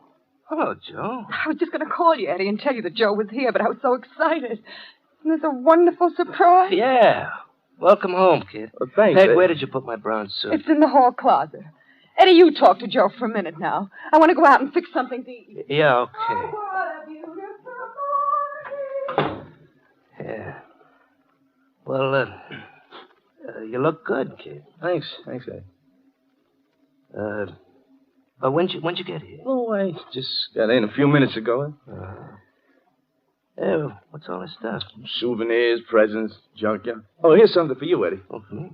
Hello, Joe. I was just going to call you, Eddie, and tell you that Joe was here, but I was so excited. Isn't this a wonderful surprise? Yeah. Welcome home, kid. Well, thanks. Hey, where did you put my brown suit? It's in the hall closet. Eddie, you talk to Joe for a minute now. I want to go out and fix something to eat. Yeah, okay. Oh, what a beautiful morning. Yeah. Well, you look good, kid. Thanks, Eddie. But when'd you get here? Oh, I just got in a few minutes ago. What's all this stuff? Souvenirs, presents, junk. Yeah. Oh, here's something for you, Eddie. Oh, for me?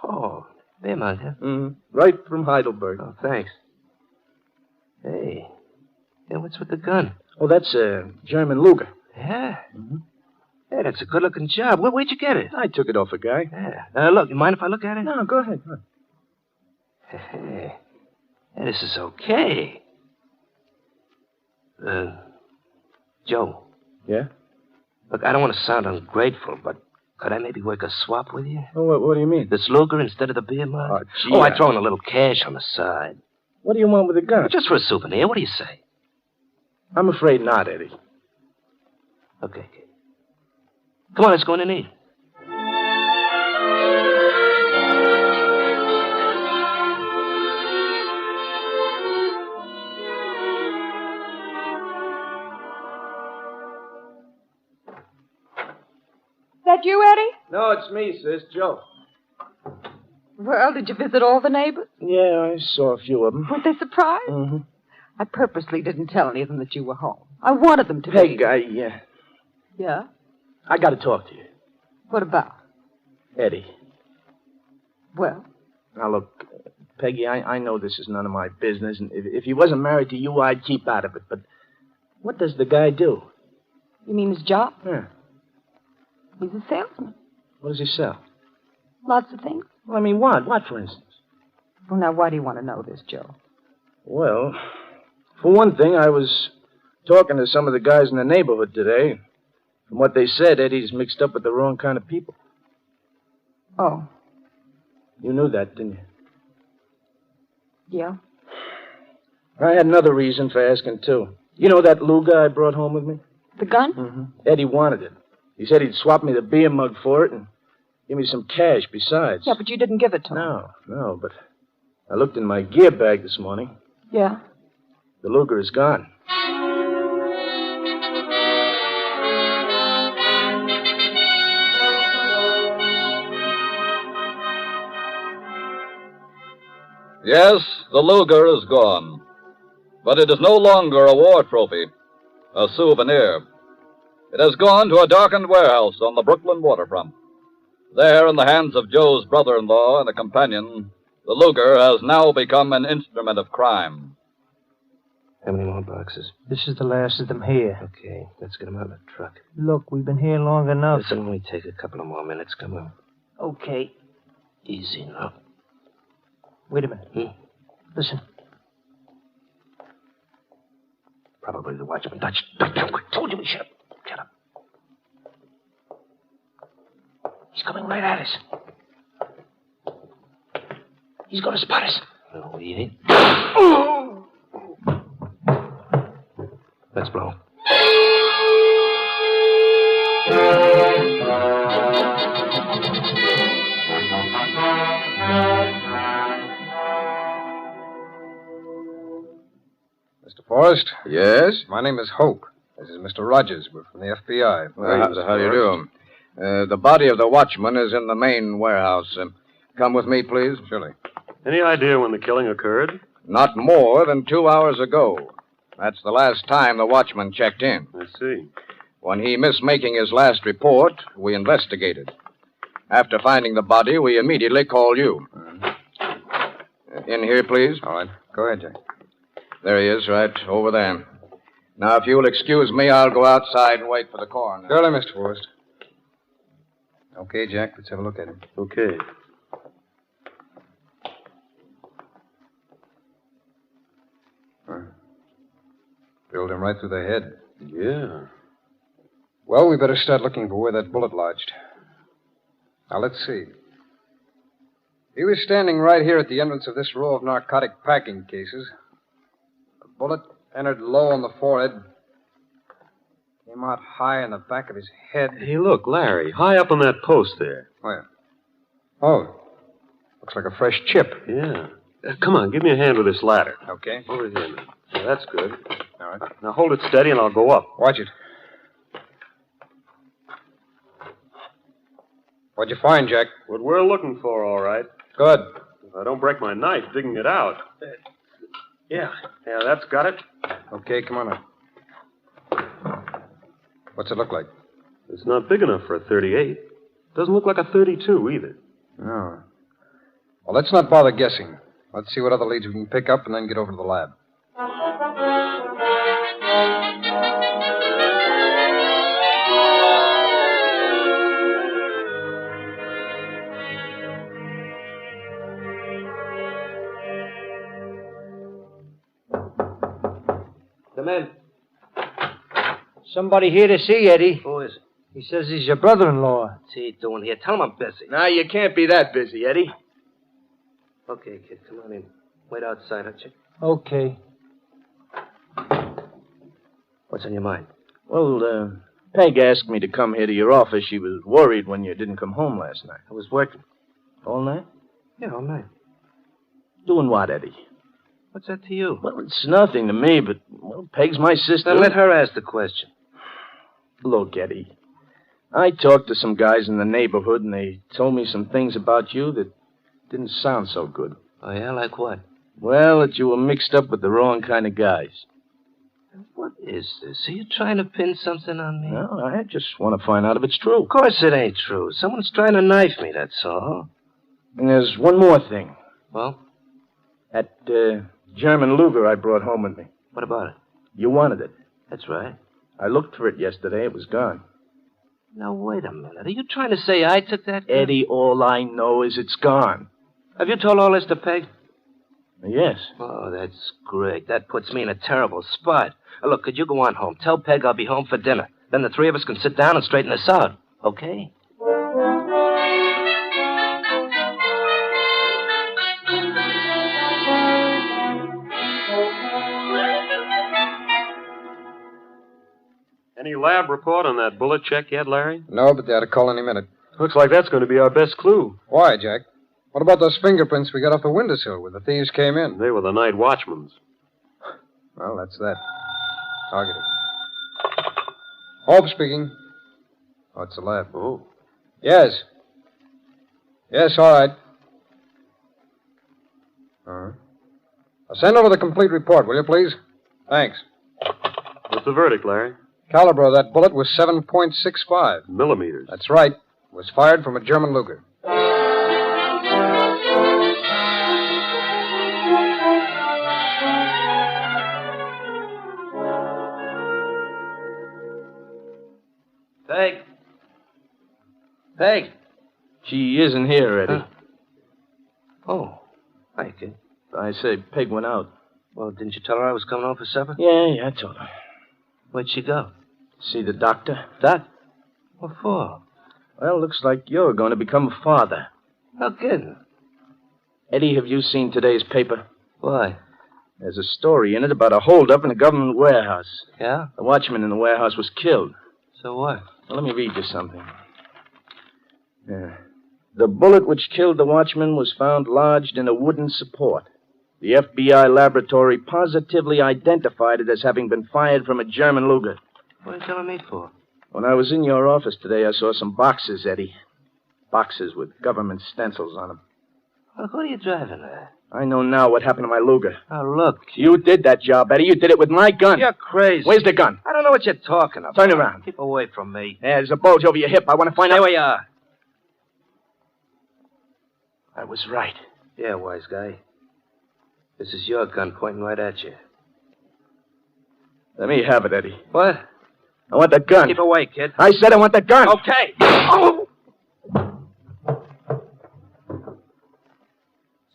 Oh, there, man. Huh? Mm-hmm. Right from Heidelberg. Oh, thanks. Hey. Yeah, what's with the gun? Oh, that's a German Luger. Yeah? Mm-hmm. Hey, that's a good-looking job. Where'd you get it? I took it off a guy. Yeah. Look, you mind if I look at it? No, go ahead. Go Hey, ahead. this is okay. Joe. Yeah? Look, I don't want to sound ungrateful, but could I maybe work a swap with you? Oh, what do you mean? This Luger instead of the beer mug? Oh, gee. I'd throw in a little cash on the side. What do you want with a gun? Just for a souvenir. What do you say? I'm afraid not, Eddie. Okay, kid. Come on, let's go in and eat. That you, Eddie? No, it's me, sis. Joe. Well, did you visit all the neighbors? Yeah, I saw a few of them. Weren't they surprised? Mm-hmm. I purposely didn't tell any of them that you were home. I wanted them to be. Peg, Yeah? I got to talk to you. What about? Eddie. Well? Now, look, Peggy, I know this is none of my business, and if he wasn't married to you, I'd keep out of it, but what does the guy do? You mean his job? Yeah. He's a salesman. What does he sell? Lots of things. Well, I mean, what? What, for instance? Well, now, why do you want to know this, Joe? Well, for one thing, I was talking to some of the guys in the neighborhood today. From what they said, Eddie's mixed up with the wrong kind of people. Oh. You knew that, didn't you? Yeah? I had another reason for asking, too. You know that Luger I brought home with me? The gun? Mm-hmm. Eddie wanted it. He said he'd swap me the beer mug for it and give me some cash besides. Yeah, but you didn't give it to him. No, but I looked in my gear bag this morning. Yeah? The Luger is gone. Yes, the Luger is gone. But it is no longer a war trophy, a souvenir. It has gone to a darkened warehouse on the Brooklyn waterfront. There, in the hands of Joe's brother-in-law and a companion, the Luger has now become an instrument of crime. How many more boxes? This is the last of them here. Okay, let's get them out of the truck. Look, we've been here long enough. Listen, only take a couple of more minutes. Come on. Okay. Easy now. Wait a minute. Listen. Probably the watchman. Dutch, quick. Told you we should have. Shut up. He's coming right at us. He's going to spot us. No, he ain't. Let's blow. Mr. Forrest? Yes? My name is Hope. This is Mr. Rogers. We're from the FBI. How do you do? The body of the watchman is in the main warehouse. Come with me, please. Surely. Any idea when the killing occurred? Not more than 2 hours ago. That's the last time the watchman checked in. I see. When he missed making his last report, we investigated. After finding the body, we immediately called you. In here, please. All right. Go ahead, Jack. There he is, right over there. Now, if you'll excuse me, I'll go outside and wait for the coroner. Surely, Mr. Forrest. Okay, Jack, let's have a look at him. Okay. Drilled him right through the head. Yeah. Well, we better start looking for where that bullet lodged. Now, let's see. He was standing right here at the entrance of this row of narcotic packing cases. The bullet entered low on the forehead, came out high in the back of his head. Hey, look, Larry, high up on that post there. Where? Oh, looks like a fresh chip. Yeah. Come on, give me a hand with this ladder. Okay. Over here now. Yeah, that's good. All right. Now hold it steady and I'll go up. Watch it. What'd you find, Jack? What we're looking for, all right. Good. If I don't break my knife digging it out. Yeah, that's got it. Okay, come on up. What's it look like? It's not big enough for a 38. Doesn't look like a 32 either. No. Well, let's not bother guessing. Let's see what other leads we can pick up and then get over to the lab. Come in. Somebody here to see Eddie. Who is it? He says he's your brother-in-law. What's he doing here? Tell him I'm busy. Now, you can't be that busy, Eddie. Okay, kid, come on in. Wait outside, don't you? Okay. What's on your mind? Well, Peg asked me to come here to your office. She was worried when you didn't come home last night. I was working. All night? Yeah, all night. Doing what, Eddie? What's that to you? Well, it's nothing to me, but, well, Peg's my sister. Then let her ask the question. Look, Eddie, I talked to some guys in the neighborhood, and they told me some things about you that didn't sound so good. Oh, yeah? Like what? Well, that you were mixed up with the wrong kind of guys. What is this? Are you trying to pin something on me? No, I just want to find out if it's true. Of course it ain't true. Someone's trying to knife me, that's all. And there's one more thing. Well? That German Luger I brought home with me. What about it? You wanted it. That's right. I looked for it yesterday. It was gone. Now, wait a minute. Are you trying to say I took that gun? Eddie, all I know is it's gone. Have you told all this to Peg? Yes. Oh, that's great. That puts me in a terrible spot. Now, look, could you go on home? Tell Peg I'll be home for dinner. Then the three of us can sit down and straighten this out. Okay? Any lab report on that bullet check yet, Larry? No, but they ought to call any minute. Looks like that's going to be our best clue. Why, Jack? What about those fingerprints we got off the windowsill where the thieves came in? They were the night watchmen's. Well, that's that. Targeted. Hope speaking. Oh, it's the lab. Oh. Yes. Yes, all right. Uh-huh. Send over the complete report, will you, please? Thanks. What's the verdict, Larry? Caliber of that bullet was 7.65. Millimeters. That's right. It was fired from a German Luger. Peg. Peg. She isn't here, Eddie. Oh. Hi, kid. I say Peg went out. Well, didn't you tell her I was coming home for supper? Yeah, I told her. Where'd she go? See the doctor. Doc? What for? Well, looks like you're going to become a father. No kidding. Eddie, have you seen today's paper? Why? There's a story in it about a holdup in a government warehouse. Yeah? The watchman in the warehouse was killed. So what? Well, let me read you something. The bullet which killed the watchman was found lodged in a wooden support. The FBI laboratory positively identified it as having been fired from a German Luger. What are you telling me for? When I was in your office today, I saw some boxes, Eddie. Boxes with government stencils on them. Well, who are you driving at? I know now what happened to my Luger. Oh, look. You did that job, Eddie. You did it with my gun. You're crazy. Where's the gun? I don't know what you're talking about. Turn around. Keep away from me. Yeah, there's a bulge over your hip. I want to find out where you are. I was right. Yeah, wise guy. This is your gun pointing right at you. Let me have it, Eddie. What? I want the gun. Keep away, kid. I said I want the gun. Okay. Oh!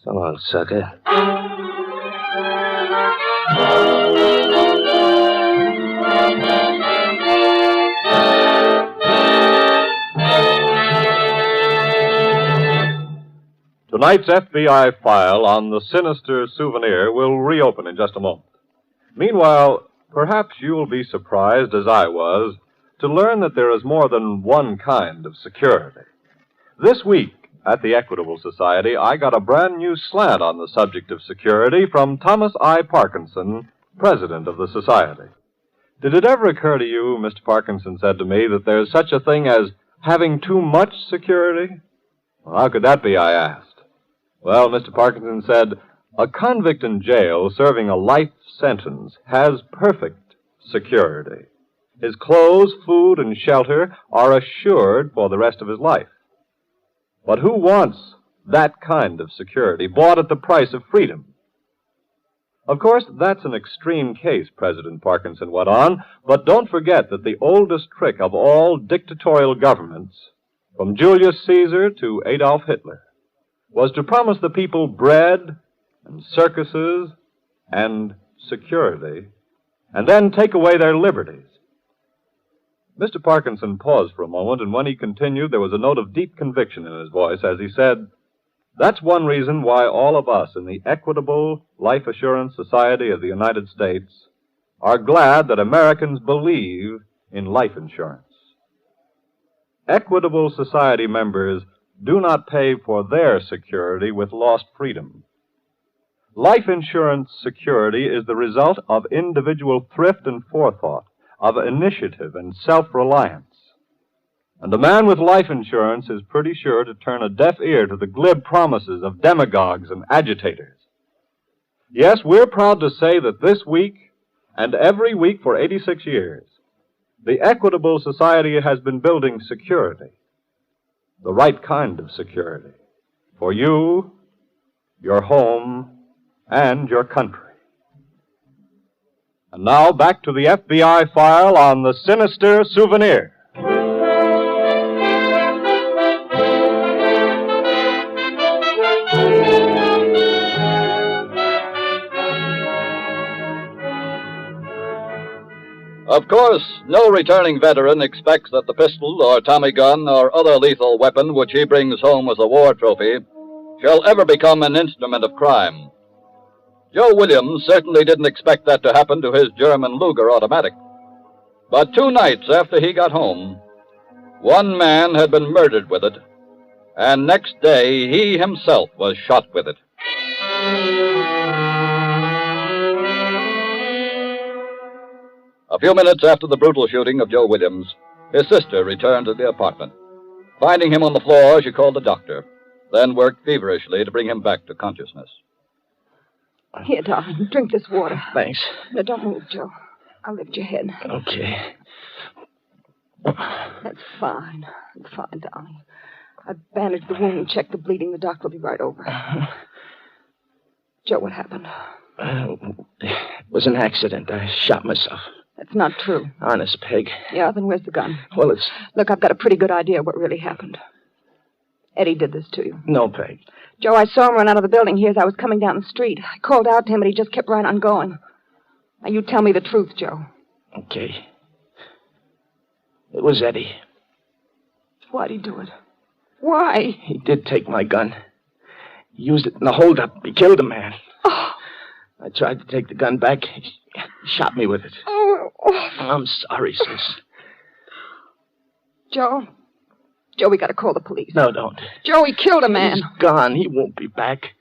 So long, sucker. Tonight's FBI file on the Sinister Souvenir will reopen in just a moment. Meanwhile, perhaps you'll be surprised, as I was, to learn that there is more than one kind of security. This week, at the Equitable Society, I got a brand new slant on the subject of security from Thomas I. Parkinson, president of the Society. Did it ever occur to you, Mr. Parkinson said to me, that there's such a thing as having too much security? Well, how could that be, I asked. Well, Mr. Parkinson said, a convict in jail serving a life sentence has perfect security. His clothes, food, and shelter are assured for the rest of his life. But who wants that kind of security bought at the price of freedom? Of course, that's an extreme case, President Parkinson went on, but don't forget that the oldest trick of all dictatorial governments, from Julius Caesar to Adolf Hitler, was to promise the people bread and circuses and security and then take away their liberties. Mr. Parkinson paused for a moment, and when he continued, there was a note of deep conviction in his voice as he said, "That's one reason why all of us in the Equitable Life Assurance Society of the United States are glad that Americans believe in life insurance. Equitable Society members do not pay for their security with lost freedom. Life insurance security is the result of individual thrift and forethought, of initiative and self-reliance. And a man with life insurance is pretty sure to turn a deaf ear to the glib promises of demagogues and agitators. Yes, we're proud to say that this week and every week for 86 years, the Equitable Society has been building security, the right kind of security, for you, your home, and your country. And now back to the FBI file on the Sinister Souvenir. Of course, no returning veteran expects that the pistol or Tommy gun or other lethal weapon which he brings home as a war trophy shall ever become an instrument of crime. Joe Williams certainly didn't expect that to happen to his German Luger automatic. But 2 nights after he got home, one man had been murdered with it, and next day he himself was shot with it. A few minutes after the brutal shooting of Joe Williams, his sister returned to the apartment. Finding him on the floor, she called the doctor, then worked feverishly to bring him back to consciousness. Here, darling, drink this water. Thanks. Now, don't move, Joe. I'll lift your head. Okay. That's fine. That's fine, darling. I bandaged the wound and checked the bleeding. The doctor will be right over. Joe, what happened? It was an accident. I shot myself. That's not true. Honest, Peg. Yeah, then where's the gun? Well, it's... Look, I've got a pretty good idea what really happened. Eddie did this to you. No, Peg. Joe, I saw him run out of the building here as I was coming down the street. I called out to him, but he just kept right on going. Now, you tell me the truth, Joe. Okay. It was Eddie. Why'd he do it? Why? He did take my gun. He used it in the holdup. He killed a man. Oh. I tried to take the gun back. He shot me with it. Oh. I'm sorry, sis. Joe, we gotta call the police. No, don't. Joe, he killed a man. He's gone. He won't be back.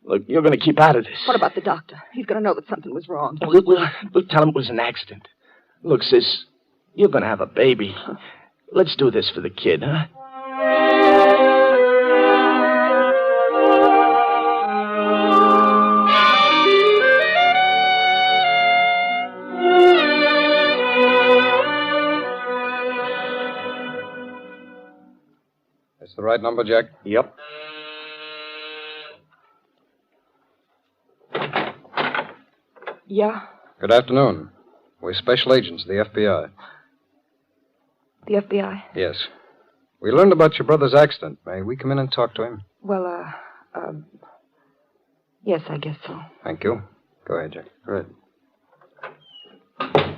Look, you're going to keep out of this. What about the doctor? He's going to know that something was wrong. We'll tell him it was an accident. Look, sis, you're going to have a baby. Let's do this for the kid, huh? That's the right number, Jack? Yep. Yeah? Good afternoon. We're special agents of the FBI. The FBI? Yes. We learned about your brother's accident. May we come in and talk to him? Well, yes, I guess so. Thank you. Go ahead, Jack. Go ahead.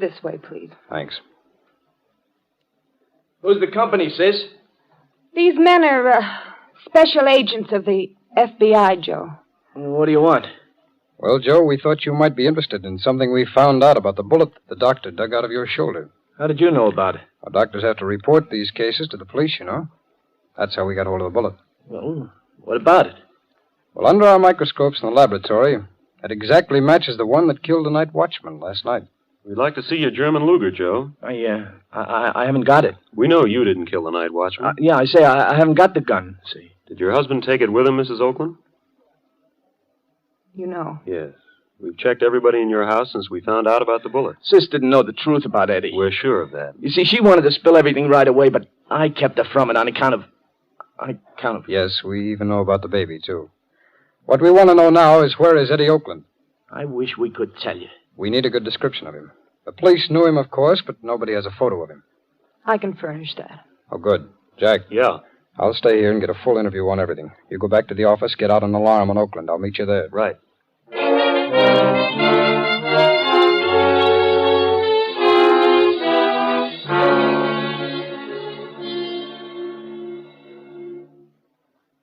This way, please. Thanks. Who's the company, sis? These men are, special agents of the FBI, Joe. What do you want? Well, Joe, we thought you might be interested in something we found out about the bullet that the doctor dug out of your shoulder. How did you know about it? Our doctors have to report these cases to the police, you know. That's how we got hold of the bullet. Well, what about it? Well, under our microscopes in the laboratory, it exactly matches the one that killed the night watchman last night. We'd like to see your German Luger, Joe. I haven't got it. We know you didn't kill the night watchman. Yeah, I say, I haven't got the gun, see. Did your husband take it with him, Mrs. Oakland? You know. Yes. We've checked everybody in your house since we found out about the bullet. Sis didn't know the truth about Eddie. We're sure of that. You see, she wanted to spill everything right away, but I kept her from it on account of... Yes, we even know about the baby, too. What we want to know now is where is Eddie Oakland? I wish we could tell you. We need a good description of him. The police knew him, of course, but nobody has a photo of him. I can furnish that. Oh, good. Jack. Yeah? I'll stay here and get a full interview on everything. You go back to the office, get out an alarm on Oakland. I'll meet you there. Right.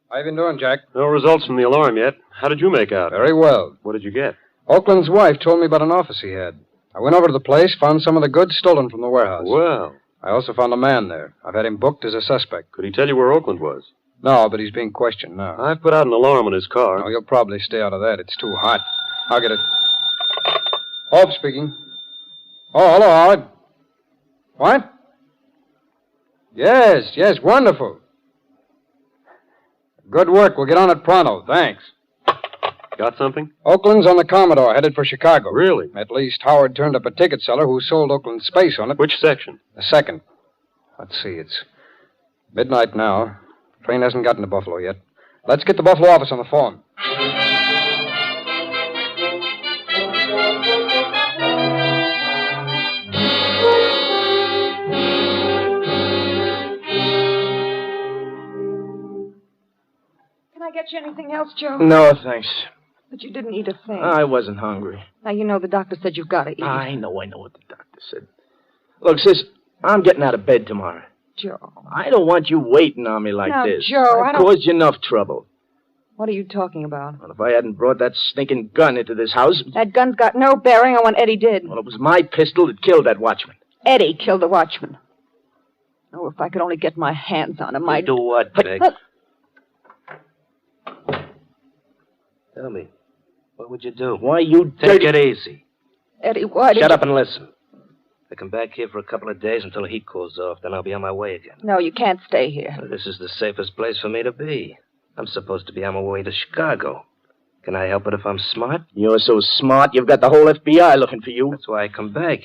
How you been doing, Jack? No results from the alarm yet. How did you make out? Very well. What did you get? Oakland's wife told me about an office he had. I went over to the place, found some of the goods stolen from the warehouse. Well. I also found a man there. I've had him booked as a suspect. Could he tell you where Oakland was? No, but he's being questioned now. I've put out an alarm on his car. Oh, you'll probably stay out of that. It's too hot. I'll get it. Hope speaking. Oh, hello, Howard. What? Yes, wonderful. Good work. We'll get on it pronto. Thanks. Got something? Oakland's on the Commodore, headed for Chicago. Really? At least Howard turned up a ticket seller who sold Oakland space on it. Which section? The second. Let's see, it's midnight now. Train hasn't gotten to Buffalo yet. Let's get the Buffalo office on the phone. Can I get you anything else, Joe? No, thanks. But you didn't eat a thing. I wasn't hungry. Now, you know the doctor said you've got to eat. I know what the doctor said. Look, sis, I'm getting out of bed tomorrow. Joe. I don't want you waiting on me like Now, this. Joe, I I've don't... caused you enough trouble. What are you talking about? Well, if I hadn't brought that stinking gun into this house... That gun's got no bearing on what Eddie did. Well, it was my pistol that killed that watchman. Eddie killed the watchman. Oh, if I could only get my hands on him, I'd... Do what, Peg? Look. Tell me, what would you do? Why, you Take it easy. Eddie, why did Shut you... up and listen. I come back here for a couple of days until the heat cools off, then I'll be on my way again. No, you can't stay here. Well, this is the safest place for me to be. I'm supposed to be on my way to Chicago. Can I help it if I'm smart? You're so smart, you've got the whole FBI looking for you. That's why I come back.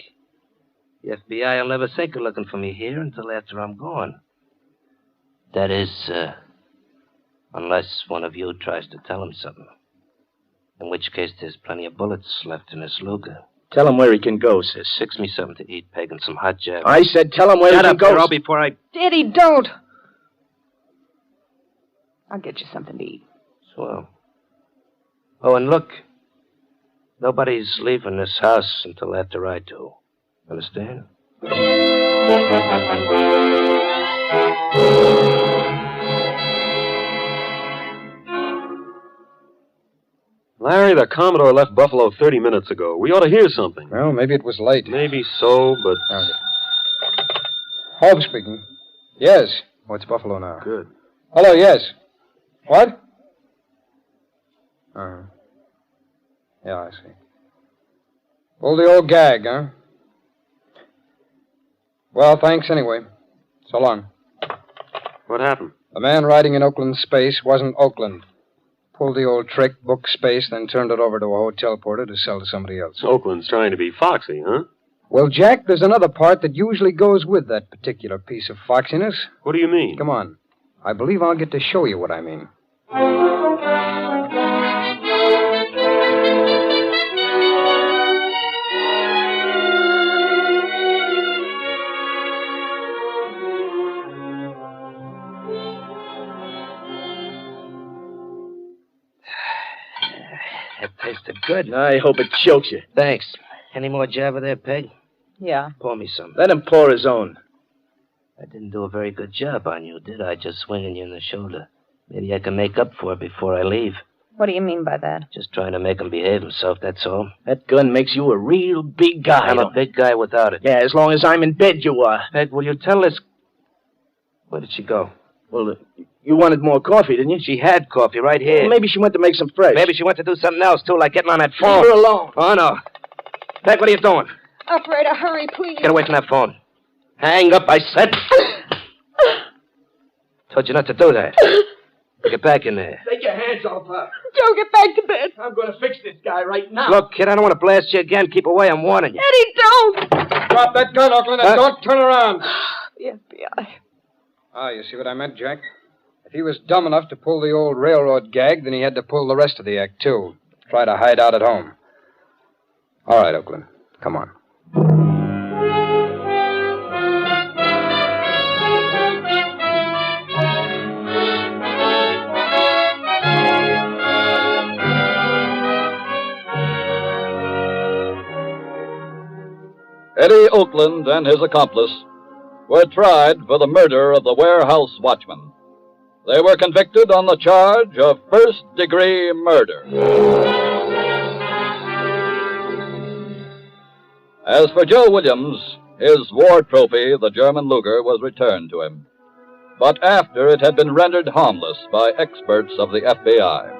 The FBI will never think of looking for me here until after I'm gone. That is, unless one of you tries to tell him something. In which case, there's plenty of bullets left in this Luger. Tell him where he can go, sis. Fix me something to eat, Peg, and some hot jam. I said tell him where he can go. Shut up, before I... Eddie, don't! I'll get you something to eat. Swell. Oh, and look. Nobody's leaving this house until after I do. Understand? Larry, the Commodore left Buffalo 30 minutes ago. We ought to hear something. Well, maybe it was late. Maybe so, but... Hope speaking. Yes. Oh, it's Buffalo now. Good. Hello, yes. What? Uh-huh. Yeah, I see. Pulled the old gag, huh? Well, thanks anyway. So long. What happened? The man riding in Oakland space wasn't Oakland. Pulled the old trick, booked space, then turned it over to a hotel porter to sell to somebody else. Oakland's trying to be foxy, huh? Well, Jack, there's another part that usually goes with that particular piece of foxiness. What do you mean? Come on. I believe I'll get to show you what I mean. That tasted good. I hope it chokes you. Thanks. Any more Java there, Peg? Yeah. Pour me some. Let him pour his own. I didn't do a very good job on you, did I? Just swinging you in the shoulder. Maybe I can make up for it before I leave. What do you mean by that? Just trying to make him behave himself, that's all. That gun makes you a real big guy. I'm a big guy without it. Yeah, as long as I'm in bed, you are. Peg, will you tell this... Where did she go? Well, you wanted more coffee, didn't you? She had coffee right here. Well, maybe she went to make some fresh. Maybe she went to do something else, too, like getting on that phone. Leave her alone. Oh, no. Peg, what are you doing? Operator, hurry, please. Get away from that phone. Hang up, I said. Told you not to do that. Get back in there. Take your hands off her. Joe, get back to bed. I'm going to fix this guy right now. Look, kid, I don't want to blast you again. Keep away, I'm warning you. Eddie, don't! Drop that gun, Oakland, and don't turn around. The FBI. Ah, you see what I meant, Jack? If he was dumb enough to pull the old railroad gag, then he had to pull the rest of the act, too. Try to hide out at home. All right, Oakland. Come on. Eddie Oakland and his accomplice were tried for the murder of the warehouse watchman. They were convicted on the charge of first-degree murder. As for Joe Williams, his war trophy, the German Luger, was returned to him, but after it had been rendered harmless by experts of the FBI.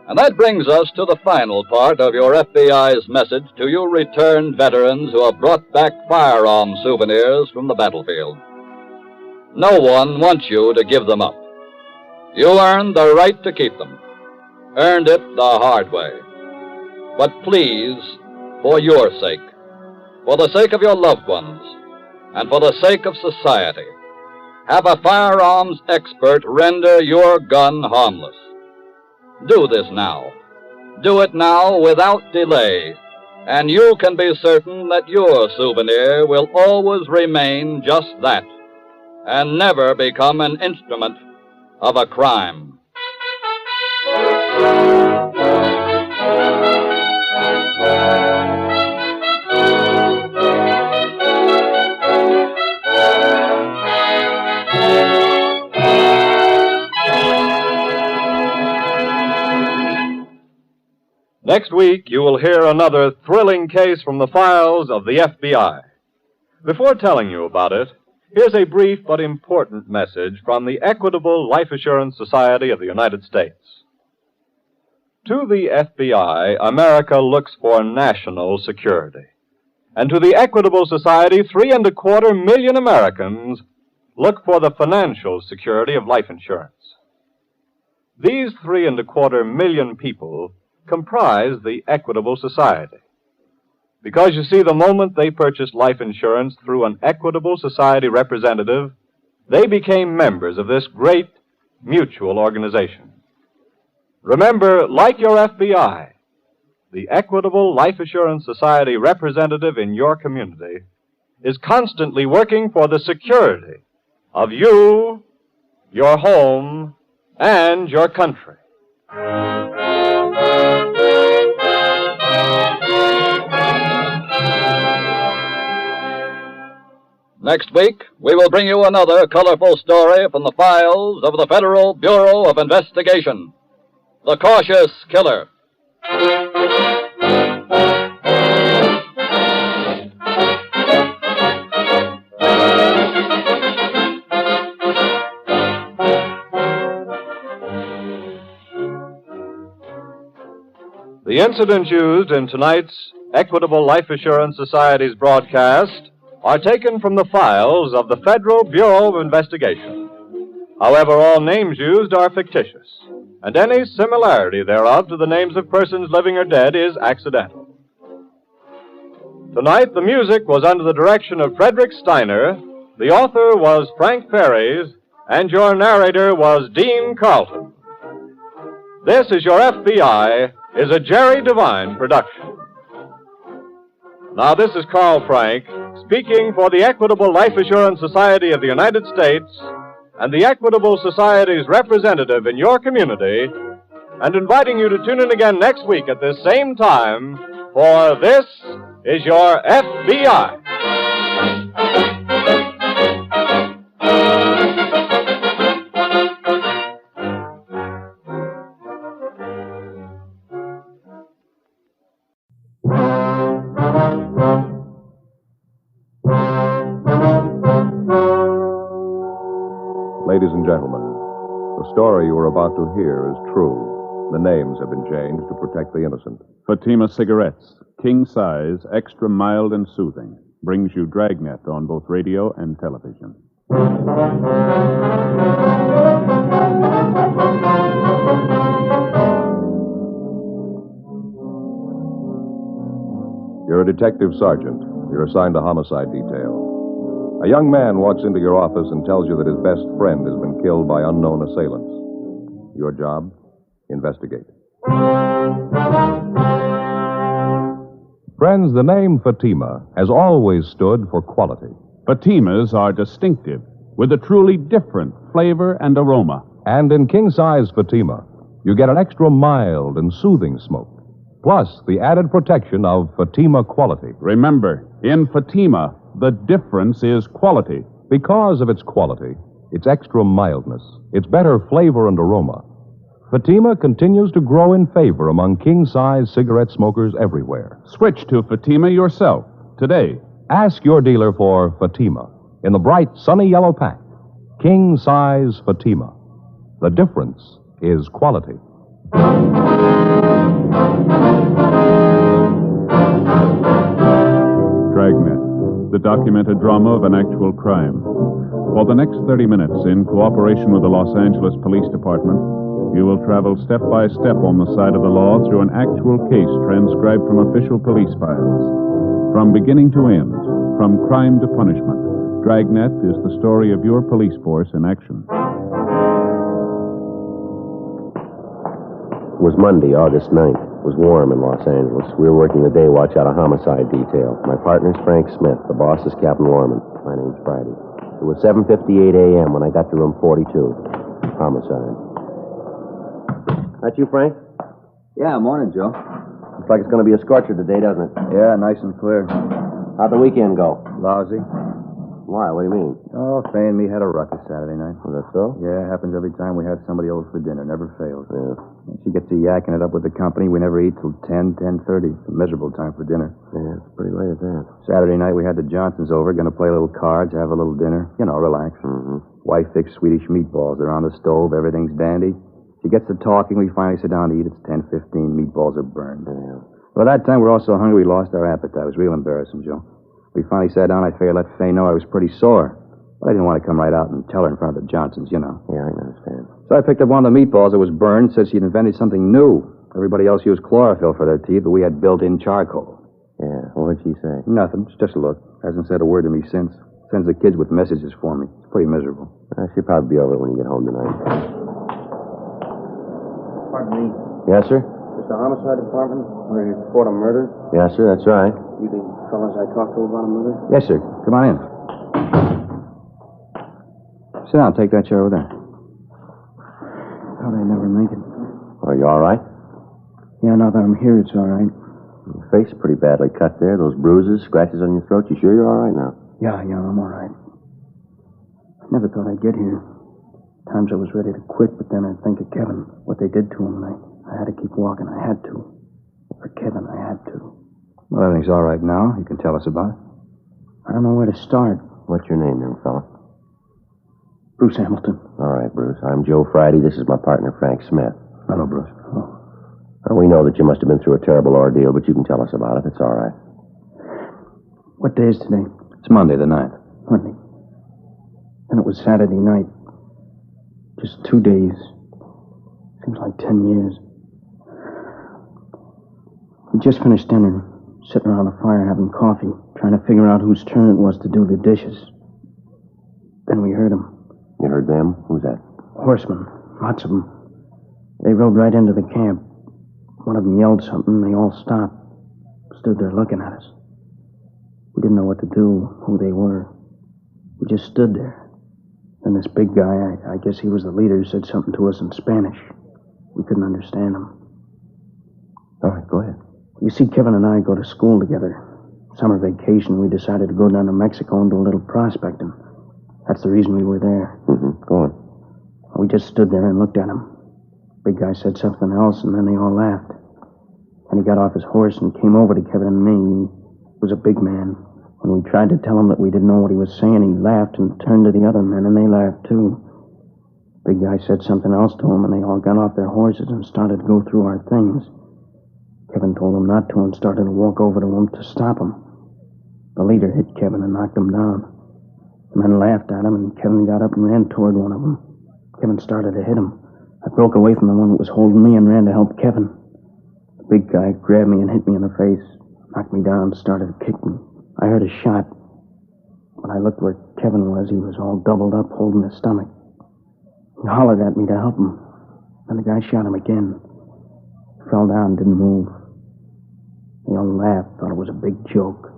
And that brings us to the final part of your FBI's message to you returned veterans who have brought back firearm souvenirs from the battlefield. No one wants you to give them up. You earned the right to keep them. Earned it the hard way. But please, for your sake, for the sake of your loved ones, and for the sake of society, have a firearms expert render your gun harmless. Do this now. Do it now without delay, and you can be certain that your souvenir will always remain just that, and never become an instrument of a crime. Next week, you will hear another thrilling case from the files of the FBI. Before telling you about it, here's a brief but important message from the Equitable Life Assurance Society of the United States. To the FBI, America looks for national security. And to the Equitable Society, 3.25 million Americans look for the financial security of life insurance. These 3.25 million people comprise the Equitable Society. Because, you see, the moment they purchased life insurance through an Equitable Society representative, they became members of this great mutual organization. Remember, like your FBI, the Equitable Life Assurance Society representative in your community is constantly working for the security of you, your home, and your country. Next week, we will bring you another colorful story from the files of the Federal Bureau of Investigation, The Cautious Killer. The incidents used in tonight's Equitable Life Assurance Society's broadcast are taken from the files of the Federal Bureau of Investigation. However, all names used are fictitious, and any similarity thereof to the names of persons living or dead is accidental. Tonight, the music was under the direction of Frederick Steiner, the author was Frank Ferries, and your narrator was Dean Carlton. This is Your FBI is a Jerry Devine production. Now, this is Carl Frank, speaking for the Equitable Life Assurance Society of the United States and the Equitable Society's representative in your community, and inviting you to tune in again next week at this same time for This is Your FBI. Ladies and gentlemen, the story you are about to hear is true. The names have been changed to protect the innocent. Fatima Cigarettes, king size, extra mild and soothing, brings you Dragnet on both radio and television. You're a detective sergeant. You're assigned to homicide detail. A young man walks into your office and tells you that his best friend has been killed by unknown assailants. Your job? Investigate. Friends, the name Fatima has always stood for quality. Fatimas are distinctive, with a truly different flavor and aroma. And in king-size Fatima, you get an extra mild and soothing smoke, plus the added protection of Fatima quality. Remember, in Fatima, the difference is quality. Because of its quality, its extra mildness, its better flavor and aroma, Fatima continues to grow in favor among king-size cigarette smokers everywhere. Switch to Fatima yourself today. Ask your dealer for Fatima in the bright, sunny yellow pack. King-size Fatima. The difference is quality. Dragnet, the documented drama of an actual crime. For the next 30 minutes, in cooperation with the Los Angeles Police Department, you will travel step by step on the side of the law through an actual case transcribed from official police files. From beginning to end, from crime to punishment, Dragnet is the story of your police force in action. It was Monday, August 9th. It was warm in Los Angeles. We were working the day watch out of Homicide detail. My partner's Frank Smith. The boss is Captain Lorman. My name's Friday. It was 7:58 a.m. when I got to room 42. Homicide. That you, Frank? Yeah, morning, Joe. Looks like it's going to be a scorcher today, doesn't it? Yeah, nice and clear. How'd the weekend go? Lousy. Why? What do you mean? Oh, Faye and me had a ruckus Saturday night. Was that so? Yeah, it happens every time we have somebody over for dinner. Never fails. Yeah. She gets to yakking it up with the company. We never eat till 10, 10:30. It's a miserable time for dinner. Yeah, it's pretty late at that. Saturday night, we had the Johnsons over. Going to play a little cards, have a little dinner. You know, relax. Mm-hmm. Wife fixed Swedish meatballs. They're on the stove. Everything's dandy. She gets to talking. We finally sit down to eat. It's 10:15. Meatballs are burned. Yeah. By that time, we're all so hungry we lost our appetite. It was real embarrassing, Joe. We finally sat down. I figured I'd let Faye know I was pretty sore. But I didn't want to come right out and tell her in front of the Johnsons, you know. Yeah, I understand. So I picked up one of the meatballs that was burned, said she'd invented something new. Everybody else used chlorophyll for their teeth, but we had built-in charcoal. Yeah, what'd she say? Nothing, just a look. Hasn't said a word to me since. Sends the kids with messages for me. It's pretty miserable. She'll probably be over it when you get home tonight. Pardon me. Yes, sir? Is the homicide department where you report a murder? Yes, sir, that's right. You the fellas I talked to about a murder? Yes, sir. Come on in. Sit down. Take that chair over there. Thought I'd never make it. Are you all right? Yeah, now that I'm here, it's all right. Your face is pretty badly cut there. Those bruises, scratches on your throat. You sure you're all right now? Yeah, I'm all right. I never thought I'd get here. Times I was ready to quit, but then I'd think of Kevin, what they did to him, and I had to keep walking. I had to. For Kevin, I had to. Well, everything's all right now. You can tell us about it. I don't know where to start. What's your name, young fella? Bruce Hamilton. All right, Bruce. I'm Joe Friday. This is my partner, Frank Smith. Hello, Bruce. Oh. Well, we know that you must have been through a terrible ordeal, but you can tell us about it. It's all right. What day is today? It's Monday the 9th. Monday. And it was Saturday night. Just 2 days. Seems like 10 years. We just finished dinner, sitting around a fire having coffee, trying to figure out whose turn it was to do the dishes. Then we heard them. You heard them? Who's that? Horsemen. Lots of them. They rode right into the camp. One of them yelled something, and they all stopped. Stood there looking at us. We didn't know what to do, who they were. We just stood there. Then this big guy, I guess he was the leader, said something to us in Spanish. We couldn't understand him. All right, go ahead. You see, Kevin and I go to school together. Summer vacation, we decided to go down to Mexico and do a little prospecting. That's the reason we were there. Mm-hmm. Go on. We just stood there and looked at him. Big guy said something else, and then they all laughed. And he got off his horse and came over to Kevin and me. He was a big man. When we tried to tell him that we didn't know what he was saying, he laughed and turned to the other men, and they laughed too. Big guy said something else to him, and they all got off their horses and started to go through our things. Kevin told them not to and started to walk over to him to stop him. The leader hit Kevin and knocked him down. The men laughed at him, and Kevin got up and ran toward one of them. Kevin started to hit him. I broke away from the one that was holding me and ran to help Kevin. The big guy grabbed me and hit me in the face, knocked me down, and started to kick me. I heard a shot. When I looked where Kevin was, he was all doubled up, holding his stomach. He hollered at me to help him. Then the guy shot him again. He fell down, didn't move. They all laughed, thought it was a big joke.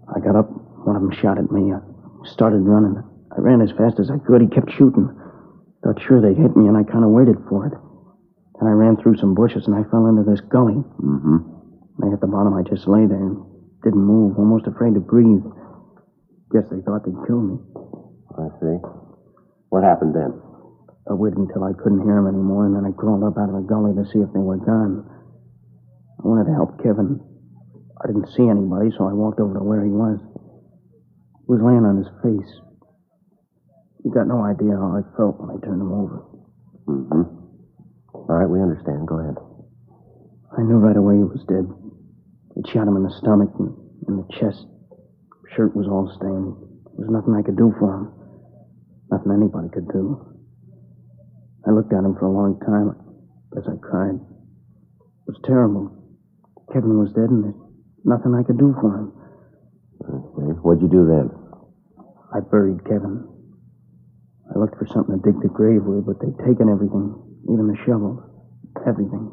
I got up, one of them shot at me. I started running. I ran as fast as I could. He kept shooting. Thought sure they'd hit me, and I kind of waited for it. Then I ran through some bushes, and I fell into this gully. Mm-hmm. When I hit the bottom, I just lay there and didn't move, almost afraid to breathe. Guess they thought they'd kill me. I see. What happened then? I waited until I couldn't hear him anymore, and then I crawled up out of the gully to see if they were gone. I wanted to help Kevin. I didn't see anybody, so I walked over to where he was. He was laying on his face. You got no idea how I felt when I turned him over. Mm-hmm. All right, we understand. Go ahead. I knew right away he was dead. It shot him in the stomach and in the chest. Shirt was all stained. There was nothing I could do for him. Nothing anybody could do. I looked at him for a long time as I cried. It was terrible. Kevin was dead and there's nothing I could do for him. Okay. What'd you do then? I buried Kevin. I looked for something to dig the grave with, but they'd taken everything, even the shovels, everything.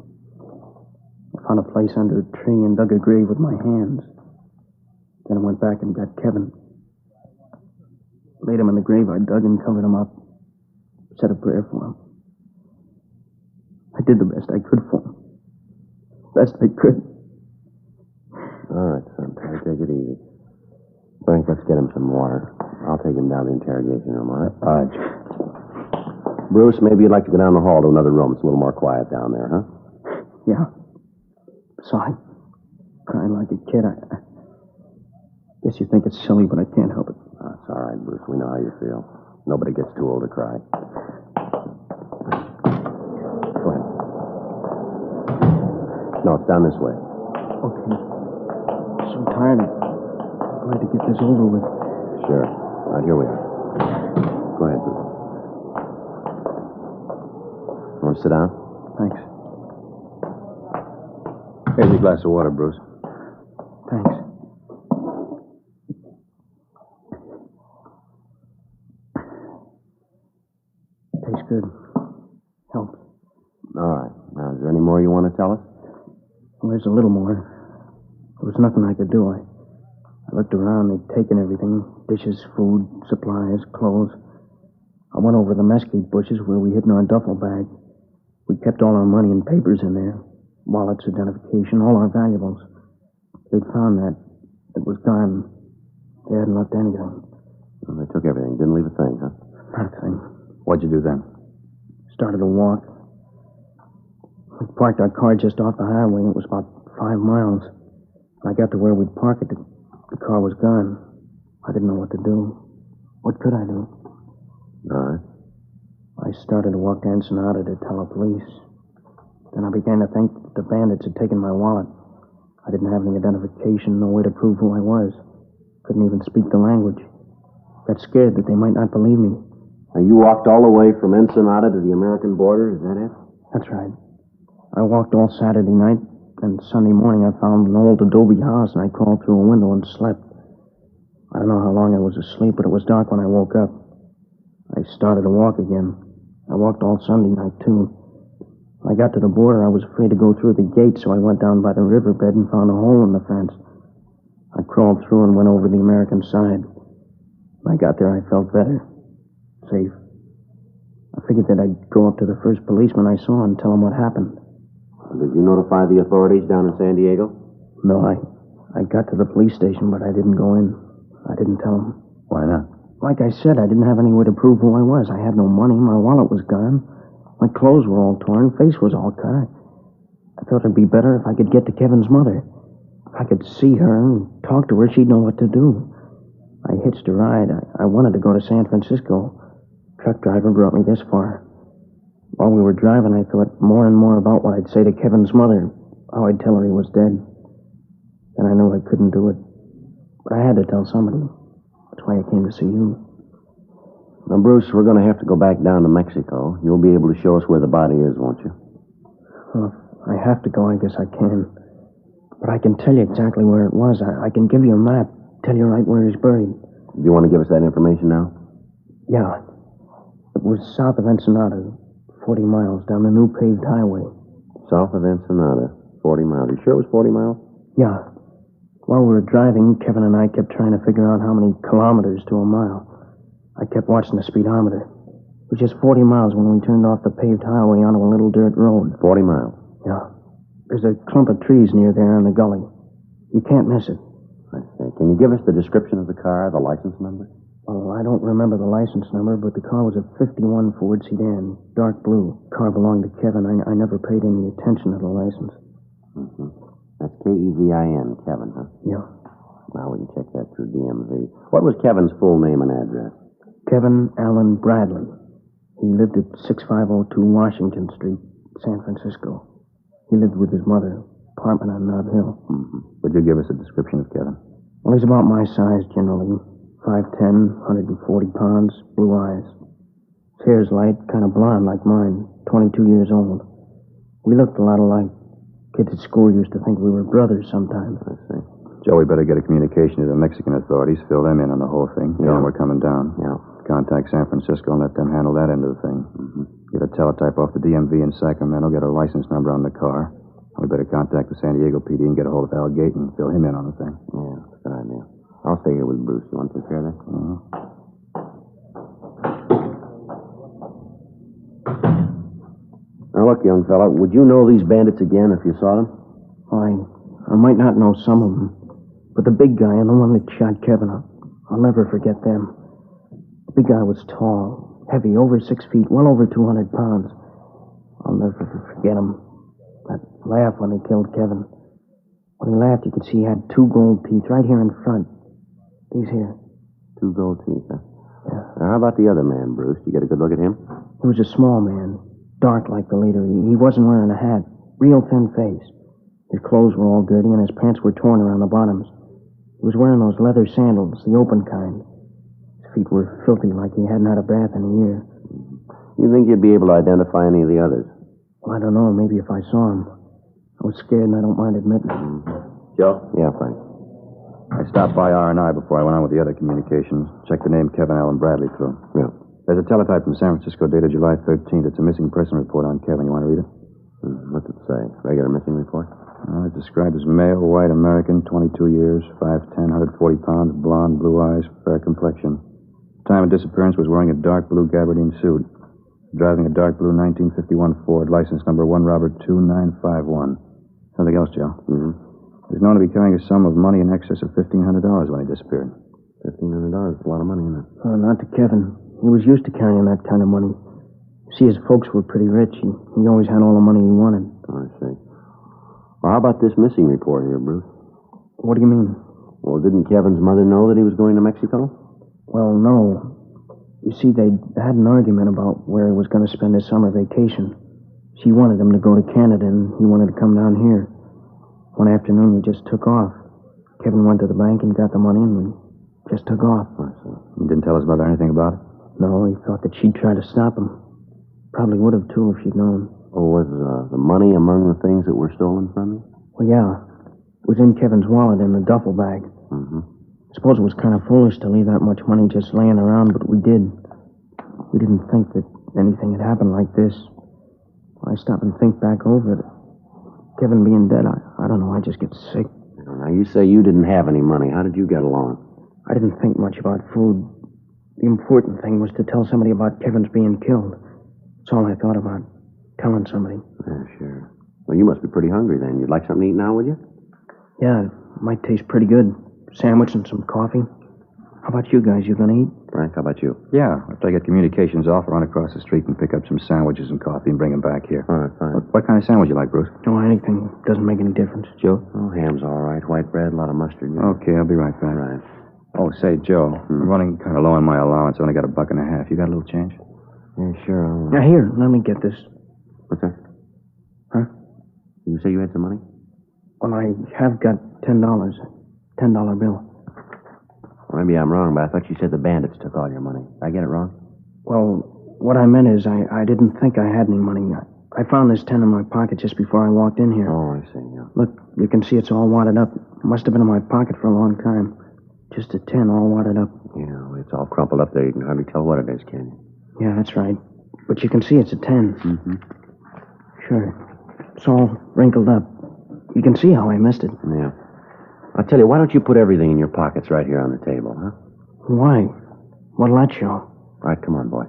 I found a place under a tree and dug a grave with my hands. Then I went back and got Kevin. Laid him in the grave I dug and covered him up. Said a prayer for him. I did the best I could for him. Best I could. All right, son. Try to take it easy. Frank, let's get him some water. I'll take him down to the interrogation room, all right? All right. Bruce, maybe you'd like to go down the hall to another room. It's a little more quiet down there, huh? Yeah. Sorry. Crying like a kid. I guess you think it's silly, but I can't help it. It's all right, Bruce. We know how you feel. Nobody gets too old to cry. Go ahead. No, it's down this way. Okay. So tired. I'd like to get this over with. Sure. All right, here we are. Go ahead, Bruce. Want to sit down? Thanks. Here's your glass of water, Bruce. Thanks. Tastes good. Helps. All right. Now, is there any more you want to tell us? Well, there's a little more. There was nothing I could do. I looked around. They'd taken everything. Dishes, food, supplies, clothes. I went over the mesquite bushes where we hid in our duffel bag. We kept all our money and papers in there. Wallets, identification, all our valuables. They'd found that. It was gone. They hadn't left anything. Well, they took everything. Didn't leave a thing, huh? Not a thing. What'd you do then? Started to walk. We parked our car just off the highway. It was about 5 miles. When I got to where we'd park it, the car was gone. I didn't know what to do. What could I do? All right. I started to walk to Ensenada to tell the police. Then I began to think that the bandits had taken my wallet. I didn't have any identification, no way to prove who I was. Couldn't even speak the language. Got scared that they might not believe me. Now, you walked all the way from Ensenada to the American border, is that it? That's right. I walked all Saturday night, and Sunday morning I found an old adobe house, and I crawled through a window and slept. I don't know how long I was asleep, but it was dark when I woke up. I started to walk again. I walked all Sunday night, too. When I got to the border, I was afraid to go through the gate, so I went down by the riverbed and found a hole in the fence. I crawled through and went over the American side. When I got there, I felt better. Safe. I figured that I'd go up to the first policeman I saw and tell him what happened. Did you notify the authorities down in San Diego? No, I got to the police station, but I didn't go in. I didn't tell them. Why not? Like I said, I didn't have any way to prove who I was. I had no money. My wallet was gone. My clothes were all torn. Face was all cut. I thought it'd be better if I could get to Kevin's mother. If I could see her and talk to her, she'd know what to do. I hitched a ride. I wanted to go to San Francisco. Truck driver brought me this far. While we were driving, I thought more and more about what I'd say to Kevin's mother, how I'd tell her he was dead. Then I knew I couldn't do it. But I had to tell somebody. That's why I came to see you. Now, Bruce, we're going to have to go back down to Mexico. You'll be able to show us where the body is, won't you? Well, if I have to go, I guess I can. But I can tell you exactly where it was. I can give you a map, tell you right where he's buried. Do you want to give us that information now? Yeah. It was south of Ensenada, 40 miles down the new paved highway. South of Ensenada, 40 miles. You sure it was 40 miles? Yeah. While we were driving, Kevin and I kept trying to figure out how many kilometers to a mile. I kept watching the speedometer. It was just 40 miles when we turned off the paved highway onto a little dirt road. 40 miles? Yeah. There's a clump of trees near there in the gully. You can't miss it. I see. Can you give us the description of the car, the license number? Oh, I don't remember the license number, but the car was a 51 Ford sedan, dark blue. Car belonged to Kevin. I never paid any attention to the license. Mm-hmm. That's Kevin, Kevin, huh? Yeah. Now we can check that through DMV. What was Kevin's full name and address? Kevin Allen Bradley. He lived at 6502 Washington Street, San Francisco. He lived with his mother, apartment on Nob Hill. Mm-hmm. Would you give us a description of Kevin? Well, he's about my size, generally. 5'10", 140 pounds, blue eyes. His hair's light, kind of blonde like mine, 22 years old. We looked a lot alike. Kids at school used to think we were brothers sometimes. I see. Joe, we better get a communication to the Mexican authorities, fill them in on the whole thing. Yeah. We're coming down. Yeah. Contact San Francisco and let them handle that end of the thing. Mm-hmm. Get a teletype off the DMV in Sacramento, get a license number on the car. We better contact the San Diego PD and get a hold of Al Gate and fill him in on the thing. Yeah, that's a good idea. I'll stay here with Bruce. You want to take care of that? Mm-hmm. Now, look, young fella, would you know these bandits again if you saw them? I might not know some of them, but the big guy and the one that shot Kevin, I'll never forget them. The big guy was tall, heavy, over 6 feet, well over 200 pounds. I'll never forget him. That laugh when he killed Kevin. When he laughed, you could see he had 2 gold teeth right here in front. These here. 2 gold teeth, huh? Yeah. Now, how about the other man, Bruce? Did you get a good look at him? He was a small man, dark like the leader. He wasn't wearing a hat, real thin face. His clothes were all dirty and his pants were torn around the bottoms. He was wearing those leather sandals, the open kind. His feet were filthy like he hadn't had a bath in a year. You think you'd be able to identify any of the others? Well, I don't know. Maybe if I saw him. I was scared and I don't mind admitting it. Joe? Yeah, Frank. I stopped by R&I before I went on with the other communications. Checked the name Kevin Allen Bradley through. Yeah. There's a teletype from San Francisco dated July 13th. It's a missing person report on Kevin. You want to read it? What's it say? Regular missing report? It's described as male, white American, 22 years, 5'10", 140 pounds, blonde, blue eyes, fair complexion. Time of disappearance was wearing a dark blue gabardine suit. Driving a dark blue 1951 Ford, license number 1 Robert 2951. Something else, Joe. Mm-hmm. He's known to be carrying a sum of money in excess of $1,500 when he disappeared. $1,500 is a lot of money, isn't it? Not to Kevin. He was used to carrying that kind of money. See, his folks were pretty rich. He always had all the money he wanted. I see. Well, how about this missing report here, Bruce? What do you mean? Well, didn't Kevin's mother know that he was going to Mexico? Well, no. You see, they had an argument about where he was going to spend his summer vacation. She wanted him to go to Canada, and he wanted to come down here. One afternoon, we just took off. Kevin went to the bank and got the money, and we just took off. He didn't tell his mother anything about it? No, he thought that she'd try to stop him. Probably would have, too, if she'd known. Oh, was the money among the things that were stolen from you? Well, yeah. It was in Kevin's wallet in the duffel bag. Mm-hmm. I suppose it was kind of foolish to leave that much money just laying around, but we did. We didn't think that anything had happened like this. I stop and think back over it. Kevin being dead, I don't know, I just get sick. Now, you say you didn't have any money. How did you get along? I didn't think much about food. The important thing was to tell somebody about Kevin's being killed. That's all I thought about. Telling somebody. Yeah, sure. Well, you must be pretty hungry then. You'd like something to eat now, would you? Yeah, it might taste pretty good. Sandwich and some coffee. How about you guys? You gonna eat? Frank, how about you? Yeah, after I get communications off, I'll run across the street and pick up some sandwiches and coffee and bring them back here. All right, fine. What kind of sandwich you like, Bruce? No, anything. Doesn't make any difference. Joe? Oh, ham's all right. White bread, a lot of mustard. Yeah. Okay, I'll be right back. All right. Oh, say, Joe, I'm running kind of low on my allowance. I only got $1.50. You got a little change? Yeah, sure. Now, here, let me get this. What's that? Huh? You say you had some money? Well, I have got $10. $10 bill. Well, maybe I'm wrong, but I thought you said the bandits took all your money. Did I get it wrong? Well, what I meant is I didn't think I had any money. I found this 10 in my pocket just before I walked in here. Oh, I see, yeah. Look, you can see it's all wadded up. It must have been in my pocket for a long time. Just a 10 all wadded up. Yeah, well, it's all crumpled up there. You can hardly tell what it is, can you? Yeah, that's right. But you can see it's a 10. Mm-hmm. Sure. It's all wrinkled up. You can see how I missed it. Yeah. I'll tell you, why don't you put everything in your pockets right here on the table, huh? Why? What'll that show? All right, come on, boy.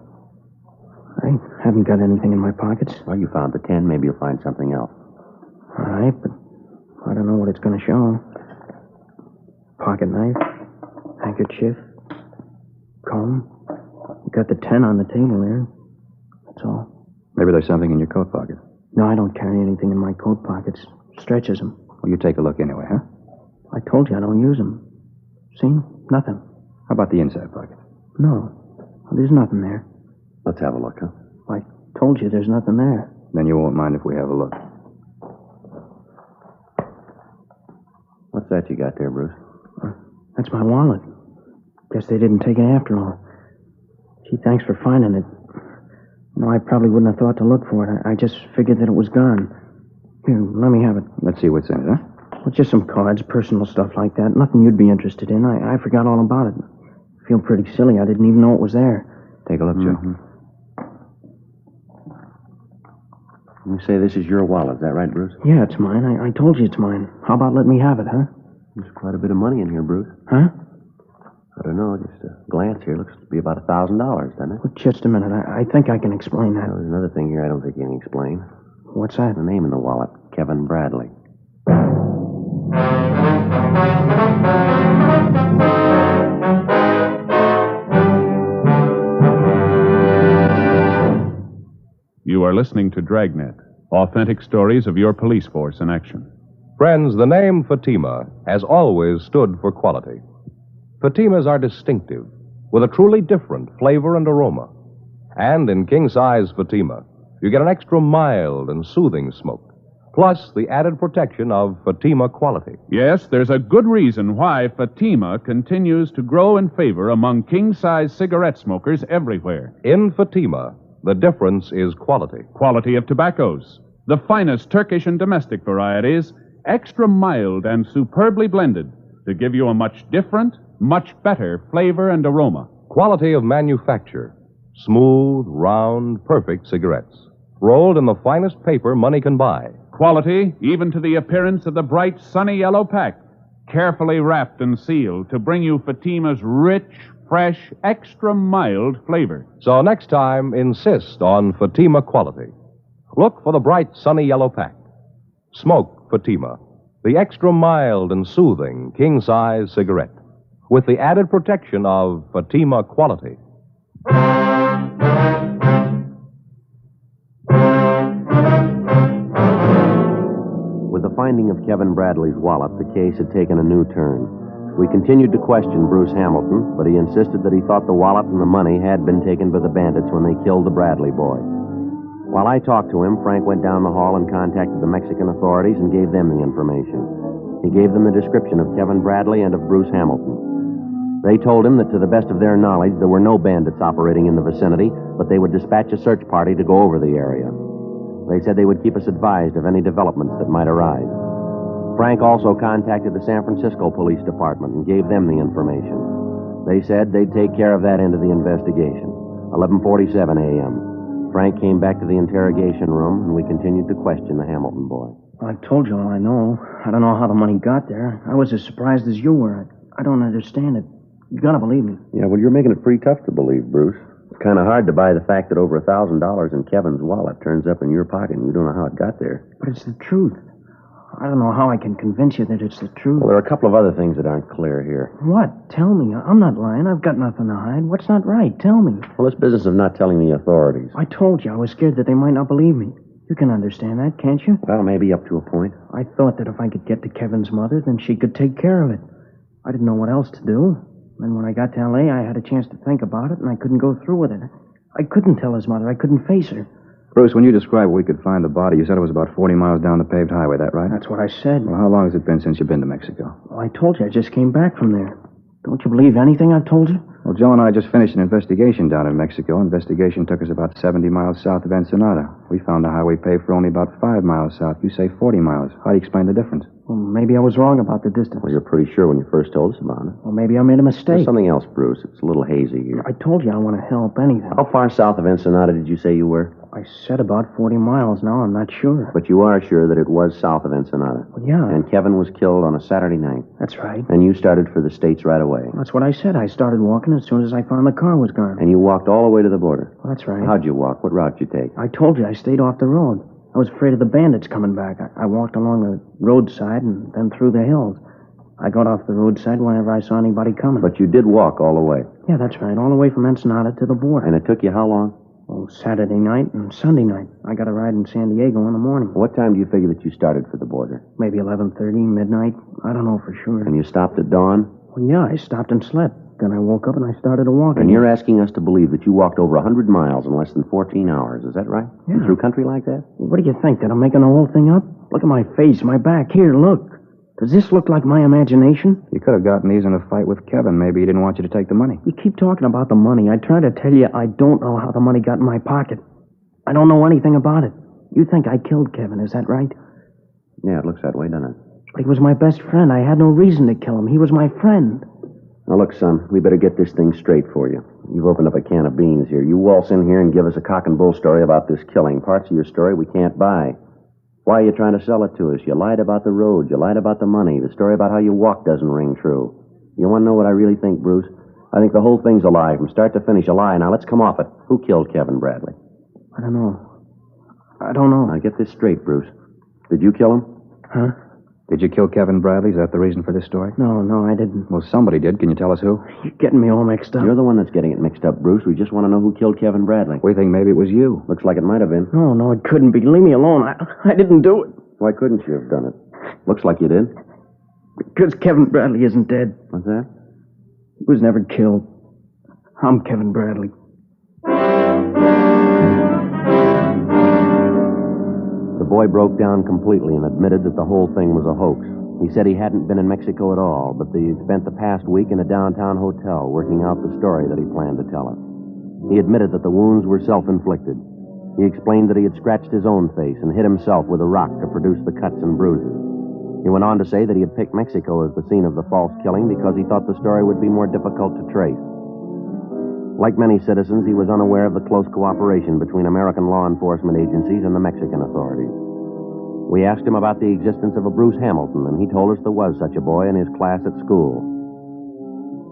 I haven't got anything in my pockets. Well, you found the 10. Maybe you'll find something else. All right, but I don't know what it's going to show. Pocket knife, handkerchief, Comb. You got the 10 on the table there. That's all. Maybe there's something in your coat pocket. No, I don't carry anything in my coat pockets. Stretches them. Well, you take a look anyway, huh? I told you I don't use them. See? Nothing. How about the inside pocket? No. There's nothing there. Let's have a look, huh? I told you there's nothing there. Then you won't mind if we have a look. What's that you got there, Bruce? That's my wallet. Guess they didn't take it after all. Gee, thanks for finding it. No, I probably wouldn't have thought to look for it. I just figured that it was gone. Here, let me have it. Let's see what's in it, huh? Well, just some cards, personal stuff like that. Nothing you'd be interested in. I forgot all about it. I feel pretty silly. I didn't even know it was there. Take a look, Joe. You say this is your wallet, is that right, Bruce? Yeah, it's mine. I told you it's mine. How about letting me have it, huh? There's quite a bit of money in here, Bruce. Huh? I don't know. Just a glance here. Looks to be about $1,000, doesn't it? Well, just a minute. I think I can explain that. Well, there's another thing here I don't think you can explain. What's that? The name in the wallet. Kevin Bradley. You are listening to Dragnet, authentic stories of your police force in action. Friends, the name Fatima has always stood for quality. Fatimas are distinctive, with a truly different flavor and aroma. And in king-size Fatima, you get an extra mild and soothing smoke, plus the added protection of Fatima quality. Yes, there's a good reason why Fatima continues to grow in favor among king-size cigarette smokers everywhere. In Fatima, the difference is quality. Quality of tobaccos. The finest Turkish and domestic varieties, extra mild and superbly blended to give you a much different, much better flavor and aroma. Quality of manufacture. Smooth, round, perfect cigarettes. Rolled in the finest paper money can buy. Quality, even to the appearance of the bright, sunny yellow pack, carefully wrapped and sealed to bring you Fatima's rich, fresh, extra mild flavor. So next time, insist on Fatima quality. Look for the bright, sunny yellow pack. Smoke Fatima, the extra mild and soothing king-size cigarette, with the added protection of Fatima quality. With the finding of Kevin Bradley's wallet, the case had taken a new turn. We continued to question Bruce Hamilton, but he insisted that he thought the wallet and the money had been taken by the bandits when they killed the Bradley boy. While I talked to him, Frank went down the hall and contacted the Mexican authorities and gave them the information. He gave them the description of Kevin Bradley and of Bruce Hamilton. They told him that to the best of their knowledge, there were no bandits operating in the vicinity, but they would dispatch a search party to go over the area. They said they would keep us advised of any developments that might arise. Frank also contacted the San Francisco Police Department and gave them the information. They said they'd take care of that end of the investigation. 11:47 a.m. Frank came back to the interrogation room, and we continued to question the Hamilton boy. I told you all I know. I don't know how the money got there. I was as surprised as you were. I don't understand it. You gotta believe me. Yeah, well, you're making it pretty tough to believe, Bruce. It's kind of hard to buy the fact that over $1,000 in Kevin's wallet turns up in your pocket and you don't know how it got there. But it's the truth. I don't know how I can convince you that it's the truth. Well, there are a couple of other things that aren't clear here. What? Tell me. I'm not lying. I've got nothing to hide. What's not right? Tell me. Well, this business of not telling the authorities. I told you I was scared that they might not believe me. You can understand that, can't you? Well, maybe up to a point. I thought that if I could get to Kevin's mother, then she could take care of it. I didn't know what else to do. Then when I got to L.A., I had a chance to think about it, and I couldn't go through with it. I couldn't tell his mother. I couldn't face her. Bruce, when you described where we could find the body, you said it was about 40 miles down the paved highway, that right? That's what I said. Well, how long has it been since you've been to Mexico? Well, I told you I just came back from there. Don't you believe anything I've told you? Well, Joe and I just finished an investigation down in Mexico. Investigation took us about 70 miles south of Ensenada. We found the highway paved for only about 5 miles south. You say 40 miles. How do you explain the difference? Well, maybe I was wrong about the distance. Well, you're pretty sure when you first told us about it. Well, maybe I made a mistake. There's something else, Bruce. It's a little hazy here. I told you I want to help anything. How far south of Ensenada did you say you were? I said about 40 miles now. I'm not sure. But you are sure that it was south of Ensenada? Well, yeah. And Kevin was killed on a Saturday night? That's right. And you started for the States right away? That's what I said. I started walking as soon as I found the car was gone. And you walked all the way to the border? Well, that's right. How'd you walk? What route did you take? I told you I stayed off the road. I was afraid of the bandits coming back. I walked along the roadside and then through the hills. I got off the roadside whenever I saw anybody coming. But you did walk all the way. Yeah, that's right. All the way from Ensenada to the border. And it took you how long? Oh, Saturday night and Sunday night. I got a ride in San Diego in the morning. What time do you figure that you started for the border? Maybe 11:30, midnight. I don't know for sure. And you stopped at dawn? Well, yeah, I stopped and slept. Then I woke up and I started to walk. And you're asking us to believe that you walked over 100 miles in less than 14 hours. Is that right? Yeah. Through country like that? What do you think? That I'm making the whole thing up? Look at my face, my back. Here, look. Does this look like my imagination? You could have gotten these in a fight with Kevin. Maybe he didn't want you to take the money. You keep talking about the money. I try to tell you I don't know how the money got in my pocket. I don't know anything about it. You think I killed Kevin, is that right? Yeah, it looks that way, doesn't it? But he was my best friend. I had no reason to kill him. He was my friend. Now, look, son, we better get this thing straight for you. You've opened up a can of beans here. You waltz in here and give us a cock and bull story about this killing. Parts of your story we can't buy. Why are you trying to sell it to us? You lied about the road. You lied about the money. The story about how you walked doesn't ring true. You want to know what I really think, Bruce? I think the whole thing's a lie, from start to finish, a lie. Now, let's come off it. Who killed Kevin Bradley? I don't know. Now, get this straight, Bruce. Did you kill him? Huh? Did you kill Kevin Bradley? Is that the reason for this story? No, I didn't. Well, somebody did. Can you tell us who? You're getting me all mixed up. You're the one that's getting it mixed up, Bruce. We just want to know who killed Kevin Bradley. We think maybe it was you. Looks like it might have been. No, it couldn't be. Leave me alone. I didn't do it. Why couldn't you have done it? Looks like you did. Because Kevin Bradley isn't dead. What's that? He was never killed. I'm Kevin Bradley. The boy broke down completely and admitted that the whole thing was a hoax. He said he hadn't been in Mexico at all, but that he had spent the past week in a downtown hotel working out the story that he planned to tell us. He admitted that the wounds were self-inflicted. He explained that he had scratched his own face and hit himself with a rock to produce the cuts and bruises. He went on to say that he had picked Mexico as the scene of the false killing because he thought the story would be more difficult to trace. Like many citizens, he was unaware of the close cooperation between American law enforcement agencies and the Mexican authorities. We asked him about the existence of a Bruce Hamilton, and he told us there was such a boy in his class at school.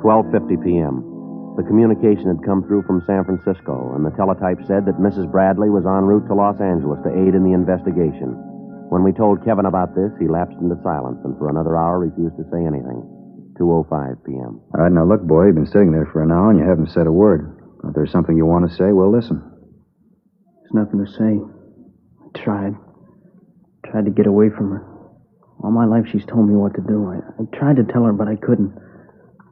12:50 p.m. The communication had come through from San Francisco, and the teletype said that Mrs. Bradley was en route to Los Angeles to aid in the investigation. When we told Kevin about this, he lapsed into silence, and for another hour refused to say anything. 2:05 p.m. All right, now look, boy, you've been sitting there for an hour and you haven't said a word. If there's something you want to say, we'll listen. There's nothing to say. I tried to get away from her. All my life she's told me what to do. I tried to tell her, but I couldn't.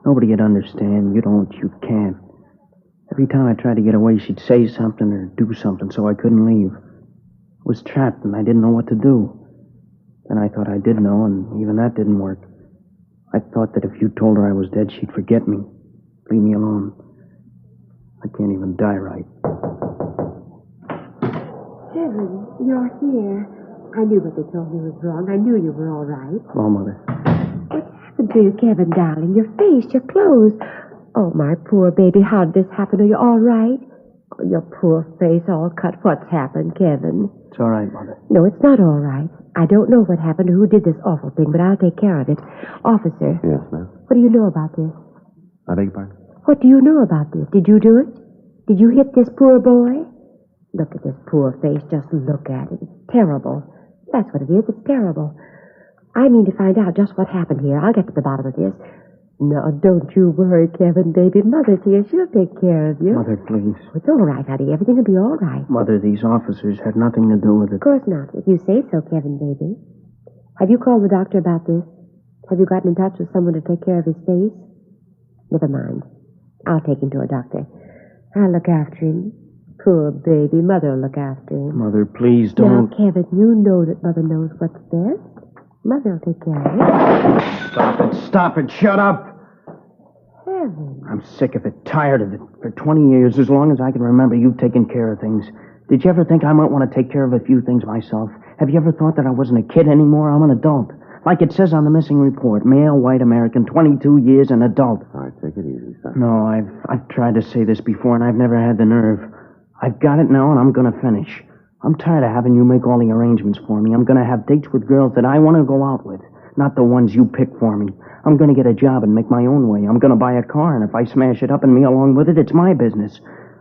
Nobody would understand. You don't, you can't. Every time I tried to get away, she'd say something or do something, so I couldn't leave. I was trapped, and I didn't know what to do. Then I thought I did know, and even that didn't work. I thought that if you told her I was dead, she'd forget me. Leave me alone. I can't even die right. Kevin, you're here. I knew what they told me was wrong. I knew you were all right. Hello, Mother. What happened to you, Kevin, darling? Your face, your clothes. Oh, my poor baby, how did this happen? Are you all right? Oh, your poor face all cut. What's happened, Kevin? It's all right, Mother. No, it's not all right. I don't know what happened or who did this awful thing, but I'll take care of it. Officer. Yes, ma'am. What do you know about this? I beg your pardon? What do you know about this? Did you do it? Did you hit this poor boy? Look at this poor face. Just look at it. It's terrible. That's what it is. It's terrible. I mean to find out just what happened here. I'll get to the bottom of this. No, don't you worry, Kevin, baby. Mother's here. She'll take care of you. Mother, please. It's all right, honey. Everything will be all right. Mother, these officers had nothing to do with it. Of course not. If you say so, Kevin, baby. Have you called the doctor about this? Have you gotten in touch with someone to take care of his face? Never mind. I'll take him to a doctor. I'll look after him. Poor baby. Mother will look after him. Mother, please don't. Now, Kevin, you know that Mother knows what's best. Mother will take care of it. Stop it. Stop it. Shut up. Kevin. I'm sick of it. Tired of it. For 20 years, as long as I can remember, you've taken care of things. Did you ever think I might want to take care of a few things myself? Have you ever thought that I wasn't a kid anymore? I'm an adult. Like it says on the missing report, male, white American, 22 years, an adult. All right, take it easy, son. No, I've tried to say this before, and I've never had the nerve. I've got it now, and I'm going to finish. I'm tired of having you make all the arrangements for me. I'm going to have dates with girls that I want to go out with, not the ones you pick for me. I'm going to get a job and make my own way. I'm going to buy a car, and if I smash it up and me along with it, it's my business.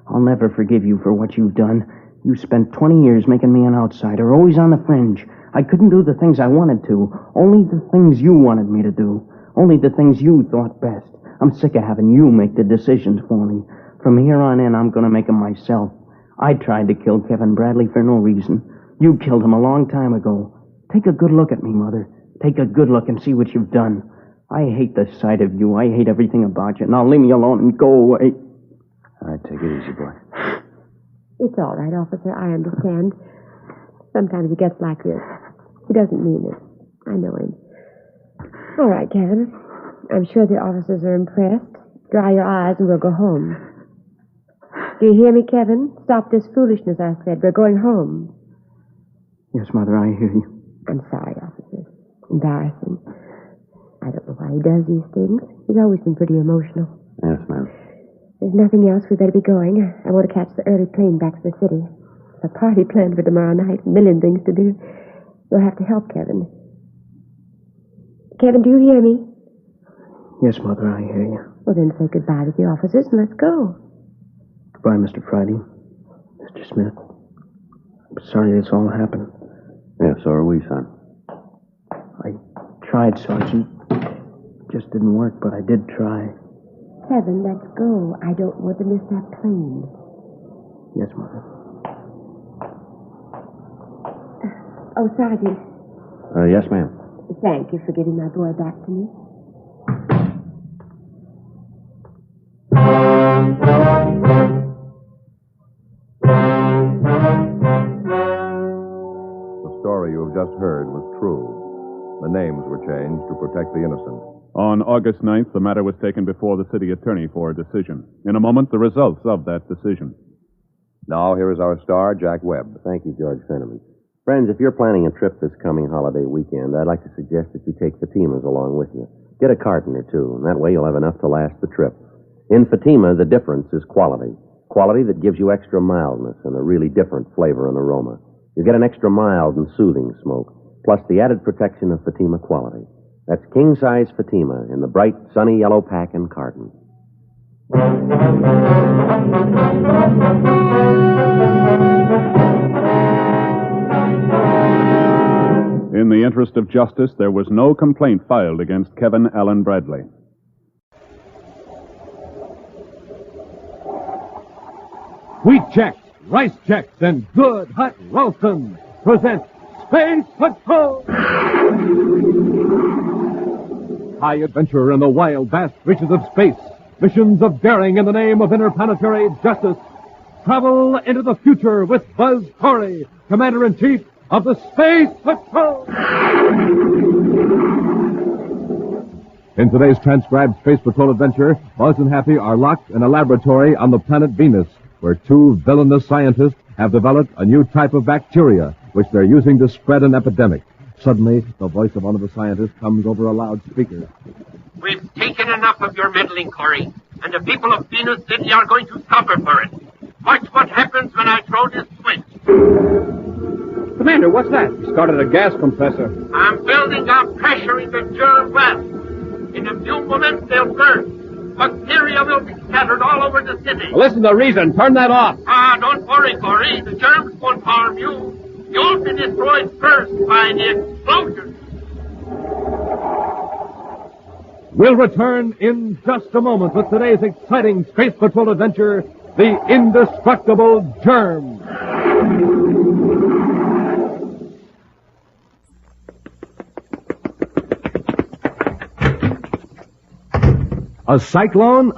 I'll never forgive you for what you've done. You spent 20 years making me an outsider, always on the fringe. I couldn't do the things I wanted to, only the things you wanted me to do. Only the things you thought best. I'm sick of having you make the decisions for me. From here on in, I'm going to make them myself. I tried to kill Kevin Bradley for no reason. You killed him a long time ago. Take a good look at me, Mother. Take a good look and see what you've done. I hate the sight of you. I hate everything about you. Now leave me alone and go away. All right, take it easy, boy. It's all right, officer. I understand. Sometimes he gets like this. He doesn't mean it. I know him. All right, Kevin. I'm sure the officers are impressed. Dry your eyes and we'll go home. Do you hear me, Kevin? Stop this foolishness, I said. We're going home. Yes, Mother, I hear you. I'm sorry, officer. Embarrassing. I don't know why he does these things. He's always been pretty emotional. Yes, ma'am. There's nothing else. We better be going. I want to catch the early train back to the city. A party planned for tomorrow night. A million things to do. You'll have to help Kevin. Kevin, do you hear me? Yes, Mother, I hear you. Well, then say goodbye to the officers and let's go. Goodbye, Mr. Friday. Mr. Smith. I'm sorry this all happened. Yeah, so are we, son. I tried, Sergeant. Just didn't work, but I did try. Kevin, let's go. I don't want to miss that plane. Yes, Mother. Oh, Sergeant. Yes, ma'am. Thank you for giving my boy back to me. The story you have just heard was true. The names were changed to protect the innocent. On August 9th, the matter was taken before the city attorney for a decision. In a moment, the results of that decision. Now, here is our star, Jack Webb. Thank you, George Fenneman. Friends, if you're planning a trip this coming holiday weekend, I'd like to suggest that you take Fatima's along with you. Get a carton or two, and that way you'll have enough to last the trip. In Fatima, the difference is quality. Quality that gives you extra mildness and a really different flavor and aroma. You get an extra mild and soothing smoke, plus the added protection of Fatima quality. That's king-size Fatima in the bright, sunny yellow pack and carton. In the interest of justice, there was no complaint filed against Kevin Allen Bradley. Wheat Chex, Rice Chex, and Good Hot Ralston present Space Patrol! High adventure in the wild, vast reaches of space. Missions of daring in the name of interplanetary justice. Travel into the future with Buzz Corey, Commander-in-Chief of the Space Patrol! In today's transcribed Space Patrol adventure, Buzz and Happy are locked in a laboratory on the planet Venus, where two villainous scientists have developed a new type of bacteria, which they're using to spread an epidemic. Suddenly, the voice of one of the scientists comes over a loudspeaker. We've taken enough of your meddling, Corey, and the people of Venus City are going to suffer for it. Watch what happens when I throw this switch. Commander, what's that? He started a gas compressor. I'm building up pressure in the germ well. In a few moments, they'll burst. Bacteria will be scattered all over the city. Listen to reason. Turn that off. Don't worry, Corey. The germs won't harm you. You'll be destroyed first by the explosion. We'll return in just a moment with today's exciting Space Patrol adventure, the Indestructible Germ. A cyclone?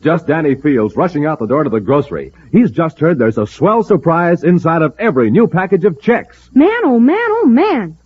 Just Danny Fields rushing out the door to the grocery. He's just heard there's a swell surprise inside of every new package of Chex. Man, oh man, oh man.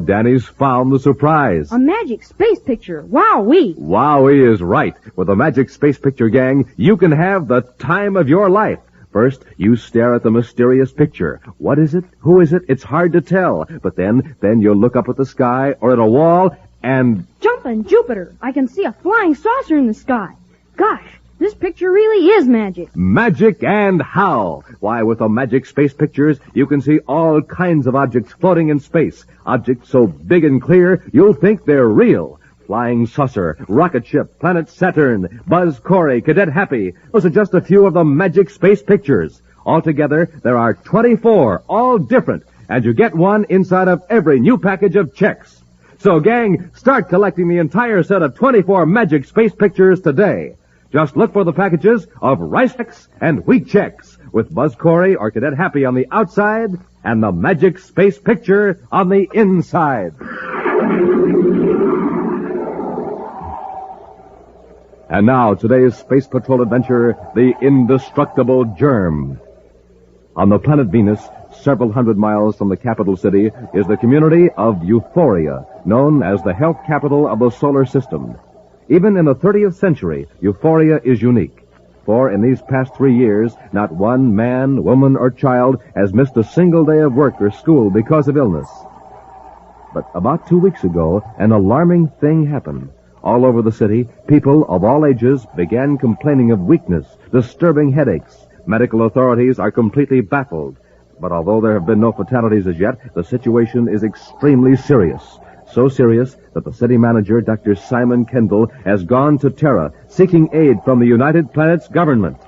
Danny's found the surprise. A magic space picture. Wowee. Wowee is right. With the Magic Space Picture Gang, you can have the time of your life. First, you stare at the mysterious picture. What is it? Who is it? It's hard to tell. But then you'll look up at the sky or at a wall and... Jumpin' Jupiter. I can see a flying saucer in the sky. Gosh, this picture really is magic. Magic and how? Why, with the Magic Space Pictures, you can see all kinds of objects floating in space. Objects so big and clear, you'll think they're real. Flying saucer, rocket ship, planet Saturn, Buzz Corey, Cadet Happy. Those are just a few of the Magic Space Pictures. Altogether, there are 24, all different, and you get one inside of every new package of Chex. So, gang, start collecting the entire set of 24 Magic Space Pictures today. Just look for the packages of Rice Chex and Wheat Chex with Buzz Corey or Cadet Happy on the outside and the Magic Space Picture on the inside. And now, today's Space Patrol adventure, the Indestructible Germ. On the planet Venus, several hundred miles from the capital city, is the community of Euphoria, known as the health capital of the solar system. Even in the 30th century, Euphoria is unique. For in these past 3 years, not one man, woman, or child has missed a single day of work or school because of illness. But about 2 weeks ago, an alarming thing happened. All over the city, people of all ages began complaining of weakness, disturbing headaches. Medical authorities are completely baffled. But although there have been no fatalities as yet, the situation is extremely serious. So serious that the city manager, Dr. Simon Kendall, has gone to Terra, seeking aid from the United Planets government.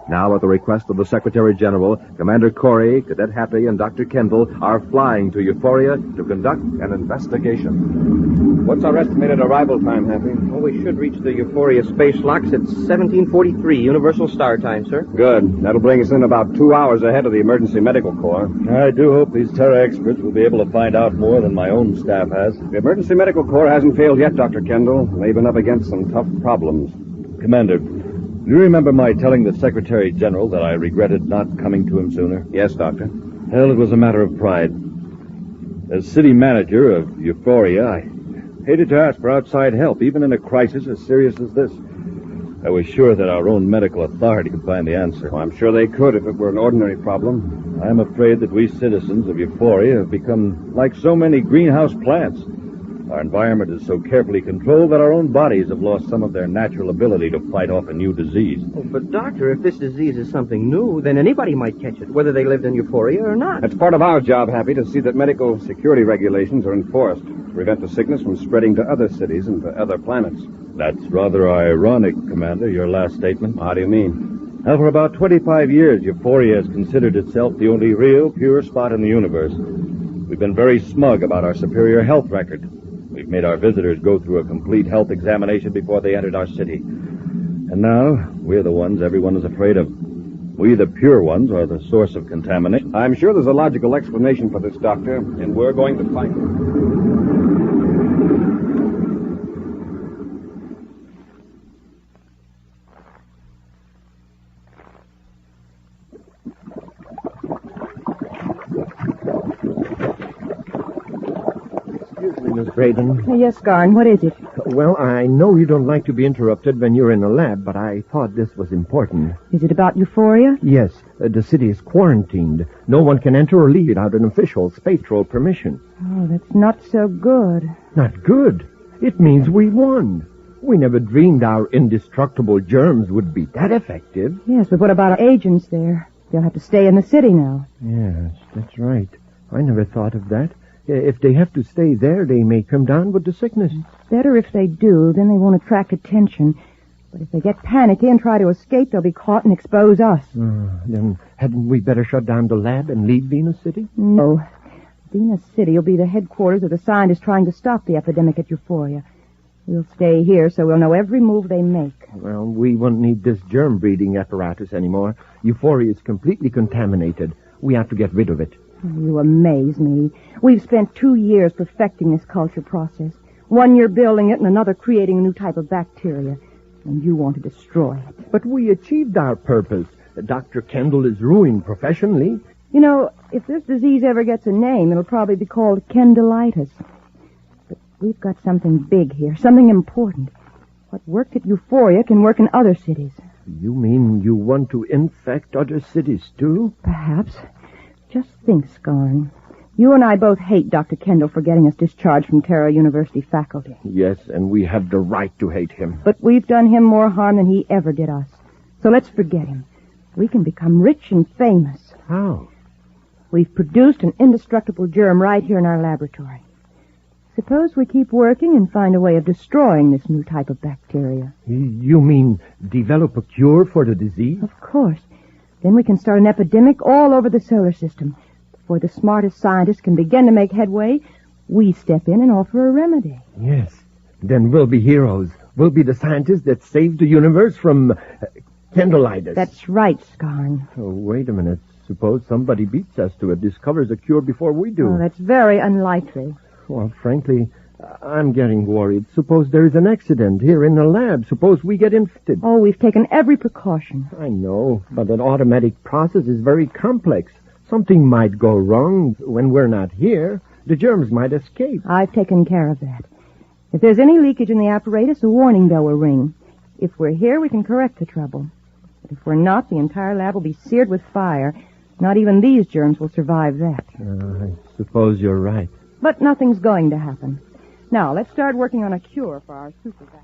Now, at the request of the Secretary General, Commander Corey, Cadet Happy, and Dr. Kendall are flying to Euphoria to conduct an investigation. What's our estimated arrival time, Happy? Well, we should reach the Euphoria space locks at 1743 Universal Star Time, sir. Good. That'll bring us in about 2 hours ahead of the Emergency Medical Corps. I do hope these Terra experts will be able to find out more than my own staff has. The Emergency Medical Corps hasn't failed yet, Dr. Kendall. They've been up against some tough problems. Commander, do you remember my telling the Secretary General that I regretted not coming to him sooner? Yes, Doctor. Well, it was a matter of pride. As city manager of Euphoria, I hated to ask for outside help, even in a crisis as serious as this. I was sure that our own medical authority could find the answer. Well, I'm sure they could if it were an ordinary problem. I'm afraid that we citizens of Euphoria have become like so many greenhouse plants. Our environment is so carefully controlled that our own bodies have lost some of their natural ability to fight off a new disease. Oh, but, Doctor, if this disease is something new, then anybody might catch it, whether they lived in Euphoria or not. That's part of our job, Happy, to see that medical security regulations are enforced to prevent the sickness from spreading to other cities and to other planets. That's rather ironic, Commander, your last statement. How do you mean? Now, for about 25 years, Euphoria has considered itself the only real, pure spot in the universe. We've been very smug about our superior health record. We've made our visitors go through a complete health examination before they entered our city. And now, we're the ones everyone is afraid of. We, the pure ones, are the source of contamination. I'm sure there's a logical explanation for this, Doctor, and we're going to find it. Miss Braden. Yes, Garn, what is it? Well, I know you don't like to be interrupted when you're in a lab, but I thought this was important. Is it about Euphoria? Yes, the city is quarantined. No one can enter or leave without an official space patrol permission. Oh, that's not so good. Not good? It means we won. We never dreamed our indestructible germs would be that effective. Yes, but what about our agents there? They'll have to stay in the city now. Yes, that's right. I never thought of that. If they have to stay there, they may come down with the sickness. Better if they do, then they won't attract attention. But if they get panicky and try to escape, they'll be caught and expose us. Then hadn't we better shut down the lab and leave Venus City? No. Venus City will be the headquarters of the scientists trying to stop the epidemic at Euphoria. We'll stay here so we'll know every move they make. Well, we won't need this germ-breeding apparatus anymore. Euphoria is completely contaminated. We have to get rid of it. You amaze me. We've spent 2 years perfecting this culture process. 1 year building it and another creating a new type of bacteria. And you want to destroy it. But we achieved our purpose. Dr. Kendall is ruined professionally. You know, if this disease ever gets a name, it'll probably be called Kendallitis. But we've got something big here, something important. What worked at Euphoria can work in other cities. You mean you want to infect other cities, too? Perhaps. Just think, Scarn. You and I both hate Dr. Kendall for getting us discharged from Terra University faculty. Yes, and we have the right to hate him. But we've done him more harm than he ever did us. So let's forget him. We can become rich and famous. How? We've produced an indestructible germ right here in our laboratory. Suppose we keep working and find a way of destroying this new type of bacteria. You mean develop a cure for the disease? Of course. Then we can start an epidemic all over the solar system. Before the smartest scientists can begin to make headway, we step in and offer a remedy. Yes. Then we'll be heroes. We'll be the scientists that saved the universe from candleitis. That's right, Scarn. Oh, wait a minute. Suppose somebody beats us to it, discovers a cure before we do. Oh, that's very unlikely. Well, frankly, I'm getting worried. Suppose there's an accident here in the lab. Suppose we get infected. Oh, we've taken every precaution. I know, but an automatic process is very complex. Something might go wrong when we're not here. The germs might escape. I've taken care of that. If there's any leakage in the apparatus, a warning bell will ring. If we're here, we can correct the trouble. But if we're not, the entire lab will be seared with fire. Not even these germs will survive that. I suppose you're right. But nothing's going to happen. Now, let's start working on a cure for our super vaccine.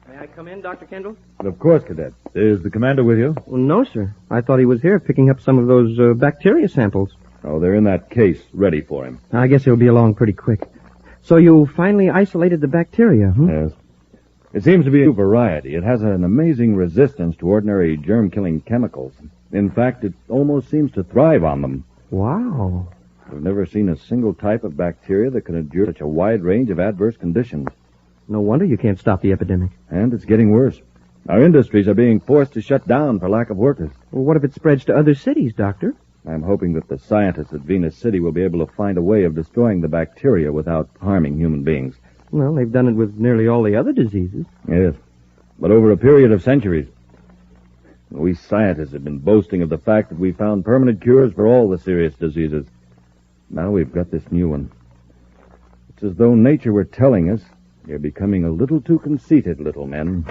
May I come in, Dr. Kendall? Of course, Cadet. Is the commander with you? Well, no, sir. I thought he was here picking up some of those bacteria samples. Oh, they're in that case, ready for him. I guess he'll be along pretty quick. So you finally isolated the bacteria, huh? Yes. It seems to be a variety. It has an amazing resistance to ordinary germ-killing chemicals. In fact, it almost seems to thrive on them. Wow. We've never seen a single type of bacteria that can endure such a wide range of adverse conditions. No wonder you can't stop the epidemic. And it's getting worse. Our industries are being forced to shut down for lack of workers. Well, what if it spreads to other cities, Doctor? I'm hoping that the scientists at Venus City will be able to find a way of destroying the bacteria without harming human beings. Well, they've done it with nearly all the other diseases. Yes, but over a period of centuries. We scientists have been boasting of the fact that we found permanent cures for all the serious diseases. Now we've got this new one. It's as though nature were telling us you're becoming a little too conceited, little men.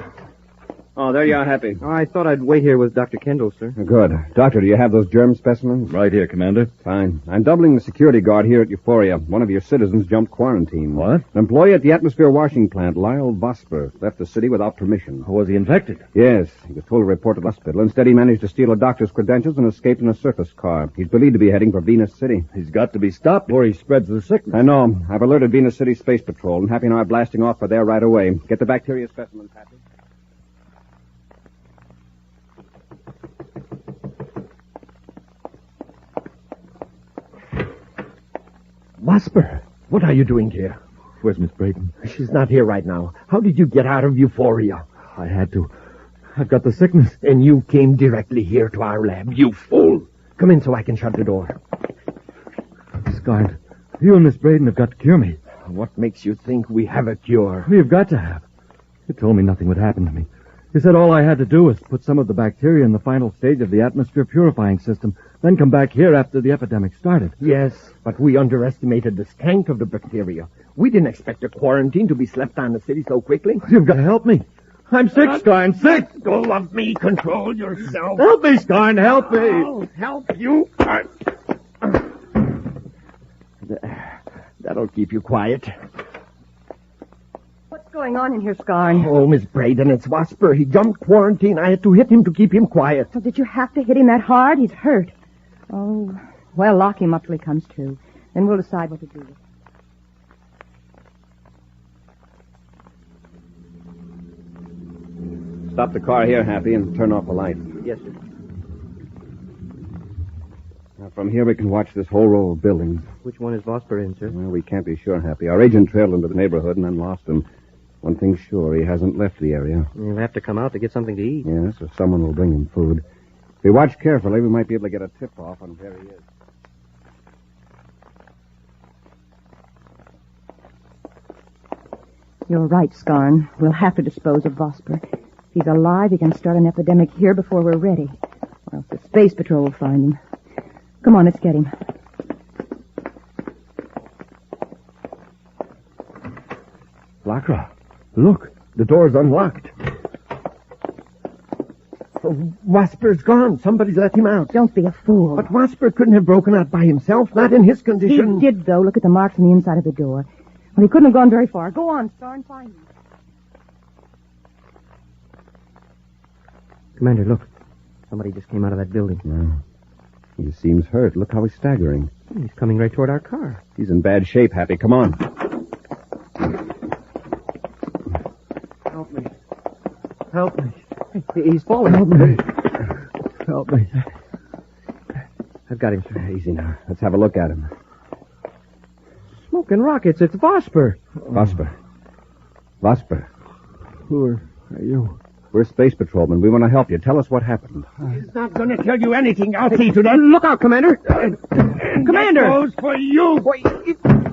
Oh, there you are, Happy. Oh, I thought I'd wait here with Dr. Kendall, sir. Good. Doctor, do you have those germ specimens? Right here, Commander. Fine. I'm doubling the security guard here at Euphoria. One of your citizens jumped quarantine. What? An employee at the atmosphere washing plant, Lyle Vosper, left the city without permission. Was he infected? Yes. He was told to report to the hospital. Instead, he managed to steal a doctor's credentials and escaped in a surface car. He's believed to be heading for Venus City. He's got to be stopped before he spreads the sickness. I know. I've alerted Venus City Space Patrol, and Happy and I are blasting off for there right away. Get the bacteria specimens, Happy. Vosper, what are you doing here? Where's Miss Brayton? She's not here right now. How did you get out of Euphoria? I had to. I've got the sickness. And you came directly here to our lab, you fool. Come in so I can shut the door. Scarred. You and Miss Brayton have got to cure me. What makes you think we have a cure? We've got to have. You told me nothing would happen to me. You said all I had to do was put some of the bacteria in the final stage of the atmosphere purifying system, then come back here after the epidemic started. Yes, but we underestimated the strength of the bacteria. We didn't expect a quarantine to be slept on the city so quickly. You've got to help me. I'm sick, Scarn, sick! Let go of me. Control yourself. Help me, Scarn, help me! I'll help you. That'll keep you quiet. What's going on in here, Scarn? Oh, Miss Braden, it's Vosper. He jumped quarantine. I had to hit him to keep him quiet. Oh, did you have to hit him that hard? He's hurt. Oh, well, lock him up till he comes to. Then we'll decide what to do with him. Stop the car here, Happy, and turn off the light. Yes, sir. Now, from here we can watch this whole row of buildings. Which one is Vosper in, sir? Well, we can't be sure, Happy. Our agent trailed him to the neighborhood and then lost him. One thing's sure, he hasn't left the area. He'll have to come out to get something to eat. Yes, or someone will bring him food. If we watch carefully, we might be able to get a tip-off on where he is. You're right, Scarn. We'll have to dispose of Vosper. If he's alive, he can start an epidemic here before we're ready. Or else the Space Patrol will find him. Come on, let's get him. Lacra, look. The door's unlocked. Vosper's gone. Somebody's let him out. Don't be a fool. But Vosper couldn't have broken out by himself, not in his condition. He did, though. Look at the marks on the inside of the door. Well, he couldn't have gone very far. Go on, Scarn, find him. Commander, look. Somebody just came out of that building. Yeah. He seems hurt. Look how he's staggering. He's coming right toward our car. He's in bad shape, Happy. Come on. Help me. Help me. He's falling. Help me. Help me. I've got him, sir. Easy now. Let's have a look at him. Smoking rockets. It's Vosper. Vosper. Who are you? We're space patrolmen. We want to help you. Tell us what happened. He's not going to tell you anything. I'll see to that. Look out, Commander. Commander! That goes for you.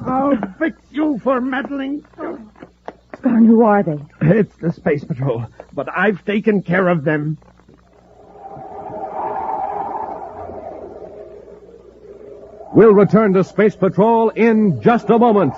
I'll fix you for meddling. Scarn, who are they? It's the Space Patrol, but I've taken care of them. We'll return to Space Patrol in just a moment.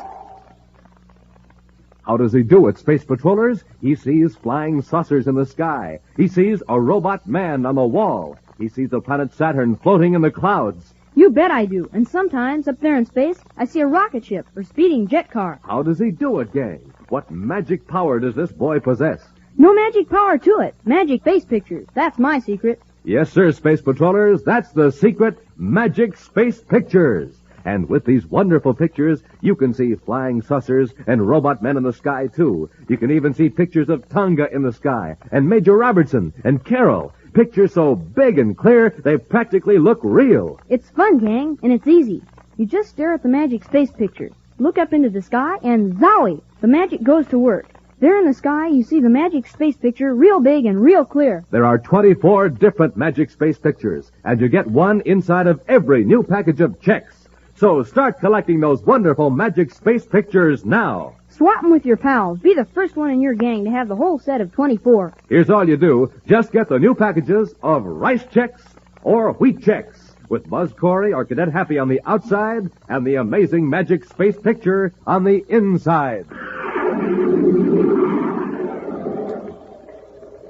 How does he do it, Space Patrollers? He sees flying saucers in the sky. He sees a robot man on the wall. He sees the planet Saturn floating in the clouds. You bet I do. And sometimes, up there in space, I see a rocket ship or speeding jet car. How does he do it, gang? What magic power does this boy possess? No magic power to it. Magic face pictures. That's my secret. Yes, sir, Space Patrollers. That's the secret, Magic Space Pictures. And with these wonderful pictures, you can see flying saucers and robot men in the sky, too. You can even see pictures of Tonga in the sky, and Major Robertson, and Carol. Pictures so big and clear, they practically look real. It's fun, gang, and it's easy. You just stare at the magic space pictures, look up into the sky, and zowie! The magic goes to work. There in the sky, you see the magic space picture real big and real clear. There are 24 different magic space pictures, and you get one inside of every new package of checks. So start collecting those wonderful magic space pictures now. Swap them with your pals. Be the first one in your gang to have the whole set of 24. Here's all you do. Just get the new packages of rice checks or wheat checks with Buzz Corey or Cadet Happy on the outside and the amazing magic space picture on the inside.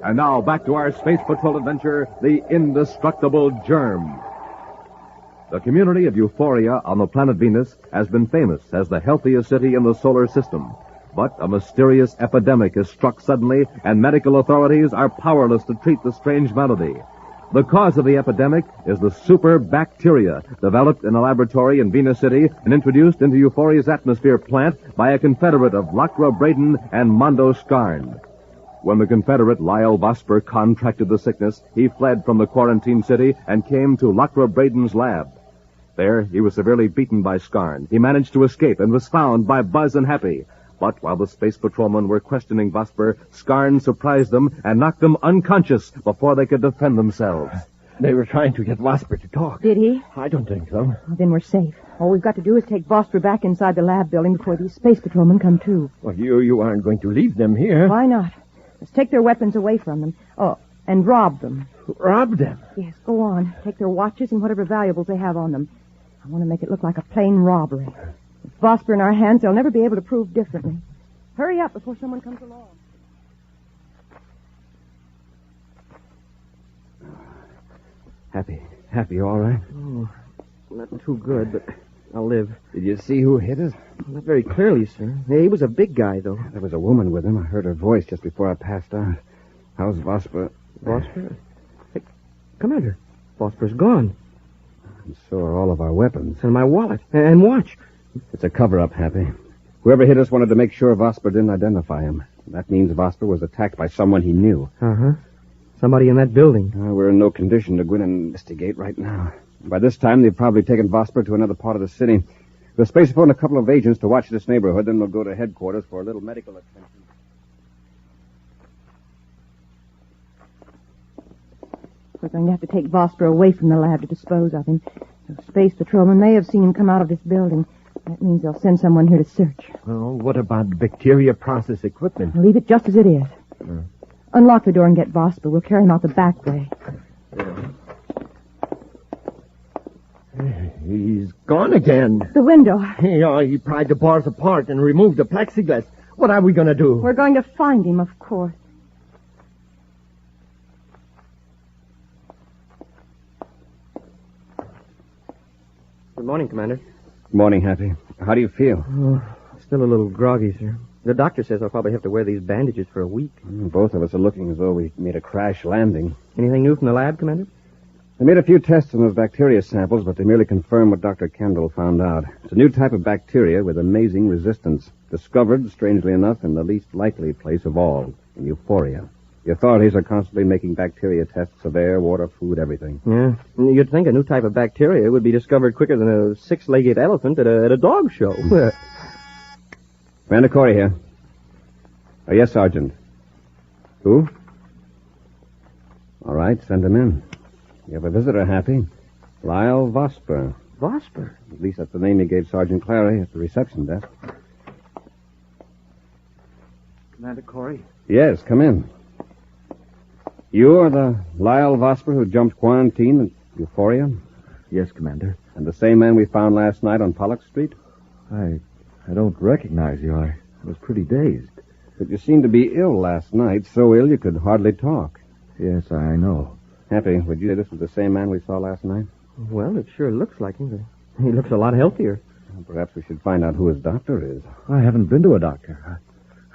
And now back to our Space Patrol adventure, the Indestructible Germ. The community of Euphoria on the planet Venus has been famous as the healthiest city in the solar system. But a mysterious epidemic has struck suddenly, and medical authorities are powerless to treat the strange malady. The cause of the epidemic is the super bacteria developed in a laboratory in Venus City and introduced into Euphoria's atmosphere plant by a confederate of Lachra Braden and Mondo Scarn. When the Confederate Lyle Vosper contracted the sickness, he fled from the quarantine city and came to Lachra Braden's lab. There, he was severely beaten by Scarn. He managed to escape and was found by Buzz and Happy. But while the space patrolmen were questioning Vosper, Scarn surprised them and knocked them unconscious before they could defend themselves. They were trying to get Vosper to talk. Did he? I don't think so. Well, then we're safe. All we've got to do is take Vosper back inside the lab building before these space patrolmen come too. Well, you aren't going to leave them here. Why not? Let's take their weapons away from them. Oh, and rob them. Rob them? Yes, go on. Take their watches and whatever valuables they have on them. I want to make it look like a plain robbery. With Vosper in our hands, they'll never be able to prove differently. Hurry up before someone comes along. Happy, all right? Oh, not too good, but I'll live. Did you see who hit us? Not very clearly, sir. He was a big guy, though. There was a woman with him. I heard her voice just before I passed out. How's Vosper? Vosper? Hey, Commander, Vosper's gone. And so are all of our weapons. And my wallet. And watch. It's a cover-up, Happy. Whoever hit us wanted to make sure Vosper didn't identify him. That means Vosper was attacked by someone he knew. Uh-huh. Somebody in that building. We're in no condition to go in and investigate right now. By this time, they've probably taken Vosper to another part of the city. We'll spacephone a couple of agents to watch this neighborhood, then we'll go to headquarters for a little medical attention. We're going to have to take Vosper away from the lab to dispose of him. The space patrolmen may have seen him come out of this building. That means they'll send someone here to search. Well, what about the bacteria process equipment? Leave it just as it is. Unlock the door and get Vosper. We'll carry him out the back way. He's gone again. The window. He pried the bars apart and removed the plexiglass. What are we going to do? We're going to find him, of course. Good morning, Commander. Good morning, Happy. How do you feel? Oh, still a little groggy, sir. The doctor says I'll probably have to wear these bandages for a week. Both of us are looking as though we made a crash landing. Anything new from the lab, Commander? They made a few tests on those bacteria samples, but they merely confirmed what Dr. Kendall found out. It's a new type of bacteria with amazing resistance, discovered, strangely enough, in the least likely place of all, in Euphoria. The authorities are constantly making bacteria tests of air, water, food, everything. Yeah. You'd think a new type of bacteria would be discovered quicker than a six-legged elephant at a dog show. Commander Corey here. Oh, yes, Sergeant. Who? All right, send him in. You have a visitor, Happy. Lyle Vosper. Vosper? At least that's the name he gave Sergeant Clary at the reception desk. Commander Corey? Yes, come in. You are the Lyle Vosper who jumped quarantine at Euphoria? Yes, Commander. And the same man we found last night on Pollock Street? I don't recognize you. I was pretty dazed. But you seemed to be ill last night, so ill you could hardly talk. Yes, I know. Happy, would you say this was the same man we saw last night? Well, it sure looks like him. He looks a lot healthier. Well, perhaps we should find out who his doctor is. I haven't been to a doctor.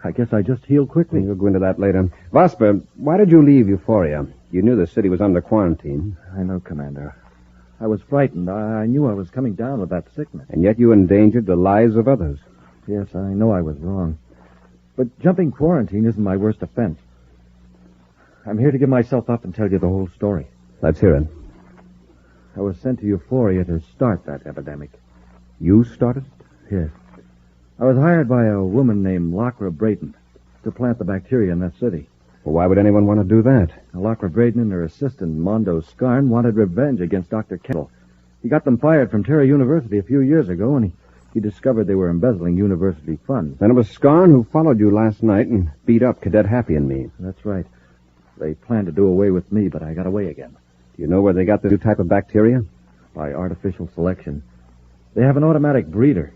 I guess I just healed quickly. We'll go into that later. Vosper, why did you leave Euphoria? You knew the city was under quarantine. I know, Commander. I was frightened. I knew I was coming down with that sickness. And yet you endangered the lives of others. Yes, I know I was wrong. But jumping quarantine isn't my worst offense. I'm here to give myself up and tell you the whole story. Let's hear it. I was sent to Euphoria to start that epidemic. You started it? Yes. I was hired by a woman named Lachra Brayton to plant the bacteria in that city. Well, why would anyone want to do that? Lachra Brayton and her assistant, Mondo Scarn, wanted revenge against Dr. Kendall. He got them fired from Terra University a few years ago, and he discovered they were embezzling university funds. Then it was Scarn who followed you last night and beat up Cadet Happy and me. That's right. They planned to do away with me, but I got away again. Do you know where they got the new type of bacteria? By artificial selection. They have an automatic breeder.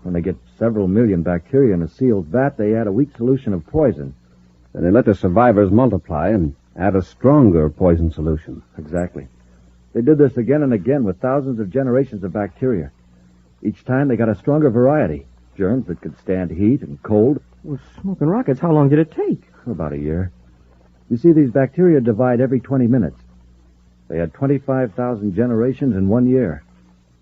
When they get several million bacteria in a sealed vat, they add a weak solution of poison. Then they let the survivors multiply and add a stronger poison solution. Exactly. They did this again and again with thousands of generations of bacteria. Each time they got a stronger variety. Germs that could stand heat and cold. Well, smoking rockets, how long did it take? About a year. You see, these bacteria divide every 20 minutes. They had 25,000 generations in 1 year.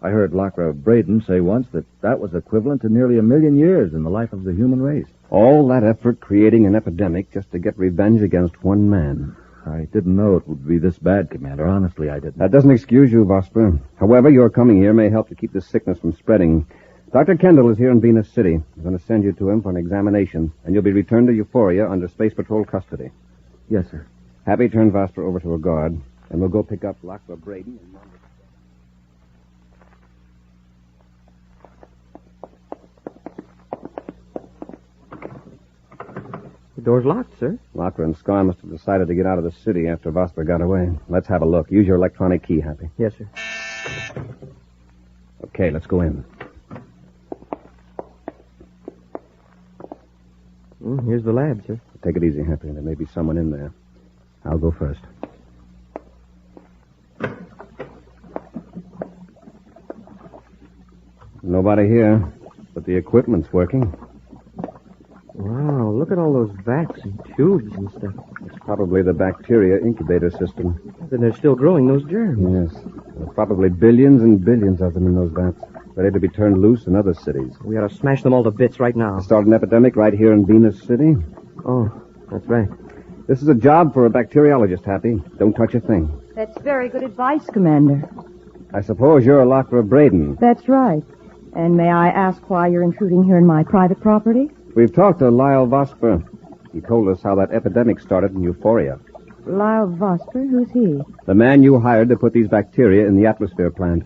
I heard Lachra Brayton say once that was equivalent to nearly 1 million years in the life of the human race. All that effort creating an epidemic just to get revenge against one man. I didn't know it would be this bad, Commander. Honestly, I didn't. That doesn't excuse you, Vosper. However, your coming here may help to keep this sickness from spreading. Dr. Kendall is here in Venus City. I'm going to send you to him for an examination, and you'll be returned to Euphoria under Space Patrol custody. Yes, sir. Happy turned Vosper over to a guard, and we'll go pick up Lachra Brayton and The door's locked, sir. Lachra and Scar must have decided to get out of the city after Vosper got away. Let's have a look. Use your electronic key, Happy. Yes, sir. Okay, let's go in. Here's the lab, sir. Take it easy, Happy. There may be someone in there. I'll go first. Nobody here, but the equipment's working. Wow, look at all those vats and tubes and stuff. It's probably the bacteria incubator system. Then they're still growing those germs. Yes. There are probably billions and billions of them in those vats, ready to be turned loose in other cities. We ought to smash them all to bits right now. Start an epidemic right here in Venus City? Oh, that's right. This is a job for a bacteriologist, Happy. Don't touch a thing. That's very good advice, Commander. I suppose you're Lachra Brayton. That's right. And may I ask why you're intruding here in my private property? We've talked to Lyle Vosper. He told us how that epidemic started in Euphoria. Lyle Vosper? Who's he? The man you hired to put these bacteria in the atmosphere plant.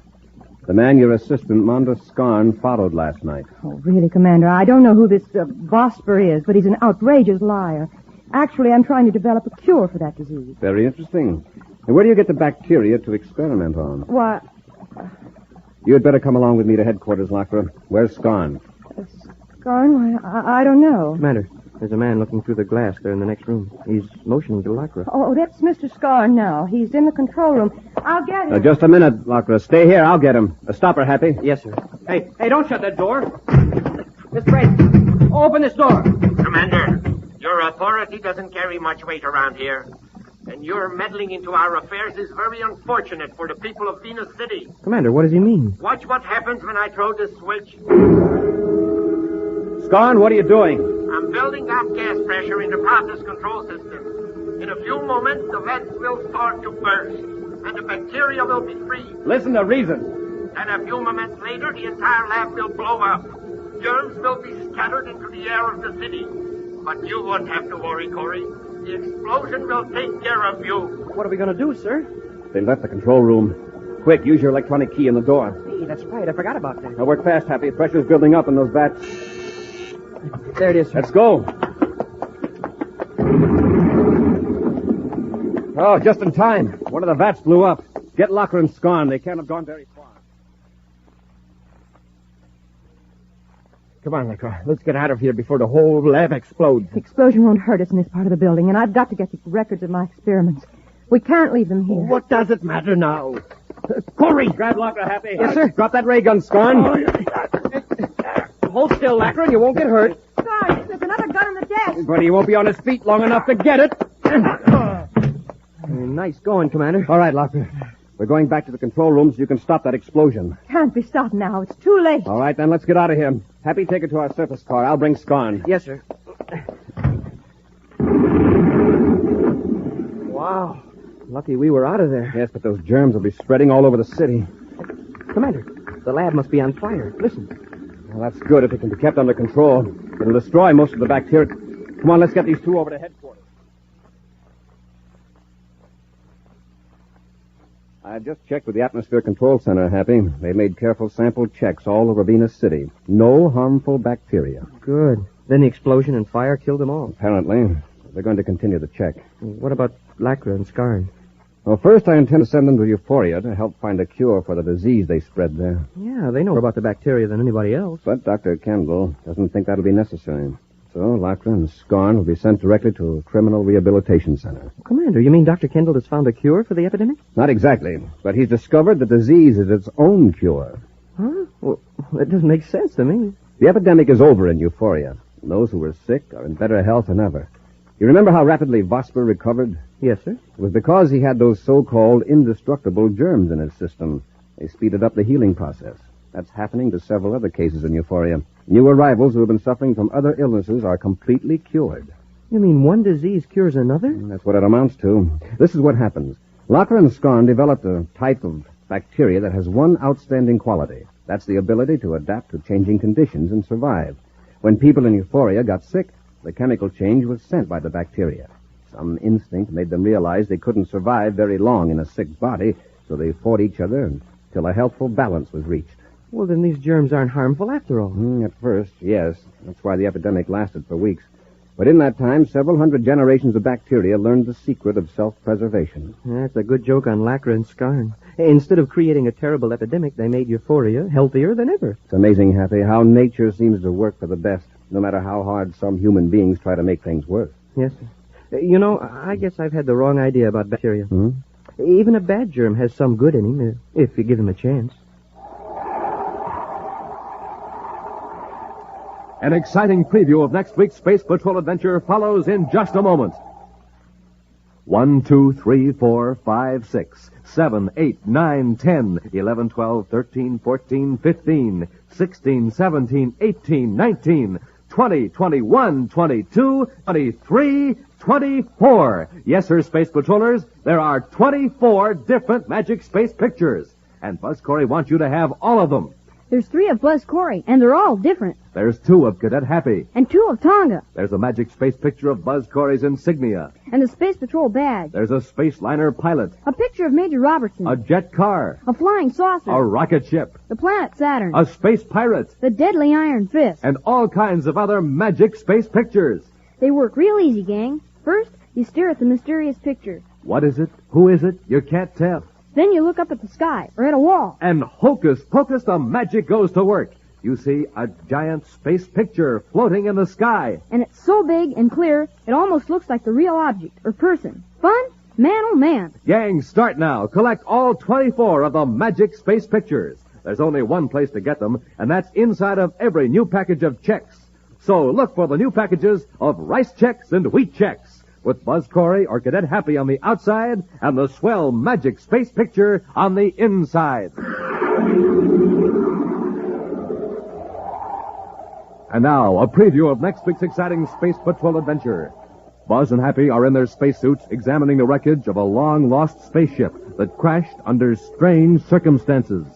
The man your assistant, Mondo Scarn, followed last night. Oh, really, Commander, I don't know who this Vosper is, but he's an outrageous liar. Actually, I'm trying to develop a cure for that disease. Very interesting. And where do you get the bacteria to experiment on? Why... You'd better come along with me to headquarters, Lachra. Where's Scarn? Scarn? I don't know. Commander, there's a man looking through the glass there in the next room. He's motioning to Lachra. Oh, that's Mr. Scarn now. He's in the control room. I'll get him. Just a minute, Lachra. Stay here. I'll get him. Stop her, Happy. Yes, sir. Hey, don't shut that door. Miss Brayton, open this door. Commander, your authority doesn't carry much weight around here. And your meddling into our affairs is very unfortunate for the people of Venus City. Commander, what does he mean? Watch what happens when I throw this switch. Scarn, what are you doing? I'm building up gas pressure in the process control system. In a few moments, the vents will start to burst, and the bacteria will be free. Listen to reason. And a few moments later, the entire lab will blow up. Germs will be scattered into the air of the city. But you won't have to worry, Corey. The explosion will take care of you. What are we going to do, sir? They left the control room. Quick, use your electronic key in the door. Hey, that's right. I forgot about that. Now work fast, Happy. Pressure's building up in those vats. There it is, sir. Let's go. Oh, just in time. One of the vats blew up. Get Locker and Scarn. They can't have gone very far. Come on, Lorko. Let's get out of here before the whole lab explodes. The explosion won't hurt us in this part of the building, and I've got to get the records of my experiments. We can't leave them here. What does it matter now? Corey! Grab Locker, Happy. Yes, sir. Drop that ray gun, Scarn. Hold still, Lacquer, and you won't get hurt. Guys, there's another gun on the desk. But he won't be on his feet long enough to get it. Nice going, Commander. All right, Locker. We're going back to the control room so you can stop that explosion. Can't be stopped now. It's too late. All right, then let's get out of here. Happy, take her to our surface car. I'll bring Scarn. Yes, sir. Wow. Lucky we were out of there. Yes, but those germs will be spreading all over the city. Commander, the lab must be on fire. Listen. Well, that's good if it can be kept under control. It'll destroy most of the bacteria. Come on, let's get these two over to headquarters. I just checked with the Atmosphere Control Center, Happy. They made careful sample checks all over Venus City. No harmful bacteria. Good. Then the explosion and fire killed them all. Apparently. They're going to continue the check. What about Lacquer and Scarn? Well, first I intend to send them to Euphoria to help find a cure for the disease they spread there. Yeah, they know more about the bacteria than anybody else. But Dr. Kendall doesn't think that'll be necessary. So Lacquer and Scarn will be sent directly to a criminal rehabilitation center. Commander, you mean Dr. Kendall has found a cure for the epidemic? Not exactly, but he's discovered the disease is its own cure. Huh? Well, that doesn't make sense to me. The epidemic is over in Euphoria. And those who were sick are in better health than ever. You remember how rapidly Vosper recovered? Yes, sir. It was because he had those so-called indestructible germs in his system. They speeded up the healing process. That's happening to several other cases in Euphoria. New arrivals who have been suffering from other illnesses are completely cured. You mean one disease cures another? That's what it amounts to. This is what happens. Locker and Scarn developed a type of bacteria that has one outstanding quality. That's the ability to adapt to changing conditions and survive. When people in Euphoria got sick, the chemical change was sent by the bacteria. Some instinct made them realize they couldn't survive very long in a sick body, so they fought each other until a healthful balance was reached. Well, then these germs aren't harmful after all. At first, yes. That's why the epidemic lasted for weeks. But in that time, several hundred generations of bacteria learned the secret of self-preservation. That's a good joke on Lacquer and Scarn. Instead of creating a terrible epidemic, they made Euphoria healthier than ever. It's amazing, Happy, how nature seems to work for the best, no matter how hard some human beings try to make things worse. Yes, sir. You know, I guess I've had the wrong idea about bacteria. Even a bad germ has some good in him, if you give him a chance. An exciting preview of next week's Space Patrol adventure follows in just a moment. 1, 2, 3, 4, 5, 6, 7, 8, 9, 10, 11, 12, 13, 14, 15, 16, 17, 18, 19, 20, 21, 22, 23, 24. Yes, sir, Space Patrollers, there are 24 different Magic Space pictures. And Buzz Corey wants you to have all of them. There's 3 of Buzz Corey, and they're all different. There's 2 of Cadet Happy. And 2 of Tonga. There's a Magic Space picture of Buzz Corey's insignia. And the Space Patrol badge. There's a space liner pilot. A picture of Major Robertson. A jet car. A flying saucer. A rocket ship. The planet Saturn. A space pirate. The deadly Iron Fist. And all kinds of other Magic Space pictures. They work real easy, gang. First, you stare at the mysterious picture. What is it? Who is it? You can't tell. Then you look up at the sky, or at a wall. And hocus pocus, the magic goes to work. You see a giant space picture floating in the sky. And it's so big and clear, it almost looks like the real object, or person. Fun? Man, oh man. Gang, start now. Collect all 24 of the Magic Space pictures. There's only one place to get them, and that's inside of every new package of checks. So look for the new packages of rice checks and wheat checks, with Buzz Corey or Cadet Happy on the outside and the swell Magic Space picture on the inside. And now, a preview of next week's exciting Space Patrol adventure. Buzz and Happy are in their spacesuits examining the wreckage of a long-lost spaceship that crashed under strange circumstances.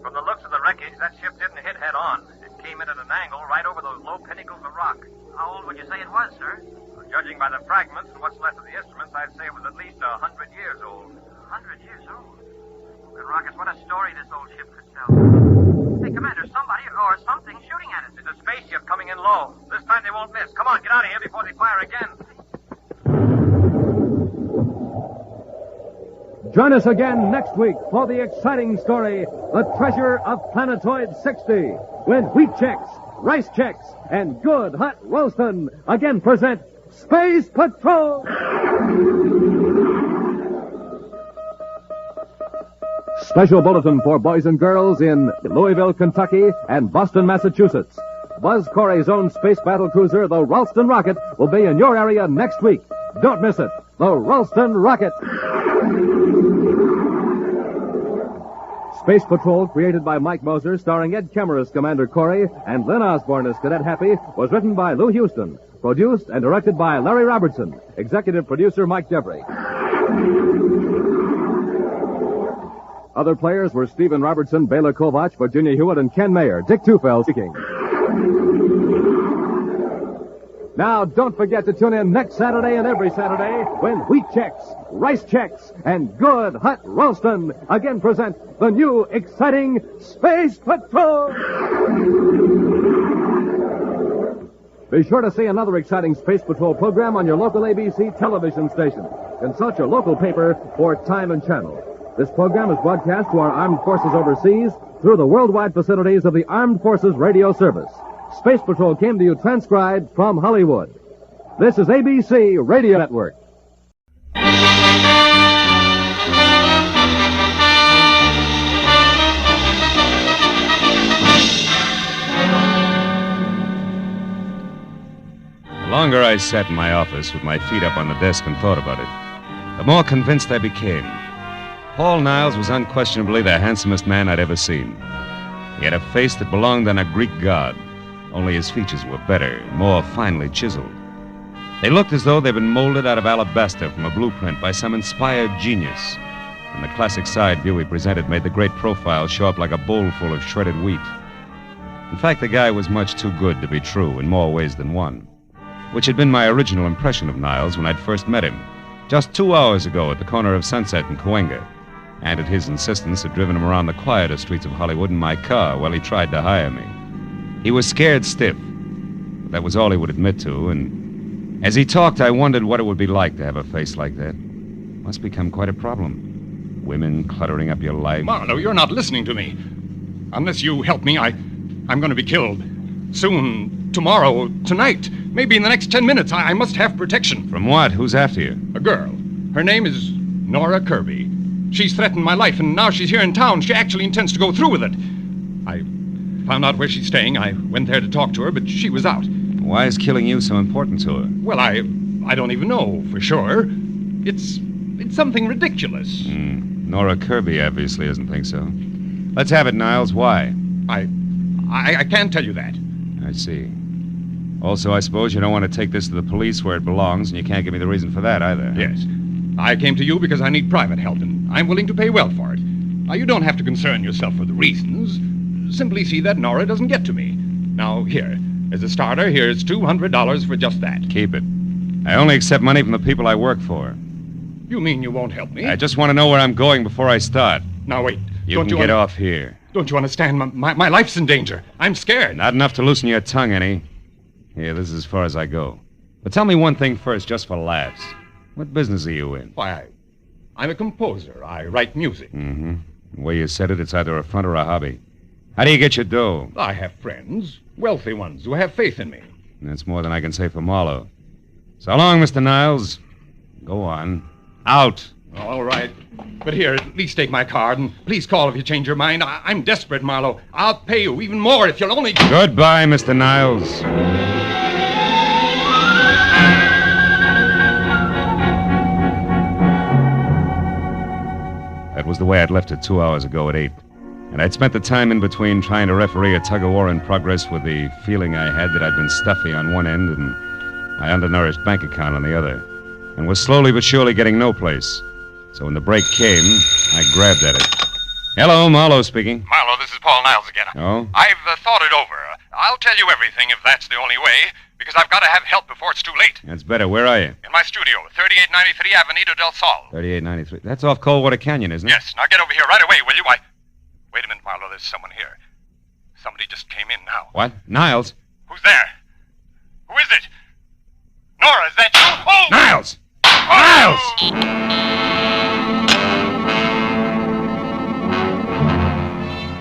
From the looks of the wreckage, that ship didn't hit head-on. It came in at an angle right over those low pinnacles of rock. How old would you say it was, sir? Well, judging by the fragments and what's left of the instruments, I'd say it was at least 100 years old. 100 years old? Then, Rockets, what a story this old ship could tell. Hey, Commander, somebody or something shooting at us. It's a spaceship coming in low. This time they won't miss. Come on, get out of here before they fire again. Join us again next week for the exciting story, The Treasure of Planetoid 60, when Wheat Checks, Rice Checks, and Good Hot Roastin' again present Space Patrol! Special bulletin for boys and girls in Louisville, Kentucky, and Boston, Massachusetts. Buzz Corey's own space battle cruiser, the Ralston Rocket, will be in your area next week. Don't miss it. The Ralston Rocket. Space Patrol, created by Mike Moser, starring Ed Kemmer as Commander Corey and Lynn Osborne as Cadet Happy, was written by Lou Houston, produced and directed by Larry Robertson, executive producer Mike Jeffrey. Other players were Stephen Robertson, Bela Kovach, Virginia Hewitt, and Ken Mayer. Dick Tufeld speaking. Now, don't forget to tune in next Saturday and every Saturday when Wheat Checks, Rice Checks, and Good Hot Roastin' again present the new exciting Space Patrol! Be sure to see another exciting Space Patrol program on your local ABC television station. Consult your local paper for time and channel. This program is broadcast to our armed forces overseas through the worldwide facilities of the Armed Forces Radio Service. Space Patrol came to you transcribed from Hollywood. This is ABC Radio Network. The longer I sat in my office with my feet up on the desk and thought about it, the more convinced I became. Paul Niles was unquestionably the handsomest man I'd ever seen. He had a face that belonged on a Greek god, only his features were better, more finely chiseled. They looked as though they'd been molded out of alabaster from a blueprint by some inspired genius. And the classic side view he presented made the great profile show up like a bowl full of shredded wheat. In fact, the guy was much too good to be true in more ways than one, which had been my original impression of Niles when I'd first met him, just 2 hours ago at the corner of Sunset and Cahuenga, and at his insistence had driven him around the quieter streets of Hollywood in my car while he tried to hire me. He was scared stiff, but that was all he would admit to, and as he talked, I wondered what it would be like to have a face like that. Must become quite a problem. Women cluttering up your life. Marlowe, you're not listening to me. Unless you help me, I'm going to be killed. Soon, tomorrow, tonight, maybe in the next 10 minutes. I must have protection. From what? Who's after you? A girl. Her name is Nora Kirby. She's threatened my life, and now she's here in town. She actually intends to go through with it. I found out where she's staying. I went there to talk to her, but she was out. Why is killing you so important to her? Well, I don't even know for sure. It's something ridiculous. Nora Kirby obviously doesn't think so. Let's have it, Niles. Why? I can't tell you that. I see. Also, I suppose you don't want to take this to the police where it belongs, and you can't give me the reason for that either. Yes. I came to you because I need private help, and I'm willing to pay well for it. Now, you don't have to concern yourself with the reasons. Simply see that Nora doesn't get to me. Now, here, as a starter, here's $200 for just that. Keep it. I only accept money from the people I work for. You mean you won't help me? I just want to know where I'm going before I start. Now, wait. You can get off here. Don't you understand? My life's in danger. I'm scared. Not enough to loosen your tongue any. Here, this is as far as I go. But tell me one thing first, just for laughs. What business are you in? Why, I'm a composer. I write music. Mm-hmm. The way you said it, it's either a front or a hobby. How do you get your dough? I have friends, wealthy ones, who have faith in me. That's more than I can say for Marlowe. So long, Mr. Niles. Go on. Out. All right. But here, at least take my card, and please call if you change your mind. I'm desperate, Marlowe. I'll pay you even more if you'll only... Goodbye, Mr. Niles. That was the way I'd left it 2 hours ago at 8. And I'd spent the time in between trying to referee a tug-of-war in progress with the feeling I had that I'd been stuffy on one end and my undernourished bank account on the other, and was slowly but surely getting no place. So when the break came, I grabbed at it. Hello, Marlowe speaking. Marlowe, this is Paul Niles again. Oh? I've thought it over. I'll tell you everything if that's the only way, because I've got to have help before it's too late. That's better. Where are you? In my studio, 3893 Avenida del Sol. 3893. That's off Coldwater Canyon, isn't it? Yes, now get over here right away, will you? Wait a minute, Marlowe, there's someone here. Somebody just came in now. What? Niles? Who's there? Who is it? Nora, is that you? Oh! Niles! Niles!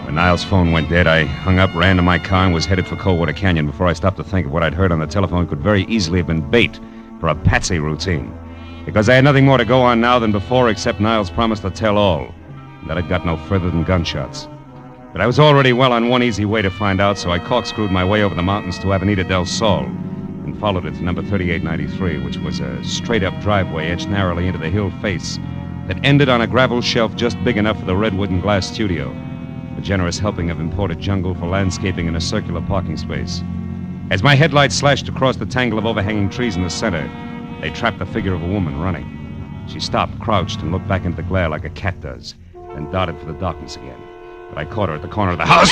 When Niles' phone went dead, I hung up, ran to my car, and was headed for Coldwater Canyon before I stopped to think of what I'd heard on the telephone could very easily have been bait for a patsy routine. Because I had nothing more to go on now than before except Niles' promise to tell all. And that had got no further than gunshots. But I was already well on one easy way to find out, so I corkscrewed my way over the mountains to Avenida del Sol and followed it to number 3893, which was a straight-up driveway edged narrowly into the hill face that ended on a gravel shelf just big enough for the redwood and glass studio, a generous helping of imported jungle for landscaping in a circular parking space. As my headlights slashed across the tangle of overhanging trees in the center, they trapped the figure of a woman running. She stopped, crouched, and looked back into the glare like a cat does, then darted for the darkness again. But I caught her at the corner of the house.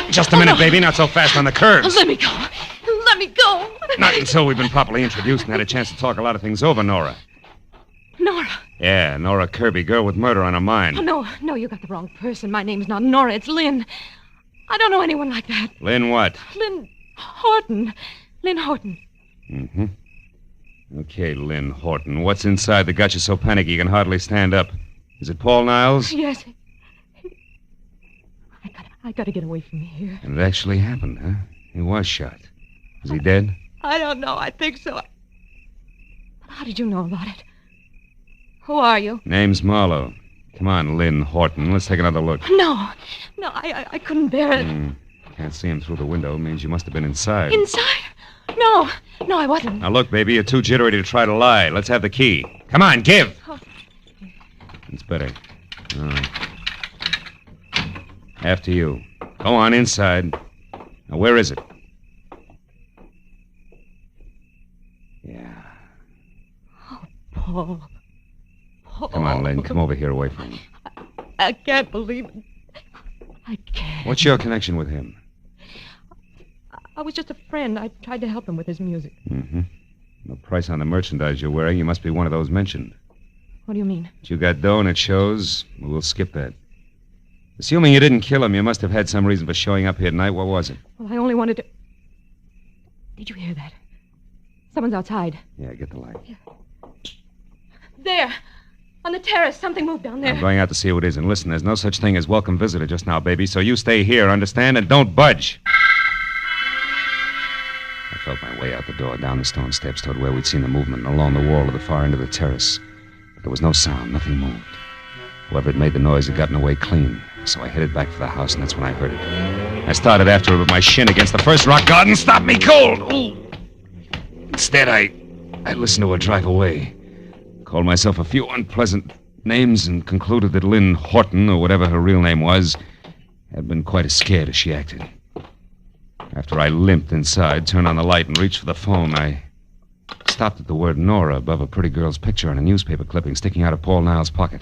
Just a minute, baby, not so fast on the curves. Let me go. Let me go. Not until we've been properly introduced and had a chance to talk a lot of things over, Nora. Nora. Yeah, Nora Kirby, girl with murder on her mind. Oh, no, you got the wrong person. My name's not Nora, it's Lynn. I don't know anyone like that. Lynn what? Lynn Horton. Lynn Horton. Mm-hmm. Okay, Lynn Horton. What's inside that got you so panicky you can hardly stand up? Is it Paul Niles? Yes. I gotta get away from here. And it actually happened, huh? He was shot. Is he dead? I don't know. I think so. But how did you know about it? Who are you? Name's Marlowe. Come on, Lynn Horton. Let's take another look. No, I couldn't bear it. Can't see him through the window. Means you must have been inside. Inside? No, I wasn't. Now look, baby, you're too jittery to try to lie. Let's have the key. Come on, give. Oh. It's better. All right. After you. Go on, inside. Now, where is it? Yeah. Oh, Paul. Come on, Lynn. Come over here away from me. I can't believe it. I can't. What's your connection with him? I was just a friend. I tried to help him with his music. Mm-hmm. The price on the merchandise you're wearing, you must be one of those mentioned. What do you mean? But you got dough and it shows. We'll skip that. Assuming you didn't kill him, you must have had some reason for showing up here tonight. What was it? Well, I only wanted to... Did you hear that? Someone's outside. Yeah, get the light. Yeah. There. On the terrace. Something moved down there. I'm going out to see who it is. And listen, there's no such thing as welcome visitor just now, baby. So you stay here, understand? And don't budge. I felt my way out the door, down the stone steps toward where we'd seen the movement, and along the wall to the far end of the terrace. But there was no sound. Nothing moved. Whoever had made the noise had gotten away clean. So I headed back for the house, and that's when I heard it. I started after it with my shin against the first rock garden. Stop me cold! Ooh. Instead, I listened to her drive away. Called myself a few unpleasant names and concluded that Lynn Horton, or whatever her real name was, had been quite as scared as she acted. After I limped inside, turned on the light, and reached for the phone, I stopped at the word Nora above a pretty girl's picture on a newspaper clipping sticking out of Paul Niles' pocket.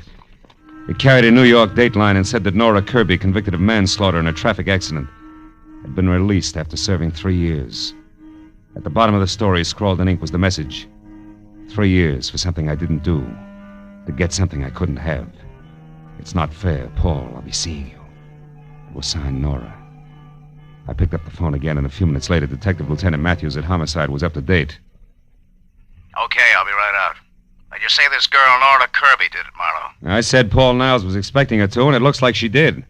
It carried a New York dateline and said that Nora Kirby, convicted of manslaughter in a traffic accident, had been released after serving 3 years. At the bottom of the story, scrawled in ink, was the message: 3 years for something I didn't do, to get something I couldn't have. It's not fair, Paul. I'll be seeing you. It was signed Nora. I picked up the phone again, and a few minutes later, Detective Lieutenant Matthews at Homicide was up to date. Okay, I'll be right out. Did you say this girl, Nora Kirby, did it, Marlowe? I said Paul Niles was expecting her to, and it looks like she did.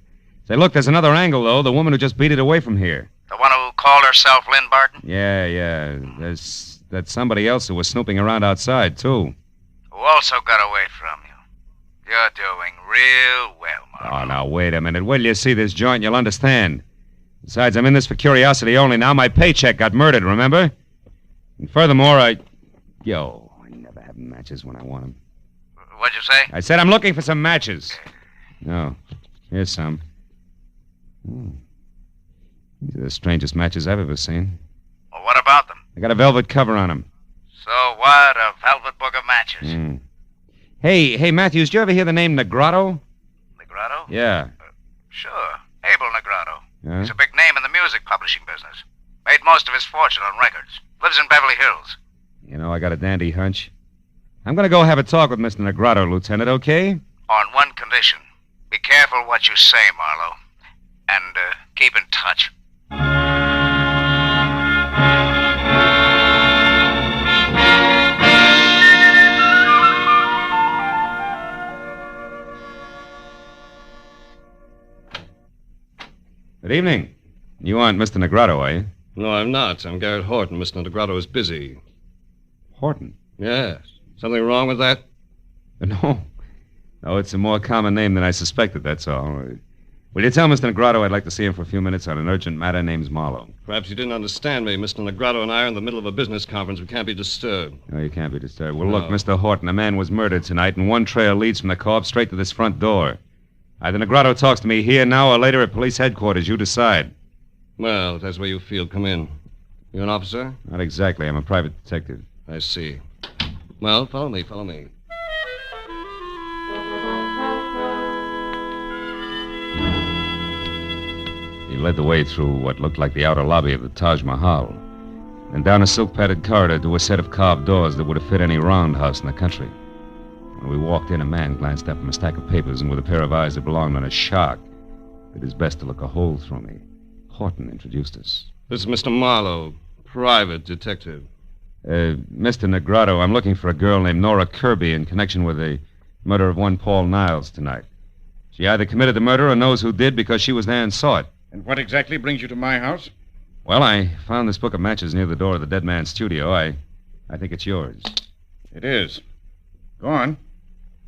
Say, look, there's another angle, though. The woman who just beat it away from here. The one who called herself Lynn Barton? Yeah. That's somebody else who was snooping around outside, too. Who also got away from you. You're doing real well, Marlowe. Oh, now, wait a minute. Wait till you see this joint, you'll understand. Besides, I'm in this for curiosity only now. My paycheck got murdered, remember? And furthermore, I never have matches when I want them. What'd you say? I said I'm looking for some matches. No. Here's some. These are the strangest matches I've ever seen. Well, what about them? They got a velvet cover on them. So what? A velvet book of matches. Hey, Matthews, did you ever hear the name Negrotto? Negrotto? Yeah. Sure. Abel Negrotto. Huh? He's a big name in the music publishing business. Made most of his fortune on records. Lives in Beverly Hills. You know, I got a dandy hunch. I'm going to go have a talk with Mr. Negrotto, Lieutenant, okay? On one condition. Be careful what you say, Marlowe. And keep in touch. Good evening. You aren't Mr. Negrotto, are you? No, I'm not. I'm Garrett Horton. Mr. Negrotto is busy. Horton? Yes. Something wrong with that? No. No, it's a more common name than I suspected, that's all. Will you tell Mr. Negrotto I'd like to see him for a few minutes on an urgent matter named Marlowe? Perhaps you didn't understand me. Mr. Negrotto and I are in the middle of a business conference. We can't be disturbed. No, you can't be disturbed. Well, No. look, Mr. Horton, a man was murdered tonight, and one trail leads from the corpse straight to this front door. Either Negrotto talks to me here now or later at police headquarters. You decide. Well, if that's where you feel, come in. You an officer? Not exactly. I'm a private detective. I see. Well, follow me. He led the way through what looked like the outer lobby of the Taj Mahal, and down a silk-padded corridor to a set of carved doors that would have fit any roundhouse in the country. When we walked in, a man glanced up from a stack of papers and with a pair of eyes that belonged on a shark, did his best to look a hole through me. Horton introduced us. This is Mr. Marlowe, private detective. Mr. Negrotto, I'm looking for a girl named Nora Kirby in connection with the murder of one Paul Niles tonight. She either committed the murder or knows who did because she was there and saw it. And what exactly brings you to my house? Well, I found this book of matches near the door of the dead man's studio. I think it's yours. It is. Go on.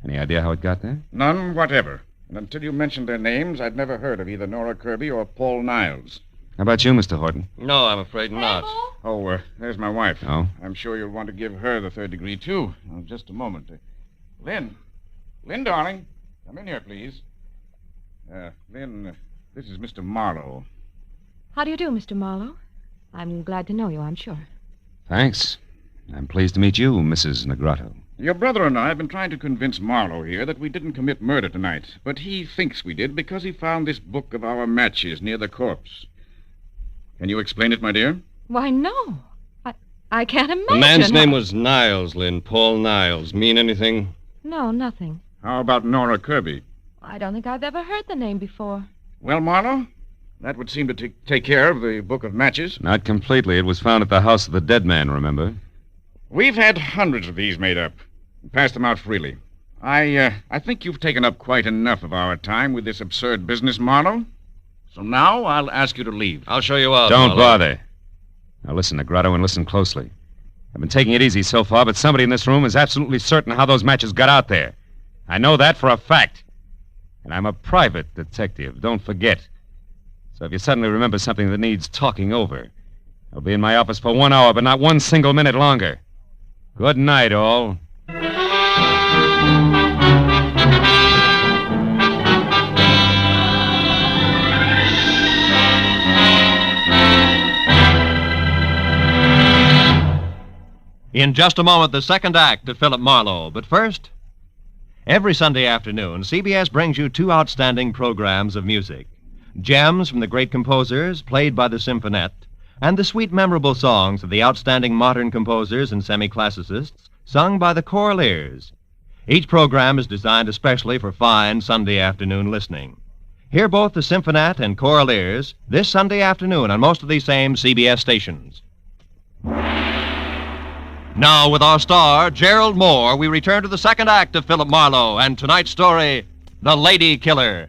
Any idea how it got there? None whatever. And until you mentioned their names, I'd never heard of either Nora Kirby or Paul Niles. How about you, Mr. Horton? No, I'm afraid not. Oh, there's my wife. Oh? I'm sure you'll want to give her the third degree, too. Oh, just a moment. Lynn, darling. Come in here, please. Lynn, this is Mr. Marlowe. How do you do, Mr. Marlowe? I'm glad to know you, I'm sure. Thanks. I'm pleased to meet you, Mrs. Negrotto. Your brother and I have been trying to convince Marlowe here that we didn't commit murder tonight, but he thinks we did because he found this book of our matches near the corpse. Can you explain it, my dear? Why, no. I can't imagine. The man's name was Niles, Lynn. Paul Niles. Mean anything? No, nothing. How about Nora Kirby? I don't think I've ever heard the name before. Well, Marlowe, that would seem to take care of the book of matches. Not completely. It was found at the house of the dead man, remember? We've had hundreds of these made up. Passed them out freely. I think you've taken up quite enough of our time with this absurd business, Marlowe. So now I'll ask you to leave. I'll show you out. Don't Marlowe. bother. Now listen, Negrotto, and listen closely. I've been taking it easy so far, but somebody in this room is absolutely certain how those matches got out there. I know that for a fact. And I'm a private detective, don't forget. So if you suddenly remember something that needs talking over, I'll be in my office for 1 hour, but not one single minute longer. Good night, all. In just a moment, the second act of Philip Marlowe. But first, every Sunday afternoon, CBS brings you two outstanding programs of music. Gems from the great composers, played by the Symphonette, and the sweet, memorable songs of the outstanding modern composers and semi-classicists, sung by the Choraleers. Each program is designed especially for fine Sunday afternoon listening. Hear both the Symphonette and Choraleers this Sunday afternoon on most of these same CBS stations. Now, with our star, Gerald Moore, we return to the second act of Philip Marlowe and tonight's story, The Lady Killer.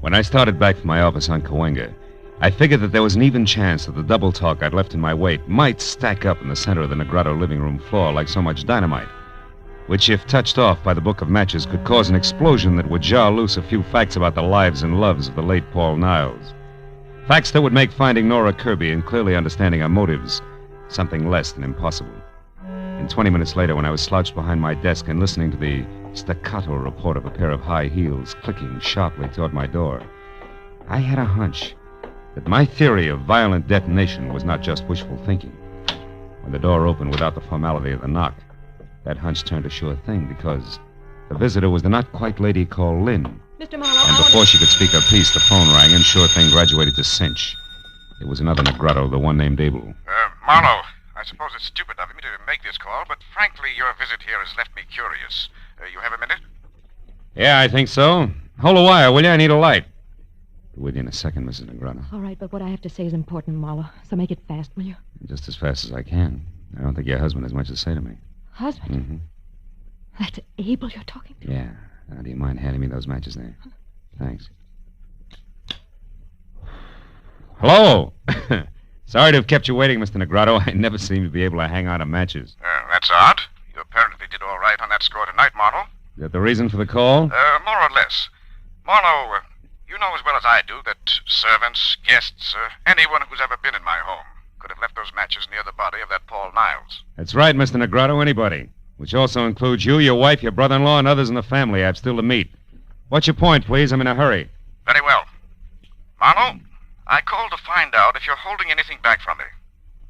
When I started back from my office on Cahuenga, I figured that there was an even chance that the double talk I'd left in my wake might stack up in the center of the Negrotto living room floor like so much dynamite, which, if touched off by the book of matches, could cause an explosion that would jar loose a few facts about the lives and loves of the late Paul Niles. Facts that would make finding Nora Kirby and clearly understanding her motives something less than impossible. And 20 minutes later, when I was slouched behind my desk and listening to the staccato report of a pair of high heels clicking sharply toward my door. I had a hunch that my theory of violent detonation was not just wishful thinking. When the door opened without the formality of the knock, that hunch turned a sure thing because the visitor was the not-quite lady called Lynn. Mr. Marlowe, And before she could speak her piece, the phone rang and sure thing graduated to cinch. It was another Negrado, the one named Abel. Marlowe, I suppose it's stupid of me to make this call, but frankly, your visit here has left me curious. You have a minute? Yeah, I think so. Hold the wire, will you? I need a light. Be with you in a second, Mrs. Negrado. All right, but what I have to say is important, Marlowe, so make it fast, will you? Just as fast as I can. I don't think your husband has much to say to me. Husband? Mm-hmm. That's Abel you're talking to? Yeah. Now, do you mind handing me those matches there? Thanks. Hello! Sorry to have kept you waiting, Mr. Negrado. I never seem to be able to hang on to matches. That's odd. You apparently did all right on that score tonight, Marlowe. Is that the reason for the call? More or less. Marlowe, you know as well as I do that servants, guests, anyone who's ever been in my home could have left those matches near the body of that Paul Niles. That's right, Mr. Negrado. Anybody. Which also includes you, your wife, your brother-in-law, and others in the family I've still to meet. What's your point, please? I'm in a hurry. Very well. Marlowe, I called to find out if you're holding anything back from me.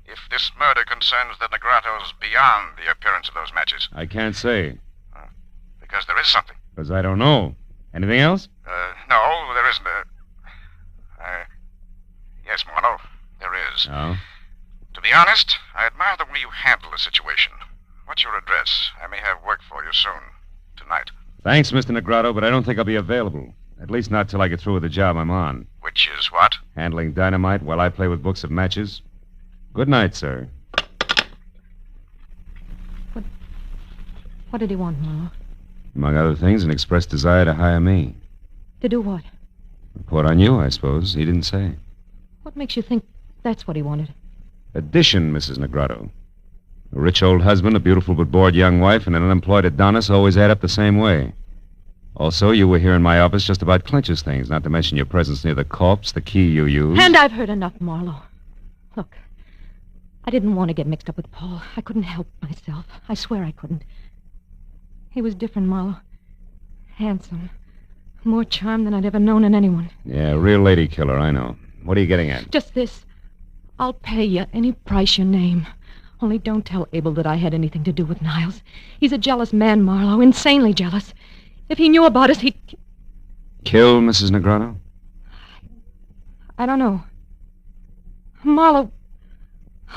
If this murder concerns the Negrados beyond the appearance of those matches. I can't say. Because there is something. Because I don't know. Anything else? No, there isn't. Yes, Marlowe, there is. Oh? To be honest, I admire the way you handle the situation. What's your address? I may have work for you soon. Tonight. Thanks, Mr. Negrado, but I don't think I'll be available. At least not till I get through with the job I'm on. Which is what? Handling dynamite while I play with books of matches. Good night, sir. What did he want, Marlowe? Among other things, an express desire to hire me. To do what? Report on you, I suppose. He didn't say. What makes you think that's what he wanted? Addition, Mrs. Negrado. A rich old husband, a beautiful but bored young wife, and an unemployed Adonis always add up the same way. Also, you were here in my office just about clinches things, not to mention your presence near the corpse, the key you used. And I've heard enough, Marlowe. Look, I didn't want to get mixed up with Paul. I couldn't help myself. I swear I couldn't. He was different, Marlowe. Handsome. More charm than I'd ever known in anyone. Yeah, a real lady killer, I know. What are you getting at? Just this. I'll pay you any price you name. Only don't tell Abel that I had anything to do with Niles. He's a jealous man, Marlowe. Insanely jealous. If he knew about us, he'd... Kill Mrs. Negrado? I don't know. Marlowe,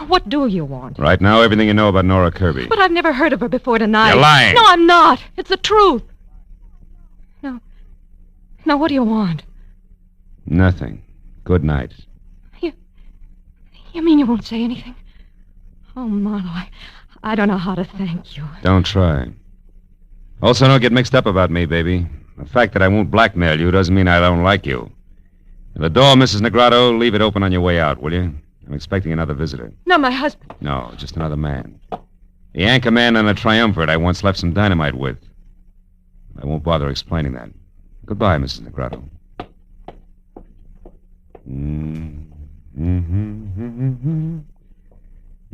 what do you want? Right now, everything you know about Nora Kirby. But I've never heard of her before tonight. You're lying. No, I'm not. It's the truth. No. Now, what do you want? Nothing. Good night. You mean you won't say anything? Oh, Marlowe, I don't know how to thank you. Don't try. Also, don't get mixed up about me, baby. The fact that I won't blackmail you doesn't mean I don't like you. The door, Mrs. Negrado, leave it open on your way out, will you? I'm expecting another visitor. No, my husband. No, just another man. The anchor man on a triumvirate I once left some dynamite with. I won't bother explaining that. Goodbye, Mrs. Negrado.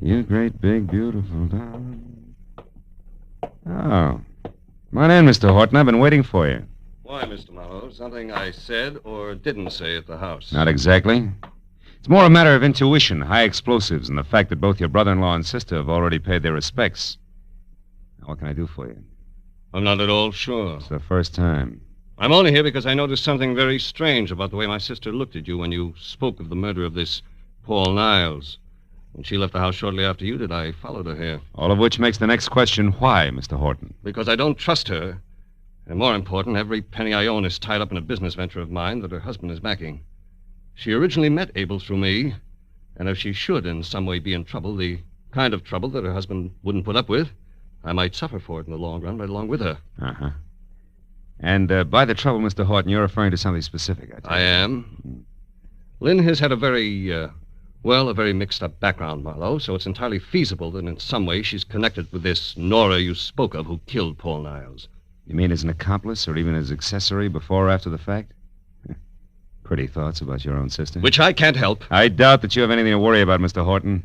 You great, big, beautiful darling. Oh. Come on in, Mr. Horton. I've been waiting for you. Why, Mr. Mallow? Something I said or didn't say at the house? Not exactly. It's more a matter of intuition, high explosives, and the fact that both your brother-in-law and sister have already paid their respects. Now, what can I do for you? I'm not at all sure. It's the first time. I'm only here because I noticed something very strange about the way my sister looked at you when you spoke of the murder of this Paul Niles. When she left the house shortly after you did, I followed her here. All of which makes the next question, why, Mr. Horton? Because I don't trust her. And more important, every penny I own is tied up in a business venture of mine that her husband is backing. She originally met Abel through me, and if she should in some way be in trouble, the kind of trouble that her husband wouldn't put up with, I might suffer for it in the long run right along with her. Uh-huh. And by the trouble, Mr. Horton, you're referring to something specific, I take it. I am. Lynn has had a very mixed-up background, Marlowe, so it's entirely feasible that in some way she's connected with this Nora you spoke of who killed Paul Niles. You mean as an accomplice or even as accessory before or after the fact? Pretty thoughts about your own sister. Which I can't help. I doubt that you have anything to worry about, Mr. Horton.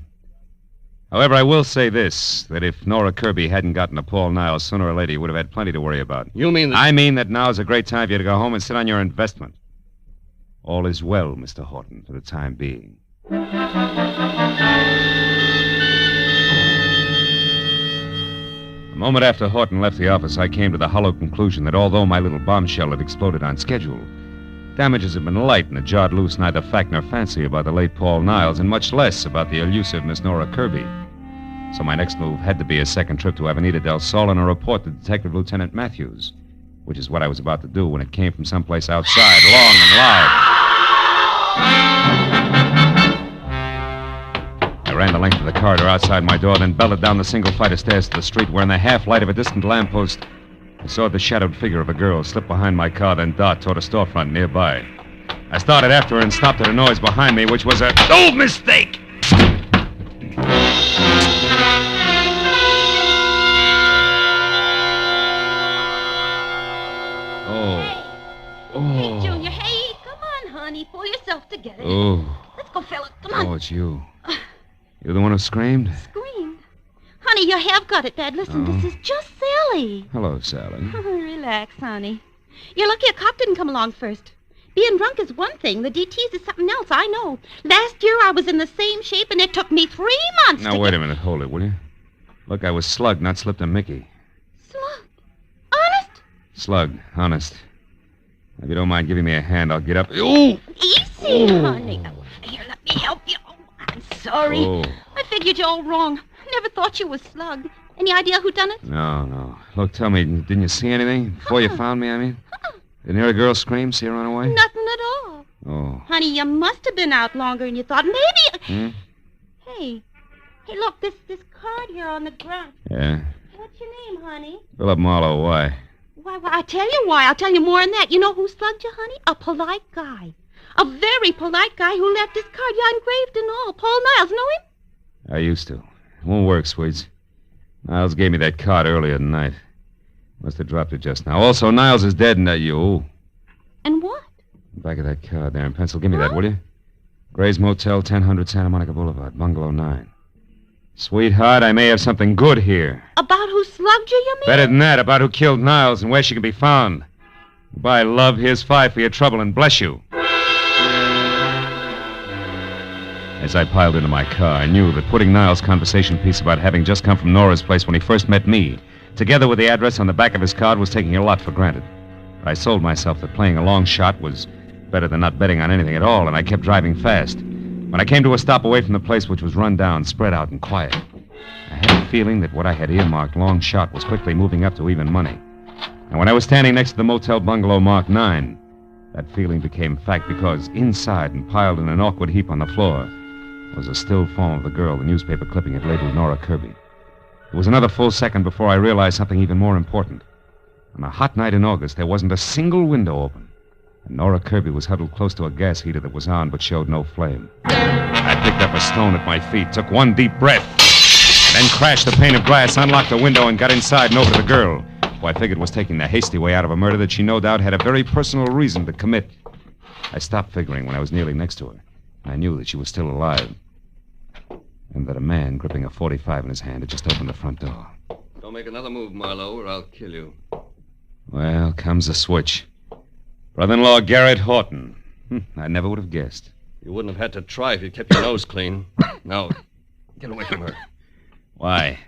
However, I will say this, that if Nora Kirby hadn't gotten to Paul Niles, sooner or later, you would have had plenty to worry about. You mean that... I mean that now is a great time for you to go home and sit on your investment. All is well, Mr. Horton, for the time being. A moment after Horton left the office, I came to the hollow conclusion that although my little bombshell had exploded on schedule, damages had been light and it jarred loose neither fact nor fancy about the late Paul Niles and much less about the elusive Miss Nora Kirby. So my next move had to be a second trip to Avenida del Sol and a report to Detective Lieutenant Matthews, which is what I was about to do when it came from someplace outside, long and live. I ran the length of the corridor outside my door, then belted down the single flight of stairs to the street where in the half-light of a distant lamppost I saw the shadowed figure of a girl slip behind my car, then dart toward a storefront nearby. I started after her and stopped at a noise behind me, which was a... Oh, mistake! Hey, Junior, hey, come on, honey. Pull yourself together. Oh. Let's go, fella. Come on. Oh, it's you. You're the one who screamed? Screamed? Honey, you have got it bad. Listen, this is just silly. Hello, Sally. Relax, honey. You're lucky a cop didn't come along first. Being drunk is one thing. The DTs is something else, I know. Last year I was in the same shape, and it took me 3 months Now, wait a minute. Hold it, will you? Look, I was slugged, not slipped a Mickey. Slugged? Honest? Slugged, honest. If you don't mind giving me a hand, I'll get up. Ooh! Easy, honey. Oh, here, let me help you. Oh, I'm sorry. Oh. I figured you all wrong. Never thought you was slugged. Any idea who done it? No. Look, tell me, didn't you see anything? Before you found me, I mean? Didn't hear a girl scream, see her run away? Nothing at all. Oh. Honey, you must have been out longer than you thought. Maybe... Hmm? Hey, look, this card here on the ground. Yeah? What's your name, honey? Philip Marlowe, why? Why, I'll tell you why. I'll tell you more than that. You know who slugged you, honey? A polite guy. A very polite guy who left his card. Yeah, engraved and all. Paul Niles, know him? I used to. It won't work, Sweets. Niles gave me that card earlier tonight. Must have dropped it just now. Also, Niles is dead and that you. And what? Back of that card there in pencil. Give me that, will you? Gray's Motel, 1000 Santa Monica Boulevard, Bungalow 9. Sweetheart, I may have something good here. About who slugged you mean? Better than that, about who killed Niles and where she can be found. Goodbye, love. Here's 5 for your trouble, and bless you. As I piled into my car, I knew that putting Niles' conversation piece about having just come from Nora's place when he first met me, together with the address on the back of his card, was taking a lot for granted. But I sold myself that playing a long shot was better than not betting on anything at all, and I kept driving fast. When I came to a stop away from the place, which was run down, spread out, and quiet, I had a feeling that what I had earmarked, long shot, was quickly moving up to even money. And when I was standing next to the motel bungalow marked 9, that feeling became fact because inside and piled in an awkward heap on the floor was a still form of the girl the newspaper clipping had labeled Nora Kirby. It was another full second before I realized something even more important. On a hot night in August, there wasn't a single window open. And Nora Kirby was huddled close to a gas heater that was on but showed no flame. I picked up a stone at my feet, took one deep breath, then crashed the pane of glass, unlocked the window, and got inside and over to the girl, who I figured was taking the hasty way out of a murder that she no doubt had a very personal reason to commit. I stopped figuring when I was nearly next to her. I knew that she was still alive. And that a man gripping a .45 in his hand had just opened the front door. Don't make another move, Marlowe, or I'll kill you. Well, comes the switch. Brother-in-law Garrett Horton. I never would have guessed. You wouldn't have had to try if you kept your nose clean. Now, get away from her. Why?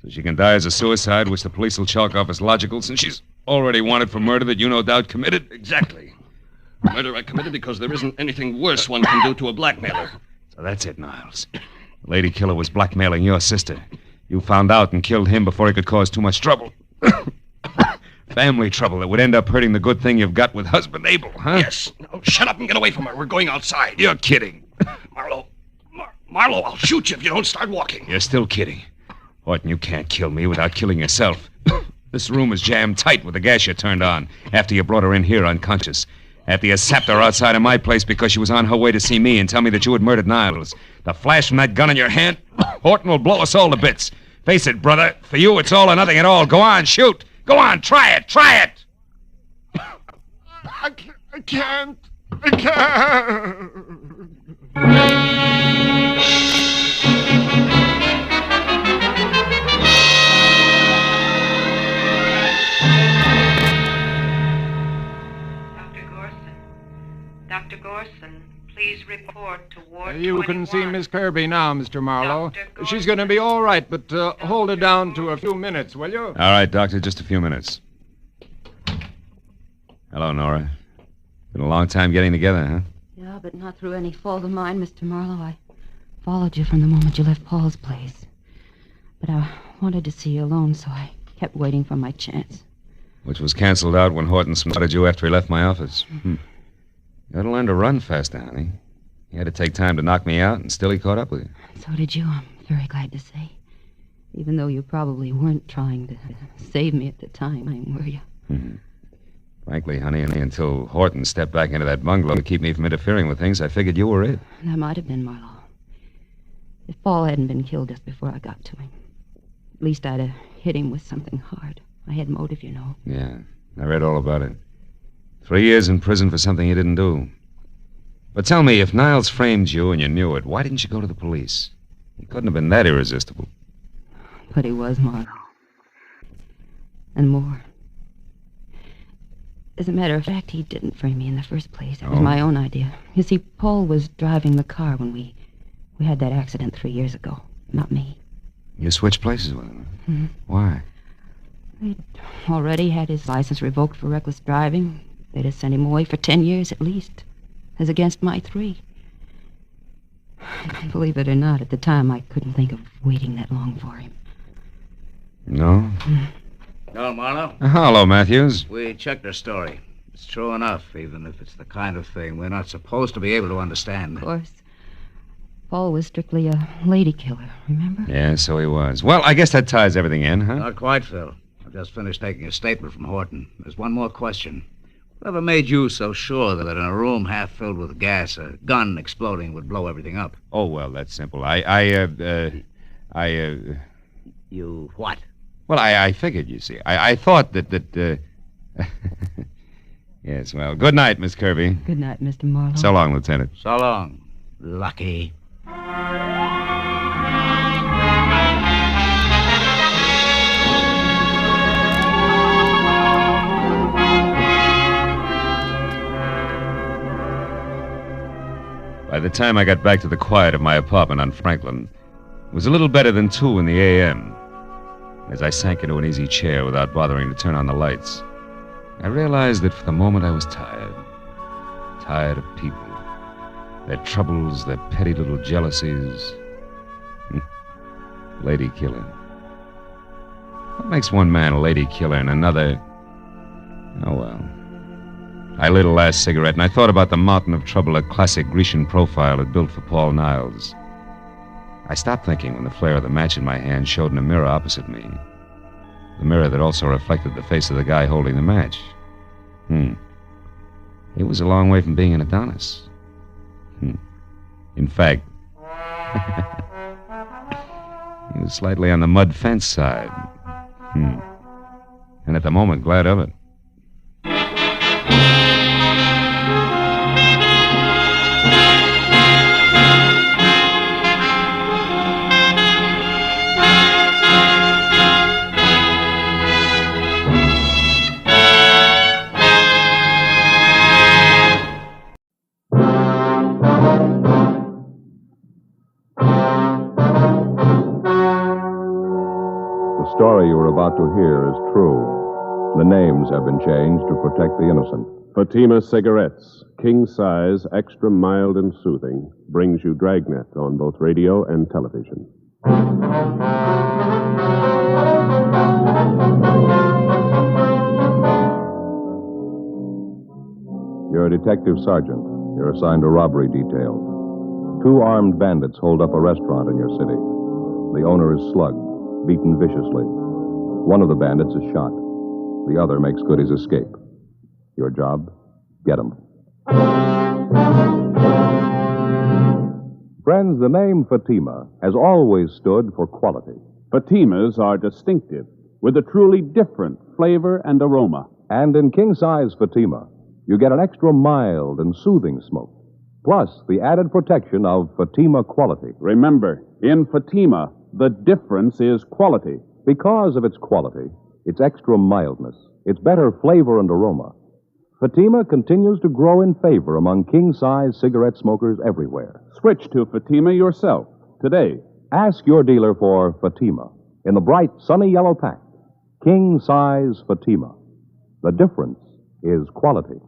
So she can die as a suicide, which the police will chalk off as logical, since she's already wanted for murder that you no doubt committed? Exactly. Murder I committed because there isn't anything worse one can do to a blackmailer. So that's it, Niles. The lady killer was blackmailing your sister. You found out and killed him before he could cause too much trouble. Family trouble that would end up hurting the good thing you've got with husband Abel, huh? Yes. Now, shut up and get away from her. We're going outside. You're kidding. Marlowe, I'll shoot you if you don't start walking. You're still kidding. Horton, you can't kill me without killing yourself. This room is jammed tight with the gas you turned on after you brought her in here unconscious. After you sapped her outside of my place because she was on her way to see me and tell me that you had murdered Niles. The flash from that gun in your hand, Horton will blow us all to bits. Face it, brother. For you, it's all or nothing at all. Go on, shoot. Go on, try it. I can't. I can't. You can see Miss Kirby now, Mr. Marlowe. She's going to be all right, but hold her down to a few minutes, will you? All right, Doctor, just a few minutes. Hello, Nora. Been a long time getting together, huh? Yeah, but not through any fault of mine, Mr. Marlowe. I followed you from the moment you left Paul's place. But I wanted to see you alone, so I kept waiting for my chance. Which was canceled out when Horton spotted you after he left my office. You ought to learn to run faster, honey. He had to take time to knock me out, and still he caught up with you. So did you, I'm very glad to say. Even though you probably weren't trying to save me at the time, were you? Frankly, honey, until Horton stepped back into that bungalow to keep me from interfering with things, I figured you were it. That might have been Marlowe. If Paul hadn't been killed just before I got to him, at least I'd have hit him with something hard. I had motive, you know. Yeah, I read all about it. 3 years in prison for something you didn't do. But tell me, if Niles framed you and you knew it, why didn't you go to the police? He couldn't have been that irresistible. But he was, Marlowe. And more. As a matter of fact, he didn't frame me in the first place. It was my own idea. You see, Paul was driving the car when we had that accident 3 years ago. Not me. You switched places with him? Why? He'd already had his license revoked for reckless driving. They'd have sent him away for 10 years at least, as against my 3. Believe it or not, at the time I couldn't think of waiting that long for him. No? Hello, Marlowe. Hello, Matthews. We checked her story. It's true enough, even if it's the kind of thing we're not supposed to be able to understand. Of course. Paul was strictly a lady killer, remember? Yeah, so he was. Well, I guess that ties everything in, huh? Not quite, Phil. I've just finished taking a statement from Horton. There's one more question. Whatever made you so sure that in a room half filled with gas, a gun exploding would blow everything up? Oh, well, that's simple. You what? Well, I figured, you see. I thought that... Yes, well, good night, Miss Kirby. Good night, Mr. Marlowe. So long, Lieutenant. So long, Lucky. By the time I got back to the quiet of my apartment on Franklin, it was a little better than 2 in the a.m. As I sank into an easy chair without bothering to turn on the lights, I realized that for the moment I was tired. Tired of people. Their troubles, their petty little jealousies. Lady killer. What makes one man a lady killer and another... Oh, well. I lit a last cigarette, and I thought about the mountain of trouble a classic Grecian profile had built for Paul Niles. I stopped thinking when the flare of the match in my hand showed in a mirror opposite me. The mirror that also reflected the face of the guy holding the match. He was a long way from being an Adonis. In fact, he was slightly on the mud fence side. And at the moment, glad of it. The story you are about to hear is true. The names have been changed to protect the innocent. Fatima Cigarettes, king size, extra mild and soothing, brings you Dragnet on both radio and television. You're a detective sergeant. You're assigned a robbery detail. 2 armed bandits hold up a restaurant in your city. The owner is slugged, beaten viciously. One of the bandits is shot. The other makes good his escape. Your job? Get him. Friends, the name Fatima has always stood for quality. Fatimas are distinctive, with a truly different flavor and aroma. And in king-size Fatima, you get an extra mild and soothing smoke, plus the added protection of Fatima quality. Remember, in Fatima, the difference is quality. Because of its quality, its extra mildness, its better flavor and aroma, Fatima continues to grow in favor among king-size cigarette smokers everywhere. Switch to Fatima yourself today. Ask your dealer for Fatima in the bright, sunny yellow pack. King-size Fatima. The difference is quality.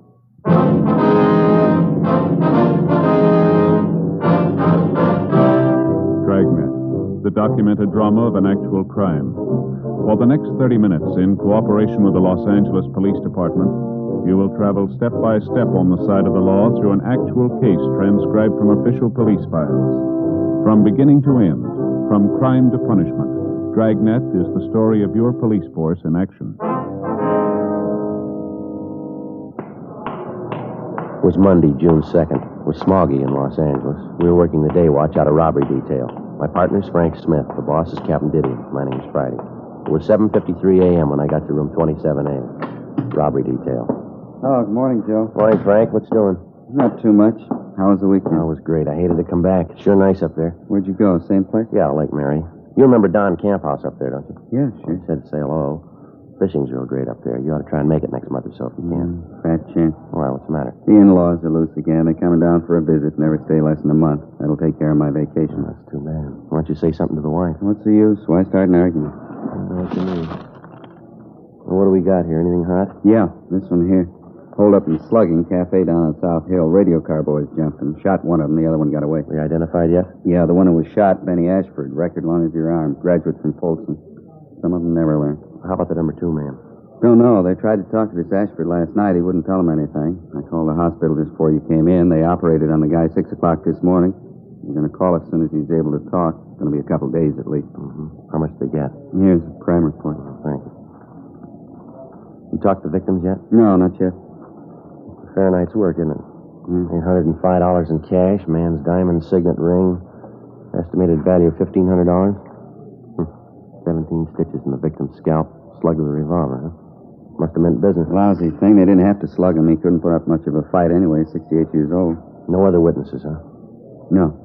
Dragnet, the documented drama of an actual crime. For the next 30 minutes, in cooperation with the Los Angeles Police Department, you will travel step by step on the side of the law through an actual case transcribed from official police files. From beginning to end, from crime to punishment, Dragnet is the story of your police force in action. It was Monday, June 2nd. It was smoggy in Los Angeles. We were working the day watch out of robbery detail. My partner's Frank Smith. The boss is Captain Didion. My name's Friday. It was 7:53 a.m. when I got to room 27A. Robbery detail. Oh, good morning, Joe. Morning, Frank. What's doing? Not too much. How was the weekend? Oh, it was great. I hated to come back. It's sure nice up there. Where'd you go? Same place? Yeah, Lake Mary. You remember Don Camp House up there, don't you? Yeah, sure. He said to say hello. Fishing's real great up there. You ought to try and make it next month or so if you can. Fat chance. Well, what's the matter? The in-laws are loose again. They're coming down for a visit, never stay less than a month. That'll take care of my vacation. Oh, that's too bad. Why don't you say something to the wife? What's the use? Why start an argument? I don't know what you mean. Well, what do we got here? Anything hot? Yeah, this one here. Hold up and slugging, cafe down on South Hill. Radio car boys jumped and shot one of them. The other one got away. They identified yet? Yeah, the one who was shot, Benny Ashford, record long as your arm, graduate from Folsom. Some of them never learned. How about the number 2 man? Don't know. They tried to talk to this Ashford last night. He wouldn't tell them anything. I called the hospital just before you came in. They operated on the guy 6 o'clock this morning. You're going to call as soon as he's able to talk. It's going to be a couple days at least. Mm-hmm. How much they get? Here's a crime report. Thank you. You talked to victims yet? No, not yet. Fair night's work, isn't it? $805 in cash, man's diamond signet ring, estimated value of $1,500. 17 stitches in the victim's scalp, slugged with a revolver, huh? Must have meant business. Lousy thing. They didn't have to slug him. He couldn't put up much of a fight anyway, 68 years old. No other witnesses, huh? No.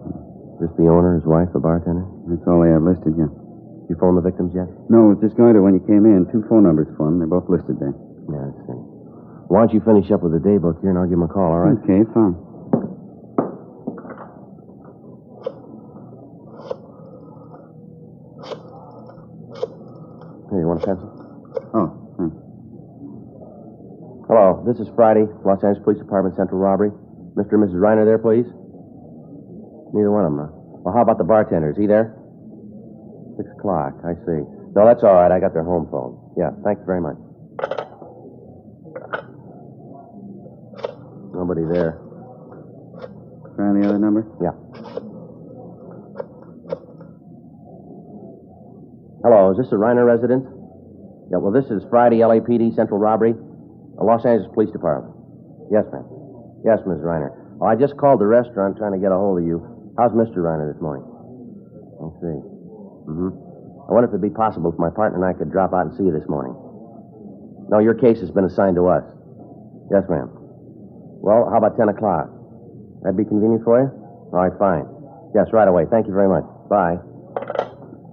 Just the owner, his wife, the bartender? That's all they have listed, yeah. Did you phone the victims yet? No, I was just going to when you came in. 2 phone numbers for them. They're both listed there. Yeah, I see. Why don't you finish up with the day book here, and I'll give him a call, all right? Okay, fine. Here, you want a pencil? Oh, thanks. Hello, this is Friday, Los Angeles Police Department Central Robbery. Mr. and Mrs. Reiner there, please? Neither one of them, huh? Well, how about the bartender? Is he there? 6 o'clock, I see. No, that's all right. I got their home phone. Yeah, thank you very much. Nobody there. Try the other number? Yeah. Hello, is this a Reiner residence? Yeah, well, this is Friday LAPD Central Robbery, Los Angeles Police Department. Yes, ma'am. Yes, Ms. Reiner. Oh, I just called the restaurant trying to get a hold of you. How's Mr. Reiner this morning? I see. I wonder if it'd be possible if my partner and I could drop out and see you this morning. No, your case has been assigned to us. Yes, ma'am. Well, how about 10 o'clock? That'd be convenient for you? All right, fine. Yes, right away. Thank you very much. Bye.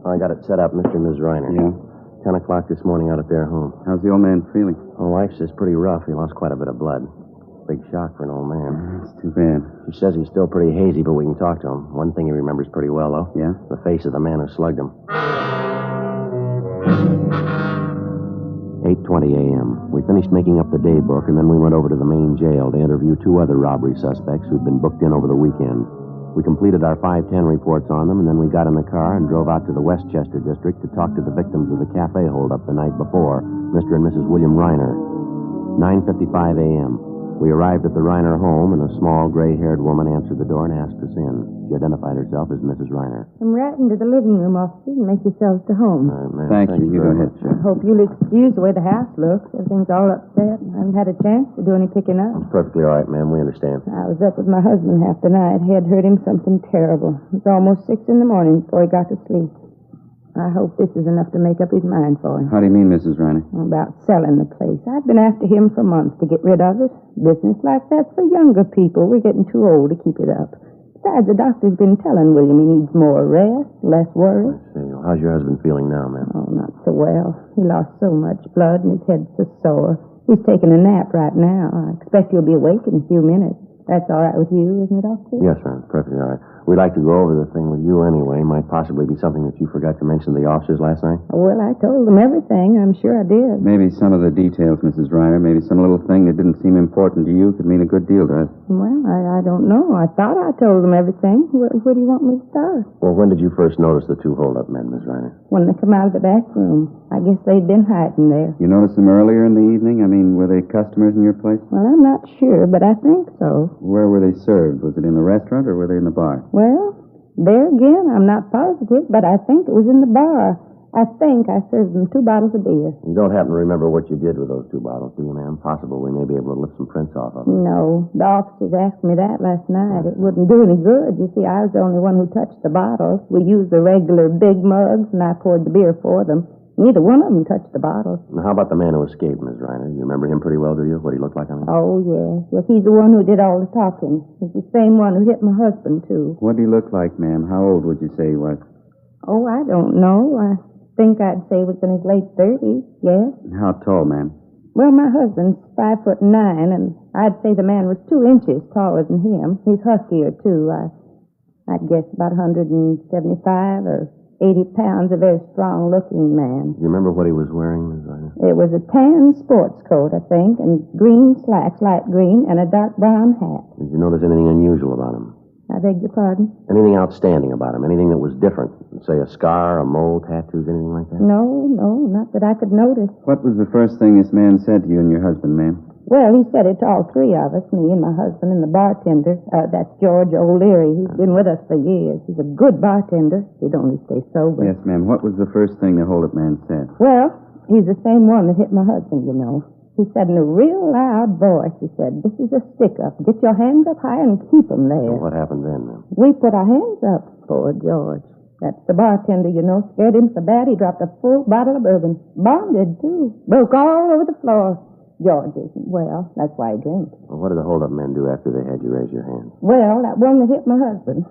Oh, I got it set up, Mr. and Ms. Reiner. Yeah? 10 o'clock this morning out at their home. How's the old man feeling? Oh, wife says pretty rough. He lost quite a bit of blood. Big shock for an old man. That's too bad. She says he's still pretty hazy, but we can talk to him. One thing he remembers pretty well, though. Yeah? The face of the man who slugged him. 8:20 a.m. We finished making up the day book, and then we went over to the main jail to interview 2 other robbery suspects who'd been booked in over the weekend. We completed our 510 reports on them, and then we got in the car and drove out to the Westchester district to talk to the victims of the cafe holdup the night before, Mr. and Mrs. William Reiner. 9:55 a.m. We arrived at the Reiner home, and a small, gray-haired woman answered the door and asked us in. She identified herself as Mrs. Reiner. Come right into the living room, officers, and make yourselves to home. All right, ma'am. Thank you. You go very ahead, much. sir. I hope you'll excuse the way the house looks. Everything's all upset. I haven't had a chance to do any picking up. It's perfectly all right, ma'am. We understand. I was up with my husband half the night. Head hurt him something terrible. It was almost 6 in the morning before he got to sleep. I hope this is enough to make up his mind for him. How do you mean, Mrs. Reiner? About selling the place. I've been after him for months to get rid of it. Business like that's for younger people. We're getting too old to keep it up. Besides, the doctor's been telling William he needs more rest, less worry. I see. Well, how's your husband feeling now, ma'am? Oh, not so well. He lost so much blood and his head's so sore. He's taking a nap right now. I expect he'll be awake in a few minutes. That's all right with you, isn't it, officer? Yes, ma'am. Perfectly all right. We'd like to go over the thing with you anyway. Might possibly be something that you forgot to mention to the officers last night. Well, I told them everything. I'm sure I did. Maybe some of the details, Mrs. Reiner. Maybe some little thing that didn't seem important to you could mean a good deal to us. Well, I don't know. I thought I told them everything. Where do you want me to start? Well, when did you first notice the two hold-up men, Miss Reiner? When they come out of the back room. I guess they'd been hiding there. You noticed them earlier in the evening? I mean, were they customers in your place? Well, I'm not sure, but I think so. Where were they served? Was it in the restaurant or were they in the bar? Well, there again, I'm not positive, but I think it was in the bar. I think I served them 2 bottles of beer. You don't happen to remember what you did with those 2 bottles, do you, ma'am? Possible we may be able to lift some prints off of them. No. The officers asked me that last night. It wouldn't do any good. You see, I was the only one who touched the bottles. We used the regular big mugs, and I poured the beer for them. Neither one of them touched the bottles. Now, how about the man who escaped, Miss Reiner? You remember him pretty well, do you? What he looked like, I mean? Oh, yes. Yes, he's the one who did all the talking. He's the same one who hit my husband, too. What did he look like, ma'am? How old would you say he was? Oh, I don't know. I think I'd say he was in his late 30s, yes. How tall, ma'am? Well, my husband's 5'9", and I'd say the man was 2 inches taller than him. He's huskier, too. I'd guess about 175 or 80 pounds, a very strong-looking man. Do you remember what he was wearing, Miss Reiner? It was a tan sports coat, I think, and green slacks, light green, and a dark brown hat. Did you notice anything unusual about him? I beg your pardon? Anything outstanding about him? Anything that was different? Say a scar, a mole, tattoos, anything like that? No, not that I could notice. What was the first thing this man said to you and your husband, ma'am? Well, he said it to all 3 of us, me and my husband and the bartender. That's George O'Leary. He's been with us for years. He's a good bartender. He'd only stay sober. Yes, ma'am. What was the first thing the hold-up man said? Well, he's the same one that hit my husband, you know. He said in a real loud voice, he said, "This is a stick-up. Get your hands up high and keep them there." And what happened then, ma'am? We put our hands up for George. That's the bartender, you know. Scared him so bad he dropped a full bottle of bourbon. Bonded, too. Broke all over the floor. George isn't well. That's why he drinks. Well, what did the hold-up men do after they had you raise your hand? Well, that one that hit my husband,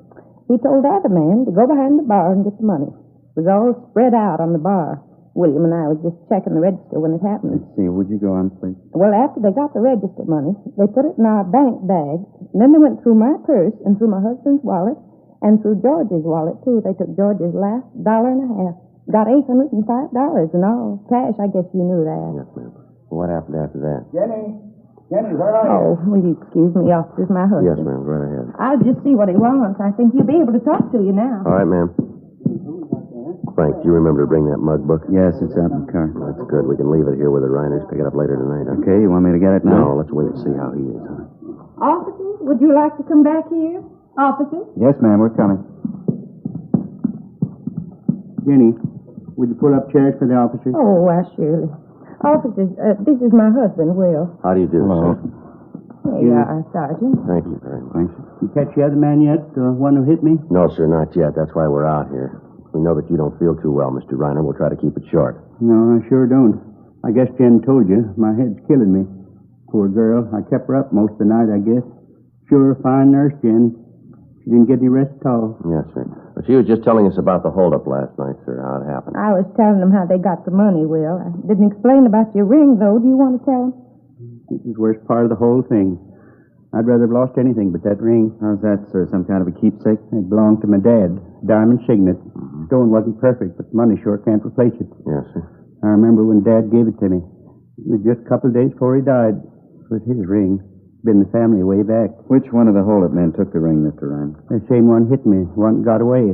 he told the other man to go behind the bar and get the money. It was all spread out on the bar. William and I was just checking the register when it happened. Let's see. Would you go on, please? Well, after they got the register money, they put it in our bank bags, and then they went through my purse and through my husband's wallet and through George's wallet, too. They took George's last $1.50. Got $805 in all. Cash, I guess you knew that. Yes, ma'am. What happened after that? Jenny, where are you? Oh, will you excuse me, officers, my husband? Yes, ma'am. Go right ahead. I'll just see what he wants. I think he'll be able to talk to you now. All right, ma'am. Frank, do you remember to bring that mug book? Yes, it's out in the car. That's good. We can leave it here with the Reiners. Pick it up later tonight. Huh? Okay, you want me to get it now? No, let's wait and see how he is, huh? Officers, would you like to come back here? Officers? Yes, ma'am, we're coming. Jenny, would you pull up chairs for the officers? Oh, why, surely. Officers, this is my husband, Will. How do you do, Hello. sir? Here you are, Sergeant. Thank you very much. You catch the other man yet, the one who hit me? No, sir, not yet. That's why we're out here. We know that you don't feel too well, Mr. Reiner. We'll try to keep it short. No, I sure don't. I guess Jen told you. My head's killing me. Poor girl. I kept her up most of the night, I guess. Sure, fine nurse, Jen. She didn't get any rest at all. Yes, sir. But she was just telling us about the holdup last night, sir, how it happened. I was telling them how they got the money, Will. I didn't explain about your ring, though. Do you want to tell them? It was the worst part of the whole thing. I'd rather have lost anything but that ring. How's that, sir? Some kind of a keepsake? It belonged to my dad. Diamond signet. Stone wasn't perfect, but money sure can't replace it. Yes, sir. I remember when Dad gave it to me. It was just a couple of days before he died. It was his ring. Been the family way back. Which one of the hold-up men took the ring, Mr. Ryan? The same one hit me. One got away.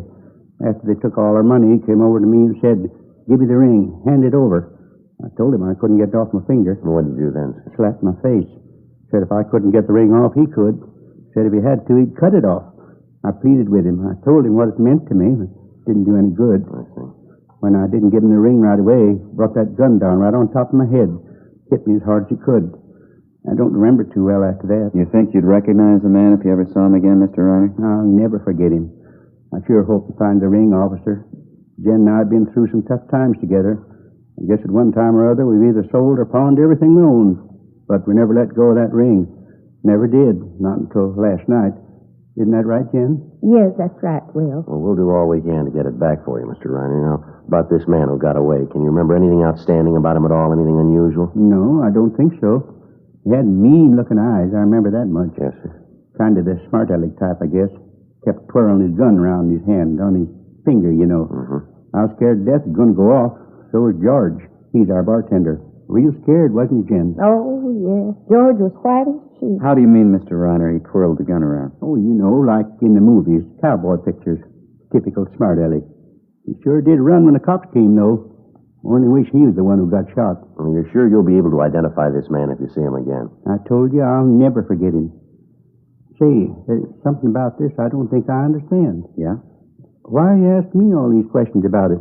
After they took all our money, he came over to me and said, "Give me the ring. Hand it over." I told him I couldn't get it off my finger. What did you do then, sir? Slapped my face. Said if I couldn't get the ring off, he could. Said if he had to, he'd cut it off. I pleaded with him. I told him what it meant to me, but it didn't do any good. I see. When I didn't give him the ring right away, he brought that gun down right on top of my head. Hit me as hard as he could. I don't remember too well after that. You think you'd recognize the man if you ever saw him again, Mr. Reiner? I'll never forget him. I sure hope to find the ring, officer. Jen and I have been through some tough times together. I guess at one time or other we've either sold or pawned everything we owned. But we never let go of that ring. Never did. Not until last night. Isn't that right, Jen? Yes, that's right, Will. Well, we'll do all we can to get it back for you, Mr. Reiner. Now, About this man who got away. Can you remember anything outstanding about him at all? Anything unusual? No, I don't think so. He had mean-looking eyes. I remember that much. Yes, sir. Kind of the smart-aleck type, I guess. Kept twirling his gun around his hand, on his finger, you know. I was scared to death it was going to go off. So was George. He's our bartender. Real scared, wasn't he, Jen? Oh, yes. George was white as a sheet. How do you mean, Mr. Reiner, he twirled the gun around? Oh, you know, like in the movies, cowboy pictures. Typical smart-aleck. He sure did run when the cops came, though. Only wish he was the one who got shot. Well, you're sure you'll be able to identify this man if you see him again? I told you I'll never forget him. Say, there's something about this I don't think I understand. Yeah? Why you ask me all these questions about it?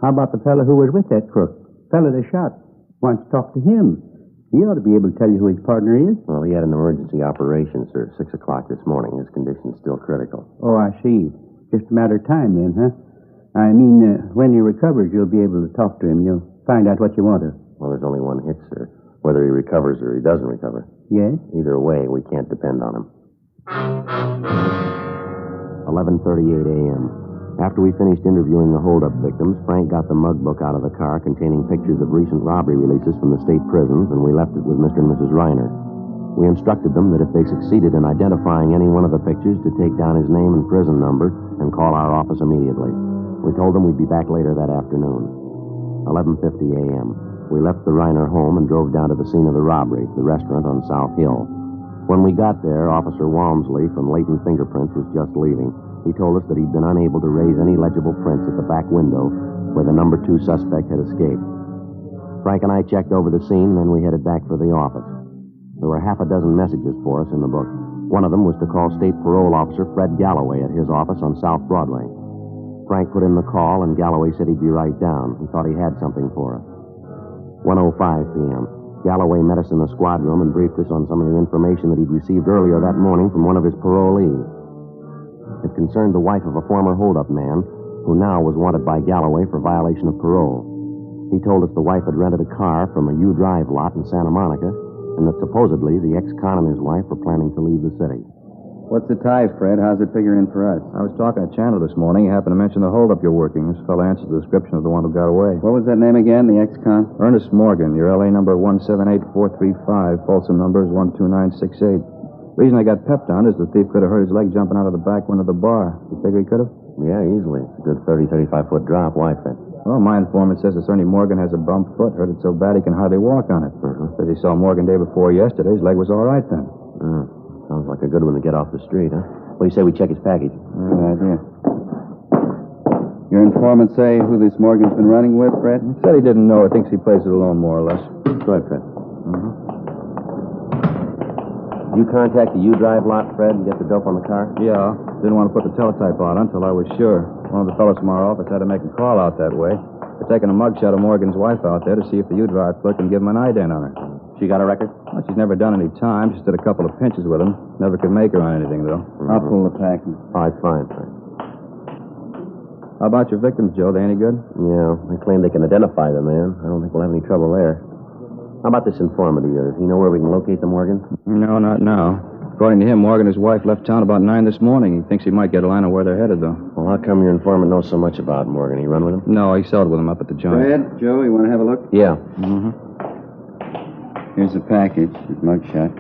How about the fellow who was with that crook? Fellow they shot. Why don't you talk to him? He ought to be able to tell you who his partner is. Well, he had an emergency operation, sir, 6 o'clock this morning. His condition's still critical. Oh, I see. Just a matter of time then, huh? I mean, when he recovers, you'll be able to talk to him. You'll find out what you want to. Well, there's only one hit, sir. Whether he recovers or he doesn't recover. Yes? Either way, we can't depend on him. 11:38 a.m. After we finished interviewing the holdup victims, Frank got the mug book out of the car containing pictures of recent robbery releases from the state prisons, and we left it with Mr. and Mrs. Reiner. We instructed them that if they succeeded in identifying any one of the pictures, to take down his name and prison number and call our office immediately. We told them we'd be back later that afternoon. 11:50 a.m. We left the Reiner home and drove down to the scene of the robbery, the restaurant on South Hill. When we got there, Officer Walmsley from Leighton Fingerprints was just leaving. He told us that he'd been unable to raise any legible prints at the back window where the number 2 suspect had escaped. Frank and I checked over the scene, and then we headed back for the office. There were half a dozen messages for us in the book. One of them was to call State Parole Officer Fred Galloway at his office on South Broadway. Frank put in the call, and Galloway said he'd be right down. He thought he had something for us. 1:05 p.m. Galloway met us in the squad room and briefed us on some of the information that he'd received earlier that morning from one of his parolees. It concerned the wife of a former holdup man who now was wanted by Galloway for violation of parole. He told us the wife had rented a car from a U-Drive lot in Santa Monica, and that supposedly the ex-con and his wife were planning to leave the city. What's the tie, Fred? How's it figuring in for us? I was talking to Chandler this morning. He happened to mention the holdup you're working. This fellow answers the description of the one who got away. What was that name again, the ex-con? Ernest Morgan. Your LA number 178435. Folsom number is 12968. Reason I got pepped on is the thief could have hurt his leg jumping out of the back window of the bar. You figure he could have? Yeah, easily. It's a good 30, 35-foot drop. Why, Fred? Well, my informant says that Ernie Morgan has a bump foot. Hurt it so bad he can hardly walk on it. Says he saw Morgan day before yesterday. His leg was all right then. Sounds like a good one to get off the street, huh? What do you say we check his package? Good idea. Your informant say who this Morgan's been running with, Fred? He said he didn't know. He thinks he plays it alone, more or less. Go ahead, Fred. Did you contact the U-Drive lot, Fred, and get the dope on the car? Yeah. Didn't want to put the teletype on until I was sure. One of the fellows from our office had to make a call out that way. They're taking a mugshot of Morgan's wife out there to see if the U-Drive clerk can give him an ident on her. She got a record? Well, she's never done any time. Just did a couple of pinches with him. Never could make her on anything, though. I'll pull the package. All right, fine, Fred. How about your victims, Joe? They any good? Yeah, they claim they can identify the man. I don't think we'll have any trouble there. How about this informant of yours? You know where we can locate the Morgan? No, not now. According to him, Morgan and his wife left town about 9 this morning. He thinks he might get a line on where they're headed, though. Well, how come your informant knows so much about Morgan? He run with him? No, he sold with him up at the joint. Fred, Joe, you want to have a look? Yeah. Here's the package, his mugshot.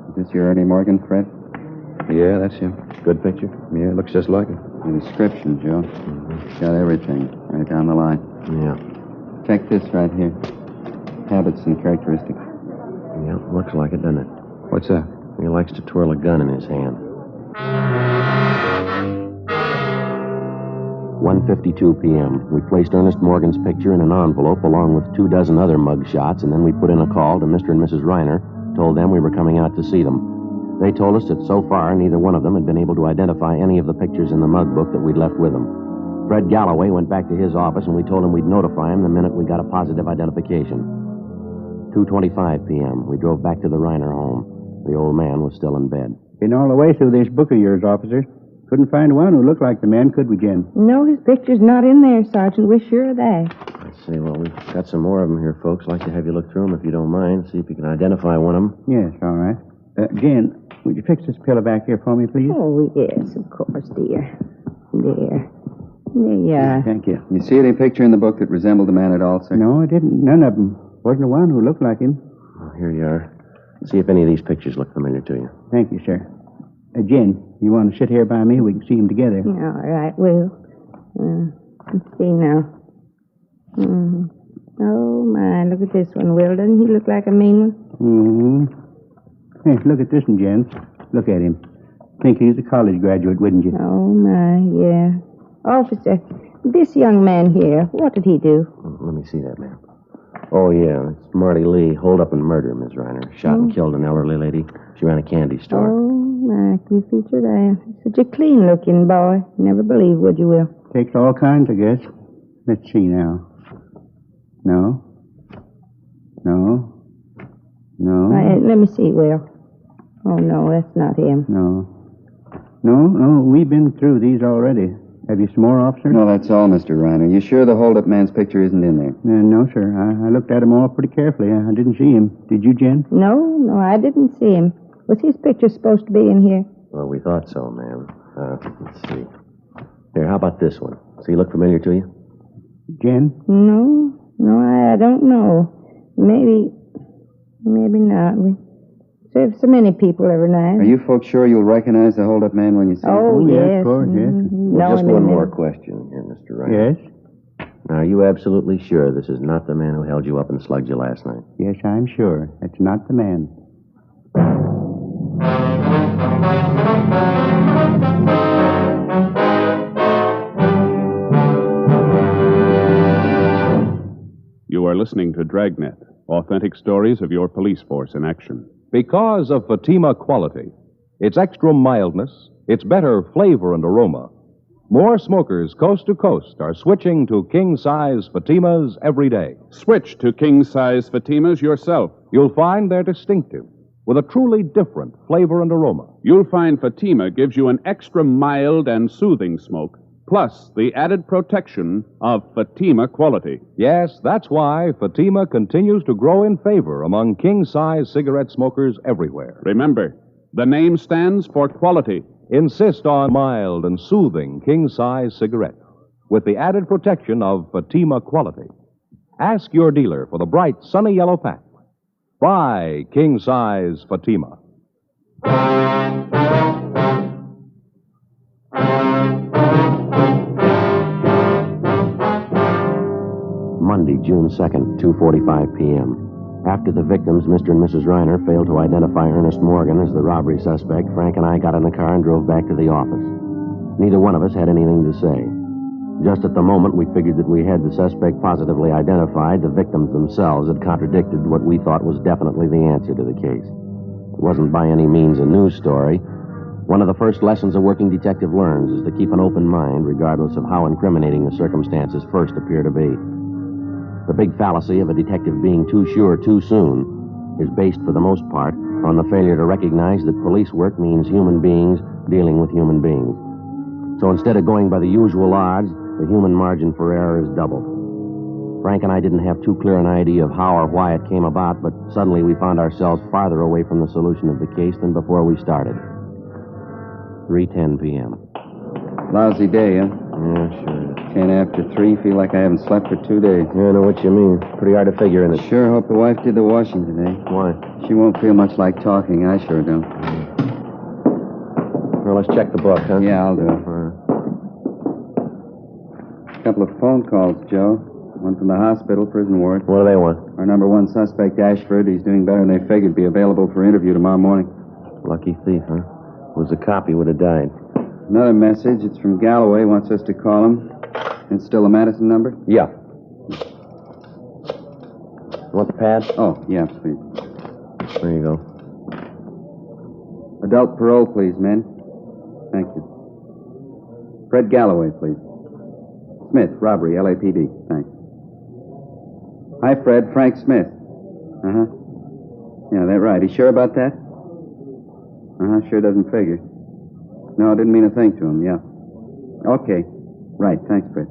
Is this your Ernie Morgan, Fred? Yeah, that's him. Good picture? Yeah, it looks just like it. The description, Joe. Got everything right down the line. Yeah. Check this right here. Habits and characteristics. Yeah, looks like it, doesn't it? What's that? He likes to twirl a gun in his hand. 1:52 p.m. We placed Ernest Morgan's picture in an envelope along with 24 other mug shots, and then we put in a call to Mr. and Mrs. Reiner, told them we were coming out to see them. They told us that so far neither one of them had been able to identify any of the pictures in the mug book that we'd left with them. Fred Galloway went back to his office, and we told him we'd notify him the minute we got a positive identification. 2:25 p.m. We drove back to the Reiner home. The old man was still in bed. Been all the way through this book of yours, officer. Couldn't find one who looked like the man, could we, Jen? No, his picture's not in there, Sergeant. We're sure of that. Let's see. Well, we've got some more of them here, folks. I'd like to have you look through them if you don't mind. See if you can identify one of them. Yes, all right. Jen, would you fix this pillow back here for me, please? Oh, yes, of course, dear. There. Yeah. Thank you. You see any picture in the book that resembled the man at all, sir? No, I didn't. None of them. Wasn't the one who looked like him. Well, here you are. See if any of these pictures look familiar to you. Thank you, sir. Jen, you want to sit here by me? We can see them together. All right, Will. Let's see now. Oh, my, look at this one, Will. Doesn't he look like a mean one? Hey, look at this one, Jen. Look at him. Think he's a college graduate, wouldn't you? Oh, my, yeah. Officer, this young man here, what did he do? Let me see that, ma'am. Oh, yeah, it's Marty Lee, hold up and murder, Miss Reiner. Shot and killed an elderly lady. She ran a candy store. Oh, my, can you feature that? Such a clean-looking boy. Never believe, would you, Will? Takes all kinds, I guess. Let's see now. No. Let me see, Will. Oh, no, that's not him. No, we've been through these already. Have you some more, officer? No, that's all, Mr. Reiner. You sure the hold-up man's picture isn't in there? No, sir. I looked at him all pretty carefully. I didn't see him. Did you, Jen? No, I didn't see him. Was his picture supposed to be in here? Well, we thought so, ma'am. Let's see. Here, how about this one? Does he look familiar to you? Jen? No, I don't know. Maybe not. We serve so many people every night. Are you folks sure you'll recognize the hold-up man when you see him? Oh, yes. Of course, yes. Well, just one more question here, Mr. Reiner. Yes? Now, are you absolutely sure this is not the man who held you up and slugged you last night? Yes, I'm sure. That's not the man. You are listening to Dragnet, authentic stories of your police force in action. Because of Fatima quality, its extra mildness, its better flavor and aroma, more smokers coast to coast are switching to king-size Fatimas every day. Switch to king-size Fatimas yourself. You'll find they're distinctive, with a truly different flavor and aroma. You'll find Fatima gives you an extra mild and soothing smoke, plus the added protection of Fatima quality. Yes, that's why Fatima continues to grow in favor among king-size cigarette smokers everywhere. Remember, the name stands for quality. Insist on mild and soothing king-size cigarette with the added protection of Fatima quality. Ask your dealer for the bright, sunny yellow pack. Buy king-size Fatima. Monday, June 2nd, 2:45 p.m. After the victims, Mr. and Mrs. Reiner, failed to identify Ernest Morgan as the robbery suspect, Frank and I got in the car and drove back to the office. Neither one of us had anything to say. Just at the moment we figured that we had the suspect positively identified, the victims themselves had contradicted what we thought was definitely the answer to the case. It wasn't by any means a news story. One of the first lessons a working detective learns is to keep an open mind, regardless of how incriminating the circumstances first appear to be. The big fallacy of a detective being too sure too soon is based, for the most part, on the failure to recognize that police work means human beings dealing with human beings. So instead of going by the usual odds, the human margin for error is doubled. Frank and I didn't have too clear an idea of how or why it came about, but suddenly we found ourselves farther away from the solution of the case than before we started. 3:10 p.m. Lousy day, huh? Yeah, sure. 10 after 3. Feel like I haven't slept for 2 days. Yeah, I know what you mean. Pretty hard to figure in it. Sure hope the wife did the washing today. Why? She won't feel much like talking. I sure don't. Well, let's check the book, huh? Yeah, I'll do it. A couple of phone calls, Joe. One from the hospital, prison ward. What do they want? Our number one suspect, Ashford, he's doing better than they figured. Be available for interview tomorrow morning. Lucky thief, huh? Was a copy, would have died. Another message. It's from Galloway. Wants us to call him. It's still the Madison number? Yeah. You want the pad? Oh, yeah, please. There you go. Adult parole, please, men. Thank you. Fred Galloway, please. Smith, robbery, LAPD. Thanks. Hi, Fred. Frank Smith. Uh-huh. Yeah, that right. You sure about that? Uh-huh, sure doesn't figure. No, I didn't mean a thing to him, yeah. Okay. Right, thanks, Fred.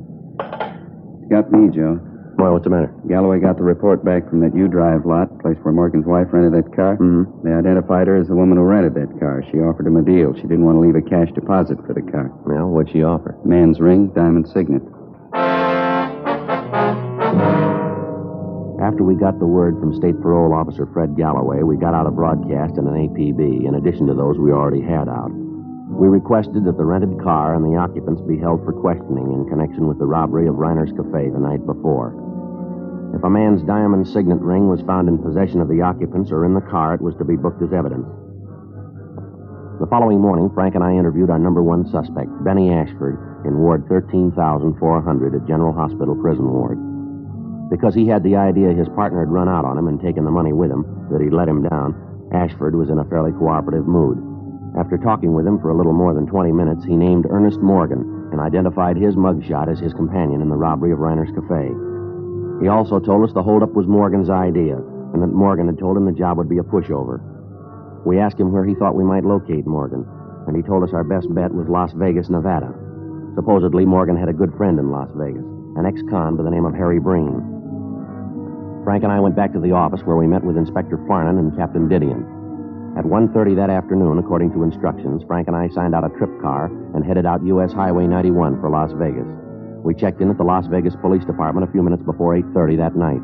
It's got me, Joe. Why, what's the matter? Galloway got the report back from that U-Drive lot, place where Morgan's wife rented that car. Mm-hmm. They identified her as the woman who rented that car. She offered him a deal. She didn't want to leave a cash deposit for the car. Well, what'd she offer? Man's ring, diamond signet. After we got the word from State Parole Officer Fred Galloway, we got out a broadcast and an APB, in addition to those we already had out. We requested that the rented car and the occupants be held for questioning in connection with the robbery of Reiner's Cafe the night before. If a man's diamond signet ring was found in possession of the occupants or in the car, it was to be booked as evidence. The following morning, Frank and I interviewed our number one suspect, Benny Ashford, in Ward 13,400 at General Hospital Prison Ward. Because he had the idea his partner had run out on him and taken the money with him, that he'd let him down, Ashford was in a fairly cooperative mood. After talking with him for a little more than 20 minutes, he named Ernest Morgan and identified his mugshot as his companion in the robbery of Reiner's Cafe. He also told us the holdup was Morgan's idea and that Morgan had told him the job would be a pushover. We asked him where he thought we might locate Morgan, and he told us our best bet was Las Vegas, Nevada. Supposedly, Morgan had a good friend in Las Vegas, an ex-con by the name of Harry Breen. Frank and I went back to the office where we met with Inspector Farnan and Captain Didion. At 1:30 that afternoon, according to instructions, Frank and I signed out a trip car and headed out U.S. Highway 91 for Las Vegas. We checked in at the Las Vegas Police Department a few minutes before 8:30 that night.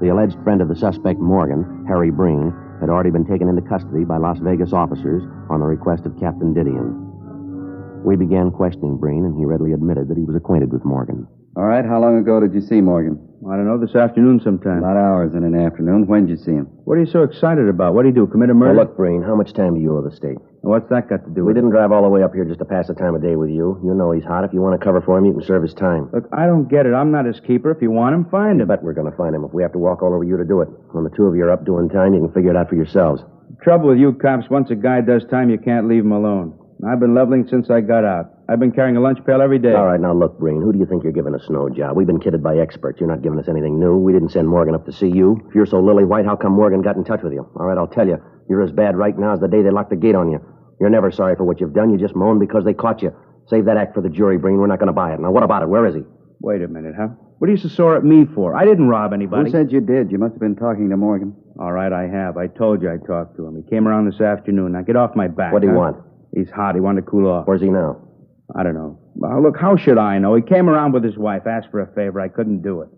The alleged friend of the suspect, Morgan, Harry Breen, had already been taken into custody by Las Vegas officers on the request of Captain Didion. We began questioning Breen, and he readily admitted that he was acquainted with Morgan. All right, how long ago did you see Morgan? I don't know, this afternoon sometime. About hours in an afternoon. When did you see him? What are you so excited about? What did he do, commit a murder? Well, look, Breen, how much time do you owe the state? What's that got to do We with it? didn't drive all the way up here just to pass the time of day with you. You know he's hot. If you want to cover for him, you can serve his time. Look, I don't get it. I'm not his keeper. If you want him, find him. I bet we're going to find him if we have to walk all over you to do it. When the two of you are up doing time, you can figure it out for yourselves. The trouble with you cops, once a guy does time, you can't leave him alone. I've been leveling since I got out. I've been carrying a lunch pail every day. All right, now look, Breen, who do you think you're giving a snow job? We've been kidded by experts. You're not giving us anything new. We didn't send Morgan up to see you. If you're so lily-white, how come Morgan got in touch with you? All right, I'll tell you. You're as bad right now as the day they locked the gate on you. You're never sorry for what you've done. You just moan because they caught you. Save that act for the jury, Breen. We're not going to buy it. Now, what about it? Where is he? Wait a minute, huh? What are you so sore at me for? I didn't rob anybody. Who said you did? You must have been talking to Morgan. All right, I have. I told you I talked to him. He came around this afternoon. Now, get off my back. What do you want? He's hot. He wanted to cool off. Where's he now? I don't know. Well, look, how should I know? He came around with his wife, asked for a favor. I couldn't do it.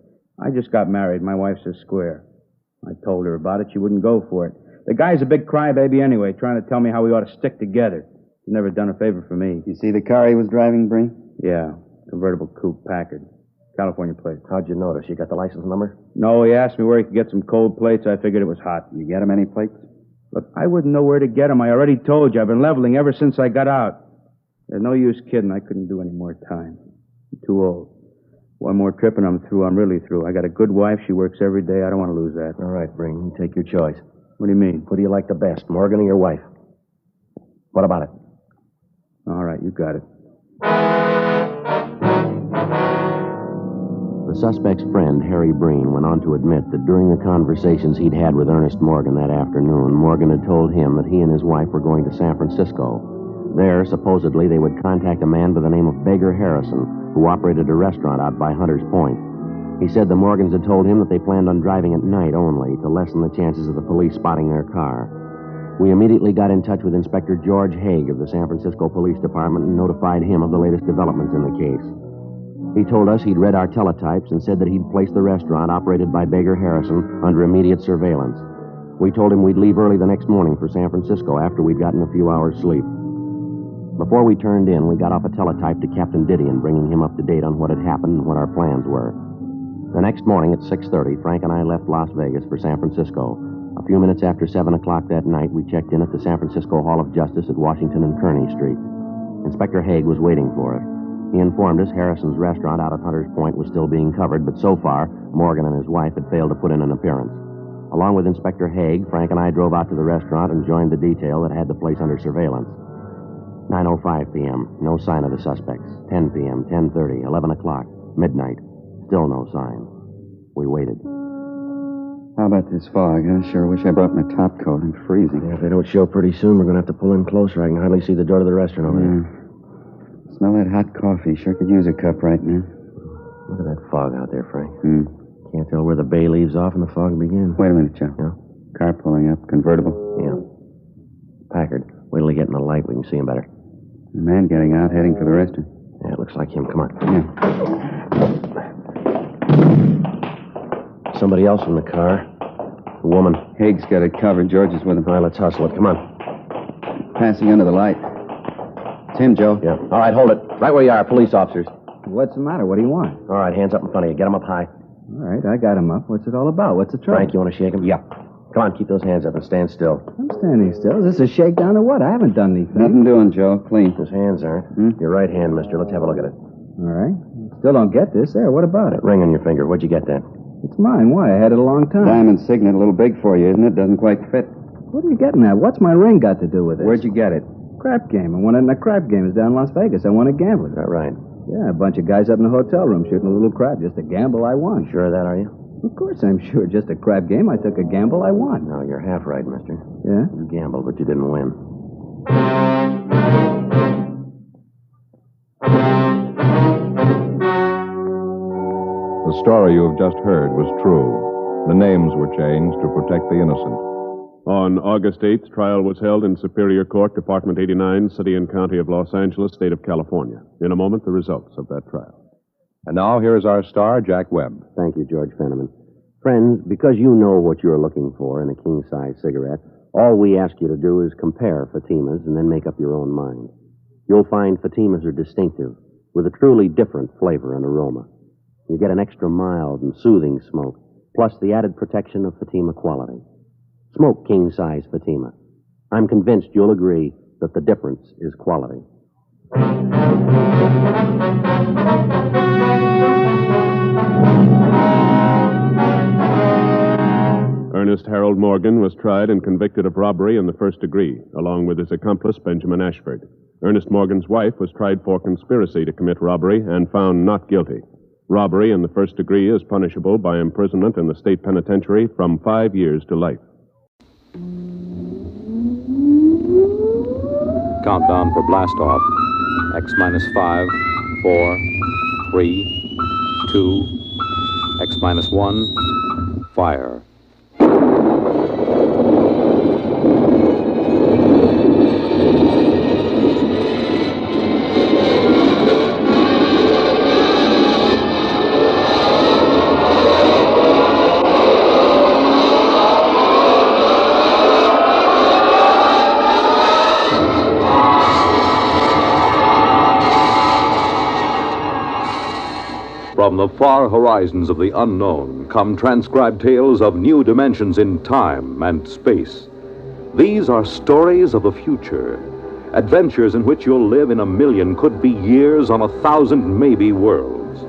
I just got married. My wife's a square. I told her about it. She wouldn't go for it. The guy's a big crybaby anyway, trying to tell me how we ought to stick together. He's never done a favor for me. You see the car he was driving, Breen? Yeah, convertible coupe, Packard. California plate. How'd you notice? You got the license number? No, he asked me where he could get some cold plates. I figured it was hot. You get him any plates? Look, I wouldn't know where to get them. I already told you. I've been leveling ever since I got out. There's no use kidding. I couldn't do any more time. I'm too old. One more trip and I'm through. I'm really through. I got a good wife. She works every day. I don't want to lose that. All right, Breen. You take your choice. What do you mean? Who do you like the best, Morgan or your wife? What about it? All right, you got it. The suspect's friend, Harry Breen, went on to admit that during the conversations he'd had with Ernest Morgan that afternoon, Morgan had told him that he and his wife were going to San Francisco. There, supposedly, they would contact a man by the name of Baker Harrison, who operated a restaurant out by Hunter's Point. He said the Morgans had told him that they planned on driving at night only to lessen the chances of the police spotting their car. We immediately got in touch with Inspector George Haig of the San Francisco Police Department and notified him of the latest developments in the case. He told us he'd read our teletypes and said that he'd placed the restaurant operated by Baker Harrison under immediate surveillance. We told him we'd leave early the next morning for San Francisco after we'd gotten a few hours' sleep. Before we turned in, we got off a teletype to Captain Didion, bringing him up to date on what had happened and what our plans were. The next morning at 6:30, Frank and I left Las Vegas for San Francisco. A few minutes after 7 o'clock that night, we checked in at the San Francisco Hall of Justice at Washington and Kearny Street. Inspector Haig was waiting for us. He informed us Harrison's restaurant out at Hunter's Point was still being covered, but so far, Morgan and his wife had failed to put in an appearance. Along with Inspector Haig, Frank and I drove out to the restaurant and joined the detail that had the place under surveillance. 9:05 p.m., no sign of the suspects. 10 p.m., 10:30, 11 o'clock, midnight, still no sign. We waited. How about this fog? I sure wish I brought my top coat. I'm freezing. Yeah, if they don't show pretty soon, we're going to have to pull in closer. I can hardly see the door to the restaurant over there. Smell that hot coffee. Sure could use a cup right now. Look at that fog out there, Frank. Can't tell where the bay leaves off and the fog begins. Wait a minute, Joe. Yeah? Car pulling up. Convertible. Yeah. Packard. Wait till they get in the light. We can see him better. The man getting out, heading for the restaurant. Yeah, it looks like him. Come on. Yeah. Somebody else in the car. A woman. Haig's got it covered. George is with him. All right, let's hustle it. Come on. Passing under the light. It's him, Joe. Yeah. All right, hold it. Right where you are, police officers. What's the matter? What do you want? All right, hands up in front of you. Get them up high. All right, I got him up. What's it all about? What's the trouble? Frank, you want to shake him? Yeah. Come on, keep those hands up and stand still. I'm standing still. Is this a shakedown or what? I haven't done anything. Nothing doing, Joe. Clean. His hands aren't. Your right hand, mister. Let's have a look at it. All right. Still don't get this. There, what about it? That ring on your finger. Where'd you get that? It's mine. Why? I had it a long time. Diamond signet, a little big for you, isn't it? Doesn't quite fit. What are you getting at? What's my ring got to do with it? Where'd you get it? Crap game. I won it in a crap game. It's down in Las Vegas. I won a gambler. Is that right? Yeah, a bunch of guys up in the hotel room shooting a little crap. Just a gamble I won. Sure of that, are you? Of course I'm sure. Just a crap game. I took a gamble I won. No, you're half right, mister. Yeah? You gambled, but you didn't win. The story you have just heard was true. The names were changed to protect the innocent. On August 8th, trial was held in Superior Court, Department 89, City and County of Los Angeles, State of California. In a moment, the results of that trial. And now, here is our star, Jack Webb. Thank you, George Fenneman. Friends, because you know what you're looking for in a king-size cigarette, all we ask you to do is compare Fatimas and then make up your own mind. You'll find Fatimas are distinctive, with a truly different flavor and aroma. You get an extra mild and soothing smoke, plus the added protection of Fatima quality. Smoke king-size Fatima. I'm convinced you'll agree that the difference is quality. Ernest Harold Morgan was tried and convicted of robbery in the first degree, along with his accomplice, Benjamin Ashford. Ernest Morgan's wife was tried for conspiracy to commit robbery and found not guilty. Robbery in the first degree is punishable by imprisonment in the state penitentiary from 5 years to life. Countdown for blast off. X minus 5, 4, 3, 2, X minus 1, fire. From the far horizons of the unknown come transcribed tales of new dimensions in time and space. These are stories of the future, adventures in which you'll live in a million, could be years, on 1,000 maybe worlds.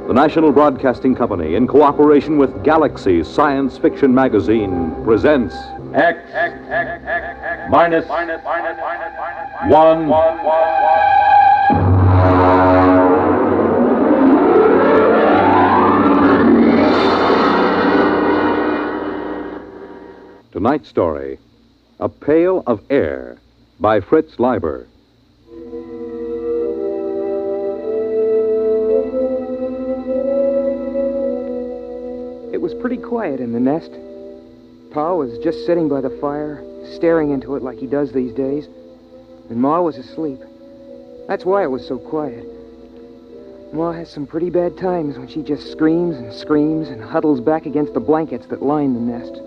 The National Broadcasting Company, in cooperation with Galaxy Science Fiction Magazine, presents X minus 1. Tonight's story, A Pail of Air, by Fritz Leiber. It was pretty quiet in the nest. Pa was just sitting by the fire, staring into it like he does these days, and Ma was asleep. That's why it was so quiet. Ma has some pretty bad times when she just screams and huddles back against the blankets that line the nest.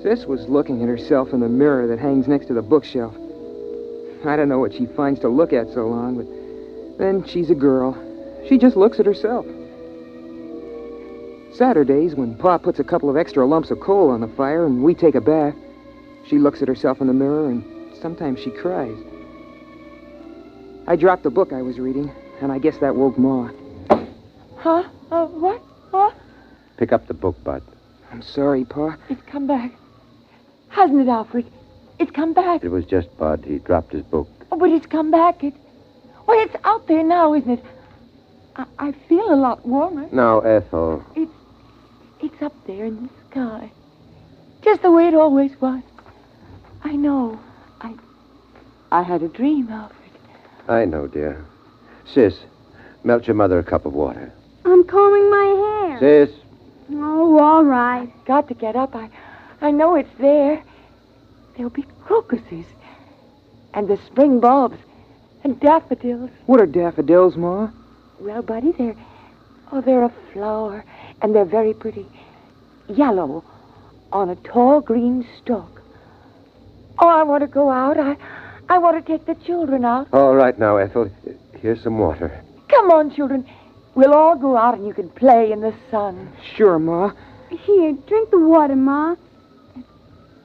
Sis was looking at herself in the mirror that hangs next to the bookshelf. I don't know what she finds to look at so long, but then she's a girl. She just looks at herself. Saturdays, when Pa puts a couple of extra lumps of coal on the fire and we take a bath, she looks at herself in the mirror and sometimes she cries. I dropped the book I was reading, and I guess that woke Ma. Huh? What? What? Pick up the book, Bud. I'm sorry, Pa. It's come back. Hasn't it, Alfred? It's come back. It was just Bud. He dropped his book. Oh, but it's come back. Well, it's out there now, isn't it? I feel a lot warmer. Now, Ethel. It's up there in the sky. Just the way it always was. I know. I had a dream, Alfred. I know, dear. Sis, melt your mother a cup of water. I'm combing my hair. Sis. Oh, all right. Got to get up. I know it's there. There'll be crocuses. And the spring bulbs. And daffodils. What are daffodils, Ma? Well, Buddy, they're a flower. And they're very pretty. Yellow. On a tall green stalk. Oh, I want to go out. I want to take the children out. All right now, Ethel. Here's some water. Come on, children. We'll all go out and you can play in the sun. Sure, Ma. Here, drink the water, Ma.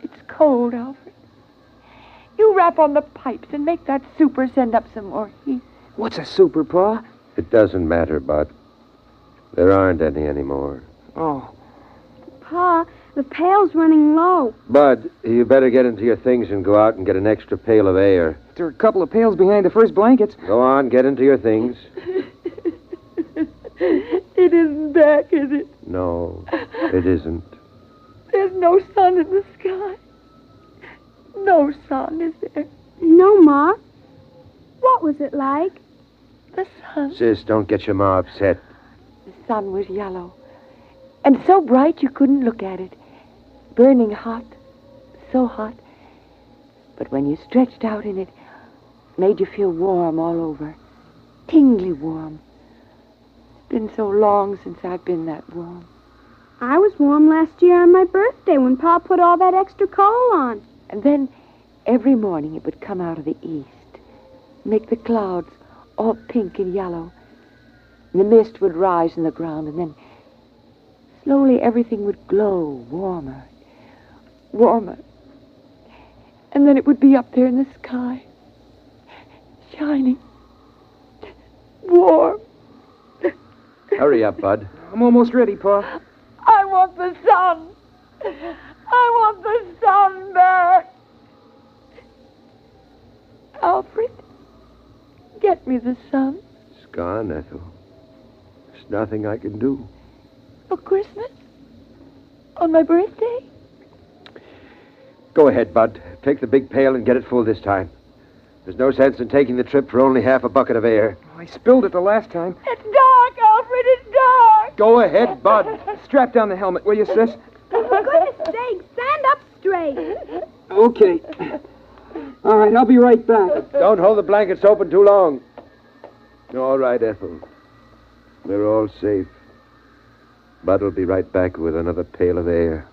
It's cold, Alfred. You rap on the pipes and make that super send up some more heat. What's a super, Pa? It doesn't matter, Bud. There aren't any anymore. Oh. Pa, the pail's running low. Bud, you better get into your things and go out and get an extra pail of air. There are a couple of pails behind the first blankets. Go on, get into your things. It isn't back, is it? No, it isn't. There's no sun in the sky. No sun, is there? No, Ma. What was it like? The sun. Sis, don't get your ma upset. The sun was yellow. And so bright you couldn't look at it. Burning hot. So hot. But when you stretched out in it, made you feel warm all over. Tingly warm. It's been so long since I've been that warm. I was warm last year on my birthday when Pa put all that extra coal on. And then every morning it would come out of the east. Make the clouds all pink and yellow. And the mist would rise in the ground, and then slowly everything would glow warmer, warmer. And then it would be up there in the sky, shining, warm. Hurry up, Bud. I'm almost ready, Pa. I want the sun. I want the sun back. Alfred, get me the sun. It's gone, Ethel. There's nothing I can do. For Christmas? On my birthday? Go ahead, Bud. Take the big pail and get it full this time. There's no sense in taking the trip for only half a bucket of air. I spilled it the last time. It's dark, Alfred, it's dark. Go ahead, Bud. Strap down the helmet, will you, sis? For goodness sake, stand up straight. Okay. All right, I'll be right back. Don't hold the blankets open too long. All right, Ethel. We're all safe. Bud'll be right back with another pail of air.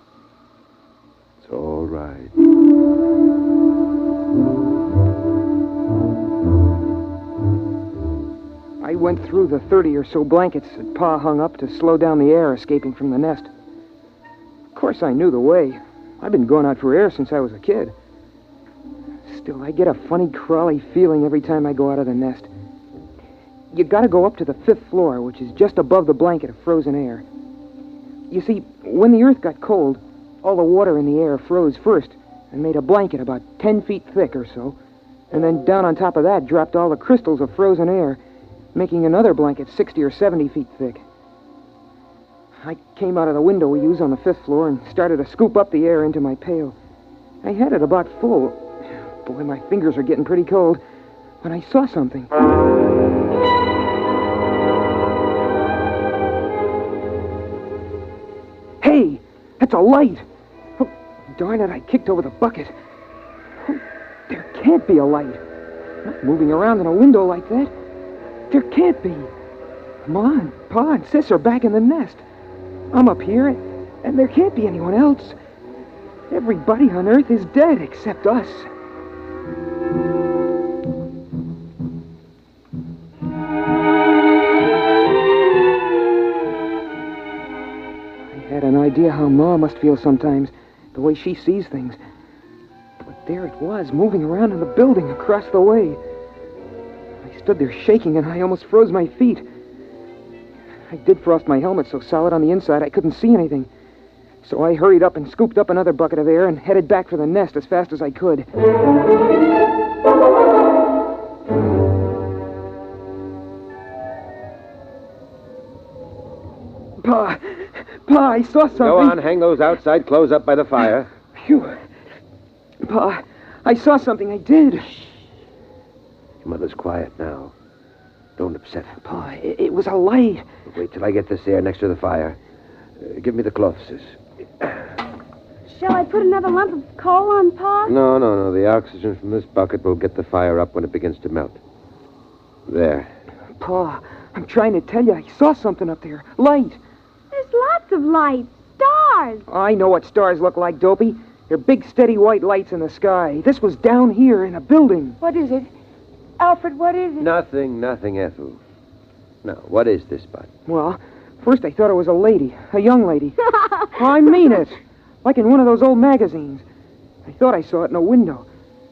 It's all right. I went through the 30 or so blankets that Pa hung up to slow down the air escaping from the nest. Of course, I knew the way. I've been going out for air since I was a kid. Still, I get a funny, crawly feeling every time I go out of the nest. You gotta go up to the 5th floor, which is just above the blanket of frozen air. You see, when the earth got cold, all the water in the air froze first and made a blanket about 10 feet thick or so. And then down on top of that dropped all the crystals of frozen air, making another blanket 60 or 70 feet thick. I came out of the window we use on the 5th floor and started to scoop up the air into my pail. I had it about full. Boy, my fingers are getting pretty cold when I saw something. Hey, that's a light. Oh, darn it, I kicked over the bucket. Oh, there can't be a light. Not moving around in a window like that. There can't be. Ma and Pa and Sis are back in the nest. I'm up here, and there can't be anyone else. Everybody on Earth is dead except us. I had an idea how Ma must feel sometimes, the way she sees things. But there it was, moving around in the building across the way. I stood there shaking, and I almost froze my feet. I did frost my helmet so solid on the inside I couldn't see anything. So I hurried up and scooped up another bucket of air and headed back for the nest as fast as I could. Pa, I saw something. Go on, hang those outside clothes up by the fire. Phew. Pa, I saw something, I did. Your mother's quiet now. Don't upset. Pa, it was a light. Wait till I get this air next to the fire. Give me the cloth, sis. Shall I put another lump of coal on, Pa? No. The oxygen from this bucket will get the fire up when it begins to melt. There. Pa, I'm trying to tell you, I saw something up there. Light. There's lots of lights. Stars. I know what stars look like, Dopey. They're big, steady white lights in the sky. This was down here in a building. What is it? Alfred, what is it? Nothing, Ethel. Now, what is this, Bud? Well, first I thought it was a lady. A young lady. I mean it. Like in one of those old magazines. I thought I saw it in a window.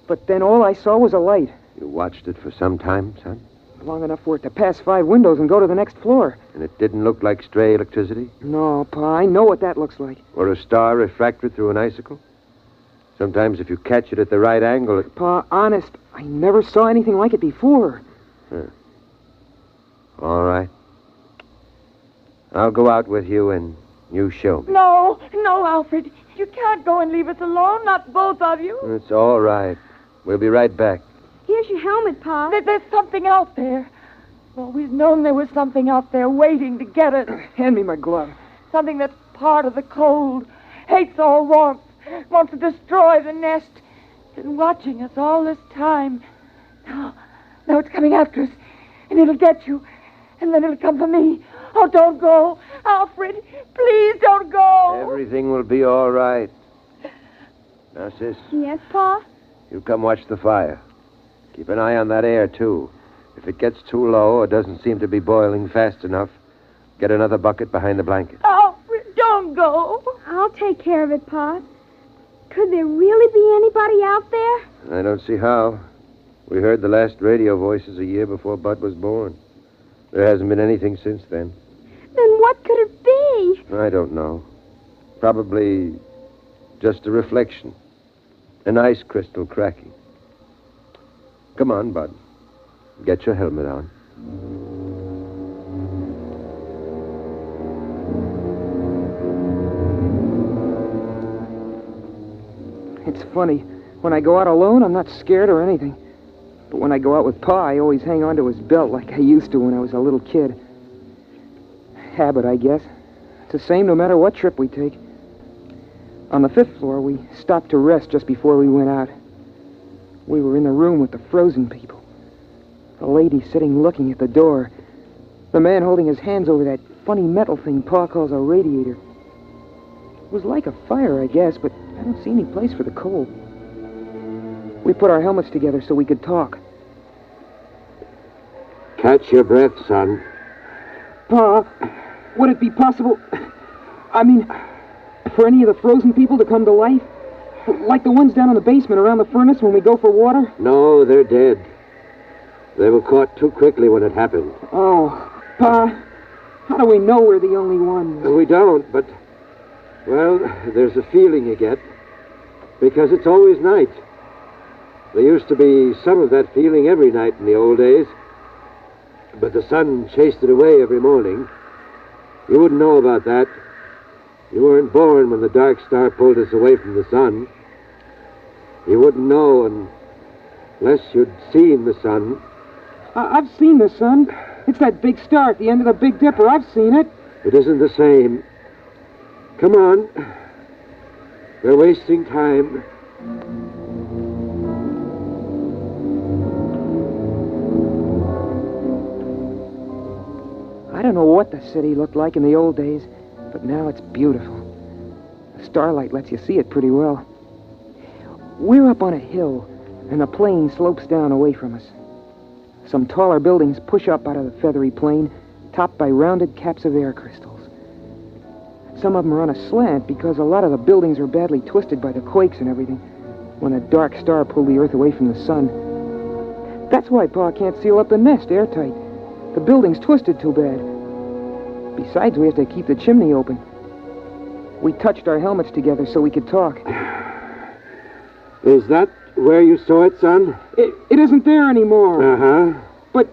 But then all I saw was a light. You watched it for some time, son? Long enough for it to pass 5 windows and go to the next floor. And it didn't look like stray electricity? No, Pa, I know what that looks like. Or a star refracted through an icicle? Sometimes if you catch it at the right angle, it... Pa, honest, I never saw anything like it before. Huh. All right. I'll go out with you and you show me. No, Alfred. You can't go and leave us alone, not both of you. It's all right. We'll be right back. Here's your helmet, Pa. There's something out there. I've always known there was something out there waiting to get us. Hand me my glove. Something that's part of the cold, hates all warmth, wants to destroy the nest. Been watching us all this time. Now it's coming after us, and it'll get you, and then it'll come for me. Oh, don't go. Alfred, please don't go. Everything will be all right. Now, sis. Yes, Pa? You come watch the fire. Keep an eye on that air, too. If it gets too low or doesn't seem to be boiling fast enough, get another bucket behind the blanket. Alfred, don't go. I'll take care of it, Pa. Could there really be anybody out there? I don't see how. We heard the last radio voices a year before Bud was born. There hasn't been anything since then. Then what could it be? I don't know. Probably just a reflection. An ice crystal cracking. Come on, Bud. Get your helmet on. It's funny. When I go out alone, I'm not scared or anything. But when I go out with Pa, I always hang on to his belt like I used to when I was a little kid. Habit, I guess. It's the same no matter what trip we take. On the 5th floor, we stopped to rest just before we went out. We were in the room with the frozen people. The lady sitting looking at the door. The man holding his hands over that funny metal thing Pa calls a radiator. It was like a fire, I guess, but I don't see any place for the coal. We put our helmets together so we could talk. Catch your breath, son. Pa, would it be possible, for any of the frozen people to come to life? Like the ones down in the basement around the furnace when we go for water? No, they're dead. They were caught too quickly when it happened. Oh, Pa, how do we know we're the only ones? We don't, but, well, there's a feeling you get. Because it's always night. There used to be some of that feeling every night in the old days. But the sun chased it away every morning. You wouldn't know about that. You weren't born when the dark star pulled us away from the sun. You wouldn't know unless you'd seen the sun. I've seen the sun. It's that big star at the end of the Big Dipper. I've seen it. It isn't the same. Come on. We're wasting time. I don't know what the city looked like in the old days, but now it's beautiful. The starlight lets you see it pretty well. We're up on a hill, and the plain slopes down away from us. Some taller buildings push up out of the feathery plain, topped by rounded caps of air crystals. Some of them are on a slant because a lot of the buildings are badly twisted by the quakes and everything, when a dark star pulled the earth away from the sun. That's why Pa can't seal up the nest airtight. The building's twisted too bad. Besides, we have to keep the chimney open. We touched our helmets together so we could talk. Is that where you saw it, son? It isn't there anymore. Uh-huh. But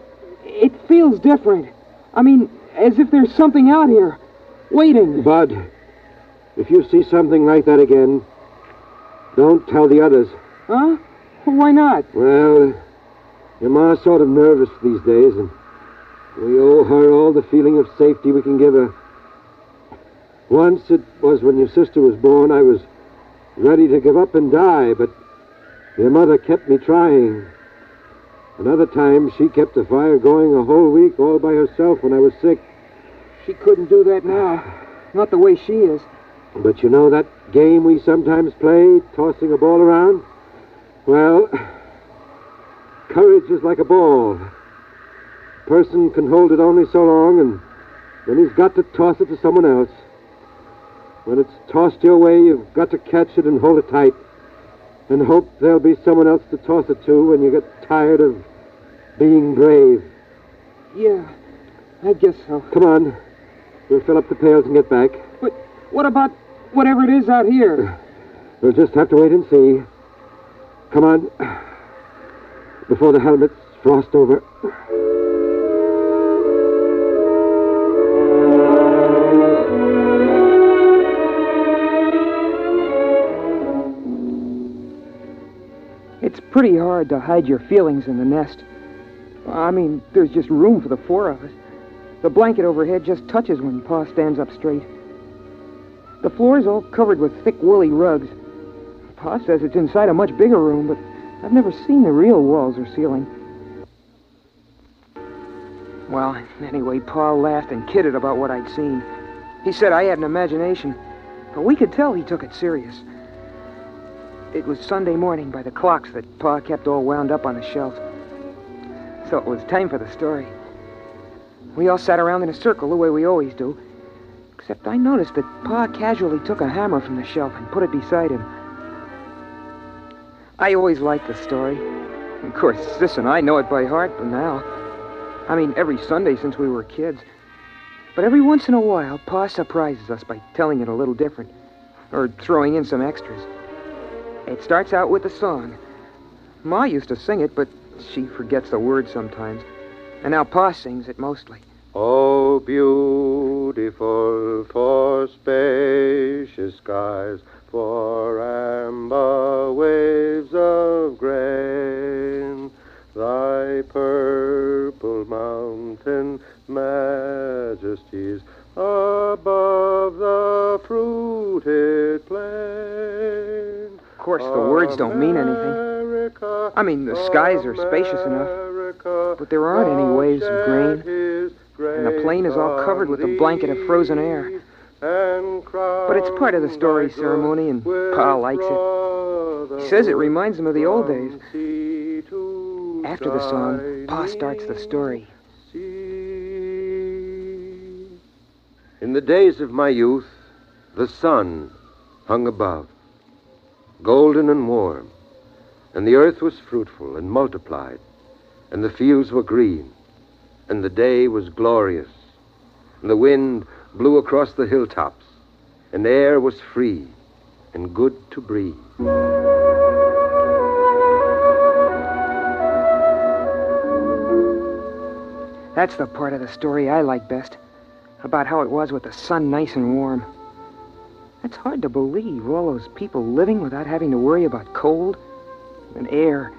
it feels different. As if there's something out here, waiting. Bud, if you see something like that again, don't tell the others. Huh? Why not? Well, your ma's sort of nervous these days, and We owe her all the feeling of safety we can give her. Once, it was when your sister was born, I was ready to give up and die, but your mother kept me trying. Another time, she kept the fire going a whole week all by herself when I was sick. She couldn't do that now. Not the way she is. But you know that game we sometimes play, tossing a ball around? Well, courage is like a ball. A person can hold it only so long, and then he's got to toss it to someone else. When it's tossed your way, you've got to catch it and hold it tight, and hope there'll be someone else to toss it to when you get tired of being brave. Yeah, I guess so. Come on. We'll fill up the pails and get back. But what about whatever it is out here? We'll just have to wait and see. Come on. Before the helmets frost over. It's pretty hard to hide your feelings in the nest. I mean, there's just room for the four of us. The blanket overhead just touches when Pa stands up straight. The floor's all covered with thick, woolly rugs. Pa says it's inside a much bigger room, but I've never seen the real walls or ceiling. Well, anyway, Pa laughed and kidded about what I'd seen. He said I had an imagination, but we could tell he took it serious. It was Sunday morning by the clocks that Pa kept all wound up on the shelf. So it was time for the story. We all sat around in a circle the way we always do, except I noticed that Pa casually took a hammer from the shelf and put it beside him. I always liked the story. Of course, Sis and I know it by heart by now. I mean, every Sunday since we were kids. But every once in a while, Pa surprises us by telling it a little different, or throwing in some extras. It starts out with a song. Ma used to sing it, but she forgets the words sometimes. And now Pa sings it mostly. Oh, beautiful for spacious skies, for amber waves of grain, thy purple mountain majesties above the fruited plain. Of course, the words don't mean anything. I mean, the skies are spacious enough, but there aren't any waves of grain, and the plain is all covered with a blanket of frozen air. But it's part of the story ceremony, and Pa likes it. He says it reminds him of the old days. After the song, Pa starts the story. In the days of my youth, the sun hung above, golden and warm, and the earth was fruitful and multiplied, and the fields were green, and the day was glorious, and the wind blew across the hilltops, and the air was free and good to breathe. That's the part of the story I like best, about how it was with the sun nice and warm. It's hard to believe, all those people living without having to worry about cold and air,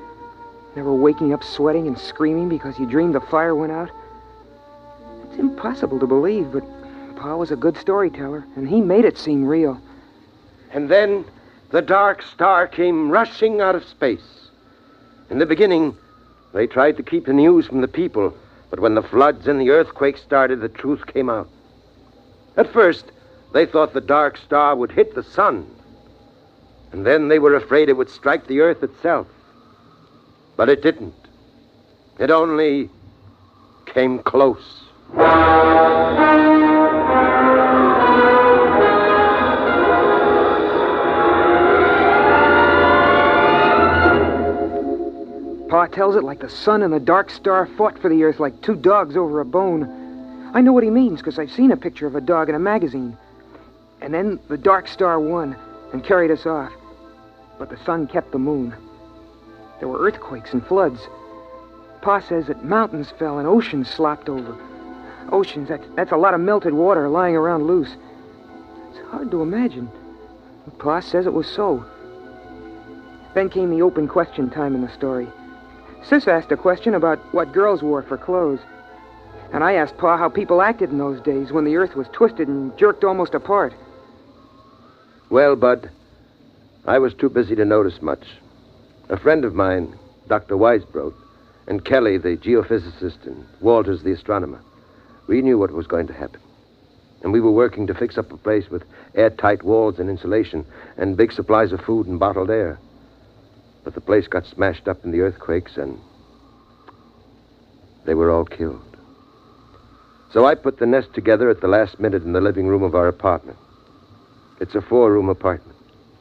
never waking up sweating and screaming because you dreamed the fire went out. It's impossible to believe, but Pa was a good storyteller, and he made it seem real. And then the dark star came rushing out of space. In the beginning, they tried to keep the news from the people, but when the floods and the earthquake started, the truth came out. At first, they thought the dark star would hit the sun, and then they were afraid it would strike the earth itself. But it didn't. It only came close. Pa tells it like the sun and the dark star fought for the earth like two dogs over a bone. I know what he means, because I've seen a picture of a dog in a magazine. And then the dark star won and carried us off. But the sun kept the moon. There were earthquakes and floods. Pa says that mountains fell and oceans slopped over. Oceans, that's a lot of melted water lying around loose. It's hard to imagine. Pa says it was so. Then came the open question time in the story. Sis asked a question about what girls wore for clothes. And I asked Pa how people acted in those days when the earth was twisted and jerked almost apart. Well, Bud, I was too busy to notice much. A friend of mine, Dr. Weisbrot, and Kelly, the geophysicist, and Walters, the astronomer, we knew what was going to happen. And we were working to fix up a place with airtight walls and insulation and big supplies of food and bottled air. But the place got smashed up in the earthquakes, and they were all killed. So I put the nest together at the last minute in the living room of our apartment. It's a 4-room apartment.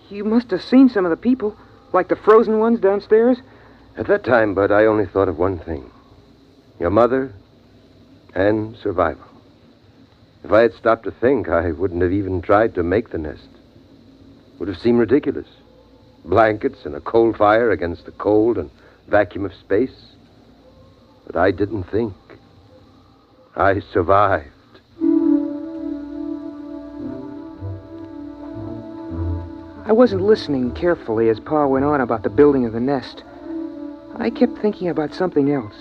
You must have seen some of the people, like the frozen ones downstairs. At that time, Bud, I only thought of one thing. Your mother and survival. If I had stopped to think, I wouldn't have even tried to make the nest. It would have seemed ridiculous. Blankets and a coal fire against the cold and vacuum of space. But I didn't think. I survived. I wasn't listening carefully as Pa went on about the building of the nest. I kept thinking about something else.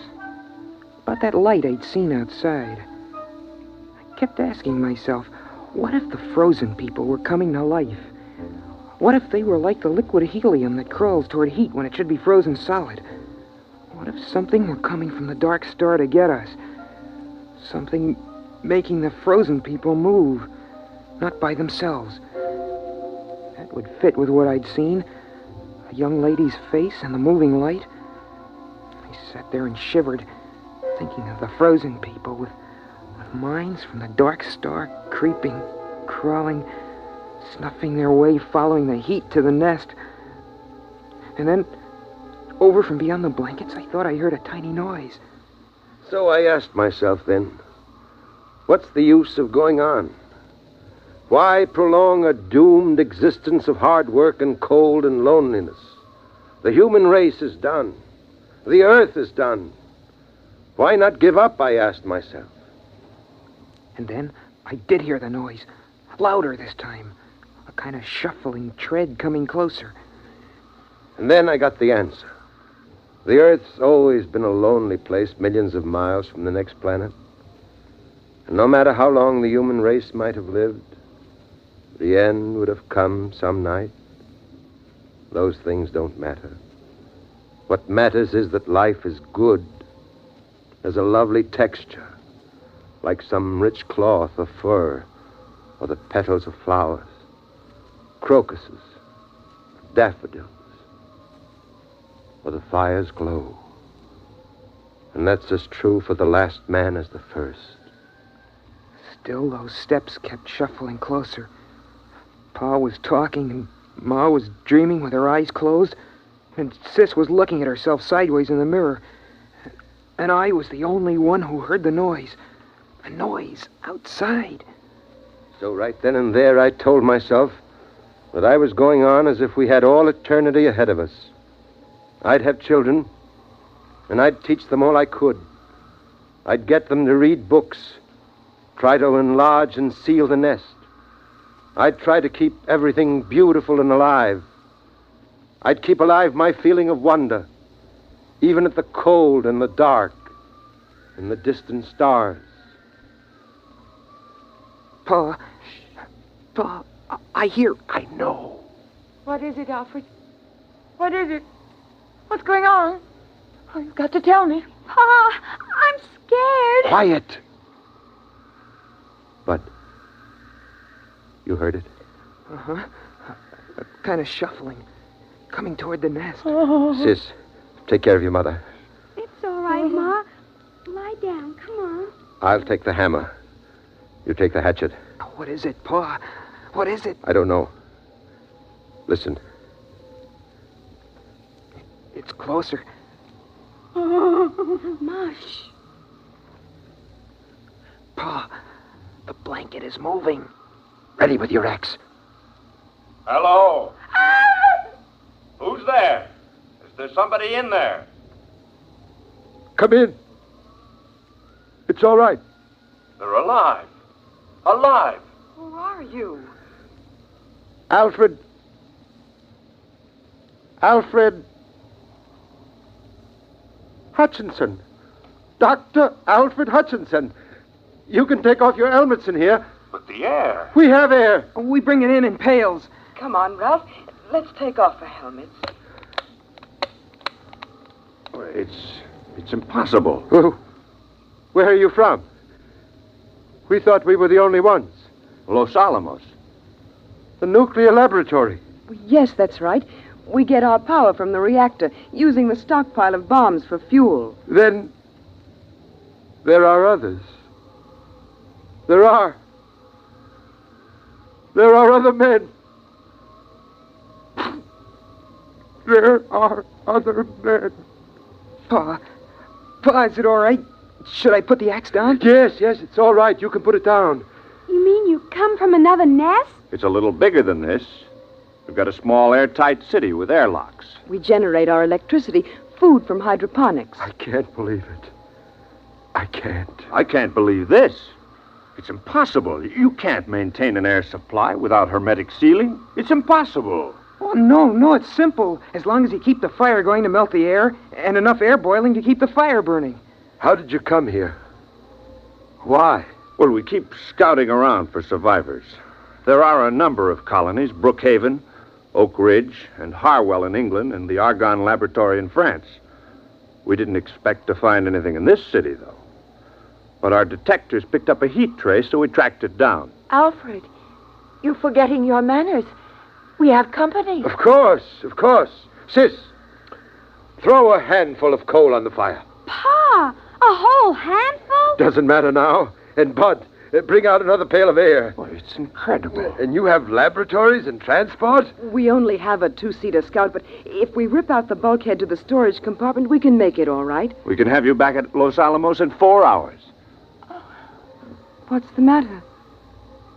About that light I'd seen outside. I kept asking myself, what if the frozen people were coming to life? What if they were like the liquid helium that crawls toward heat when it should be frozen solid? What if something were coming from the dark star to get us? Something making the frozen people move, not by themselves. That would fit with what I'd seen. A young lady's face and the moving light. I sat there and shivered, thinking of the frozen people with minds from the dark star creeping, crawling, snuffing their way, following the heat to the nest. And then, over from beyond the blankets, I thought I heard a tiny noise. So I asked myself then, what's the use of going on? Why prolong a doomed existence of hard work and cold and loneliness? The human race is done. The earth is done. Why not give up, I asked myself. And then I did hear the noise, louder this time, a kind of shuffling tread coming closer. And then I got the answer. The Earth's always been a lonely place millions of miles from the next planet. And no matter how long the human race might have lived, the end would have come some night. Those things don't matter. What matters is that life is good, has a lovely texture, like some rich cloth or fur, or the petals of flowers, crocuses, daffodils, or the fire's glow. And that's as true for the last man as the first. Still, those steps kept shuffling closer. Pa was talking, and Ma was dreaming with her eyes closed, and Sis was looking at herself sideways in the mirror. And I was the only one who heard the noise. A noise outside. So right then and there, I told myself that I was going on as if we had all eternity ahead of us. I'd have children, and I'd teach them all I could. I'd get them to read books, try to enlarge and seal the nest. I'd try to keep everything beautiful and alive. I'd keep alive my feeling of wonder, even at the cold and the dark and the distant stars. Pa, I hear. I know. What is it, Alfred? What is it? What's going on? Oh, you've got to tell me. Pa, I'm scared. Quiet. But you heard it? Uh-huh. Kind of shuffling, coming toward the nest. Sis, take care of your mother. It's all right, Ma. Lie down. Come on. I'll take the hammer. You take the hatchet. What is it, Pa? What is it? I don't know. Listen. It's closer. Mush. Pa, the blanket is moving. Ready with your axe. Hello? Who's there? Is there somebody in there? Come in. It's all right. They're alive. Alive. Who are you? Alfred Hutchinson. Dr. Alfred Hutchinson. You can take off your helmets in here. But the air. We have air. We bring it in pails. Come on, Ralph. Let's take off the helmets. It's impossible. Where are you from? We thought we were the only ones. Los Alamos. The nuclear laboratory. Yes, that's right. We get our power from the reactor, using the stockpile of bombs for fuel. Then there are others. There are other men. There are other men. Pa, is it all right? Should I put the axe down? Yes, it's all right. You can put it down. You mean you come from another nest? It's a little bigger than this. We've got a small airtight city with airlocks. We generate our electricity, food from hydroponics. I can't believe it. I can't. I can't believe this. It's impossible. You can't maintain an air supply without hermetic sealing. It's impossible. Oh, no, it's simple. As long as you keep the fire going to melt the air, and enough air boiling to keep the fire burning. How did you come here? Why? Well, we keep scouting around for survivors. There are a number of colonies, Brookhaven, Oak Ridge, and Harwell in England, and the Argonne Laboratory in France. We didn't expect to find anything in this city, though. But our detectors picked up a heat trace, so we tracked it down. Alfred, you're forgetting your manners. We have company. Of course. Sis, throw a handful of coal on the fire. Pa, a whole handful? Doesn't matter now. And Bud, bring out another pail of air. Well, it's incredible. And you have laboratories and transport? We only have a two-seater Scout, but if we rip out the bulkhead to the storage compartment, we can make it all right. We can have you back at Los Alamos in 4 hours. What's the matter?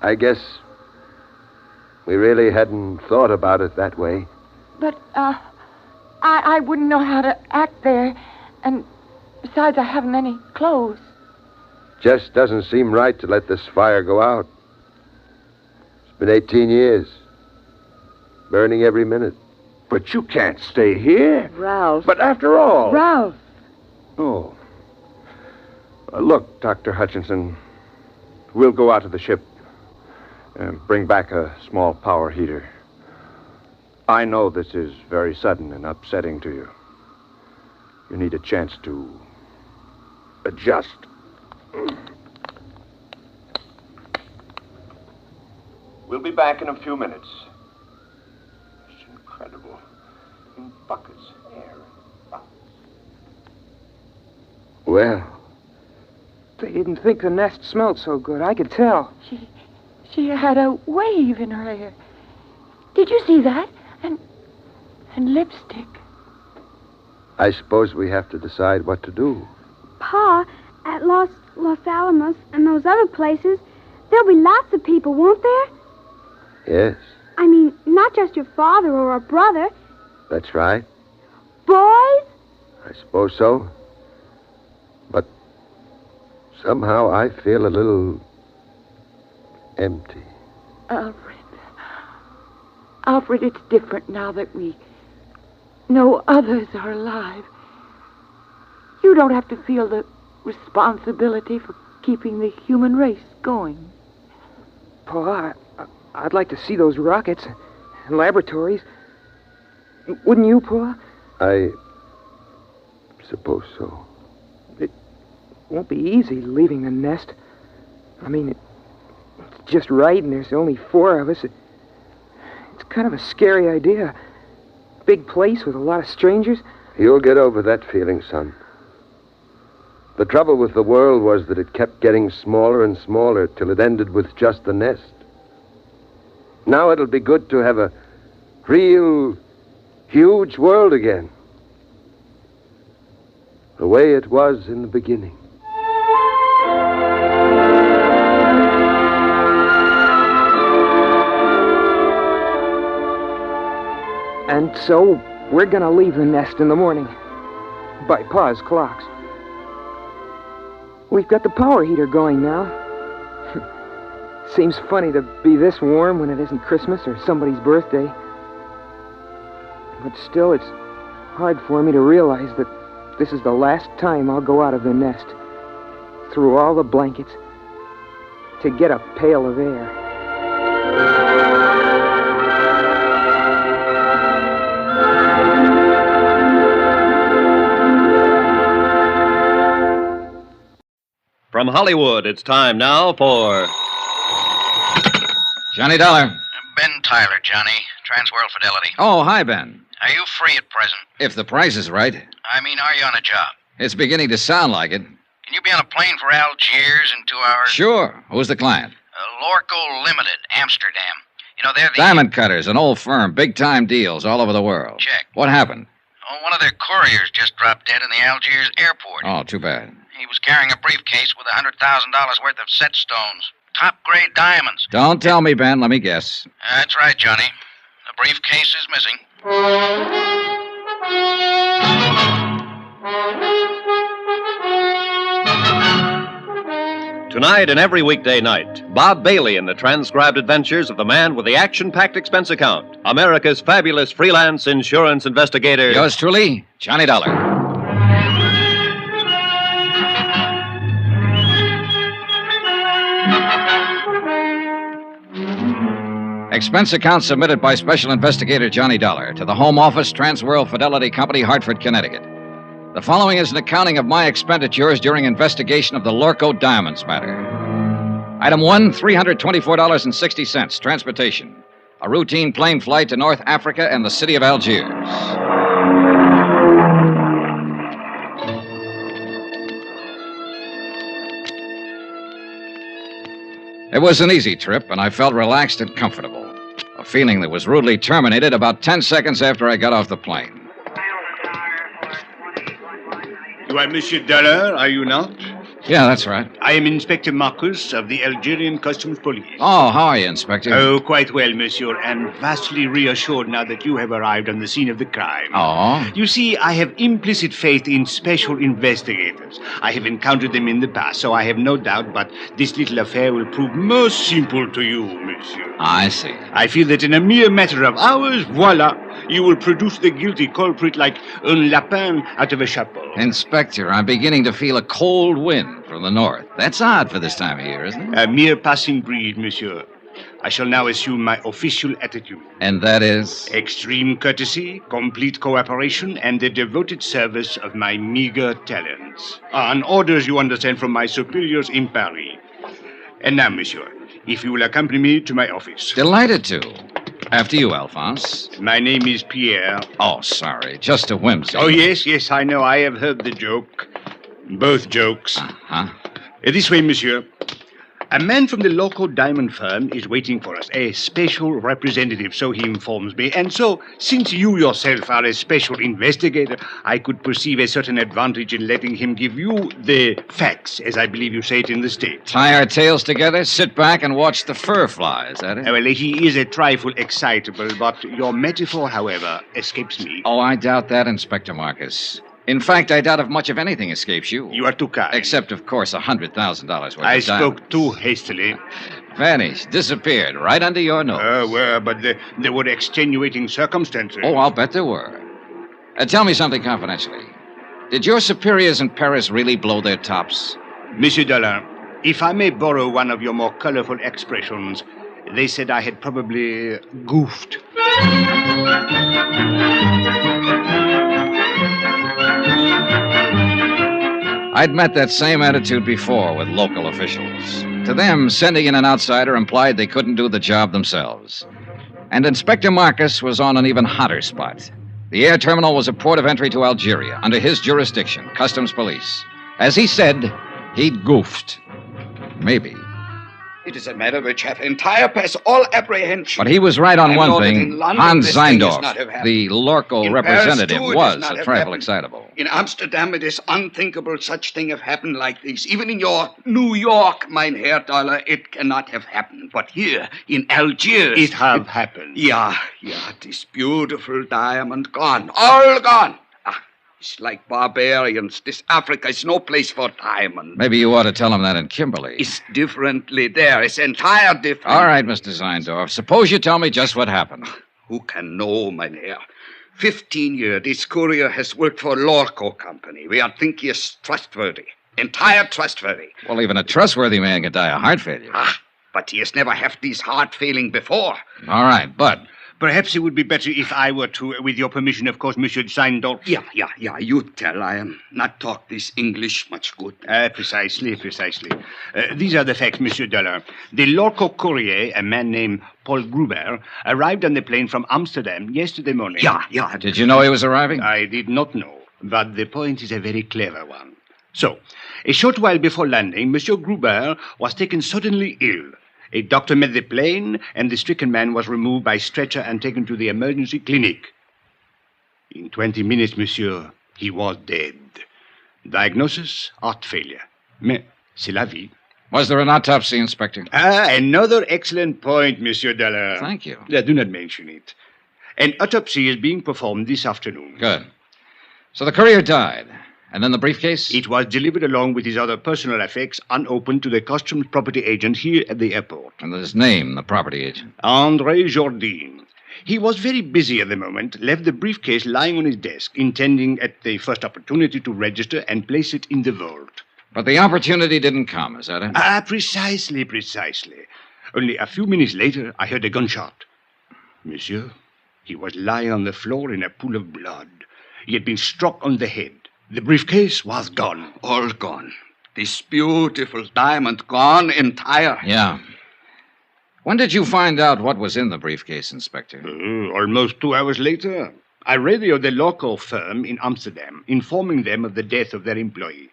I guess we really hadn't thought about it that way. But, I wouldn't know how to act there. And besides, I haven't any clothes. Just doesn't seem right to let this fire go out. It's been 18 years. Burning every minute. But you can't stay here. Ralph. But after all... Ralph. Oh. Look, Dr. Hutchinson, we'll go out to the ship and bring back a small power heater. I know this is very sudden and upsetting to you. You need a chance to adjust. We'll be back in a few minutes. It's incredible. In buckets, air, buckets. Well, They didn't think the nest smelled so good. I could tell. She had a wave in her hair. Did you see that? And lipstick. I suppose we have to decide what to do. Pa, at Los Alamos and those other places, there'll be lots of people, won't there? Yes, I mean, not just your father or a brother. that's right. Boys? I suppose so. But somehow I feel a little empty. Alfred, it's different now that we know others are alive. You don't have to feel the responsibility for keeping the human race going. Pa, I'd like to see those rockets and laboratories. Wouldn't you, Pa? I suppose so. It won't be easy leaving the nest. I mean, it's just right, and there's only 4 of us. It's kind of a scary idea. Big place with a lot of strangers. You'll get over that feeling, son. The trouble with the world was that it kept getting smaller and smaller till it ended with just the nest. Now it'll be good to have a real, huge world again. The way it was in the beginning. And so, we're gonna leave the nest in the morning. By Pa's clocks. We've got the power heater going now. Seems funny to be this warm when it isn't Christmas or somebody's birthday. But still, it's hard for me to realize that This is the last time I'll go out of the nest, through all the blankets, to get a pail of air. From Hollywood, it's time now for... Johnny Dollar. Ben Tyler, Johnny. Transworld Fidelity. Oh, hi, Ben. Are you free at present? If the price is right. I mean, are you on a job? It's beginning to sound like it. Can you be on a plane for Algiers in 2 hours? Sure. Who's the client? Lorko Limited, Amsterdam. You know, they're the... Diamond Cutters, an old firm. Big-time deals all over the world. Check. What happened? Oh, one of their couriers just dropped dead in the Algiers airport. Oh, too bad. He was carrying a briefcase with $100,000 worth of set stones. Top-grade diamonds. Don't tell me, Ben. Let me guess. That's right, Johnny. The briefcase is missing. Tonight and every weekday night, Bob Bailey in the transcribed adventures of the man with the action-packed expense account, America's fabulous freelance insurance investigator. Yours truly, Johnny Dollar. Expense account submitted by Special Investigator Johnny Dollar to the Home Office, Transworld Fidelity Company, Hartford, Connecticut. The following is an accounting of my expenditures during investigation of the Lorko Diamonds matter. Item 1, $324.60, transportation. A routine plane flight to North Africa and the city of Algiers. It was an easy trip, and I felt relaxed and comfortable. A feeling that was rudely terminated about 10 seconds after I got off the plane. You are Monsieur Dollar, are you not? Yeah, that's right. I am Inspector Marcus of the Algerian Customs Police. Oh, how are you, Inspector? Oh, quite well, monsieur, and vastly reassured now that you have arrived on the scene of the crime. Oh? You see, I have implicit faith in special investigators. I have encountered them in the past, so I have no doubt, but this little affair will prove most simple to you, monsieur. I see. I feel that in a mere matter of hours, voila, you will produce the guilty culprit like un lapin out of a chapeau. Inspector, I'm beginning to feel a cold wind from the north. That's odd for this time of year, isn't it? A mere passing breeze, monsieur. I shall now assume my official attitude. And that is? Extreme courtesy, complete cooperation, and the devoted service of my meager talents. On orders, you understand, from my superiors in Paris. And now, monsieur, if you will accompany me to my office. Delighted to. After you, Alphonse. My name is Pierre. Oh, sorry. Just a whimsy. Oh, yes, I know. I have heard the joke. Both jokes. Uh-huh. This way, monsieur. A man from the local diamond firm is waiting for us. A special representative, so he informs me. And so, since you yourself are a special investigator, I could perceive a certain advantage in letting him give you the facts, as I believe you say it in the States. Tie our tails together, sit back, and watch the fur fly, is that it? Well, he is a trifle excitable, but your metaphor, however, escapes me. Oh, I doubt that, Inspector Marcus. In fact, I doubt if much of anything escapes you. You are too kind. Except, of course, $100,000 worth of diamonds. I spoke too hastily. Vanished, disappeared, right under your nose. But there were extenuating circumstances. Oh, I'll bet there were. Tell me something confidentially. Did your superiors in Paris really blow their tops? Monsieur Dollar, if I may borrow one of your more colorful expressions, they said I had probably goofed. I'd met that same attitude before with local officials. To them, sending in an outsider implied they couldn't do the job themselves. And Inspector Marcus was on an even hotter spot. The air terminal was a port of entry to Algeria, under his jurisdiction, Customs Police. As he said, he'd goofed. Maybe. It is a matter which hath entire past all apprehension. But he was right on one thing. London, Hans Zeindorf, the the Lorko representative, was a trifle excitable. In Amsterdam, it is unthinkable such thing have happened like this. Even in your New York, mein Herr Dollar, it cannot have happened. But here, in Algiers... It have happened. Yeah, this beautiful diamond gone. All gone. It's like barbarians. This Africa is no place for diamond. Maybe you ought to tell him that in Kimberley. It's differently there. It's entire different. All right, Mr. Zeindorf. Suppose you tell me just what happened. Who can know, mein Herr? 15 years, this courier has worked for Lorko Company. We are think he is trustworthy. Entire trustworthy. Well, even a trustworthy man can die of heart failure. But he has never had this heart failing before. All right, but... Perhaps it would be better if I were to, with your permission, of course, Monsieur Seindorf. Yeah, you tell. I am not talk this English much good. Precisely. These are the facts, Monsieur Dollar. The Lorko courier, a man named Paul Gruber, arrived on the plane from Amsterdam yesterday morning. Yeah. Did you know he was arriving? I did not know, but the point is a very clever one. So, a short while before landing, Monsieur Gruber was taken suddenly ill. A doctor met the plane, and the stricken man was removed by stretcher and taken to the emergency clinic. In 20 minutes, monsieur, he was dead. Diagnosis, heart failure. Mais c'est la vie. Was there an autopsy, Inspector? Another excellent point, Monsieur Dollar. Thank you. Do not mention it. An autopsy is being performed this afternoon. Good. So the courier died. And then the briefcase? It was delivered along with his other personal effects unopened to the customs property agent here at the airport. And his name, the property agent? André Jourdain. He was very busy at the moment, left the briefcase lying on his desk, intending at the first opportunity to register and place it in the vault. But the opportunity didn't come, is that it? Precisely. Only a few minutes later, I heard a gunshot. Monsieur, he was lying on the floor in a pool of blood. He had been struck on the head. The briefcase was gone. All gone. This beautiful diamond gone entire. Yeah. When did you find out what was in the briefcase, Inspector? Almost 2 hours later. I radioed the Lorko firm in Amsterdam, informing them of the death of their employee.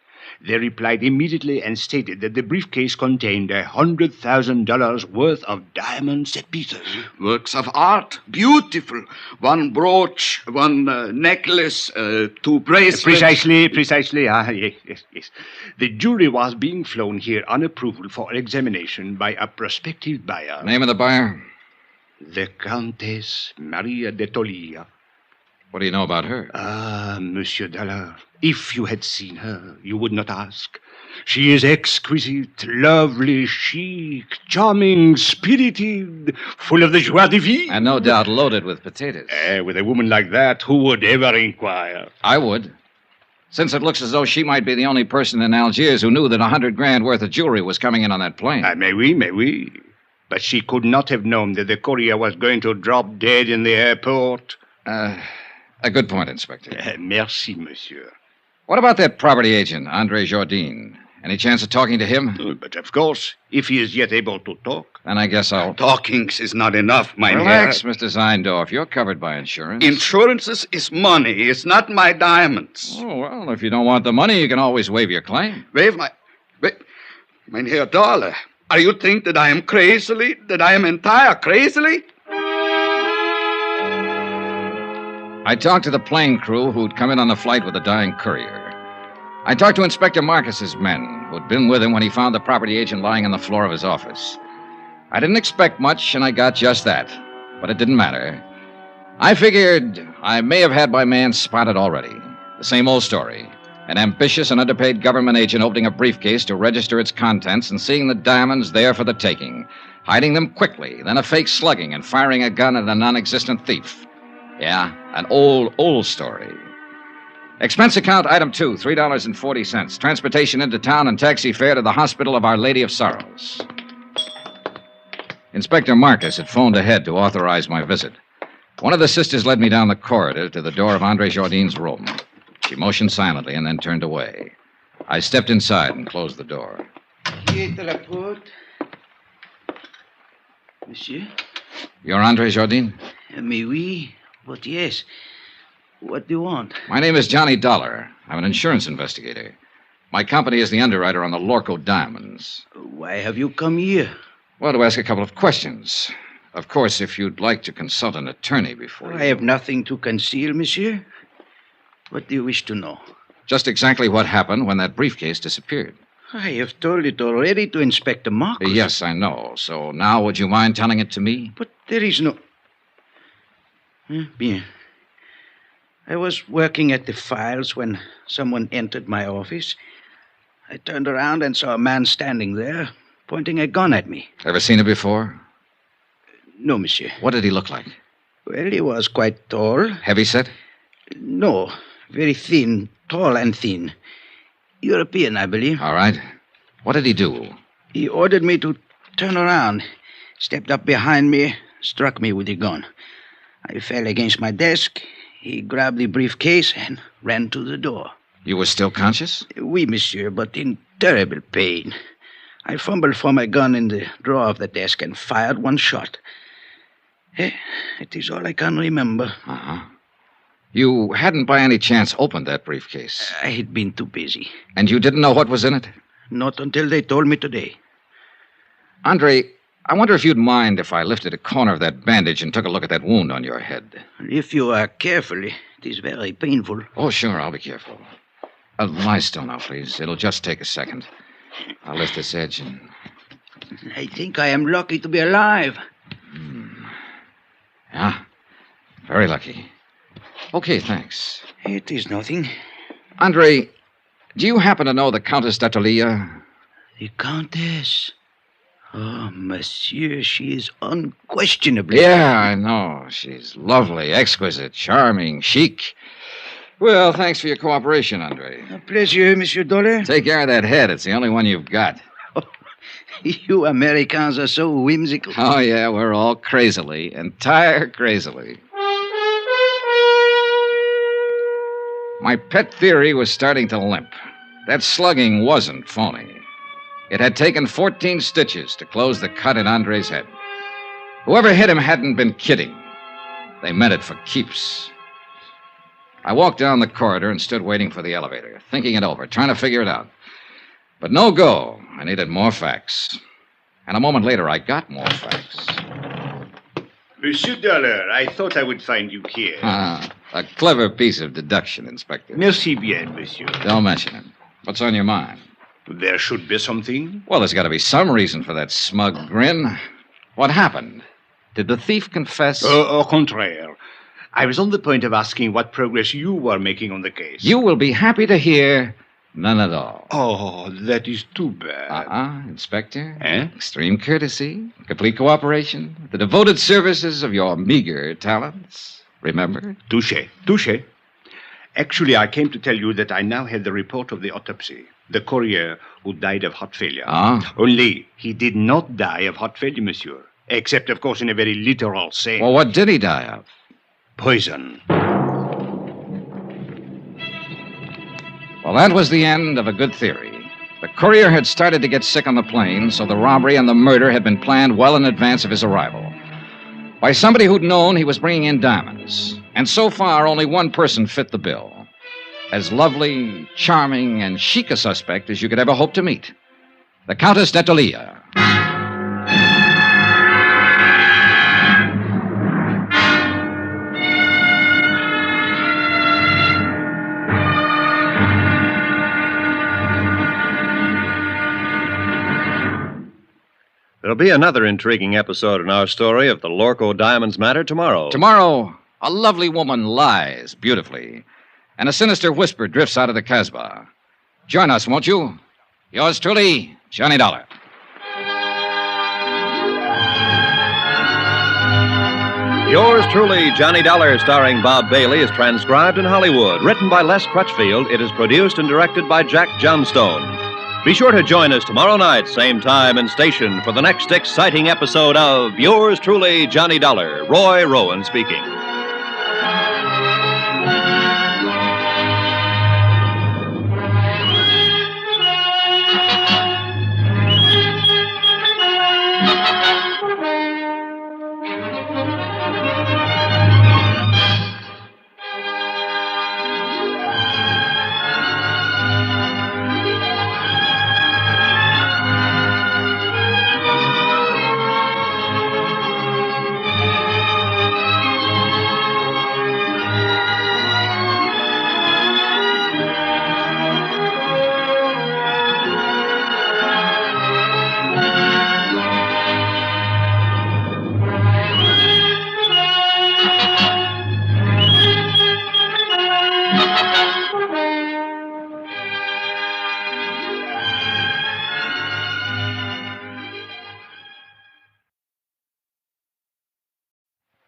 They replied immediately and stated that the briefcase contained $100,000 worth of diamond set pieces. Works of art. Beautiful. One brooch, one necklace, 2 bracelets. Precisely. Yes. The jury was being flown here on approval for examination by a prospective buyer. Name of the buyer? The Countess Maria de Tolia. What do you know about her? Monsieur Dollar, if you had seen her, you would not ask. She is exquisite, lovely, chic, charming, spirited, full of the joie de vivre. And no doubt loaded with potatoes. With a woman like that, who would ever inquire? I would. Since it looks as though she might be the only person in Algiers who knew that $100,000 worth of jewelry was coming in on that plane. May we. But she could not have known that the courier was going to drop dead in the airport. A good point, Inspector. Merci, monsieur. What about that property agent, André Jourdain? Any chance of talking to him? But of course, if he is yet able to talk. Then I guess I'll... Talking is not enough, my Relax, Mr. Seindorf. You're covered by insurance. Insurances is money. It's not my diamonds. Oh, well, if you don't want the money, you can always waive your claim. Waive my... Mein Herr Dollar, are you think that I am crazily? That I am entire crazily? I talked to the plane crew who'd come in on the flight with the dying courier. I talked to Inspector Marcus's men, who'd been with him when he found the property agent lying on the floor of his office. I didn't expect much, and I got just that. But it didn't matter. I figured I may have had my man spotted already. The same old story. An ambitious and underpaid government agent opening a briefcase to register its contents and seeing the diamonds there for the taking. Hiding them quickly, then a fake slugging and firing a gun at a non-existent thief. Yeah, an old story. Expense account item 2, $3.40. Transportation into town and taxi fare to the Hospital of Our Lady of Sorrows. Inspector Marcus had phoned ahead to authorize my visit. One of the sisters led me down the corridor to the door of André Jourdain's room. She motioned silently and then turned away. I stepped inside and closed the door. Monsieur? You're André Jourdain? Mais oui, but yes. What do you want? My name is Johnny Dollar. I'm an insurance investigator. My company is the underwriter on the Lorko diamonds. Why have you come here? Well, to ask a couple of questions. Of course, if you'd like to consult an attorney before I have nothing to conceal, monsieur. What do you wish to know? Just exactly what happened when that briefcase disappeared. I have told it already to Inspector Marcus. Yes, I know. So now would you mind telling it to me? But there is no... Bien. I was working at the files when someone entered my office. I turned around and saw a man standing there, pointing a gun at me. Ever seen him before? No, monsieur. What did he look like? Well, he was quite tall. Heavyset? No, very thin, tall and thin. European, I believe. All right. What did he do? He ordered me to turn around, stepped up behind me, struck me with the gun. I fell against my desk. He grabbed the briefcase and ran to the door. You were still conscious? Oui, monsieur, but in terrible pain. I fumbled for my gun in the drawer of the desk and fired one shot. It is all I can remember. Uh-huh. You hadn't by any chance opened that briefcase? I had been too busy. And you didn't know what was in it? Not until they told me today. Andre, I wonder if you'd mind if I lifted a corner of that bandage and took a look at that wound on your head. If you are careful, it is very painful. Oh, sure, I'll be careful. Lie still now, please. It'll just take a second. I'll lift this edge and... I think I am lucky to be alive. Yeah, very lucky. Okay, thanks. It is nothing. Andre, do you happen to know the Countess d'Attolia? The Countess? Oh, monsieur, she is unquestionably... Yeah, I know. She's lovely, exquisite, charming, chic. Well, thanks for your cooperation, Andre. A pleasure, Monsieur Dollar. Take care of that head. It's the only one you've got. You Americans are so whimsical. Oh, yeah, we're all crazily, entire crazily. My pet theory was starting to limp. That slugging wasn't phony. It had taken 14 stitches to close the cut in Andre's head. Whoever hit him hadn't been kidding. They meant it for keeps. I walked down the corridor and stood waiting for the elevator, thinking it over, trying to figure it out. But no go. I needed more facts. And a moment later, I got more facts. Monsieur Dollar, I thought I would find you here. A clever piece of deduction, Inspector. Merci bien, monsieur. Don't mention it. What's on your mind? There should be something. Well, there's got to be some reason for that smug grin. What happened? Did the thief confess? Au contraire. I was on the point of asking what progress you were making on the case. You will be happy to hear none at all. Oh, that is too bad. Inspector. Eh? Extreme courtesy, complete cooperation, the devoted services of your meager talents. Remember? Touché. Actually, I came to tell you that I now have the report of the autopsy. The courier who died of heart failure. Only, he did not die of heart failure, monsieur. Except, of course, in a very literal sense. Well, what did he die of? Poison. Well, that was the end of a good theory. The courier had started to get sick on the plane, so the robbery and the murder had been planned well in advance of his arrival. By somebody who'd known he was bringing in diamonds. And so far, only one person fit the bill. As lovely, charming, and chic a suspect as you could ever hope to meet. The Countess d'Attolia. There'll be another intriguing episode in our story of the Lorko Diamonds matter tomorrow. Tomorrow, a lovely woman lies beautifully, and a sinister whisper drifts out of the Casbah. Join us, won't you? Yours truly, Johnny Dollar. Yours truly, Johnny Dollar, starring Bob Bailey, is transcribed in Hollywood. Written by Les Crutchfield, it is produced and directed by Jack Johnstone. Be sure to join us tomorrow night, same time and station, for the next exciting episode of Yours truly, Johnny Dollar. Roy Rowan speaking.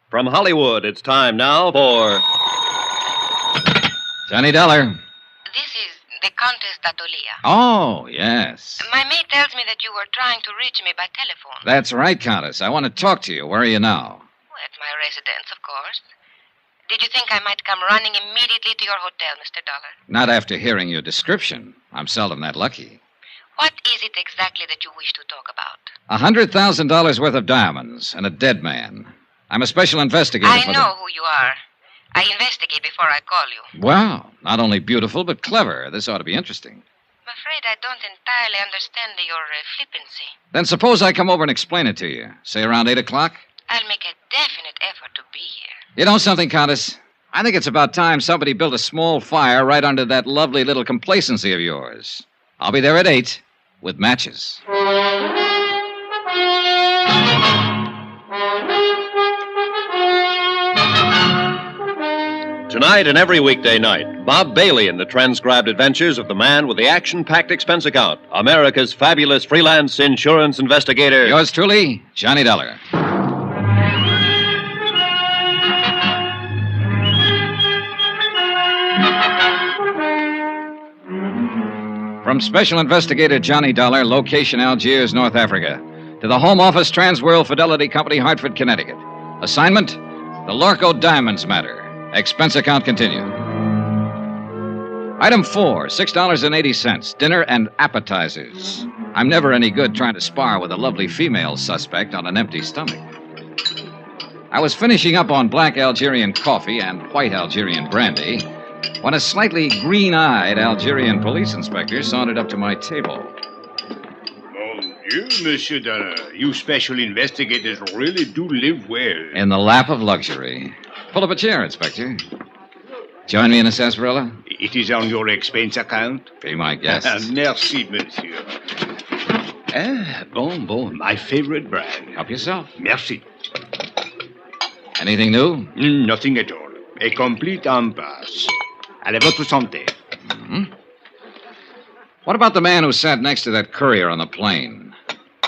From Hollywood, it's time now for Johnny Dollar. This is the Countess D'Atolia. Oh, yes. My maid tells me that you were trying to reach me by telephone. That's right, Countess. I want to talk to you. Where are you now? At my residence, of course. Did you think I might come running immediately to your hotel, Mr. Dollar? Not after hearing your description. I'm seldom that lucky. What is it exactly that you wish to talk about? $100,000 worth of diamonds and a dead man. I'm a special investigator I know who you are. I investigate before I call you. Wow, not only beautiful, but clever. This ought to be interesting. I'm afraid I don't entirely understand your flippancy. Then suppose I come over and explain it to you. Say around 8 o'clock? I'll make a definite effort to be here. You know something, Countess? I think it's about time somebody built a small fire right under that lovely little complacency of yours. I'll be there at 8 with matches. Tonight and every weekday night, Bob Bailey in the transcribed adventures of the man with the action-packed expense account, America's fabulous freelance insurance investigator. Yours truly, Johnny Dollar. From Special Investigator Johnny Dollar, location Algiers, North Africa, to the Home Office Transworld Fidelity Company, Hartford, Connecticut. Assignment, the Lorko Diamonds matter. Expense account continued. Item 4, $6.80, dinner and appetizers. I'm never any good trying to spar with a lovely female suspect on an empty stomach. I was finishing up on black Algerian coffee and white Algerian brandy when a slightly green-eyed Algerian police inspector sauntered up to my table. Mon Dieu, Monsieur Dollar, you special investigators really do live well. In the lap of luxury. Pull up a chair, Inspector. Join me in a sarsaparilla? It is on your expense account? Be my guest. Merci, monsieur. Bon, my favorite brand. Help yourself. Merci. Anything new? Nothing at all. A complete impasse. Allez, votre santé. Mm-hmm. What about the man who sat next to that courier on the plane?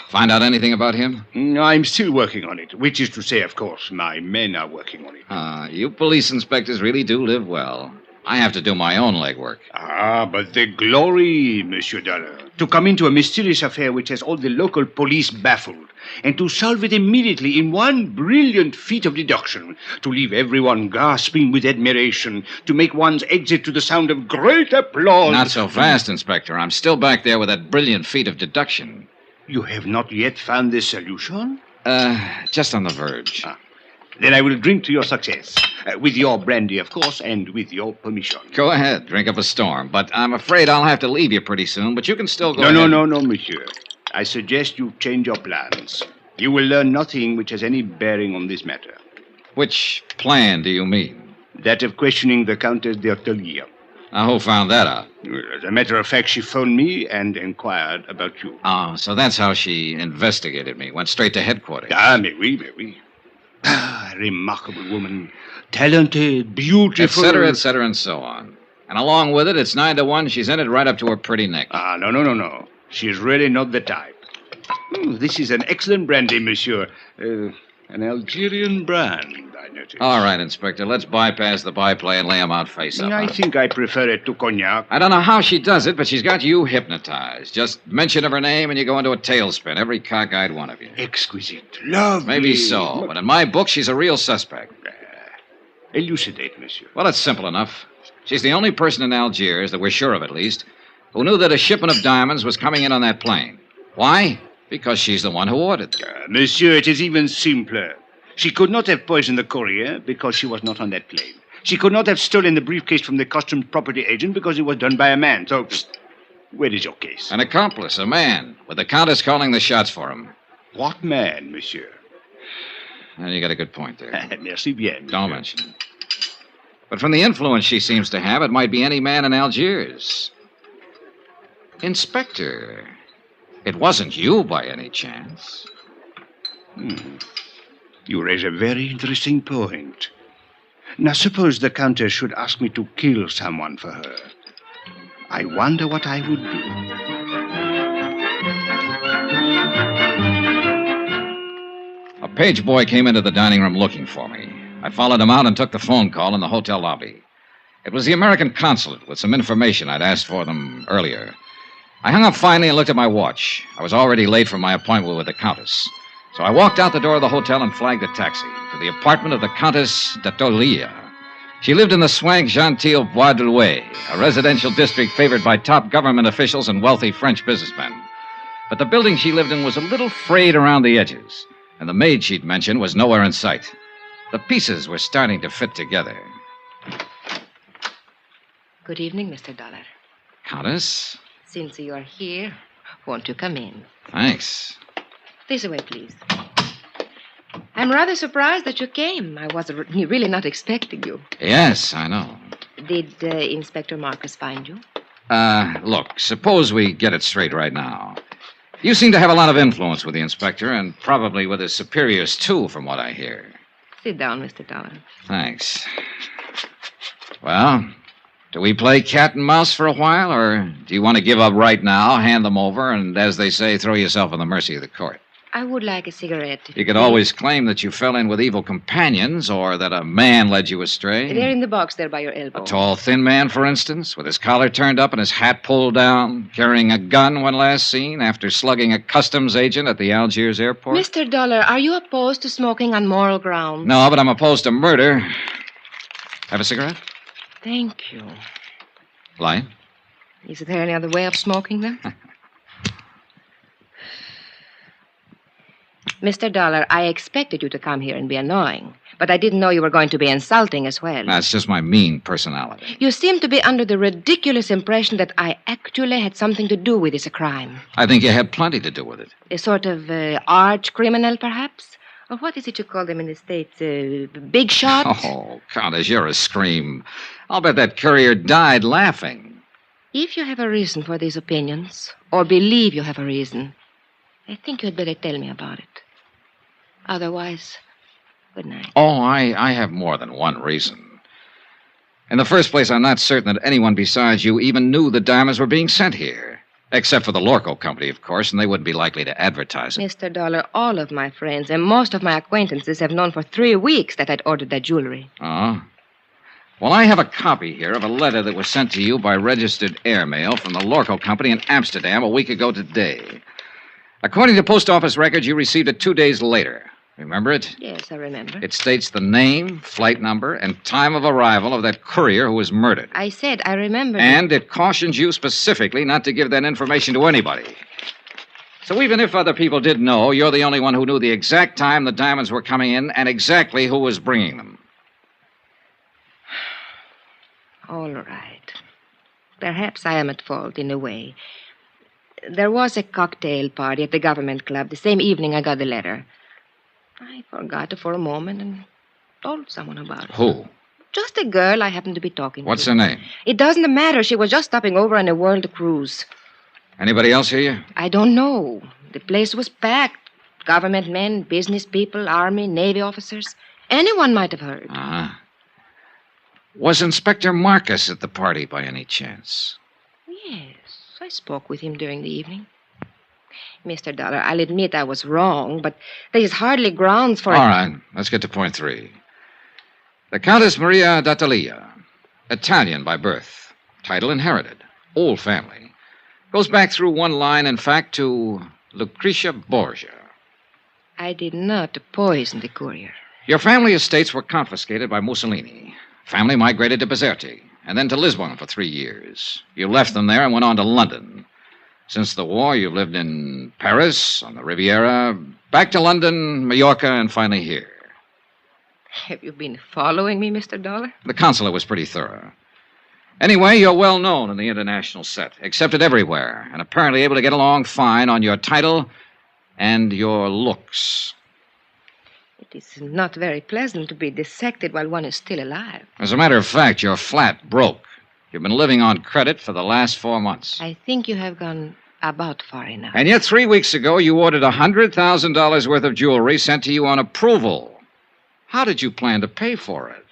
Find out anything about him? I'm still working on it, which is to say, of course, my men are working on it. You police inspectors really do live well. I have to do my own legwork. But the glory, Monsieur Dollar. To come into a mysterious affair which has all the local police baffled, and to solve it immediately in one brilliant feat of deduction, to leave everyone gasping with admiration, to make one's exit to the sound of great applause. Not so fast, Inspector. I'm still back there with that brilliant feat of deduction. You have not yet found the solution? Just on the verge. Then I will drink to your success. With your brandy, of course, and with your permission. Go ahead, drink up a storm. But I'm afraid I'll have to leave you pretty soon, but you can still go ahead. No, monsieur. I suggest you change your plans. You will learn nothing which has any bearing on this matter. Which plan do you mean? That of questioning the Countess d'Atolia. Now, who found that out? As a matter of fact, she phoned me and inquired about you. Oh, so that's how she investigated me. Went straight to headquarters. Mais oui. Remarkable woman. Talented, beautiful. Et cetera, and so on. And along with it, it's 9 to 1. She's in it right up to her pretty neck. No. She is really not the type. This is an excellent brandy, monsieur. An Algerian brand, I notice. All right, Inspector. Let's bypass the byplay and lay him out face up. I think I prefer it to cognac. I don't know how she does it, but she's got you hypnotized. Just mention of her name and you go into a tailspin. Every cockeyed one of you. Exquisite. Lovely. Maybe so, but in my book, she's a real suspect. Elucidate, monsieur. Well, it's simple enough. She's the only person in Algiers, that we're sure of at least, who knew that a shipment of diamonds was coming in on that plane. Why? Because she's the one who ordered them. Monsieur, it is even simpler. She could not have poisoned the courier because she was not on that plane. She could not have stolen the briefcase from the customs property agent because it was done by a man. So, where is your case? An accomplice, a man, with the Countess calling the shots for him. What man, monsieur? Well, you got a good point there. Merci bien. Don't mention it. But from the influence she seems to have, it might be any man in Algiers. Inspector, it wasn't you by any chance. You raise a very interesting point. Now, suppose the Countess should ask me to kill someone for her. I wonder what I would do. A page boy came into the dining room looking for me. I followed him out and took the phone call in the hotel lobby. It was the American consulate with some information I'd asked for them earlier. I hung up finally and looked at my watch. I was already late for my appointment with the Countess. So I walked out the door of the hotel and flagged a taxi to the apartment of the Countess d'Atolia. She lived in the swank genteel Bois de Louet, a residential district favored by top government officials and wealthy French businessmen. But the building she lived in was a little frayed around the edges, and the maid she'd mentioned was nowhere in sight. The pieces were starting to fit together. Good evening, Mr. Dollar. Countess? Since you are here, won't you come in? Thanks. This way, please. I'm rather surprised that you came. I was really not expecting you. Yes, I know. Did Inspector Marcus find you? Look, suppose we get it straight right now. You seem to have a lot of influence with the inspector, and probably with his superiors, too, from what I hear. Sit down, Mr. Dollar. Thanks. Well, do we play cat and mouse for a while, or do you want to give up right now, hand them over, and, as they say, throw yourself on the mercy of the court? I would like a cigarette. You could always claim that you fell in with evil companions, or that a man led you astray. They're in the box there by your elbow. A tall, thin man, for instance, with his collar turned up and his hat pulled down, carrying a gun when last seen after slugging a customs agent at the Algiers airport. Mr. Dollar, are you opposed to smoking on moral grounds? No, but I'm opposed to murder. Have a cigarette? Thank you. Light? Is there any other way of smoking them? Mr. Dollar, I expected you to come here and be annoying, but I didn't know you were going to be insulting as well. That's just my mean personality. You seem to be under the ridiculous impression that I actually had something to do with this crime. I think you had plenty to do with it. A sort of arch criminal, perhaps? Or what is it you call them in the States? Big shot? Oh, Countess, you're a scream. I'll bet that courier died laughing. If you have a reason for these opinions, or believe you have a reason, I think you'd better tell me about it. Otherwise, good night. Oh, I have more than one reason. In the first place, I'm not certain that anyone besides you even knew the diamonds were being sent here. Except for the Lorko company, of course, and they wouldn't be likely to advertise it. Mr. Dollar, all of my friends and most of my acquaintances have known for 3 weeks that I'd ordered that jewelry. Oh? Well, I have a copy here of a letter that was sent to you by registered airmail from the Lorko company in Amsterdam a week ago today. According to post office records, you received it 2 days later. Remember it? Yes, I remember. It states the name, flight number, and time of arrival of that courier who was murdered. I said I remember. And it cautions you specifically not to give that information to anybody. So even if other people did know, you're the only one who knew the exact time the diamonds were coming in and exactly who was bringing them. All right. Perhaps I am at fault in a way. There was a cocktail party at the government club the same evening I got the letter. I forgot it for a moment and told someone about it. Who? Just a girl I happened to be talking What's to. her name? It doesn't matter. She was just stopping over on a world cruise. Anybody else hear you? I don't know. The place was packed. Government men, business people, Army, Navy officers. Anyone might have heard. Uh-huh. Was Inspector Marcus at the party by any chance? Yes, I spoke with him during the evening. Mr. Dollar, I'll admit I was wrong, but there is hardly grounds for... All right, let's get to point 3. The Countess Maria d'Atalia, Italian by birth, title inherited, old family. Goes back through one line, in fact, to Lucretia Borgia. I did not poison the courier. Your family estates were confiscated by Mussolini. Family migrated to Bizerti, and then to Lisbon for 3 years. You left them there and went on to London. Since the war, you've lived in Paris, on the Riviera, back to London, Mallorca, and finally here. Have you been following me, Mr. Dollar? The consulate was pretty thorough. Anyway, you're well known in the international set, accepted everywhere, and apparently able to get along fine on your title and your looks. It is not very pleasant to be dissected while one is still alive. As a matter of fact, you're flat broke. You've been living on credit for the last 4 months. I think you have gone about far enough. And yet 3 weeks ago, you ordered $100,000 worth of jewelry sent to you on approval. How did you plan to pay for it?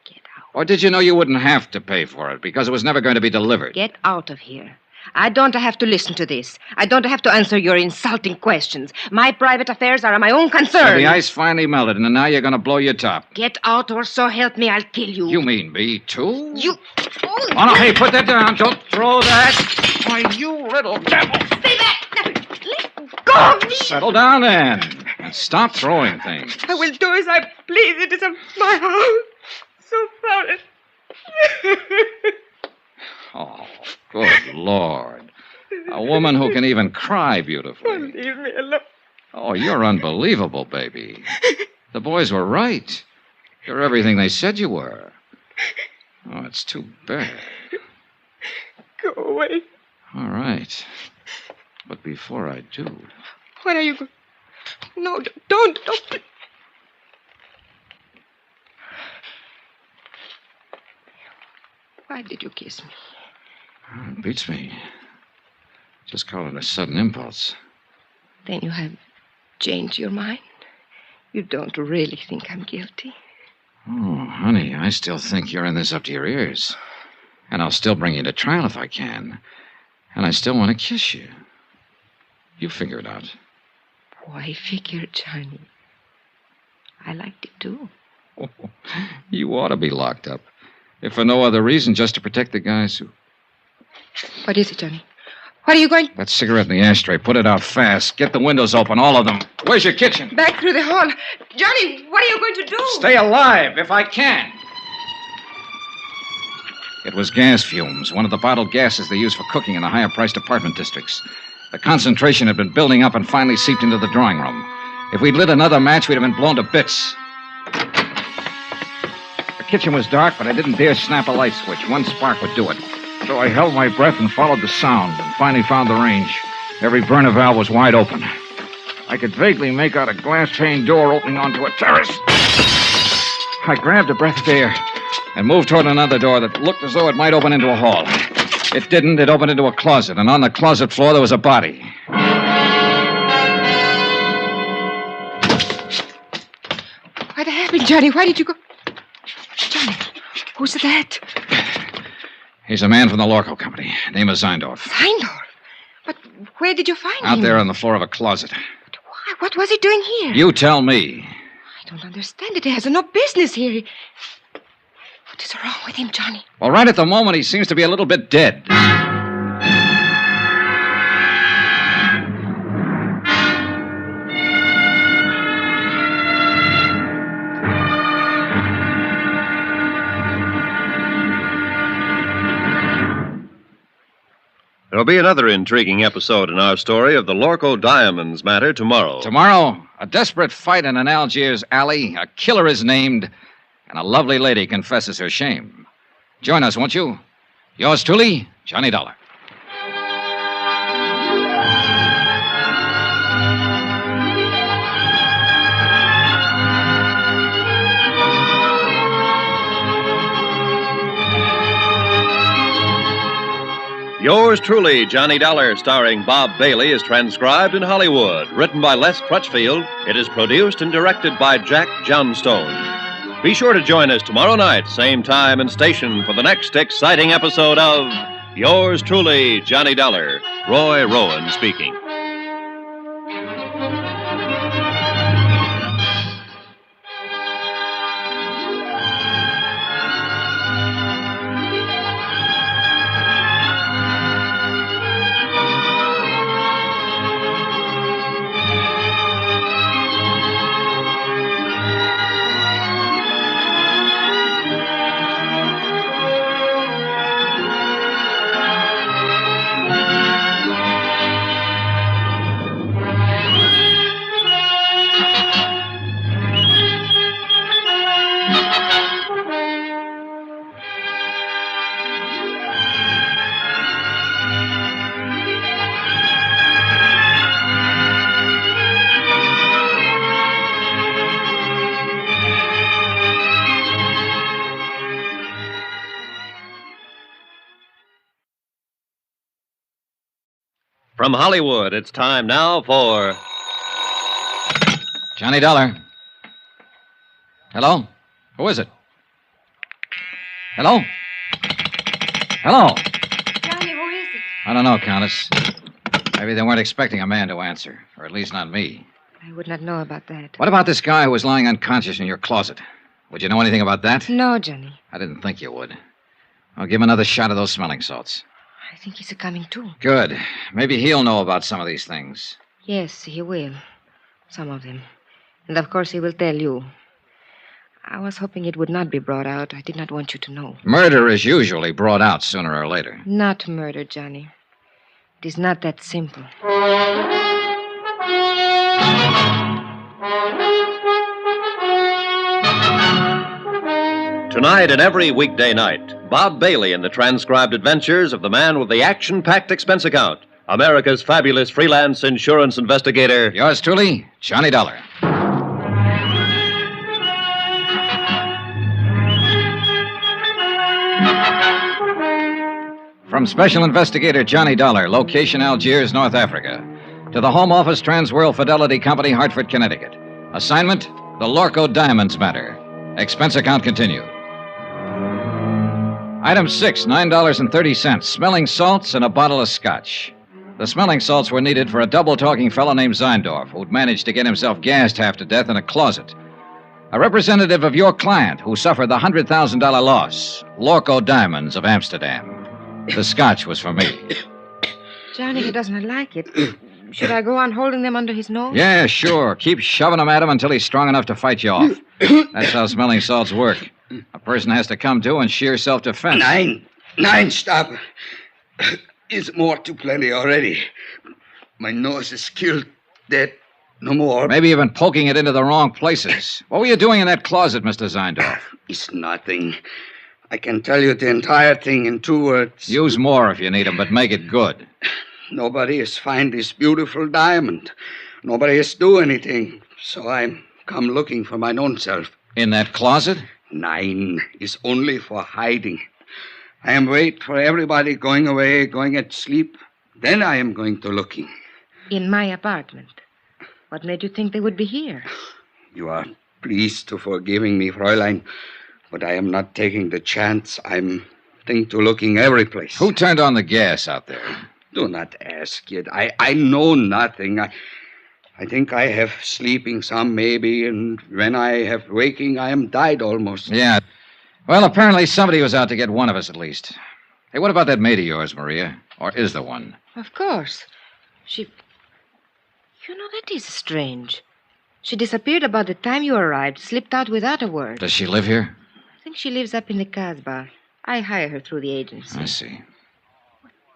Get out. Or did you know you wouldn't have to pay for it because it was never going to be delivered? Get out of here. I don't have to listen to this. I don't have to answer your insulting questions. My private affairs are my own concern. So the ice finally melted, and now you're going to blow your top. Get out, or so help me, I'll kill you. You mean me, too? You... Oh, no, hey, put that down. Don't throw that. Why, you little devil. Stay back. Let go of me. Settle down, then, and stop throwing things. I will do as I please. It is my house. So sorry. Oh, good Lord. A woman who can even cry beautifully. Leave me alone. Oh, you're unbelievable, baby. The boys were right. You're everything they said you were. Oh, it's too bad. Go away. All right. But before I do... Where are you going? No, don't. Why did you kiss me? It beats me. Just call it a sudden impulse. Then you have changed your mind? You don't really think I'm guilty? Oh, honey, I still think you're in this up to your ears. And I'll still bring you to trial if I can. And I still want to kiss you. You figure it out. Why figure, Johnny? I liked it, too. Oh, you ought to be locked up. If for no other reason, just to protect the guys who... What is it, Johnny? What are you going... That cigarette in the ashtray. Put it out fast. Get the windows open, all of them. Where's your kitchen? Back through the hall. Johnny, what are you going to do? Stay alive, if I can. It was gas fumes, one of the bottled gases they use for cooking in the higher-priced apartment districts. The concentration had been building up and finally seeped into the drawing room. If we'd lit another match, we'd have been blown to bits. The kitchen was dark, but I didn't dare snap a light switch. One spark would do it. So I held my breath and followed the sound and finally found the range. Every burner valve was wide open. I could vaguely make out a glass pane door opening onto a terrace. I grabbed a breath of air and moved toward another door that looked as though it might open into a hall. It didn't. It opened into a closet, and on the closet floor there was a body. What happened, Johnny? Why did you go... Johnny, who's that? He's a man from the Lorko company. Name is Zeindorf. Zeindorf? But where did you find him? Out there on the floor of a closet. But why? What was he doing here? You tell me. I don't understand it. He has no business here. What is wrong with him, Johnny? Well, right at the moment, he seems to be a little bit dead. There'll be another intriguing episode in our story of the Lorko Diamonds matter tomorrow. Tomorrow, a desperate fight in an Algiers alley, a killer is named, and a lovely lady confesses her shame. Join us, won't you? Yours truly, Johnny Dollar. Yours truly, Johnny Dollar, starring Bob Bailey, is transcribed in Hollywood. Written by Les Crutchfield, it is produced and directed by Jack Johnstone. Be sure to join us tomorrow night, same time and station, for the next exciting episode of Yours truly, Johnny Dollar. Roy Rowan speaking. From Hollywood, it's time now for... Johnny Dollar. Hello? Who is it? Hello? Hello? Johnny, who is it? I don't know, Countess. Maybe they weren't expecting a man to answer, or at least not me. I would not know about that. What about this guy who was lying unconscious in your closet? Would you know anything about that? No, Johnny. I didn't think you would. I'll give him another shot of those smelling salts. I think he's coming too. Good. Maybe he'll know about some of these things. Yes, he will. Some of them. And of course he will tell you. I was hoping it would not be brought out. I did not want you to know. Murder is usually brought out sooner or later. Not murder, Johnny. It is not that simple. Tonight and every weekday night, Bob Bailey in the transcribed adventures of the man with the action-packed expense account, America's fabulous freelance insurance investigator. Yours truly, Johnny Dollar. From Special Investigator Johnny Dollar, location Algiers, North Africa, to the Home Office Transworld Fidelity Company, Hartford, Connecticut. Assignment, the Lorko Diamonds matter. Expense account continued. Item 6, $9.30, smelling salts and a bottle of scotch. The smelling salts were needed for a double-talking fellow named Zeindorf, who'd managed to get himself gassed half to death in a closet. A representative of your client who suffered the $100,000 loss, Lorko Diamonds of Amsterdam. The scotch was for me. Johnny, he does not like it. Should I go on holding them under his nose? Yeah, sure. Keep shoving them at him until he's strong enough to fight you off. That's how smelling salts work. A person has to come to in sheer self-defense. Nine, stop. It's more too plenty already. My nose is killed, dead. No more. Maybe you've been poking it into the wrong places. What were you doing in that closet, Mr. Zeindorf? It's nothing. I can tell you the entire thing in 2 words. Use more if you need them, but make it good. Nobody has found this beautiful diamond. Nobody has do anything. So I'm come looking for my own self. In that closet? 9 is only for hiding. I am wait for everybody going away, going at sleep. Then I am going to looking. In my apartment. What made you think they would be here? You are pleased to forgiving me, Fräulein. But I am not taking the chance. I'm think to looking every place. Who turned on the gas out there? Do not ask yet. I know nothing. I think I have sleeping some, maybe, and when I have waking, I am died almost. Yeah. Well, apparently somebody was out to get one of us at least. Hey, what about that maid of yours, Maria? Or is there one? Of course. She... You know, that is strange. She disappeared about the time you arrived, slipped out without a word. Does she live here? I think she lives up in the Casbah. I hire her through the agency. I see.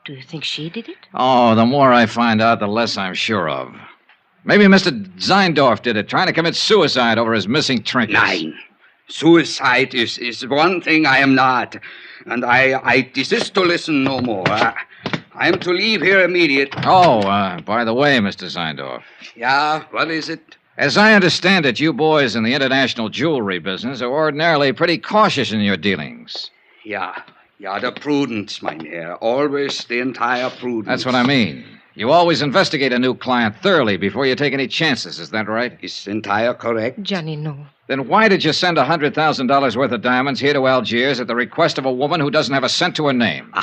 Do you think she did it? Oh, the more I find out, the less I'm sure of. Maybe Mr. Zeindorf did it, trying to commit suicide over his missing trinkets. 9. Suicide is one thing I am not. And I desist to listen no more. I am to leave here immediate. Oh, by the way, Mr. Zeindorf. Yeah, what is it? As I understand it, you boys in the international jewelry business are ordinarily pretty cautious in your dealings. Yeah, the prudence, mynheer. Always the entire prudence. That's what I mean. You always investigate a new client thoroughly before you take any chances, is that right? Is entire correct? Johnny, no. Then why did you send $100,000 worth of diamonds here to Algiers at the request of a woman who doesn't have a cent to her name?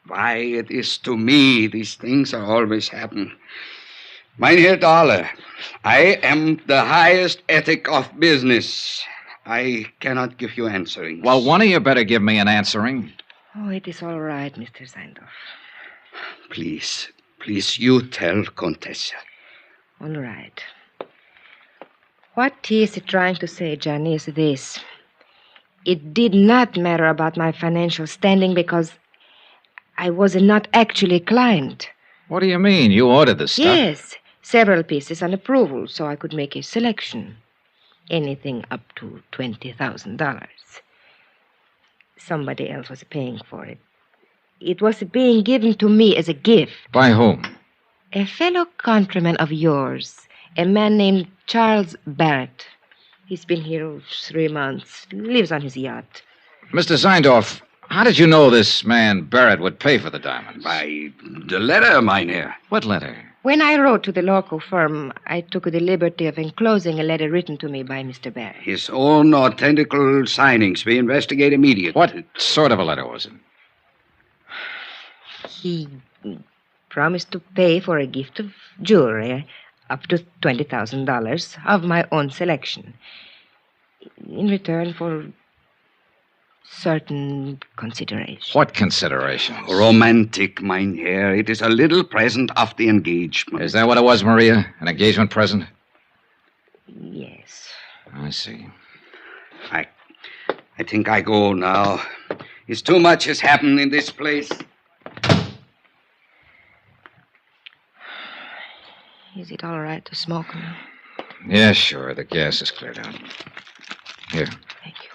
Why, it is to me these things are always happen. Mynheer Dollar, I am the highest ethic of business. I cannot give you answering. Well, one of you better give me an answering. Oh, it is all right, Mr. Zeindorf. Please, you tell Contessa. All right. What he is trying to say, Johnny, is this. It did not matter about my financial standing because I was not actually a client. What do you mean? You ordered the stuff? Yes. Several pieces on approval, so I could make a selection. Anything up to $20,000. Somebody else was paying for it. It was being given to me as a gift. By whom? A fellow countryman of yours, a man named Charles Barrett. He's been here 3 months, lives on his yacht. Mr. Zeindorf, how did you know this man Barrett would pay for the diamonds? By the letter, mynheer. What letter? When I wrote to the Lorko firm, I took the liberty of enclosing a letter written to me by Mr. Barrett. His own authentical signings. We investigate immediately. What sort of a letter was it? He promised to pay for a gift of jewelry up to $20,000 of my own selection in return for certain considerations. What considerations? Romantic, Mynheer. It is a little present of the engagement. Is that what it was, Maria? An engagement present? Yes. I see. I think I go now. It's too much has happened in this place. Is it all right to smoke now? Yeah, sure. The gas is cleared out. Here. Thank you.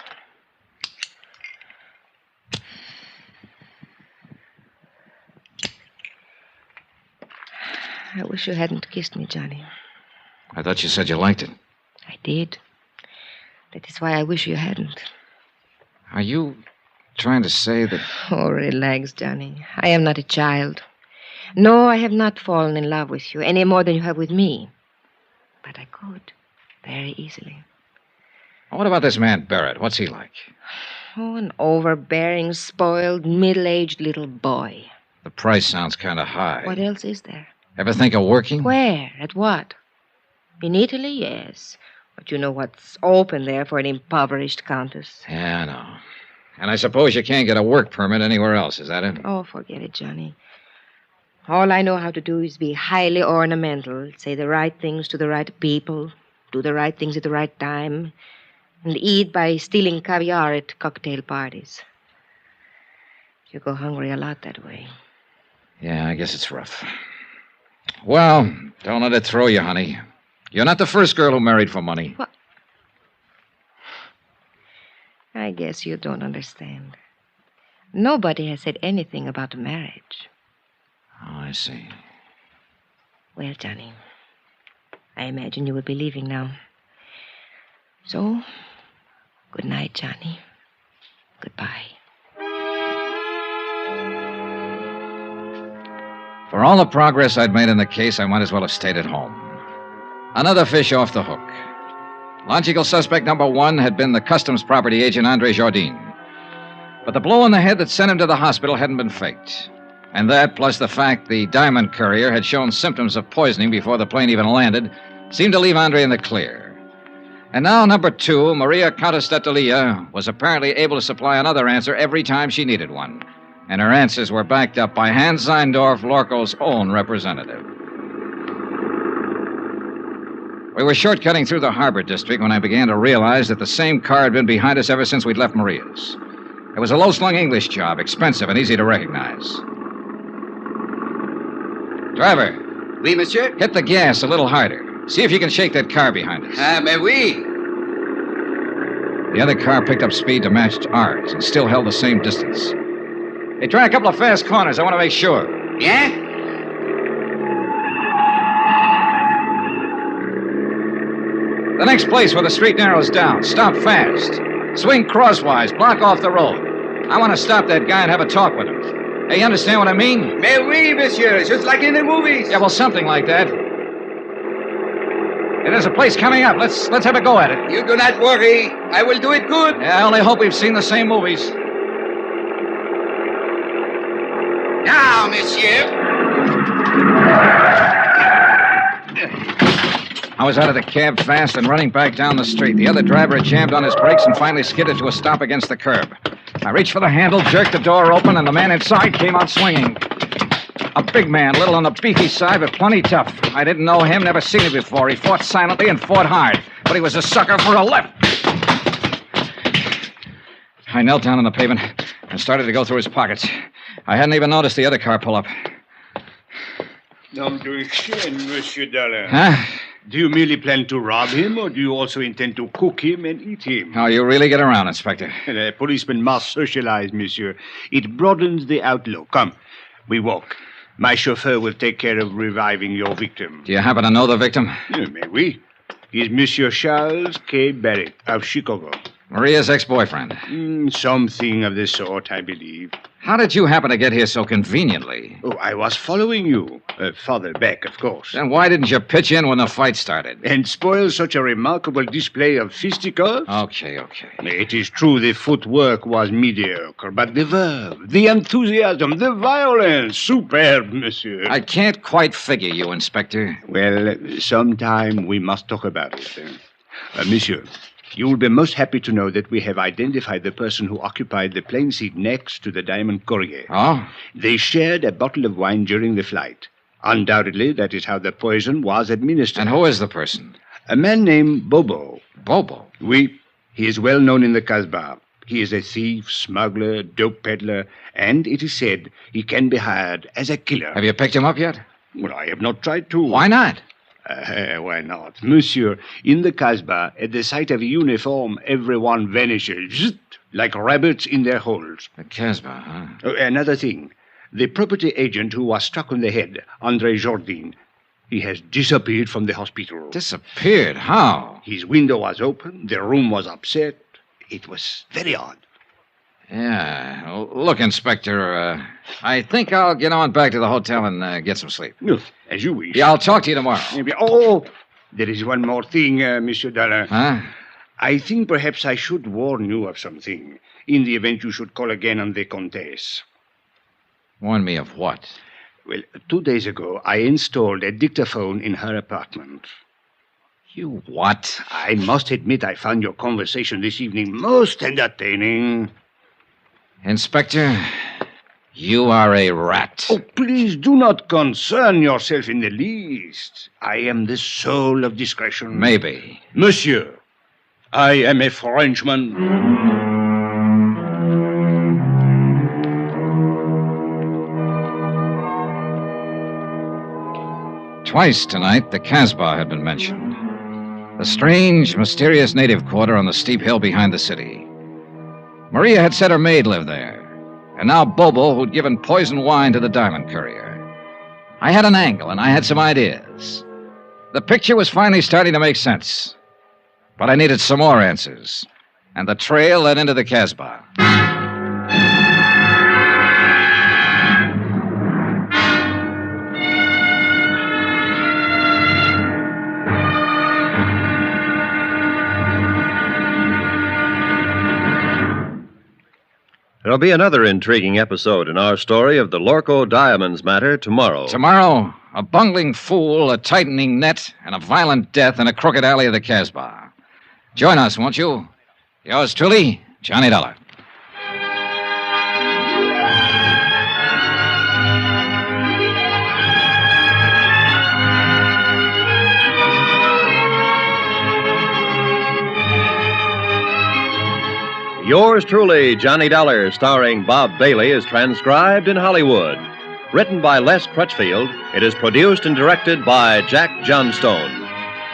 I wish you hadn't kissed me, Johnny. I thought you said you liked it. I did. That is why I wish you hadn't. Are you trying to say that... Oh, relax, Johnny. I am not a child. No, I have not fallen in love with you any more than you have with me. But I could, very easily. What about this man Barrett? What's he like? Oh, an overbearing, spoiled, middle-aged little boy. The price sounds kind of high. What else is there? Ever think of working? Where? At what? In Italy, yes. But you know what's open there for an impoverished countess. Yeah, I know. And I suppose you can't get a work permit anywhere else, is that it? Oh, forget it, Johnny. All I know how to do is be highly ornamental, say the right things to the right people, do the right things at the right time, and eat by stealing caviar at cocktail parties. You go hungry a lot that way. Yeah, I guess it's rough. Well, don't let it throw you, honey. You're not the first girl who married for money. What? I guess you don't understand. Nobody has said anything about marriage. Oh, I see. Well, Johnny, I imagine you will be leaving now. So, good night, Johnny. Goodbye. For all the progress I'd made in the case, I might as well have stayed at home. Another fish off the hook. Logical suspect number one had been the customs property agent Andre Jardine. But the blow on the head that sent him to the hospital hadn't been faked. And that, plus the fact the diamond courier had shown symptoms of poisoning before the plane even landed, seemed to leave Andre in the clear. And now number two, Maria Countess d'Atalia, was apparently able to supply another answer every time she needed one. And her answers were backed up by Hans Zeindorf, Lorko's own representative. We were shortcutting through the harbor district when I began to realize that the same car had been behind us ever since we'd left Maria's. It was a low-slung English job, expensive and easy to recognize. Driver. Oui, monsieur? Hit the gas a little harder. See if you can shake that car behind us. Mais oui. The other car picked up speed to match ours and still held the same distance. Hey, try a couple of fast corners. I want to make sure. Yeah? The next place where the street narrows down. Stop fast. Swing crosswise. Block off the road. I want to stop that guy and have a talk with him. Hey, you understand what I mean? Mais oui, monsieur. Just like in the movies. Yeah, well, something like that. Hey, there's a place coming up. Let's have a go at it. You do not worry. I will do it good. Yeah, I only hope we've seen the same movies. Now, monsieur. I was out of the cab fast and running back down the street. The other driver had jammed on his brakes and finally skidded to a stop against the curb. I reached for the handle, jerked the door open, and the man inside came out swinging. A big man, a little on the beefy side, but plenty tough. I didn't know him, never seen him before. He fought silently and fought hard, but he was a sucker for a lift. I knelt down on the pavement and started to go through his pockets. I hadn't even noticed the other car pull up. Nom de chien, Monsieur Dollar. Huh? Do you merely plan to rob him, or do you also intend to cook him and eat him? Oh, you really get around, Inspector. A policeman must socialize, monsieur. It broadens the outlook. Come, we walk. My chauffeur will take care of reviving your victim. Do you happen to know the victim? Mais oui. He's Monsieur Charles K. Barrett of Chicago. Maria's ex-boyfriend. Something of the sort, I believe. How did you happen to get here so conveniently? Oh, I was following you. Farther back, of course. Then why didn't you pitch in when the fight started? And spoil such a remarkable display of fisticuffs? Okay. It is true the footwork was mediocre, but the verve, the enthusiasm, the violence, superb, monsieur. I can't quite figure you, Inspector. Well, sometime we must talk about it. Monsieur, you will be most happy to know that we have identified the person who occupied the plane seat next to the Diamond Courier. Oh? They shared a bottle of wine during the flight. Undoubtedly, that is how the poison was administered. And who is the person? A man named Bobo. Bobo? Oui. He is well known in the Casbah. He is a thief, smuggler, dope peddler, and it is said he can be hired as a killer. Have you picked him up yet? Well, I have not tried to. Why not? Why not? Monsieur, in the Casbah, at the sight of a uniform, everyone vanishes, like rabbits in their holes. The Casbah, huh? Another thing. The property agent who was struck on the head, André Jourdain, he has disappeared from the hospital. Disappeared? How? His window was open, the room was upset. It was very odd. Yeah. Well, look, Inspector, I think I'll get on back to the hotel and get some sleep. As you wish. Yeah, I'll talk to you tomorrow. Oh, there is one more thing, Monsieur Dollar. Huh? I think perhaps I should warn you of something, in the event you should call again on the Comtesse. Warn me of what? Well, 2 days ago, I installed a dictaphone in her apartment. You what? I must admit I found your conversation this evening most entertaining. Inspector, you are a rat. Oh, please do not concern yourself in the least. I am the soul of discretion. Maybe. Monsieur, I am a Frenchman. Twice tonight, the Casbah had been mentioned. The strange, mysterious native quarter on the steep hill behind the city. Maria had said her maid lived there. And now Bobo, who'd given poison wine to the diamond courier. I had an angle, and I had some ideas. The picture was finally starting to make sense. But I needed some more answers. And the trail led into the Casbah. There'll be another intriguing episode in our story of the Lorko Diamonds matter tomorrow. Tomorrow, a bungling fool, a tightening net, and a violent death in a crooked alley of the Casbah. Join us, won't you? Yours truly, Johnny Dollar. Yours truly, Johnny Dollar, starring Bob Bailey, is transcribed in Hollywood. Written by Les Crutchfield, it is produced and directed by Jack Johnstone.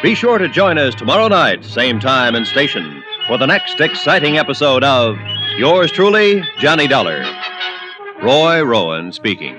Be sure to join us tomorrow night, same time and station, for the next exciting episode of Yours truly, Johnny Dollar. Roy Rowan speaking.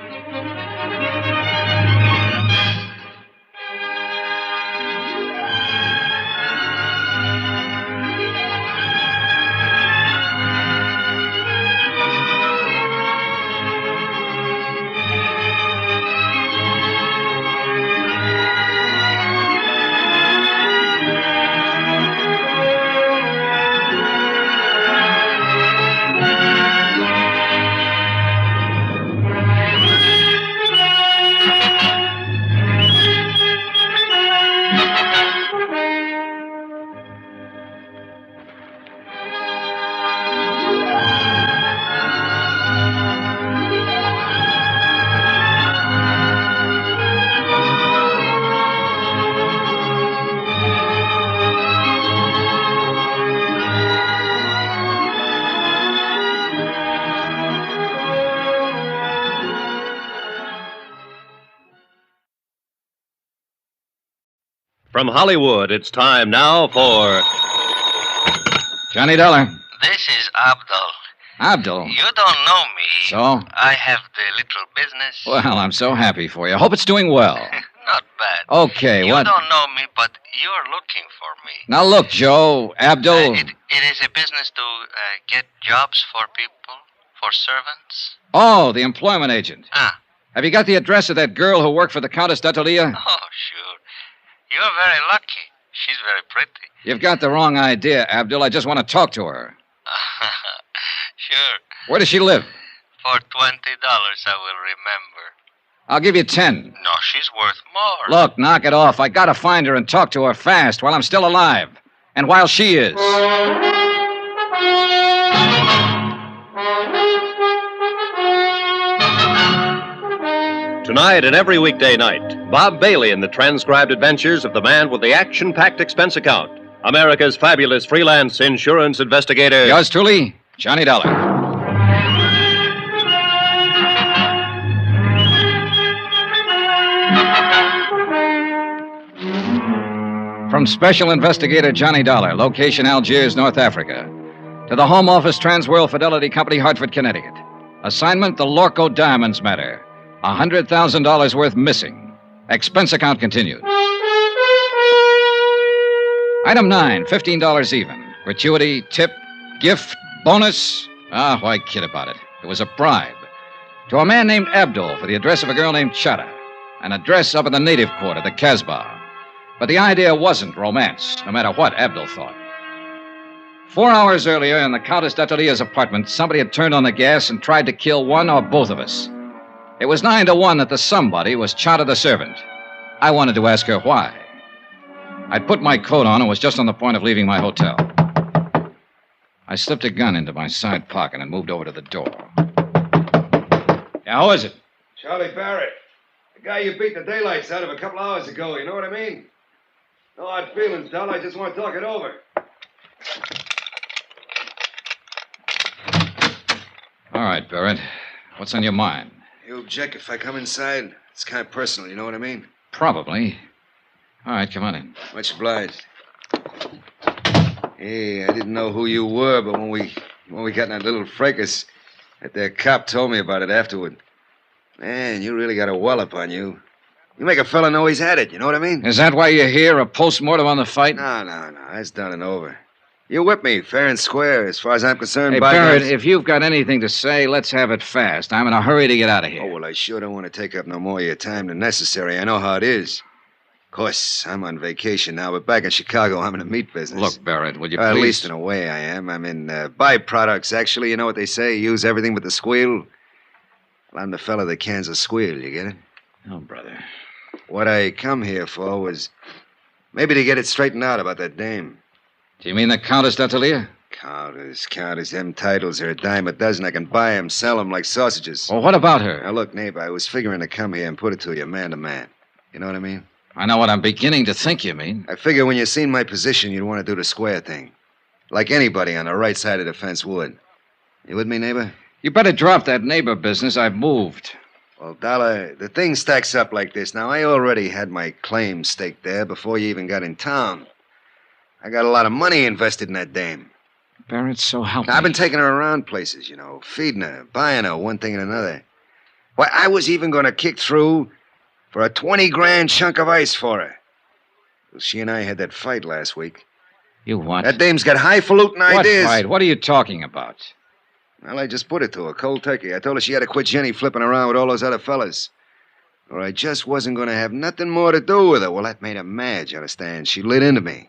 From Hollywood, it's time now for Johnny Dollar. This is Abdul. Abdul? You don't know me. So? I have the little business. Well, I'm so happy for you. Hope it's doing well. Not bad. Okay, you what? You don't know me, but you're looking for me. Now look, Joe, Abdul... It is a business to get jobs for people. For servants? Oh, the employment agent. Ah. Have you got the address of that girl who worked for the Countess d'Atelier? Oh, sure. You're very lucky. She's very pretty. You've got the wrong idea, Abdul. I just want to talk to her. Sure. Where does she live? For $20, I will remember. I'll give you 10. No, she's worth more. Look, knock it off. I gotta find her and talk to her fast while I'm still alive. And while she is. Tonight and every weekday night, Bob Bailey in the transcribed adventures of the man with the action-packed expense account, America's fabulous freelance insurance investigator. Yours truly, Johnny Dollar. From Special Investigator Johnny Dollar, location Algiers, North Africa, to the Home Office Transworld Fidelity Company, Hartford, Connecticut. Assignment, the Lorko Diamonds matter. $100,000 worth missing. Expense account continued. Item 9, $15 even. Gratuity, tip, gift, bonus. Why kid about it? It was a bribe. To a man named Abdul for the address of a girl named Chada. An address up in the native quarter, the Casbah. But the idea wasn't romance, no matter what Abdul thought. 4 hours earlier, in the Countess d'Atelier's apartment, somebody had turned on the gas and tried to kill one or both of us. It was 9 to 1 that the somebody was Chada the servant. I wanted to ask her why. I'd put my coat on and was just on the point of leaving my hotel. I slipped a gun into my side pocket and moved over to the door. Yeah, who is it? Charlie Barrett. The guy you beat the daylights out of a couple hours ago, you know what I mean? No hard feelings, Dal. I just want to talk it over. All right, Barrett. What's on your mind? You object if I come inside? It's kind of personal, you know what I mean? Probably. All right, come on in. Much obliged. Hey, I didn't know who you were, but when we got in that little fracas, that cop told me about it afterward. Man, you really got a wallop on you. You make a fella know he's had it, you know what I mean? Is that why you're here, a post-mortem on the fight? No. That's done and over. You whipped me, fair and square, as far as I'm concerned. Hey, Barrett, if you've got anything to say, let's have it fast. I'm in a hurry to get out of here. Oh, well, I sure don't want to take up no more of your time than necessary. I know how it is. Of course, I'm on vacation now, but back in Chicago, I'm in the meat business. Look, Barrett, would you please... At least in a way I am. I'm in byproducts, actually. You know what they say? Use everything but the squeal. Well, I'm the fella that cans a squeal, you get it? Oh, brother. What I come here for was maybe to get it straightened out about that dame. Do you mean the Countess d'Atelier? Countess. Them titles are a dime a dozen. I can buy them, sell them like sausages. Well, what about her? Now, look, neighbor, I was figuring to come here and put it to you man to man. You know what I mean? I know what I'm beginning to think you mean. I figure when you seen my position, you'd want to do the square thing. Like anybody on the right side of the fence would. You with me, neighbor? You better drop that neighbor business. I've moved. Well, Dollar, the thing stacks up like this. Now, I already had my claim staked there before you even got in town. I got a lot of money invested in that dame. Barrett, so help me. I've been taking her around places, you know, feeding her, buying her, one thing and another. Why, I was even going to kick through for a 20-grand chunk of ice for her. Well, she and I had that fight last week. You what? That dame's got highfalutin ideas. What fight? What are you talking about? Well, I just put it to her, cold turkey. I told her she had to quit Jenny flipping around with all those other fellas. Or I just wasn't going to have nothing more to do with her. Well, that made her mad, you understand? She lit into me.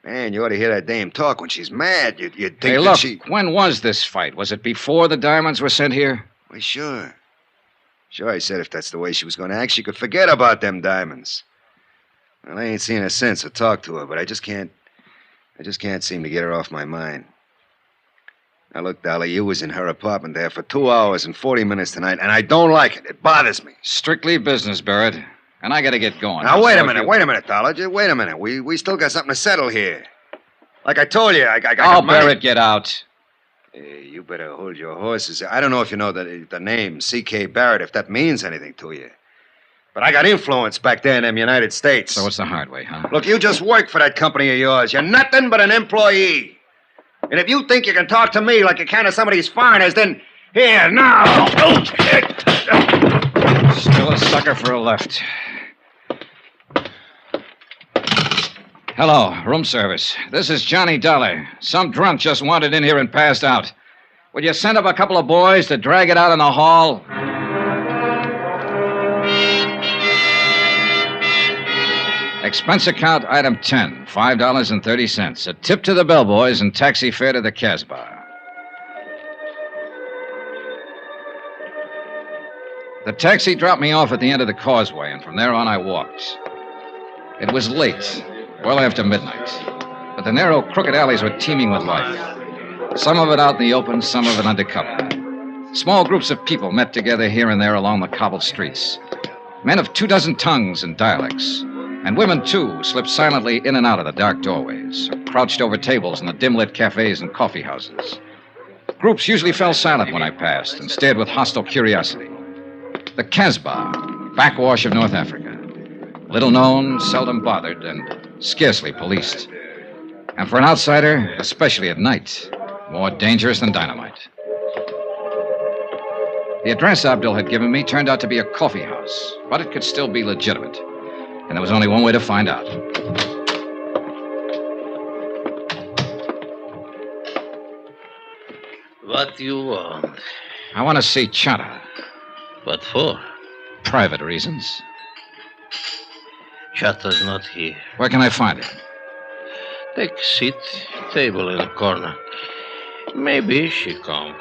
Man, you ought to hear that dame talk when she's mad. You'd think hey, that look, she... when was this fight? Was it before the diamonds were sent here? Well, sure. Sure, I said if that's the way she was going to act, she could forget about them diamonds. Well, I ain't seen her since or talked to her, but I just can't seem to get her off my mind. Now, look, Dolly, you was in her apartment there for 2 hours and 40 minutes tonight, and I don't like it. It bothers me. Strictly business, Barrett. And I got to get going. Now, wait a minute, Dollar. Just wait a minute. We still got something to settle here. Like I told you, I got money. Barrett, get out. Hey, you better hold your horses. I don't know if you know the name C.K. Barrett, if that means anything to you. But I got influence back there in them United States. So it's the hard way, huh? Look, you just work for that company of yours. You're nothing but an employee. And if you think you can talk to me like you can to some of these foreigners, then here, now. Still a sucker for a left. Hello, room service. This is Johnny Dollar. Some drunk just wandered in here and passed out. Would you send up a couple of boys to drag it out in the hall? Expense account item 10, $5.30. A tip to the bellboys and taxi fare to the Casbah. The taxi dropped me off at the end of the causeway, and from there on I walked. It was late, well after midnight, but the narrow, crooked alleys were teeming with life. Some of it out in the open, some of it under cover. Small groups of people met together here and there along the cobbled streets. Men of 24 tongues and dialects. And women, too, slipped silently in and out of the dark doorways, or crouched over tables in the dim-lit cafes and coffee houses. Groups usually fell silent when I passed and stared with hostile curiosity. The Casbah, backwash of North Africa. Little known, seldom bothered, and scarcely policed. And for an outsider, especially at night, more dangerous than dynamite. The address Abdul had given me turned out to be a coffee house, but it could still be legitimate. And there was only one way to find out. What do you want? I want to see Chata. What for? Private reasons. Chata's not here. Where can I find her? Take a seat. Table in the corner. Maybe she come.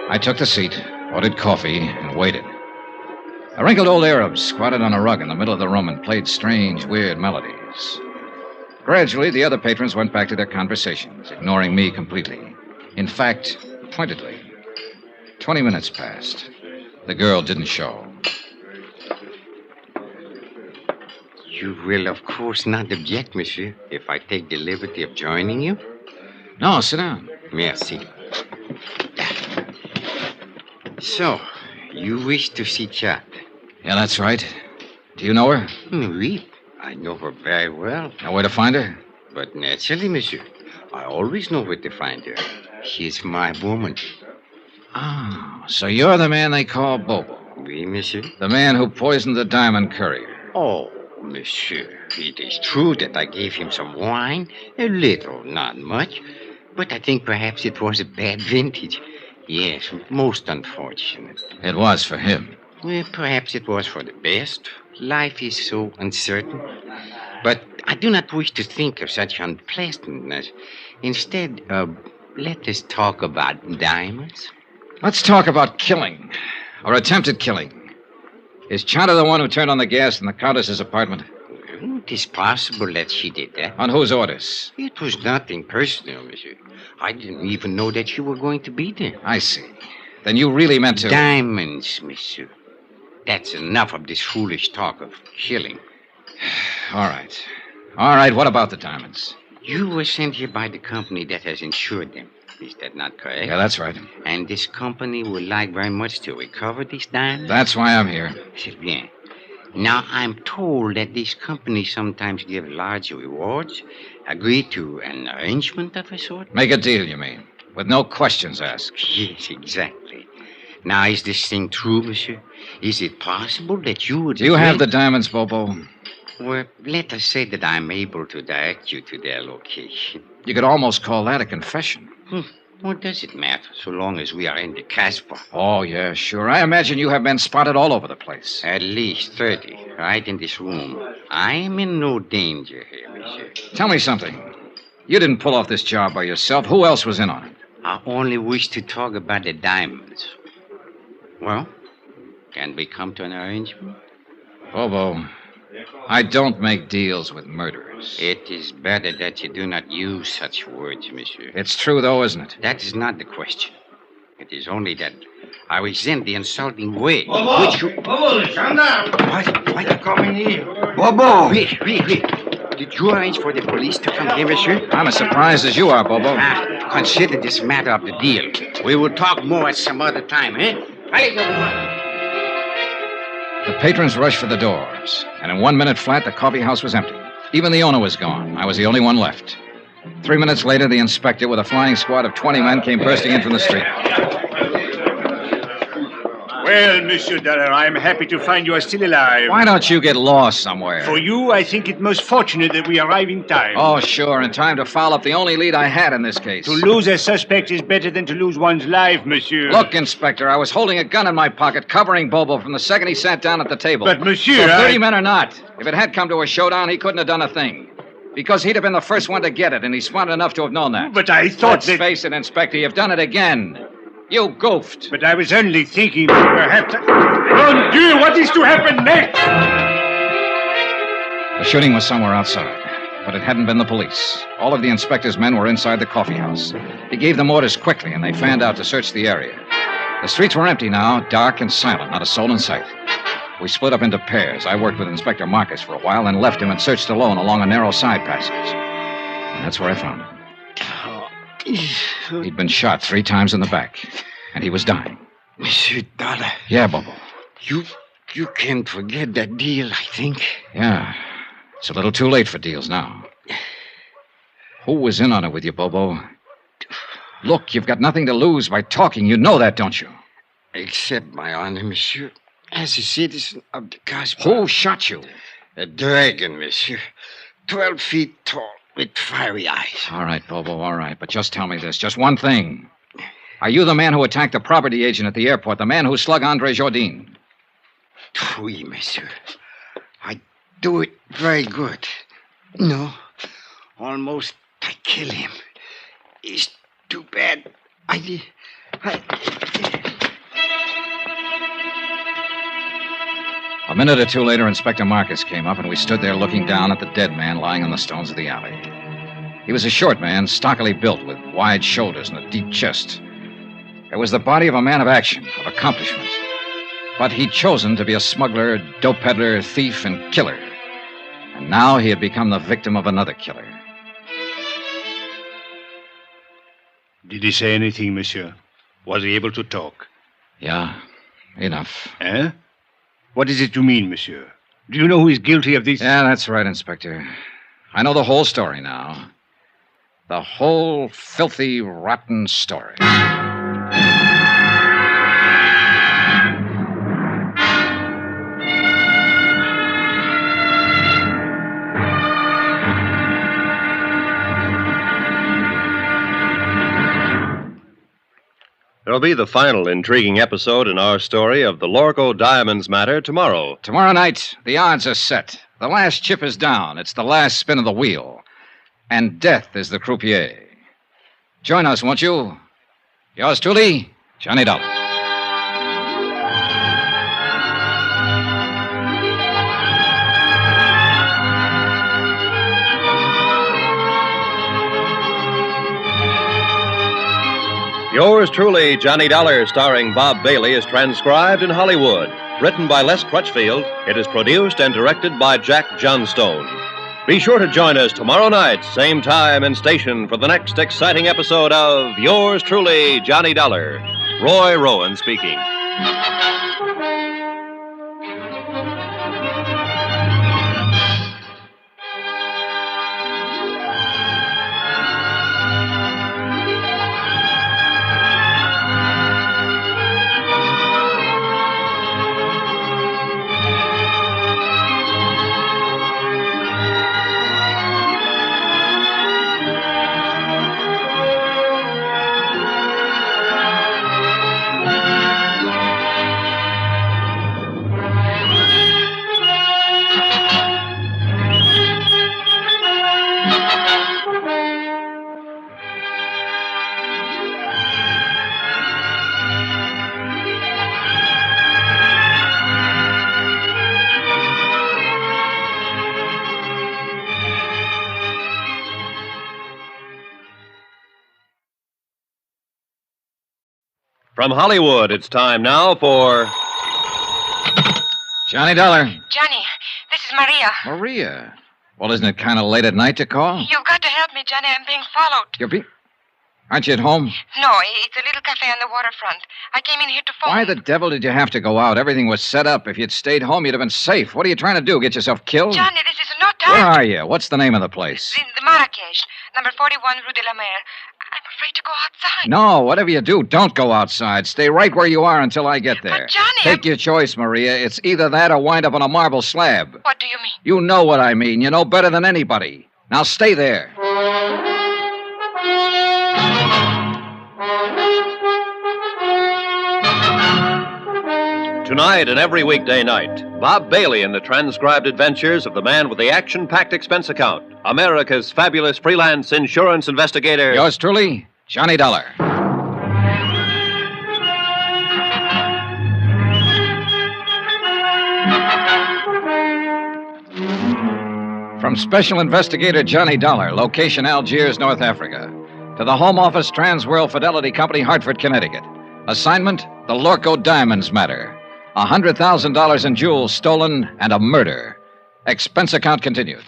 I took the seat, ordered coffee, and waited. A wrinkled old Arab squatted on a rug in the middle of the room and played strange, weird melodies. Gradually, the other patrons went back to their conversations, ignoring me completely. In fact, pointedly. 20 minutes passed. The girl didn't show. You will, of course, not object, monsieur, if I take the liberty of joining you? No, sit down. Merci. So, you wish to see Chat? Yeah, that's right. Do you know her? Oui, I know her very well. Know where to find her? But naturally, monsieur. I always know where to find her. She's my woman. Oh, so you're the man they call Bobo. Oui, monsieur. The man who poisoned the diamond courier. Oh, monsieur, it is true that I gave him some wine. A little, not much. But I think perhaps it was a bad vintage. Yes, most unfortunate. It was for him. Well, perhaps it was for the best. Life is so uncertain. But I do not wish to think of such unpleasantness. Instead, let us talk about diamonds. Let's talk about killing, or attempted killing. Is Chata the one who turned on the gas in the Countess's apartment? It is possible that she did that. On whose orders? It was nothing personal, monsieur. I didn't even know that you were going to be there. I see. Then you really meant to... Diamonds, monsieur. That's enough of this foolish talk of killing. All right. All right, what about the diamonds? You were sent here by the company that has insured them. Is that not correct? Yeah, that's right. And this company would like very much to recover these diamonds? That's why I'm here. C'est bien. Now, I'm told that these companies sometimes give large rewards. Agree to an arrangement of a sort? Make a deal, you mean? With no questions asked. Yes, exactly. Now, is this thing true, monsieur? Is it possible that you would... Do you have the diamonds, Bobo? Well, let us say that I'm able to direct you to their location. You could almost call that a confession. What does it matter, so long as we are in the Casbah? Oh, yeah, sure. I imagine you have been spotted all over the place. At least 30, right in this room. I am in no danger here, monsieur. Tell me something. You didn't pull off this job by yourself. Who else was in on it? I only wish to talk about the diamonds. Well, can we come to an arrangement? Bobo, I don't make deals with murderers. It is better that you do not use such words, monsieur. It's true, though, isn't it? That is not the question. It is only that I resent the insulting way Bobo! which you... Bobo, stand down! Why you coming here? Bobo! Wait. Did you arrange for the police to come here, monsieur? I'm as surprised as you are, Bobo. Consider this matter of the deal. We will talk more at some other time, eh? The patrons rushed for the doors, and in 1 minute flat, the coffee house was empty. Even the owner was gone. I was the only one left. 3 minutes later, the inspector, with a flying squad of 20 men, came bursting in from the street. Well, Monsieur Dollar, I'm happy to find you are still alive. Why don't you get lost somewhere? For you, I think it most fortunate that we arrive in time. Oh, sure, in time to foul up the only lead I had in this case. To lose a suspect is better than to lose one's life, monsieur. Look, Inspector, I was holding a gun in my pocket, covering Bobo from the second he sat down at the table. But, monsieur, so 30 men or not, if it had come to a showdown, he couldn't have done a thing. Because he'd have been the first one to get it, and he's smart enough to have known that. But I thought Let's face it, Inspector, you've done it again. You goofed. But I was only thinking that perhaps... Mon Dieu, what is to happen next? The shooting was somewhere outside, but it hadn't been the police. All of the inspector's men were inside the coffee house. He gave them orders quickly, and they fanned out to search the area. The streets were empty now, dark and silent, not a soul in sight. We split up into pairs. I worked with Inspector Marcus for a while, then left him and searched alone along a narrow side passage. And that's where I found him. He'd been shot 3 times in the back, and he was dying. Monsieur Dollar. Yeah, Bobo. You can't forget that deal, I think. Yeah. It's a little too late for deals now. Who was in on it with you, Bobo? Look, you've got nothing to lose by talking. You know that, don't you? Accept my honor, monsieur. As a citizen of the cosmos. Who shot you? A dragon, monsieur. 12 feet tall, with fiery eyes. All right, Bobo, all right. But just tell me this. Just one thing. Are you the man who attacked the property agent at the airport? The man who slugged Andre Jourdain? Oui, monsieur. I do it very good. No. Almost I kill him. It's too bad. A minute or two later, Inspector Marcus came up, and we stood there looking down at the dead man lying on the stones of the alley. He was a short man, stockily built, with wide shoulders and a deep chest. It was the body of a man of action, of accomplishment. But he'd chosen to be a smuggler, dope peddler, thief, and killer. And now he had become the victim of another killer. Did he say anything, monsieur? Was he able to talk? Yeah, enough. Eh? What is it you mean, monsieur? Do you know who is guilty of this? Yeah, that's right, Inspector. I know the whole story now. The whole filthy, rotten story. There'll be the final intriguing episode in our story of the Lorko Diamonds matter tomorrow. Tomorrow night, the odds are set. The last chip is down. It's the last spin of the wheel. And death is the croupier. Join us, won't you? Yours truly, Johnny Dollar. Yours truly, Johnny Dollar, starring Bob Bailey, is transcribed in Hollywood. Written by Les Crutchfield, it is produced and directed by Jack Johnstone. Be sure to join us tomorrow night, same time and station, for the next exciting episode of Yours truly, Johnny Dollar. Roy Rowan speaking. From Hollywood, it's time now for... Johnny Dollar. Johnny, this is Maria. Maria? Well, isn't it kind of late at night to call? You've got to help me, Johnny. I'm being followed. Aren't you at home? No, it's a little cafe on the waterfront. I came in here to phone. Why the devil did you have to go out? Everything was set up. If you'd stayed home, you'd have been safe. What are you trying to do, get yourself killed? Johnny, this is no time. Where are you? What's the name of the place? The Marrakech, number 41 Rue de la Mer. afraid to go outside. No, whatever you do, don't go outside. Stay right where you are until I get there. But, Johnny... Take your choice, Maria. It's either that or wind up on a marble slab. What do you mean? You know what I mean. You know better than anybody. Now stay there. Tonight and every weekday night, Bob Bailey in the transcribed adventures of the man with the action-packed expense account, America's fabulous freelance insurance investigator. Yours truly, Johnny Dollar. From Special Investigator Johnny Dollar, location Algiers, North Africa, to the Home Office Transworld Fidelity Company, Hartford, Connecticut. Assignment, the Lorko Diamonds matter. $100,000 in jewels stolen and a murder. Expense account continued.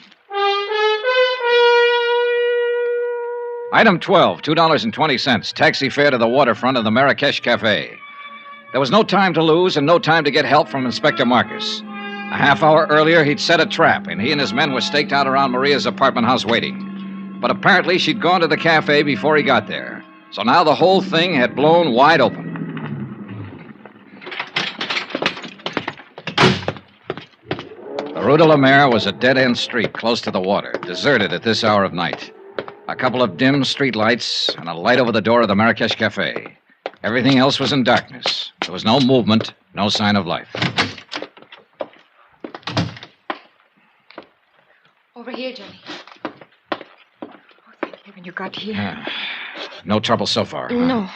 Item 12, $2.20. Taxi fare to the waterfront of the Marrakesh Cafe. There was no time to lose and no time to get help from Inspector Marcus. A half hour earlier, he'd set a trap, and he and his men were staked out around Maria's apartment house waiting. But apparently, she'd gone to the cafe before he got there. So now the whole thing had blown wide open. The Rue de la Mer was a dead-end street close to the water, deserted at this hour of night. A couple of dim street lights and a light over the door of the Marrakesh Cafe. Everything else was in darkness. There was no movement, no sign of life. Over here, Johnny. Oh, thank heaven you got here. No trouble so far. Huh? No.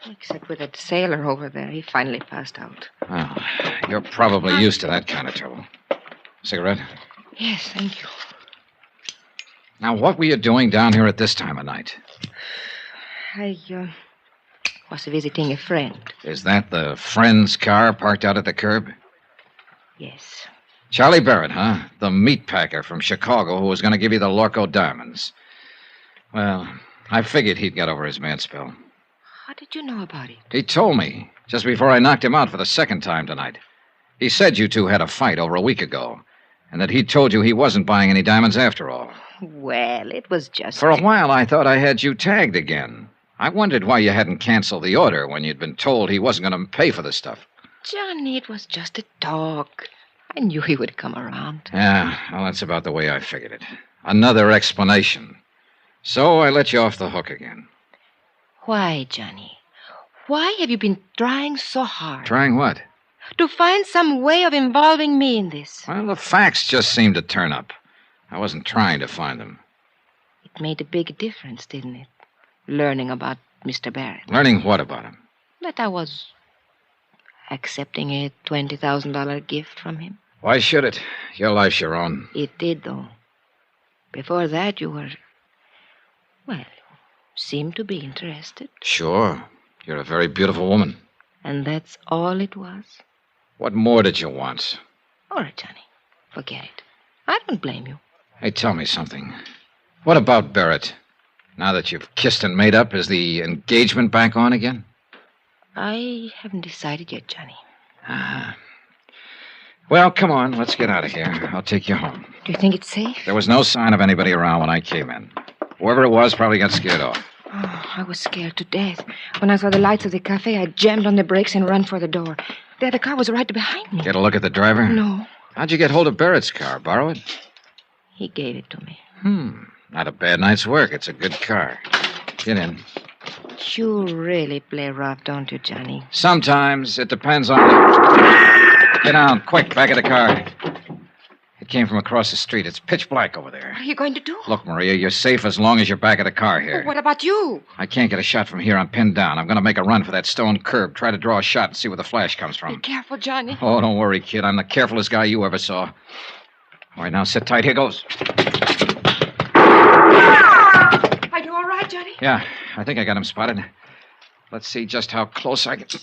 Except with that sailor over there. He finally passed out. Well, you're probably used to that kind of trouble. Cigarette? Yes, thank you. Now, what were you doing down here at this time of night? I was visiting a friend. Is that the friend's car parked out at the curb? Yes. Charlie Barrett, huh? The meat packer from Chicago who was going to give you the Lorko diamonds. Well, I figured he'd got over his mad spell. How did you know about it? He told me just before I knocked him out for the second time tonight. He said you two had a fight over a week ago, and that he told you he wasn't buying any diamonds after all. Well, it was just... For a while, I thought I had you tagged again. I wondered why you hadn't canceled the order when you'd been told he wasn't going to pay for the stuff. Johnny, it was just a talk. I knew he would come around. Yeah, well, that's about the way I figured it. Another explanation. So I let you off the hook again. Why, Johnny? Why have you been trying so hard? Trying what? To find some way of involving me in this. Well, the facts just seemed to turn up. I wasn't trying to find them. It made a big difference, didn't it? Learning about Mr. Barrett. Learning what about him? That I was accepting a $20,000 gift from him. Why should it? Your life's your own. It did, though. Before that, you were... Well, seemed to be interested. Sure. You're a very beautiful woman. And that's all it was? What more did you want? All right, Johnny. Forget it. I don't blame you. Hey, tell me something. What about Barrett? Now that you've kissed and made up, is the engagement back on again? I haven't decided yet, Johnny. Well, come on. Let's get out of here. I'll take you home. Do you think it's safe? There was no sign of anybody around when I came in. Whoever it was probably got scared off. Oh, I was scared to death. When I saw the lights of the cafe, I jammed on the brakes and ran for the door. The other car was right behind me. Get a look at the driver? No. How'd you get hold of Barrett's car? Borrow it? He gave it to me. Not a bad night's work. It's a good car. Get in. You really play rough, don't you, Johnny? Sometimes. It depends on the... Get down, quick, back of the car. It came from across the street. It's pitch black over there. What are you going to do? Look, Maria, you're safe as long as you're back of the car here. Well, what about you? I can't get a shot from here. I'm pinned down. I'm going to make a run for that stone curb. Try to draw a shot and see where the flash comes from. Be careful, Johnny. Oh, don't worry, kid. I'm the carefulest guy you ever saw. All right, now sit tight. Here goes. Are you all right, Johnny? Yeah, I think I got him spotted. Let's see just how close I get.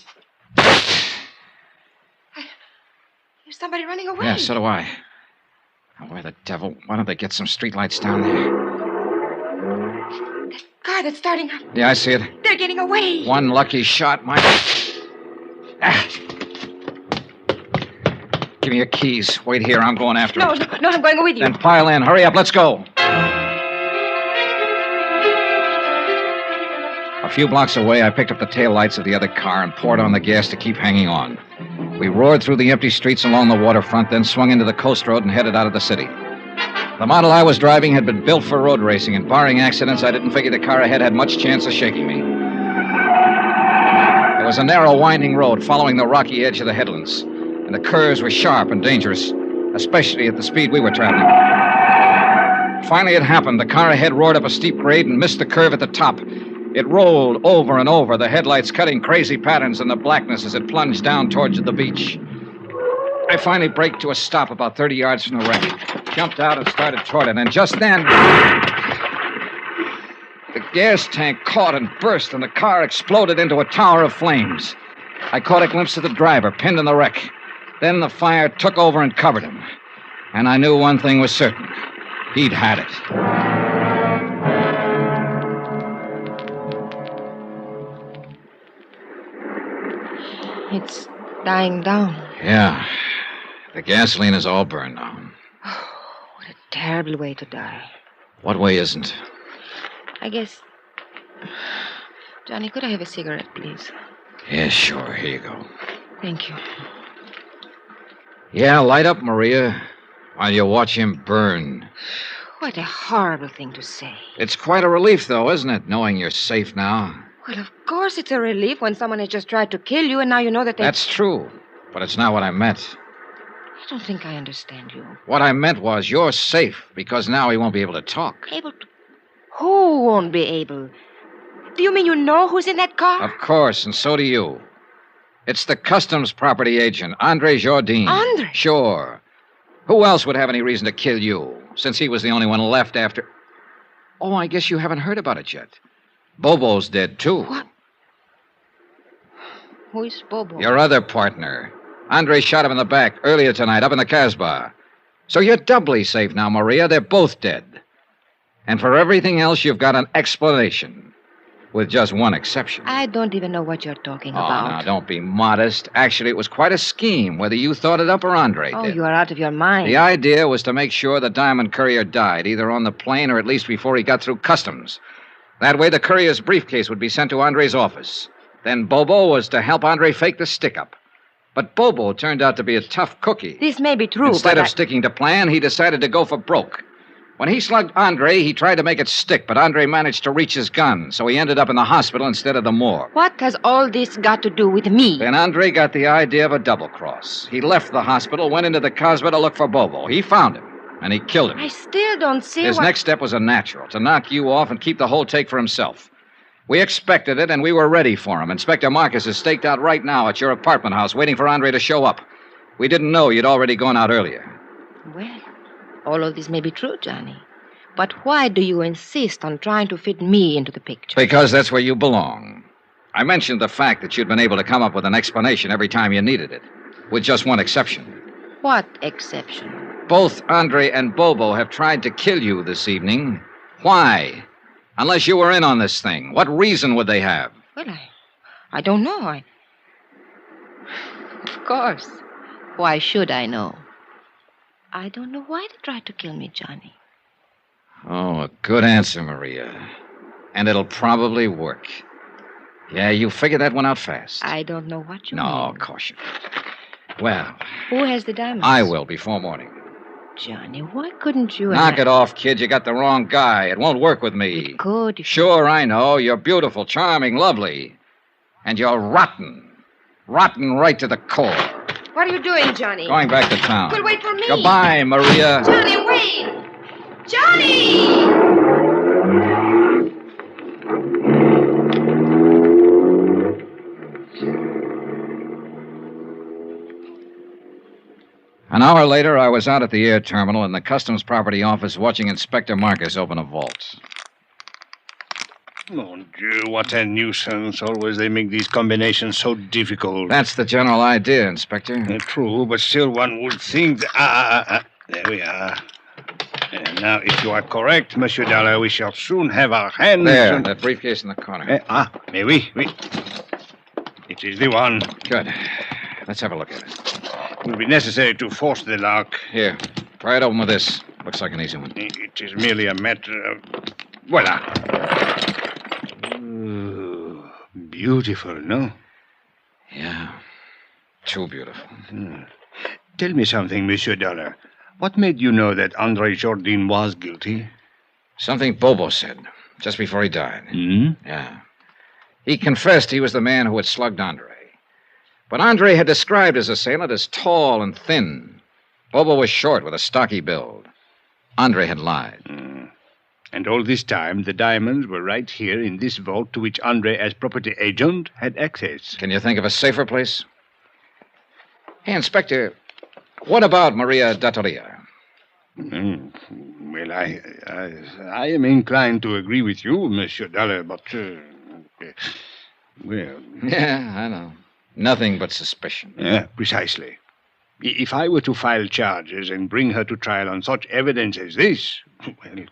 There's somebody running away. Yeah, so do I. Now, where the devil? Why don't they get some streetlights down there? That car that's starting up. Yeah, I see it. They're getting away. One lucky shot might... Give me your keys. Wait here. I'm going after No, him. no, I'm going with you. Then pile in. Hurry up. Let's go. A few blocks away, I picked up the taillights of the other car and poured on the gas to keep hanging on. We roared through the empty streets along the waterfront, then swung into the coast road and headed out of the city. The model I was driving had been built for road racing, and barring accidents, I didn't figure the car ahead had much chance of shaking me. It was a narrow, winding road following the rocky edge of the headlands, and the curves were sharp and dangerous, especially at the speed we were traveling. Finally, it happened. The car ahead roared up a steep grade and missed the curve at the top. It rolled over and over, the headlights cutting crazy patterns in the blackness as it plunged down towards the beach. I finally braked to a stop about 30 yards from the wreck, jumped out and started toward it, and just then, the gas tank caught and burst, and the car exploded into a tower of flames. I caught a glimpse of the driver, pinned in the wreck. Then the fire took over and covered him. And I knew one thing was certain. He'd had it. It's dying down. Yeah. The gasoline is all burned now. What a terrible way to die. What way isn't? I guess... Johnny, could I have a cigarette, please? Yeah, sure. Here you go. Thank you. Yeah, light up, Maria, while you watch him burn. What a horrible thing to say. It's quite a relief, though, isn't it, knowing you're safe now? Well, of course it's a relief when someone has just tried to kill you, and now you know that they... That's true, but it's not what I meant. I don't think I understand you. What I meant was you're safe, because now he won't be able to talk. Able to... Who won't be able? Do you mean you know who's in that car? Of course, and so do you. It's the customs property agent, Andre Jourdain. Andre? Sure. Who else would have any reason to kill you, since he was the only one left after... Oh, I guess you haven't heard about it yet. Bobo's dead, too. What? Who is Bobo? Your other partner. Andre shot him in the back earlier tonight up in the Casbah. So you're doubly safe now, Maria. They're both dead. And for everything else, you've got an explanation. With just one exception. I don't even know what you're talking about. Oh, now, don't be modest. Actually, it was quite a scheme, whether you thought it up or Andre did. Oh, you are out of your mind. The idea was to make sure the diamond courier died, either on the plane or at least before he got through customs. That way, the courier's briefcase would be sent to Andre's office. Then Bobo was to help Andre fake the stick-up. But Bobo turned out to be a tough cookie. This may be true, Instead of sticking to plan, he decided to go for broke. When he slugged Andre, he tried to make it stick, but Andre managed to reach his gun, so he ended up in the hospital instead of the morgue. What has all this got to do with me? Then Andre got the idea of a double-cross. He left the hospital, went into the Casbah to look for Bobo. He found him, and he killed him. I still don't see His next step was a natural, to knock you off and keep the whole take for himself. We expected it, and we were ready for him. Inspector Marcus is staked out right now at your apartment house, waiting for Andre to show up. We didn't know you'd already gone out earlier. Well, all of this may be true, Johnny. But why do you insist on trying to fit me into the picture? Because that's where you belong. I mentioned the fact that you'd been able to come up with an explanation every time you needed it, with just one exception. What exception? Both Andre and Bobo have tried to kill you this evening. Why? Unless you were in on this thing. What reason would they have? Well, I don't know. Of course. Why should I know? I don't know why they tried to kill me, Johnny. Oh, a good answer, Maria. And it'll probably work. Yeah, you figured that one out fast. I don't know what you mean. No, of course you don't. Well... Who has the diamonds? I will before morning. Johnny, why couldn't you... Knock it off, kid. You got the wrong guy. It won't work with me. It could. Sure, I know. You're beautiful, charming, lovely. And you're rotten. Rotten right to the core. What are you doing, Johnny? Going back to town. Well, wait for me. Goodbye, Maria. Johnny, wait! Johnny! An hour later, I was out at the air terminal in the customs property office watching Inspector Marcus open a vault. Oh, dear, what a nuisance. Always they make these combinations so difficult. That's the general idea, Inspector. True, but still one would think... There we are. And now, if you are correct, Monsieur Dollar, we shall soon have our hands... There, that briefcase in the corner. Mais oui. It is the one. Good. Let's have a look at it. It will be necessary to force the lock. Here, pry it open with this. Looks like an easy one. It is merely a matter of... Voila. Beautiful, no? Yeah. Too beautiful. Tell me something, Monsieur Dollar. What made you know that Andre Jourdain was guilty? Something Bobo said just before he died. Hmm? Yeah. He confessed he was the man who had slugged Andre. But Andre had described his assailant as tall and thin. Bobo was short with a stocky build. Andre had lied. And all this time, the diamonds were right here in this vault to which Andre, as property agent, had access. Can you think of a safer place? Hey, Inspector, what about Maria D'Attoria? Well, I am inclined to agree with you, Monsieur Dollar, but, well... Yeah, I know. Nothing but suspicion. Yeah, precisely. If I were to file charges and bring her to trial on such evidence as this, well,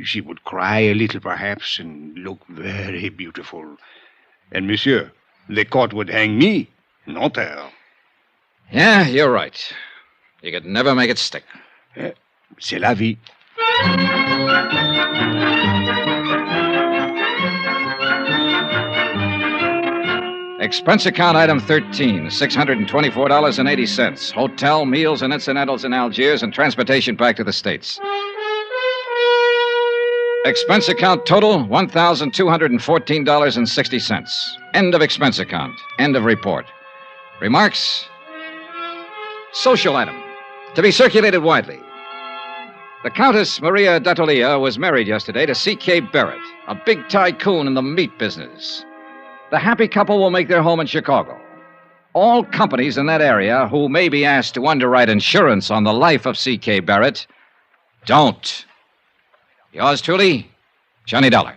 she would cry a little, perhaps, and look very beautiful. And, monsieur, the court would hang me, not her. Yeah, you're right. You could never make it stick. C'est la vie. Expense account item 13, $624.80. Hotel, meals, and incidentals in Algiers and transportation back to the States. Expense account total, $1,214.60. End of expense account. End of report. Remarks? Social item. To be circulated widely. The Countess Maria D'Attolia was married yesterday to C.K. Barrett, a big tycoon in the meat business. The happy couple will make their home in Chicago. All companies in that area who may be asked to underwrite insurance on the life of C.K. Barrett don't. Yours truly, Johnny Dollar.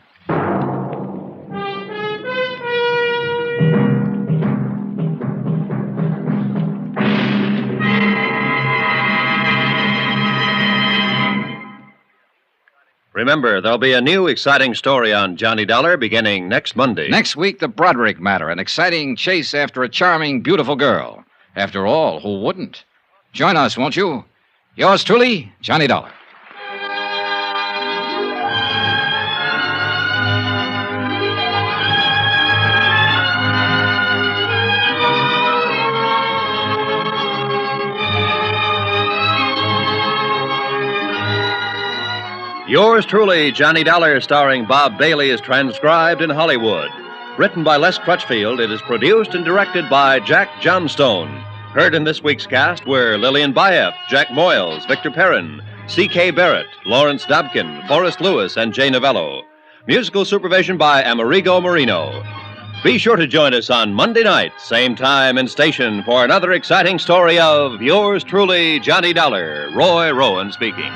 Remember, there'll be a new exciting story on Johnny Dollar beginning next Monday. Next week, the Broderick matter, an exciting chase after a charming, beautiful girl. After all, who wouldn't? Join us, won't you? Yours truly, Johnny Dollar. Yours truly, Johnny Dollar, starring Bob Bailey, is transcribed in Hollywood. Written by Les Crutchfield, it is produced and directed by Jack Johnstone. Heard in this week's cast were Lillian Bayef, Jack Moyles, Victor Perrin, C.K. Barrett, Lawrence Dobkin, Forrest Lewis, and Jay Novello. Musical supervision by Amerigo Marino. Be sure to join us on Monday night, same time and station, for another exciting story of yours truly, Johnny Dollar. Roy Rowan speaking.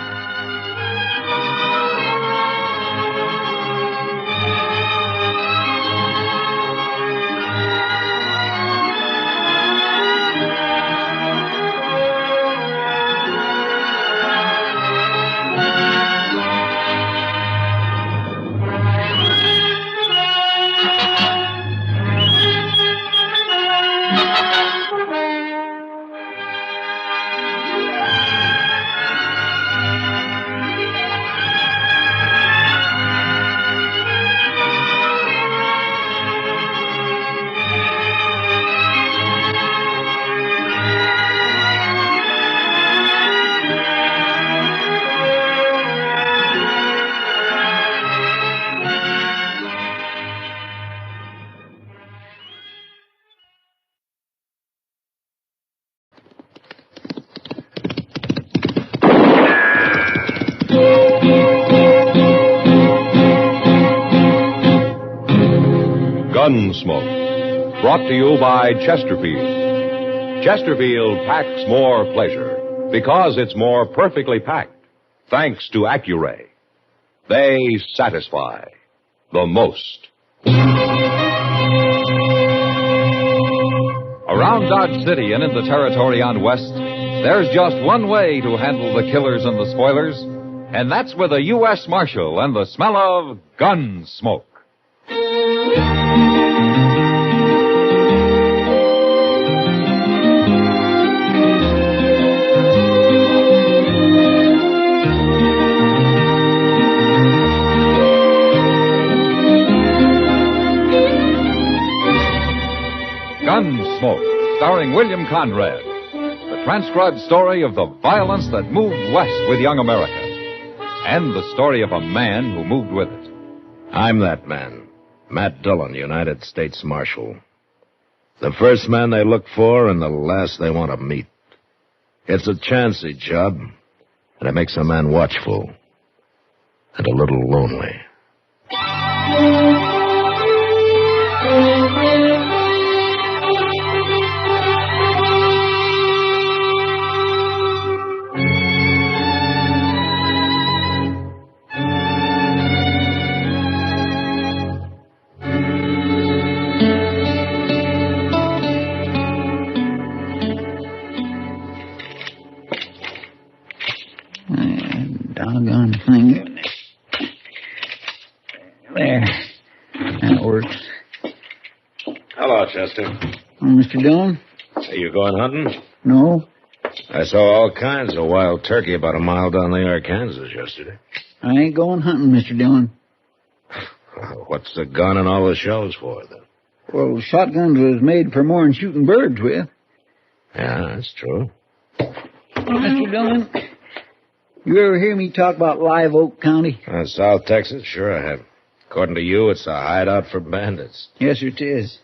Gunsmoke, brought to you by Chesterfield. Chesterfield packs more pleasure because it's more perfectly packed, thanks to Accuray. They satisfy the most. Around Dodge City and in the territory on West, there's just one way to handle the killers and the spoilers, and that's with a U.S. Marshal and the smell of Gunsmoke. Gunsmoke, starring William Conrad. The transcribed story of the violence that moved west with young America. And the story of a man who moved with it. I'm that man, Matt Dillon, United States Marshal. The first man they look for and the last they want to meet. It's a chancy job, and it makes a man watchful and a little lonely. Doggone thing. There. That works. Hello, Chester. Oh, Mr. Dillon? Are you going hunting? No. I saw all kinds of wild turkey about a mile down the Arkansas yesterday. I ain't going hunting, Mr. Dillon. What's the gun and all the shells for, then? Well, shotguns was made for more than shooting birds with. Yeah, that's true. Mr. Dillon, you ever hear me talk about Live Oak County? South Texas? Sure I have. According to you, it's a hideout for bandits. Yes, it is.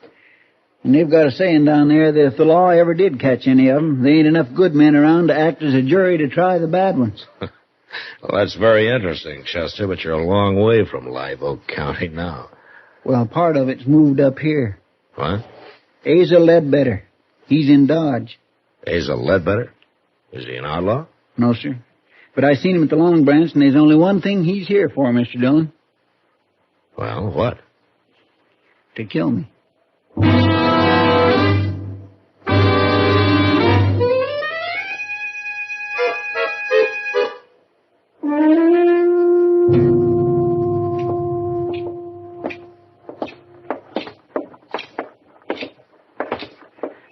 And they've got a saying down there that if the law ever did catch any of them, there ain't enough good men around to act as a jury to try the bad ones. Well, that's very interesting, Chester, but you're a long way from Live Oak County now. Well, part of it's moved up here. What? Asa Ledbetter. He's in Dodge. Asa Ledbetter? Is he an outlaw? No, sir. But I seen him at the Long Branch, and there's only one thing he's here for, Mr. Dillon. Well, what? To kill me.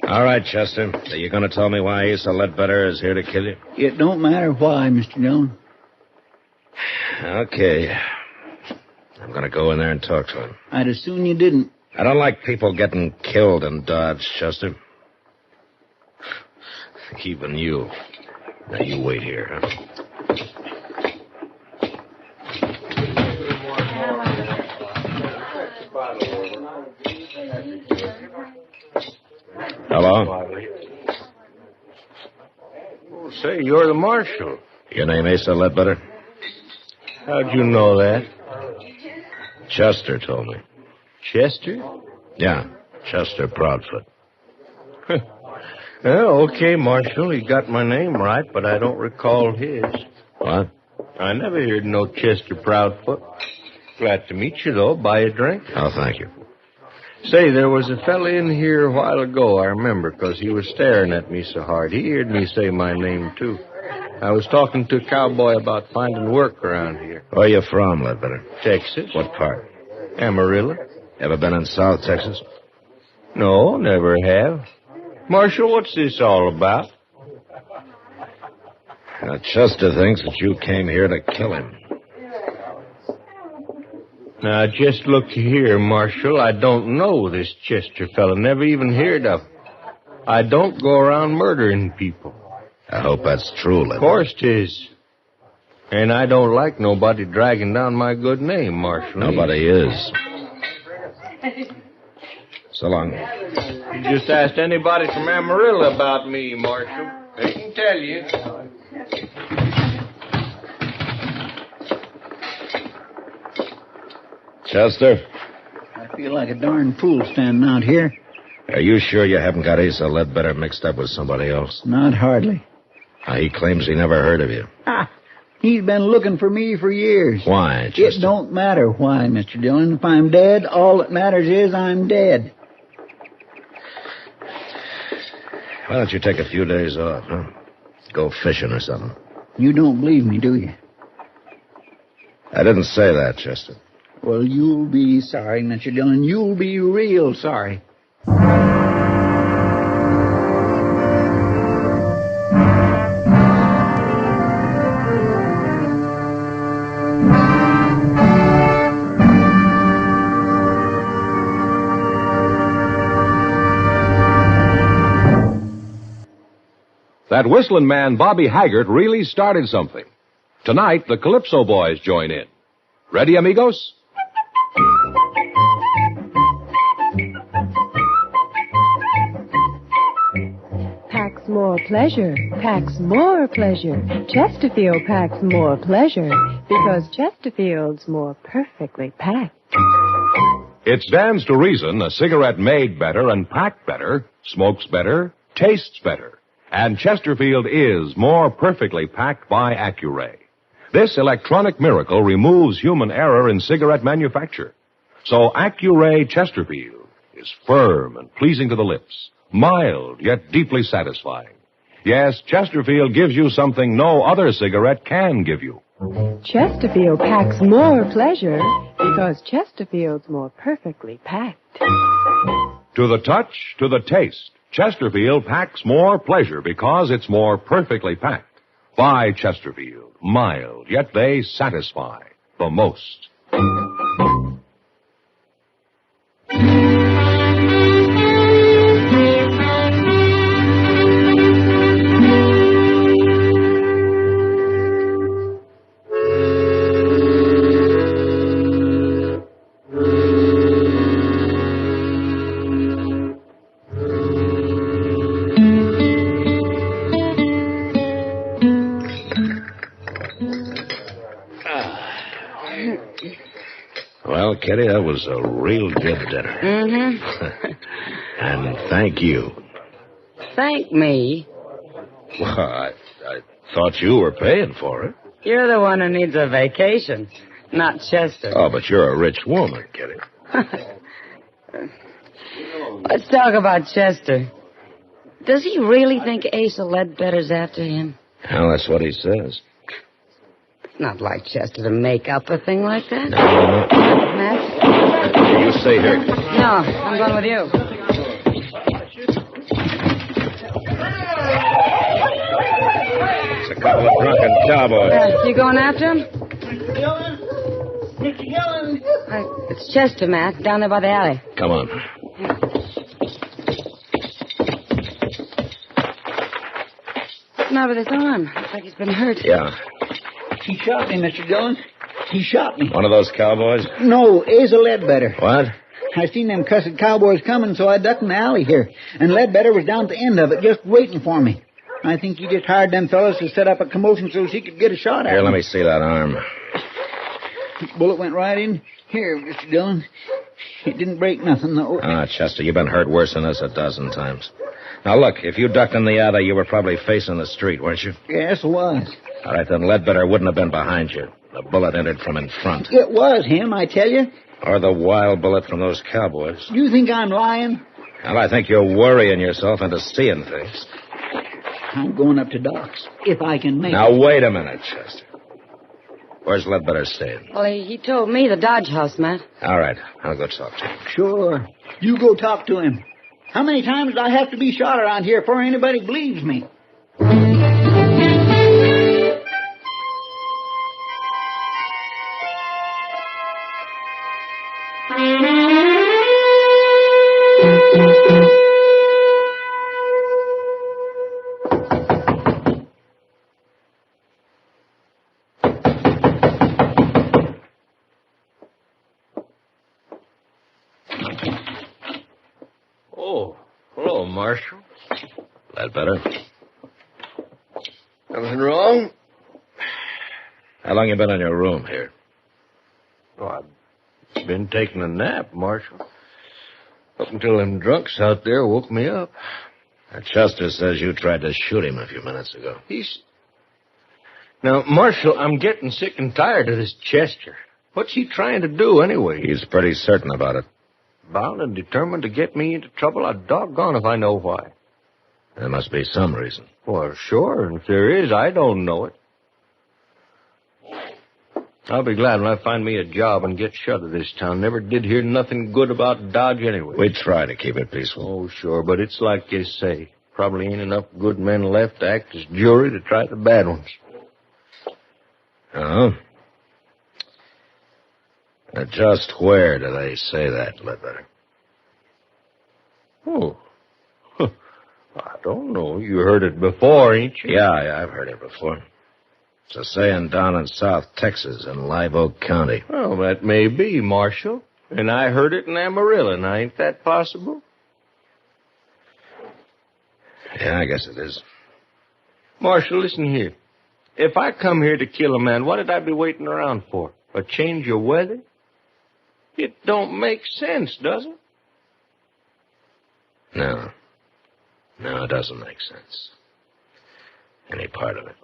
All right, Chester. Are you going to tell me why Asa Ledbetter is here to kill you? It don't matter why, Mr. Dillon. Okay. I'm going to go in there and talk to him. I'd as soon you didn't. I don't like people getting killed in Dodge, Chester. Even you. Now, you wait here, huh? Hello? Oh, say, you're the marshal. Your name Asa Ledbetter? How'd you know that? Chester told me. Chester? Yeah, Chester Proudfoot. Well, okay, Marshal, he got my name right, but I don't recall his. What? I never heard no Chester Proudfoot. Glad to meet you, though. Buy a drink? Oh, thank you. Say, there was a fella in here a while ago, I remember, 'cause he was staring at me so hard. He heard me say my name, too. I was talking to a cowboy about finding work around here. Where you from, Ledbetter? Texas. What part? Amarillo. Ever been in South Texas? No, never have. Marshal, what's this all about? Chester thinks that you came here to kill him. Now, just look here, Marshal. I don't know this Chester fella. Never even heard of him. I don't go around murdering people. I hope that's true, Ledbetter. Of course 'tis. And I don't like nobody dragging down my good name, Marshal. Nobody is. So long. You just asked anybody from Amarillo about me, Marshal. They can tell you. Chester? I feel like a darn fool standing out here. Are you sure you haven't got Asa Ledbetter mixed up with somebody else? Not hardly. He claims he never heard of you. He's been looking for me for years. Why, Chester? It don't matter why, Mr. Dillon. If I'm dead, all that matters is I'm dead. Why don't you take a few days off, huh? Go fishing or something. You don't believe me, do you? I didn't say that, Chester. Well, you'll be sorry, Mr. Dillon. You'll be real sorry. that whistling man Bobby Haggart really started something. Tonight, the Calypso Boys join in. Ready, amigos? Packs more pleasure, packs more pleasure. Chesterfield packs more pleasure because Chesterfield's more perfectly packed. It stands to reason a cigarette made better and packed better, smokes better, tastes better. And Chesterfield is more perfectly packed by Accuray. This electronic miracle removes human error in cigarette manufacture. So Accuray Chesterfield is firm and pleasing to the lips, mild yet deeply satisfying. Yes, Chesterfield gives you something no other cigarette can give you. Chesterfield packs more pleasure because Chesterfield's more perfectly packed. To the touch, to the taste, Chesterfield packs more pleasure because it's more perfectly packed. By Chesterfield, mild, yet they satisfy the most. Well, Kitty, that was a real good dinner. Mm-hmm. And thank you. Thank me. Well, I thought you were paying for it. You're the one who needs a vacation, not Chester. Oh, but you're a rich woman, Kitty. Let's talk about Chester. Does he really think Asa Ledbetter's after him? Well, that's what he says. It's not like Chester to make up a thing like that. No. Matt? You stay here. No, I'm going with you. It's a couple of drunken cowboys. You going after him? Mr. Yellen. It's Chester, Matt, down there by the alley. Come on. What's the matter with his arm? Looks like he's been hurt. Yeah. He shot me, Mr. Dillon. He shot me. One of those cowboys? No, Asa Ledbetter. What? I seen them cussed cowboys coming, so I ducked in the alley here. And Ledbetter was down at the end of it, just waiting for me. I think he just hired them fellas to set up a commotion so he could get a shot at Here, me. let me see that arm. Bullet went right in. Here, Mr. Dillon. It didn't break nothing, though. Ah, Chester, you've been hurt worse than this a dozen times. Now, look, if you ducked in the alley, you were probably facing the street, weren't you? Yes, it was. All right, then Ledbetter wouldn't have been behind you. The bullet entered from in front. It was him, I tell you. Or the wild bullet from those cowboys. You think I'm lying? Well, I think you're worrying yourself into seeing things. I'm going up to Doc's, if I can make Now, it. wait a minute, Chester. Where's Ledbetter staying? Well, he told me the Dodge House, Matt. All right, I'll go talk to him. Sure. You go talk to him. How many times do I have to be shot around here before anybody believes me? Oh, hello, Marshal. Ledbetter. Nothing wrong? How long you been in your room here? Oh, I've been taking a nap, Marshal. Up until them drunks out there woke me up. Chester says you tried to shoot him a few minutes ago. Now, Marshal, I'm getting sick and tired of this Chester. What's he trying to do, anyway? He's pretty certain about it. Bound and determined to get me into trouble. I'm doggone if I know why. There must be some reason. Well, sure, and if there is, I don't know it. I'll be glad when I find me a job and get shut of this town. Never did hear nothing good about Dodge anyway. We try to keep it peaceful. Oh, sure, but it's like you say. Probably ain't enough good men left to act as jury to try the bad ones. Oh? Just where do they say that, Ledbetter? Oh. I Don't know. You heard it before, ain't you? Yeah, I've heard it before. It's a saying down in South Texas in Live Oak County. Well, that may be, Marshal. And I heard it in Amarillo. Now, ain't that possible? Yeah, I guess it is. Marshal, listen here. If I come here to kill a man, what would I be waiting around for? A change of weather? It don't make sense, does it? No. No, it doesn't make sense. Any part of it.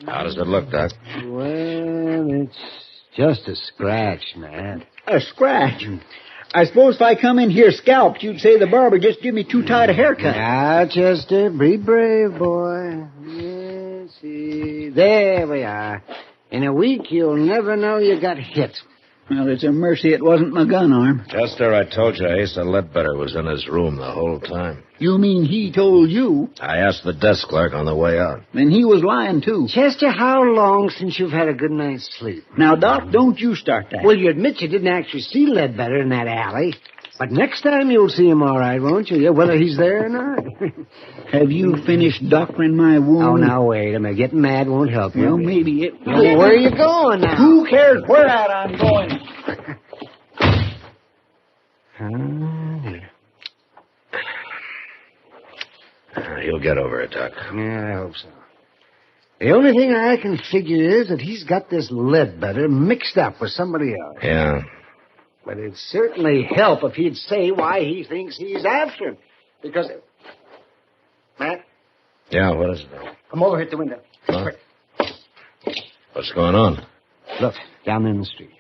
How does it look, Doc? Well, it's just a scratch, man. A scratch? I suppose if I come in here scalped, you'd say the barber just give me too tight a haircut. Now, Chester, be brave, boy. Yes, see. There we are. In a week, you'll never know you got hit. Well, it's a mercy it wasn't my gun arm. Chester, I told you Asa Ledbetter was in his room the whole time. You mean he told you? I asked the desk clerk on the way out. Then he was lying, too. Chester, how long since you've had a good night's sleep? Now, Doc, don't you start that. Well, you admit you didn't actually see Ledbetter in that alley. But next time you'll see him all right, won't you? Yeah, whether he's there or not. Have you finished doctoring my wound? Oh, now, wait a minute. Getting mad won't help you. Well, maybe it will. Well, where are you going now? Who cares where at I'm going? He'll get over it, Doc. Yeah, I hope so. The only thing I can figure is that he's got this Ledbetter mixed up with somebody else. Yeah. But it'd certainly help if he'd say why he thinks he's after him. Because... Matt? Yeah, what is it? Come over here at the window. Huh? What's going on? Look, down in the street.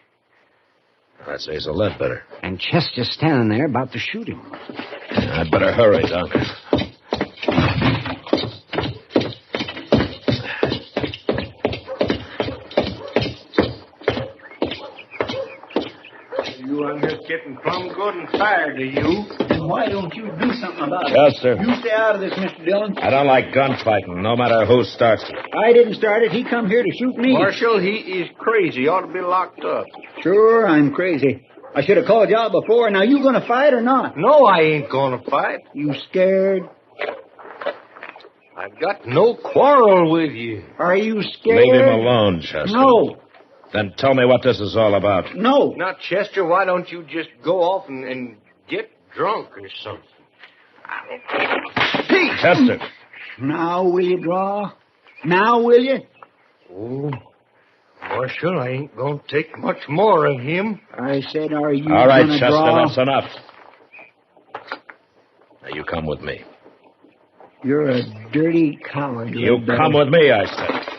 That's Asa Ledbetter. And Chester's standing there about to shoot him. I'd better hurry, Doc. You on here getting plumb good and tired, are you? Then why don't you do something about it? Chester. You stay out of this, Mr. Dillon. I don't like gunfighting, no matter who starts it. I didn't start it. He come here to shoot me. Marshal, he is crazy. He ought to be locked up. Sure, I'm crazy. I should have called you out before. Now, you going to fight or not? No, I ain't going to fight. You scared? I've got no quarrel with you. Are you scared? Leave him alone, Chester. No. Then tell me what this is all about. No. Now, Chester, why don't you just go off and get drunk or something? Hey, Chester. Now will you draw? Now will you? Oh, Marshal, I ain't going to take much more of him. I said, are you all right, gonna Chester, draw? that's enough. Now, you come with me. You're a dirty coward. You come with me, I said.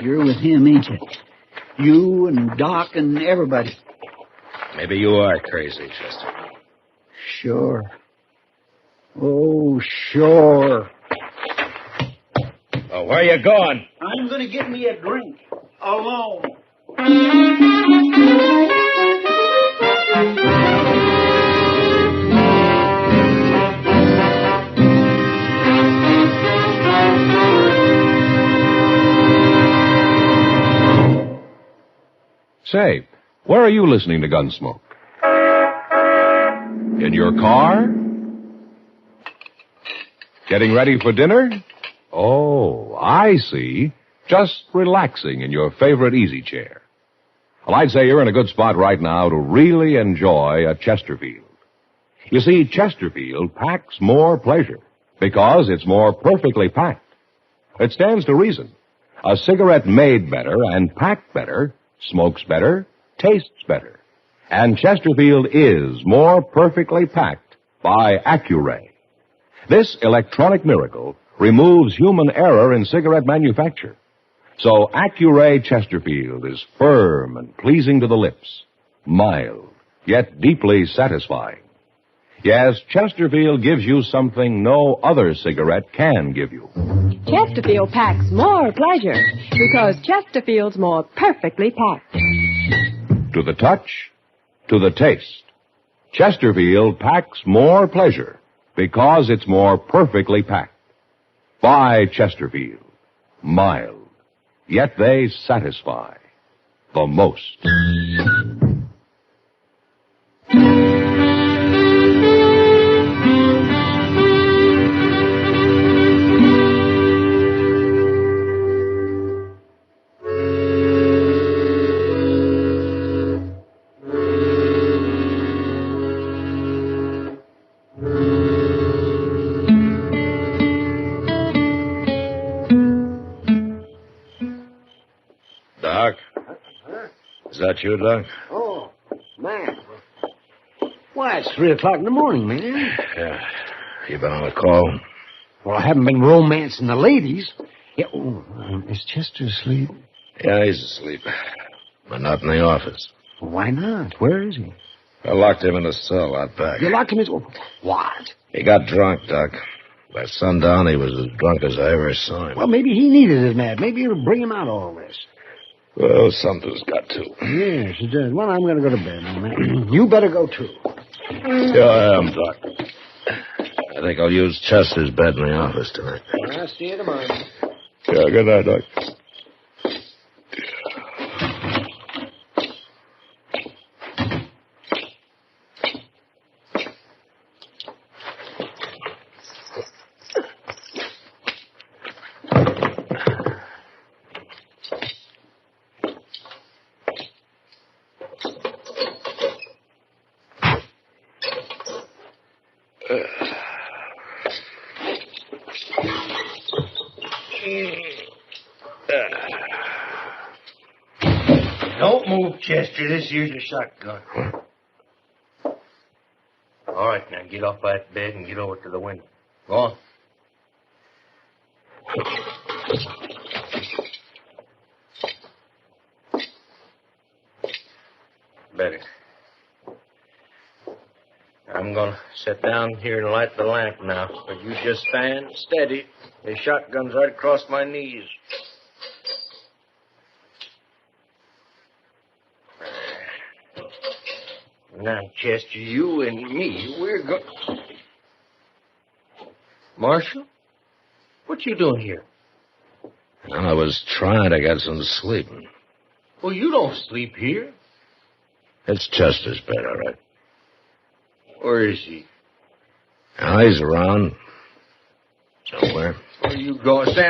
You're with him, ain't you? You and Doc and everybody. Maybe you are crazy, Chester. Sure. Oh, sure. Oh, where you going? I'm going to get me a drink. Alone. Say, where are you listening to Gunsmoke? In your car? Getting ready for dinner? Oh, I see. Just relaxing in your favorite easy chair. Well, I'd say you're in a good spot right now to really enjoy a Chesterfield. You see, Chesterfield packs more pleasure because it's more perfectly packed. It stands to reason. A cigarette made better and packed better smokes better, tastes better. And Chesterfield is more perfectly packed by Accuray. This electronic miracle removes human error in cigarette manufacture. So Accuray Chesterfield is firm and pleasing to the lips, mild, yet deeply satisfying. Yes, Chesterfield gives you something no other cigarette can give you. Chesterfield packs more pleasure Because Chesterfield's more perfectly packed. To the touch, to the taste. Chesterfield packs more pleasure because it's more perfectly packed. Buy Chesterfield. Mild, yet they satisfy the most. Doc? Is that you, Doc? Oh, man. Why, it's 3 o'clock in the morning, man. Yeah. You been on a call? Well, I haven't been romancing the ladies. Yeah, is Chester asleep? Yeah, he's asleep. But not in the office. Well, why not? Where is he? I locked him in a cell out back. You locked him in... What? He got drunk, Doc. By sundown, he was as drunk as I ever saw him. Well, maybe he needed it, Matt. Maybe it'll bring him out of all this. Well, something's got to. Yes, it does. Well, I'm going to go to bed now, Matt. You better go, too. Yeah, I am, Doc. I think I'll use Chester's bed in the office tonight. Well, I'll see you tomorrow. Yeah, good night, Doc. Don't move, Chester. This here's a shotgun. All right, now get off that bed and get over to the window. Go on. Better. I'm gonna sit down here and light the lamp now, but you just stand steady. The shotgun's right across my knees. Now, Chester, you and me, we're going... Marshal? What you doing here? I was trying to get some sleep. Well, you don't sleep here. It's Chester's bed, all right. Where is he? Now, he's around somewhere. Where you going? Stand